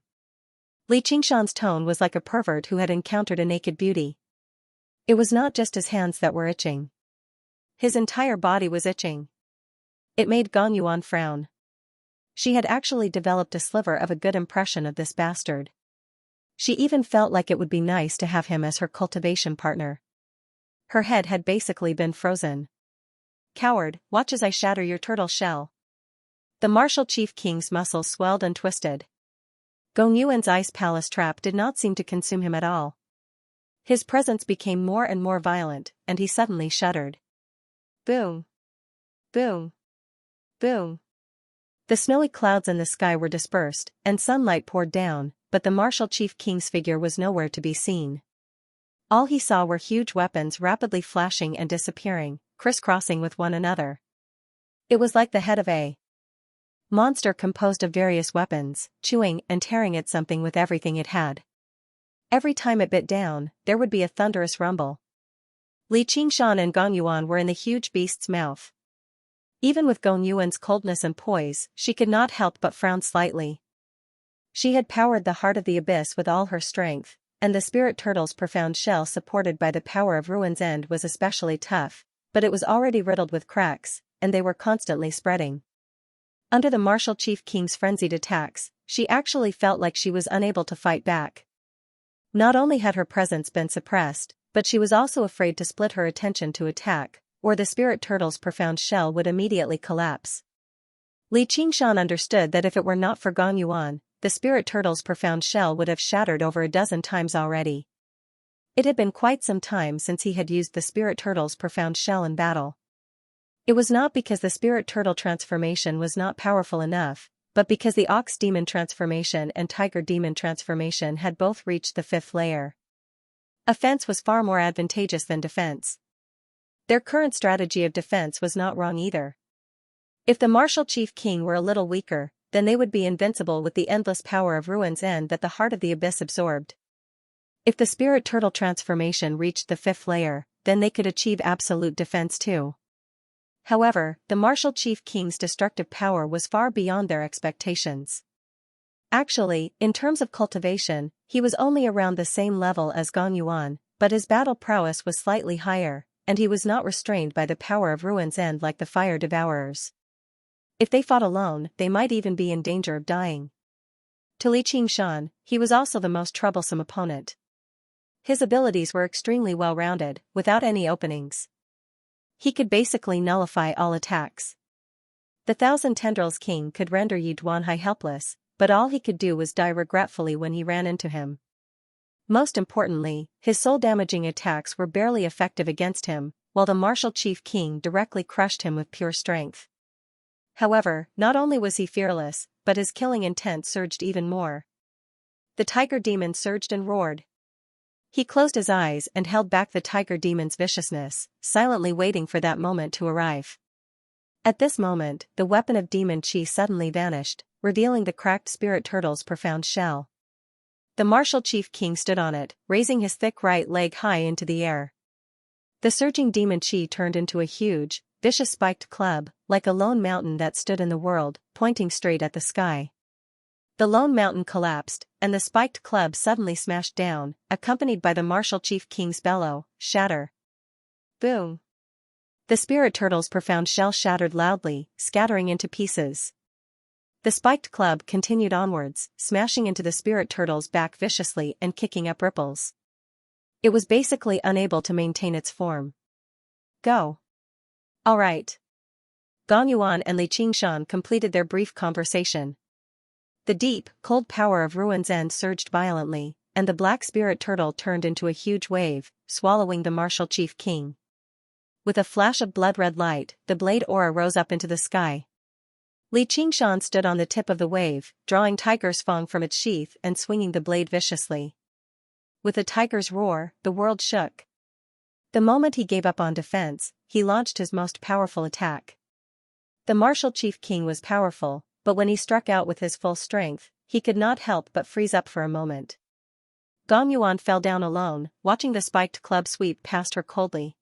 Li Qingshan's tone was like a pervert who had encountered a naked beauty. It was not just his hands that were itching. His entire body was itching. It made Gong Yuan frown. She had actually developed a sliver of a good impression of this bastard. She even felt like it would be nice to have him as her cultivation partner. Her head had basically been frozen. Coward, watch as I shatter your turtle shell. The martial chief king's muscles swelled and twisted. Gong Yuan's ice palace trap did not seem to consume him at all. His presence became more and more violent, and he suddenly shuddered. Boom. Boom. Boom. The snowy clouds in the sky were dispersed, and sunlight poured down, but the martial chief king's figure was nowhere to be seen. All he saw were huge weapons rapidly flashing and disappearing, crisscrossing with one another. It was like the head of a monster composed of various weapons, chewing and tearing at something with everything it had. Every time it bit down, there would be a thunderous rumble. Li Qingshan and Gong Yuan were in the huge beast's mouth. Even with Gong Yuan's coldness and poise, she could not help but frown slightly. She had powered the heart of the abyss with all her strength, and the spirit turtle's profound shell supported by the power of Ruin's End was especially tough, but it was already riddled with cracks, and they were constantly spreading. Under the martial chief king's frenzied attacks, she actually felt like she was unable to fight back. Not only had her presence been suppressed, but she was also afraid to split her attention to attack, or the spirit turtle's profound shell would immediately collapse. Li Qingshan understood that if it were not for Gong Yuan, the spirit turtle's profound shell would have shattered over a dozen times already. It had been quite some time since he had used the spirit turtle's profound shell in battle. It was not because the spirit turtle transformation was not powerful enough, but because the ox demon transformation and tiger demon transformation had both reached the 5th layer. Offense was far more advantageous than defense. Their current strategy of defense was not wrong either. If the martial chief king were a little weaker, then they would be invincible with the endless power of Ruin's End that the heart of the abyss absorbed. If the spirit turtle transformation reached the 5th layer, then they could achieve absolute defense too. However, the martial chief king's destructive power was far beyond their expectations. Actually, in terms of cultivation, he was only around the same level as Gong Yuan, but his battle prowess was slightly higher, and he was not restrained by the power of Ruin's End like the fire devourers. If they fought alone, they might even be in danger of dying. To Li Qingshan, he was also the most troublesome opponent. His abilities were extremely well-rounded, without any openings. He could basically nullify all attacks. The Thousand Tendrils King could render Yi Duanhai helpless, but all he could do was die regretfully when he ran into him. Most importantly, his soul-damaging attacks were barely effective against him, while the martial chief king directly crushed him with pure strength. However, not only was he fearless, but his killing intent surged even more. The tiger demon surged and roared. He closed his eyes and held back the tiger demon's viciousness, silently waiting for that moment to arrive. At this moment, the weapon of demon chi suddenly vanished, revealing the cracked spirit turtle's profound shell. The martial chief king stood on it, raising his thick right leg high into the air. The surging demon chi turned into a huge, vicious spiked club, like a lone mountain that stood in the world, pointing straight at the sky. The lone mountain collapsed, and the spiked club suddenly smashed down, accompanied by the martial chief king's bellow, shatter. Boom! The spirit turtle's profound shell shattered loudly, scattering into pieces. The spiked club continued onwards, smashing into the spirit turtle's back viciously and kicking up ripples. It was basically unable to maintain its form. Go. All right. Gong Yuan and Li Qingshan completed their brief conversation. The deep, cold power of Ruin's End surged violently, and the black spirit turtle turned into a huge wave, swallowing the martial chief king. With a flash of blood-red light, the blade aura rose up into the sky. Li Qingshan stood on the tip of the wave, drawing tiger's fang from its sheath and swinging the blade viciously. With a tiger's roar, the world shook. The moment he gave up on defense, he launched his most powerful attack. The martial chief king was powerful, but when he struck out with his full strength, he could not help but freeze up for a moment. Gong Yuan fell down alone, watching the spiked club sweep past her coldly.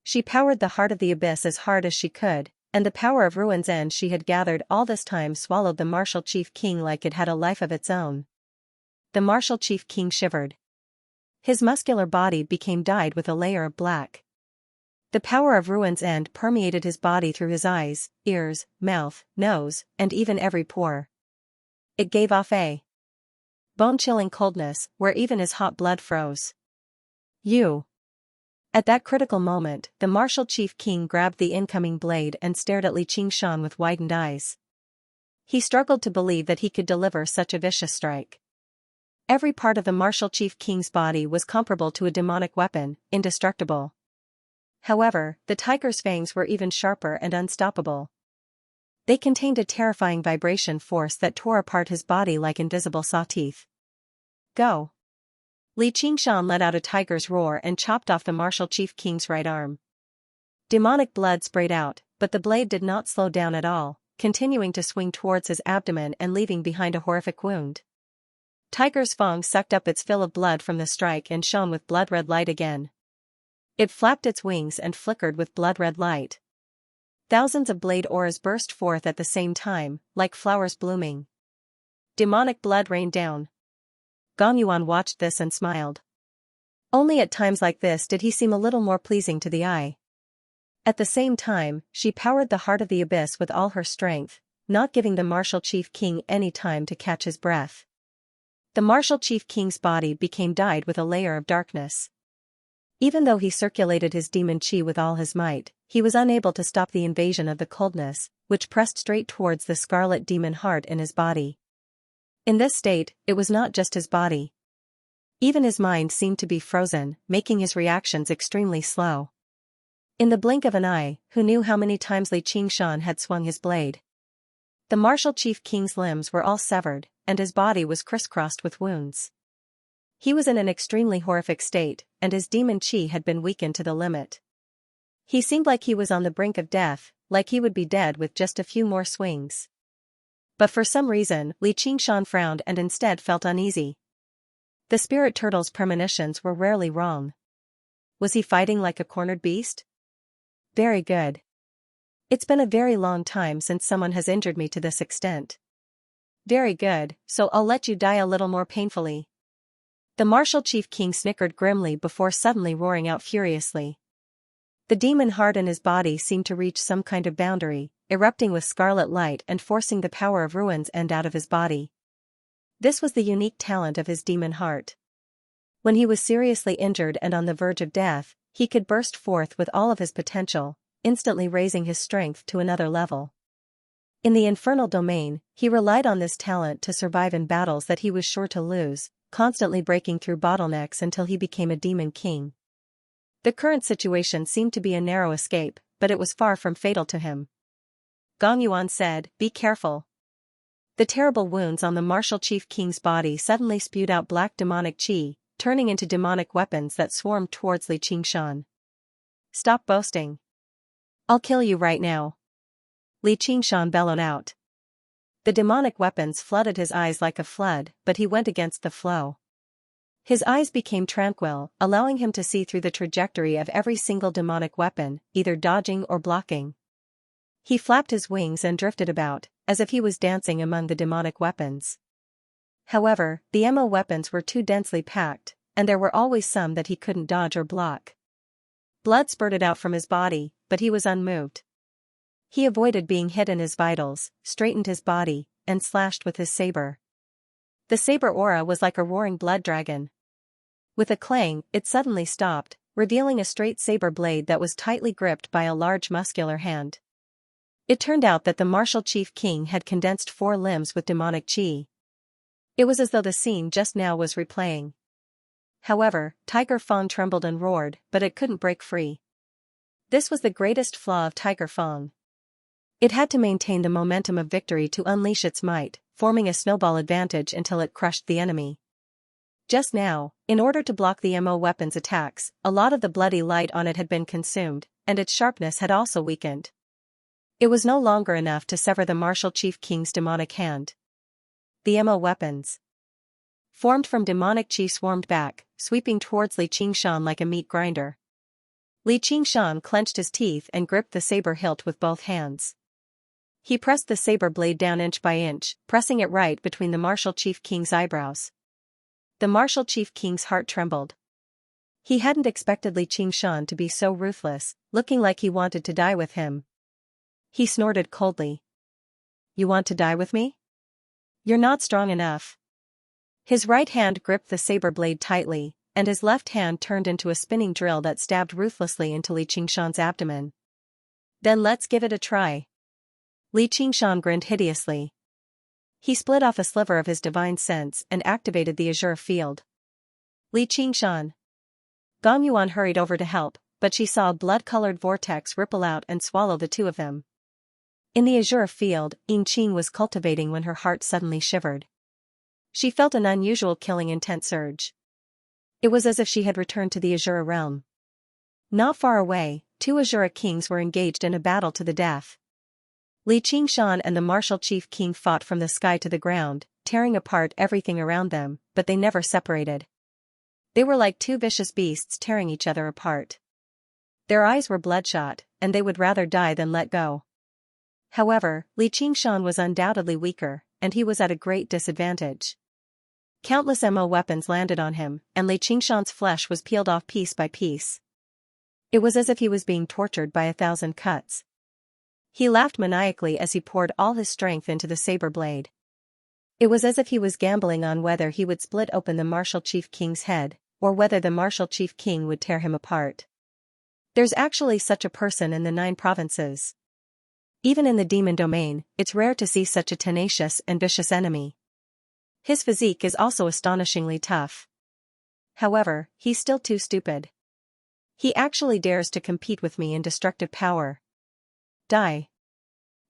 She powered the heart of the abyss as hard as she could, and the power of Ruin's End she had gathered all this time swallowed the martial chief king like it had a life of its own. The martial chief king shivered. His muscular body became dyed with a layer of black. The power of Ruin's End permeated his body through his eyes, ears, mouth, nose, and even every pore. It gave off a bone-chilling coldness, where even his hot blood froze. You. At that critical moment, the martial chief king grabbed the incoming blade and stared at Li Qingshan with widened eyes. He struggled to believe that he could deliver such a vicious strike. Every part of the martial chief king's body was comparable to a demonic weapon, indestructible. However, the tiger's fangs were even sharper and unstoppable. They contained a terrifying vibration force that tore apart his body like invisible saw teeth. Go! Li Qingshan let out a tiger's roar and chopped off the martial chief king's right arm. Demonic blood sprayed out, but the blade did not slow down at all, continuing to swing towards his abdomen and leaving behind a horrific wound. Tiger's fang sucked up its fill of blood from the strike and shone with blood-red light again. It flapped its wings and flickered with blood-red light. Thousands of blade auras burst forth at the same time, like flowers blooming. Demonic blood rained down. Gong Yuan watched this and smiled. Only at times like this did he seem a little more pleasing to the eye. At the same time, she powered the heart of the abyss with all her strength, not giving the martial chief king any time to catch his breath. The martial chief king's body became dyed with a layer of darkness. Even though he circulated his demon chi with all his might, he was unable to stop the invasion of the coldness, which pressed straight towards the scarlet demon heart in his body. In this state, it was not just his body. Even his mind seemed to be frozen, making his reactions extremely slow. In the blink of an eye, who knew how many times Li Qingshan had swung his blade? The martial chief king's limbs were all severed, and his body was crisscrossed with wounds. He was in an extremely horrific state, and his demon chi had been weakened to the limit. He seemed like he was on the brink of death, like he would be dead with just a few more swings. But for some reason, Li Qingshan frowned and instead felt uneasy. The spirit turtle's premonitions were rarely wrong. Was he fighting like a cornered beast? Very good. It's been a very long time since someone has injured me to this extent. Very good, so I'll let you die a little more painfully. The martial chief king snickered grimly before suddenly roaring out furiously. The demon heart in his body seemed to reach some kind of boundary, erupting with scarlet light and forcing the power of ruins end out of his body. This was the unique talent of his demon heart. When he was seriously injured and on the verge of death, he could burst forth with all of his potential, instantly raising his strength to another level. In the infernal domain, he relied on this talent to survive in battles that he was sure to lose, constantly breaking through bottlenecks until he became a demon king. The current situation seemed to be a narrow escape, but it was far from fatal to him. Gong Yuan said, "Be careful." The terrible wounds on the martial chief king's body suddenly spewed out black demonic chi, turning into demonic weapons that swarmed towards Li Qingshan. "Stop boasting. I'll kill you right now." Li Qingshan bellowed out. The demonic weapons flooded his eyes like a flood, but he went against the flow. His eyes became tranquil, allowing him to see through the trajectory of every single demonic weapon, either dodging or blocking. He flapped his wings and drifted about, as if he was dancing among the demonic weapons. However, the MO weapons were too densely packed, and there were always some that he couldn't dodge or block. Blood spurted out from his body, but he was unmoved. He avoided being hit in his vitals, straightened his body, and slashed with his saber. The saber aura was like a roaring blood dragon. With a clang, it suddenly stopped, revealing a straight saber blade that was tightly gripped by a large muscular hand. It turned out that the martial chief king had condensed 4 limbs with demonic chi. It was as though the scene just now was replaying. However, Tiger Fong trembled and roared, but it couldn't break free. This was the greatest flaw of Tiger Fong. It had to maintain the momentum of victory to unleash its might, forming a snowball advantage until it crushed the enemy. Just now, in order to block the MO weapon's attacks, a lot of the bloody light on it had been consumed, and its sharpness had also weakened. It was no longer enough to sever the martial chief king's demonic hand. The MO weapons, formed from demonic chi, swarmed back, sweeping towards Li Qingshan like a meat grinder. Li Qingshan clenched his teeth and gripped the saber hilt with both hands. He pressed the saber blade down inch by inch, pressing it right between the martial chief king's eyebrows. The martial chief king's heart trembled. He hadn't expected Li Qingshan to be so ruthless, looking like he wanted to die with him. He snorted coldly. "You want to die with me? You're not strong enough." His right hand gripped the saber blade tightly, and his left hand turned into a spinning drill that stabbed ruthlessly into Li Qingshan's abdomen. "Then let's give it a try." Li Qingshan grinned hideously. He split off a sliver of his divine sense and activated the azure field. "Li Qingshan." Gong Yuan hurried over to help, but she saw a blood-colored vortex ripple out and swallow the two of them. In the azure field, Ying Qing was cultivating when her heart suddenly shivered. She felt an unusual killing intent surge. It was as if she had returned to the azure realm. Not far away, 2 Azura kings were engaged in a battle to the death. Li Qingshan and the martial chief king fought from the sky to the ground, tearing apart everything around them, but they never separated. They were like 2 vicious beasts tearing each other apart. Their eyes were bloodshot, and they would rather die than let go. However, Li Qingshan was undoubtedly weaker, and he was at a great disadvantage. Countless MO weapons landed on him, and Li Qingshan's flesh was peeled off piece by piece. It was as if he was being tortured by 1,000 cuts. He laughed maniacally as he poured all his strength into the saber blade. It was as if he was gambling on whether he would split open the Martial Chief King's head, or whether the Martial Chief King would tear him apart. There's actually such a person in the 9 provinces. Even in the demon domain, it's rare to see such a tenacious and vicious enemy. His physique is also astonishingly tough. However, he's still too stupid. He actually dares to compete with me in destructive power. Die.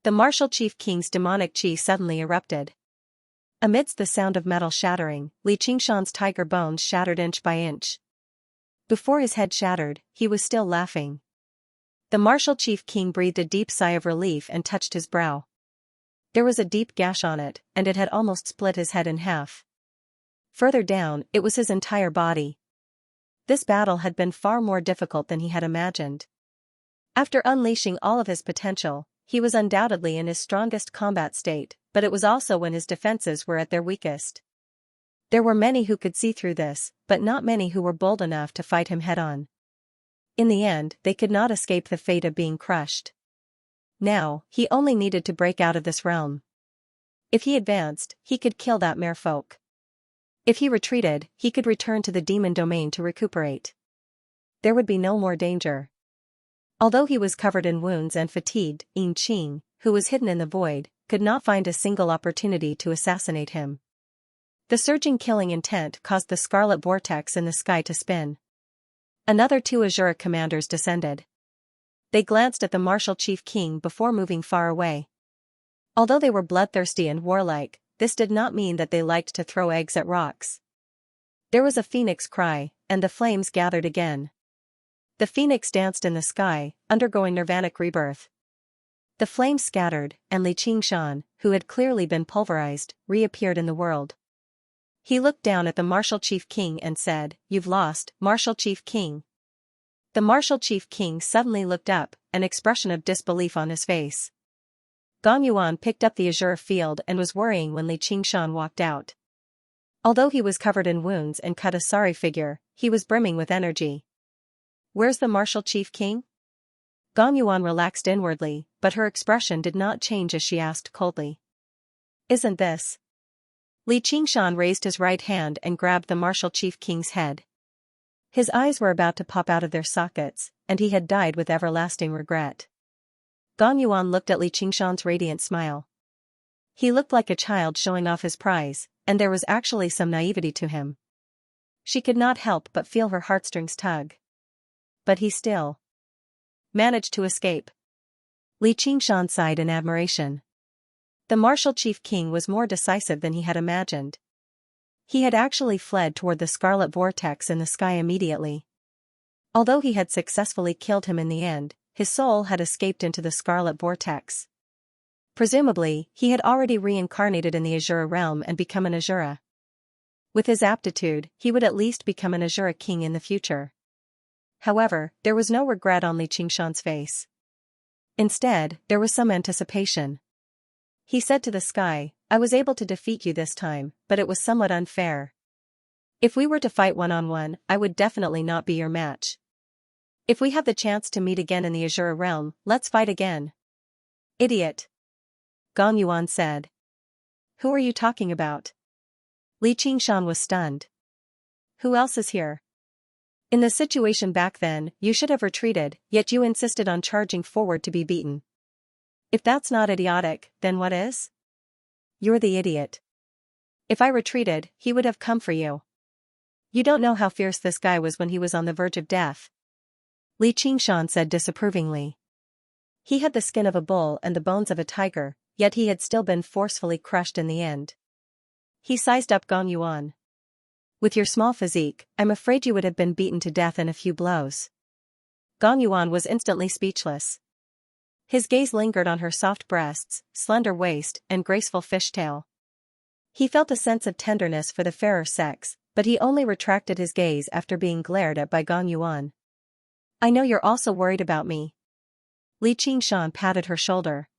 The Martial Chief King's demonic chi suddenly erupted. Amidst the sound of metal shattering, Li Qingshan's tiger bones shattered inch by inch. Before his head shattered, he was still laughing. The Martial Chief King breathed a deep sigh of relief and touched his brow. There was a deep gash on it, and it had almost split his head in half. Further down, it was his entire body. This battle had been far more difficult than he had imagined. After unleashing all of his potential, he was undoubtedly in his strongest combat state, but it was also when his defenses were at their weakest. There were many who could see through this, but not many who were bold enough to fight him head-on. In the end, they could not escape the fate of being crushed. Now, he only needed to break out of this realm. If he advanced, he could kill that merfolk. If he retreated, he could return to the demon domain to recuperate. There would be no more danger. Although he was covered in wounds and fatigued, Yin Qing, who was hidden in the void, could not find a single opportunity to assassinate him. The surging killing intent caused the scarlet vortex in the sky to spin. Another 2 Azura commanders descended. They glanced at the Martial Chief King before moving far away. Although they were bloodthirsty and warlike, this did not mean that they liked to throw eggs at rocks. There was a phoenix cry, and the flames gathered again. The phoenix danced in the sky, undergoing nirvanic rebirth. The flames scattered, and Li Qingshan, who had clearly been pulverized, reappeared in the world. He looked down at the Martial Chief King and said, "You've lost, Martial Chief King." The Martial Chief King suddenly looked up, an expression of disbelief on his face. Gong Yuan picked up the azure field and was worrying when Li Qingshan walked out. Although he was covered in wounds and cut a sorry figure, he was brimming with energy. "Where's the Martial Chief King?" Gong Yuan relaxed inwardly, but her expression did not change as she asked coldly. "Isn't this?" Li Qingshan raised his right hand and grabbed the Martial Chief King's head. His eyes were about to pop out of their sockets, and he had died with everlasting regret. Gong Yuan looked at Li Qingshan's radiant smile. He looked like a child showing off his prize, and there was actually some naivety to him. She could not help but feel her heartstrings tug. But he still managed to escape. Li Qingshan sighed in admiration. The Martial Chief King was more decisive than he had imagined. He had actually fled toward the scarlet vortex in the sky immediately. Although he had successfully killed him in the end, his soul had escaped into the scarlet vortex. Presumably, he had already reincarnated in the Azura realm and become an Azura. With his aptitude, he would at least become an Azura king in the future. However, there was no regret on Li Qingshan's face. Instead, there was some anticipation. He said to the sky, "I was able to defeat you this time, but it was somewhat unfair. If we were to fight one-on-one, I would definitely not be your match. If we have the chance to meet again in the Azura realm, let's fight again." "Idiot," Gong Yuan said. "Who are you talking about?" Li Qingshan was stunned. "Who else is here? In the situation back then, you should have retreated, yet you insisted on charging forward to be beaten. If that's not idiotic, then what is? You're the idiot. If I retreated, he would have come for you. You don't know how fierce this guy was when he was on the verge of death," Li Qingshan said disapprovingly. He had the skin of a bull and the bones of a tiger, yet he had still been forcefully crushed in the end. He sized up Gong Yuan. "With your small physique, I'm afraid you would have been beaten to death in a few blows." Gong Yuan was instantly speechless. His gaze lingered on her soft breasts, slender waist, and graceful fishtail. He felt a sense of tenderness for the fairer sex, but he only retracted his gaze after being glared at by Gong Yuan. "I know you're also worried about me." Li Qingshan patted her shoulder.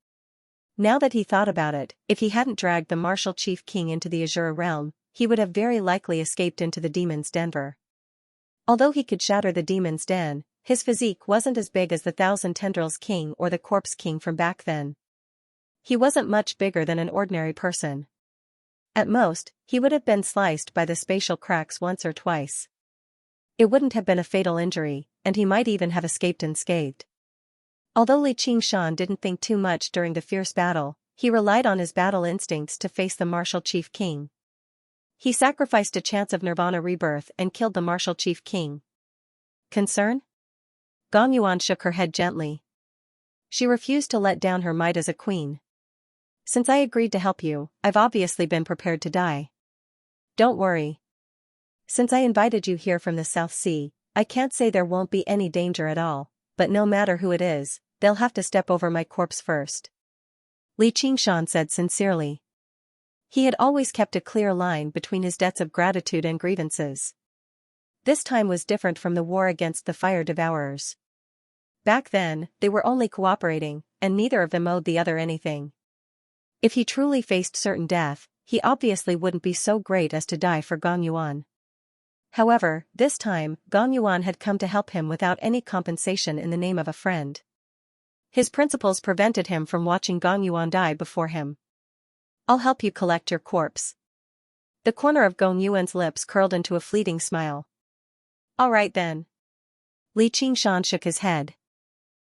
Now that he thought about it, if he hadn't dragged the Martial Chief King into the Azura realm, he would have very likely escaped into the demon's den. Although he could shatter the demon's den, his physique wasn't as big as the Thousand Tendrils King or the Corpse King from back then. He wasn't much bigger than an ordinary person. At most, he would have been sliced by the spatial cracks once or twice. It wouldn't have been a fatal injury, and he might even have escaped unscathed. Although Li Qingshan didn't think too much during the fierce battle, he relied on his battle instincts to face the martial chief king. He sacrificed a chance of nirvana rebirth and killed the martial chief king. Concern? Gong Yuan shook her head gently. She refused to let down her might as a queen. Since I agreed to help you, I've obviously been prepared to die. Don't worry. Since I invited you here from the South Sea, I can't say there won't be any danger at all, but no matter who it is, they'll have to step over my corpse first. Li Qingshan said sincerely. He had always kept a clear line between his debts of gratitude and grievances. This time was different from the war against the fire devourers. Back then, they were only cooperating, and neither of them owed the other anything. If he truly faced certain death, he obviously wouldn't be so great as to die for Gong Yuan. However, this time, Gong Yuan had come to help him without any compensation in the name of a friend. His principles prevented him from watching Gong Yuan die before him. I'll help you collect your corpse. The corner of Gong Yuan's lips curled into a fleeting smile. All right then. Li Qingshan shook his head.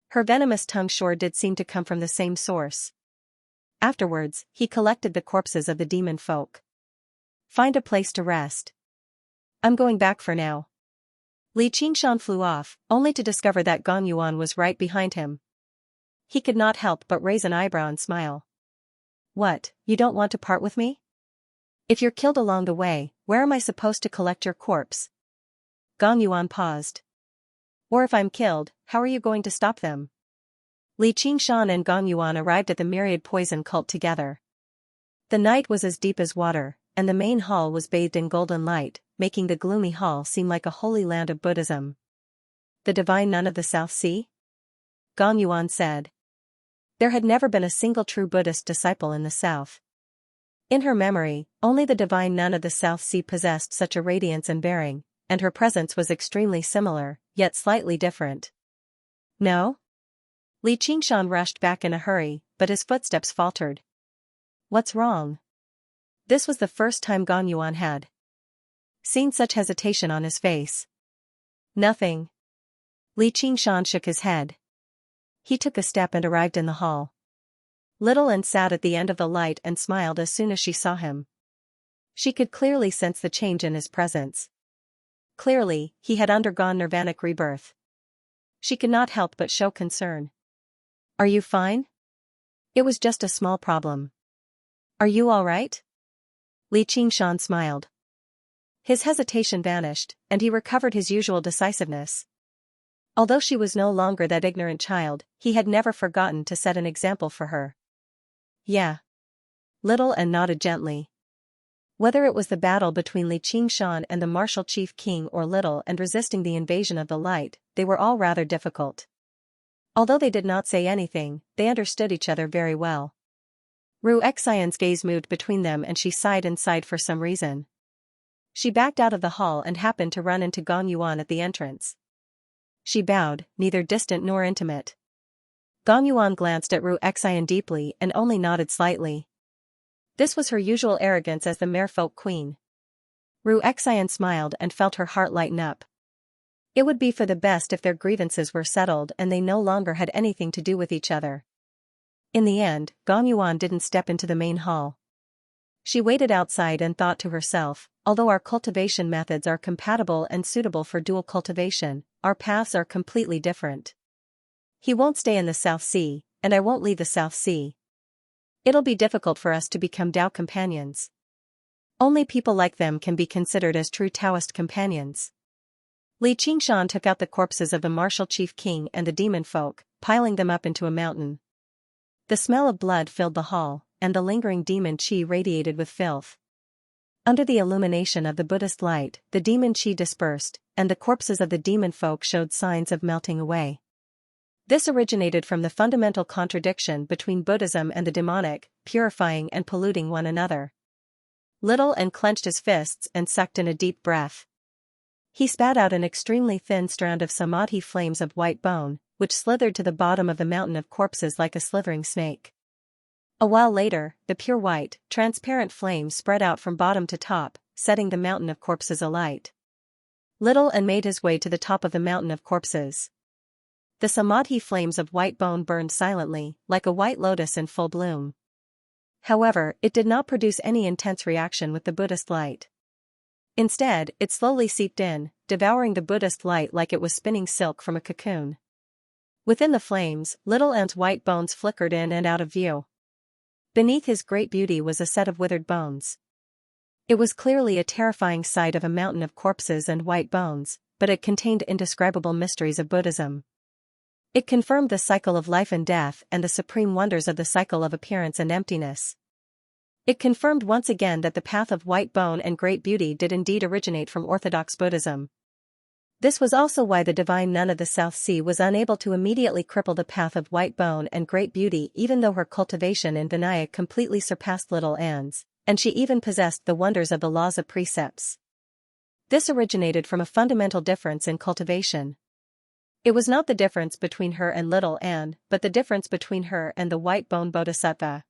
Her venomous tongue sure did seem to come from the same source. Afterwards, he collected the corpses of the demon folk. Find a place to rest. I'm going back for now. Li Qingshan flew off, only to discover that Gong Yuan was right behind him. He could not help but raise an eyebrow and smile. What, you don't want to part with me? If you're killed along the way, where am I supposed to collect your corpse? Gong Yuan paused. Or if I'm killed, how are you going to stop them? Li Qingshan and Gong Yuan arrived at the myriad poison cult together. The night was as deep as water, and the main hall was bathed in golden light, making the gloomy hall seem like a holy land of Buddhism. The divine nun of the South Sea? Gong Yuan said. There had never been a single true Buddhist disciple in the South. In her memory, only the divine nun of the South Sea possessed such a radiance and bearing, and her presence was extremely similar, yet slightly different. No? Li Qingshan rushed back in a hurry, but his footsteps faltered. What's wrong? This was the first time Gong Yuan had seen such hesitation on his face. Nothing. Li Qingshan shook his head. He took a step and arrived in the hall. Little An sat at the end of the light and smiled as soon as she saw him. She could clearly sense the change in his presence. Clearly, he had undergone nirvanic rebirth. She could not help but show concern. Are you fine? It was just a small problem. Are you all right? Li Qingshan smiled. His hesitation vanished, and he recovered his usual decisiveness. Although she was no longer that ignorant child, he had never forgotten to set an example for her. Yeah. Little An nodded gently. Whether it was the battle between Li Qingshan and the martial chief king or Little and resisting the invasion of the light, they were all rather difficult. Although they did not say anything, they understood each other very well. Xianxia's gaze moved between them and she sighed and sighed for some reason. She backed out of the hall and happened to run into Gong Yuan at the entrance. She bowed, neither distant nor intimate. Gong Yuan glanced at Xian deeply and only nodded slightly. This was her usual arrogance as the merfolk queen. Xian smiled and felt her heart lighten up. It would be for the best if their grievances were settled and they no longer had anything to do with each other. In the end, Gong Yuan didn't step into the main hall. She waited outside and thought to herself, although our cultivation methods are compatible and suitable for dual cultivation, our paths are completely different. He won't stay in the South Sea, and I won't leave the South Sea. It'll be difficult for us to become Tao companions. Only people like them can be considered as true Taoist companions. Li Qingshan took out the corpses of the martial chief king and the demon folk, piling them up into a mountain. The smell of blood filled the hall, and the lingering demon qi radiated with filth. Under the illumination of the Buddhist light, the demon qi dispersed, and the corpses of the demon folk showed signs of melting away. This originated from the fundamental contradiction between Buddhism and the demonic, purifying and polluting one another. Little An clenched his fists and sucked in a deep breath. He spat out an extremely thin strand of samadhi flames of white bone, which slithered to the bottom of the mountain of corpses like a slithering snake. A while later, the pure white, transparent flame spread out from bottom to top, setting the mountain of corpses alight. Little An made his way to the top of the mountain of corpses. The samadhi flames of white bone burned silently, like a white lotus in full bloom. However, it did not produce any intense reaction with the Buddhist light. Instead, it slowly seeped in, devouring the Buddhist light like it was spinning silk from a cocoon. Within the flames, Little An's white bones flickered in and out of view. Beneath his great beauty was a set of withered bones. It was clearly a terrifying sight of a mountain of corpses and white bones, but it contained indescribable mysteries of Buddhism. It confirmed the cycle of life and death and the supreme wonders of the cycle of appearance and emptiness. It confirmed once again that the path of white bone and great beauty did indeed originate from Orthodox Buddhism. This was also why the divine nun of the South Sea was unable to immediately cripple the path of white bone and great beauty, even though her cultivation in Vinaya completely surpassed Little An's, and she even possessed the wonders of the laws of precepts. This originated from a fundamental difference in cultivation. It was not the difference between her and Little An, but the difference between her and the white bone bodhisattva.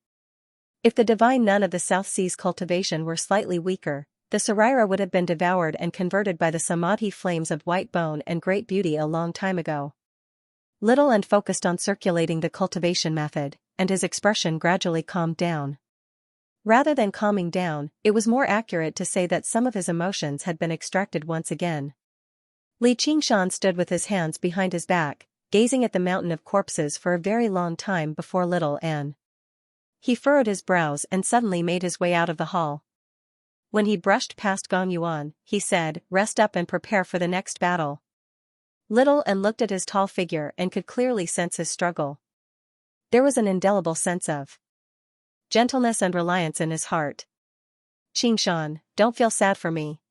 If the divine nun of the South Sea's cultivation were slightly weaker, the Sarira would have been devoured and converted by the samadhi flames of white bone and great beauty a long time ago. Little An focused on circulating the cultivation method, and his expression gradually calmed down. Rather than calming down, it was more accurate to say that some of his emotions had been extracted once again. Li Qingshan stood with his hands behind his back, gazing at the mountain of corpses for a very long time before Little An. He furrowed his brows and suddenly made his way out of the hall. When he brushed past Gong Yuan, he said, "Rest up and prepare for the next battle." Little An looked at his tall figure and could clearly sense his struggle. There was an indelible sense of gentleness and reliance in his heart. "Qingshan, don't feel sad for me.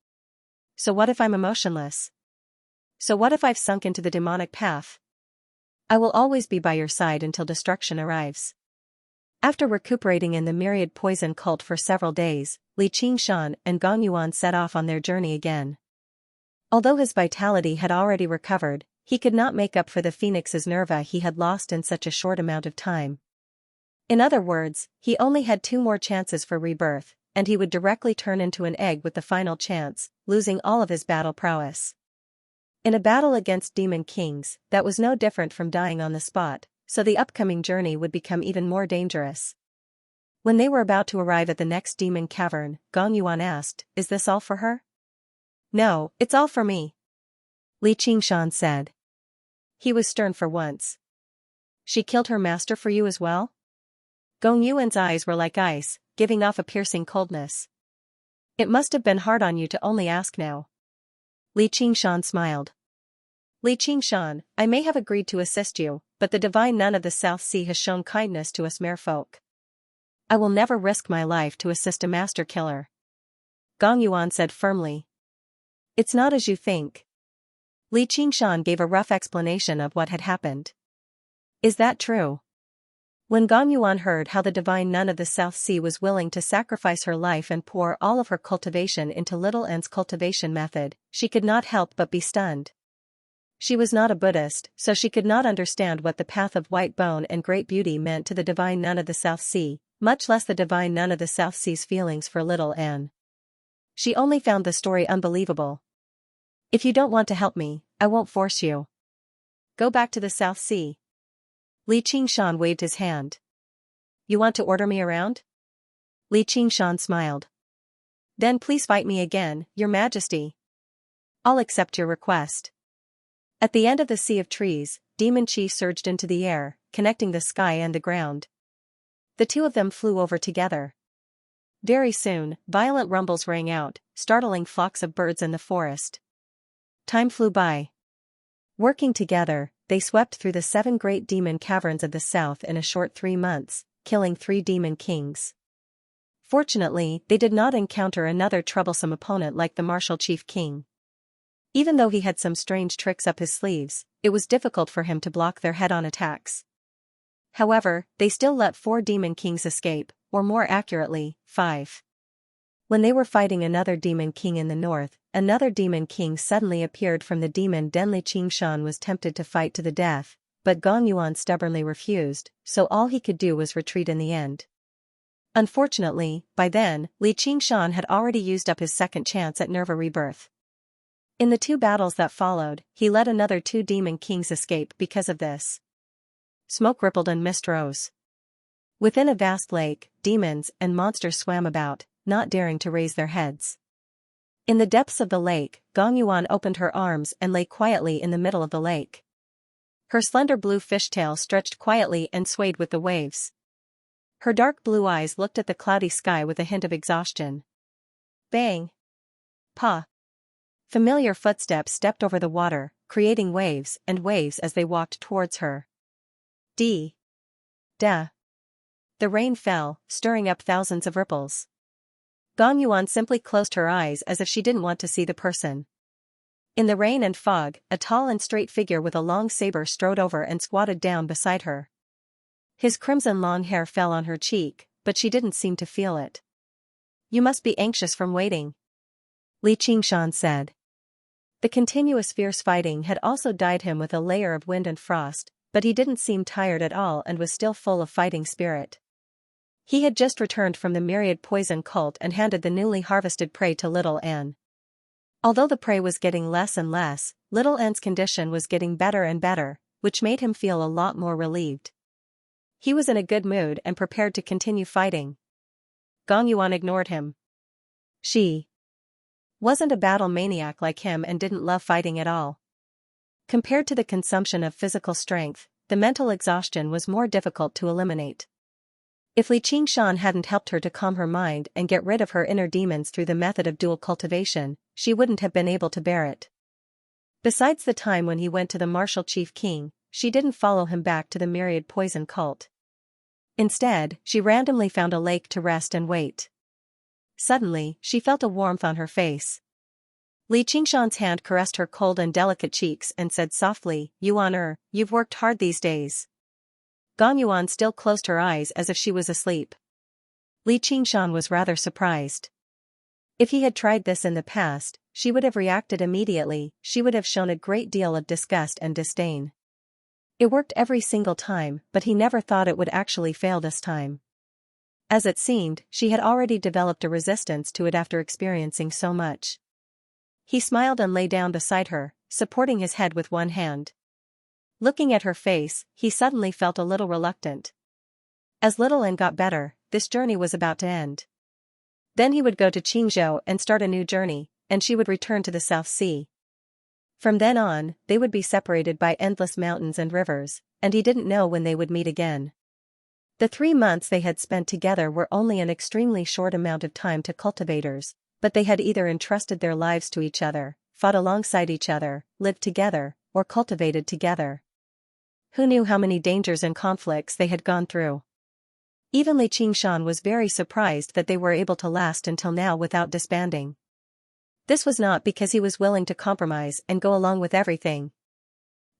So what if I'm emotionless? So what if I've sunk into the demonic path? I will always be by your side until destruction arrives." After recuperating in the myriad poison cult for several days, Li Qingshan and Gong Yuan set off on their journey again. Although his vitality had already recovered, he could not make up for the phoenix's nerva he had lost in such a short amount of time. In other words, he only had 2 more chances for rebirth, and he would directly turn into an egg with the final chance, losing all of his battle prowess. In a battle against demon kings, that was no different from dying on the spot, so the upcoming journey would become even more dangerous. When they were about to arrive at the next demon cavern, Gong Yuan asked, "Is this all for her?" "No, it's all for me," Li Qingshan said. He was stern for once. "She killed her master for you as well?" Gong Yuan's eyes were like ice, giving off a piercing coldness. "It must have been hard on you to only ask now." Li Qingshan smiled. "Li Qingshan, I may have agreed to assist you, but the divine nun of the South Sea has shown kindness to us merfolk. I will never risk my life to assist a master killer," Gong Yuan said firmly. "It's not as you think." Li Qingshan gave a rough explanation of what had happened. "Is that true?" When Gong Yuan heard how the divine nun of the South Sea was willing to sacrifice her life and pour all of her cultivation into Little An's cultivation method, she could not help but be stunned. She was not a Buddhist, so she could not understand what the path of white bone and great beauty meant to the divine nun of the South Sea, much less the divine nun of the South Sea's feelings for Little An. She only found the story unbelievable. "If you don't want to help me, I won't force you. Go back to the South Sea." Li Qingshan waved his hand. "You want to order me around?" Li Qingshan smiled. "Then please fight me again, Your Majesty. I'll accept your request." At the end of the sea of trees, demon chi surged into the air, connecting the sky and the ground. The 2 of them flew over together. Very soon, violent rumbles rang out, startling flocks of birds in the forest. Time flew by. Working together, they swept through the 7 great demon caverns of the south in a short 3 months, killing 3 demon kings. Fortunately, they did not encounter another troublesome opponent like the martial chief king. Even though he had some strange tricks up his sleeves, it was difficult for him to block their head-on attacks. However, they still let 4 demon kings escape, or more accurately, 5. When they were fighting another demon king in the north, another demon king suddenly appeared from the demon den. Li Qingshan was tempted to fight to the death, but Gong Yuan stubbornly refused, so all he could do was retreat in the end. Unfortunately, by then, Li Qingshan had already used up his second chance at Nerva rebirth. In the 2 battles that followed, he let another 2 demon kings escape because of this. Smoke rippled and mist rose. Within a vast lake, demons and monsters swam about, not daring to raise their heads. In the depths of the lake, Gong Yuan opened her arms and lay quietly in the middle of the lake. Her slender blue fishtail stretched quietly and swayed with the waves. Her dark blue eyes looked at the cloudy sky with a hint of exhaustion. Bang! Pa! Familiar footsteps stepped over the water, creating waves and waves as they walked towards her. Da! The rain fell, stirring up thousands of ripples. Gong Yuan simply closed her eyes as if she didn't want to see the person. In the rain and fog, a tall and straight figure with a long saber strode over and squatted down beside her. His crimson long hair fell on her cheek, but she didn't seem to feel it. "You must be anxious from waiting," Li Qingshan said. The continuous fierce fighting had also dyed him with a layer of wind and frost, but he didn't seem tired at all and was still full of fighting spirit. He had just returned from the myriad poison cult and handed the newly harvested prey to Little Anne. Although the prey was getting less and less, Little Anne's condition was getting better and better, which made him feel a lot more relieved. He was in a good mood and prepared to continue fighting. Gong Yuan ignored him. She wasn't a battle maniac like him and didn't love fighting at all. Compared to the consumption of physical strength, the mental exhaustion was more difficult to eliminate. If Li Qingshan hadn't helped her to calm her mind and get rid of her inner demons through the method of dual cultivation, she wouldn't have been able to bear it. Besides the time when he went to the martial chief king, she didn't follow him back to the myriad poison cult. Instead, she randomly found a lake to rest and wait. Suddenly, she felt a warmth on her face. Li Qingshan's hand caressed her cold and delicate cheeks and said softly, "Yuan, you've worked hard these days." Gong Yuan still closed her eyes as if she was asleep. Li Qingshan was rather surprised. If he had tried this in the past, she would have reacted immediately, she would have shown a great deal of disgust and disdain. It worked every single time, but he never thought it would actually fail this time. As it seemed, she had already developed a resistance to it after experiencing so much. He smiled and lay down beside her, supporting his head with one hand. Looking at her face, he suddenly felt a little reluctant. As Little Anne got better, this journey was about to end. Then he would go to Qingzhou and start a new journey, and she would return to the South Sea. From then on, they would be separated by endless mountains and rivers, and he didn't know when they would meet again. The 3 months they had spent together were only an extremely short amount of time to cultivators, but they had either entrusted their lives to each other, fought alongside each other, lived together, or cultivated together. Who knew how many dangers and conflicts they had gone through? Even Li Qingshan was very surprised that they were able to last until now without disbanding. This was not because he was willing to compromise and go along with everything.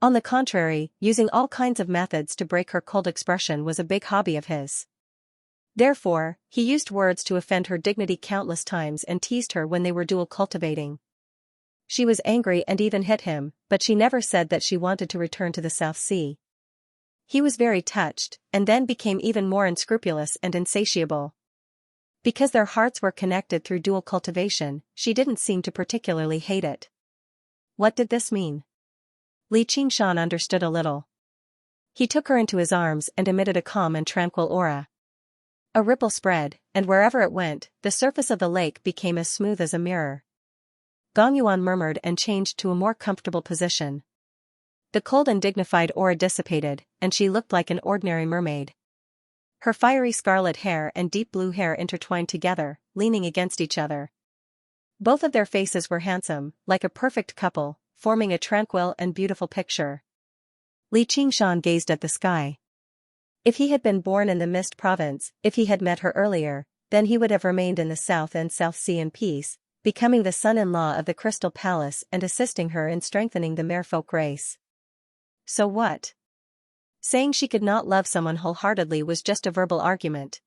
On the contrary, using all kinds of methods to break her cold expression was a big hobby of his. Therefore, he used words to offend her dignity countless times and teased her when they were dual cultivating. She was angry and even hit him, but she never said that she wanted to return to the South Sea. He was very touched, and then became even more unscrupulous and insatiable. Because their hearts were connected through dual cultivation, she didn't seem to particularly hate it. What did this mean? Li Qingshan understood a little. He took her into his arms and emitted a calm and tranquil aura. A ripple spread, and wherever it went, the surface of the lake became as smooth as a mirror. Gong Yuan murmured and changed to a more comfortable position. The cold and dignified aura dissipated, and she looked like an ordinary mermaid. Her fiery scarlet hair and deep blue hair intertwined together, leaning against each other. Both of their faces were handsome, like a perfect couple, forming a tranquil and beautiful picture. Li Qingshan gazed at the sky. If he had been born in the Mist Province, if he had met her earlier, then he would have remained in the South and South Sea in peace, becoming the son-in-law of the Crystal Palace and assisting her in strengthening the merfolk race. So what? Saying she could not love someone wholeheartedly was just a verbal argument.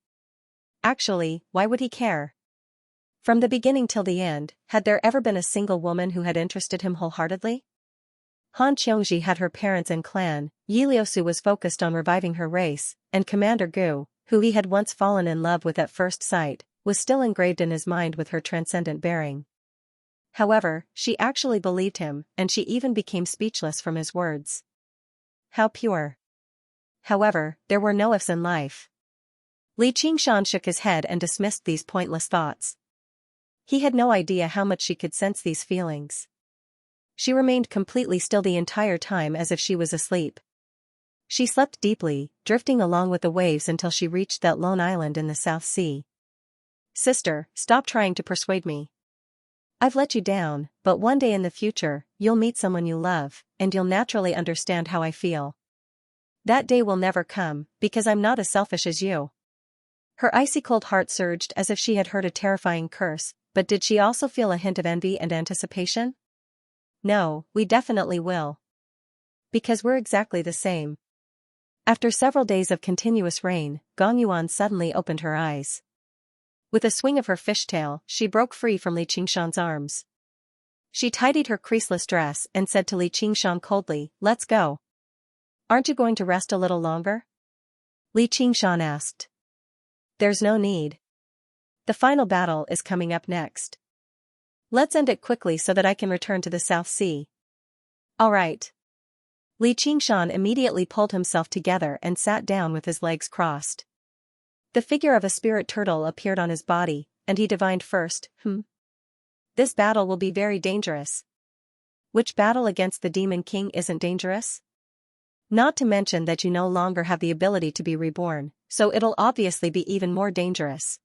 Actually, why would he care? From the beginning till the end, had there ever been a single woman who had interested him wholeheartedly? Han Qiongji had her parents and clan, Yi Liusu was focused on reviving her race, and Commander Gu, who he had once fallen in love with at first sight, was still engraved in his mind with her transcendent bearing. However, she actually believed him, and she even became speechless from his words. How pure. However, there were no ifs in life. Li Qingshan shook his head and dismissed these pointless thoughts. He had no idea how much she could sense these feelings. She remained completely still the entire time as if she was asleep. She slept deeply, drifting along with the waves until she reached that lone island in the South Sea. Sister, stop trying to persuade me. I've let you down, but one day in the future, you'll meet someone you love, and you'll naturally understand how I feel. That day will never come, because I'm not as selfish as you. Her icy-cold heart surged as if she had heard a terrifying curse, but did she also feel a hint of envy and anticipation? No, we definitely will. Because we're exactly the same. After several days of continuous rain, Gong Yuan suddenly opened her eyes. With a swing of her fishtail, she broke free from Li Qingshan's arms. She tidied her creaseless dress and said to Li Qingshan coldly, "Let's go. Aren't you going to rest a little longer?" Li Qingshan asked. "There's no need. The final battle is coming up next. Let's end it quickly so that I can return to the South Sea." "All right." Li Qingshan immediately pulled himself together and sat down with his legs crossed. The figure of a spirit turtle appeared on his body, and he divined first, This battle will be very dangerous. Which battle against the Demon King isn't dangerous? Not to mention that you no longer have the ability to be reborn, so it'll obviously be even more dangerous.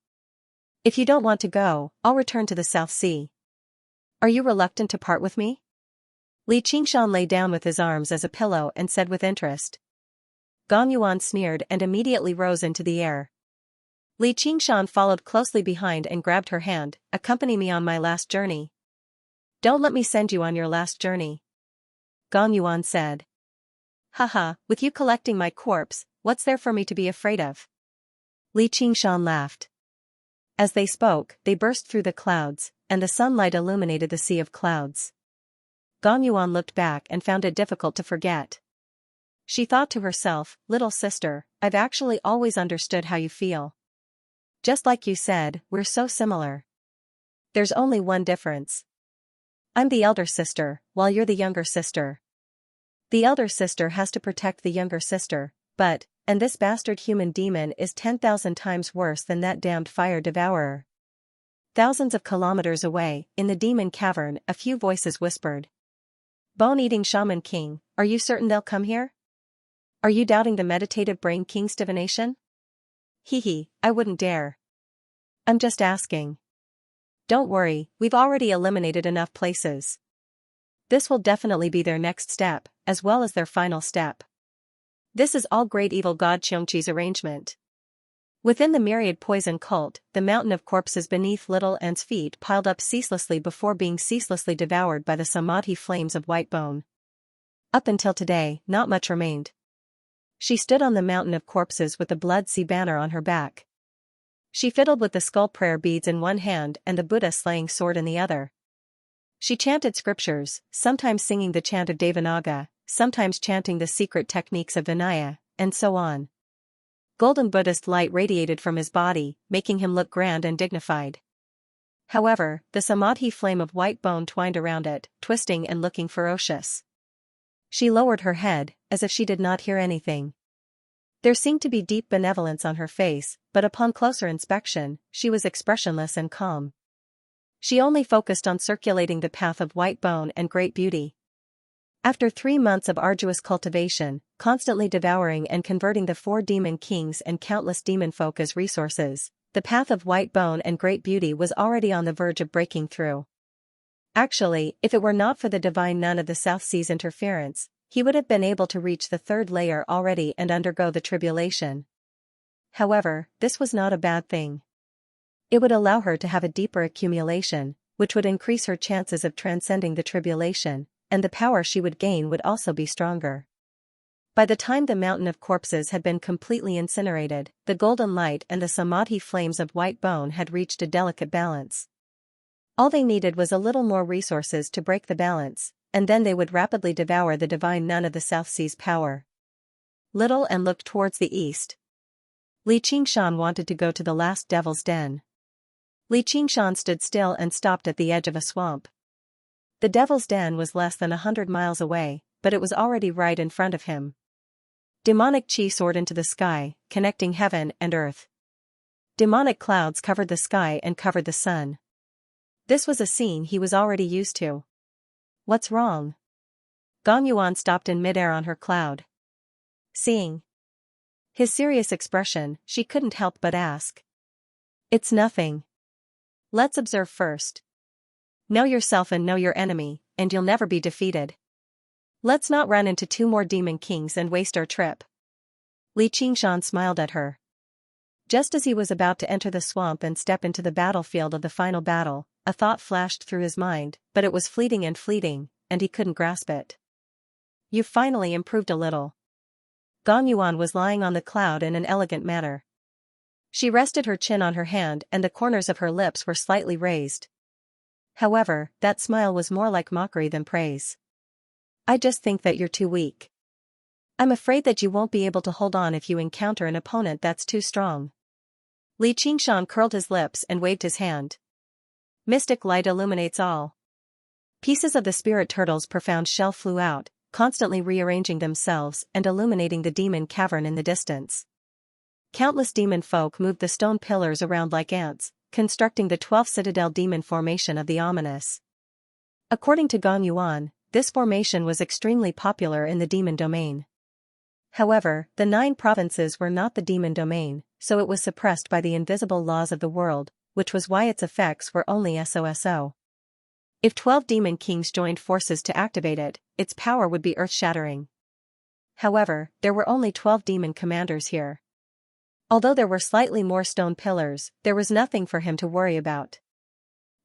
If you don't want to go, I'll return to the South Sea. Are you reluctant to part with me? Li Qingshan lay down with his arms as a pillow and said with interest. Gong Yuan sneered and immediately rose into the air. Li Qingshan followed closely behind and grabbed her hand. "Accompany me on my last journey." "Don't let me send you on your last journey," Gong Yuan said. "Haha, with you collecting my corpse, what's there for me to be afraid of?" Li Qingshan laughed. As they spoke, they burst through the clouds, and the sunlight illuminated the sea of clouds. Gong Yuan looked back and found it difficult to forget. She thought to herself, "Little sister, I've actually always understood how you feel. Just like you said, we're so similar. There's only one difference. I'm the elder sister, while you're the younger sister. The elder sister has to protect the younger sister, and this bastard human demon is 10,000 times worse than that damned fire devourer." Thousands of kilometers away, in the demon cavern, a few voices whispered. "Bone-eating shaman king, are you certain they'll come here? Are you doubting the meditative brain king's divination?" "Hee, I wouldn't dare. I'm just asking. Don't worry, we've already eliminated enough places. This will definitely be their next step, as well as their final step. This is all great evil god Xianxia's arrangement." Within the myriad poison cult, the mountain of corpses beneath little An's feet piled up ceaselessly before being ceaselessly devoured by the samadhi flames of white bone. Up until today, not much remained. She stood on the mountain of corpses with the blood sea banner on her back. She fiddled with the skull prayer beads in one hand and the Buddha slaying sword in the other. She chanted scriptures, sometimes singing the chant of Devanaga, sometimes chanting the secret techniques of Vinaya, and so on. Golden Buddhist light radiated from his body, making him look grand and dignified. However, the samadhi flame of white bone twined around it, twisting and looking ferocious. She lowered her head, as if she did not hear anything. There seemed to be deep benevolence on her face, but upon closer inspection, she was expressionless and calm. She only focused on circulating the path of white bone and great beauty. After 3 months of arduous cultivation, constantly devouring and converting the 4 demon kings and countless demon folk as resources, the path of white bone and great beauty was already on the verge of breaking through. Actually, if it were not for the divine nun of the South Sea's interference, he would have been able to reach the 3rd layer already and undergo the tribulation. However, this was not a bad thing. It would allow her to have a deeper accumulation, which would increase her chances of transcending the tribulation, and the power she would gain would also be stronger. By the time the mountain of corpses had been completely incinerated, the golden light and the samadhi flames of white bone had reached a delicate balance. All they needed was a little more resources to break the balance, and then they would rapidly devour the divine nun of the South Sea's power. Little Anne looked towards the east. Li Qingshan wanted to go to the last devil's den. Li Qingshan stood still and stopped at the edge of a swamp. The devil's den was less than 100 miles away, but it was already right in front of him. Demonic chi soared into the sky, connecting heaven and earth. Demonic clouds covered the sky and covered the sun. This was a scene he was already used to. What's wrong? Gong Yuan stopped in midair on her cloud. Seeing his serious expression, she couldn't help but ask. It's nothing. Let's observe first. Know yourself and know your enemy, and you'll never be defeated. Let's not run into 2 more demon kings and waste our trip. Li Qingshan smiled at her. Just as he was about to enter the swamp and step into the battlefield of the final battle, a thought flashed through his mind, but it was fleeting, and he couldn't grasp it. You've finally improved a little. Gong Yuan was lying on the cloud in an elegant manner. She rested her chin on her hand and the corners of her lips were slightly raised. However, that smile was more like mockery than praise. I just think that you're too weak. I'm afraid that you won't be able to hold on if you encounter an opponent that's too strong. Li Qingshan curled his lips and waved his hand. Mystic light illuminates all. Pieces of the spirit turtle's profound shell flew out, constantly rearranging themselves and illuminating the demon cavern in the distance. Countless demon folk moved the stone pillars around like ants, constructing the 12th citadel demon formation of the ominous. According to Gong Yuan, this formation was extremely popular in the demon domain. However, the 9 provinces were not the demon domain, so it was suppressed by the invisible laws of the world, which was why its effects were only so. If 12 demon kings joined forces to activate it, its power would be earth-shattering. However, there were only 12 demon commanders here. Although there were slightly more stone pillars, there was nothing for him to worry about.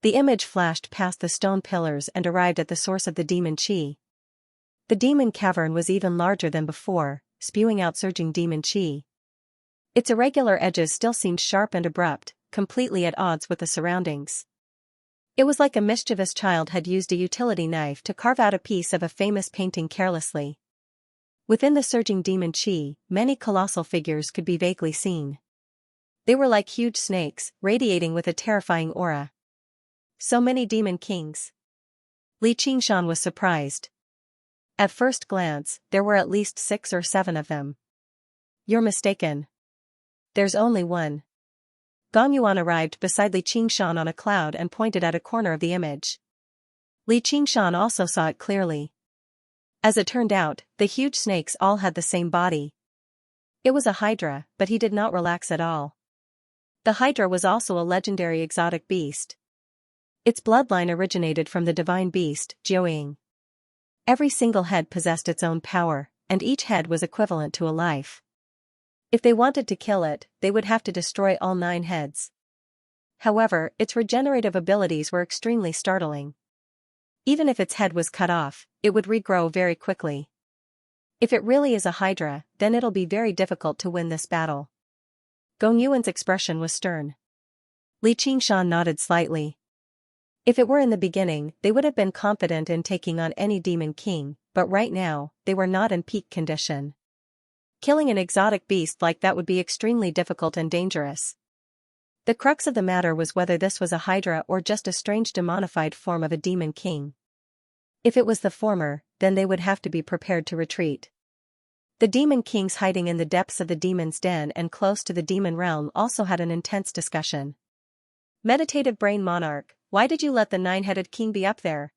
The image flashed past the stone pillars and arrived at the source of the demon chi. The demon cavern was even larger than before, spewing out surging demon chi. Its irregular edges still seemed sharp and abrupt, completely at odds with the surroundings. It was like a mischievous child had used a utility knife to carve out a piece of a famous painting carelessly. Within the surging demon chi, many colossal figures could be vaguely seen. They were like huge snakes, radiating with a terrifying aura. So many demon kings. Li Qingshan was surprised. At first glance, there were at least 6 or 7 of them. You're mistaken. There's only one. Gong Yuan arrived beside Li Qingshan on a cloud and pointed at a corner of the image. Li Qingshan also saw it clearly. As it turned out, the huge snakes all had the same body. It was a hydra, but he did not relax at all. The hydra was also a legendary exotic beast. Its bloodline originated from the divine beast, Jiuying. Every single head possessed its own power, and each head was equivalent to a life. If they wanted to kill it, they would have to destroy all 9 heads. However, its regenerative abilities were extremely startling. Even if its head was cut off, it would regrow very quickly. If it really is a hydra, then it'll be very difficult to win this battle. Gong Yuan's expression was stern. Li Qingshan nodded slightly. If it were in the beginning, they would have been confident in taking on any demon king, but right now, they were not in peak condition. Killing an exotic beast like that would be extremely difficult and dangerous. The crux of the matter was whether this was a hydra or just a strange demonified form of a demon king. If it was the former, then they would have to be prepared to retreat. The demon kings hiding in the depths of the demon's den and close to the demon realm also had an intense discussion. Meditative brain monarch, why did you let the 9-headed king be up there?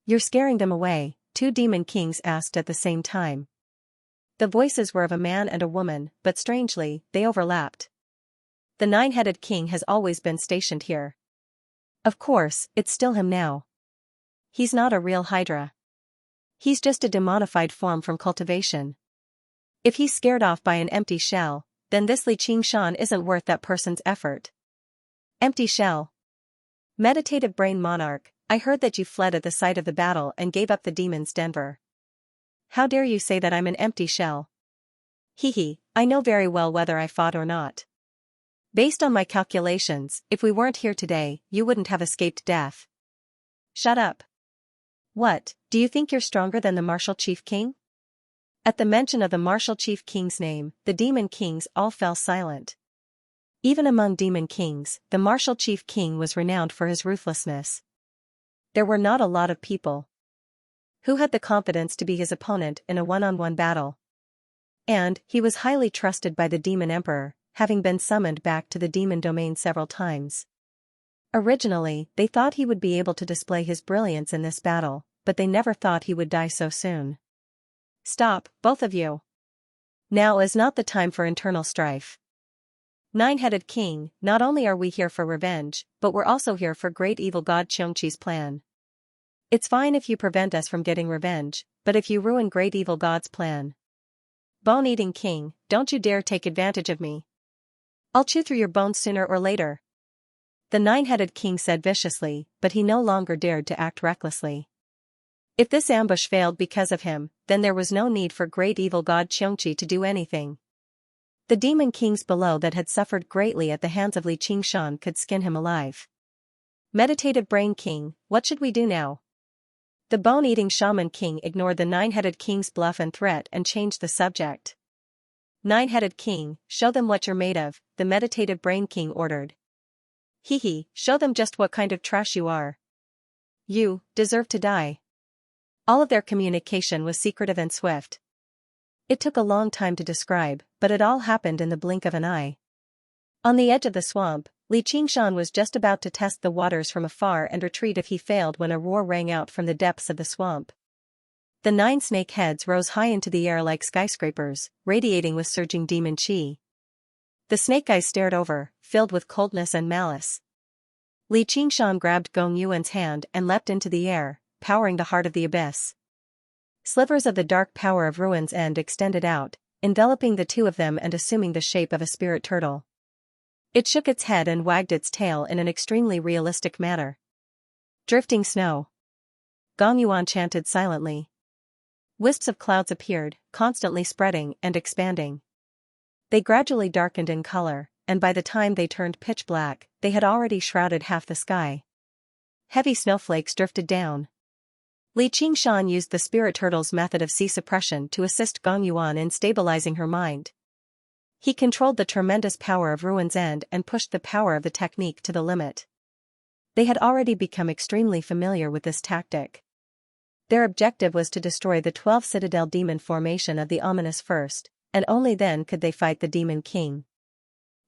You're scaring them away, 2 demon kings asked at the same time. The voices were of a man and a woman, but strangely, they overlapped. The 9-headed king has always been stationed here. Of course, it's still him now. He's not a real hydra. He's just a demonified form from cultivation. If he's scared off by an empty shell, then this Li Qingshan isn't worth that person's effort. Empty shell. Meditative brain monarch, I heard that you fled at the sight of the battle and gave up the demon's Denver. How dare you say that I'm an empty shell? Hee, I know very well whether I fought or not. Based on my calculations, if we weren't here today, you wouldn't have escaped death. Shut up. What, do you think you're stronger than the martial chief king? At the mention of the martial chief king's name, the demon kings all fell silent. Even among demon kings, the martial chief king was renowned for his ruthlessness. There were not a lot of people who had the confidence to be his opponent in a one-on-one battle. And he was highly trusted by the demon emperor, having been summoned back to the demon domain several times. Originally, they thought he would be able to display his brilliance in this battle, but they never thought he would die so soon. Stop, both of you. Now is not the time for internal strife. Nine-headed king, not only are we here for revenge, but we're also here for great evil god Xianxia's plan. It's fine if you prevent us from getting revenge, but if you ruin great evil god's plan. Bone-eating king, don't you dare take advantage of me. I'll chew through your bones sooner or later. The nine-headed king said viciously, but he no longer dared to act recklessly. If this ambush failed because of him, then there was no need for great evil god Xianxia to do anything. The demon kings below that had suffered greatly at the hands of Xianxia could skin him alive. Meditative brain king, what should we do now? The bone-eating shaman king ignored the nine-headed king's bluff and threat and changed the subject. Nine-headed king, show them what you're made of, the meditative brain king ordered. Show them just what kind of trash you are. You deserve to die. All of their communication was secretive and swift. It took a long time to describe, but it all happened in the blink of an eye. On the edge of the swamp, Xianxia was just about to test the waters from afar and retreat if he failed when a roar rang out from the depths of the swamp. The 9 snake heads rose high into the air like skyscrapers, radiating with surging demon chi. The snake eyes stared over, filled with coldness and malice. Xianxia grabbed Gong Yuan's hand and leapt into the air, powering the heart of the abyss. Slivers of the dark power of Ruin's End extended out, enveloping the two of them and assuming the shape of a spirit turtle. It shook its head and wagged its tail in an extremely realistic manner. Drifting snow. Gong Yuan chanted silently. Wisps of clouds appeared, constantly spreading and expanding. They gradually darkened in color, and by the time they turned pitch black, they had already shrouded half the sky. Heavy snowflakes drifted down. Xianxia used the spirit turtle's method of sea suppression to assist Gong Yuan in stabilizing her mind. He controlled the tremendous power of Ruin's End and pushed the power of the technique to the limit. They had already become extremely familiar with this tactic. Their objective was to destroy the 12 citadel demon formation of the ominous first, and only then could they fight the demon king.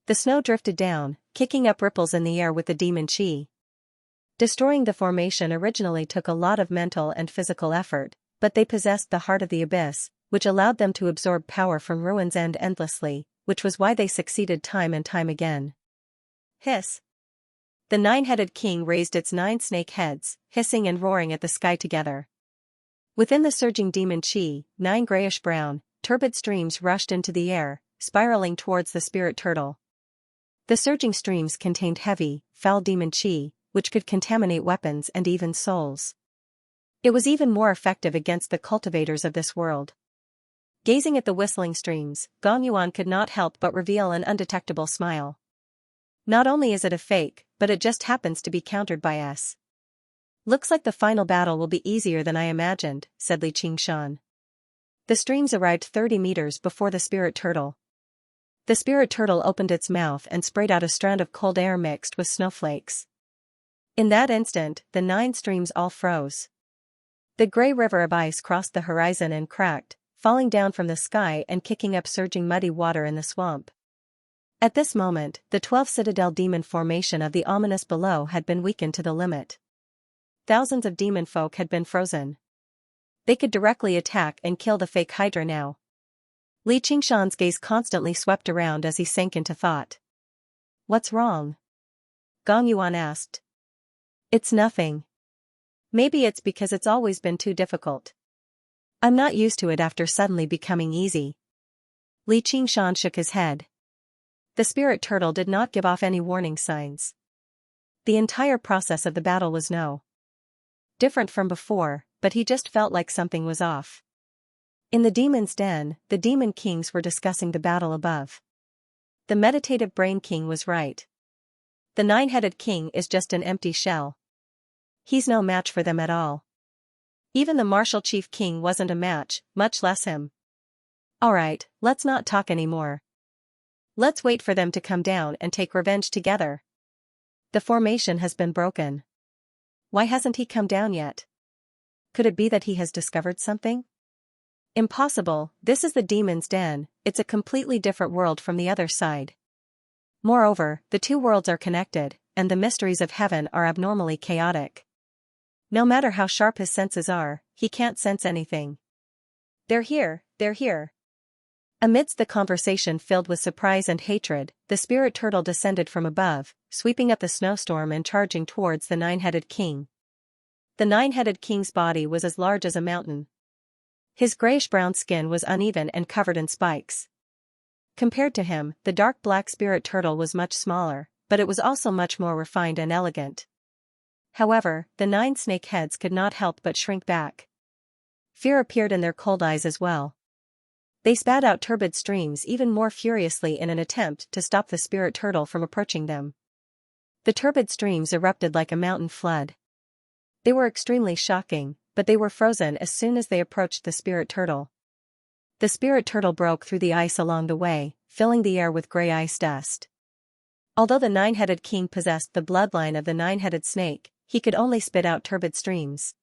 The snow drifted down, kicking up ripples in the air with the demon chi. Destroying the formation originally took a lot of mental and physical effort, but they possessed the heart of the abyss, which allowed them to absorb power from Ruin's End endlessly, which was why they succeeded time and time again. Hiss. The 9-headed king raised its 9 snake heads, hissing and roaring at the sky together. Within the surging demon chi, 9 grayish-brown, turbid streams rushed into the air, spiraling towards the spirit turtle. The surging streams contained heavy, foul demon chi, which could contaminate weapons and even souls. It was even more effective against the cultivators of this world. Gazing at the whistling streams, Gong Yuan could not help but reveal an undetectable smile. Not only is it a fake, but it just happens to be countered by us. Looks like the final battle will be easier than I imagined, said Xianxia. The streams arrived 30 meters before the spirit turtle. The spirit turtle opened its mouth and sprayed out a strand of cold air mixed with snowflakes. In that instant, the 9 streams all froze. The gray river of ice crossed the horizon and cracked, falling down from the sky and kicking up surging muddy water in the swamp. At this moment, the 12 citadel demon formation of the ominous below had been weakened to the limit. Thousands of demon folk had been frozen. They could directly attack and kill the fake Hydra now. Xianxia's gaze constantly swept around as he sank into thought. What's wrong? Gong Yuan asked. It's nothing. Maybe it's because it's always been too difficult. I'm not used to it after suddenly becoming easy. Xianxia shook his head. The spirit turtle did not give off any warning signs. The entire process of the battle was different from before, but he just felt like something was off. In the demon's den, the demon kings were discussing the battle above. The meditative brain king was right. The 9-headed king is just an empty shell. He's no match for them at all. Even the martial chief king wasn't a match, much less him. Alright, let's not talk anymore. Let's wait for them to come down and take revenge together. The formation has been broken. Why hasn't he come down yet? Could it be that he has discovered something? Impossible, this is the demon's den, it's a completely different world from the other side. Moreover, the two worlds are connected, and the mysteries of heaven are abnormally chaotic. No matter how sharp his senses are, he can't sense anything. They're here, they're here. Amidst the conversation filled with surprise and hatred, the spirit turtle descended from above, sweeping up the snowstorm and charging towards the nine-headed king. The nine-headed king's body was as large as a mountain. His grayish-brown skin was uneven and covered in spikes. Compared to him, the dark black spirit turtle was much smaller, but it was also much more refined and elegant. However, the 9 snake heads could not help but shrink back. Fear appeared in their cold eyes as well. They spat out turbid streams even more furiously in an attempt to stop the spirit turtle from approaching them. The turbid streams erupted like a mountain flood. They were extremely shocking, but they were frozen as soon as they approached the spirit turtle. The spirit turtle broke through the ice along the way, filling the air with gray ice dust. Although the nine-headed king possessed the bloodline of the nine-headed snake, he could only spit out turbid streams.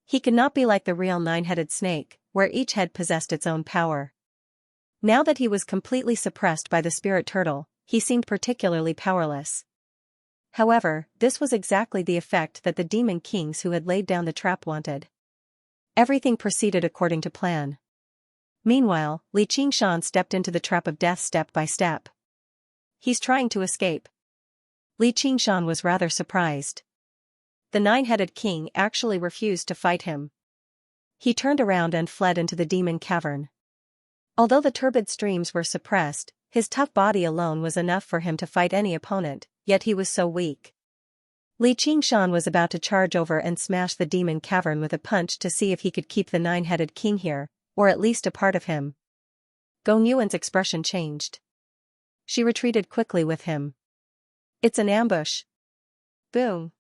He could not be like the real nine-headed snake, where each head possessed its own power. Now that he was completely suppressed by the spirit turtle, he seemed particularly powerless. However, this was exactly the effect that the demon kings who had laid down the trap wanted. Everything proceeded according to plan. Meanwhile, Xianxia stepped into the trap of death step by step. He's trying to escape. Xianxia was rather surprised. The nine-headed king actually refused to fight him. He turned around and fled into the demon cavern. Although the turbid streams were suppressed, his tough body alone was enough for him to fight any opponent, yet he was so weak. Xianxia was about to charge over and smash the demon cavern with a punch to see if he could keep the nine-headed king here, or at least a part of him. Gong Yuan's expression changed. She retreated quickly with him. It's an ambush. Boom.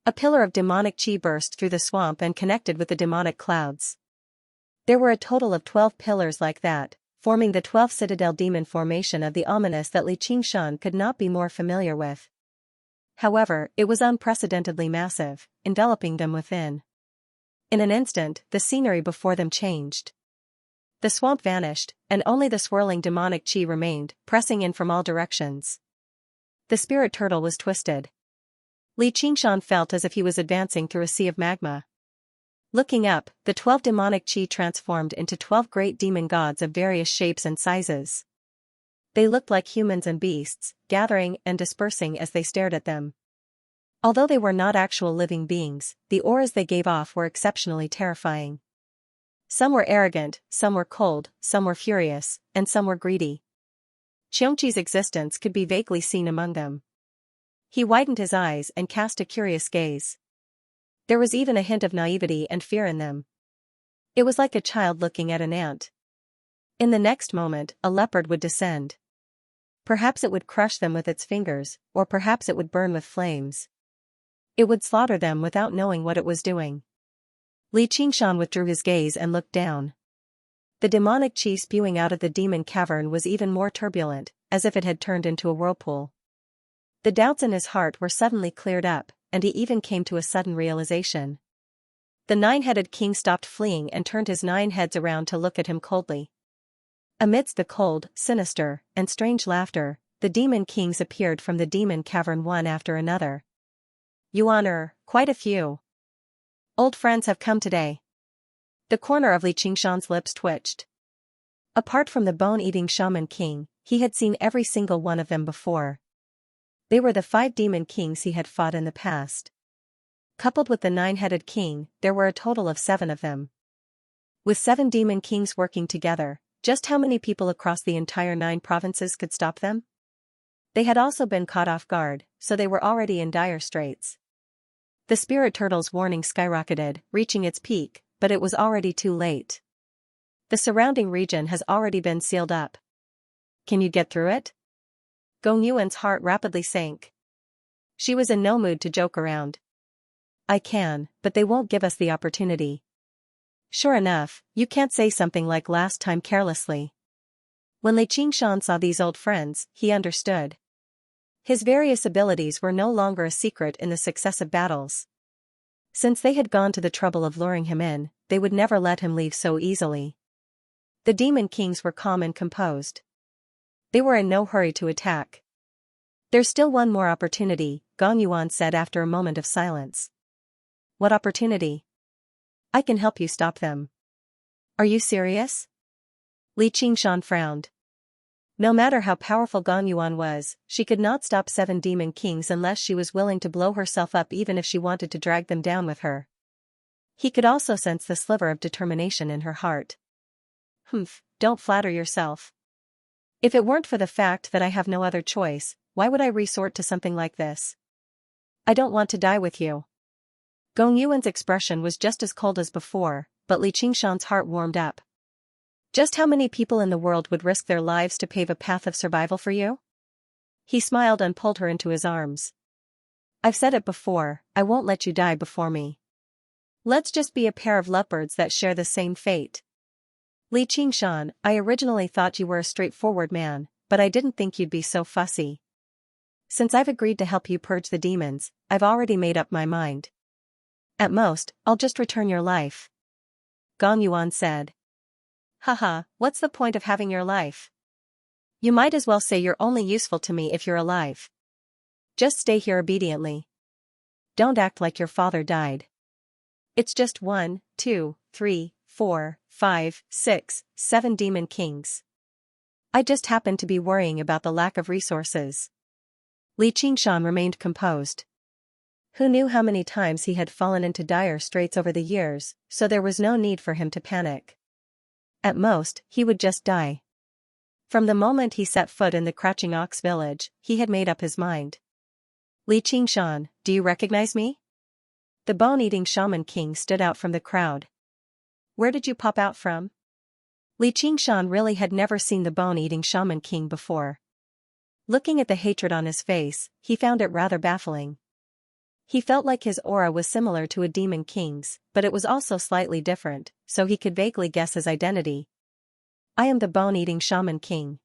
A pillar of demonic chi burst through the swamp and connected with the demonic clouds. There were a total of 12 pillars like that, forming the 12th citadel demon formation of the ominous that Xianxia could not be more familiar with. However, it was unprecedentedly massive, enveloping them within. In an instant, the scenery before them changed. The swamp vanished, and only the swirling demonic chi remained, pressing in from all directions. The spirit turtle was twisted. Xianxia felt as if he was advancing through a sea of magma. Looking up, the 12 demonic chi transformed into 12 great demon gods of various shapes and sizes. They looked like humans and beasts, gathering and dispersing as they stared at them. Although they were not actual living beings, the auras they gave off were exceptionally terrifying. Some were arrogant, some were cold, some were furious, and some were greedy. Xianxia's existence could be vaguely seen among them. He widened his eyes and cast a curious gaze. There was even a hint of naivety and fear in them. It was like a child looking at an ant. In the next moment, a leopard would descend. Perhaps it would crush them with its fingers, or perhaps it would burn with flames. It would slaughter them without knowing what it was doing. Xianxia withdrew his gaze and looked down. The demonic chi spewing out of the demon cavern was even more turbulent, as if it had turned into a whirlpool. The doubts in his heart were suddenly cleared up, and he even came to a sudden realization. The nine-headed king stopped fleeing and turned his 9 heads around to look at him coldly. Amidst the cold, sinister, and strange laughter, the demon kings appeared from the demon cavern one after another. Yuan, quite a few. Old friends have come today. The corner of Xianxia's lips twitched. Apart from the bone-eating shaman king, he had seen every single one of them before. They were the 5 demon kings he had fought in the past. Coupled with the 9-headed king, there were a total of 7 of them. With 7 demon kings working together, just how many people across the entire 9 provinces could stop them? They had also been caught off guard, so they were already in dire straits. The spirit turtle's warning skyrocketed, reaching its peak, but it was already too late. The surrounding region has already been sealed up. Can you get through it? Gong Yuan's heart rapidly sank. She was in no mood to joke around. I can, but they won't give us the opportunity. Sure enough, you can't say something like last time carelessly. When Li Qingshan saw these old friends, he understood. His various abilities were no longer a secret in the successive battles. Since they had gone to the trouble of luring him in, they would never let him leave so easily. The demon kings were calm and composed. They were in no hurry to attack. There's still one more opportunity, Gong Yuan said after a moment of silence. What opportunity? I can help you stop them. Are you serious? Li Qingshan frowned. No matter how powerful Gong Yuan was, she could not stop 7 demon kings unless she was willing to blow herself up, even if she wanted to drag them down with her. He could also sense the sliver of determination in her heart. Don't flatter yourself. If it weren't for the fact that I have no other choice, why would I resort to something like this? I don't want to die with you. Gong Yuan's expression was just as cold as before, but Li Qingshan's heart warmed up. Just how many people in the world would risk their lives to pave a path of survival for you? He smiled and pulled her into his arms. I've said it before, I won't let you die before me. Let's just be a pair of lovebirds that share the same fate. Li Qingshan, I originally thought you were a straightforward man, but I didn't think you'd be so fussy. Since I've agreed to help you purge the demons, I've already made up my mind. At most, I'll just return your life. Gong Yuan said. Haha, what's the point of having your life? You might as well say you're only useful to me if you're alive. Just stay here obediently. Don't act like your father died. It's just 1, 2, 3, 4, 5, 6, 7 demon kings. I just happen to be worrying about the lack of resources. Li Qingshan remained composed. Who knew how many times he had fallen into dire straits over the years, so there was no need for him to panic. At most, he would just die. From the moment he set foot in the Crouching Ox village, he had made up his mind. Li Qingshan, do you recognize me? The bone-eating shaman king stood out from the crowd. Where did you pop out from? Li Qingshan really had never seen the bone-eating shaman king before. Looking at the hatred on his face, he found it rather baffling. He felt like his aura was similar to a demon king's, but it was also slightly different, so he could vaguely guess his identity. I am the bone-eating shaman king.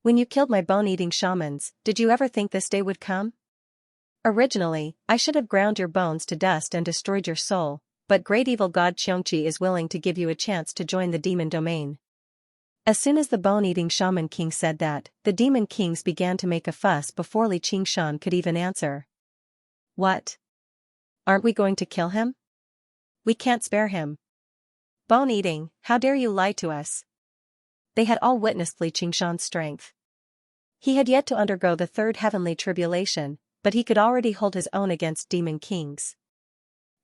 When you killed my bone-eating shamans, did you ever think this day would come? Originally, I should have ground your bones to dust and destroyed your soul, but great evil god Xianxia is willing to give you a chance to join the demon domain. As soon as the bone-eating shaman king said that, the demon kings began to make a fuss before Li Qingshan could even answer. What? Aren't we going to kill him? We can't spare him. Bone-eating, how dare you lie to us? They had all witnessed Li Qingshan's strength. He had yet to undergo the 3rd heavenly tribulation, but he could already hold his own against demon kings.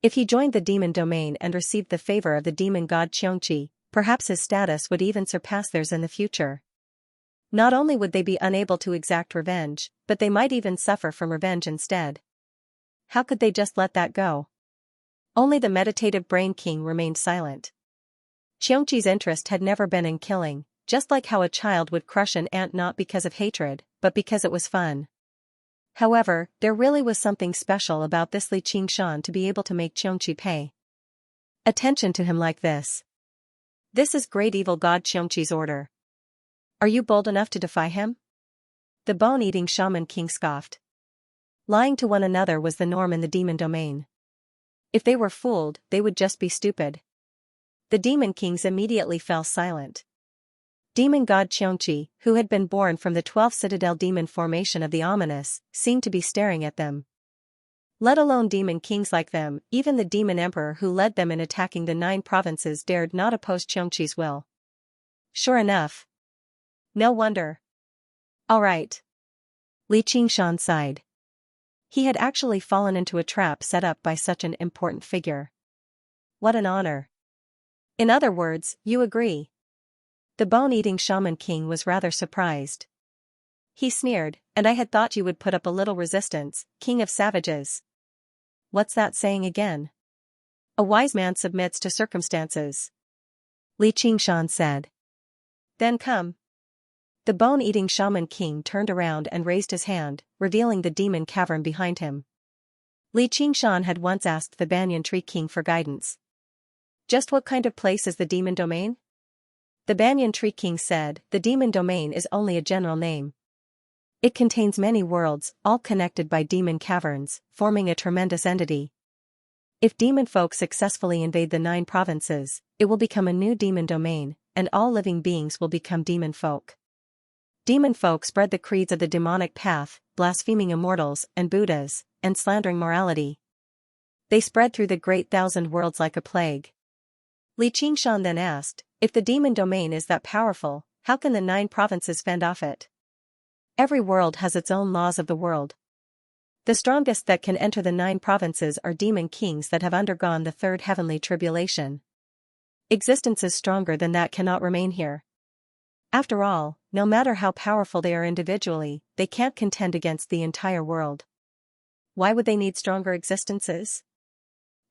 If he joined the demon domain and received the favor of the demon god Xianxia, perhaps his status would even surpass theirs in the future. Not only would they be unable to exact revenge, but they might even suffer from revenge instead. How could they just let that go? Only the meditative brain king remained silent. Xianxi's interest had never been in killing, just like how a child would crush an ant not because of hatred, but because it was fun. However, there really was something special about this Li Qingshan to be able to make Xianxia pay attention to him like this. This is great evil god Xianxi's order. Are you bold enough to defy him? The bone-eating shaman king scoffed. Lying to one another was the norm in the demon domain. If they were fooled, they would just be stupid. The demon kings immediately fell silent. Demon god Xianxia, who had been born from the 12th citadel demon formation of the ominous, seemed to be staring at them. Let alone demon kings like them, even the demon emperor who led them in attacking the 9 provinces dared not oppose Xianxi's will. Sure enough. No wonder. All right. Li Qingshan sighed. He had actually fallen into a trap set up by such an important figure. What an honor. In other words, you agree. The bone-eating shaman king was rather surprised. He sneered, and I had thought you would put up a little resistance, king of savages. What's that saying again? A wise man submits to circumstances. Li Qingshan said. Then come. The bone-eating shaman king turned around and raised his hand, revealing the demon cavern behind him. Li Qingshan had once asked the banyan tree king for guidance. Just what kind of place is the demon domain? The Banyan Tree King said, the demon domain is only a general name. It contains many worlds, all connected by demon caverns, forming a tremendous entity. If demon folk successfully invade the 9 provinces, it will become a new demon domain, and all living beings will become demon folk. Demon folk spread the creeds of the demonic path, blaspheming immortals and Buddhas, and slandering morality. They spread through the great 1,000 worlds like a plague. Li Qingshan then asked, if the demon domain is that powerful, how can the 9 provinces fend off it? Every world has its own laws of the world. The strongest that can enter the 9 provinces are demon kings that have undergone the 3rd heavenly tribulation. Existences stronger than that cannot remain here. After all, no matter how powerful they are individually, they can't contend against the entire world. Why would they need stronger existences?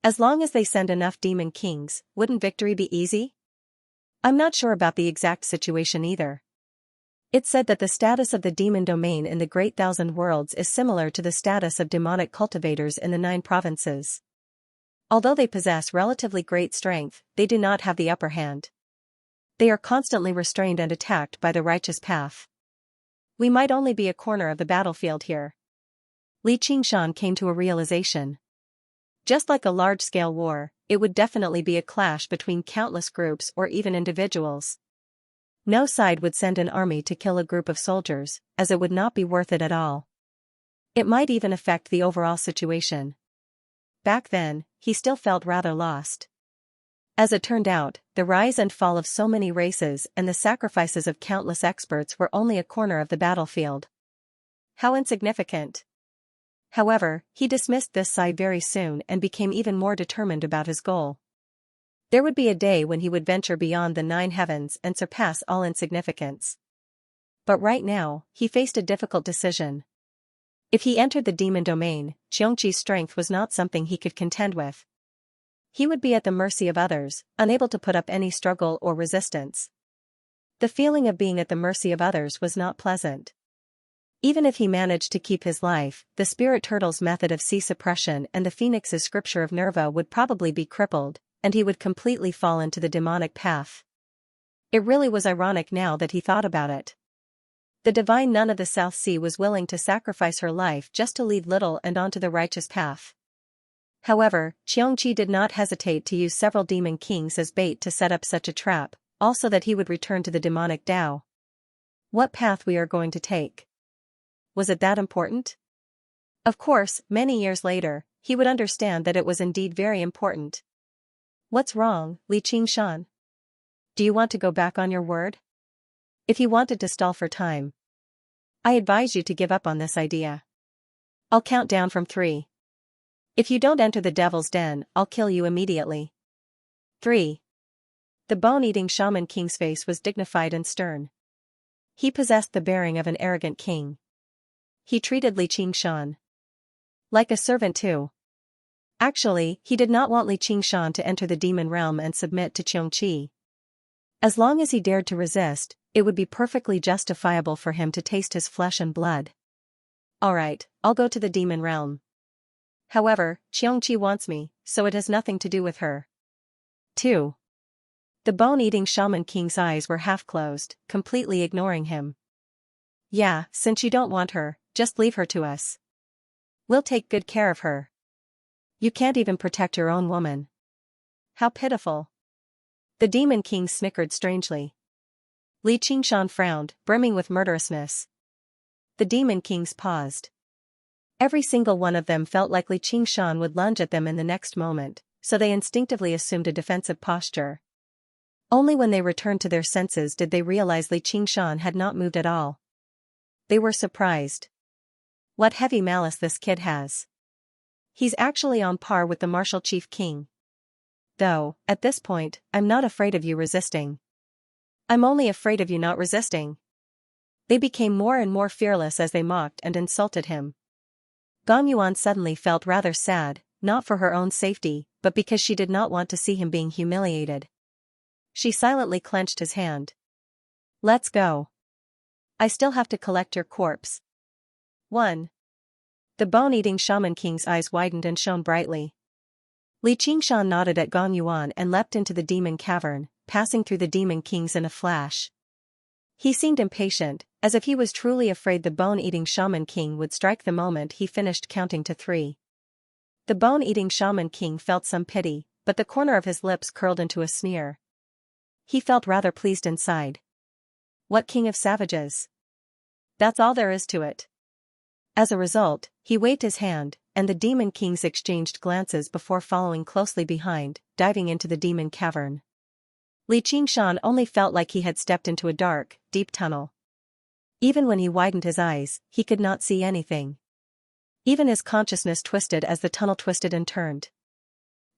As long as they send enough demon kings, wouldn't victory be easy? I'm not sure about the exact situation either. It's said that the status of the demon domain in the Great 1,000 Worlds is similar to the status of demonic cultivators in the 9 provinces. Although they possess relatively great strength, they do not have the upper hand. They are constantly restrained and attacked by the righteous path. We might only be a corner of the battlefield here. Li Qingshan came to a realization. Just like a large-scale war, it would definitely be a clash between countless groups or even individuals. No side would send an army to kill a group of soldiers, as it would not be worth it at all. It might even affect the overall situation. Back then, he still felt rather lost. As it turned out, the rise and fall of so many races and the sacrifices of countless experts were only a corner of the battlefield. How insignificant. However, he dismissed this side very soon and became even more determined about his goal. There would be a day when he would venture beyond the 9 heavens and surpass all insignificance. But right now, he faced a difficult decision. If he entered the demon domain, Xianxia's strength was not something he could contend with. He would be at the mercy of others, unable to put up any struggle or resistance. The feeling of being at the mercy of others was not pleasant. Even if he managed to keep his life, the spirit turtle's method of sea suppression and the phoenix's scripture of Nerva would probably be crippled, and he would completely fall into the demonic path. It really was ironic now that he thought about it. The divine nun of the South Sea was willing to sacrifice her life just to lead little and onto the righteous path. However, Xianxia did not hesitate to use several demon kings as bait to set up such a trap, also that he would return to the demonic Tao. What path we are going to take? Was it that important? Of course, many years later, he would understand that it was indeed very important. What's wrong, Li Qingshan? Do you want to go back on your word? If he wanted to stall for time, I advise you to give up on this idea. I'll count down from 3. If you don't enter the devil's den, I'll kill you immediately. 3. The bone-eating shaman king's face was dignified and stern. He possessed the bearing of an arrogant king. He treated Li Qingshan like a servant too. Actually, he did not want Li Qingshan to enter the demon realm and submit to Xianxia. As long as he dared to resist, it would be perfectly justifiable for him to taste his flesh and blood. Alright, I'll go to the demon realm. However, Xianxia wants me, so it has nothing to do with her. 2. The bone-eating shaman king's eyes were half closed, completely ignoring him. Yeah, since you don't want her, just leave her to us. We'll take good care of her. You can't even protect your own woman. How pitiful. The demon king snickered strangely. Li Qingshan frowned, brimming with murderousness. The demon kings paused. Every single one of them felt like Li Qingshan would lunge at them in the next moment, so they instinctively assumed a defensive posture. Only when they returned to their senses did they realize Li Qingshan had not moved at all. They were surprised. What heavy malice this kid has. He's actually on par with the martial chief king. Though, at this point, I'm not afraid of you resisting. I'm only afraid of you not resisting. They became more and more fearless as they mocked and insulted him. Gong Yuan suddenly felt rather sad, not for her own safety, but because she did not want to see him being humiliated. She silently clenched his hand. Let's go. I still have to collect your corpse. 1. The bone-eating shaman king's eyes widened and shone brightly. Li Qingshan nodded at Gong Yuan and leapt into the demon cavern, passing through the demon kings in a flash. He seemed impatient, as if he was truly afraid the bone-eating shaman king would strike the moment he finished counting to 3. The bone-eating shaman king felt some pity, but the corner of his lips curled into a sneer. He felt rather pleased inside. What king of savages? That's all there is to it. As a result, he waved his hand, and the demon kings exchanged glances before following closely behind, diving into the demon cavern. Li Qingshan only felt like he had stepped into a dark, deep tunnel. Even when he widened his eyes, he could not see anything. Even his consciousness twisted as the tunnel twisted and turned.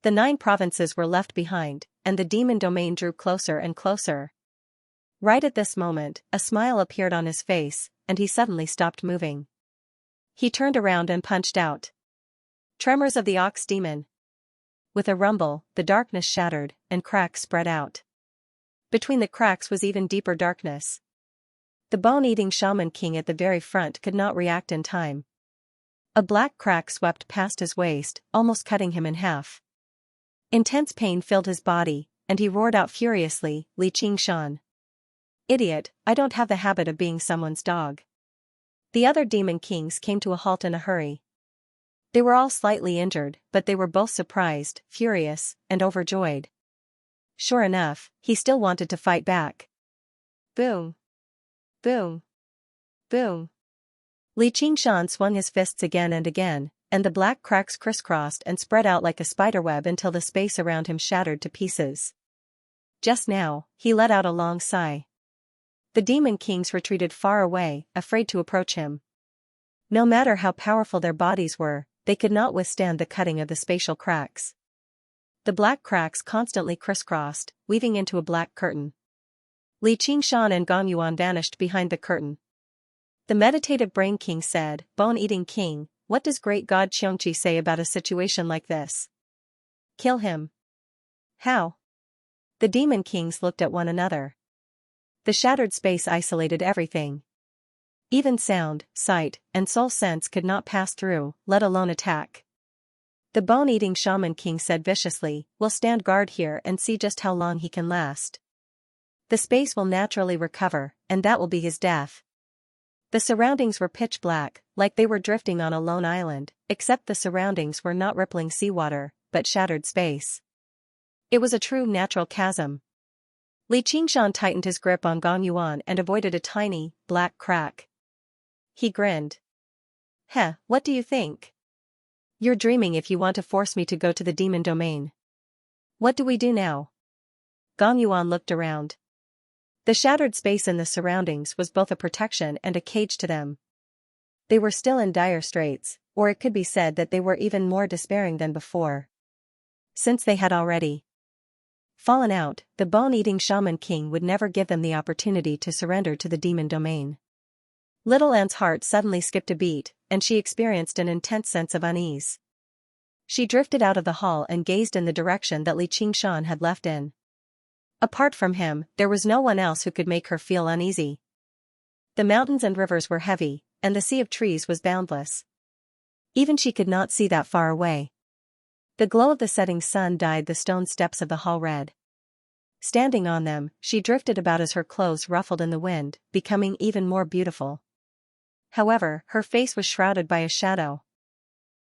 The 9 provinces were left behind, and the demon domain drew closer and closer. Right at this moment, a smile appeared on his face, and he suddenly stopped moving. He turned around and punched out. Tremors of the ox demon. With a rumble, the darkness shattered, and cracks spread out. Between the cracks was even deeper darkness. The bone-eating shaman king at the very front could not react in time. A black crack swept past his waist, almost cutting him in half. Intense pain filled his body, and he roared out furiously, "Li Qingshan. Idiot, I don't have the habit of being someone's dog." The other demon kings came to a halt in a hurry. They were all slightly injured, but they were both surprised, furious, and overjoyed. Sure enough, he still wanted to fight back. Boom! Boom! Boom! Li Qingshan swung his fists again and again, and the black cracks crisscrossed and spread out like a spiderweb until the space around him shattered to pieces. Just now, he let out a long sigh. The demon kings retreated far away, afraid to approach him. No matter how powerful their bodies were, they could not withstand the cutting of the spatial cracks. The black cracks constantly crisscrossed, weaving into a black curtain. Li Qingshan and Gong Yuan vanished behind the curtain. The meditative brain king said, "Bone-eating king, what does great god Xianxia say about a situation like this?" "Kill him." "How?" The demon kings looked at one another. The shattered space isolated everything. Even sound, sight, and soul sense could not pass through, let alone attack. The bone-eating shaman king said viciously, "We'll stand guard here and see just how long he can last. The space will naturally recover, and that will be his death." The surroundings were pitch black, like they were drifting on a lone island, except the surroundings were not rippling seawater, but shattered space. It was a true natural chasm. Li Qingshan tightened his grip on Gong Yuan and avoided a tiny, black crack. He grinned. "Heh, what do you think? You're dreaming if you want to force me to go to the demon domain. What do we do now?" Gong Yuan looked around. The shattered space in the surroundings was both a protection and a cage to them. They were still in dire straits, or it could be said that they were even more despairing than before. Since they had already fallen out, the bone-eating shaman king would never give them the opportunity to surrender to the demon domain. Little Anne's heart suddenly skipped a beat, and she experienced an intense sense of unease. She drifted out of the hall and gazed in the direction that Li Qingshan had left in. Apart from him, there was no one else who could make her feel uneasy. The mountains and rivers were heavy, and the sea of trees was boundless. Even she could not see that far away. The glow of the setting sun dyed the stone steps of the hall red. Standing on them, she drifted about as her clothes ruffled in the wind, becoming even more beautiful. However, her face was shrouded by a shadow.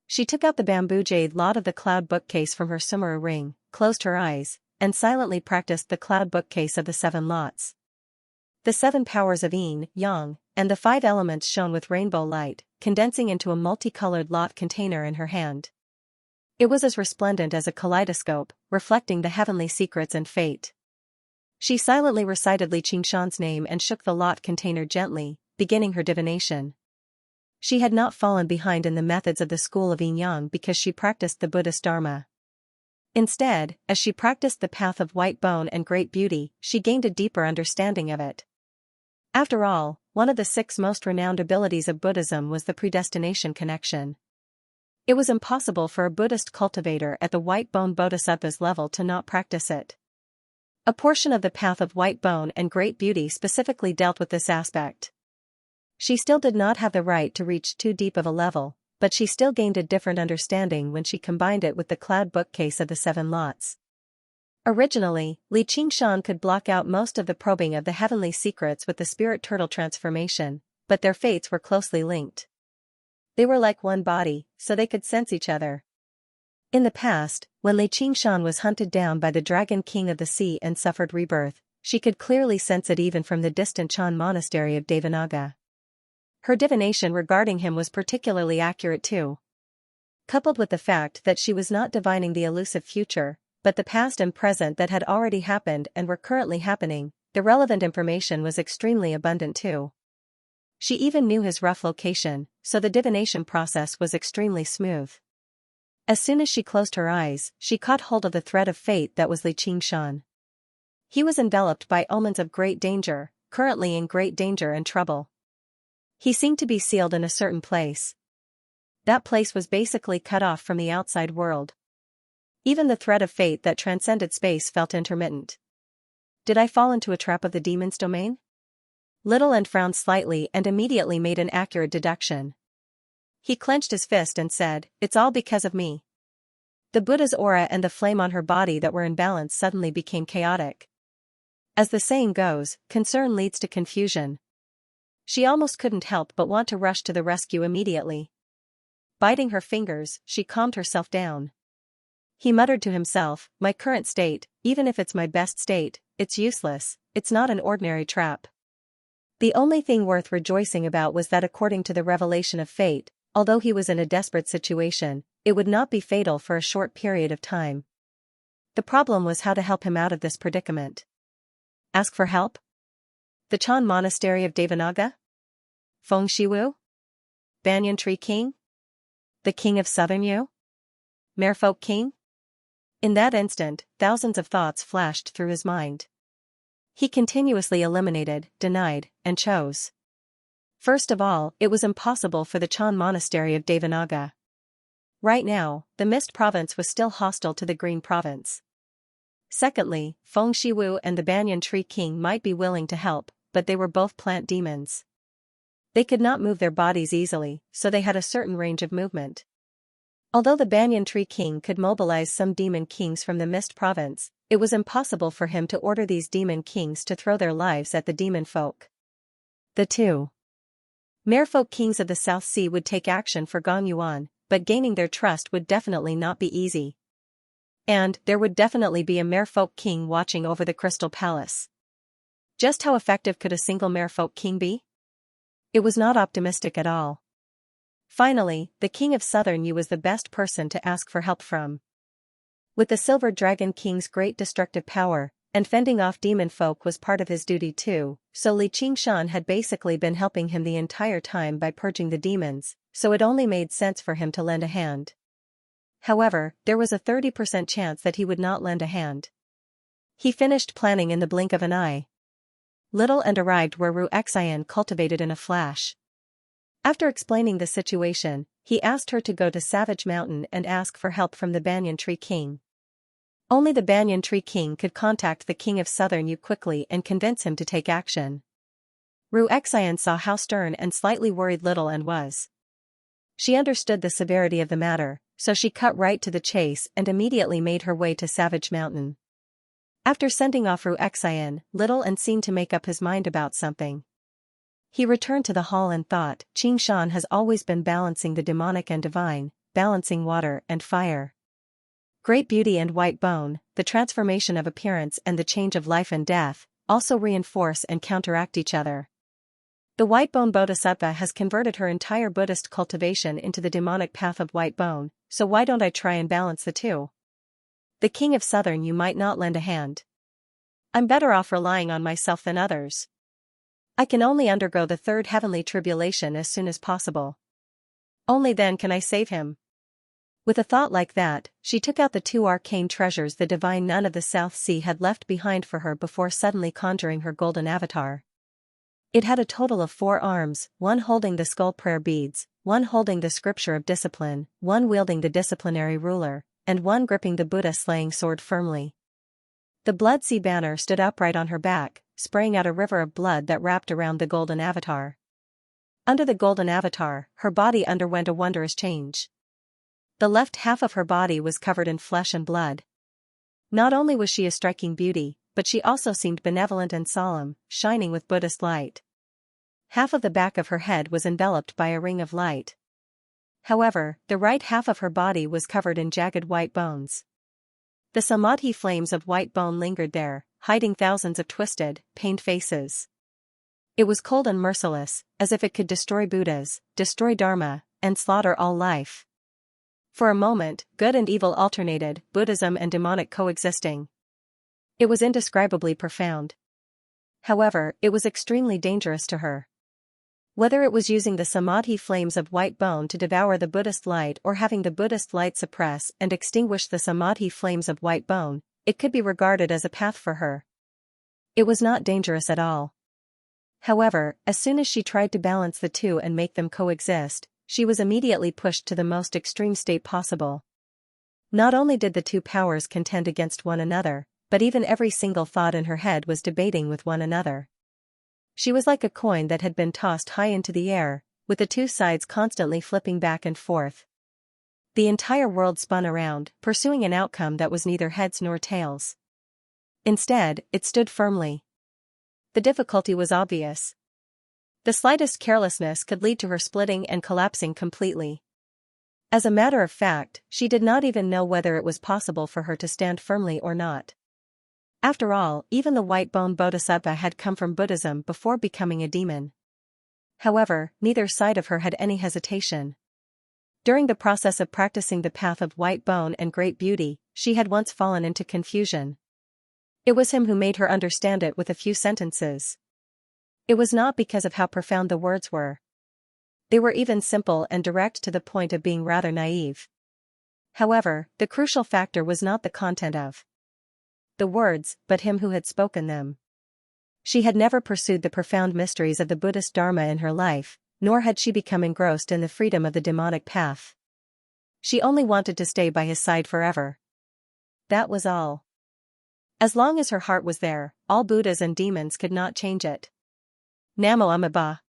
She took out the bamboo jade lot of the cloud bookcase from her summer ring, closed her eyes, and silently practiced the cloud bookcase of the 7 lots. The 7 powers of yin, yang, and the 5 elements shone with rainbow light, condensing into a multicolored lot container in her hand. It was as resplendent as a kaleidoscope, reflecting the heavenly secrets and fate. She silently recited Li Qingshan's name and shook the lot container gently, beginning her divination. She had not fallen behind in the methods of the school of yin-yang because she practiced the Buddhist Dharma. Instead, as she practiced the path of white bone and great beauty, she gained a deeper understanding of it. After all, one of the 6 most renowned abilities of Buddhism was the predestination connection. It was impossible for a Buddhist cultivator at the white bone bodhisattva's level to not practice it. A portion of the path of white bone and great beauty specifically dealt with this aspect. She still did not have the right to reach too deep of a level, but she still gained a different understanding when she combined it with the cloud bookcase of the 7 lots. Originally, Xianxia could block out most of the probing of the heavenly secrets with the spirit turtle transformation, but their fates were closely linked. They were like one body, so they could sense each other. In the past, when Xianxia was hunted down by the Dragon King of the Sea and suffered rebirth, she could clearly sense it even from the distant Chan monastery of Devanaga. Her divination regarding him was particularly accurate too. Coupled with the fact that she was not divining the elusive future, but the past and present that had already happened and were currently happening, the relevant information was extremely abundant too. She even knew his rough location, so the divination process was extremely smooth. As soon as she closed her eyes, she caught hold of the thread of fate that was Xianxia. He was enveloped by omens of great danger, currently in great danger and trouble. He seemed to be sealed in a certain place. That place was basically cut off from the outside world. Even the thread of fate that transcended space felt intermittent. Did I fall into a trap of the demon's domain? Little and frowned slightly and immediately made an accurate deduction. He clenched his fist and said, "It's all because of me." The Buddha's aura and the flame on her body that were in balance suddenly became chaotic. As the saying goes, concern leads to confusion. She almost couldn't help but want to rush to the rescue immediately. Biting her fingers, she calmed herself down. He muttered to himself, "My current state, even if it's my best state, it's useless, it's not an ordinary trap." The only thing worth rejoicing about was that according to the revelation of fate, although he was in a desperate situation, it would not be fatal for a short period of time. The problem was how to help him out of this predicament. Ask for help? The Chan monastery of Devanaga? Feng Shiwu? Banyan Tree King? The King of Southern Yu? Merfolk King? In that instant, thousands of thoughts flashed through his mind. He continuously eliminated, denied, and chose. First of all, it was impossible for the Chan monastery of Devanaga. Right now, the Mist province was still hostile to the Green province. Secondly, Feng Shiwu and the Banyan Tree King might be willing to help, but they were both plant demons. They could not move their bodies easily, so they had a certain range of movement. Although the Banyan Tree King could mobilize some demon kings from the Mist province, it was impossible for him to order these demon kings to throw their lives at the demon folk. The two Merfolk kings of the South Sea would take action for Gong Yuan, but gaining their trust would definitely not be easy. And there would definitely be a Merfolk king watching over the Crystal Palace. Just how effective could a single Merfolk king be? It was not optimistic at all. Finally, the King of Southern Yu was the best person to ask for help from. With the Silver Dragon King's great destructive power, and fending off demon folk was part of his duty too, so Xianxia had basically been helping him the entire time by purging the demons, so it only made sense for him to lend a hand. However, there was a 30% chance that he would not lend a hand. He finished planning in the blink of an eye. Little and arrived where Xianxia cultivated in a flash. After explaining the situation, he asked her to go to Savage Mountain and ask for help from the Banyan Tree King. Only the Banyan Tree King could contact the King of Southern Yu quickly and convince him to take action. Xianxia saw how stern and slightly worried Little and was. She understood the severity of the matter, so she cut right to the chase and immediately made her way to Savage Mountain. After sending off Xianxia, Little and seemed to make up his mind about something. He returned to the hall and thought, Xianxia has always been balancing the demonic and divine, balancing water and fire. Great beauty and white bone, the transformation of appearance and the change of life and death, also reinforce and counteract each other. The white bone bodhisattva has converted her entire Buddhist cultivation into the demonic path of white bone, so why don't I try and balance the two? The King of Southern Yu might not lend a hand. I'm better off relying on myself than others. I can only undergo the third heavenly tribulation as soon as possible. Only then can I save him. With a thought like that, she took out the 2 arcane treasures the divine nun of the South Sea had left behind for her before suddenly conjuring her golden avatar. It had a total of 4 arms, one holding the skull prayer beads, one holding the scripture of discipline, one wielding the disciplinary ruler, and one gripping the Buddha-slaying sword firmly. The blood sea banner stood upright on her back, spraying out a river of blood that wrapped around the golden avatar. Under the golden avatar, her body underwent a wondrous change. The left half of her body was covered in flesh and blood. Not only was she a striking beauty, but she also seemed benevolent and solemn, shining with Buddhist light. Half of the back of her head was enveloped by a ring of light. However, the right half of her body was covered in jagged white bones. The samadhi flames of white bone lingered there, hiding thousands of twisted, pained faces. It was cold and merciless, as if it could destroy Buddhas, destroy Dharma, and slaughter all life. For a moment, good and evil alternated, Buddhism and demonic coexisting. It was indescribably profound. However, it was extremely dangerous to her. Whether it was using the samadhi flames of white bone to devour the Buddhist light or having the Buddhist light suppress and extinguish the samadhi flames of white bone, it could be regarded as a path for her. It was not dangerous at all. However, as soon as she tried to balance the two and make them coexist, she was immediately pushed to the most extreme state possible. Not only did the two powers contend against one another, but even every single thought in her head was debating with one another. She was like a coin that had been tossed high into the air, with the two sides constantly flipping back and forth. The entire world spun around, pursuing an outcome that was neither heads nor tails. Instead, it stood firmly. The difficulty was obvious. The slightest carelessness could lead to her splitting and collapsing completely. As a matter of fact, she did not even know whether it was possible for her to stand firmly or not. After all, even the white-bone bodhisattva had come from Buddhism before becoming a demon. However, neither side of her had any hesitation. During the process of practicing the path of white bone and great beauty, she had once fallen into confusion. It was him who made her understand it with a few sentences. It was not because of how profound the words were. They were even simple and direct to the point of being rather naive. However, the crucial factor was not the content of the words, but him who had spoken them. She had never pursued the profound mysteries of the Buddhist Dharma in her life, nor had she become engrossed in the freedom of the demonic path. She only wanted to stay by his side forever. That was all. As long as her heart was there, all Buddhas and demons could not change it. Namo Amida.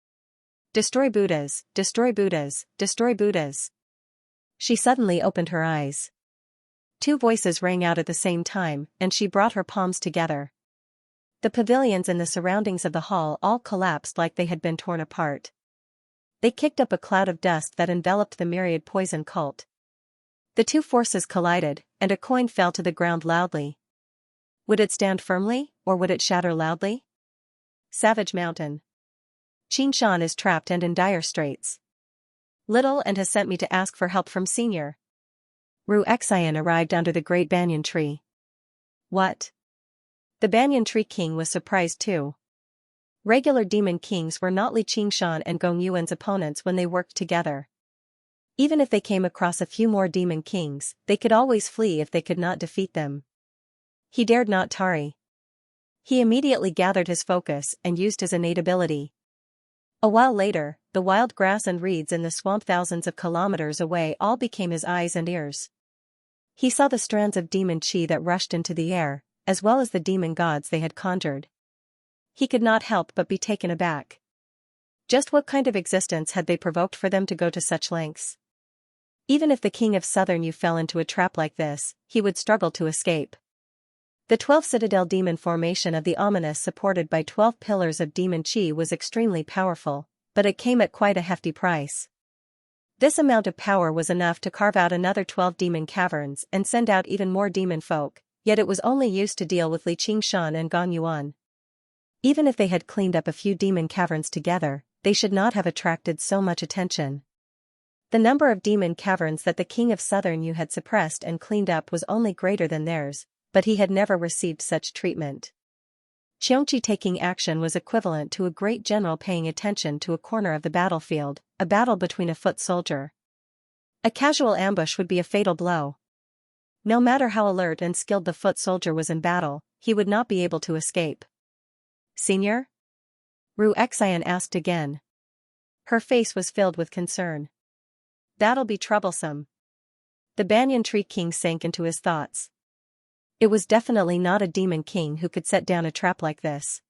Destroy Buddhas, destroy Buddhas, destroy Buddhas. She suddenly opened her eyes. Two voices rang out at the same time, and she brought her palms together. The pavilions and the surroundings of the hall all collapsed like they had been torn apart. They kicked up a cloud of dust that enveloped the myriad poison cult. The two forces collided, and a coin fell to the ground loudly. Would it stand firmly, or would it shatter loudly? Savage Mountain. Xianxia is trapped and in dire straits. Little and has sent me to ask for help from Senior. Xianxia arrived under the great banyan tree. What? The banyan tree king was surprised too. Regular demon kings were not Xianxia and Gong Yuan's opponents when they worked together. Even if they came across a few more demon kings, they could always flee if they could not defeat them. He dared not tarry. He immediately gathered his focus and used his innate ability. A while later, the wild grass and reeds in the swamp thousands of kilometers away all became his eyes and ears. He saw the strands of demon chi that rushed into the air, as well as the demon gods they had conjured. He could not help but be taken aback. Just what kind of existence had they provoked for them to go to such lengths? Even if the king of Southern Yu fell into a trap like this, he would struggle to escape. The 12 citadel demon formation of the ominous supported by 12 pillars of demon chi was extremely powerful, but it came at quite a hefty price. This amount of power was enough to carve out another 12 demon caverns and send out even more demon folk, yet it was only used to deal with Xianxia and Gong Yuan. Even if they had cleaned up a few demon caverns together, they should not have attracted so much attention. The number of demon caverns that the king of Southern Yu had suppressed and cleaned up was only greater than theirs, but he had never received such treatment. Xianxia taking action was equivalent to a great general paying attention to a corner of the battlefield, a battle between a foot soldier. A casual ambush would be a fatal blow. No matter how alert and skilled the foot soldier was in battle, he would not be able to escape. Senior? Xian asked again. Her face was filled with concern. That'll be troublesome. The banyan tree king sank into his thoughts. It was definitely not a demon king who could set down a trap like this.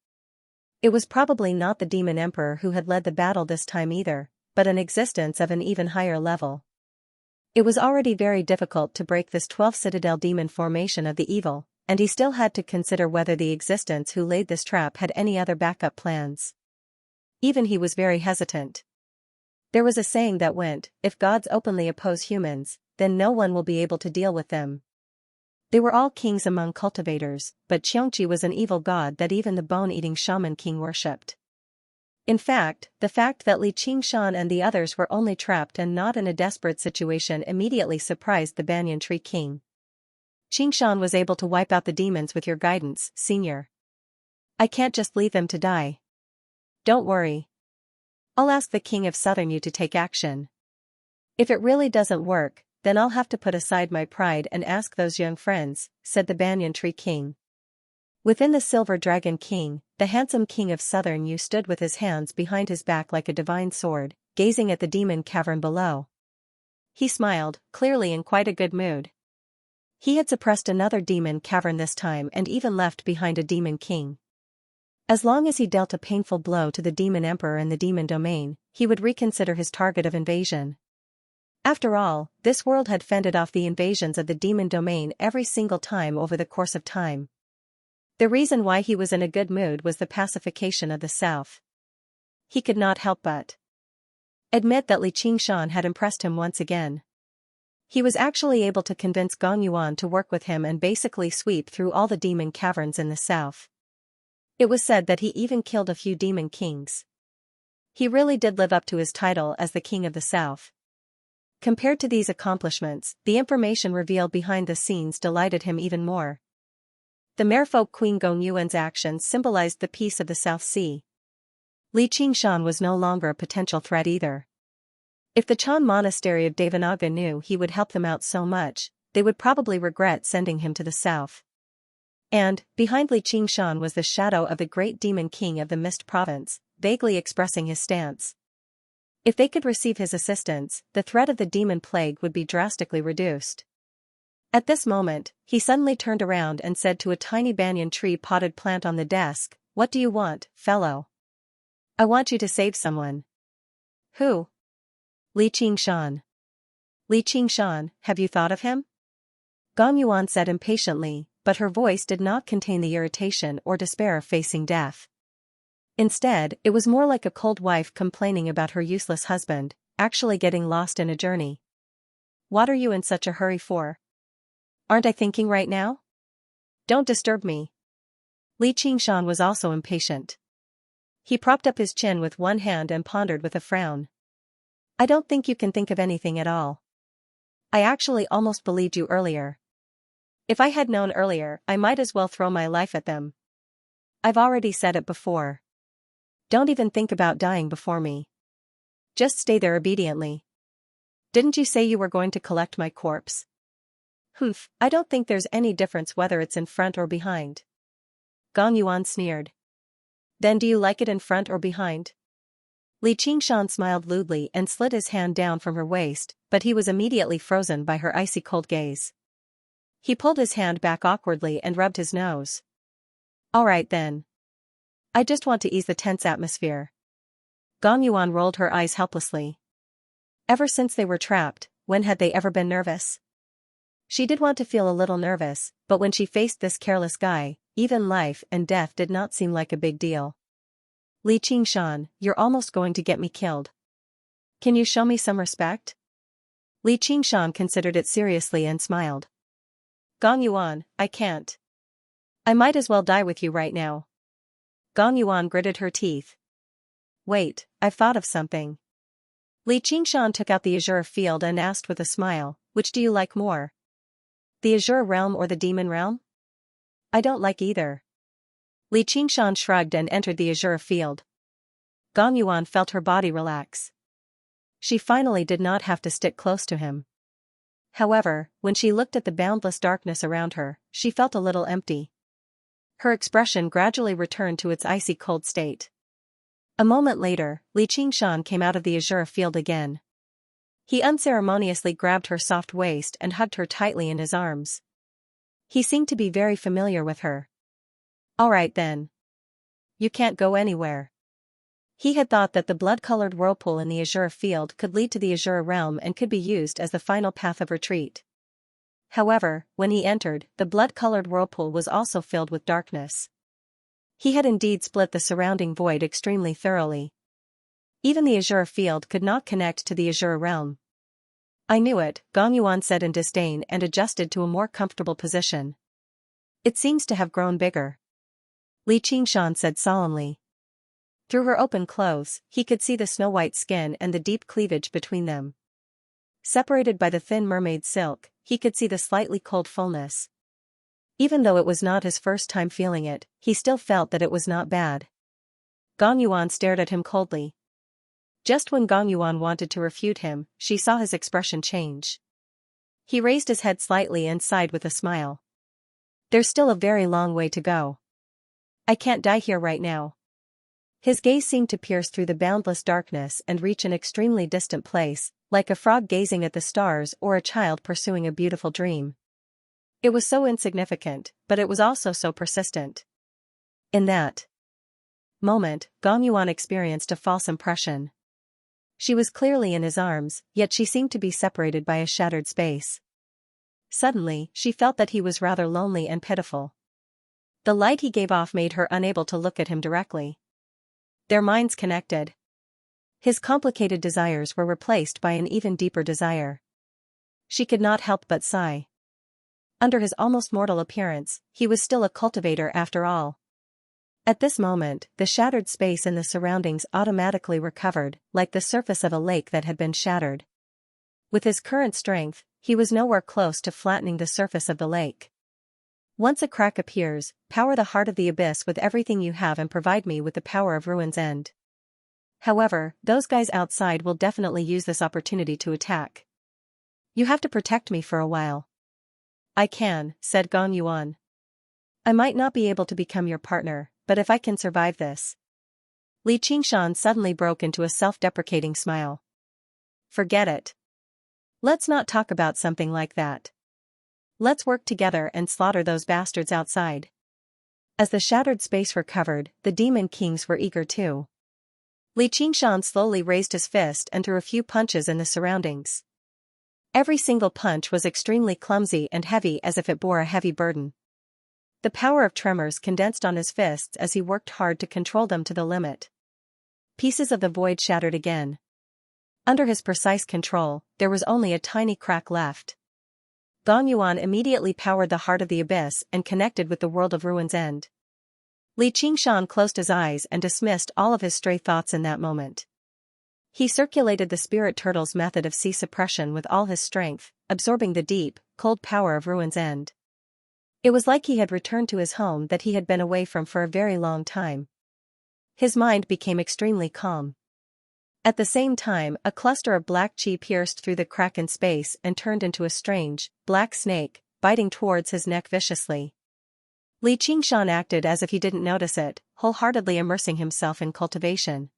It was probably not the demon emperor who had led the battle this time either, but an existence of an even higher level. It was already very difficult to break this 12 citadel demon formation of the evil, and he still had to consider whether the existence who laid this trap had any other backup plans. Even he was very hesitant. There was a saying that went, if gods openly oppose humans, then no one will be able to deal with them. They were all kings among cultivators, but Xianxia was an evil god that even the bone-eating shaman king worshipped. In fact, the fact that Li Qingshan and the others were only trapped and not in a desperate situation immediately surprised the banyan tree king. Qingshan was able to wipe out the demons with your guidance, senior. I can't just leave them to die. Don't worry. I'll ask the king of Southern Yu to take action. If it really doesn't work, then I'll have to put aside my pride and ask those young friends, said the banyan tree king. Within the Silver Dragon King, the handsome king of Southern Yu stood with his hands behind his back like a divine sword, gazing at the demon cavern below. He smiled, clearly in quite a good mood. He had suppressed another demon cavern this time and even left behind a demon king. As long as he dealt a painful blow to the demon emperor in the demon domain, he would reconsider his target of invasion. After all, this world had fended off the invasions of the demon domain every single time over the course of time. The reason why he was in a good mood was the pacification of the South. He could not help but admit that Li Qingshan had impressed him once again. He was actually able to convince Gong Yuan to work with him and basically sweep through all the demon caverns in the South. It was said that he even killed a few demon kings. He really did live up to his title as the King of the South. Compared to these accomplishments, the information revealed behind the scenes delighted him even more. The merfolk Queen Gong Yuan's actions symbolized the peace of the South Sea. Li Qingshan was no longer a potential threat either. If the Chan monastery of Devanaga knew he would help them out so much, they would probably regret sending him to the south. And, behind Li Qingshan was the shadow of the great demon king of the Mist Province, vaguely expressing his stance. If they could receive his assistance, the threat of the demon plague would be drastically reduced. At this moment, he suddenly turned around and said to a tiny banyan tree potted plant on the desk, "What do you want, fellow?" "I want you to save someone." "Who?" "Li Qingshan." "Li Qingshan, have you thought of him?" Gong Yuan said impatiently, but her voice did not contain the irritation or despair of facing death. Instead, it was more like a cold wife complaining about her useless husband, actually getting lost in a journey. "What are you in such a hurry for? Aren't I thinking right now? Don't disturb me." Li Qingshan was also impatient. He propped up his chin with one hand and pondered with a frown. "I don't think you can think of anything at all. I actually almost believed you earlier. If I had known earlier, I might as well throw my life at them. I've already said it before. Don't even think about dying before me. Just stay there obediently. Didn't you say you were going to collect my corpse?" "Humph, I don't think there's any difference whether it's in front or behind." Gong Yuan sneered. "Then do you like it in front or behind?" Li Qingshan smiled lewdly and slid his hand down from her waist, but he was immediately frozen by her icy cold gaze. He pulled his hand back awkwardly and rubbed his nose. "All right then. I just want to ease the tense atmosphere." Gong Yuan rolled her eyes helplessly. Ever since they were trapped, when had they ever been nervous? She did want to feel a little nervous, but when she faced this careless guy, even life and death did not seem like a big deal. "Li Qingshan, you're almost going to get me killed. Can you show me some respect?" Li Qingshan considered it seriously and smiled. "Gong Yuan, I can't. I might as well die with you right now." Gong Yuan gritted her teeth. "Wait, I've thought of something." Li Qingshan took out the azure field and asked with a smile, "Which do you like more? The azure realm or the demon realm?" "I don't like either." Li Qingshan shrugged and entered the azure field. Gong Yuan felt her body relax. She finally did not have to stick close to him. However, when she looked at the boundless darkness around her, she felt a little empty. Her expression gradually returned to its icy cold state. A moment later, Li Qingshan came out of the azure field again. He unceremoniously grabbed her soft waist and hugged her tightly in his arms. He seemed to be very familiar with her. "All right then. you can't go anywhere. He had thought that the blood-colored whirlpool in the Azure field could lead to the Azure realm and could be used as the final path of retreat. However, when he entered, the blood-colored whirlpool was also filled with darkness. He had indeed split the surrounding void extremely thoroughly. Even the Azure field could not connect to the Azure realm. I knew it, Gong Yuan said in disdain and adjusted to a more comfortable position. It seems to have grown bigger. Li Qingshan said solemnly. Through her open clothes, he could see the snow-white skin and the deep cleavage between them. Separated by the thin mermaid silk, he could see the slightly cold fullness. Even though it was not his first time feeling it, he still felt that it was not bad. Gong Yuan stared at him coldly. Just when Gong Yuan wanted to refute him, she saw his expression change. He raised his head slightly and sighed with a smile. There's still a very long way to go. I can't die here right now. His gaze seemed to pierce through the boundless darkness and reach an extremely distant place, like a frog gazing at the stars or a child pursuing a beautiful dream. It was so insignificant, but it was also so persistent. In that moment, Gong Yuan experienced a false impression. She was clearly in his arms, yet she seemed to be separated by a shattered space. Suddenly, she felt that he was rather lonely and pitiful. The light he gave off made her unable to look at him directly. Their minds connected. His complicated desires were replaced by an even deeper desire. She could not help but sigh. Under his almost mortal appearance, he was still a cultivator after all. At this moment, the shattered space in the surroundings automatically recovered, like the surface of a lake that had been shattered. With his current strength, he was nowhere close to flattening the surface of the lake. Once a crack appears, power the heart of the abyss with everything you have and provide me with the power of ruin's end. However, those guys outside will definitely use this opportunity to attack. You have to protect me for a while. I can, said Gong Yuan. I might not be able to become your partner, but if I can survive this. Li Qingshan suddenly broke into a self-deprecating smile. Forget it. Let's not talk about something like that. Let's work together and slaughter those bastards outside. As the shattered space recovered, the demon kings were eager too. Li Qingshan slowly raised his fist and threw a few punches in the surroundings. Every single punch was extremely clumsy and heavy as if it bore a heavy burden. The power of tremors condensed on his fists as he worked hard to control them to the limit. Pieces of the void shattered again. Under his precise control, there was only a tiny crack left. Gong Yuan immediately powered the heart of the abyss and connected with the world of ruin's end. Li Qingshan closed his eyes and dismissed all of his stray thoughts in that moment. He circulated the spirit turtle's method of sea suppression with all his strength, absorbing the deep, cold power of ruin's end. It was like he had returned to his home that he had been away from for a very long time. His mind became extremely calm. At the same time, a cluster of black chi pierced through the crack in space and turned into a strange, black snake, biting towards his neck viciously. Li Qingshan acted as if he didn't notice it, wholeheartedly immersing himself in cultivation.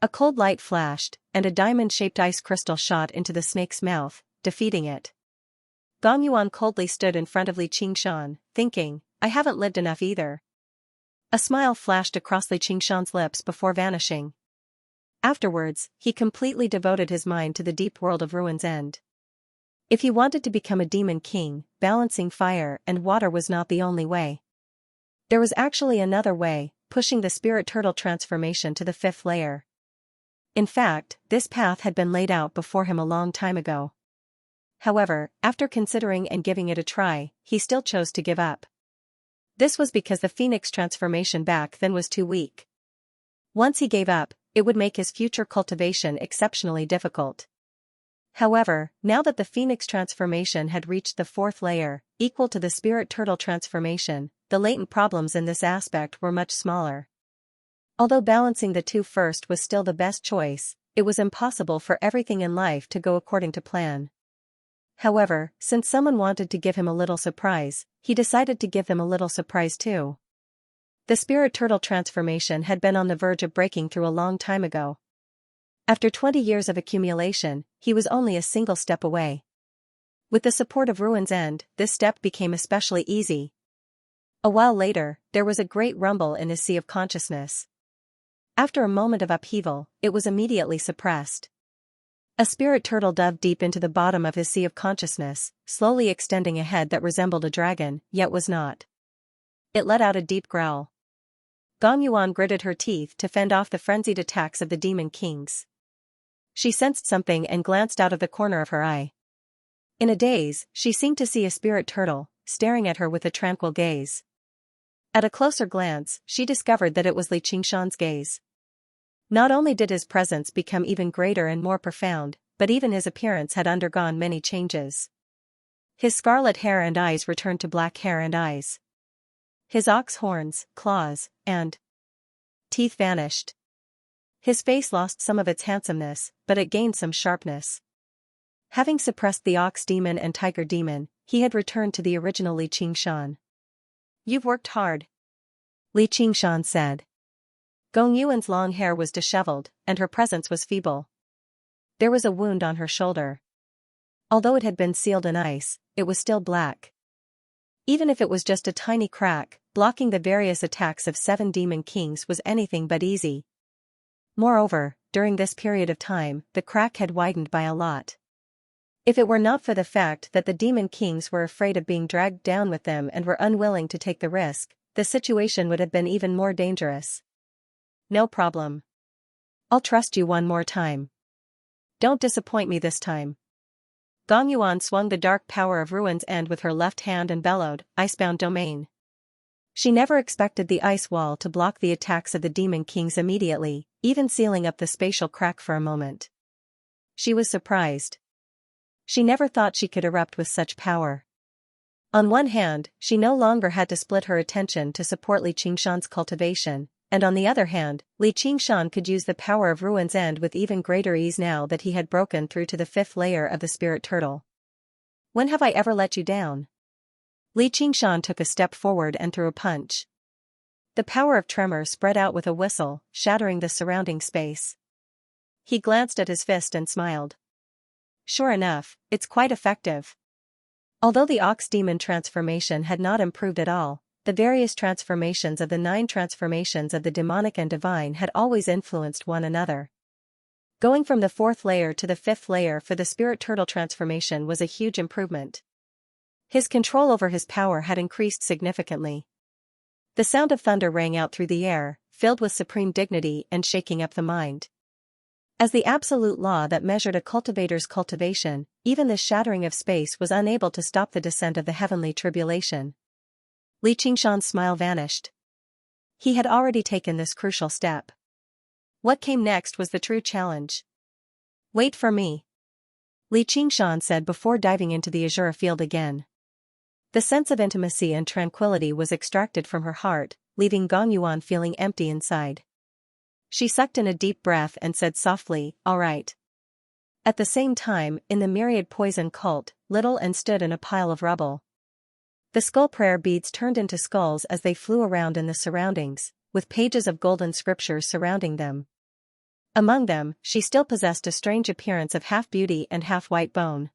A cold light flashed, and a diamond-shaped ice crystal shot into the snake's mouth, defeating it. Gong Yuan coldly stood in front of Li Qingshan, thinking, I haven't lived enough either. A smile flashed across Li Qingshan's lips before vanishing. Afterwards, he completely devoted his mind to the deep world of ruin's end. If he wanted to become a demon king, balancing fire and water was not the only way. There was actually another way, pushing the spirit turtle transformation to the 5th layer. In fact, this path had been laid out before him a long time ago. However, after considering and giving it a try, he still chose to give up. This was because the phoenix transformation back then was too weak. Once he gave up, it would make his future cultivation exceptionally difficult. However, now that the phoenix transformation had reached the 4th layer, equal to the spirit turtle transformation, the latent problems in this aspect were much smaller. Although balancing the two first was still the best choice, it was impossible for everything in life to go according to plan. However, since someone wanted to give him a little surprise, he decided to give them a little surprise too. The spirit turtle transformation had been on the verge of breaking through a long time ago. After 20 years of accumulation, he was only a single step away. With the support of ruin's end, this step became especially easy. A while later, there was a great rumble in his sea of consciousness. After a moment of upheaval, it was immediately suppressed. A spirit turtle dove deep into the bottom of his sea of consciousness, slowly extending a head that resembled a dragon, yet was not. It let out a deep growl. Gong Yuan gritted her teeth to fend off the frenzied attacks of the demon kings. She sensed something and glanced out of the corner of her eye. In a daze, she seemed to see a spirit turtle, staring at her with a tranquil gaze. At a closer glance, she discovered that it was Li Qingshan's gaze. Not only did his presence become even greater and more profound, but even his appearance had undergone many changes. His scarlet hair and eyes returned to black hair and eyes. His ox horns, claws, and teeth vanished. His face lost some of its handsomeness, but it gained some sharpness. Having suppressed the ox demon and tiger demon, he had returned to the original Li Qingshan. "You've worked hard," Li Qingshan said. Gong Yuan's long hair was disheveled, and her presence was feeble. There was a wound on her shoulder. Although it had been sealed in ice, it was still black. Even if it was just a tiny crack, blocking the various attacks of 7 demon kings was anything but easy. Moreover, during this period of time, the crack had widened by a lot. If it were not for the fact that the demon kings were afraid of being dragged down with them and were unwilling to take the risk, the situation would have been even more dangerous. "No problem. I'll trust you one more time. Don't disappoint me this time." Gong Yuan swung the dark power of Ruin's End with her left hand and bellowed, "Icebound domain." She never expected the ice wall to block the attacks of the demon kings immediately, even sealing up the spatial crack for a moment. She was surprised. She never thought she could erupt with such power. On one hand, she no longer had to split her attention to support Li Qingshan's cultivation, and on the other hand, Li Qingshan could use the power of Ruin's End with even greater ease now that he had broken through to the 5th layer of the spirit turtle. "When have I ever let you down?" Li Qingshan took a step forward and threw a punch. The power of tremor spread out with a whistle, shattering the surrounding space. He glanced at his fist and smiled. "Sure enough, it's quite effective." Although the ox demon transformation had not improved at all, the various transformations of the 9 transformations of the demonic and divine had always influenced one another. Going from the 4th layer to the 5th layer for the spirit turtle transformation was a huge improvement. His control over his power had increased significantly. The sound of thunder rang out through the air, filled with supreme dignity and shaking up the mind. As the absolute law that measured a cultivator's cultivation, even the shattering of space was unable to stop the descent of the heavenly tribulation. Li Qingshan's smile vanished. He had already taken this crucial step. What came next was the true challenge. "Wait for me," Li Qingshan said before diving into the azure field again. The sense of intimacy and tranquility was extracted from her heart, leaving Gong Yuan feeling empty inside. She sucked in a deep breath and said softly, "All right." At the same time, in the myriad poison cult, little and stood in a pile of rubble. The skull prayer beads turned into skulls as they flew around in the surroundings, with pages of golden scriptures surrounding them. Among them, she still possessed a strange appearance of half beauty and half white bone.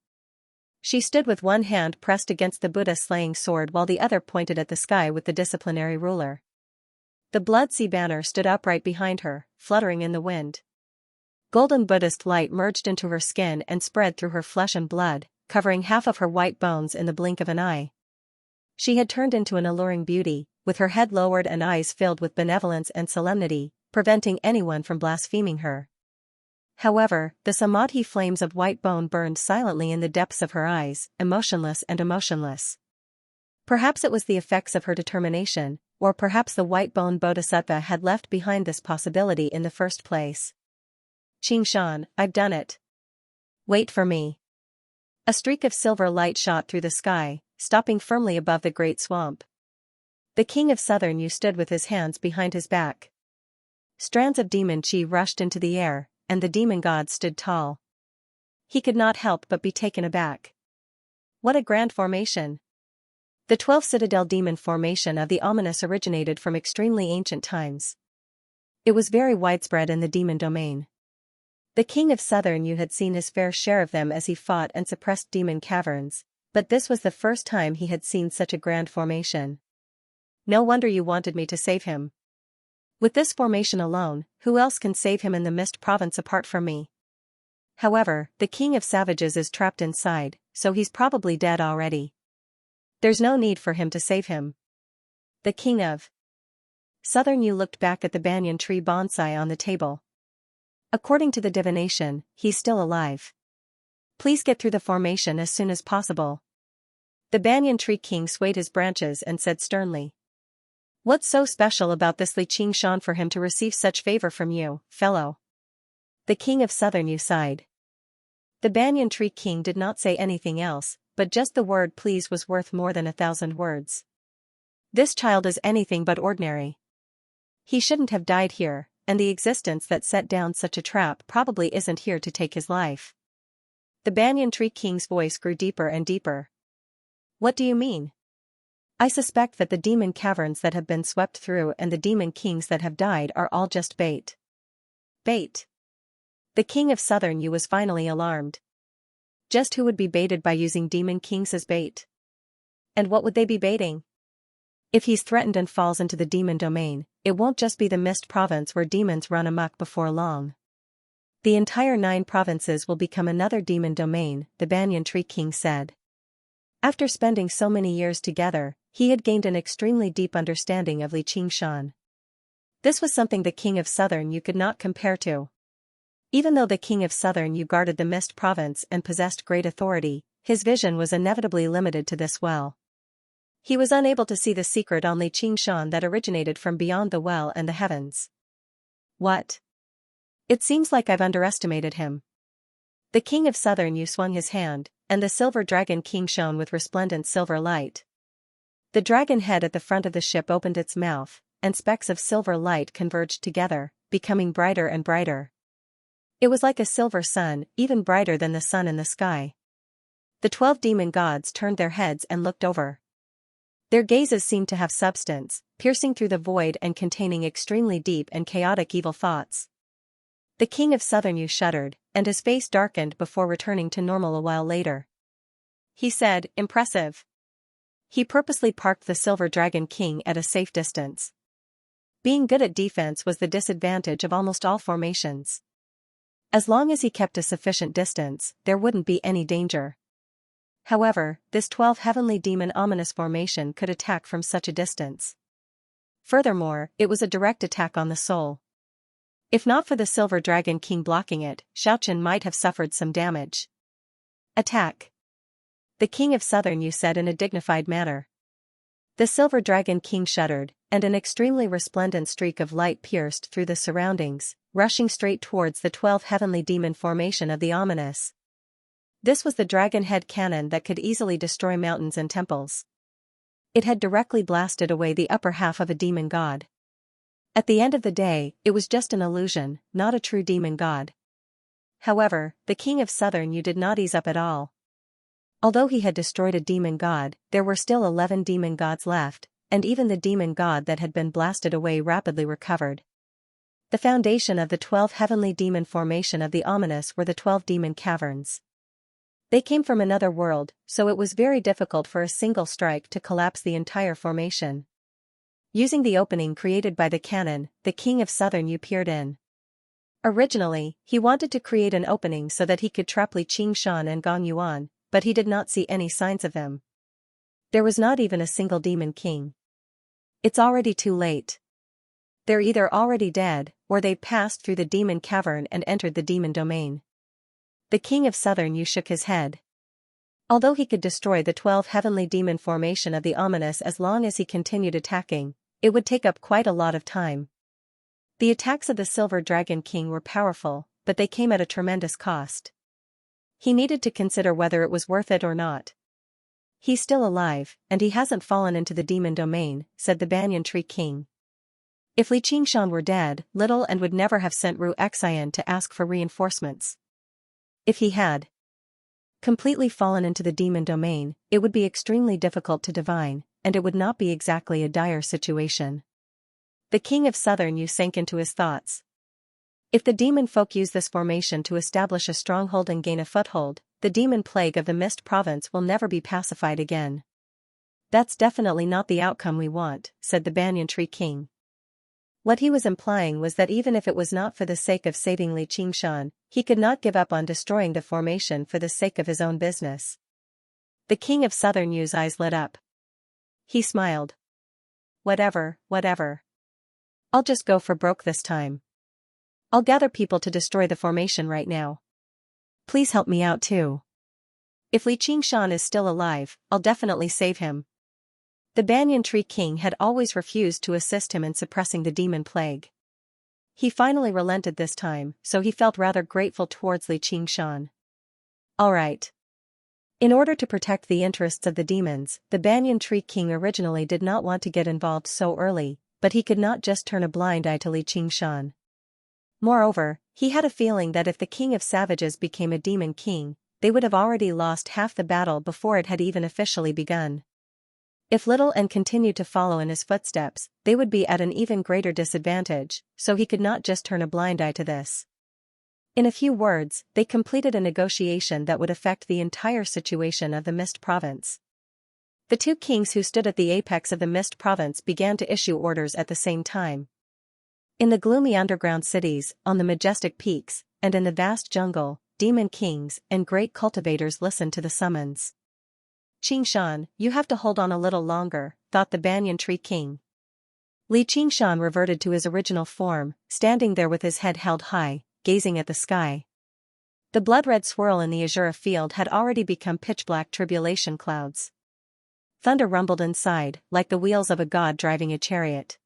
She stood with one hand pressed against the Buddha-slaying sword while the other pointed at the sky with the disciplinary ruler. The blood sea banner stood upright behind her, fluttering in the wind. Golden Buddhist light merged into her skin and spread through her flesh and blood, covering half of her white bones in the blink of an eye. She had turned into an alluring beauty, with her head lowered and eyes filled with benevolence and solemnity, preventing anyone from blaspheming her. However, the samadhi flames of white bone burned silently in the depths of her eyes, emotionless and emotionless. Perhaps it was the effects of her determination, or perhaps the white bone bodhisattva had left behind this possibility in the first place. "Qingshan, I've done it. Wait for me." A streak of silver light shot through the sky, stopping firmly above the great swamp. The king of Southern Yu stood with his hands behind his back. Strands of demon chi rushed into the air, and the demon god stood tall. He could not help but be taken aback. What a grand formation! The 12 Citadel demon formation of the ominous originated from extremely ancient times. It was very widespread in the demon domain. The king of Southern Yu had seen his fair share of them as he fought and suppressed demon caverns, but this was the first time he had seen such a grand formation. No wonder you wanted me to save him. With this formation alone, who else can save him in the Mist Province apart from me? However, the King of Savages is trapped inside, so he's probably dead already. There's no need for him to save him. The King of Southern Yu looked back at the banyan tree bonsai on the table. According to the divination, he's still alive. Please get through the formation as soon as possible. The banyan tree king swayed his branches and said sternly. What's so special about this Xianxia for him to receive such favor from you, fellow? The King of Southern Yu sighed. The banyan tree king did not say anything else, but just the word please was worth more than 1,000 words. This child is anything but ordinary. He shouldn't have died here, and the existence that set down such a trap probably isn't here to take his life. The banyan tree king's voice grew deeper and deeper. What do you mean? I suspect that the demon caverns that have been swept through and the demon kings that have died are all just bait. Bait. The King of Southern Yu was finally alarmed. Just who would be baited by using demon kings as bait? And what would they be baiting? If he's threatened and falls into the demon domain, it won't just be the Mist Province where demons run amok before long. The entire 9 provinces will become another demon domain, the banyan tree king said. After spending so many years together, he had gained an extremely deep understanding of Xianxia. This was something the King of Southern Yu could not compare to. Even though the King of Southern Yu guarded the Mist Province and possessed great authority, his vision was inevitably limited to this well. He was unable to see the secret on Xianxia that originated from beyond the well and the heavens. What? It seems like I've underestimated him. The King of Southern Yu swung his hand, and the silver dragon king shone with resplendent silver light. The dragon head at the front of the ship opened its mouth, and specks of silver light converged together, becoming brighter and brighter. It was like a silver sun, even brighter than the sun in the sky. The 12 demon gods turned their heads and looked over. Their gazes seemed to have substance, piercing through the void and containing extremely deep and chaotic evil thoughts. The King of Southern Yu shuddered, and his face darkened before returning to normal a while later. He said, impressive. He purposely parked the Silver Dragon King at a safe distance. Being good at defense was the disadvantage of almost all formations. As long as he kept a sufficient distance, there wouldn't be any danger. However, this 12 heavenly demon ominous formation could attack from such a distance. Furthermore, it was a direct attack on the soul. If not for the Silver Dragon King blocking it, Xiaoqian might have suffered some damage. Attack. The King of Southern Yu said in a dignified manner. The Silver Dragon King shuddered, and an extremely resplendent streak of light pierced through the surroundings, rushing straight towards the 12 heavenly demon formation of the ominous. This was the dragon head cannon that could easily destroy mountains and temples. It had directly blasted away the upper half of a demon god. At the end of the day, it was just an illusion, not a true demon god. However, the King of Southern Yu did not ease up at all. Although he had destroyed a demon god, there were still 11 demon gods left, and even the demon god that had been blasted away rapidly recovered. The foundation of the 12 heavenly demon formation of the ominous were the 12 demon caverns. They came from another world, so it was very difficult for a single strike to collapse the entire formation. Using the opening created by the cannon, the King of Southern Yu peered in. Originally, he wanted to create an opening so that he could trap Xianxia and Gong Yuan, but he did not see any signs of them. There was not even a single demon king. It's already too late. They're either already dead, or they passed through the demon cavern and entered the demon domain. The King of Southern Yu shook his head. Although he could destroy the 12 heavenly demon formation of the ominous as long as he continued attacking, it would take up quite a lot of time. The attacks of the Silver Dragon King were powerful, but they came at a tremendous cost. He needed to consider whether it was worth it or not. He's still alive, and he hasn't fallen into the demon domain, said the Banyan Tree King. If Xianxia were dead, Little and would never have sent Xian to ask for reinforcements. If he had completely fallen into the demon domain, it would be extremely difficult to divine, and it would not be exactly a dire situation. The King of Southern Yu sank into his thoughts. If the demon folk use this formation to establish a stronghold and gain a foothold, the demon plague of the Mist Province will never be pacified again. That's definitely not the outcome we want, said the Banyan Tree King. What he was implying was that even if it was not for the sake of saving Li Qingshan, he could not give up on destroying the formation for the sake of his own business. The King of Southern Yu's eyes lit up. He smiled. Whatever. I'll just go for broke this time. I'll gather people to destroy the formation right now. Please help me out too. If Li Qingshan is still alive, I'll definitely save him. The Banyan Tree King had always refused to assist him in suppressing the demon plague. He finally relented this time, so he felt rather grateful towards Li Qingshan. All right. In order to protect the interests of the demons, the Banyan Tree King originally did not want to get involved so early, but he could not just turn a blind eye to Li Qingshan. Moreover, he had a feeling that if the King of Savages became a demon king, they would have already lost half the battle before it had even officially begun. If Little and continued to follow in his footsteps, they would be at an even greater disadvantage, so he could not just turn a blind eye to this. In a few words, they completed a negotiation that would affect the entire situation of the Mist Province. The two kings who stood at the apex of the Mist Province began to issue orders at the same time. In the gloomy underground cities, on the majestic peaks, and in the vast jungle, demon kings and great cultivators listened to the summons. Qingshan, you have to hold on a little longer, thought the Banyan Tree King. Li Qingshan reverted to his original form, standing there with his head held high, gazing at the sky. The blood-red swirl in the azure field had already become pitch-black tribulation clouds. Thunder rumbled inside, like the wheels of a god driving a chariot.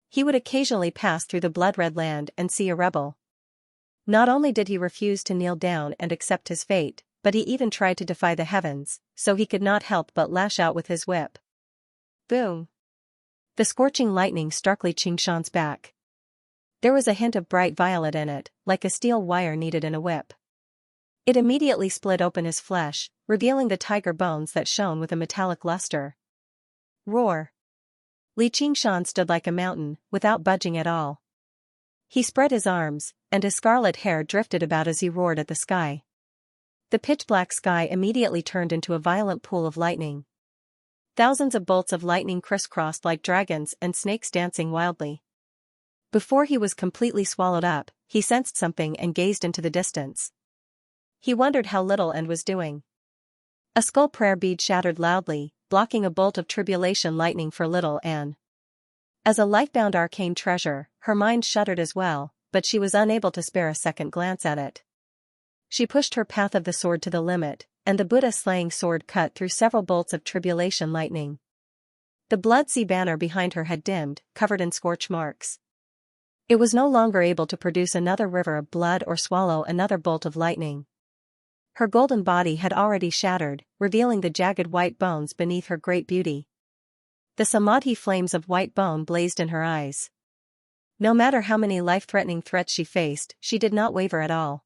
He would occasionally pass through the blood-red land and see a rebel. Not only did he refuse to kneel down and accept his fate, but he even tried to defy the heavens, so he could not help but lash out with his whip. Boom! The scorching lightning struck Li Qingshan's back. There was a hint of bright violet in it, like a steel wire needed in a whip. It immediately split open his flesh, revealing the tiger bones that shone with a metallic luster. Roar! Li Qingshan stood like a mountain, without budging at all. He spread his arms, and his scarlet hair drifted about as he roared at the sky. The pitch-black sky immediately turned into a violent pool of lightning. Thousands of bolts of lightning crisscrossed like dragons and snakes dancing wildly. Before he was completely swallowed up, he sensed something and gazed into the distance. He wondered how Little End was doing. A skull prayer bead shattered loudly, blocking a bolt of tribulation lightning for Little Anne. As a life-bound arcane treasure, her mind shuddered as well, but she was unable to spare a second glance at it. She pushed her path of the sword to the limit, and the Buddha-slaying sword cut through several bolts of tribulation lightning. The blood sea banner behind her had dimmed, covered in scorch marks. It was no longer able to produce another river of blood or swallow another bolt of lightning. Her golden body had already shattered, revealing the jagged white bones beneath her great beauty. The samadhi flames of white bone blazed in her eyes. No matter how many life-threatening threats she faced, she did not waver at all.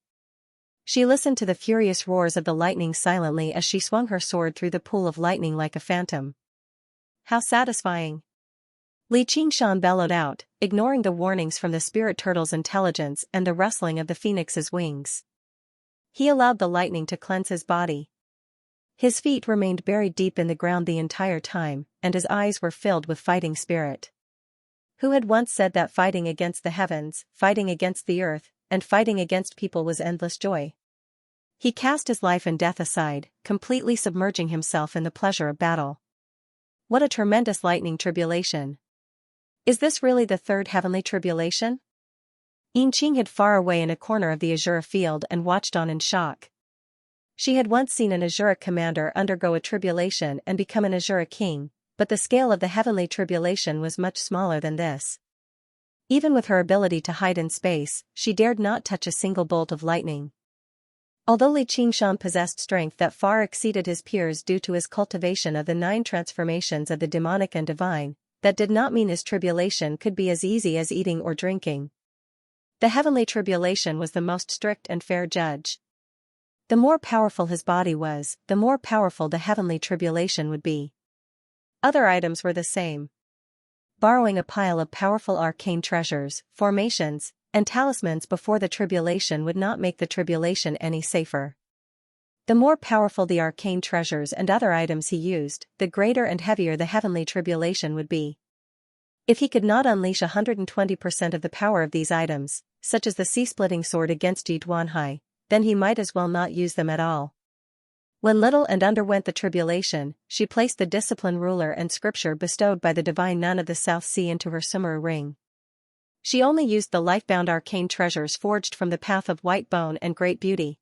She listened to the furious roars of the lightning silently as she swung her sword through the pool of lightning like a phantom. How satisfying! Li Qingshan bellowed out, ignoring the warnings from the spirit turtle's intelligence and the rustling of the phoenix's wings. He allowed the lightning to cleanse his body. His feet remained buried deep in the ground the entire time, and his eyes were filled with fighting spirit. Who had once said that fighting against the heavens, fighting against the earth, and fighting against people was endless joy? He cast his life and death aside, completely submerging himself in the pleasure of battle. What a tremendous lightning tribulation! Is this really the third heavenly tribulation? Yinqing hid far away in a corner of the azure field and watched on in shock. She had once seen an azure commander undergo a tribulation and become an azure king, but the scale of the heavenly tribulation was much smaller than this. Even with her ability to hide in space, she dared not touch a single bolt of lightning. Although Li Qingshan possessed strength that far exceeded his peers due to his cultivation of the 9 transformations of the demonic and divine, that did not mean his tribulation could be as easy as eating or drinking. The heavenly tribulation was the most strict and fair judge. The more powerful his body was, the more powerful the heavenly tribulation would be. Other items were the same. Borrowing a pile of powerful arcane treasures, formations, and talismans before the tribulation would not make the tribulation any safer. The more powerful the arcane treasures and other items he used, the greater and heavier the heavenly tribulation would be. If he could not unleash 120% of the power of these items, such as the sea-splitting sword against Yi Duanhai, then he might as well not use them at all. When Little and underwent the tribulation, she placed the discipline ruler and scripture bestowed by the divine nun of the South Sea into her Summer ring. She only used the life-bound arcane treasures forged from the path of white bone and great beauty.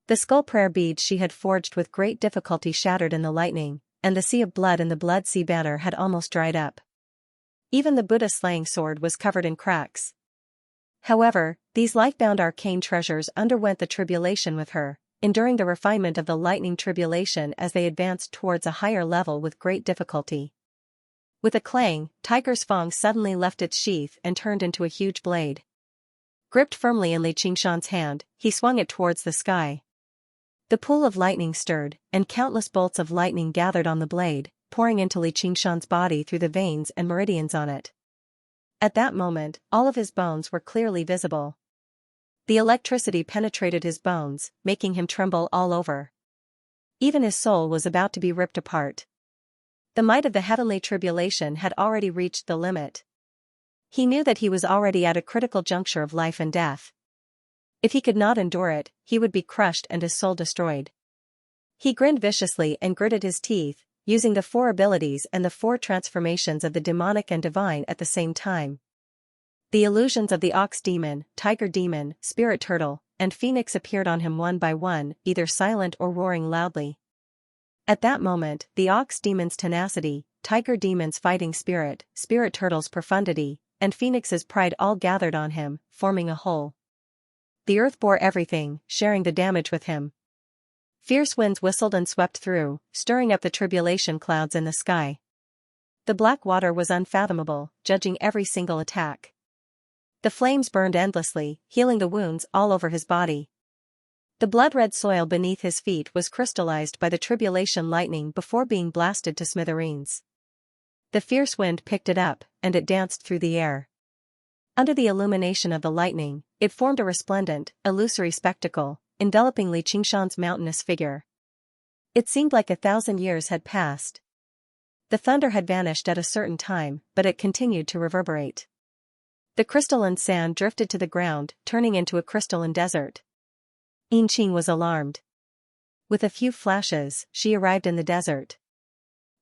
The skull prayer beads she had forged with great difficulty shattered in the lightning, and the sea of blood in the blood sea banner had almost dried up. Even the Buddha slaying sword was covered in cracks. However, these life-bound arcane treasures underwent the tribulation with her, enduring the refinement of the lightning tribulation as they advanced towards a higher level with great difficulty. With a clang, Tiger's Fang suddenly left its sheath and turned into a huge blade. Gripped firmly in Li Qingshan's hand, he swung it towards the sky. The pool of lightning stirred, and countless bolts of lightning gathered on the blade, pouring into Li Qingshan's body through the veins and meridians on it. At that moment, all of his bones were clearly visible. The electricity penetrated his bones, making him tremble all over. Even his soul was about to be ripped apart. The might of the heavenly tribulation had already reached the limit. He knew that he was already at a critical juncture of life and death. If he could not endure it, he would be crushed and his soul destroyed. He grinned viciously and gritted his teeth, using the 4 abilities and the 4 transformations of the demonic and divine at the same time. The illusions of the ox demon, tiger demon, spirit turtle, and phoenix appeared on him one by one, either silent or roaring loudly. At that moment, the ox demon's tenacity, tiger demon's fighting spirit, spirit turtle's profundity, and phoenix's pride all gathered on him, forming a whole. The earth bore everything, sharing the damage with him. Fierce winds whistled and swept through, stirring up the tribulation clouds in the sky. The black water was unfathomable, judging every single attack. The flames burned endlessly, healing the wounds all over his body. The blood-red soil beneath his feet was crystallized by the tribulation lightning before being blasted to smithereens. The fierce wind picked it up, and it danced through the air. Under the illumination of the lightning, it formed a resplendent, illusory spectacle, enveloping Li Qingshan's mountainous figure. It seemed like 1,000 years had passed. The thunder had vanished at a certain time, but it continued to reverberate. The crystalline sand drifted to the ground, turning into a crystalline desert. Yinqing was alarmed. With a few flashes, she arrived in the desert.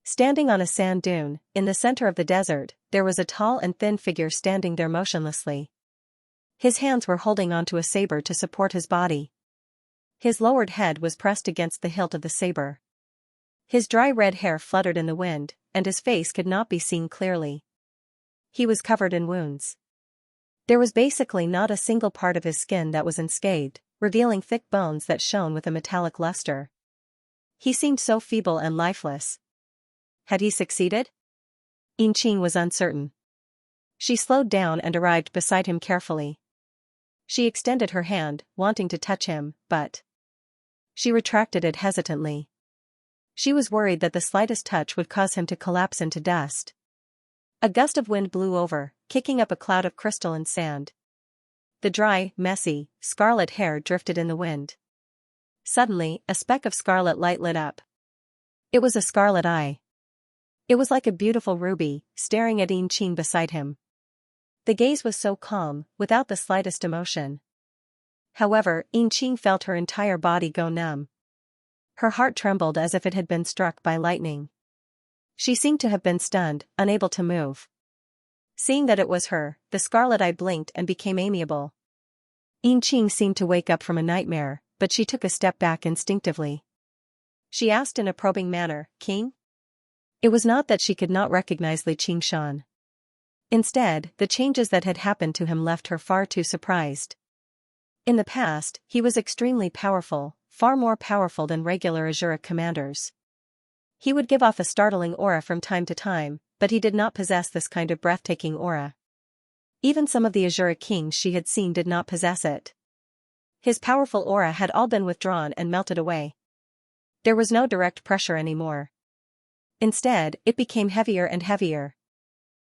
Standing on a sand dune, in the center of the desert, there was a tall and thin figure standing there motionlessly. His hands were holding onto a saber to support his body. His lowered head was pressed against the hilt of the saber. His dry red hair fluttered in the wind, and his face could not be seen clearly. He was covered in wounds. There was basically not a single part of his skin that was unscathed, revealing thick bones that shone with a metallic luster. He seemed so feeble and lifeless. Had he succeeded? Yinqing was uncertain. She slowed down and arrived beside him carefully. She extended her hand, wanting to touch him, but she retracted it hesitantly. She was worried that the slightest touch would cause him to collapse into dust. A gust of wind blew over, kicking up a cloud of crystalline sand. The dry, messy, scarlet hair drifted in the wind. Suddenly, a speck of scarlet light lit up. It was a scarlet eye. It was like a beautiful ruby, staring at Yinqing beside him. The gaze was so calm, without the slightest emotion. However, Yinqing felt her entire body go numb. Her heart trembled as if it had been struck by lightning. She seemed to have been stunned, unable to move. Seeing that it was her, the scarlet eye blinked and became amiable. Yinqing seemed to wake up from a nightmare, but she took a step back instinctively. She asked in a probing manner, "King?" It was not that she could not recognize Li Qingshan. Instead, the changes that had happened to him left her far too surprised. In the past, he was extremely powerful, far more powerful than regular Azuric commanders. He would give off a startling aura from time to time, but he did not possess this kind of breathtaking aura. Even some of the Azuric kings she had seen did not possess it. His powerful aura had all been withdrawn and melted away. There was no direct pressure anymore. Instead, it became heavier and heavier.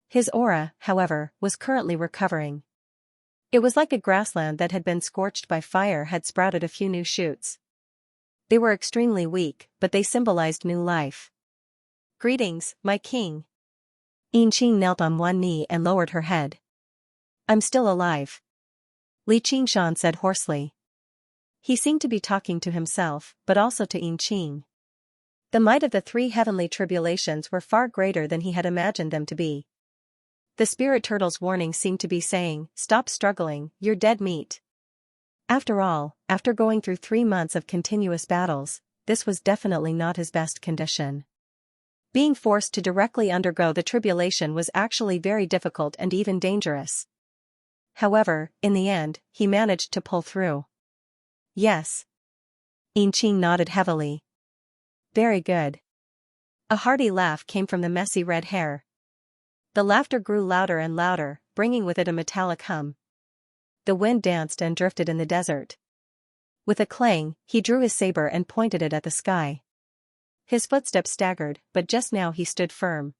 His aura, however, was currently recovering. It was like a grassland that had been scorched by fire had sprouted a few new shoots. They were extremely weak, but they symbolized new life. "Greetings, my king." Xianxia knelt on one knee and lowered her head. "I'm still alive," Li Qingshan said hoarsely. He seemed to be talking to himself, but also to Xianxia. The might of the three heavenly tribulations were far greater than he had imagined them to be. The spirit turtle's warning seemed to be saying, "Stop struggling, you're dead meat." After all, after going through 3 months of continuous battles, this was definitely not his best condition. Being forced to directly undergo the tribulation was actually very difficult and even dangerous. However, in the end, he managed to pull through. "Yes." Xianxia nodded heavily. "Very good." A hearty laugh came from the messy red hair. The laughter grew louder and louder, bringing with it a metallic hum. The wind danced and drifted in the desert. With a clang, he drew his saber and pointed it at the sky. His footsteps staggered, but just now he stood firm.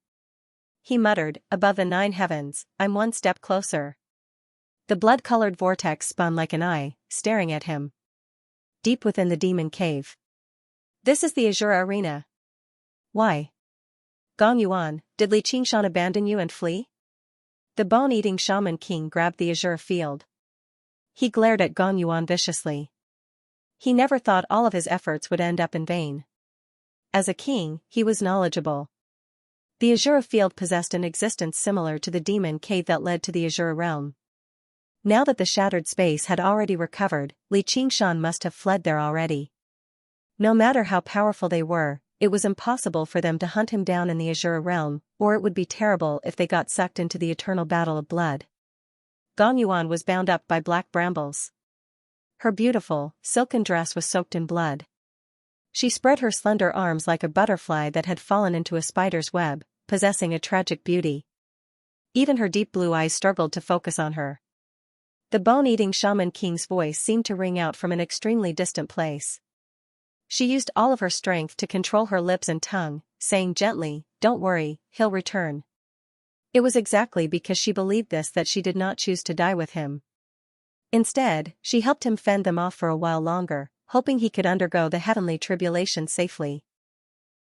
He muttered, "Above the 9 heavens, I'm one step closer." The blood-colored vortex spun like an eye, staring at him. Deep within the demon cave. "This is the Azure Arena." "Why? Gong Yuan, did Li Qingshan abandon you and flee?" The bone-eating shaman king grabbed the Azure field. He glared at Gong Yuan viciously. He never thought all of his efforts would end up in vain. As a king, he was knowledgeable. The Azure field possessed an existence similar to the demon cave that led to the Azure realm. Now that the shattered space had already recovered, Li Qingshan must have fled there already. No matter how powerful they were, it was impossible for them to hunt him down in the Azure realm, or it would be terrible if they got sucked into the eternal battle of blood. Gong Yuan was bound up by black brambles. Her beautiful, silken dress was soaked in blood. She spread her slender arms like a butterfly that had fallen into a spider's web, possessing a tragic beauty. Even her deep blue eyes struggled to focus on her. The bone-eating shaman king's voice seemed to ring out from an extremely distant place. She used all of her strength to control her lips and tongue, saying gently, "Don't worry, he'll return." It was exactly because she believed this that she did not choose to die with him. Instead, she helped him fend them off for a while longer, hoping he could undergo the heavenly tribulation safely.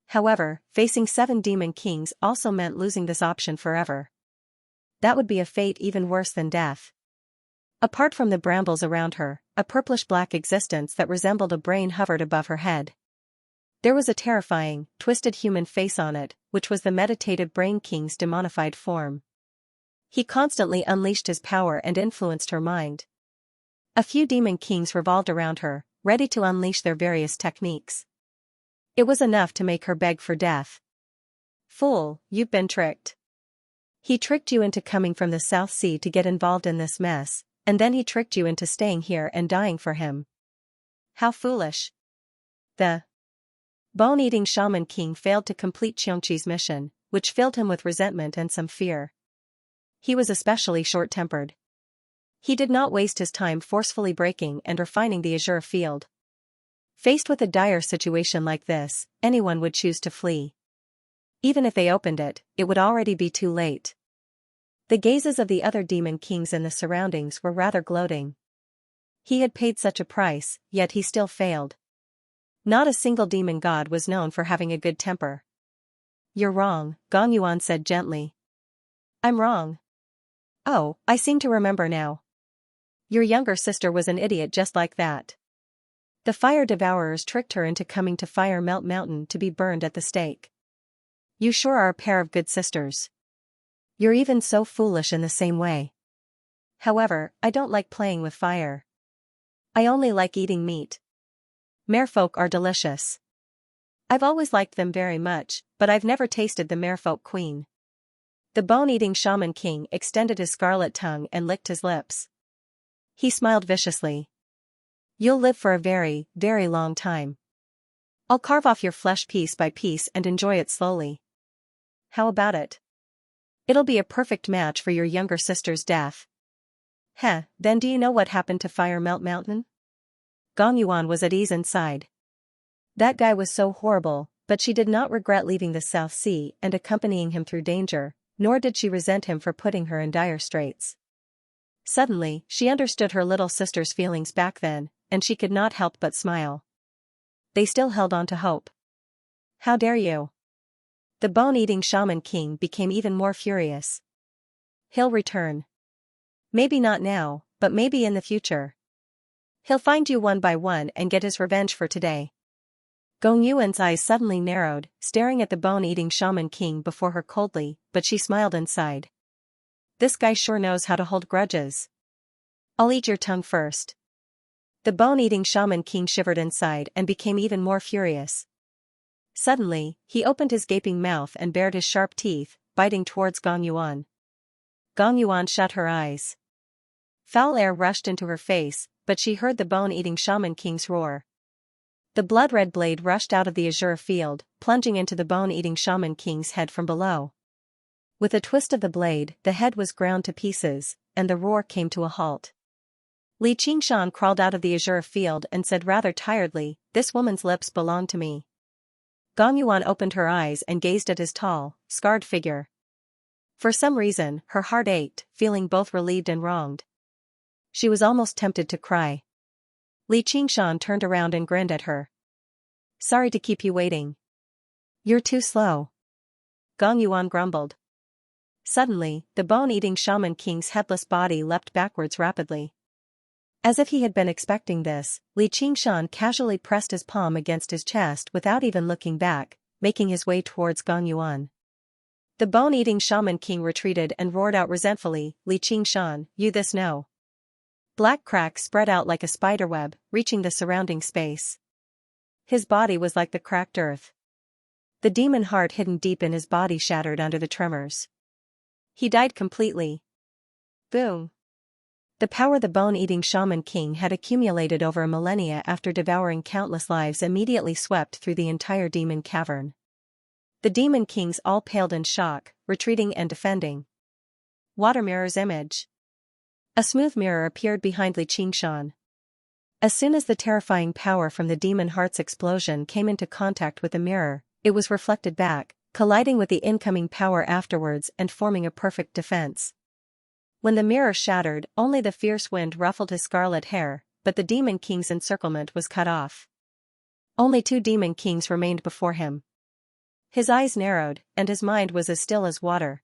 However, facing 7 demon kings also meant losing this option forever. That would be a fate even worse than death. Apart from the brambles around her, a purplish-black existence that resembled a brain hovered above her head. There was a terrifying, twisted human face on it, which was the meditative Brain King's demonified form. He constantly unleashed his power and influenced her mind. A few demon kings revolved around her, ready to unleash their various techniques. It was enough to make her beg for death. "Fool, you've been tricked. He tricked you into coming from the South Sea to get involved in this mess, and then he tricked you into staying here and dying for him. How foolish." The bone-eating shaman king failed to complete Xianxia's mission, which filled him with resentment and some fear. He was especially short-tempered. He did not waste his time forcefully breaking and refining the Azure field. Faced with a dire situation like this, anyone would choose to flee. Even if they opened it, it would already be too late. The gazes of the other demon kings in the surroundings were rather gloating. He had paid such a price, yet he still failed. Not a single demon god was known for having a good temper. "You're wrong," Gong Yuan said gently. "I'm wrong? Oh, I seem to remember now. Your younger sister was an idiot just like that. The fire devourers tricked her into coming to Fire Melt Mountain to be burned at the stake. You sure are a pair of good sisters. You're even so foolish in the same way. However, I don't like playing with fire. I only like eating meat. Merfolk are delicious. I've always liked them very much, but I've never tasted the Merfolk queen." The bone-eating shaman king extended his scarlet tongue and licked his lips. He smiled viciously. "You'll live for a very, very long time. I'll carve off your flesh piece by piece and enjoy it slowly. How about it? It'll be a perfect match for your younger sister's death." "Heh, then do you know what happened to Fire Melt Mountain?" Gong Yuan was at ease inside. That guy was so horrible, but she did not regret leaving the South Sea and accompanying him through danger, nor did she resent him for putting her in dire straits. Suddenly, she understood her little sister's feelings back then, and she could not help but smile. they still held on to hope. How dare you? The bone-eating shaman king became even more furious. He'll return. Maybe not now, but maybe in the future. He'll find you one by one and get his revenge for today. Gong Yuan's eyes suddenly narrowed, staring at the bone-eating shaman king before her coldly, but she smiled inside. This guy sure knows how to hold grudges. I'll eat your tongue first. The bone-eating shaman king shivered inside and became even more furious. Suddenly, he opened his gaping mouth and bared his sharp teeth, biting towards Gong Yuan. Gong Yuan shut her eyes. Foul air rushed into her face, but she heard the bone-eating shaman king's roar. The blood-red blade rushed out of the azure field, plunging into the bone-eating shaman king's head from below. With a twist of the blade, the head was ground to pieces, and the roar came to a halt. Xianxia crawled out of the azure field and said rather tiredly, "This woman's lips belong to me." Gong Yuan opened her eyes and gazed at his tall, scarred figure. For some reason, her heart ached, feeling both relieved and wronged. She was almost tempted to cry. Xianxia turned around and grinned at her. "Sorry to keep you waiting." "You're too slow," Gong Yuan grumbled. Suddenly, the bone-eating shaman king's headless body leapt backwards rapidly. As if he had been expecting this, Xianxia casually pressed his palm against his chest without even looking back, making his way towards Gong Yuan. The bone-eating shaman king retreated and roared out resentfully, "Xianxia, you this know." Black cracks spread out like a spiderweb, reaching the surrounding space. His body was like the cracked earth. The demon heart hidden deep in his body shattered under the tremors. He died completely. Boom. The power the bone-eating shaman king had accumulated over a millennia after devouring countless lives immediately swept through the entire demon cavern. The demon kings all paled in shock, retreating and defending. Water mirror's image. A smooth mirror appeared behind Xianxia. As soon as the terrifying power from the demon heart's explosion came into contact with the mirror, it was reflected back, colliding with the incoming power afterwards and forming a perfect defense. When the mirror shattered, only the fierce wind ruffled his scarlet hair, but the demon king's encirclement was cut off. Only 2 demon kings remained before him. His eyes narrowed, and his mind was as still as water.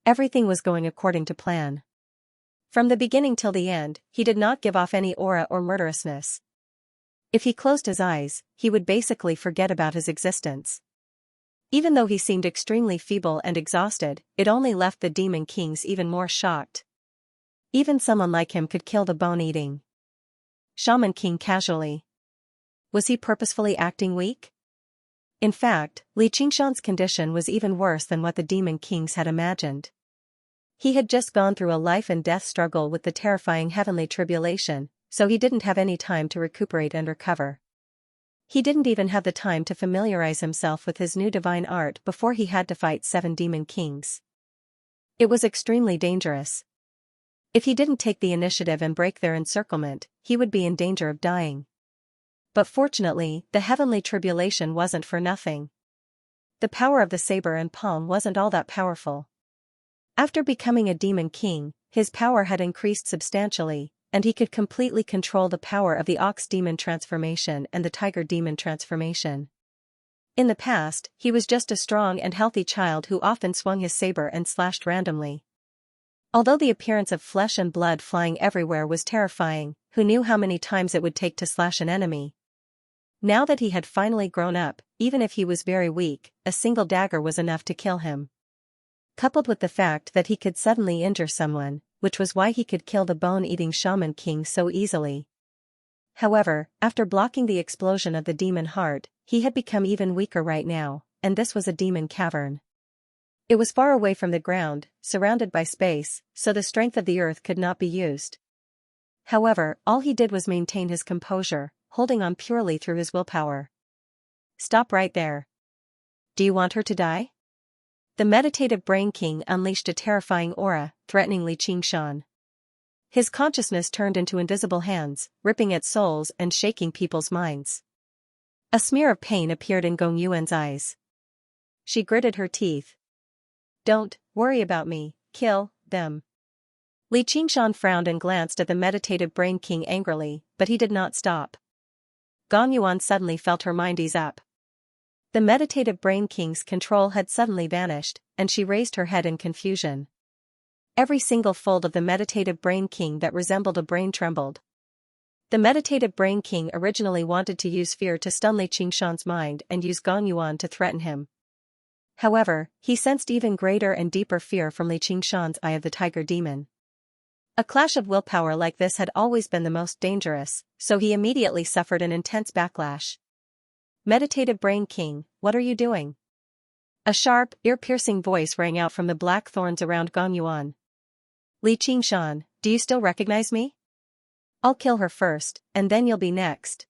Everything was going according to plan. From the beginning till the end, he did not give off any aura or murderousness. If he closed his eyes, he would basically forget about his existence. Even though he seemed extremely feeble and exhausted, it only left the demon kings even more shocked. Even someone like him could kill the bone-eating shaman king casually. Was he purposefully acting weak? In fact, Xianxia's condition was even worse than what the demon kings had imagined. He had just gone through a life-and-death struggle with the terrifying heavenly tribulation, so he didn't have any time to recuperate and recover. He didn't even have the time to familiarize himself with his new divine art before he had to fight 7 demon kings. It was extremely dangerous. If he didn't take the initiative and break their encirclement, he would be in danger of dying. But fortunately, the heavenly tribulation wasn't for nothing. The power of the saber and palm wasn't all that powerful. After becoming a demon king, his power had increased substantially, and he could completely control the power of the ox demon transformation and the tiger demon transformation. In the past, he was just a strong and healthy child who often swung his saber and slashed randomly. Although the appearance of flesh and blood flying everywhere was terrifying, who knew how many times it would take to slash an enemy? Now that he had finally grown up, even if he was very weak, a single dagger was enough to kill him. Coupled with the fact that he could suddenly injure someone, which was why he could kill the bone-eating shaman king so easily. However, after blocking the explosion of the demon heart, he had become even weaker right now, and this was a demon cavern. It was far away from the ground, surrounded by space, so the strength of the earth could not be used. However, all he did was maintain his composure, holding on purely through his willpower. Stop right there. Do you want her to die? The meditative Brain King unleashed a terrifying aura, threatening Xianxia. His consciousness turned into invisible hands, ripping at souls and shaking people's minds. A smear of pain appeared in Gong Yuan's eyes. She gritted her teeth. Don't worry about me, kill them. Xianxia frowned and glanced at the meditative Brain King angrily, but he did not stop. Gong Yuan suddenly felt her mind ease up. The meditative brain king's control had suddenly vanished, and she raised her head in confusion. Every single fold of the meditative brain king that resembled a brain trembled. The meditative brain king originally wanted to use fear to stun Li Qingshan's mind and use Gong Yuan to threaten him. However, he sensed even greater and deeper fear from Li Qingshan's Eye of the Tiger Demon. A clash of willpower like this had always been the most dangerous, so he immediately suffered an intense backlash. Meditative Brain King, what are you doing? A sharp, ear-piercing voice rang out from the black thorns around Gong Yuan. Li Qingshan, do you still recognize me? I'll kill her first, and then you'll be next.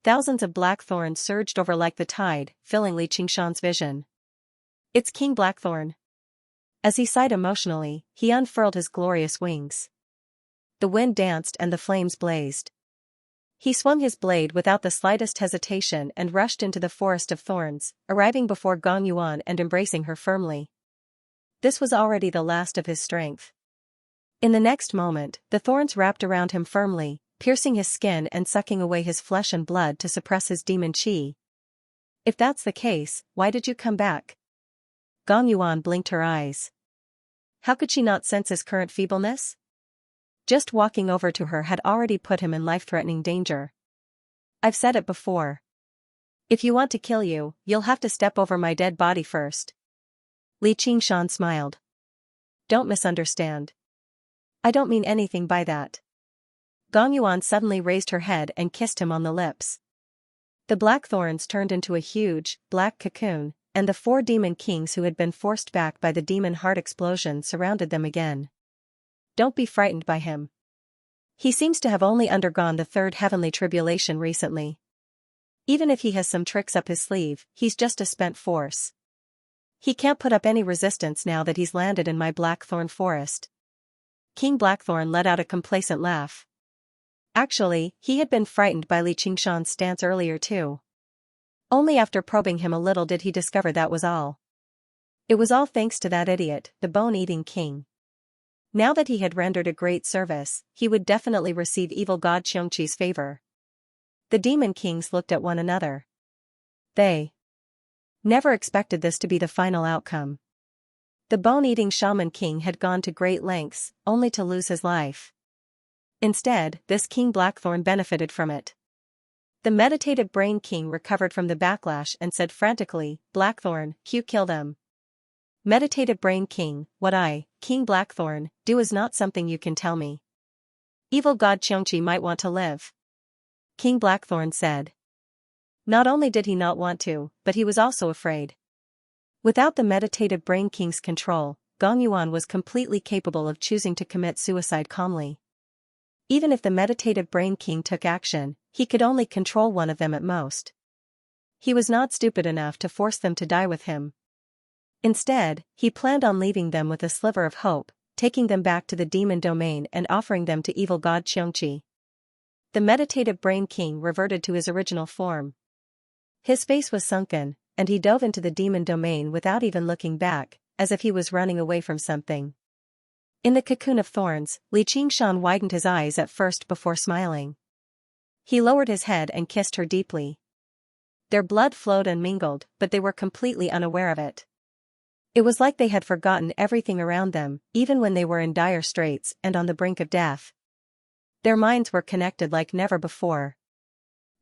Thousands of black thorns surged over like the tide, filling Li Qingshan's vision. It's King Blackthorn. As he sighed emotionally, he unfurled his glorious wings. The wind danced and the flames blazed. He swung his blade without the slightest hesitation and rushed into the forest of thorns, arriving before Gong Yuan and embracing her firmly. This was already the last of his strength. In the next moment, the thorns wrapped around him firmly, piercing his skin and sucking away his flesh and blood to suppress his demon qi. If that's the case, why did you come back? Gong Yuan blinked her eyes. How could she not sense his current feebleness? Just walking over to her had already put him in life-threatening danger. I've said it before. If you want to kill you, you'll have to step over my dead body first. Li Qingshan smiled. Don't misunderstand. I don't mean anything by that. Gong Yuan suddenly raised her head and kissed him on the lips. The black thorns turned into a huge, black cocoon, and the 4 demon kings who had been forced back by the demon heart explosion surrounded them again. Don't be frightened by him. He seems to have only undergone the 3rd heavenly tribulation recently. Even if he has some tricks up his sleeve, he's just a spent force. He can't put up any resistance now that he's landed in my blackthorn forest. King Blackthorn let out a complacent laugh. Actually, he had been frightened by Li Qingshan's stance earlier too. Only after probing him a little did he discover that was all. It was all thanks to that idiot, the bone-eating king. Now that he had rendered a great service, he would definitely receive evil god Xianxia's favor. The demon kings looked at one another. They never expected this to be the final outcome. The bone-eating shaman king had gone to great lengths, only to lose his life. Instead, this King Blackthorn benefited from it. The meditative brain king recovered from the backlash and said frantically, Blackthorn, kill them. Meditative brain king, what I, King Blackthorn, do is not something you can tell me. Evil god Xianxia might want to live. King Blackthorn said. Not only did he not want to, but he was also afraid. Without the meditative brain king's control, Gong Yuan was completely capable of choosing to commit suicide calmly. Even if the meditative brain king took action, he could only control one of them at most. He was not stupid enough to force them to die with him. Instead, he planned on leaving them with a sliver of hope, taking them back to the demon domain and offering them to evil god Xianxia. The meditative brain king reverted to his original form. His face was sunken, and he dove into the demon domain without even looking back, as if he was running away from something. In the cocoon of thorns, Li Qingshan widened his eyes at first before smiling. He lowered his head and kissed her deeply. Their blood flowed and mingled, but they were completely unaware of it. It was like they had forgotten everything around them, even when they were in dire straits and on the brink of death. Their minds were connected like never before.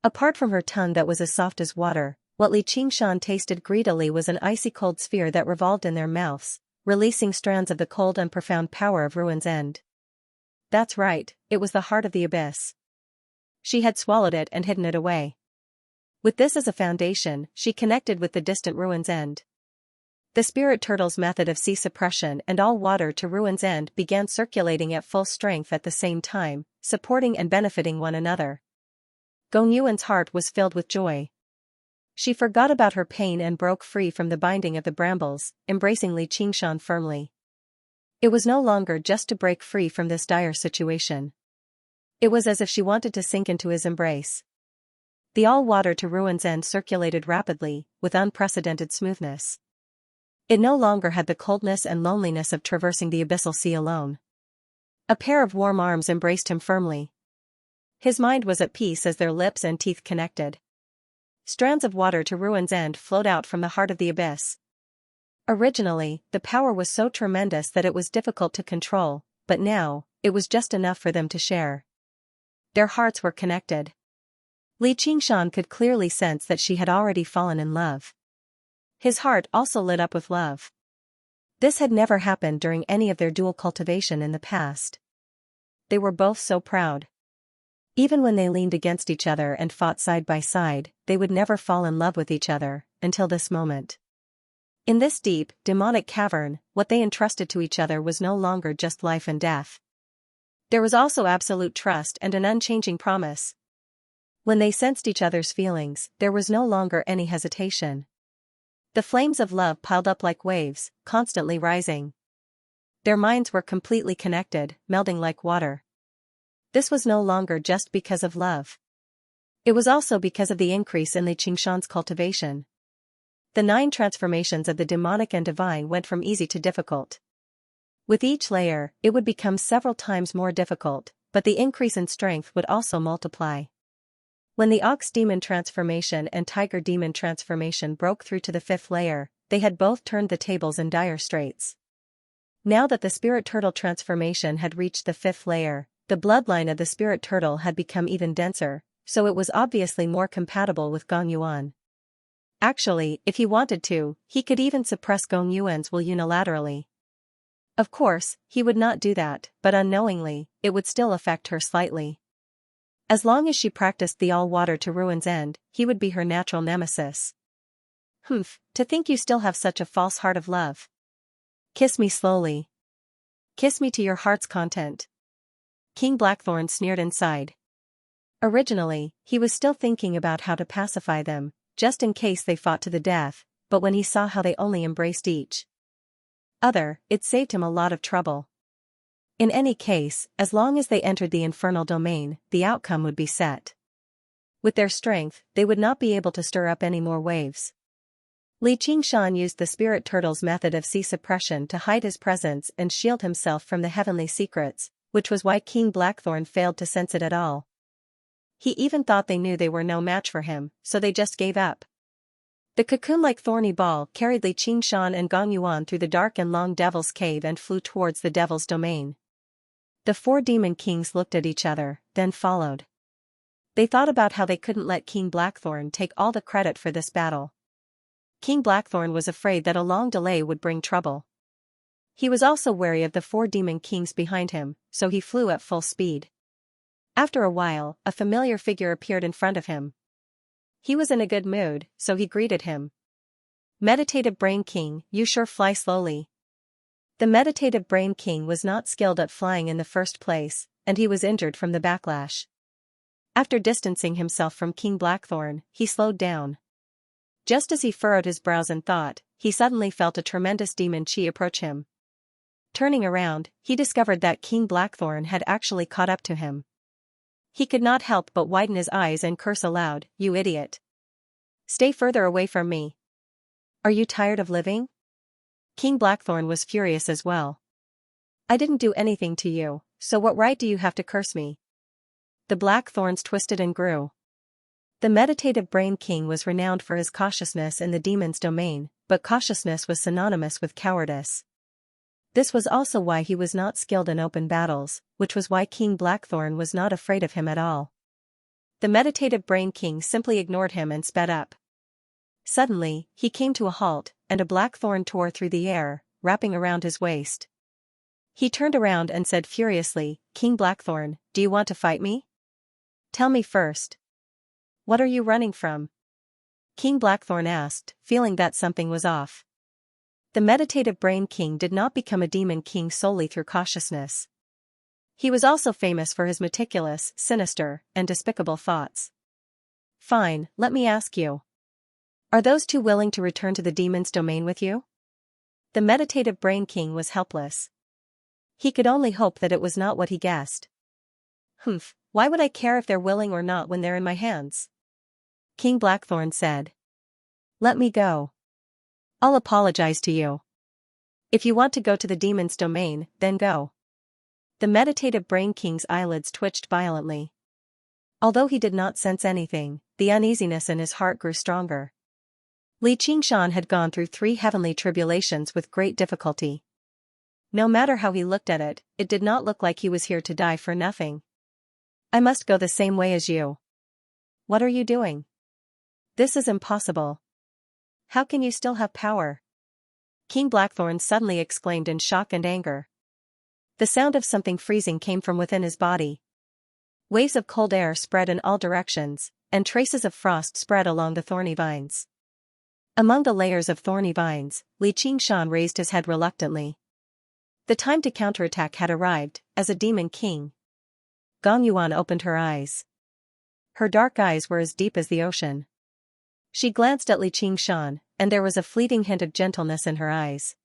Apart from her tongue that was as soft as water, what Li Qingshan tasted greedily was an icy cold sphere that revolved in their mouths, releasing strands of the cold and profound power of Ruin's End. That's right, it was the heart of the abyss. She had swallowed it and hidden it away. With this as a foundation, she connected with the distant Ruin's End. The spirit turtle's method of sea suppression and all water to Ruin's End began circulating at full strength at the same time, supporting and benefiting one another. Gong Yuan's heart was filled with joy. She forgot about her pain and broke free from the binding of the brambles, embracing Li Qingshan firmly. It was no longer just to break free from this dire situation. It was as if she wanted to sink into his embrace. The all-water to Ruin's End circulated rapidly, with unprecedented smoothness. It no longer had the coldness and loneliness of traversing the abyssal sea alone. A pair of warm arms embraced him firmly. His mind was at peace as their lips and teeth connected. Strands of water to ruin's end flowed out from the heart of the abyss. Originally, the power was so tremendous that it was difficult to control, but now, it was just enough for them to share. Their hearts were connected. Li Qingshan could clearly sense that she had already fallen in love. His heart also lit up with love. This had never happened during any of their dual cultivation in the past. They were both so proud. Even when they leaned against each other and fought side by side, they would never fall in love with each other, until this moment. In this deep, demonic cavern, what they entrusted to each other was no longer just life and death. There was also absolute trust and an unchanging promise. When they sensed each other's feelings, there was no longer any hesitation. The flames of love piled up like waves, constantly rising. Their minds were completely connected, melding like water. This was no longer just because of love. It was also because of the increase in Li Qingshan's cultivation. The 9 transformations of the demonic and divine went from easy to difficult. With each layer, it would become several times more difficult, but the increase in strength would also multiply. When the ox demon transformation and tiger demon transformation broke through to the 5th layer, they had both turned the tables in dire straits. Now that the spirit turtle transformation had reached the 5th layer, the bloodline of the spirit turtle had become even denser, so it was obviously more compatible with Gong Yuan. Actually, if he wanted to, he could even suppress Gong Yuan's will unilaterally. Of course, he would not do that, but unknowingly, it would still affect her slightly. As long as she practiced the all water to ruin's end, he would be her natural nemesis. Humph, to think you still have such a false heart of love. Kiss me slowly. Kiss me to your heart's content. King Blackthorn sneered inside. Originally, he was still thinking about how to pacify them, just in case they fought to the death, but when he saw how they only embraced each other, it saved him a lot of trouble. In any case, as long as they entered the infernal domain, the outcome would be set. With their strength, they would not be able to stir up any more waves. Li Qingshan used the spirit turtle's method of sea suppression to hide his presence and shield himself from the heavenly secrets, which was why King Blackthorn failed to sense it at all. He even thought they knew they were no match for him, so they just gave up. The cocoon-like thorny ball carried Li Qingshan and Gong Yuan through the dark and long devil's cave and flew towards the devil's domain. The 4 demon kings looked at each other, then followed. They thought about how they couldn't let King Blackthorn take all the credit for this battle. King Blackthorn was afraid that a long delay would bring trouble. He was also wary of the 4 demon kings behind him, so he flew at full speed. After a while, a familiar figure appeared in front of him. He was in a good mood, so he greeted him. Meditative Brain King, you sure fly slowly. The Meditative Brain King was not skilled at flying in the first place, and he was injured from the backlash. After distancing himself from King Blackthorn, he slowed down. Just as he furrowed his brows in thought, he suddenly felt a tremendous demon chi approach him. Turning around, he discovered that King Blackthorn had actually caught up to him. He could not help but widen his eyes and curse aloud, "You idiot! Stay further away from me. Are you tired of living?" King Blackthorn was furious as well. "I didn't do anything to you, so what right do you have to curse me?" The black thorns twisted and grew. The Meditative Brain King was renowned for his cautiousness in the demon's domain, but cautiousness was synonymous with cowardice. This was also why he was not skilled in open battles, which was why King Blackthorn was not afraid of him at all. The Meditative Brain King simply ignored him and sped up. Suddenly, he came to a halt, and a black thorn tore through the air, wrapping around his waist. He turned around and said furiously, "King Blackthorn, do you want to fight me? Tell me first. What are you running from?" King Blackthorn asked, feeling that something was off. The Meditative Brain King did not become a demon king solely through cautiousness. He was also famous for his meticulous, sinister, and despicable thoughts. "Fine, let me ask you. Are those 2 willing to return to the demon's domain with you?" The Meditative Brain King was helpless. He could only hope that it was not what he guessed. "Humph, why would I care if they're willing or not when they're in my hands?" King Blackthorn said. "Let me go. I'll apologize to you. If you want to go to the demon's domain, then go." The Meditative Brain King's eyelids twitched violently. Although he did not sense anything, the uneasiness in his heart grew stronger. Li Qingshan had gone through 3 heavenly tribulations with great difficulty. No matter how he looked at it, it did not look like he was here to die for nothing. I must go the same way as you. What are you doing? This is impossible. How can you still have power? King Blackthorn suddenly exclaimed in shock and anger. The sound of something freezing came from within his body. Waves of cold air spread in all directions, and traces of frost spread along the thorny vines. Among the layers of thorny vines, Li Qingshan raised his head reluctantly. The time to counterattack had arrived, as a demon king. Gong Yuan opened her eyes. Her dark eyes were as deep as the ocean. She glanced at Li Qingshan, and there was a fleeting hint of gentleness in her eyes.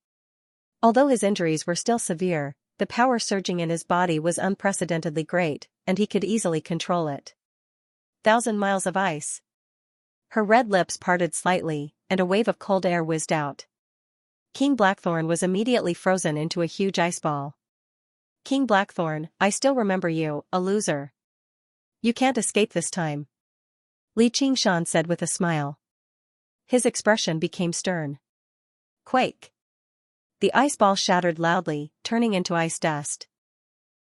Although his injuries were still severe, the power surging in his body was unprecedentedly great, and he could easily control it. 1,000 miles of ice. Her red lips parted slightly, and a wave of cold air whizzed out. King Blackthorn was immediately frozen into a huge ice ball. King Blackthorn, I still remember you, a loser. You can't escape this time. Li Qingshan said with a smile. His expression became stern. Quake. The ice ball shattered loudly, turning into ice dust.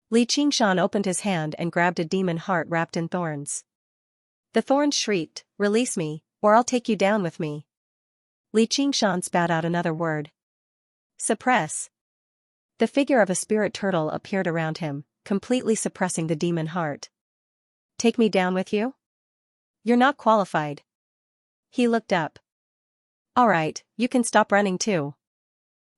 Li Qingshan opened his hand and grabbed a demon heart wrapped in thorns. The thorns shrieked, "Release me, or I'll take you down with me." Li Qingshan spat out another word. Suppress. The figure of a spirit turtle appeared around him, completely suppressing the demon heart. Take me down with you? You're not qualified. He looked up. Alright, you can stop running too.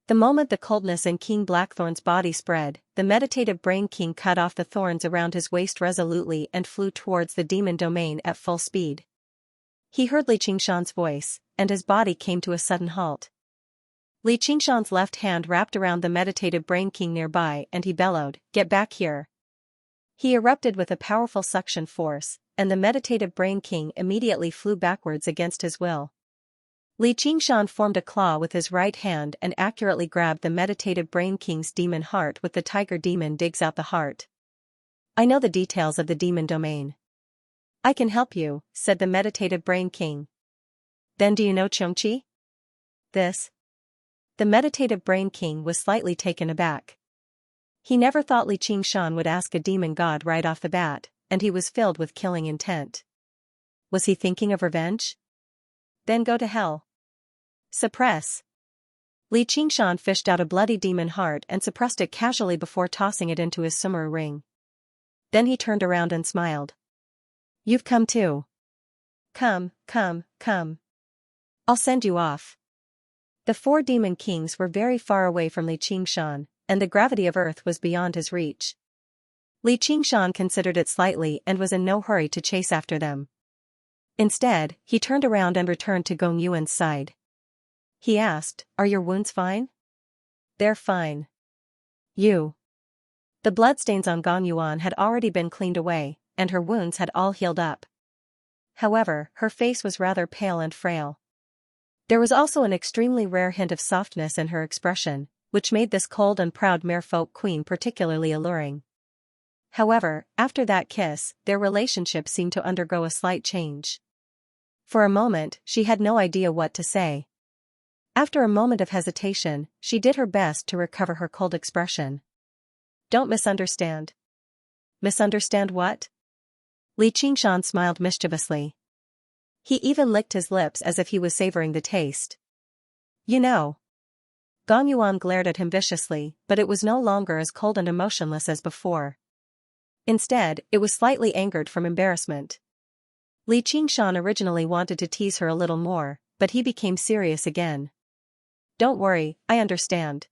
The moment the coldness in King Blackthorn's body spread, the meditative Brain King cut off the thorns around his waist resolutely and flew towards the demon domain at full speed. He heard Li Qingshan's voice, and his body came to a sudden halt. Li Qingshan's left hand wrapped around the meditative Brain King nearby and he bellowed, "Get back here." He erupted with a powerful suction force, and the meditative Brain King immediately flew backwards against his will. Li Qingshan formed a claw with his right hand and accurately grabbed the meditative Brain King's demon heart with the tiger demon digs out the heart. I know the details of the demon domain. I can help you, said the meditative Brain King. Then do you know Xianxia? This? The meditative Brain King was slightly taken aback. He never thought Li Qingshan would ask a demon god right off the bat, and he was filled with killing intent. Was he thinking of revenge? Then go to hell. Suppress. Li Qingshan fished out a bloody demon heart and suppressed it casually before tossing it into his sumeru ring. Then he turned around and smiled. You've come too. Come. I'll send you off. The 4 demon kings were very far away from Li Qingshan, and the gravity of Earth was beyond his reach. Li Qingshan considered it slightly and was in no hurry to chase after them. Instead, he turned around and returned to Gong Yuan's side. He asked, "Are your wounds fine?" "They're fine." "You." The bloodstains on Gong Yuan had already been cleaned away, and her wounds had all healed up. However, her face was rather pale and frail. There was also an extremely rare hint of softness in her expression, which made this cold and proud merfolk queen particularly alluring. However, after that kiss, their relationship seemed to undergo a slight change. For a moment, she had no idea what to say. After a moment of hesitation, she did her best to recover her cold expression. Don't misunderstand. Misunderstand what? Li Qingshan smiled mischievously. He even licked his lips as if he was savoring the taste. You know. Gong Yuan glared at him viciously, but it was no longer as cold and emotionless as before. Instead, it was slightly angered from embarrassment. Li Qingshan originally wanted to tease her a little more, but he became serious again. Don't worry, I understand.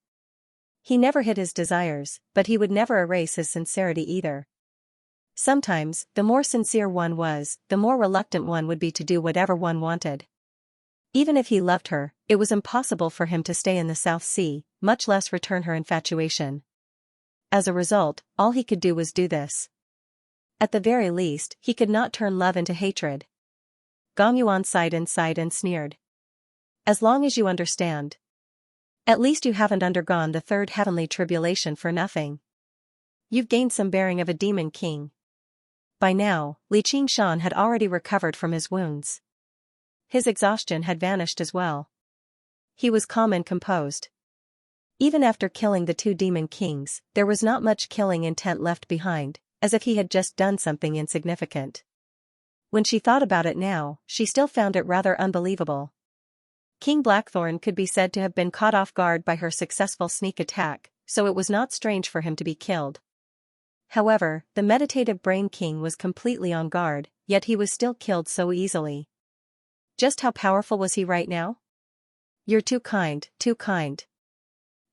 He never hid his desires, but he would never erase his sincerity either. Sometimes, the more sincere one was, the more reluctant one would be to do whatever one wanted. Even if he loved her, it was impossible for him to stay in the South Sea, much less return her infatuation. As a result, all he could do was do this. At the very least, he could not turn love into hatred. Gong Yuan sighed and sneered. As long as you understand. At least you haven't undergone the 3rd heavenly tribulation for nothing. You've gained some bearing of a demon king. By now, Li Qingshan had already recovered from his wounds. His exhaustion had vanished as well. He was calm and composed. Even after killing the two demon kings, there was not much killing intent left behind, as if he had just done something insignificant. When she thought about it now, she still found it rather unbelievable. King Blackthorn could be said to have been caught off guard by her successful sneak attack, so it was not strange for him to be killed. However, the meditative Brain King was completely on guard, yet he was still killed so easily. Just how powerful was he right now? You're too kind, too kind.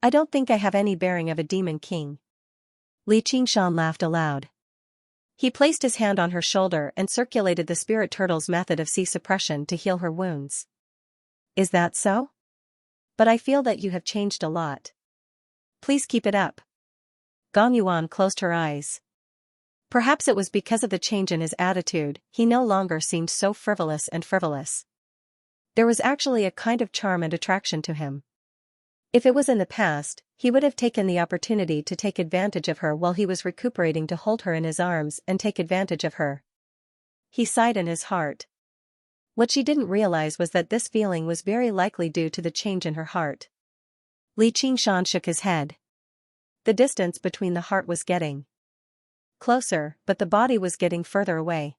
I don't think I have any bearing of a demon king. Li Qingshan laughed aloud. He placed his hand on her shoulder and circulated the spirit turtle's method of sea suppression to heal her wounds. Is that so? But I feel that you have changed a lot. Please keep it up. Gong Yuan closed her eyes. Perhaps it was because of the change in his attitude, he no longer seemed so frivolous and frivolous. There was actually a kind of charm and attraction to him. If it was in the past, he would have taken the opportunity to take advantage of her while he was recuperating to hold her in his arms and take advantage of her. He sighed in his heart. What she didn't realize was that this feeling was very likely due to the change in her heart. Li Qingshan shook his head. The distance between the heart was getting closer, but the body was getting further away.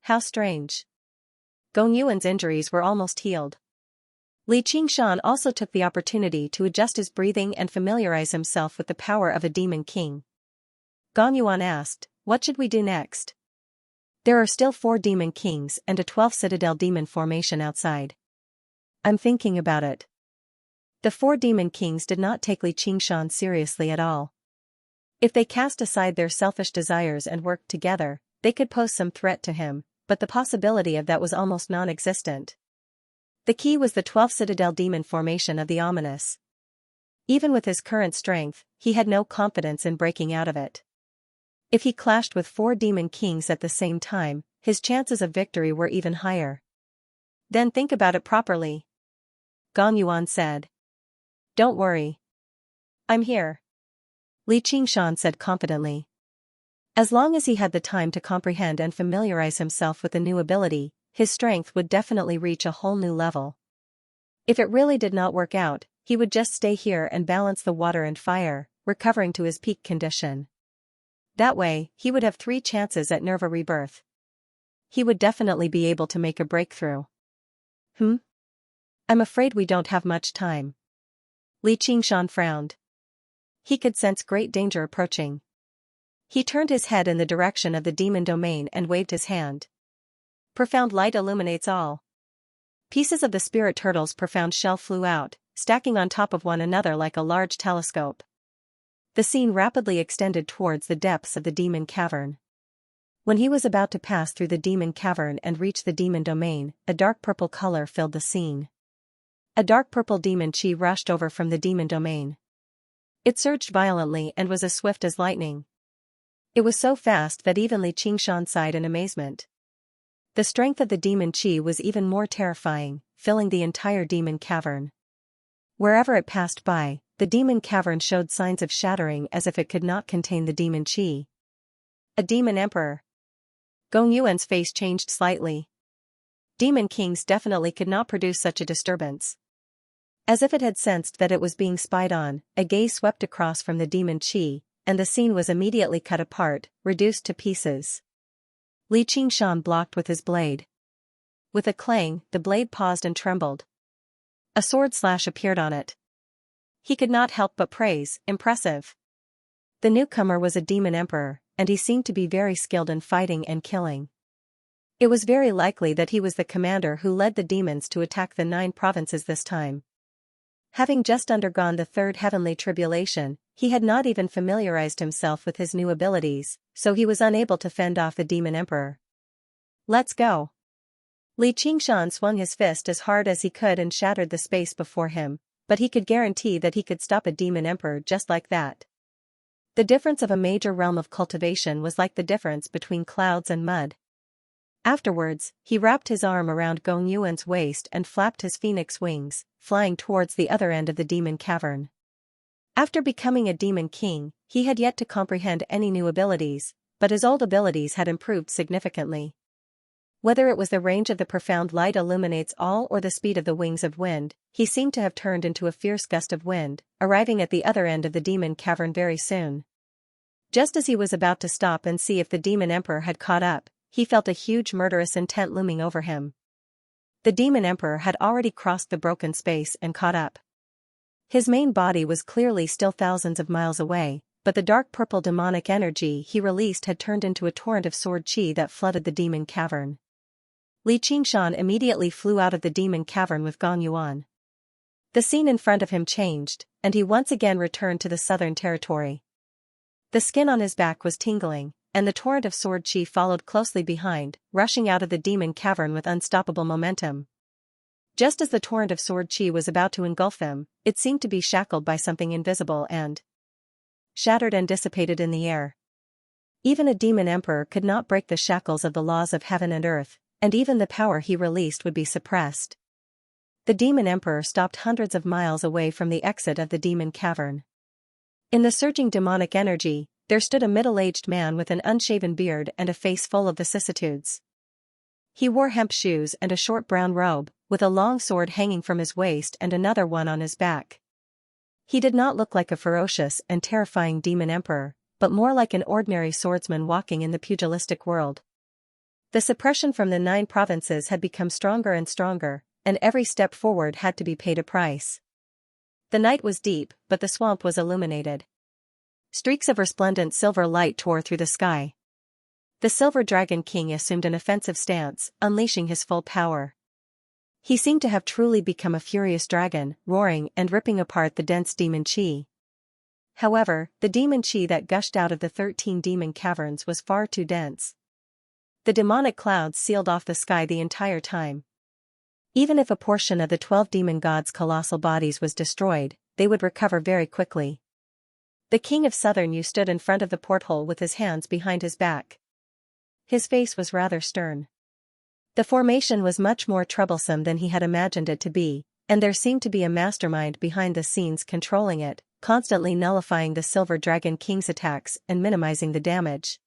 How strange. Gong Yuan's injuries were almost healed. Li Qingshan also took the opportunity to adjust his breathing and familiarize himself with the power of a demon king. Gong Yuan asked, "What should we do next?" There are still 4 demon kings and a 12th citadel demon formation outside. I'm thinking about it. The 4 demon kings did not take Li Qingshan seriously at all. If they cast aside their selfish desires and worked together, they could pose some threat to him, but the possibility of that was almost non-existent. The key was the 12th citadel demon formation of the ominous. Even with his current strength, he had no confidence in breaking out of it. If he clashed with 4 demon kings at the same time, his chances of victory were even higher. Then think about it properly. Gong Yuan said. Don't worry. I'm here. Li Qingshan said confidently. As long as he had the time to comprehend and familiarize himself with the new ability, his strength would definitely reach a whole new level. If it really did not work out, he would just stay here and balance the water and fire, recovering to his peak condition. That way, he would have 3 chances at Nerva rebirth. He would definitely be able to make a breakthrough. I'm afraid we don't have much time. Li Qingshan frowned. He could sense great danger approaching. He turned his head in the direction of the demon domain and waved his hand. Profound light illuminates all. Pieces of the spirit turtle's profound shell flew out, stacking on top of one another like a large telescope. The scene rapidly extended towards the depths of the demon cavern. When he was about to pass through the demon cavern and reach the demon domain, a dark purple color filled the scene. A dark purple demon chi rushed over from the demon domain. It surged violently and was as swift as lightning. It was so fast that even Li Qingshan sighed in amazement. The strength of the demon chi was even more terrifying, filling the entire demon cavern. Wherever it passed by, the demon cavern showed signs of shattering as if it could not contain the demon chi. A demon emperor. Gong Yuan's face changed slightly. Demon kings definitely could not produce such a disturbance. As if it had sensed that it was being spied on, a gaze swept across from the demon chi, and the scene was immediately cut apart, reduced to pieces. Li Qingshan blocked with his blade. With a clang, the blade paused and trembled. A sword slash appeared on it. He could not help but praise, impressive. The newcomer was a demon emperor, and he seemed to be very skilled in fighting and killing. It was very likely that he was the commander who led the demons to attack the 9 provinces this time. Having just undergone the 3rd heavenly tribulation, he had not even familiarized himself with his new abilities, so he was unable to fend off the demon emperor. Let's go. Li Qingshan swung his fist as hard as he could and shattered the space before him, but he could guarantee that he could stop a demon emperor just like that. The difference of a major realm of cultivation was like the difference between clouds and mud. Afterwards, he wrapped his arm around Gong Yuan's waist and flapped his phoenix wings, flying towards the other end of the demon cavern. After becoming a demon king, he had yet to comprehend any new abilities, but his old abilities had improved significantly. Whether it was the range of the profound light illuminates all or the speed of the wings of wind, he seemed to have turned into a fierce gust of wind, arriving at the other end of the demon cavern very soon. Just as he was about to stop and see if the demon emperor had caught up, he felt a huge murderous intent looming over him. The demon emperor had already crossed the broken space and caught up. His main body was clearly still thousands of miles away, but the dark purple demonic energy he released had turned into a torrent of sword chi that flooded the demon cavern. Xianxia immediately flew out of the demon cavern with Gong Yuan. The scene in front of him changed, and he once again returned to the southern territory. The skin on his back was tingling, and the torrent of sword chi followed closely behind, rushing out of the demon cavern with unstoppable momentum. Just as the torrent of sword chi was about to engulf him, it seemed to be shackled by something invisible and shattered and dissipated in the air. Even a demon emperor could not break the shackles of the laws of heaven and earth, and even the power he released would be suppressed. The demon emperor stopped hundreds of miles away from the exit of the demon cavern. In the surging demonic energy, there stood a middle-aged man with an unshaven beard and a face full of vicissitudes. He wore hemp shoes and a short brown robe, with a long sword hanging from his waist and another one on his back. He did not look like a ferocious and terrifying demon emperor, but more like an ordinary swordsman walking in the pugilistic world. The suppression from the 9 provinces had become stronger and stronger, and every step forward had to be paid a price. The night was deep, but the swamp was illuminated. Streaks of resplendent silver light tore through the sky. The Silver Dragon King assumed an offensive stance, unleashing his full power. He seemed to have truly become a furious dragon, roaring and ripping apart the dense demon chi. However, the demon chi that gushed out of the 13 demon caverns was far too dense. The demonic clouds sealed off the sky the entire time. Even if a portion of the 12 demon gods' colossal bodies was destroyed, they would recover very quickly. The king of Southern Yu stood in front of the porthole with his hands behind his back. His face was rather stern. The formation was much more troublesome than he had imagined it to be, and there seemed to be a mastermind behind the scenes controlling it, constantly nullifying the Silver Dragon King's attacks and minimizing the damage.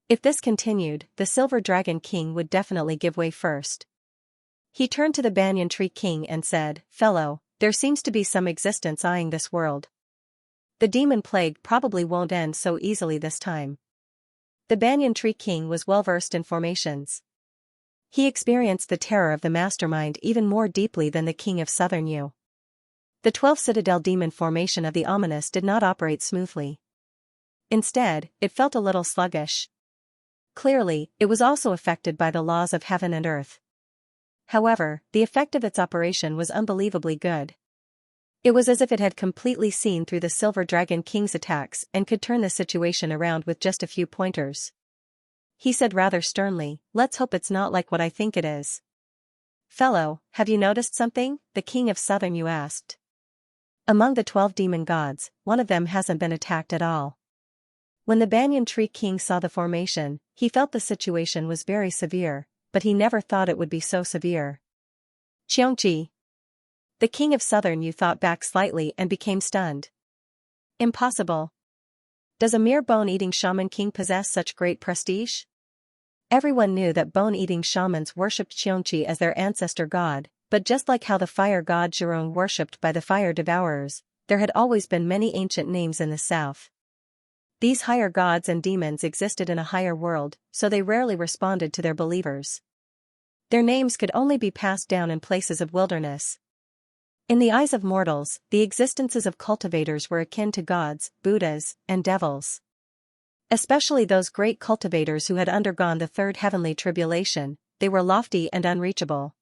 If this continued, the Silver Dragon King would definitely give way first. He turned to the Banyan Tree King and said, "Fellow, there seems to be some existence eyeing this world. The demon plague probably won't end so easily this time." The Banyan Tree King was well versed in formations. He experienced the terror of the mastermind even more deeply than the King of Southern Yu. The 12 Citadel Demon formation of the ominous did not operate smoothly. Instead, it felt a little sluggish. Clearly, it was also affected by the laws of heaven and earth. However, the effect of its operation was unbelievably good. It was as if it had completely seen through the Silver Dragon King's attacks and could turn the situation around with just a few pointers. He said rather sternly, "Let's hope it's not like what I think it is." "Fellow, have you noticed something?" the King of Southern Yu asked. "Among the 12 demon gods, one of them hasn't been attacked at all." When the Banyan Tree King saw the formation, he felt the situation was very severe, but he never thought it would be so severe. "Xianxia." The King of Southern Yu thought back slightly and became stunned. "Impossible. Does a mere bone-eating shaman king possess such great prestige?" Everyone knew that bone-eating shamans worshipped Xianxia as their ancestor god, but just like how the fire god Zhurong worshipped by the fire devourers, there had always been many ancient names in the south. These higher gods and demons existed in a higher world, so they rarely responded to their believers. Their names could only be passed down in places of wilderness. In the eyes of mortals, the existences of cultivators were akin to gods, Buddhas, and devils. Especially those great cultivators who had undergone the 3rd heavenly tribulation, they were lofty and unreachable.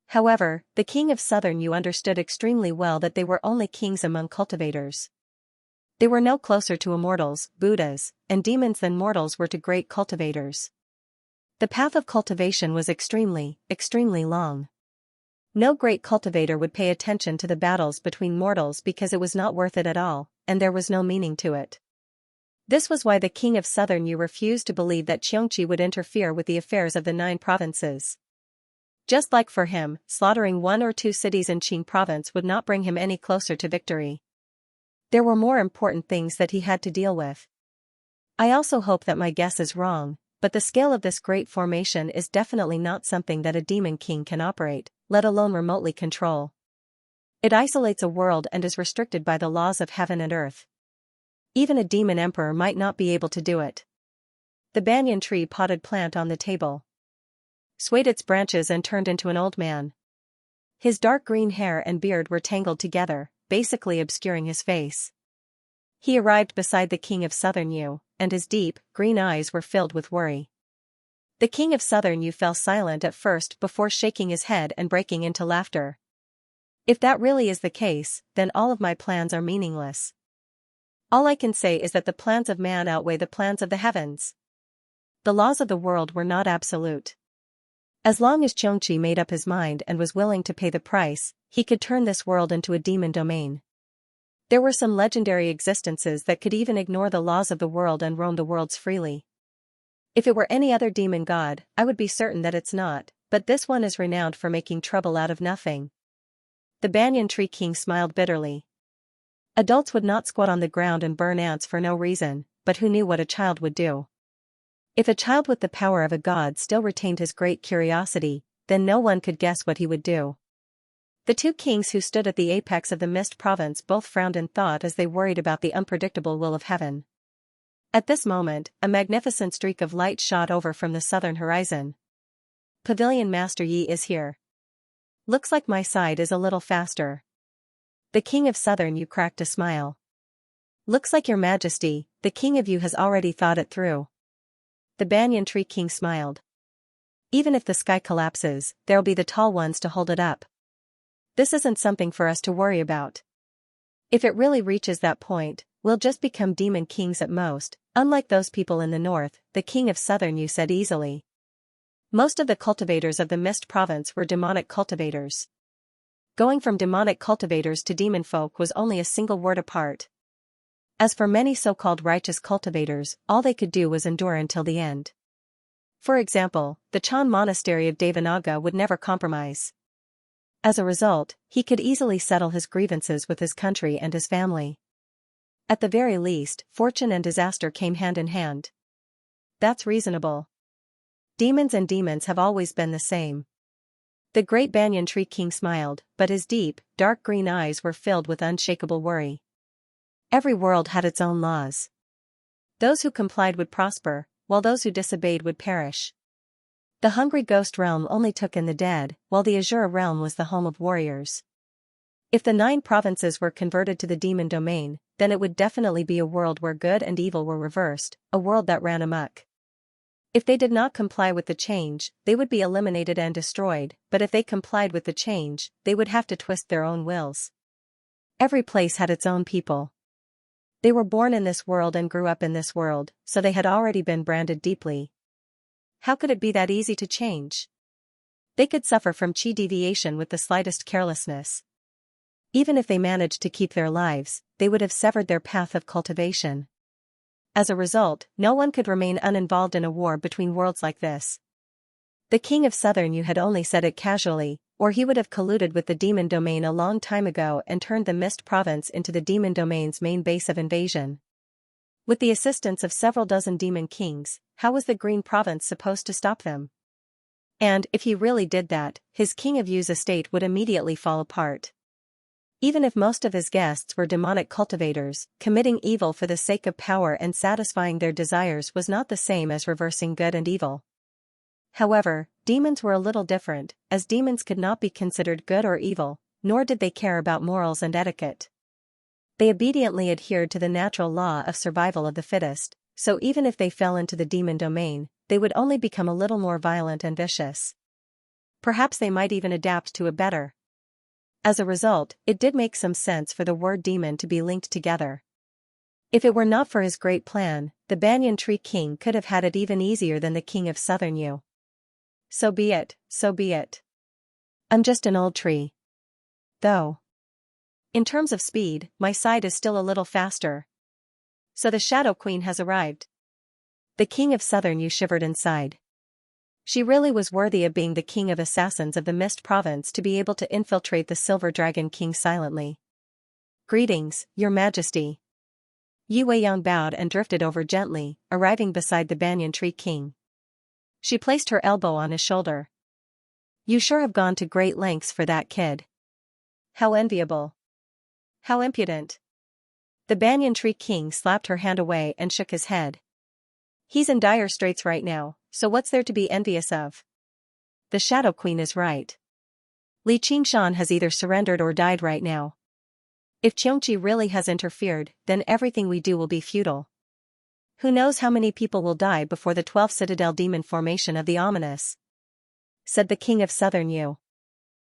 However, the King of Southern Yu understood extremely well that they were only kings among cultivators. They were no closer to immortals, Buddhas, and demons than mortals were to great cultivators. The path of cultivation was extremely, extremely long. No great cultivator would pay attention to the battles between mortals because it was not worth it at all, and there was no meaning to it. This was why the King of Southern Yu refused to believe that Xianxia would interfere with the affairs of the 9 provinces. Just like for him, slaughtering 1 or 2 cities in Qing province would not bring him any closer to victory. There were more important things that he had to deal with. I also hope that my guess is wrong, but the scale of this great formation is definitely not something that a demon king can operate, let alone remotely control. It isolates a world and is restricted by the laws of heaven and earth. Even a demon emperor might not be able to do it. The banyan tree potted plant on the table swayed its branches and turned into an old man. His dark green hair and beard were tangled together, basically obscuring his face. He arrived beside the king of Southern Yu, and his deep, green eyes were filled with worry. The king of Southern Yu fell silent at first before shaking his head and breaking into laughter. If that really is the case, then all of my plans are meaningless. All I can say is that the plans of man outweigh the plans of the heavens. The laws of the world were not absolute. As long as Xianxia made up his mind and was willing to pay the price, he could turn this world into a demon domain. There were some legendary existences that could even ignore the laws of the world and roam the worlds freely. If it were any other demon god, I would be certain that it's not, but this one is renowned for making trouble out of nothing. The banyan tree king smiled bitterly. Adults would not squat on the ground and burn ants for no reason, but who knew what a child would do? If a child with the power of a god still retained his great curiosity, then no one could guess what he would do. The two kings who stood at the apex of the Mist province both frowned in thought as they worried about the unpredictable will of heaven. At this moment, a magnificent streak of light shot over from the southern horizon. Pavilion Master Yi is here. Looks like my side is a little faster. The king of Southern Yu cracked a smile. Looks like your majesty, the king of Yu has already thought it through. The banyan tree king smiled. Even if the sky collapses, there'll be the tall ones to hold it up. This isn't something for us to worry about. If it really reaches that point, we'll just become demon kings at most, unlike those people in the north, the king of Southern Yu said easily. Most of the cultivators of the Mist province were demonic cultivators. Going from demonic cultivators to demon folk was only a single word apart. As for many so-called righteous cultivators, all they could do was endure until the end. For example, the Chan monastery of Devanaga would never compromise. As a result, he could easily settle his grievances with his country and his family. At the very least, fortune and disaster came hand in hand. That's reasonable. Demons and demons have always been the same. The great banyan tree king smiled, but his deep, dark green eyes were filled with unshakable worry. Every world had its own laws. Those who complied would prosper, while those who disobeyed would perish. The hungry ghost realm only took in the dead, while the azure realm was the home of warriors. If the 9 provinces were converted to the demon domain, then it would definitely be a world where good and evil were reversed, a world that ran amok. If they did not comply with the change, they would be eliminated and destroyed, but if they complied with the change, they would have to twist their own wills. Every place had its own people. They were born in this world and grew up in this world, so they had already been branded deeply. How could it be that easy to change? They could suffer from chi deviation with the slightest carelessness. Even if they managed to keep their lives, they would have severed their path of cultivation. As a result, no one could remain uninvolved in a war between worlds like this. The king of Southern Yu had only said it casually, or he would have colluded with the demon domain a long time ago and turned the Mist province into the demon domain's main base of invasion. With the assistance of several dozen demon kings, how was the Green province supposed to stop them? And, if he really did that, his king of Yu's estate would immediately fall apart. Even if most of his guests were demonic cultivators, committing evil for the sake of power and satisfying their desires was not the same as reversing good and evil. However, demons were a little different, as demons could not be considered good or evil, nor did they care about morals and etiquette. They obediently adhered to the natural law of survival of the fittest, so even if they fell into the demon domain, they would only become a little more violent and vicious. Perhaps they might even adapt to it better. As a result, it did make some sense for the word demon to be linked together. If it were not for his great plan, the banyan tree king could have had it even easier than the king of Southern Yu. So be it, so be it. I'm just an old tree. Though. In terms of speed, my side is still a little faster. So the Shadow Queen has arrived. The king of Southern Yu shivered inside. She really was worthy of being the king of assassins of the Mist province to be able to infiltrate the Silver Dragon King silently. Greetings, your majesty. Yi Weiyang bowed and drifted over gently, arriving beside the banyan tree king. She placed her elbow on his shoulder. You sure have gone to great lengths for that kid. How enviable. How impudent. The banyan tree king slapped her hand away and shook his head. He's in dire straits right now, so what's there to be envious of? The Shadow Queen is right. Li Qingshan has either surrendered or died right now. If Xianxia really has interfered, then everything we do will be futile. Who knows how many people will die before the 12th Citadel Demon formation of the ominous? Said the king of Southern Yu.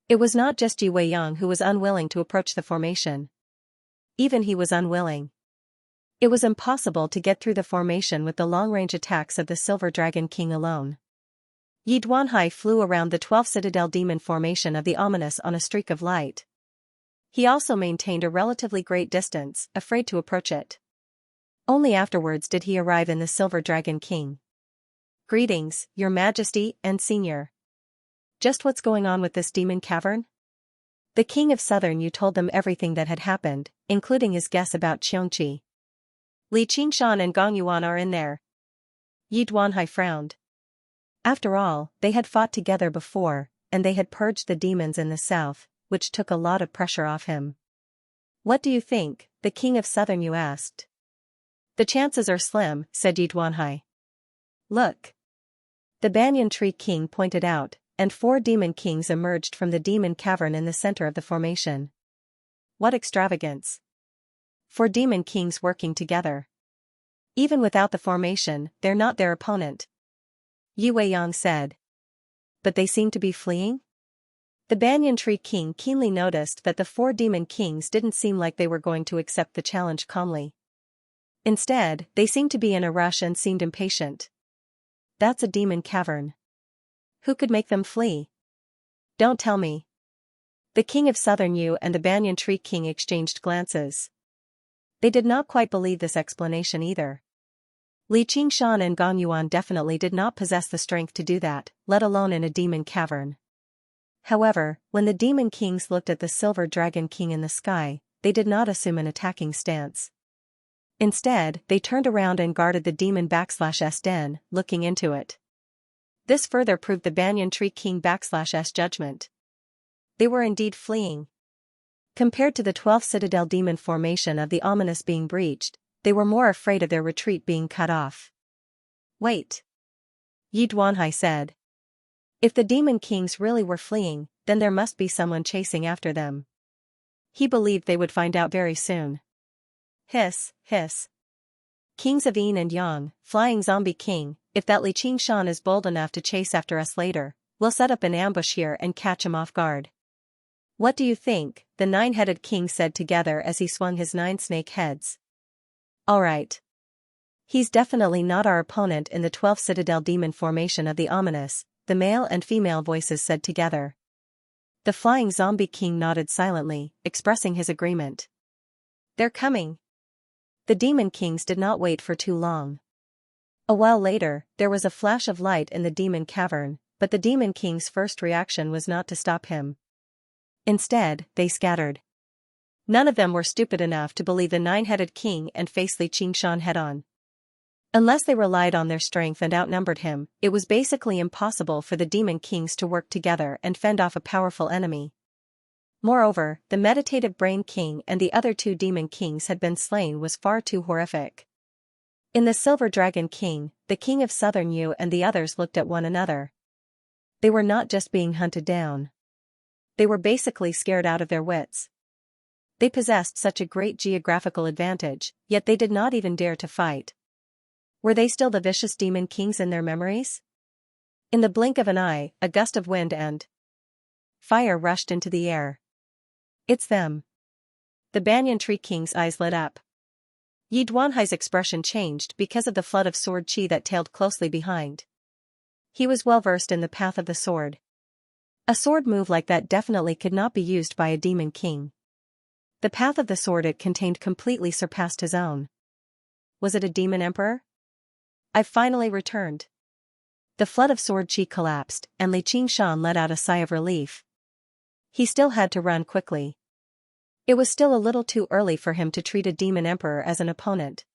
It was not just Yi Weiyang who was unwilling to approach the formation. Even he was unwilling. It was impossible to get through the formation with the long-range attacks of the Silver Dragon King alone. Yi Duanhai flew around the 12th Citadel Demon formation of the ominous on a streak of light. He also maintained a relatively great distance, afraid to approach it. Only afterwards did he arrive in the Silver Dragon King. Greetings, Your Majesty and Senior. Just what's going on with this demon cavern? The king of Southern Yu told them everything that had happened, including his guess about Xianxia. Li Qingshan and Gong Yuan are in there. Yi Duanhai frowned. After all, they had fought together before, and they had purged the demons in the south, which took a lot of pressure off him. What do you think? The king of Southern Yu asked. The chances are slim, said Yi Duanhai. Look. The banyan tree king pointed out, and 4 demon kings emerged from the demon cavern in the center of the formation. What extravagance. 4 demon kings working together. Even without the formation, they're not their opponent. Yi Weiyang said. But they seem to be fleeing? The banyan tree king keenly noticed that the 4 demon kings didn't seem like they were going to accept the challenge calmly. Instead, they seemed to be in a rush and seemed impatient. That's a demon cavern. Who could make them flee? Don't tell me. The king of Southern Yu and the banyan tree king exchanged glances. They did not quite believe this explanation either. Li Qingshan and Gong Yuan definitely did not possess the strength to do that, let alone in a demon cavern. However, when the demon kings looked at the Silver Dragon King in the sky, they did not assume an attacking stance. Instead, they turned around and guarded the demon /S den, looking into it. This further proved the banyan tree king /S judgment. They were indeed fleeing. Compared to the 12th Citadel Demon formation of the ominous being breached, they were more afraid of their retreat being cut off. Wait. Yi Duanhai said. If the demon kings really were fleeing, then there must be someone chasing after them. He believed they would find out very soon. Hiss, hiss. Kings of Yin and Yang, Flying Zombie King, if that Li Qingshan is bold enough to chase after us later, we'll set up an ambush here and catch him off guard. What do you think? The 9-headed king said together as he swung his 9 snake heads. All right. He's definitely not our opponent in the 12th Citadel Demon formation of the ominous, the male and female voices said together. The Flying Zombie King nodded silently, expressing his agreement. They're coming. The demon kings did not wait for too long. A while later, there was a flash of light in the demon cavern, but the demon king's first reaction was not to stop him. Instead, they scattered. None of them were stupid enough to believe the 9-headed king and face Li Qingshan head-on. Unless they relied on their strength and outnumbered him, it was basically impossible for the demon kings to work together and fend off a powerful enemy. Moreover, the meditative brain king and the other 2 demon kings had been slain was far too horrific. In the Silver Dragon King, the king of Southern Yu and the others looked at one another. They were not just being hunted down. They were basically scared out of their wits. They possessed such a great geographical advantage, yet they did not even dare to fight. Were they still the vicious demon kings in their memories? In the blink of an eye, a gust of wind and fire rushed into the air. It's them. The banyan tree king's eyes lit up. Yi Duanhai's expression changed because of the flood of sword chi that tailed closely behind. He was well versed in the path of the sword. A sword move like that definitely could not be used by a demon king. The path of the sword it contained completely surpassed his own. Was it a demon emperor? I've finally returned. The flood of sword chi collapsed, and Li Qingshan let out a sigh of relief. He still had to run quickly. It was still a little too early for him to treat a demon emperor as an opponent.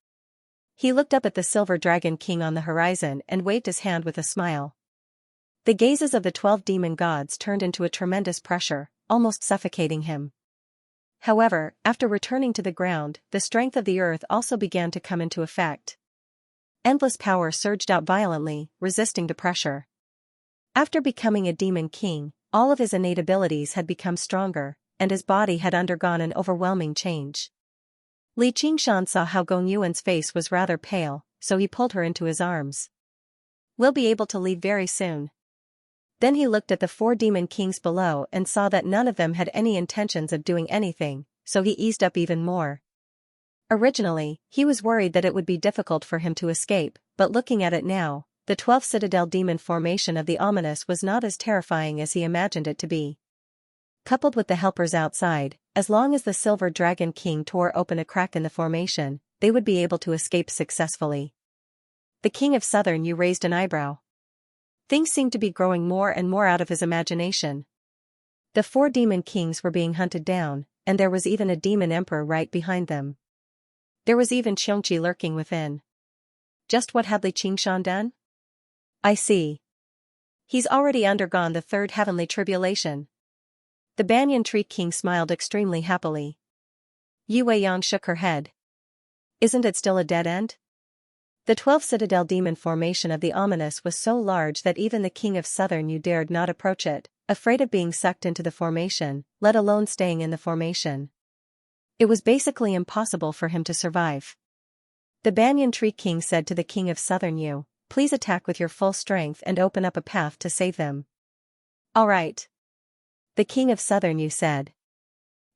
He looked up at the silver dragon king on the horizon and waved his hand with a smile. The gazes of the 12 demon gods turned into a tremendous pressure, almost suffocating him. However, after returning to the ground, the strength of the earth also began to come into effect. Endless power surged out violently, resisting the pressure. After becoming a demon king, all of his innate abilities had become stronger, and his body had undergone an overwhelming change. Li Qingshan saw how Gong Yuan's face was rather pale, so he pulled her into his arms. "We'll be able to leave very soon." Then he looked at the 4 demon kings below and saw that none of them had any intentions of doing anything, so he eased up even more. Originally, he was worried that it would be difficult for him to escape, but looking at it now, the 12 citadel demon formation of the ominous was not as terrifying as he imagined it to be. Coupled with the helpers outside, as long as the silver dragon king tore open a crack in the formation, they would be able to escape successfully. The king of Southern Yu raised an eyebrow. Things seemed to be growing more and more out of his imagination. The 4 demon kings were being hunted down, and there was even a demon emperor right behind them. There was even Xianxia lurking within. Just what had Li Qingshan done? I see. He's already undergone the 3rd heavenly tribulation. The banyan tree king smiled extremely happily. Yu Weiyang shook her head. Isn't it still a dead end? The 12 citadel demon formation of the ominous was so large that even the king of Southern Yu dared not approach it, afraid of being sucked into the formation, let alone staying in the formation. It was basically impossible for him to survive. The banyan tree king said to the king of Southern Yu, "Please attack with your full strength and open up a path to save them." "All right." The king of Southern Yu said.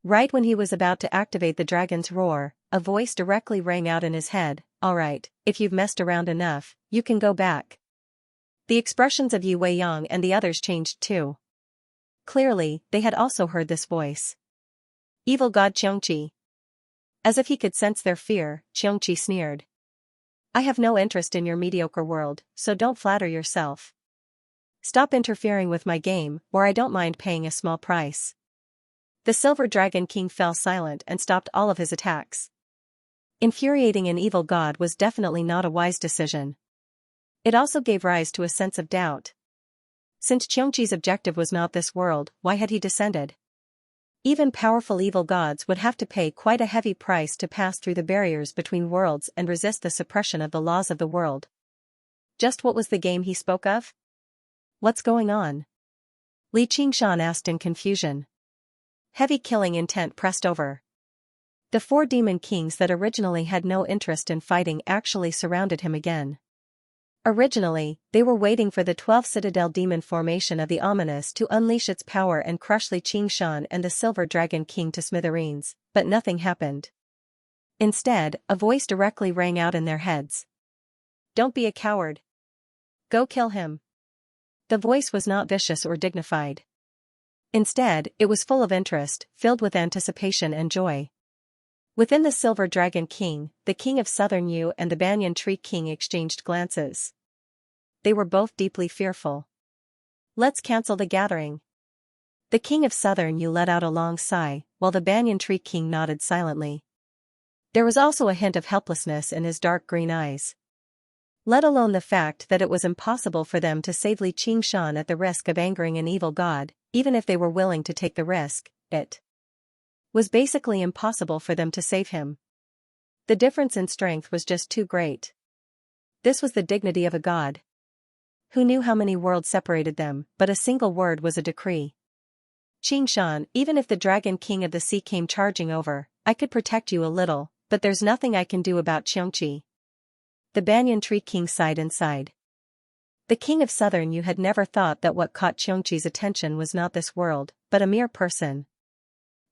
Right when he was about to activate the dragon's roar, a voice directly rang out in his head, "All right, if you've messed around enough, you can go back." The expressions of Yu Weiyang and the others changed too. Clearly, they had also heard this voice. Evil god Xianxia. As if he could sense their fear, Xianxia sneered. "I have no interest in your mediocre world, so don't flatter yourself. Stop interfering with my game, or I don't mind paying a small price." The silver dragon king fell silent and stopped all of his attacks. Infuriating an evil god was definitely not a wise decision. It also gave rise to a sense of doubt. Since Xianxia's objective was not this world, why had he descended? Even powerful evil gods would have to pay quite a heavy price to pass through the barriers between worlds and resist the suppression of the laws of the world. Just what was the game he spoke of? What's going on? Li Qingshan asked in confusion. Heavy killing intent pressed over. The 4 demon kings that originally had no interest in fighting actually surrounded him again. Originally, they were waiting for the 12 citadel demon formation of the ominous to unleash its power and crush Li Qingshan and the silver dragon king to smithereens, but nothing happened. Instead, a voice directly rang out in their heads. "Don't be a coward. Go kill him." The voice was not vicious or dignified. Instead, it was full of interest, filled with anticipation and joy. Within the Silver Dragon King, the King of Southern Yu and the Banyan Tree King exchanged glances. They were both deeply fearful. "Let's cancel the gathering." The King of Southern Yu let out a long sigh, while the Banyan Tree King nodded silently. There was also a hint of helplessness in his dark green eyes. Let alone the fact that it was impossible for them to save Li Qingshan at the risk of angering an evil god, even if they were willing to take the risk, it was basically impossible for them to save him. The difference in strength was just too great. This was the dignity of a god. Who knew how many worlds separated them, but a single word was a decree. "Qingshan, even if the Dragon King of the Sea came charging over, I could protect you a little, but there's nothing I can do about Xianxia." The Banyan Tree King sighed and sighed. The King of Southern Yu had never thought that what caught Xianxia's attention was not this world, but a mere person.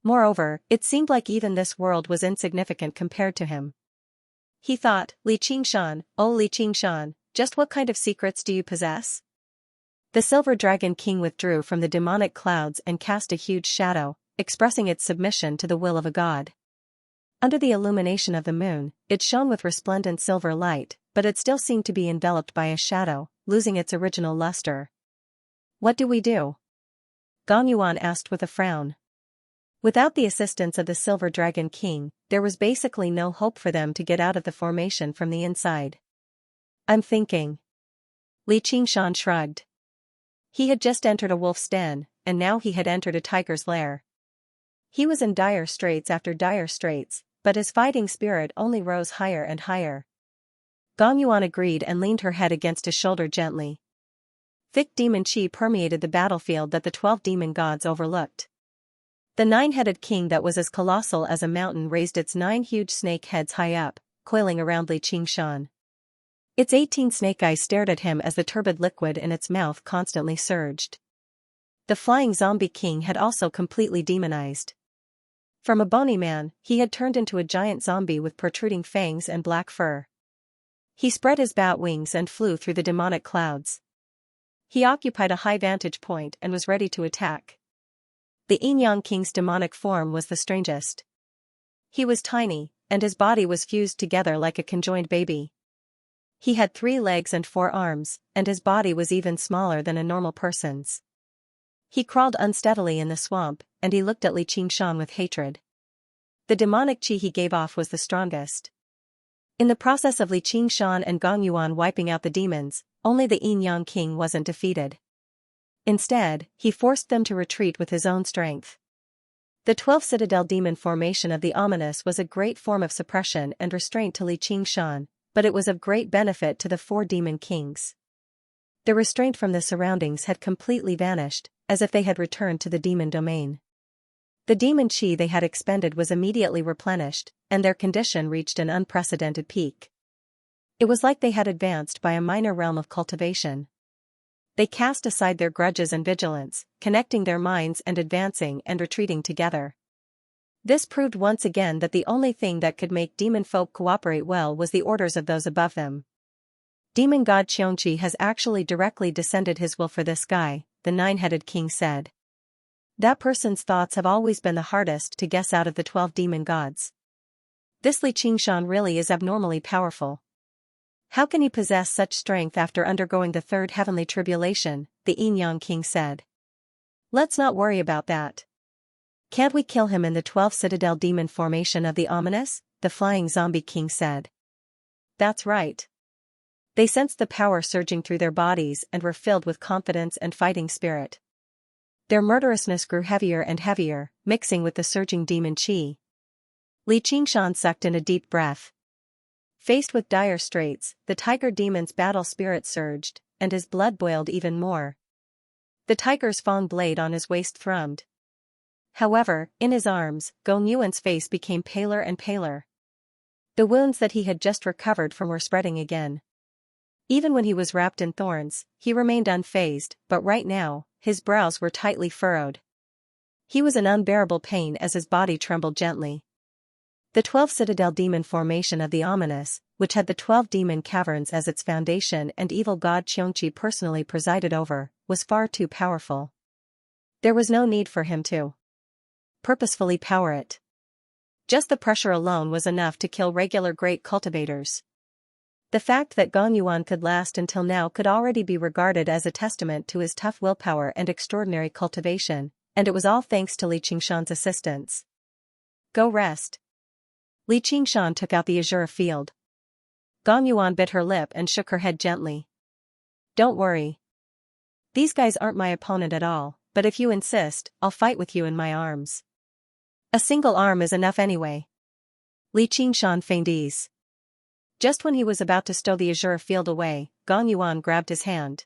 Moreover, it seemed like even this world was insignificant compared to him. He thought, "Li Qingshan, oh Li Qingshan, just what kind of secrets do you possess?" The Silver Dragon King withdrew from the demonic clouds and cast a huge shadow, expressing its submission to the will of a god. Under the illumination of the moon, it shone with resplendent silver light, but it still seemed to be enveloped by a shadow, losing its original luster. "What do we do?" Gong Yuan asked with a frown. Without the assistance of the Silver Dragon King, there was basically no hope for them to get out of the formation from the inside. I'm thinking. Li Qingshan shrugged. He had just entered a wolf's den, and now he had entered a tiger's lair. He was in dire straits after dire straits, but his fighting spirit only rose higher and higher. Gong Yuan agreed and leaned her head against his shoulder gently. Thick demon chi permeated the battlefield that the 12 demon gods overlooked. The 9-headed king that was as colossal as a mountain raised its 9 huge snake heads high up, coiling around Li Qingshan. Its 18 snake eyes stared at him as the turbid liquid in its mouth constantly surged. The flying zombie king had also completely demonized. From a bony man, he had turned into a giant zombie with protruding fangs and black fur. He spread his bat wings and flew through the demonic clouds. He occupied a high vantage point and was ready to attack. The Yin-Yang King's demonic form was the strangest. He was tiny, and his body was fused together like a conjoined baby. He had 3 legs and 4 arms, and his body was even smaller than a normal person's. He crawled unsteadily in the swamp, and he looked at Li Qingshan with hatred. The demonic chi he gave off was the strongest. In the process of Li Qingshan and Gong Yuan wiping out the demons, only the Yin-Yang King wasn't defeated. Instead, he forced them to retreat with his own strength. The 12 citadel demon formation of the ominous was a great form of suppression and restraint to Li Qingshan, but it was of great benefit to the 4 demon kings. The restraint from the surroundings had completely vanished, as if they had returned to the demon domain. The demon chi they had expended was immediately replenished, and their condition reached an unprecedented peak. It was like they had advanced by a minor realm of cultivation. They cast aside their grudges and vigilance, connecting their minds and advancing and retreating together. This proved once again that the only thing that could make demon folk cooperate well was the orders of those above them. Demon god Xianxia has actually directly descended his will for this guy, the 9-headed king said. That person's thoughts have always been the hardest to guess out of the 12 demon gods. This Li Qingshan really is abnormally powerful. How can he possess such strength after undergoing the 3rd heavenly tribulation, the Yin-Yang King said. Let's not worry about that. Can't we kill him in the 12 citadel demon formation of the ominous? The flying zombie king said. That's right. They sensed the power surging through their bodies and were filled with confidence and fighting spirit. Their murderousness grew heavier and heavier, mixing with the surging demon chi. Li Qingshan sucked in a deep breath. Faced with dire straits, the tiger demon's battle spirit surged, and his blood boiled even more. The tiger's fang blade on his waist thrummed. However, in his arms, Gong Yuan's face became paler and paler. The wounds that he had just recovered from were spreading again. Even when he was wrapped in thorns, he remained unfazed, but right now, his brows were tightly furrowed. He was in unbearable pain as his body trembled gently. The 12 citadel demon formation of the ominous, which had the 12 demon caverns as its foundation and evil god Xianxia personally presided over, was far too powerful. There was no need for him to purposefully power it. Just the pressure alone was enough to kill regular great cultivators. The fact that Gong Yuan could last until now could already be regarded as a testament to his tough willpower and extraordinary cultivation, and it was all thanks to Li Qingshan's assistance. Go rest. Li Qingshan took out the azure field. Gong Yuan bit her lip and shook her head gently. Don't worry. These guys aren't my opponent at all, but if you insist, I'll fight with you in my arms. A single arm is enough anyway. Li Qingshan feigned ease. Just when he was about to stow the azure field away, Gong Yuan grabbed his hand.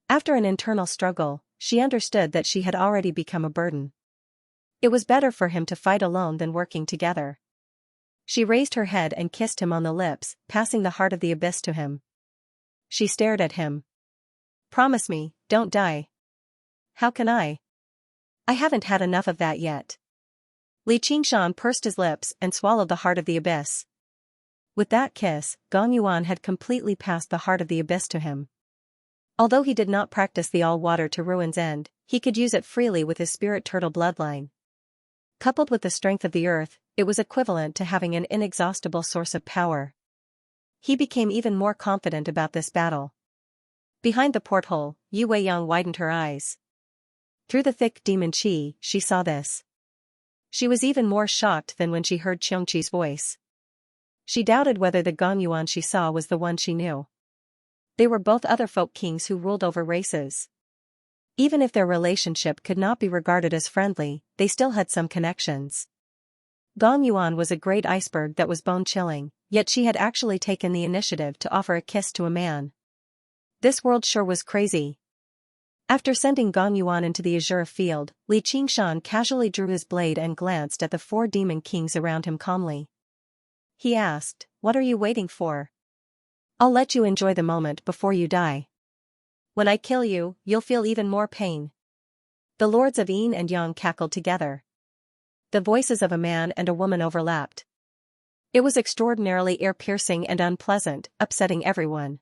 After an internal struggle, she understood that she had already become a burden. It was better for him to fight alone than working together. She raised her head and kissed him on the lips, passing the heart of the abyss to him. She stared at him. Promise me, don't die. How can I? I haven't had enough of that yet. Li Qingshan pursed his lips and swallowed the heart of the abyss. With that kiss, Gong Yuan had completely passed the heart of the abyss to him. Although he did not practice the all-water to ruin's end, he could use it freely with his spirit turtle bloodline. Coupled with the strength of the earth, it was equivalent to having an inexhaustible source of power. He became even more confident about this battle. Behind the porthole, Yu Weiyang widened her eyes. Through the thick demon chi, she saw this. She was even more shocked than when she heard Xianxia's voice. She doubted whether the Gongyuan she saw was the one she knew. They were both other folk kings who ruled over races. Even if their relationship could not be regarded as friendly, they still had some connections. Gongyuan was a great iceberg that was bone-chilling, yet she had actually taken the initiative to offer a kiss to a man. This world sure was crazy. After sending Gong Yuan into the azure field, Li Qingshan casually drew his blade and glanced at the 4 demon kings around him calmly. He asked, "What are you waiting for? I'll let you enjoy the moment before you die. When I kill you, you'll feel even more pain." The lords of Yin and Yang cackled together. The voices of a man and a woman overlapped. It was extraordinarily ear-piercing and unpleasant, upsetting everyone.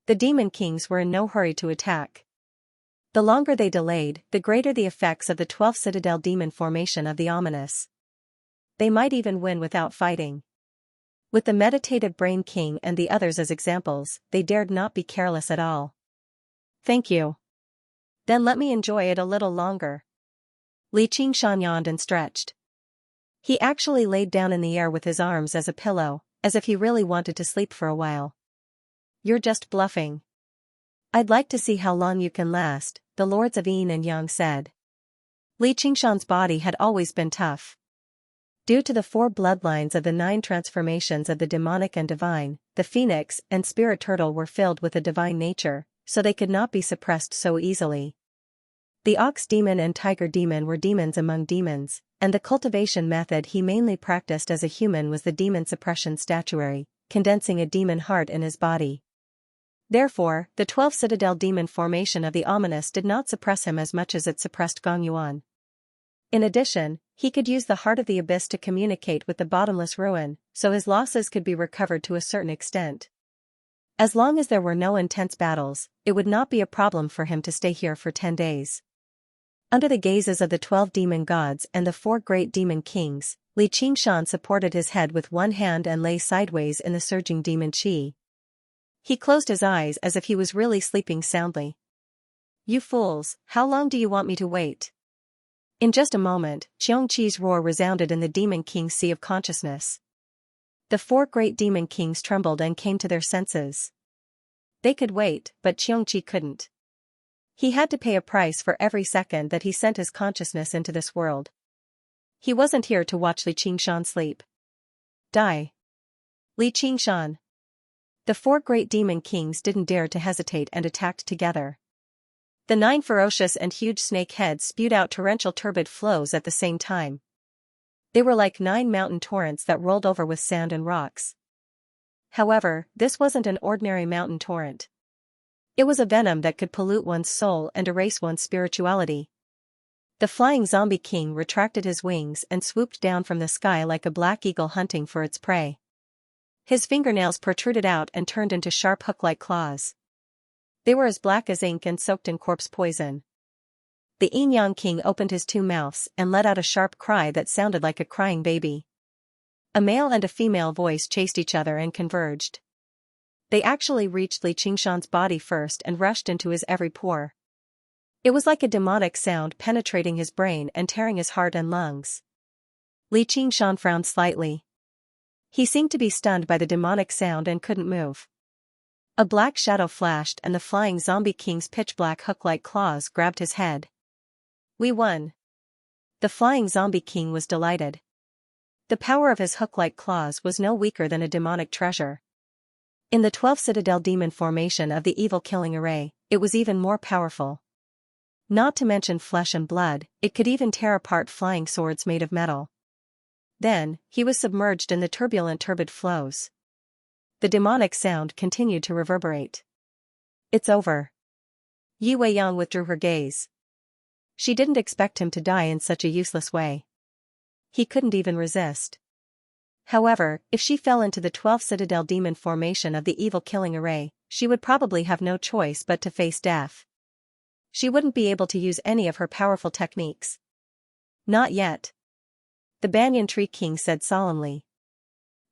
The demon kings were in no hurry to attack. The longer they delayed, the greater the effects of the 12th Citadel demon formation of the ominous. They might even win without fighting. With the meditative Brain King and the others as examples, they dared not be careless at all. "Thank you. Then let me enjoy it a little longer." Li Qingshan yawned and stretched. He actually laid down in the air with his arms as a pillow, as if he really wanted to sleep for a while. "You're just bluffing. I'd like to see how long you can last," the lords of Yin and Yang said. Li Qingshan's body had always been tough. Due to the 4 bloodlines of the 9 transformations of the demonic and divine, the phoenix and spirit turtle were filled with a divine nature, so they could not be suppressed so easily. The ox demon and tiger demon were demons among demons, and the cultivation method he mainly practiced as a human was the demon suppression statuary, condensing a demon heart in his body. Therefore, the 12th Citadel demon formation of the ominous did not suppress him as much as it suppressed Gong Yuan. In addition, he could use the heart of the abyss to communicate with the bottomless ruin, so his losses could be recovered to a certain extent. As long as there were no intense battles, it would not be a problem for him to stay here for 10 days. Under the gazes of the 12 demon gods and the 4 great demon kings, Li Qingshan supported his head with one hand and lay sideways in the surging demon qi. He closed his eyes as if he was really sleeping soundly. "You fools, how long do you want me to wait?" In just a moment, Xianxia's roar resounded in the demon king's sea of consciousness. The 4 great demon kings trembled and came to their senses. They could wait, but Xianxia couldn't. He had to pay a price for every second that he sent his consciousness into this world. He wasn't here to watch Li Qingshan sleep. Die. Li Qingshan. The 4 great demon kings didn't dare to hesitate and attacked together. The 9 ferocious and huge snake heads spewed out torrential turbid flows at the same time. They were like 9 mountain torrents that rolled over with sand and rocks. However, this wasn't an ordinary mountain torrent. It was a venom that could pollute one's soul and erase one's spirituality. The flying zombie king retracted his wings and swooped down from the sky like a black eagle hunting for its prey. His fingernails protruded out and turned into sharp hook-like claws. They were as black as ink and soaked in corpse poison. The Yin-Yang king opened his 2 mouths and let out a sharp cry that sounded like a crying baby. A male and a female voice chased each other and converged. They actually reached Li Qingshan's body first and rushed into his every pore. It was like a demonic sound penetrating his brain and tearing his heart and lungs. Li Qingshan frowned slightly. He seemed to be stunned by the demonic sound and couldn't move. A black shadow flashed and the flying zombie king's pitch-black hook-like claws grabbed his head. "We won." The flying zombie king was delighted. The power of his hook-like claws was no weaker than a demonic treasure. In the 12th Citadel demon formation of the evil killing array, it was even more powerful. Not to mention flesh and blood, it could even tear apart flying swords made of metal. Then, he was submerged in the turbulent turbid flows. The demonic sound continued to reverberate. "It's over." Yi Weiyang withdrew her gaze. She didn't expect him to die in such a useless way. He couldn't even resist. However, if she fell into the 12th Citadel demon formation of the evil killing array, she would probably have no choice but to face death. She wouldn't be able to use any of her powerful techniques. "Not yet," the Banyan Tree King said solemnly.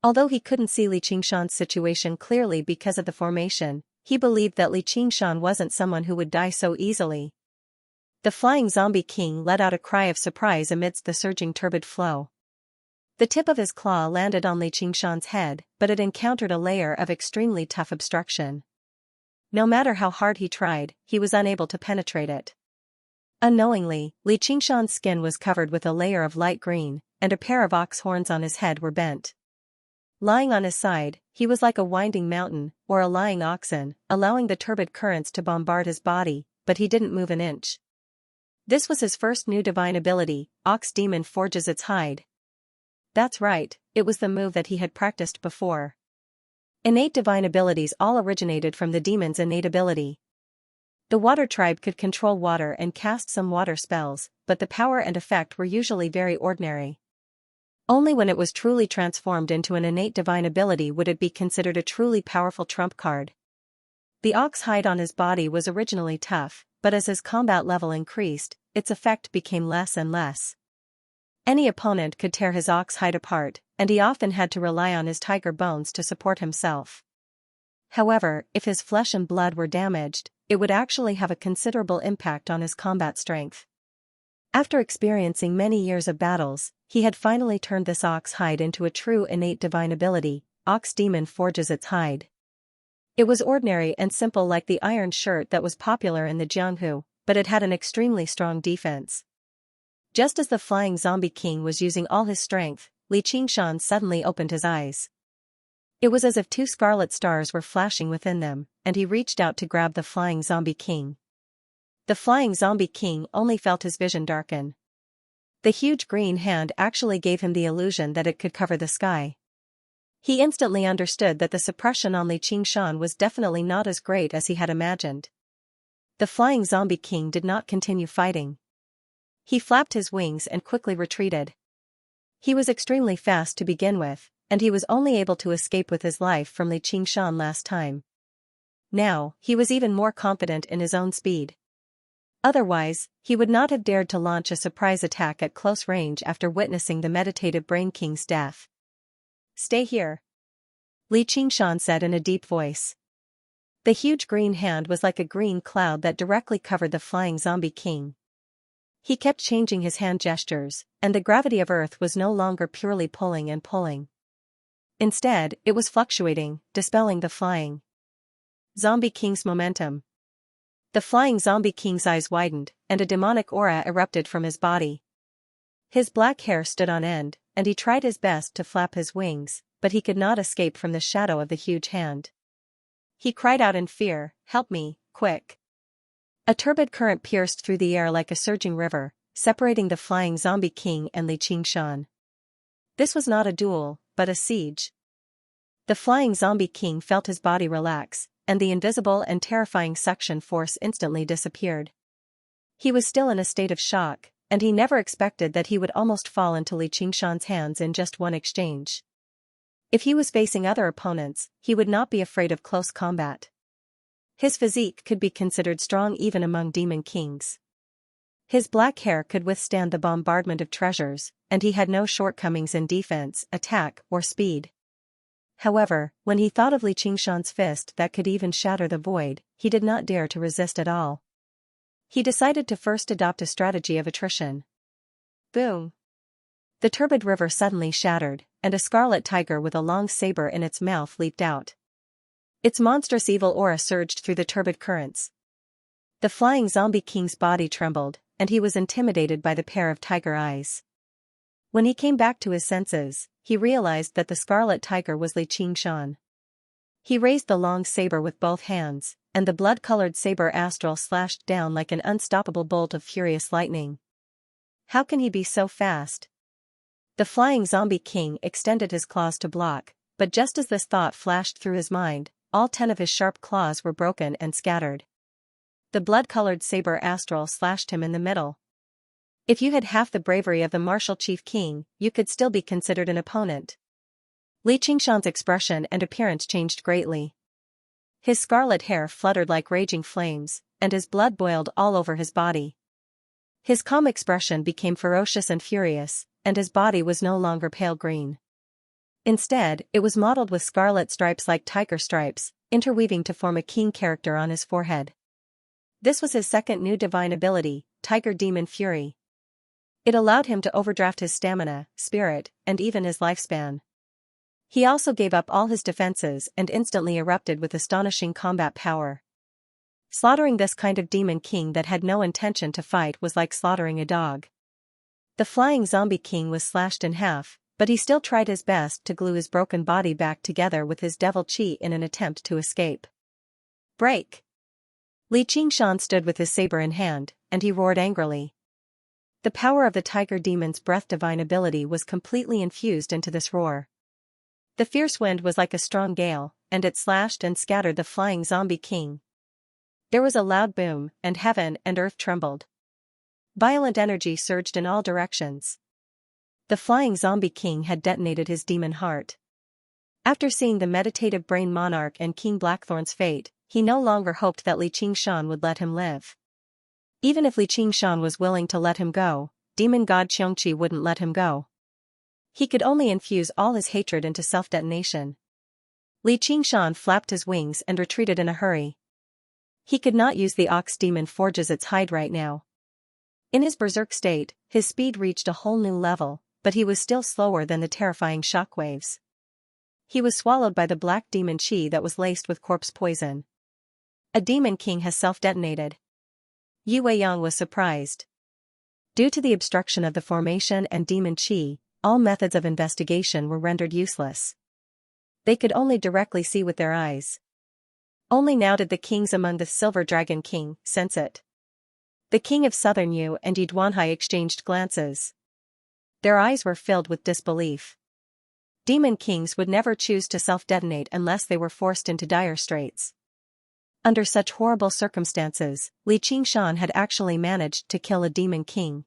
Although he couldn't see Li Qingshan's situation clearly because of the formation, he believed that Li Qingshan wasn't someone who would die so easily. The flying zombie king let out a cry of surprise amidst the surging turbid flow. The tip of his claw landed on Xianxia's head, but it encountered a layer of extremely tough obstruction. No matter how hard he tried, he was unable to penetrate it. Unknowingly, Xianxia's skin was covered with a layer of light green, and a pair of ox horns on his head were bent. Lying on his side, he was like a winding mountain, or a lying oxen, allowing the turbid currents to bombard his body, but he didn't move an inch. This was his first new divine ability, Ox Demon Forges Its Hide. That's right, it was the move that he had practiced before. Innate divine abilities all originated from the demon's innate ability. The water tribe could control water and cast some water spells, but the power and effect were usually very ordinary. Only when it was truly transformed into an innate divine ability would it be considered a truly powerful trump card. The ox hide on his body was originally tough, but as his combat level increased, its effect became less and less. Any opponent could tear his ox hide apart, and he often had to rely on his tiger bones to support himself. However, if his flesh and blood were damaged, it would actually have a considerable impact on his combat strength. After experiencing many years of battles, he had finally turned this ox hide into a true innate divine ability, Ox Demon Forges Its Hide. It was ordinary and simple like the iron shirt that was popular in the Jianghu, but it had an extremely strong defense. Just as the flying zombie king was using all his strength, Xianxia suddenly opened his eyes. It was as if two scarlet stars were flashing within them, and he reached out to grab the flying zombie king. The flying zombie king only felt his vision darken. The huge green hand actually gave him the illusion that it could cover the sky. He instantly understood that the suppression on Xianxia was definitely not as great as he had imagined. The flying zombie king did not continue fighting. He flapped his wings and quickly retreated. He was extremely fast to begin with, and he was only able to escape with his life from Xianxia last time. Now, he was even more confident in his own speed. Otherwise, he would not have dared to launch a surprise attack at close range after witnessing the meditative Brain King's death. "Stay here," Xianxia said in a deep voice. The huge green hand was like a green cloud that directly covered the flying zombie king. He kept changing his hand gestures, and the gravity of Earth was no longer purely pulling and pulling. Instead, it was fluctuating, dispelling the flying zombie king's momentum. The flying zombie king's eyes widened, and a demonic aura erupted from his body. His black hair stood on end, and he tried his best to flap his wings, but he could not escape from the shadow of the huge hand. He cried out in fear, "Help me, quick!" A turbid current pierced through the air like a surging river, separating the flying zombie king and Xianxia. This was not a duel, but a siege. The flying zombie king felt his body relax, and the invisible and terrifying suction force instantly disappeared. He was still in a state of shock, and he never expected that he would almost fall into Xianxia's hands in just one exchange. If he was facing other opponents, he would not be afraid of close combat. His physique could be considered strong even among demon kings. His black hair could withstand the bombardment of treasures, and he had no shortcomings in defense, attack, or speed. However, when he thought of Xianxia's fist that could even shatter the void, he did not dare to resist at all. He decided to first adopt a strategy of attrition. Boom! The turbid river suddenly shattered, and a scarlet tiger with a long saber in its mouth leaped out. Its monstrous evil aura surged through the turbid currents. The flying zombie king's body trembled, and he was intimidated by the pair of tiger eyes. When he came back to his senses, he realized that the scarlet tiger was Xianxia. He raised the long saber with both hands, and the blood-colored saber astral slashed down like an unstoppable bolt of furious lightning. How can he be so fast? The flying zombie king extended his claws to block, but just as this thought flashed through his mind, all 10 of his sharp claws were broken and scattered. The blood-colored saber astral slashed him in the middle. If you had half the bravery of the martial chief king, you could still be considered an opponent. Xianxia's expression and appearance changed greatly. His scarlet hair fluttered like raging flames, and his blood boiled all over his body. His calm expression became ferocious and furious, and his body was no longer pale green. Instead, it was mottled with scarlet stripes like tiger stripes, interweaving to form a king character on his forehead. This was his second new divine ability, tiger demon fury. It allowed him to overdraft his stamina, spirit, and even his lifespan. He also gave up all his defenses and instantly erupted with astonishing combat power. Slaughtering this kind of demon king that had no intention to fight was like slaughtering a dog. The flying zombie king was slashed in half, but he still tried his best to glue his broken body back together with his devil chi in an attempt to escape. Break! Xianxia stood with his saber in hand, and he roared angrily. The power of the tiger demon's breath divine ability was completely infused into this roar. The fierce wind was like a strong gale, and it slashed and scattered the flying zombie king. There was a loud boom, and heaven and earth trembled. Violent energy surged in all directions. The flying zombie king had detonated his demon heart. After seeing the meditative brain monarch and King Blackthorn's fate, he no longer hoped that Xianxia would let him live. Even if Xianxia was willing to let him go, demon god Xianxia wouldn't let him go. He could only infuse all his hatred into self-detonation. Xianxia flapped his wings and retreated in a hurry. He could not use the ox demon forge as its hide right now. In his berserk state, his speed reached a whole new level, but he was still slower than the terrifying shockwaves. He was swallowed by the black demon chi that was laced with corpse poison. A demon king has self-detonated. Yu Weiyang was surprised. Due to the obstruction of the formation and demon chi, all methods of investigation were rendered useless. They could only directly see with their eyes. Only now did the kings among the Silver Dragon King sense it. The king of Southern Yu and Yi Duanhai exchanged glances. Their eyes were filled with disbelief. Demon kings would never choose to self-detonate unless they were forced into dire straits. Under such horrible circumstances, Xianxia had actually managed to kill a demon king.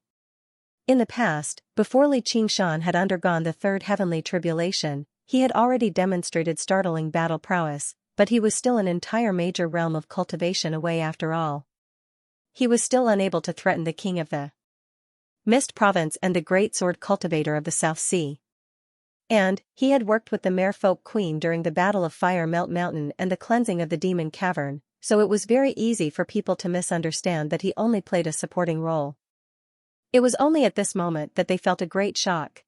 In the past, before Xianxia had undergone the third heavenly tribulation, he had already demonstrated startling battle prowess, but he was still an entire major realm of cultivation away after all. He was still unable to threaten the king of the Mist Province and the great sword cultivator of the South Sea. And, he had worked with the Merfolk Queen during the Battle of Fire Melt Mountain and the cleansing of the Demon Cavern, so it was very easy for people to misunderstand that he only played a supporting role. It was only at this moment that they felt a great shock.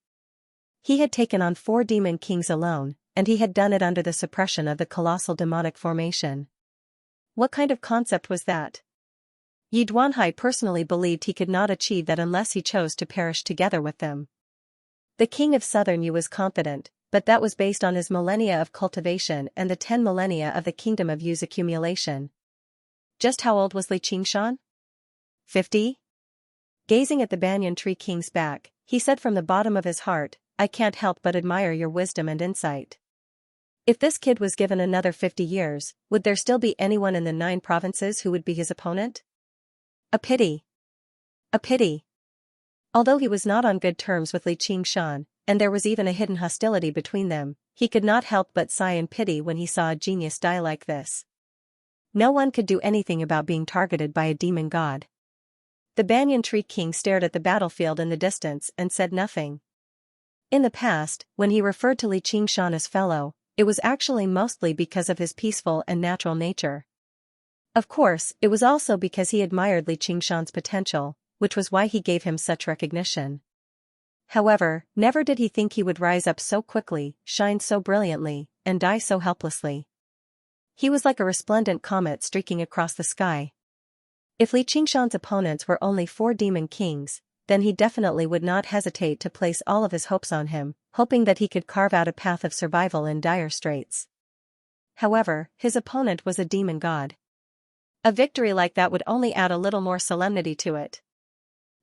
He had taken on 4 demon kings alone, and he had done it under the suppression of the colossal demonic formation. What kind of concept was that? Yi Duanhai personally believed he could not achieve that unless he chose to perish together with them. The king of Southern Yu was confident, but that was based on his millennia of cultivation and the 10 millennia of the kingdom of Yu's accumulation. Just how old was Xianxia? 50? Gazing at the banyan tree king's back, he said from the bottom of his heart, "I can't help but admire your wisdom and insight." If this kid was given another 50 years, would there still be anyone in the 9 provinces who would be his opponent? A pity. A pity. Although he was not on good terms with Xianxia, and there was even a hidden hostility between them, he could not help but sigh in pity when he saw a genius die like this. No one could do anything about being targeted by a demon god. The banyan tree king stared at the battlefield in the distance and said nothing. In the past, when he referred to Xianxia as fellow, it was actually mostly because of his peaceful and natural nature. Of course, it was also because he admired Xianxia's potential, which was why he gave him such recognition. However, never did he think he would rise up so quickly, shine so brilliantly, and die so helplessly. He was like a resplendent comet streaking across the sky. If Xianxia's opponents were only 4 demon kings, then he definitely would not hesitate to place all of his hopes on him, hoping that he could carve out a path of survival in dire straits. However, his opponent was a demon god. A victory like that would only add a little more solemnity to it.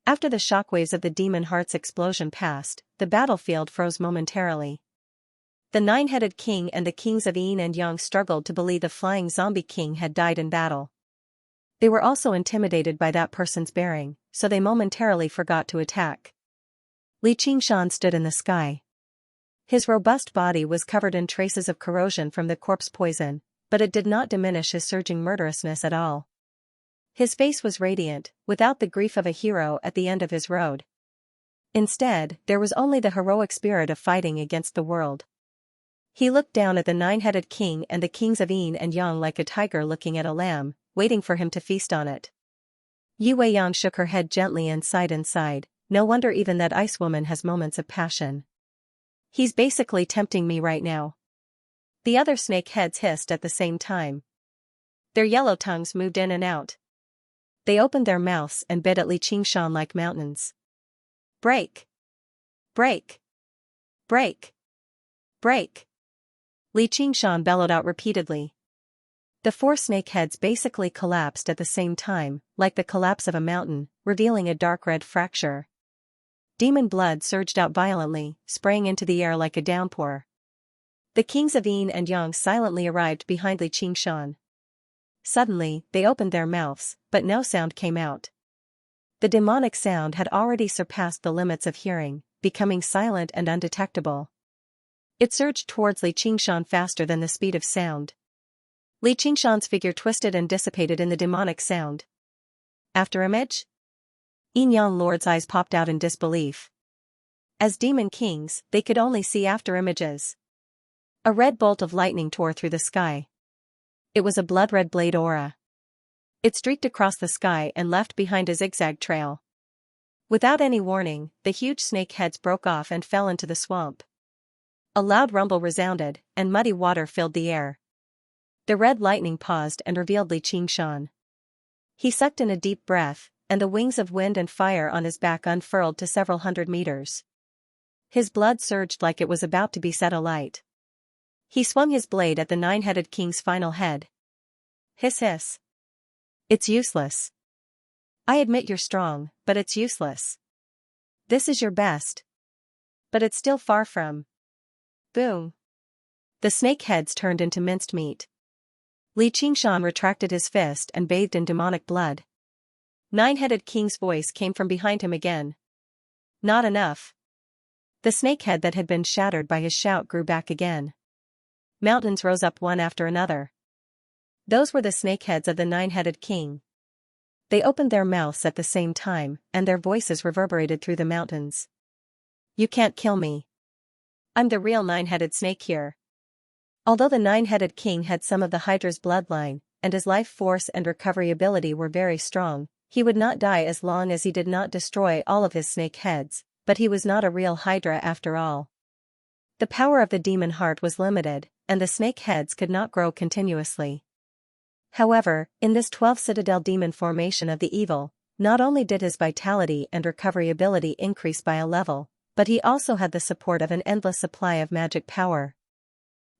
After the shockwaves of the demon heart's explosion passed, the battlefield froze momentarily. The 9-headed king and the kings of Yin and Yang struggled to believe the flying zombie king had died in battle. They were also intimidated by that person's bearing, so they momentarily forgot to attack. Xianxia stood in the sky. His robust body was covered in traces of corrosion from the corpse poison, but it did not diminish his surging murderousness at all. His face was radiant, without the grief of a hero at the end of his road. Instead, there was only the heroic spirit of fighting against the world. He looked down at the 9-headed king and the kings of Yin and Yang like a tiger looking at a lamb, waiting for him to feast on it. Yu Weiyang shook her head gently and sighed. No wonder even that ice woman has moments of passion. He's basically tempting me right now. The other snake heads hissed at the same time. Their yellow tongues moved in and out. They opened their mouths and bit at Li Qingshan like mountains. Break! Break! Break! Break! Li Qingshan bellowed out repeatedly. The 4 snake heads basically collapsed at the same time, like the collapse of a mountain, revealing a dark red fracture. Demon blood surged out violently, spraying into the air like a downpour. The kings of Yin and Yang silently arrived behind Li Qingshan. Suddenly, they opened their mouths, but no sound came out. The demonic sound had already surpassed the limits of hearing, becoming silent and undetectable. It surged towards Li Qingshan faster than the speed of sound. Li Qingshan's figure twisted and dissipated in the demonic sound. Afterimage? Yin Yang Lord's eyes popped out in disbelief. As demon kings, they could only see afterimages. A red bolt of lightning tore through the sky. It was a blood-red blade aura. It streaked across the sky and left behind a zigzag trail. Without any warning, the huge snake heads broke off and fell into the swamp. A loud rumble resounded, and muddy water filled the air. The red lightning paused and revealed Li Qingshan. He sucked in a deep breath, and the wings of wind and fire on his back unfurled to several hundred meters. His blood surged like it was about to be set alight. He swung his blade at the 9-headed king's final head. Hiss hiss. It's useless. I admit you're strong, but it's useless. This is your best. But it's still far from. Boom. The snake heads turned into minced meat. Li Qingshan retracted his fist and bathed in demonic blood. 9-headed king's voice came from behind him again. Not enough. The snake head that had been shattered by his shout grew back again. Mountains rose up one after another. Those were the snake heads of the 9-headed king. They opened their mouths at the same time, and their voices reverberated through the mountains. You can't kill me. I'm the real 9-headed snake here. Although the 9-headed king had some of the Hydra's bloodline, and his life force and recovery ability were very strong, he would not die as long as he did not destroy all of his snake heads, but he was not a real Hydra after all. The power of the demon heart was limited, and the snake heads could not grow continuously. However, in this 12 citadel demon formation of the evil, not only did his vitality and recovery ability increase by a level, but he also had the support of an endless supply of magic power.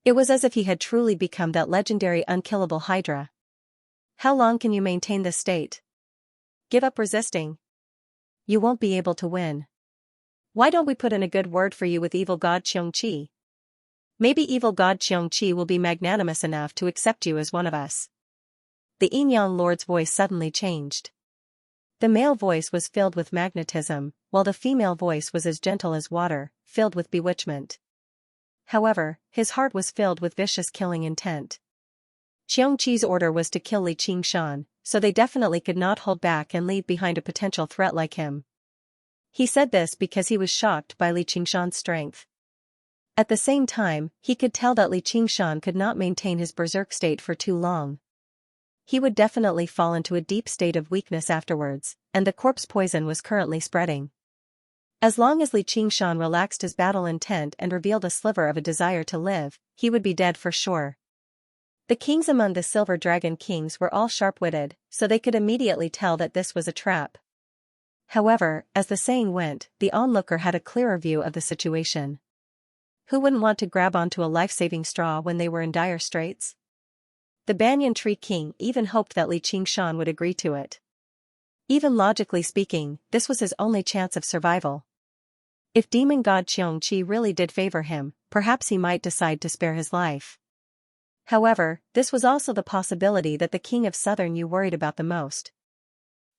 It was as if he had truly become that legendary unkillable Hydra. How long can you maintain this state? Give up resisting. You won't be able to win. Why don't we put in a good word for you with evil god Xianxia? Maybe evil god Xianxia will be magnanimous enough to accept you as one of us. The Yin Yang Lord's voice suddenly changed. The male voice was filled with magnetism, while the female voice was as gentle as water, filled with bewitchment. However, his heart was filled with vicious killing intent. Xianxia's order was to kill Li Qingshan, so they definitely could not hold back and leave behind a potential threat like him. He said this because he was shocked by Li Qingshan's strength. At the same time, he could tell that Li Qingshan could not maintain his berserk state for too long. He would definitely fall into a deep state of weakness afterwards, and the corpse poison was currently spreading. As long as Li Qingshan relaxed his battle intent and revealed a sliver of a desire to live, he would be dead for sure. The kings among the Silver Dragon Kings were all sharp-witted, so they could immediately tell that this was a trap. However, as the saying went, the onlooker had a clearer view of the situation. Who wouldn't want to grab onto a life-saving straw when they were in dire straits? The Banyan Tree King even hoped that Li Qingshan would agree to it. Even logically speaking, this was his only chance of survival. If demon god Xianxia really did favor him, perhaps he might decide to spare his life. However, this was also the possibility that the king of Southern Yu worried about the most.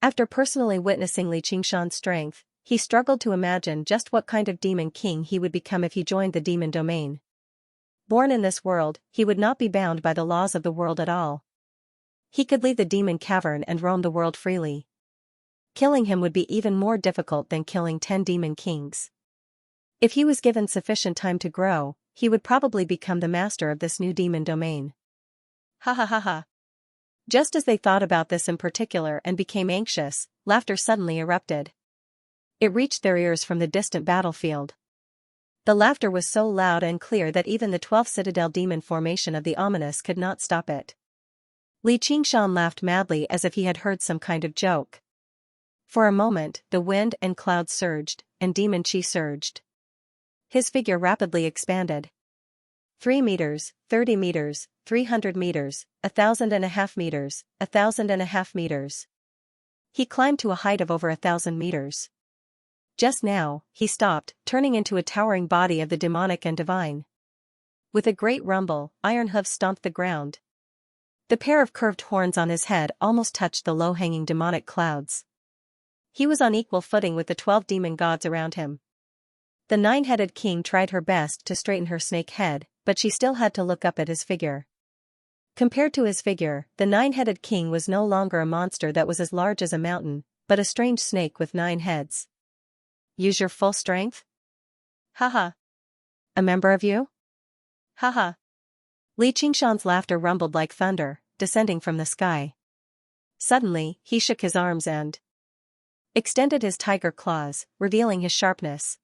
After personally witnessing Li Qingshan's strength, he struggled to imagine just what kind of demon king he would become if he joined the demon domain. Born in this world, he would not be bound by the laws of the world at all. He could leave the demon cavern and roam the world freely. Killing him would be even more difficult than killing 10 demon kings. If he was given sufficient time to grow, he would probably become the master of this new demon domain. Ha ha ha ha. Just as they thought about this in particular and became anxious, laughter suddenly erupted. It reached their ears from the distant battlefield. The laughter was so loud and clear that even the 12th Citadel demon formation of the ominous could not stop it. Li Qingshan laughed madly as if he had heard some kind of joke. For a moment, the wind and clouds surged, and demon chi surged. His figure rapidly expanded. 3 meters, 30 meters, 300 meters, 1,500 meters, 1,500 meters. He climbed to a height of over 1,000 meters. Just now, he stopped, turning into a towering body of the demonic and divine. With a great rumble, iron hooves stomped the ground. The pair of curved horns on his head almost touched the low-hanging demonic clouds. He was on equal footing with the 12 demon gods around him. The 9-headed king tried her best to straighten her snake head, but she still had to look up at his figure. Compared to his figure, the 9-headed king was no longer a monster that was as large as a mountain, but a strange snake with 9 heads. Use your full strength? Haha. A member of you? Haha. Li Qingshan's laughter rumbled like thunder, descending from the sky. Suddenly, he shook his arms and extended his tiger claws, revealing his sharpness.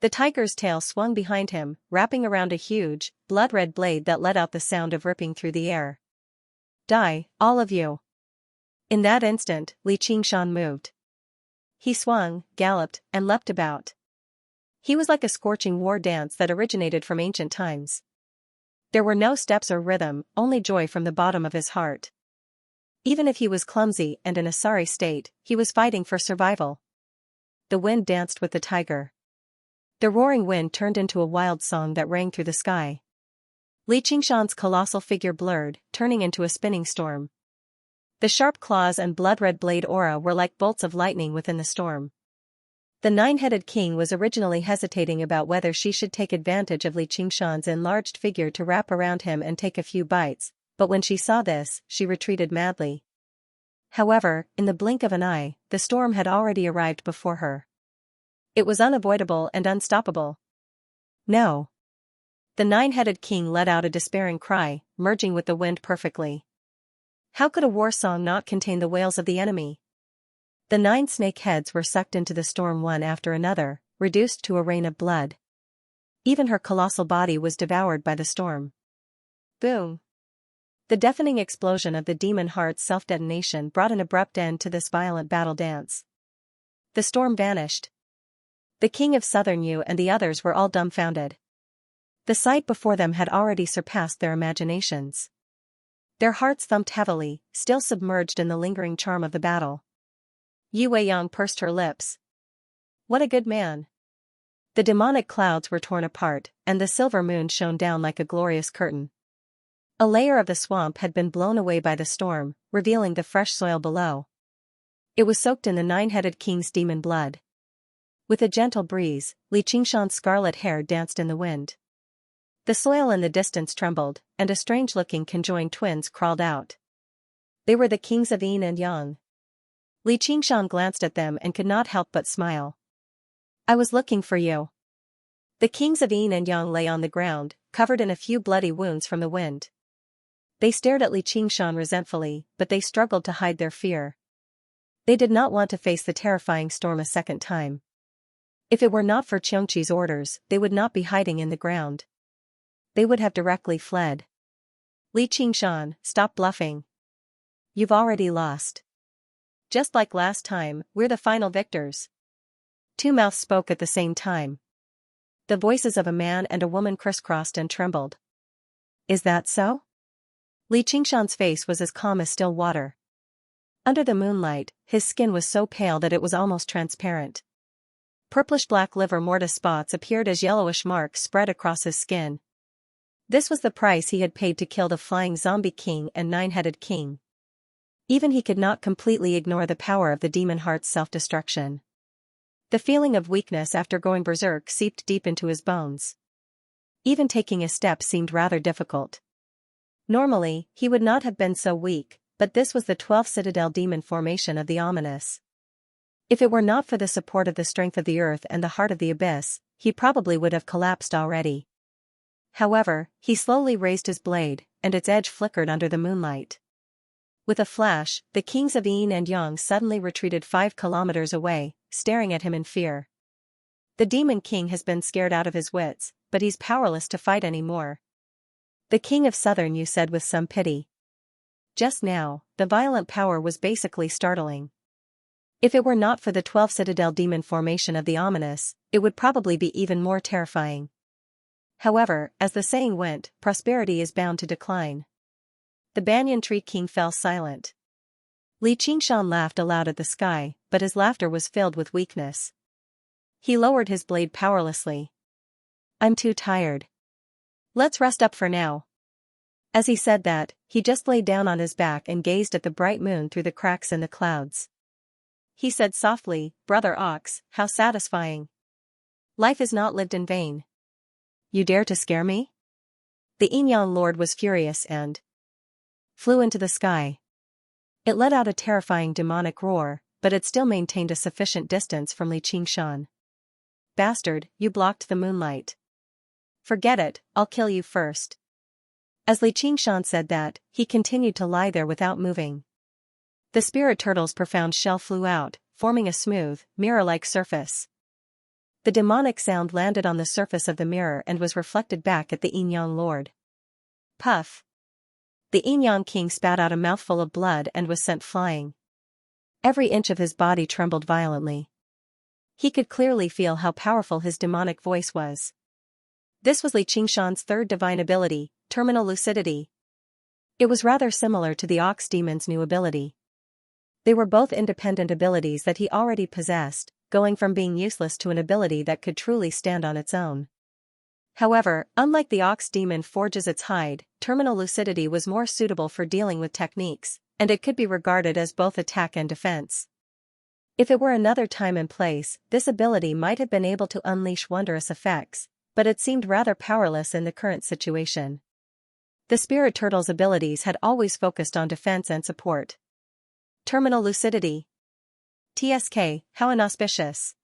The tiger's tail swung behind him, wrapping around a huge, blood-red blade that let out the sound of ripping through the air. Die, all of you. In that instant, Li Qingshan moved. He swung, galloped, and leapt about. He was like a scorching war dance that originated from ancient times. There were no steps or rhythm, only joy from the bottom of his heart. Even if he was clumsy and in a sorry state, he was fighting for survival. The wind danced with the tiger. The roaring wind turned into a wild song that rang through the sky. Li Qingshan's colossal figure blurred, turning into a spinning storm. The sharp claws and blood-red blade aura were like bolts of lightning within the storm. The 9-headed king was originally hesitating about whether she should take advantage of Li Qingshan's enlarged figure to wrap around him and take a few bites, but when she saw this, she retreated madly. However, in the blink of an eye, the storm had already arrived before her. It was unavoidable and unstoppable. No. The 9-headed king let out a despairing cry, merging with the wind perfectly. How could a war song not contain the wails of the enemy? The 9 snake heads were sucked into the storm one after another, reduced to a rain of blood. Even her colossal body was devoured by the storm. Boom! The deafening explosion of the demon heart's self-detonation brought an abrupt end to this violent battle dance. The storm vanished. The king of Southern Yu and the others were all dumbfounded. The sight before them had already surpassed their imaginations. Their hearts thumped heavily, still submerged in the lingering charm of the battle. Yu Weiyang pursed her lips. What a good man! The demonic clouds were torn apart, and the silver moon shone down like a glorious curtain. A layer of the swamp had been blown away by the storm, revealing the fresh soil below. It was soaked in the 9-headed king's demon blood. With a gentle breeze, Li Qingshan's scarlet hair danced in the wind. The soil in the distance trembled, and a strange-looking conjoined twins crawled out. They were the kings of Yin and Yang. Li Qingshan glanced at them and could not help but smile. I was looking for you. The kings of Yin and Yang lay on the ground, covered in a few bloody wounds from the wind. They stared at Li Qingshan resentfully, but they struggled to hide their fear. They did not want to face the terrifying storm a second time. If it were not for Xianxia's orders, they would not be hiding in the ground. They would have directly fled. Li Qingshan, stop bluffing. You've already lost. Just like last time, we're the final victors. 2 mouths spoke at the same time. The voices of a man and a woman crisscrossed and trembled. Is that so? Li Qingshan's face was as calm as still water. Under the moonlight, his skin was so pale that it was almost transparent. Purplish-black liver mortis spots appeared as yellowish marks spread across his skin. This was the price he had paid to kill the flying zombie king and 9-headed king. Even he could not completely ignore the power of the demon heart's self-destruction. The feeling of weakness after going berserk seeped deep into his bones. Even taking a step seemed rather difficult. Normally, he would not have been so weak, but this was the 12th Citadel demon formation of the ominous. If it were not for the support of the strength of the earth and the heart of the abyss, he probably would have collapsed already. However, he slowly raised his blade, and its edge flickered under the moonlight. With a flash, the kings of Yin and Yang suddenly retreated 5 kilometers away, staring at him in fear. The Demon King has been scared out of his wits, but he's powerless to fight anymore. The King of Southern Yu said with some pity. Just now, the violent power was basically startling. If it were not for the 12 Citadel Demon formation of the ominous, it would probably be even more terrifying. However, as the saying went, prosperity is bound to decline. The Banyan Tree King fell silent. Li Qingshan laughed aloud at the sky, but his laughter was filled with weakness. He lowered his blade powerlessly. I'm too tired. Let's rest up for now. As he said that, he just lay down on his back and gazed at the bright moon through the cracks in the clouds. He said softly, Brother Ox, how satisfying. Life is not lived in vain. You dare to scare me? The Yin-Yang Lord was furious and flew into the sky. It let out a terrifying demonic roar, but it still maintained a sufficient distance from Li Qingshan. Bastard, you blocked the moonlight. Forget it, I'll kill you first. As Li Qingshan said that, he continued to lie there without moving. The spirit turtle's profound shell flew out, forming a smooth, mirror-like surface. The demonic sound landed on the surface of the mirror and was reflected back at the Yin-Yang Lord. Puff. The Yin-Yang King spat out a mouthful of blood and was sent flying. Every inch of his body trembled violently. He could clearly feel how powerful his demonic voice was. This was Li Qingshan's third divine ability, terminal lucidity. It was rather similar to the Ox Demon's new ability. They were both independent abilities that he already possessed, going from being useless to an ability that could truly stand on its own. However, unlike the Ox Demon forges its hide, terminal lucidity was more suitable for dealing with techniques, and it could be regarded as both attack and defense. If it were another time and place, this ability might have been able to unleash wondrous effects, but it seemed rather powerless in the current situation. The Spirit Turtle's abilities had always focused on defense and support. Terminal lucidity. TSK, how inauspicious.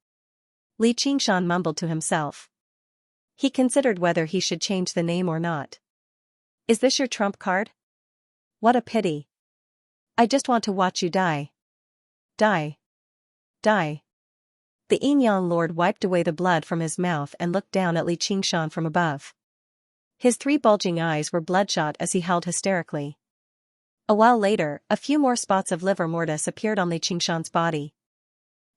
Li Qingshan mumbled to himself. He considered whether he should change the name or not. Is this your trump card? What a pity. I just want to watch you die. Die. Die. The Yin-Yang Lord wiped away the blood from his mouth and looked down at Li Qingshan from above. His 3 bulging eyes were bloodshot as he howled hysterically. A while later, a few more spots of liver mortis appeared on Li Qingshan's body.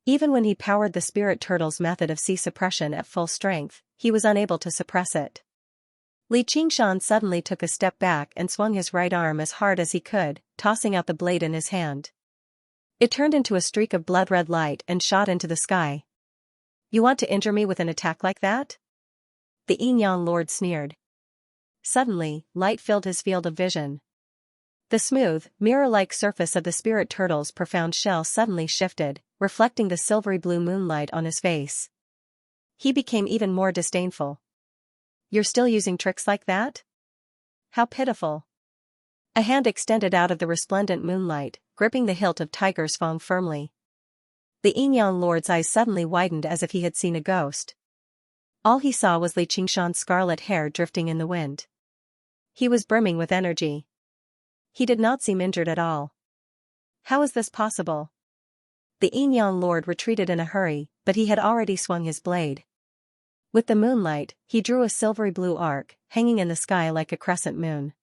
Even when he powered the Spirit Turtle's method of Qi suppression at full strength, he was unable to suppress it. Li Qingshan suddenly took a step back and swung his right arm as hard as he could, tossing out the blade in his hand. It turned into a streak of blood-red light and shot into the sky. You want to injure me with an attack like that? The Yin-Yang Lord sneered. Suddenly, light filled his field of vision. The smooth, mirror-like surface of the Spirit Turtle's profound shell suddenly shifted, reflecting the silvery blue moonlight on his face. He became even more disdainful. You're still using tricks like that? How pitiful. A hand extended out of the resplendent moonlight, gripping the hilt of Tiger's Fang firmly. The Yin-Yang Lord's eyes suddenly widened as if he had seen a ghost. All he saw was Li Qingshan's scarlet hair drifting in the wind. He was brimming with energy. He did not seem injured at all. How is this possible? The Yin-Yang Lord retreated in a hurry, but he had already swung his blade. With the moonlight, he drew a silvery blue arc, hanging in the sky like a crescent moon.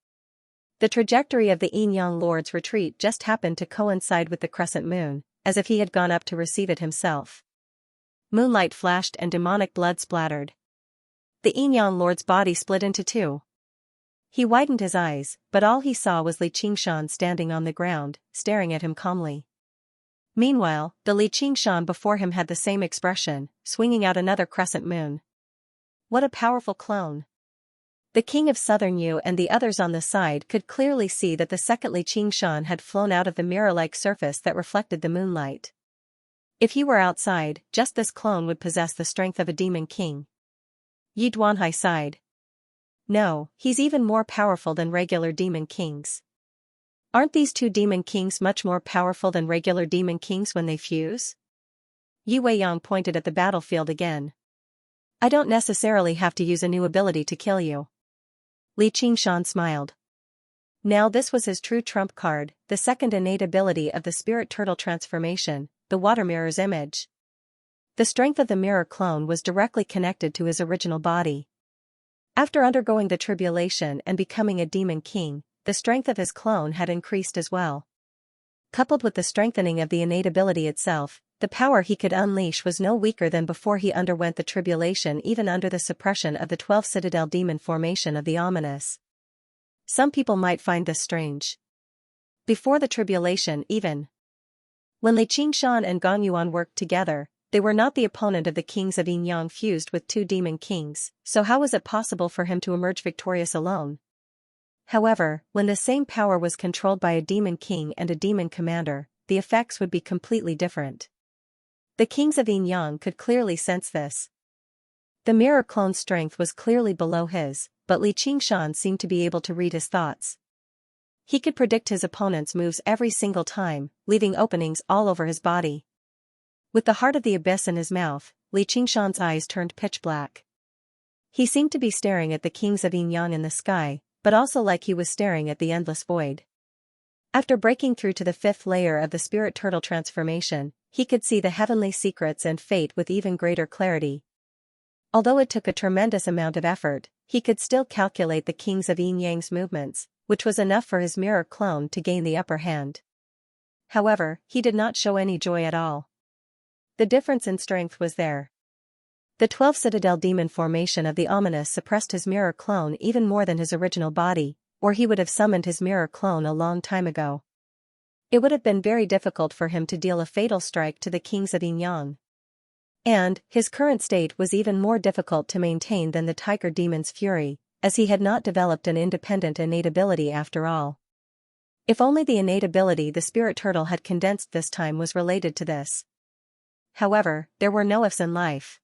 The trajectory of the Yin-Yang Lord's retreat just happened to coincide with the crescent moon, as if he had gone up to receive it himself. Moonlight flashed and demonic blood splattered. The Yin-Yang Lord's body split into 2. He widened his eyes, but all he saw was Li Qingshan standing on the ground, staring at him calmly. Meanwhile, the Li Qingshan before him had the same expression, swinging out another crescent moon. What a powerful clone. The King of Southern Yu and the others on the side could clearly see that the second Li Qingshan had flown out of the mirror-like surface that reflected the moonlight. If he were outside, just this clone would possess the strength of a demon king. Yi Duanhai sighed. No, he's even more powerful than regular demon kings. Aren't these 2 demon kings much more powerful than regular demon kings when they fuse? Yi Weiyang pointed at the battlefield again. I don't necessarily have to use a new ability to kill you. Li Qingshan smiled. Now this was his true trump card, the second innate ability of the spirit turtle transformation, the water mirror's image. The strength of the mirror clone was directly connected to his original body. After undergoing the tribulation and becoming a demon king, the strength of his clone had increased as well. Coupled with the strengthening of the innate ability itself, the power he could unleash was no weaker than before he underwent the tribulation, even under the suppression of the 12 citadel demon formation of the ominous. Some people might find this strange. Before the tribulation even, when Li Qingshan and Gong Yuan worked together, they were not the opponent of the kings of Yin Yang fused with two demon kings, so how was it possible for him to emerge victorious alone? However, when the same power was controlled by a demon king and a demon commander, the effects would be completely different. The kings of Yin Yang could clearly sense this. The mirror clone's strength was clearly below his, but Li Qingshan seemed to be able to read his thoughts. He could predict his opponent's moves every single time, leaving openings all over his body. With the heart of the abyss in his mouth, Li Qingshan's eyes turned pitch black. He seemed to be staring at the kings of Yin Yang in the sky, but also like he was staring at the endless void. After breaking through to the 5th layer of the spirit turtle transformation, he could see the heavenly secrets and fate with even greater clarity. Although it took a tremendous amount of effort, he could still calculate the kings of Yin Yang's movements, which was enough for his mirror clone to gain the upper hand. However, he did not show any joy at all. The difference in strength was there. The 12 citadel demon formation of the ominous suppressed his mirror clone even more than his original body, or he would have summoned his mirror clone a long time ago. It would have been very difficult for him to deal a fatal strike to the kings of Yin Yang. And, his current state was even more difficult to maintain than the tiger demon's fury, as he had not developed an independent innate ability after all. If only the innate ability the spirit turtle had condensed this time was related to this. However, there were no ifs in life.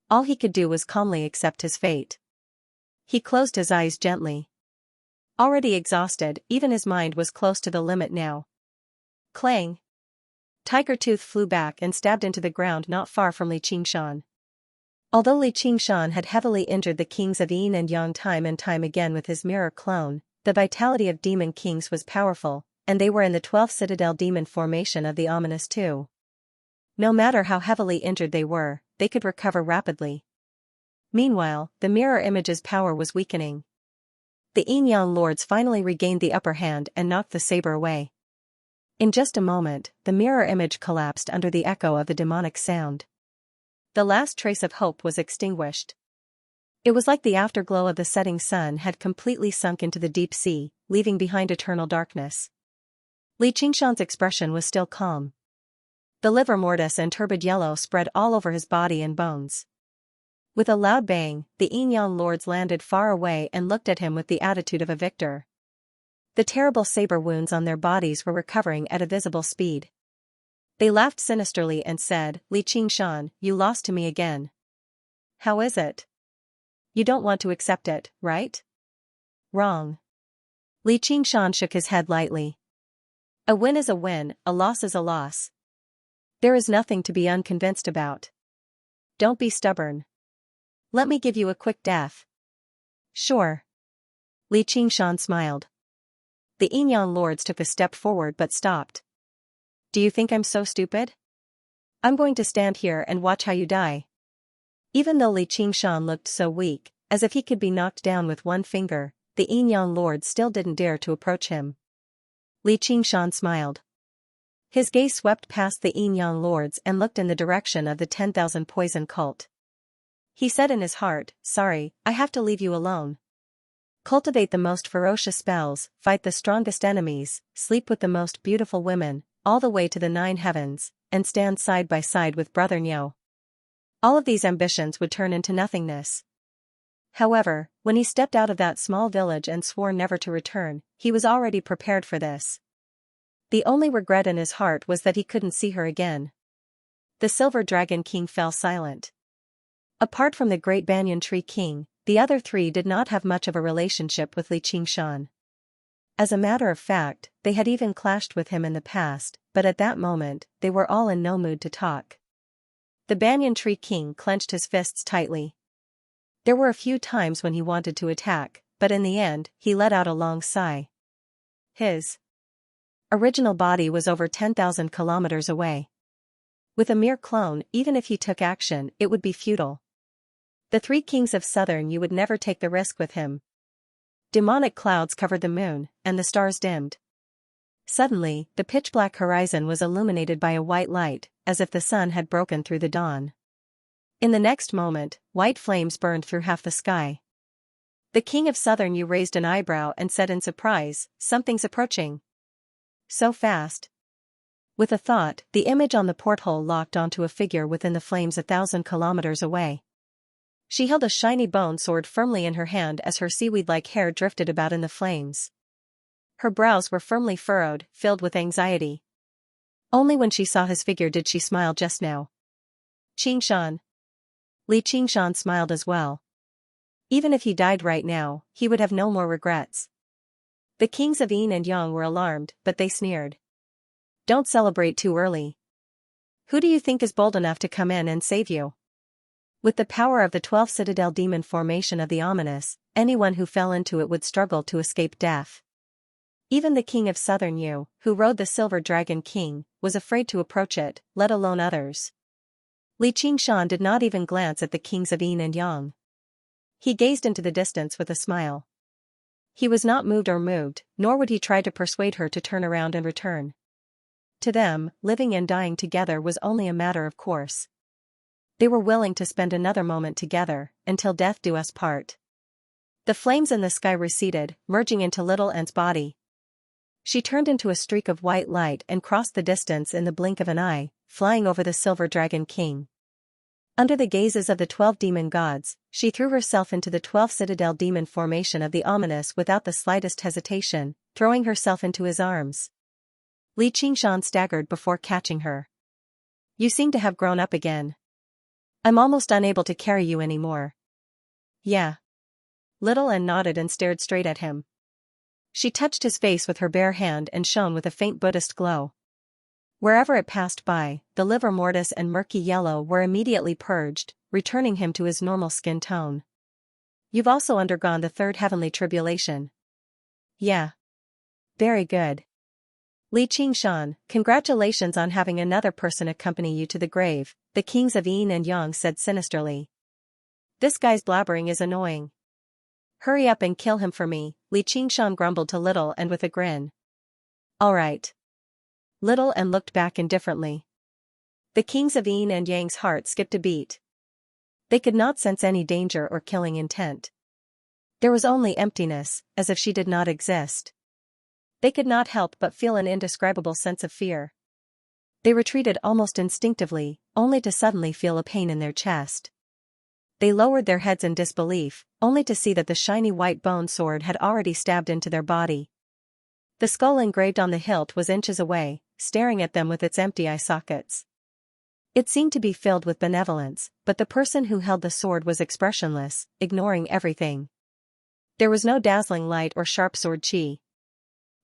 All he could do was calmly accept his fate. He closed his eyes gently. Already exhausted, even his mind was close to the limit now. Clang! Tiger Tooth flew back and stabbed into the ground not far from Li Qingshan. Although Li Qingshan had heavily injured the kings of Yin and Yang time and time again with his mirror clone, the vitality of demon kings was powerful, and they were in the 12th citadel demon formation of the ominous too. No matter how heavily injured they were, they could recover rapidly. Meanwhile, the mirror image's power was weakening. The Yin Yang lords finally regained the upper hand and knocked the saber away. In just a moment, the mirror image collapsed under the echo of the demonic sound. The last trace of hope was extinguished. It was like the afterglow of the setting sun had completely sunk into the deep sea, leaving behind eternal darkness. Li Qingshan's expression was still calm. The livor mortis and turbid yellow spread all over his body and bones. With a loud bang, the Yin Yang lords landed far away and looked at him with the attitude of a victor. The terrible saber wounds on their bodies were recovering at a visible speed. They laughed sinisterly and said, "Li Qingshan, you lost to me again. How is it? You don't want to accept it, right?" "Wrong." Li Qingshan shook his head lightly. "A win is a win, a loss is a loss. There is nothing to be unconvinced about. Don't be stubborn. Let me give you a quick death." "Sure." Li Qingshan smiled. The Yin Yang lords took a step forward but stopped. "Do you think I'm so stupid? I'm going to stand here and watch how you die." Even though Li Qingshan looked so weak, as if he could be knocked down with one finger, the Yin Yang lords still didn't dare to approach him. Li Qingshan smiled. His gaze swept past the Yin Yang lords and looked in the direction of the 10,000 poison cult. He said in his heart, "Sorry, I have to leave you alone. Cultivate the most ferocious spells, fight the strongest enemies, sleep with the most beautiful women, all the way to the 9 heavens, and stand side by side with Brother Niu." All of these ambitions would turn into nothingness. However, when he stepped out of that small village and swore never to return, he was already prepared for this. The only regret in his heart was that he couldn't see her again. The Silver Dragon King fell silent. Apart from the Great Banyan Tree King, the other 3 did not have much of a relationship with Li Qingshan. As a matter of fact, they had even clashed with him in the past, but at that moment, they were all in no mood to talk. The Banyan Tree King clenched his fists tightly. There were a few times when he wanted to attack, but in the end, he let out a long sigh. His original body was over 10,000 kilometers away. With a mere clone, even if he took action, it would be futile. The three kings of Southern you would never take the risk with him. Demonic clouds covered the moon, and the stars dimmed. Suddenly, the pitch-black horizon was illuminated by a white light, as if the sun had broken through the dawn. In the next moment, white flames burned through half the sky. The king of Southern you raised an eyebrow and said in surprise, "Something's approaching." So fast. With a thought, the image on the porthole locked onto a figure within the flames 1,000 kilometers away. She held a shiny bone sword firmly in her hand as her seaweed-like hair drifted about in the flames. Her brows were firmly furrowed, filled with anxiety. Only when she saw his figure did she smile just now. Xianxia. Li Qingshan smiled as well. Even if he died right now, he would have no more regrets. The kings of Yin and Yang were alarmed, but they sneered. Don't celebrate too early. Who do you think is bold enough to come in and save you? With the power of the 12 citadel demon formation of the ominous, anyone who fell into it would struggle to escape death. Even the king of Southern Yu, who rode the silver dragon king, was afraid to approach it, let alone others. Li Qingshan did not even glance at the kings of Yin and Yang. He gazed into the distance with a smile. He was not moved, nor would he try to persuade her to turn around and return. To them, living and dying together was only a matter of course. They were willing to spend another moment together, until death do us part. The flames in the sky receded, merging into Little Ant's body. She turned into a streak of white light and crossed the distance in the blink of an eye, flying over the silver dragon king. Under the gazes of the 12 demon gods, she threw herself into the 12 citadel demon formation of the ominous without the slightest hesitation, throwing herself into his arms. Li Qingshan staggered before catching her. You seem to have grown up again. I'm almost unable to carry you anymore. Yeah. Little Ant nodded and stared straight at him. She touched his face with her bare hand and shone with a faint Buddhist glow. Wherever it passed by, the livor mortis and murky yellow were immediately purged, returning him to his normal skin tone. You've also undergone the third heavenly tribulation. Yeah. Very good. Li Qingshan, congratulations on having another person accompany you to the grave, the kings of Yin and Yang said sinisterly. This guy's blabbering is annoying. Hurry up and kill him for me, Li Qingshan grumbled to Little and with a grin. All right. Little and looked back indifferently. The kings of Yin and Yang's heart skipped a beat. They could not sense any danger or killing intent. There was only emptiness, as if she did not exist. They could not help but feel an indescribable sense of fear. They retreated almost instinctively, only to suddenly feel a pain in their chest. They lowered their heads in disbelief, only to see that the shiny white bone sword had already stabbed into their body. The skull engraved on the hilt was inches away, staring at them with its empty eye sockets. It seemed to be filled with benevolence, but the person who held the sword was expressionless, ignoring everything. There was no dazzling light or sharp sword chi.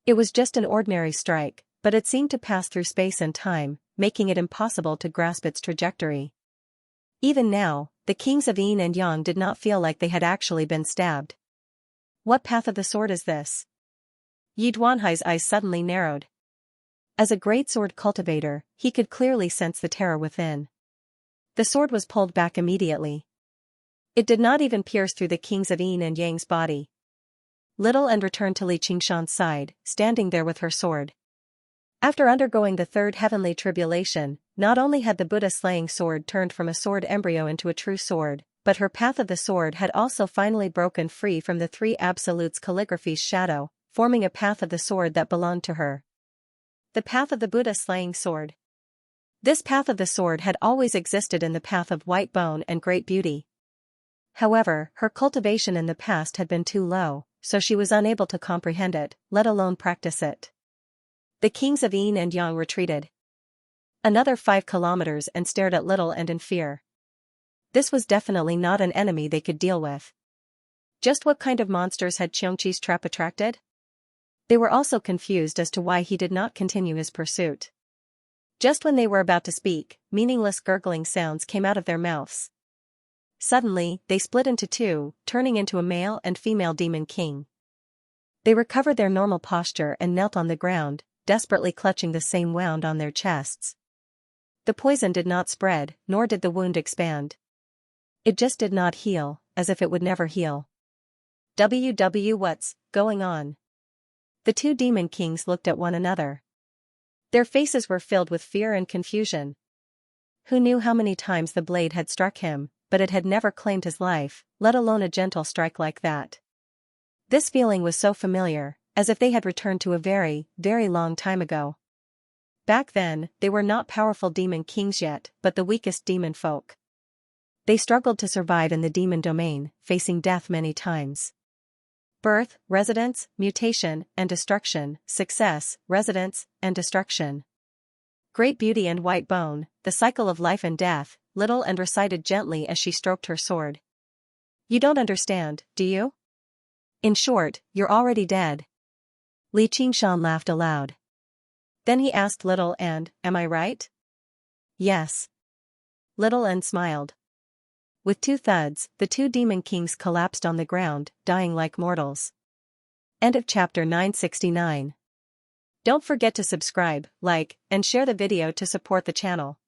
It was just an ordinary strike, but it seemed to pass through space and time, making it impossible to grasp its trajectory. Even now, the kings of Yin and Yang did not feel like they had actually been stabbed. What path of the sword is this? Yi Duanhai's eyes suddenly narrowed. As a great sword cultivator, he could clearly sense the terror within. The sword was pulled back immediately. It did not even pierce through the kings of Yin and Yang's body. Little and returned to Li Qingshan's side, standing there with her sword. After undergoing the third heavenly tribulation, not only had the Buddha-slaying sword turned from a sword embryo into a true sword, but her path of the sword had also finally broken free from the three absolutes calligraphy's shadow, forming a path of the sword that belonged to her. The path of the Buddha-slaying sword. This path of the sword had always existed in the path of white bone and great beauty. However, her cultivation in the past had been too low, so she was unable to comprehend it, let alone practice it. The kings of Yin and Yang retreated another 5 kilometers and stared at Little and in fear. This was definitely not an enemy they could deal with. Just what kind of monsters had Xianxia's trap attracted? They were also confused as to why he did not continue his pursuit. Just when they were about to speak, meaningless gurgling sounds came out of their mouths. Suddenly, they split into two, turning into a male and female demon king. They recovered their normal posture and knelt on the ground, desperately clutching the same wound on their chests. The poison did not spread, nor did the wound expand. It just did not heal, as if it would never heal. What's going on? The two demon kings looked at one another. Their faces were filled with fear and confusion. Who knew how many times the blade had struck him, but it had never claimed his life, let alone a gentle strike like that. This feeling was so familiar, as if they had returned to a very, very long time ago. Back then, they were not powerful demon kings yet, but the weakest demon folk. They struggled to survive in the demon domain, facing death many times. Birth, residence, mutation, and destruction, success, residence, and destruction. Great beauty and white bone, the cycle of life and death, little and recited gently as she stroked her sword. You don't understand, do you? In short, you're already dead. Xianxia laughed aloud. Then he asked Little and, am I right? Yes. Little and smiled. With two thuds, the two demon kings collapsed on the ground, dying like mortals. End of chapter 969. Don't forget to subscribe, like, and share the video to support the channel.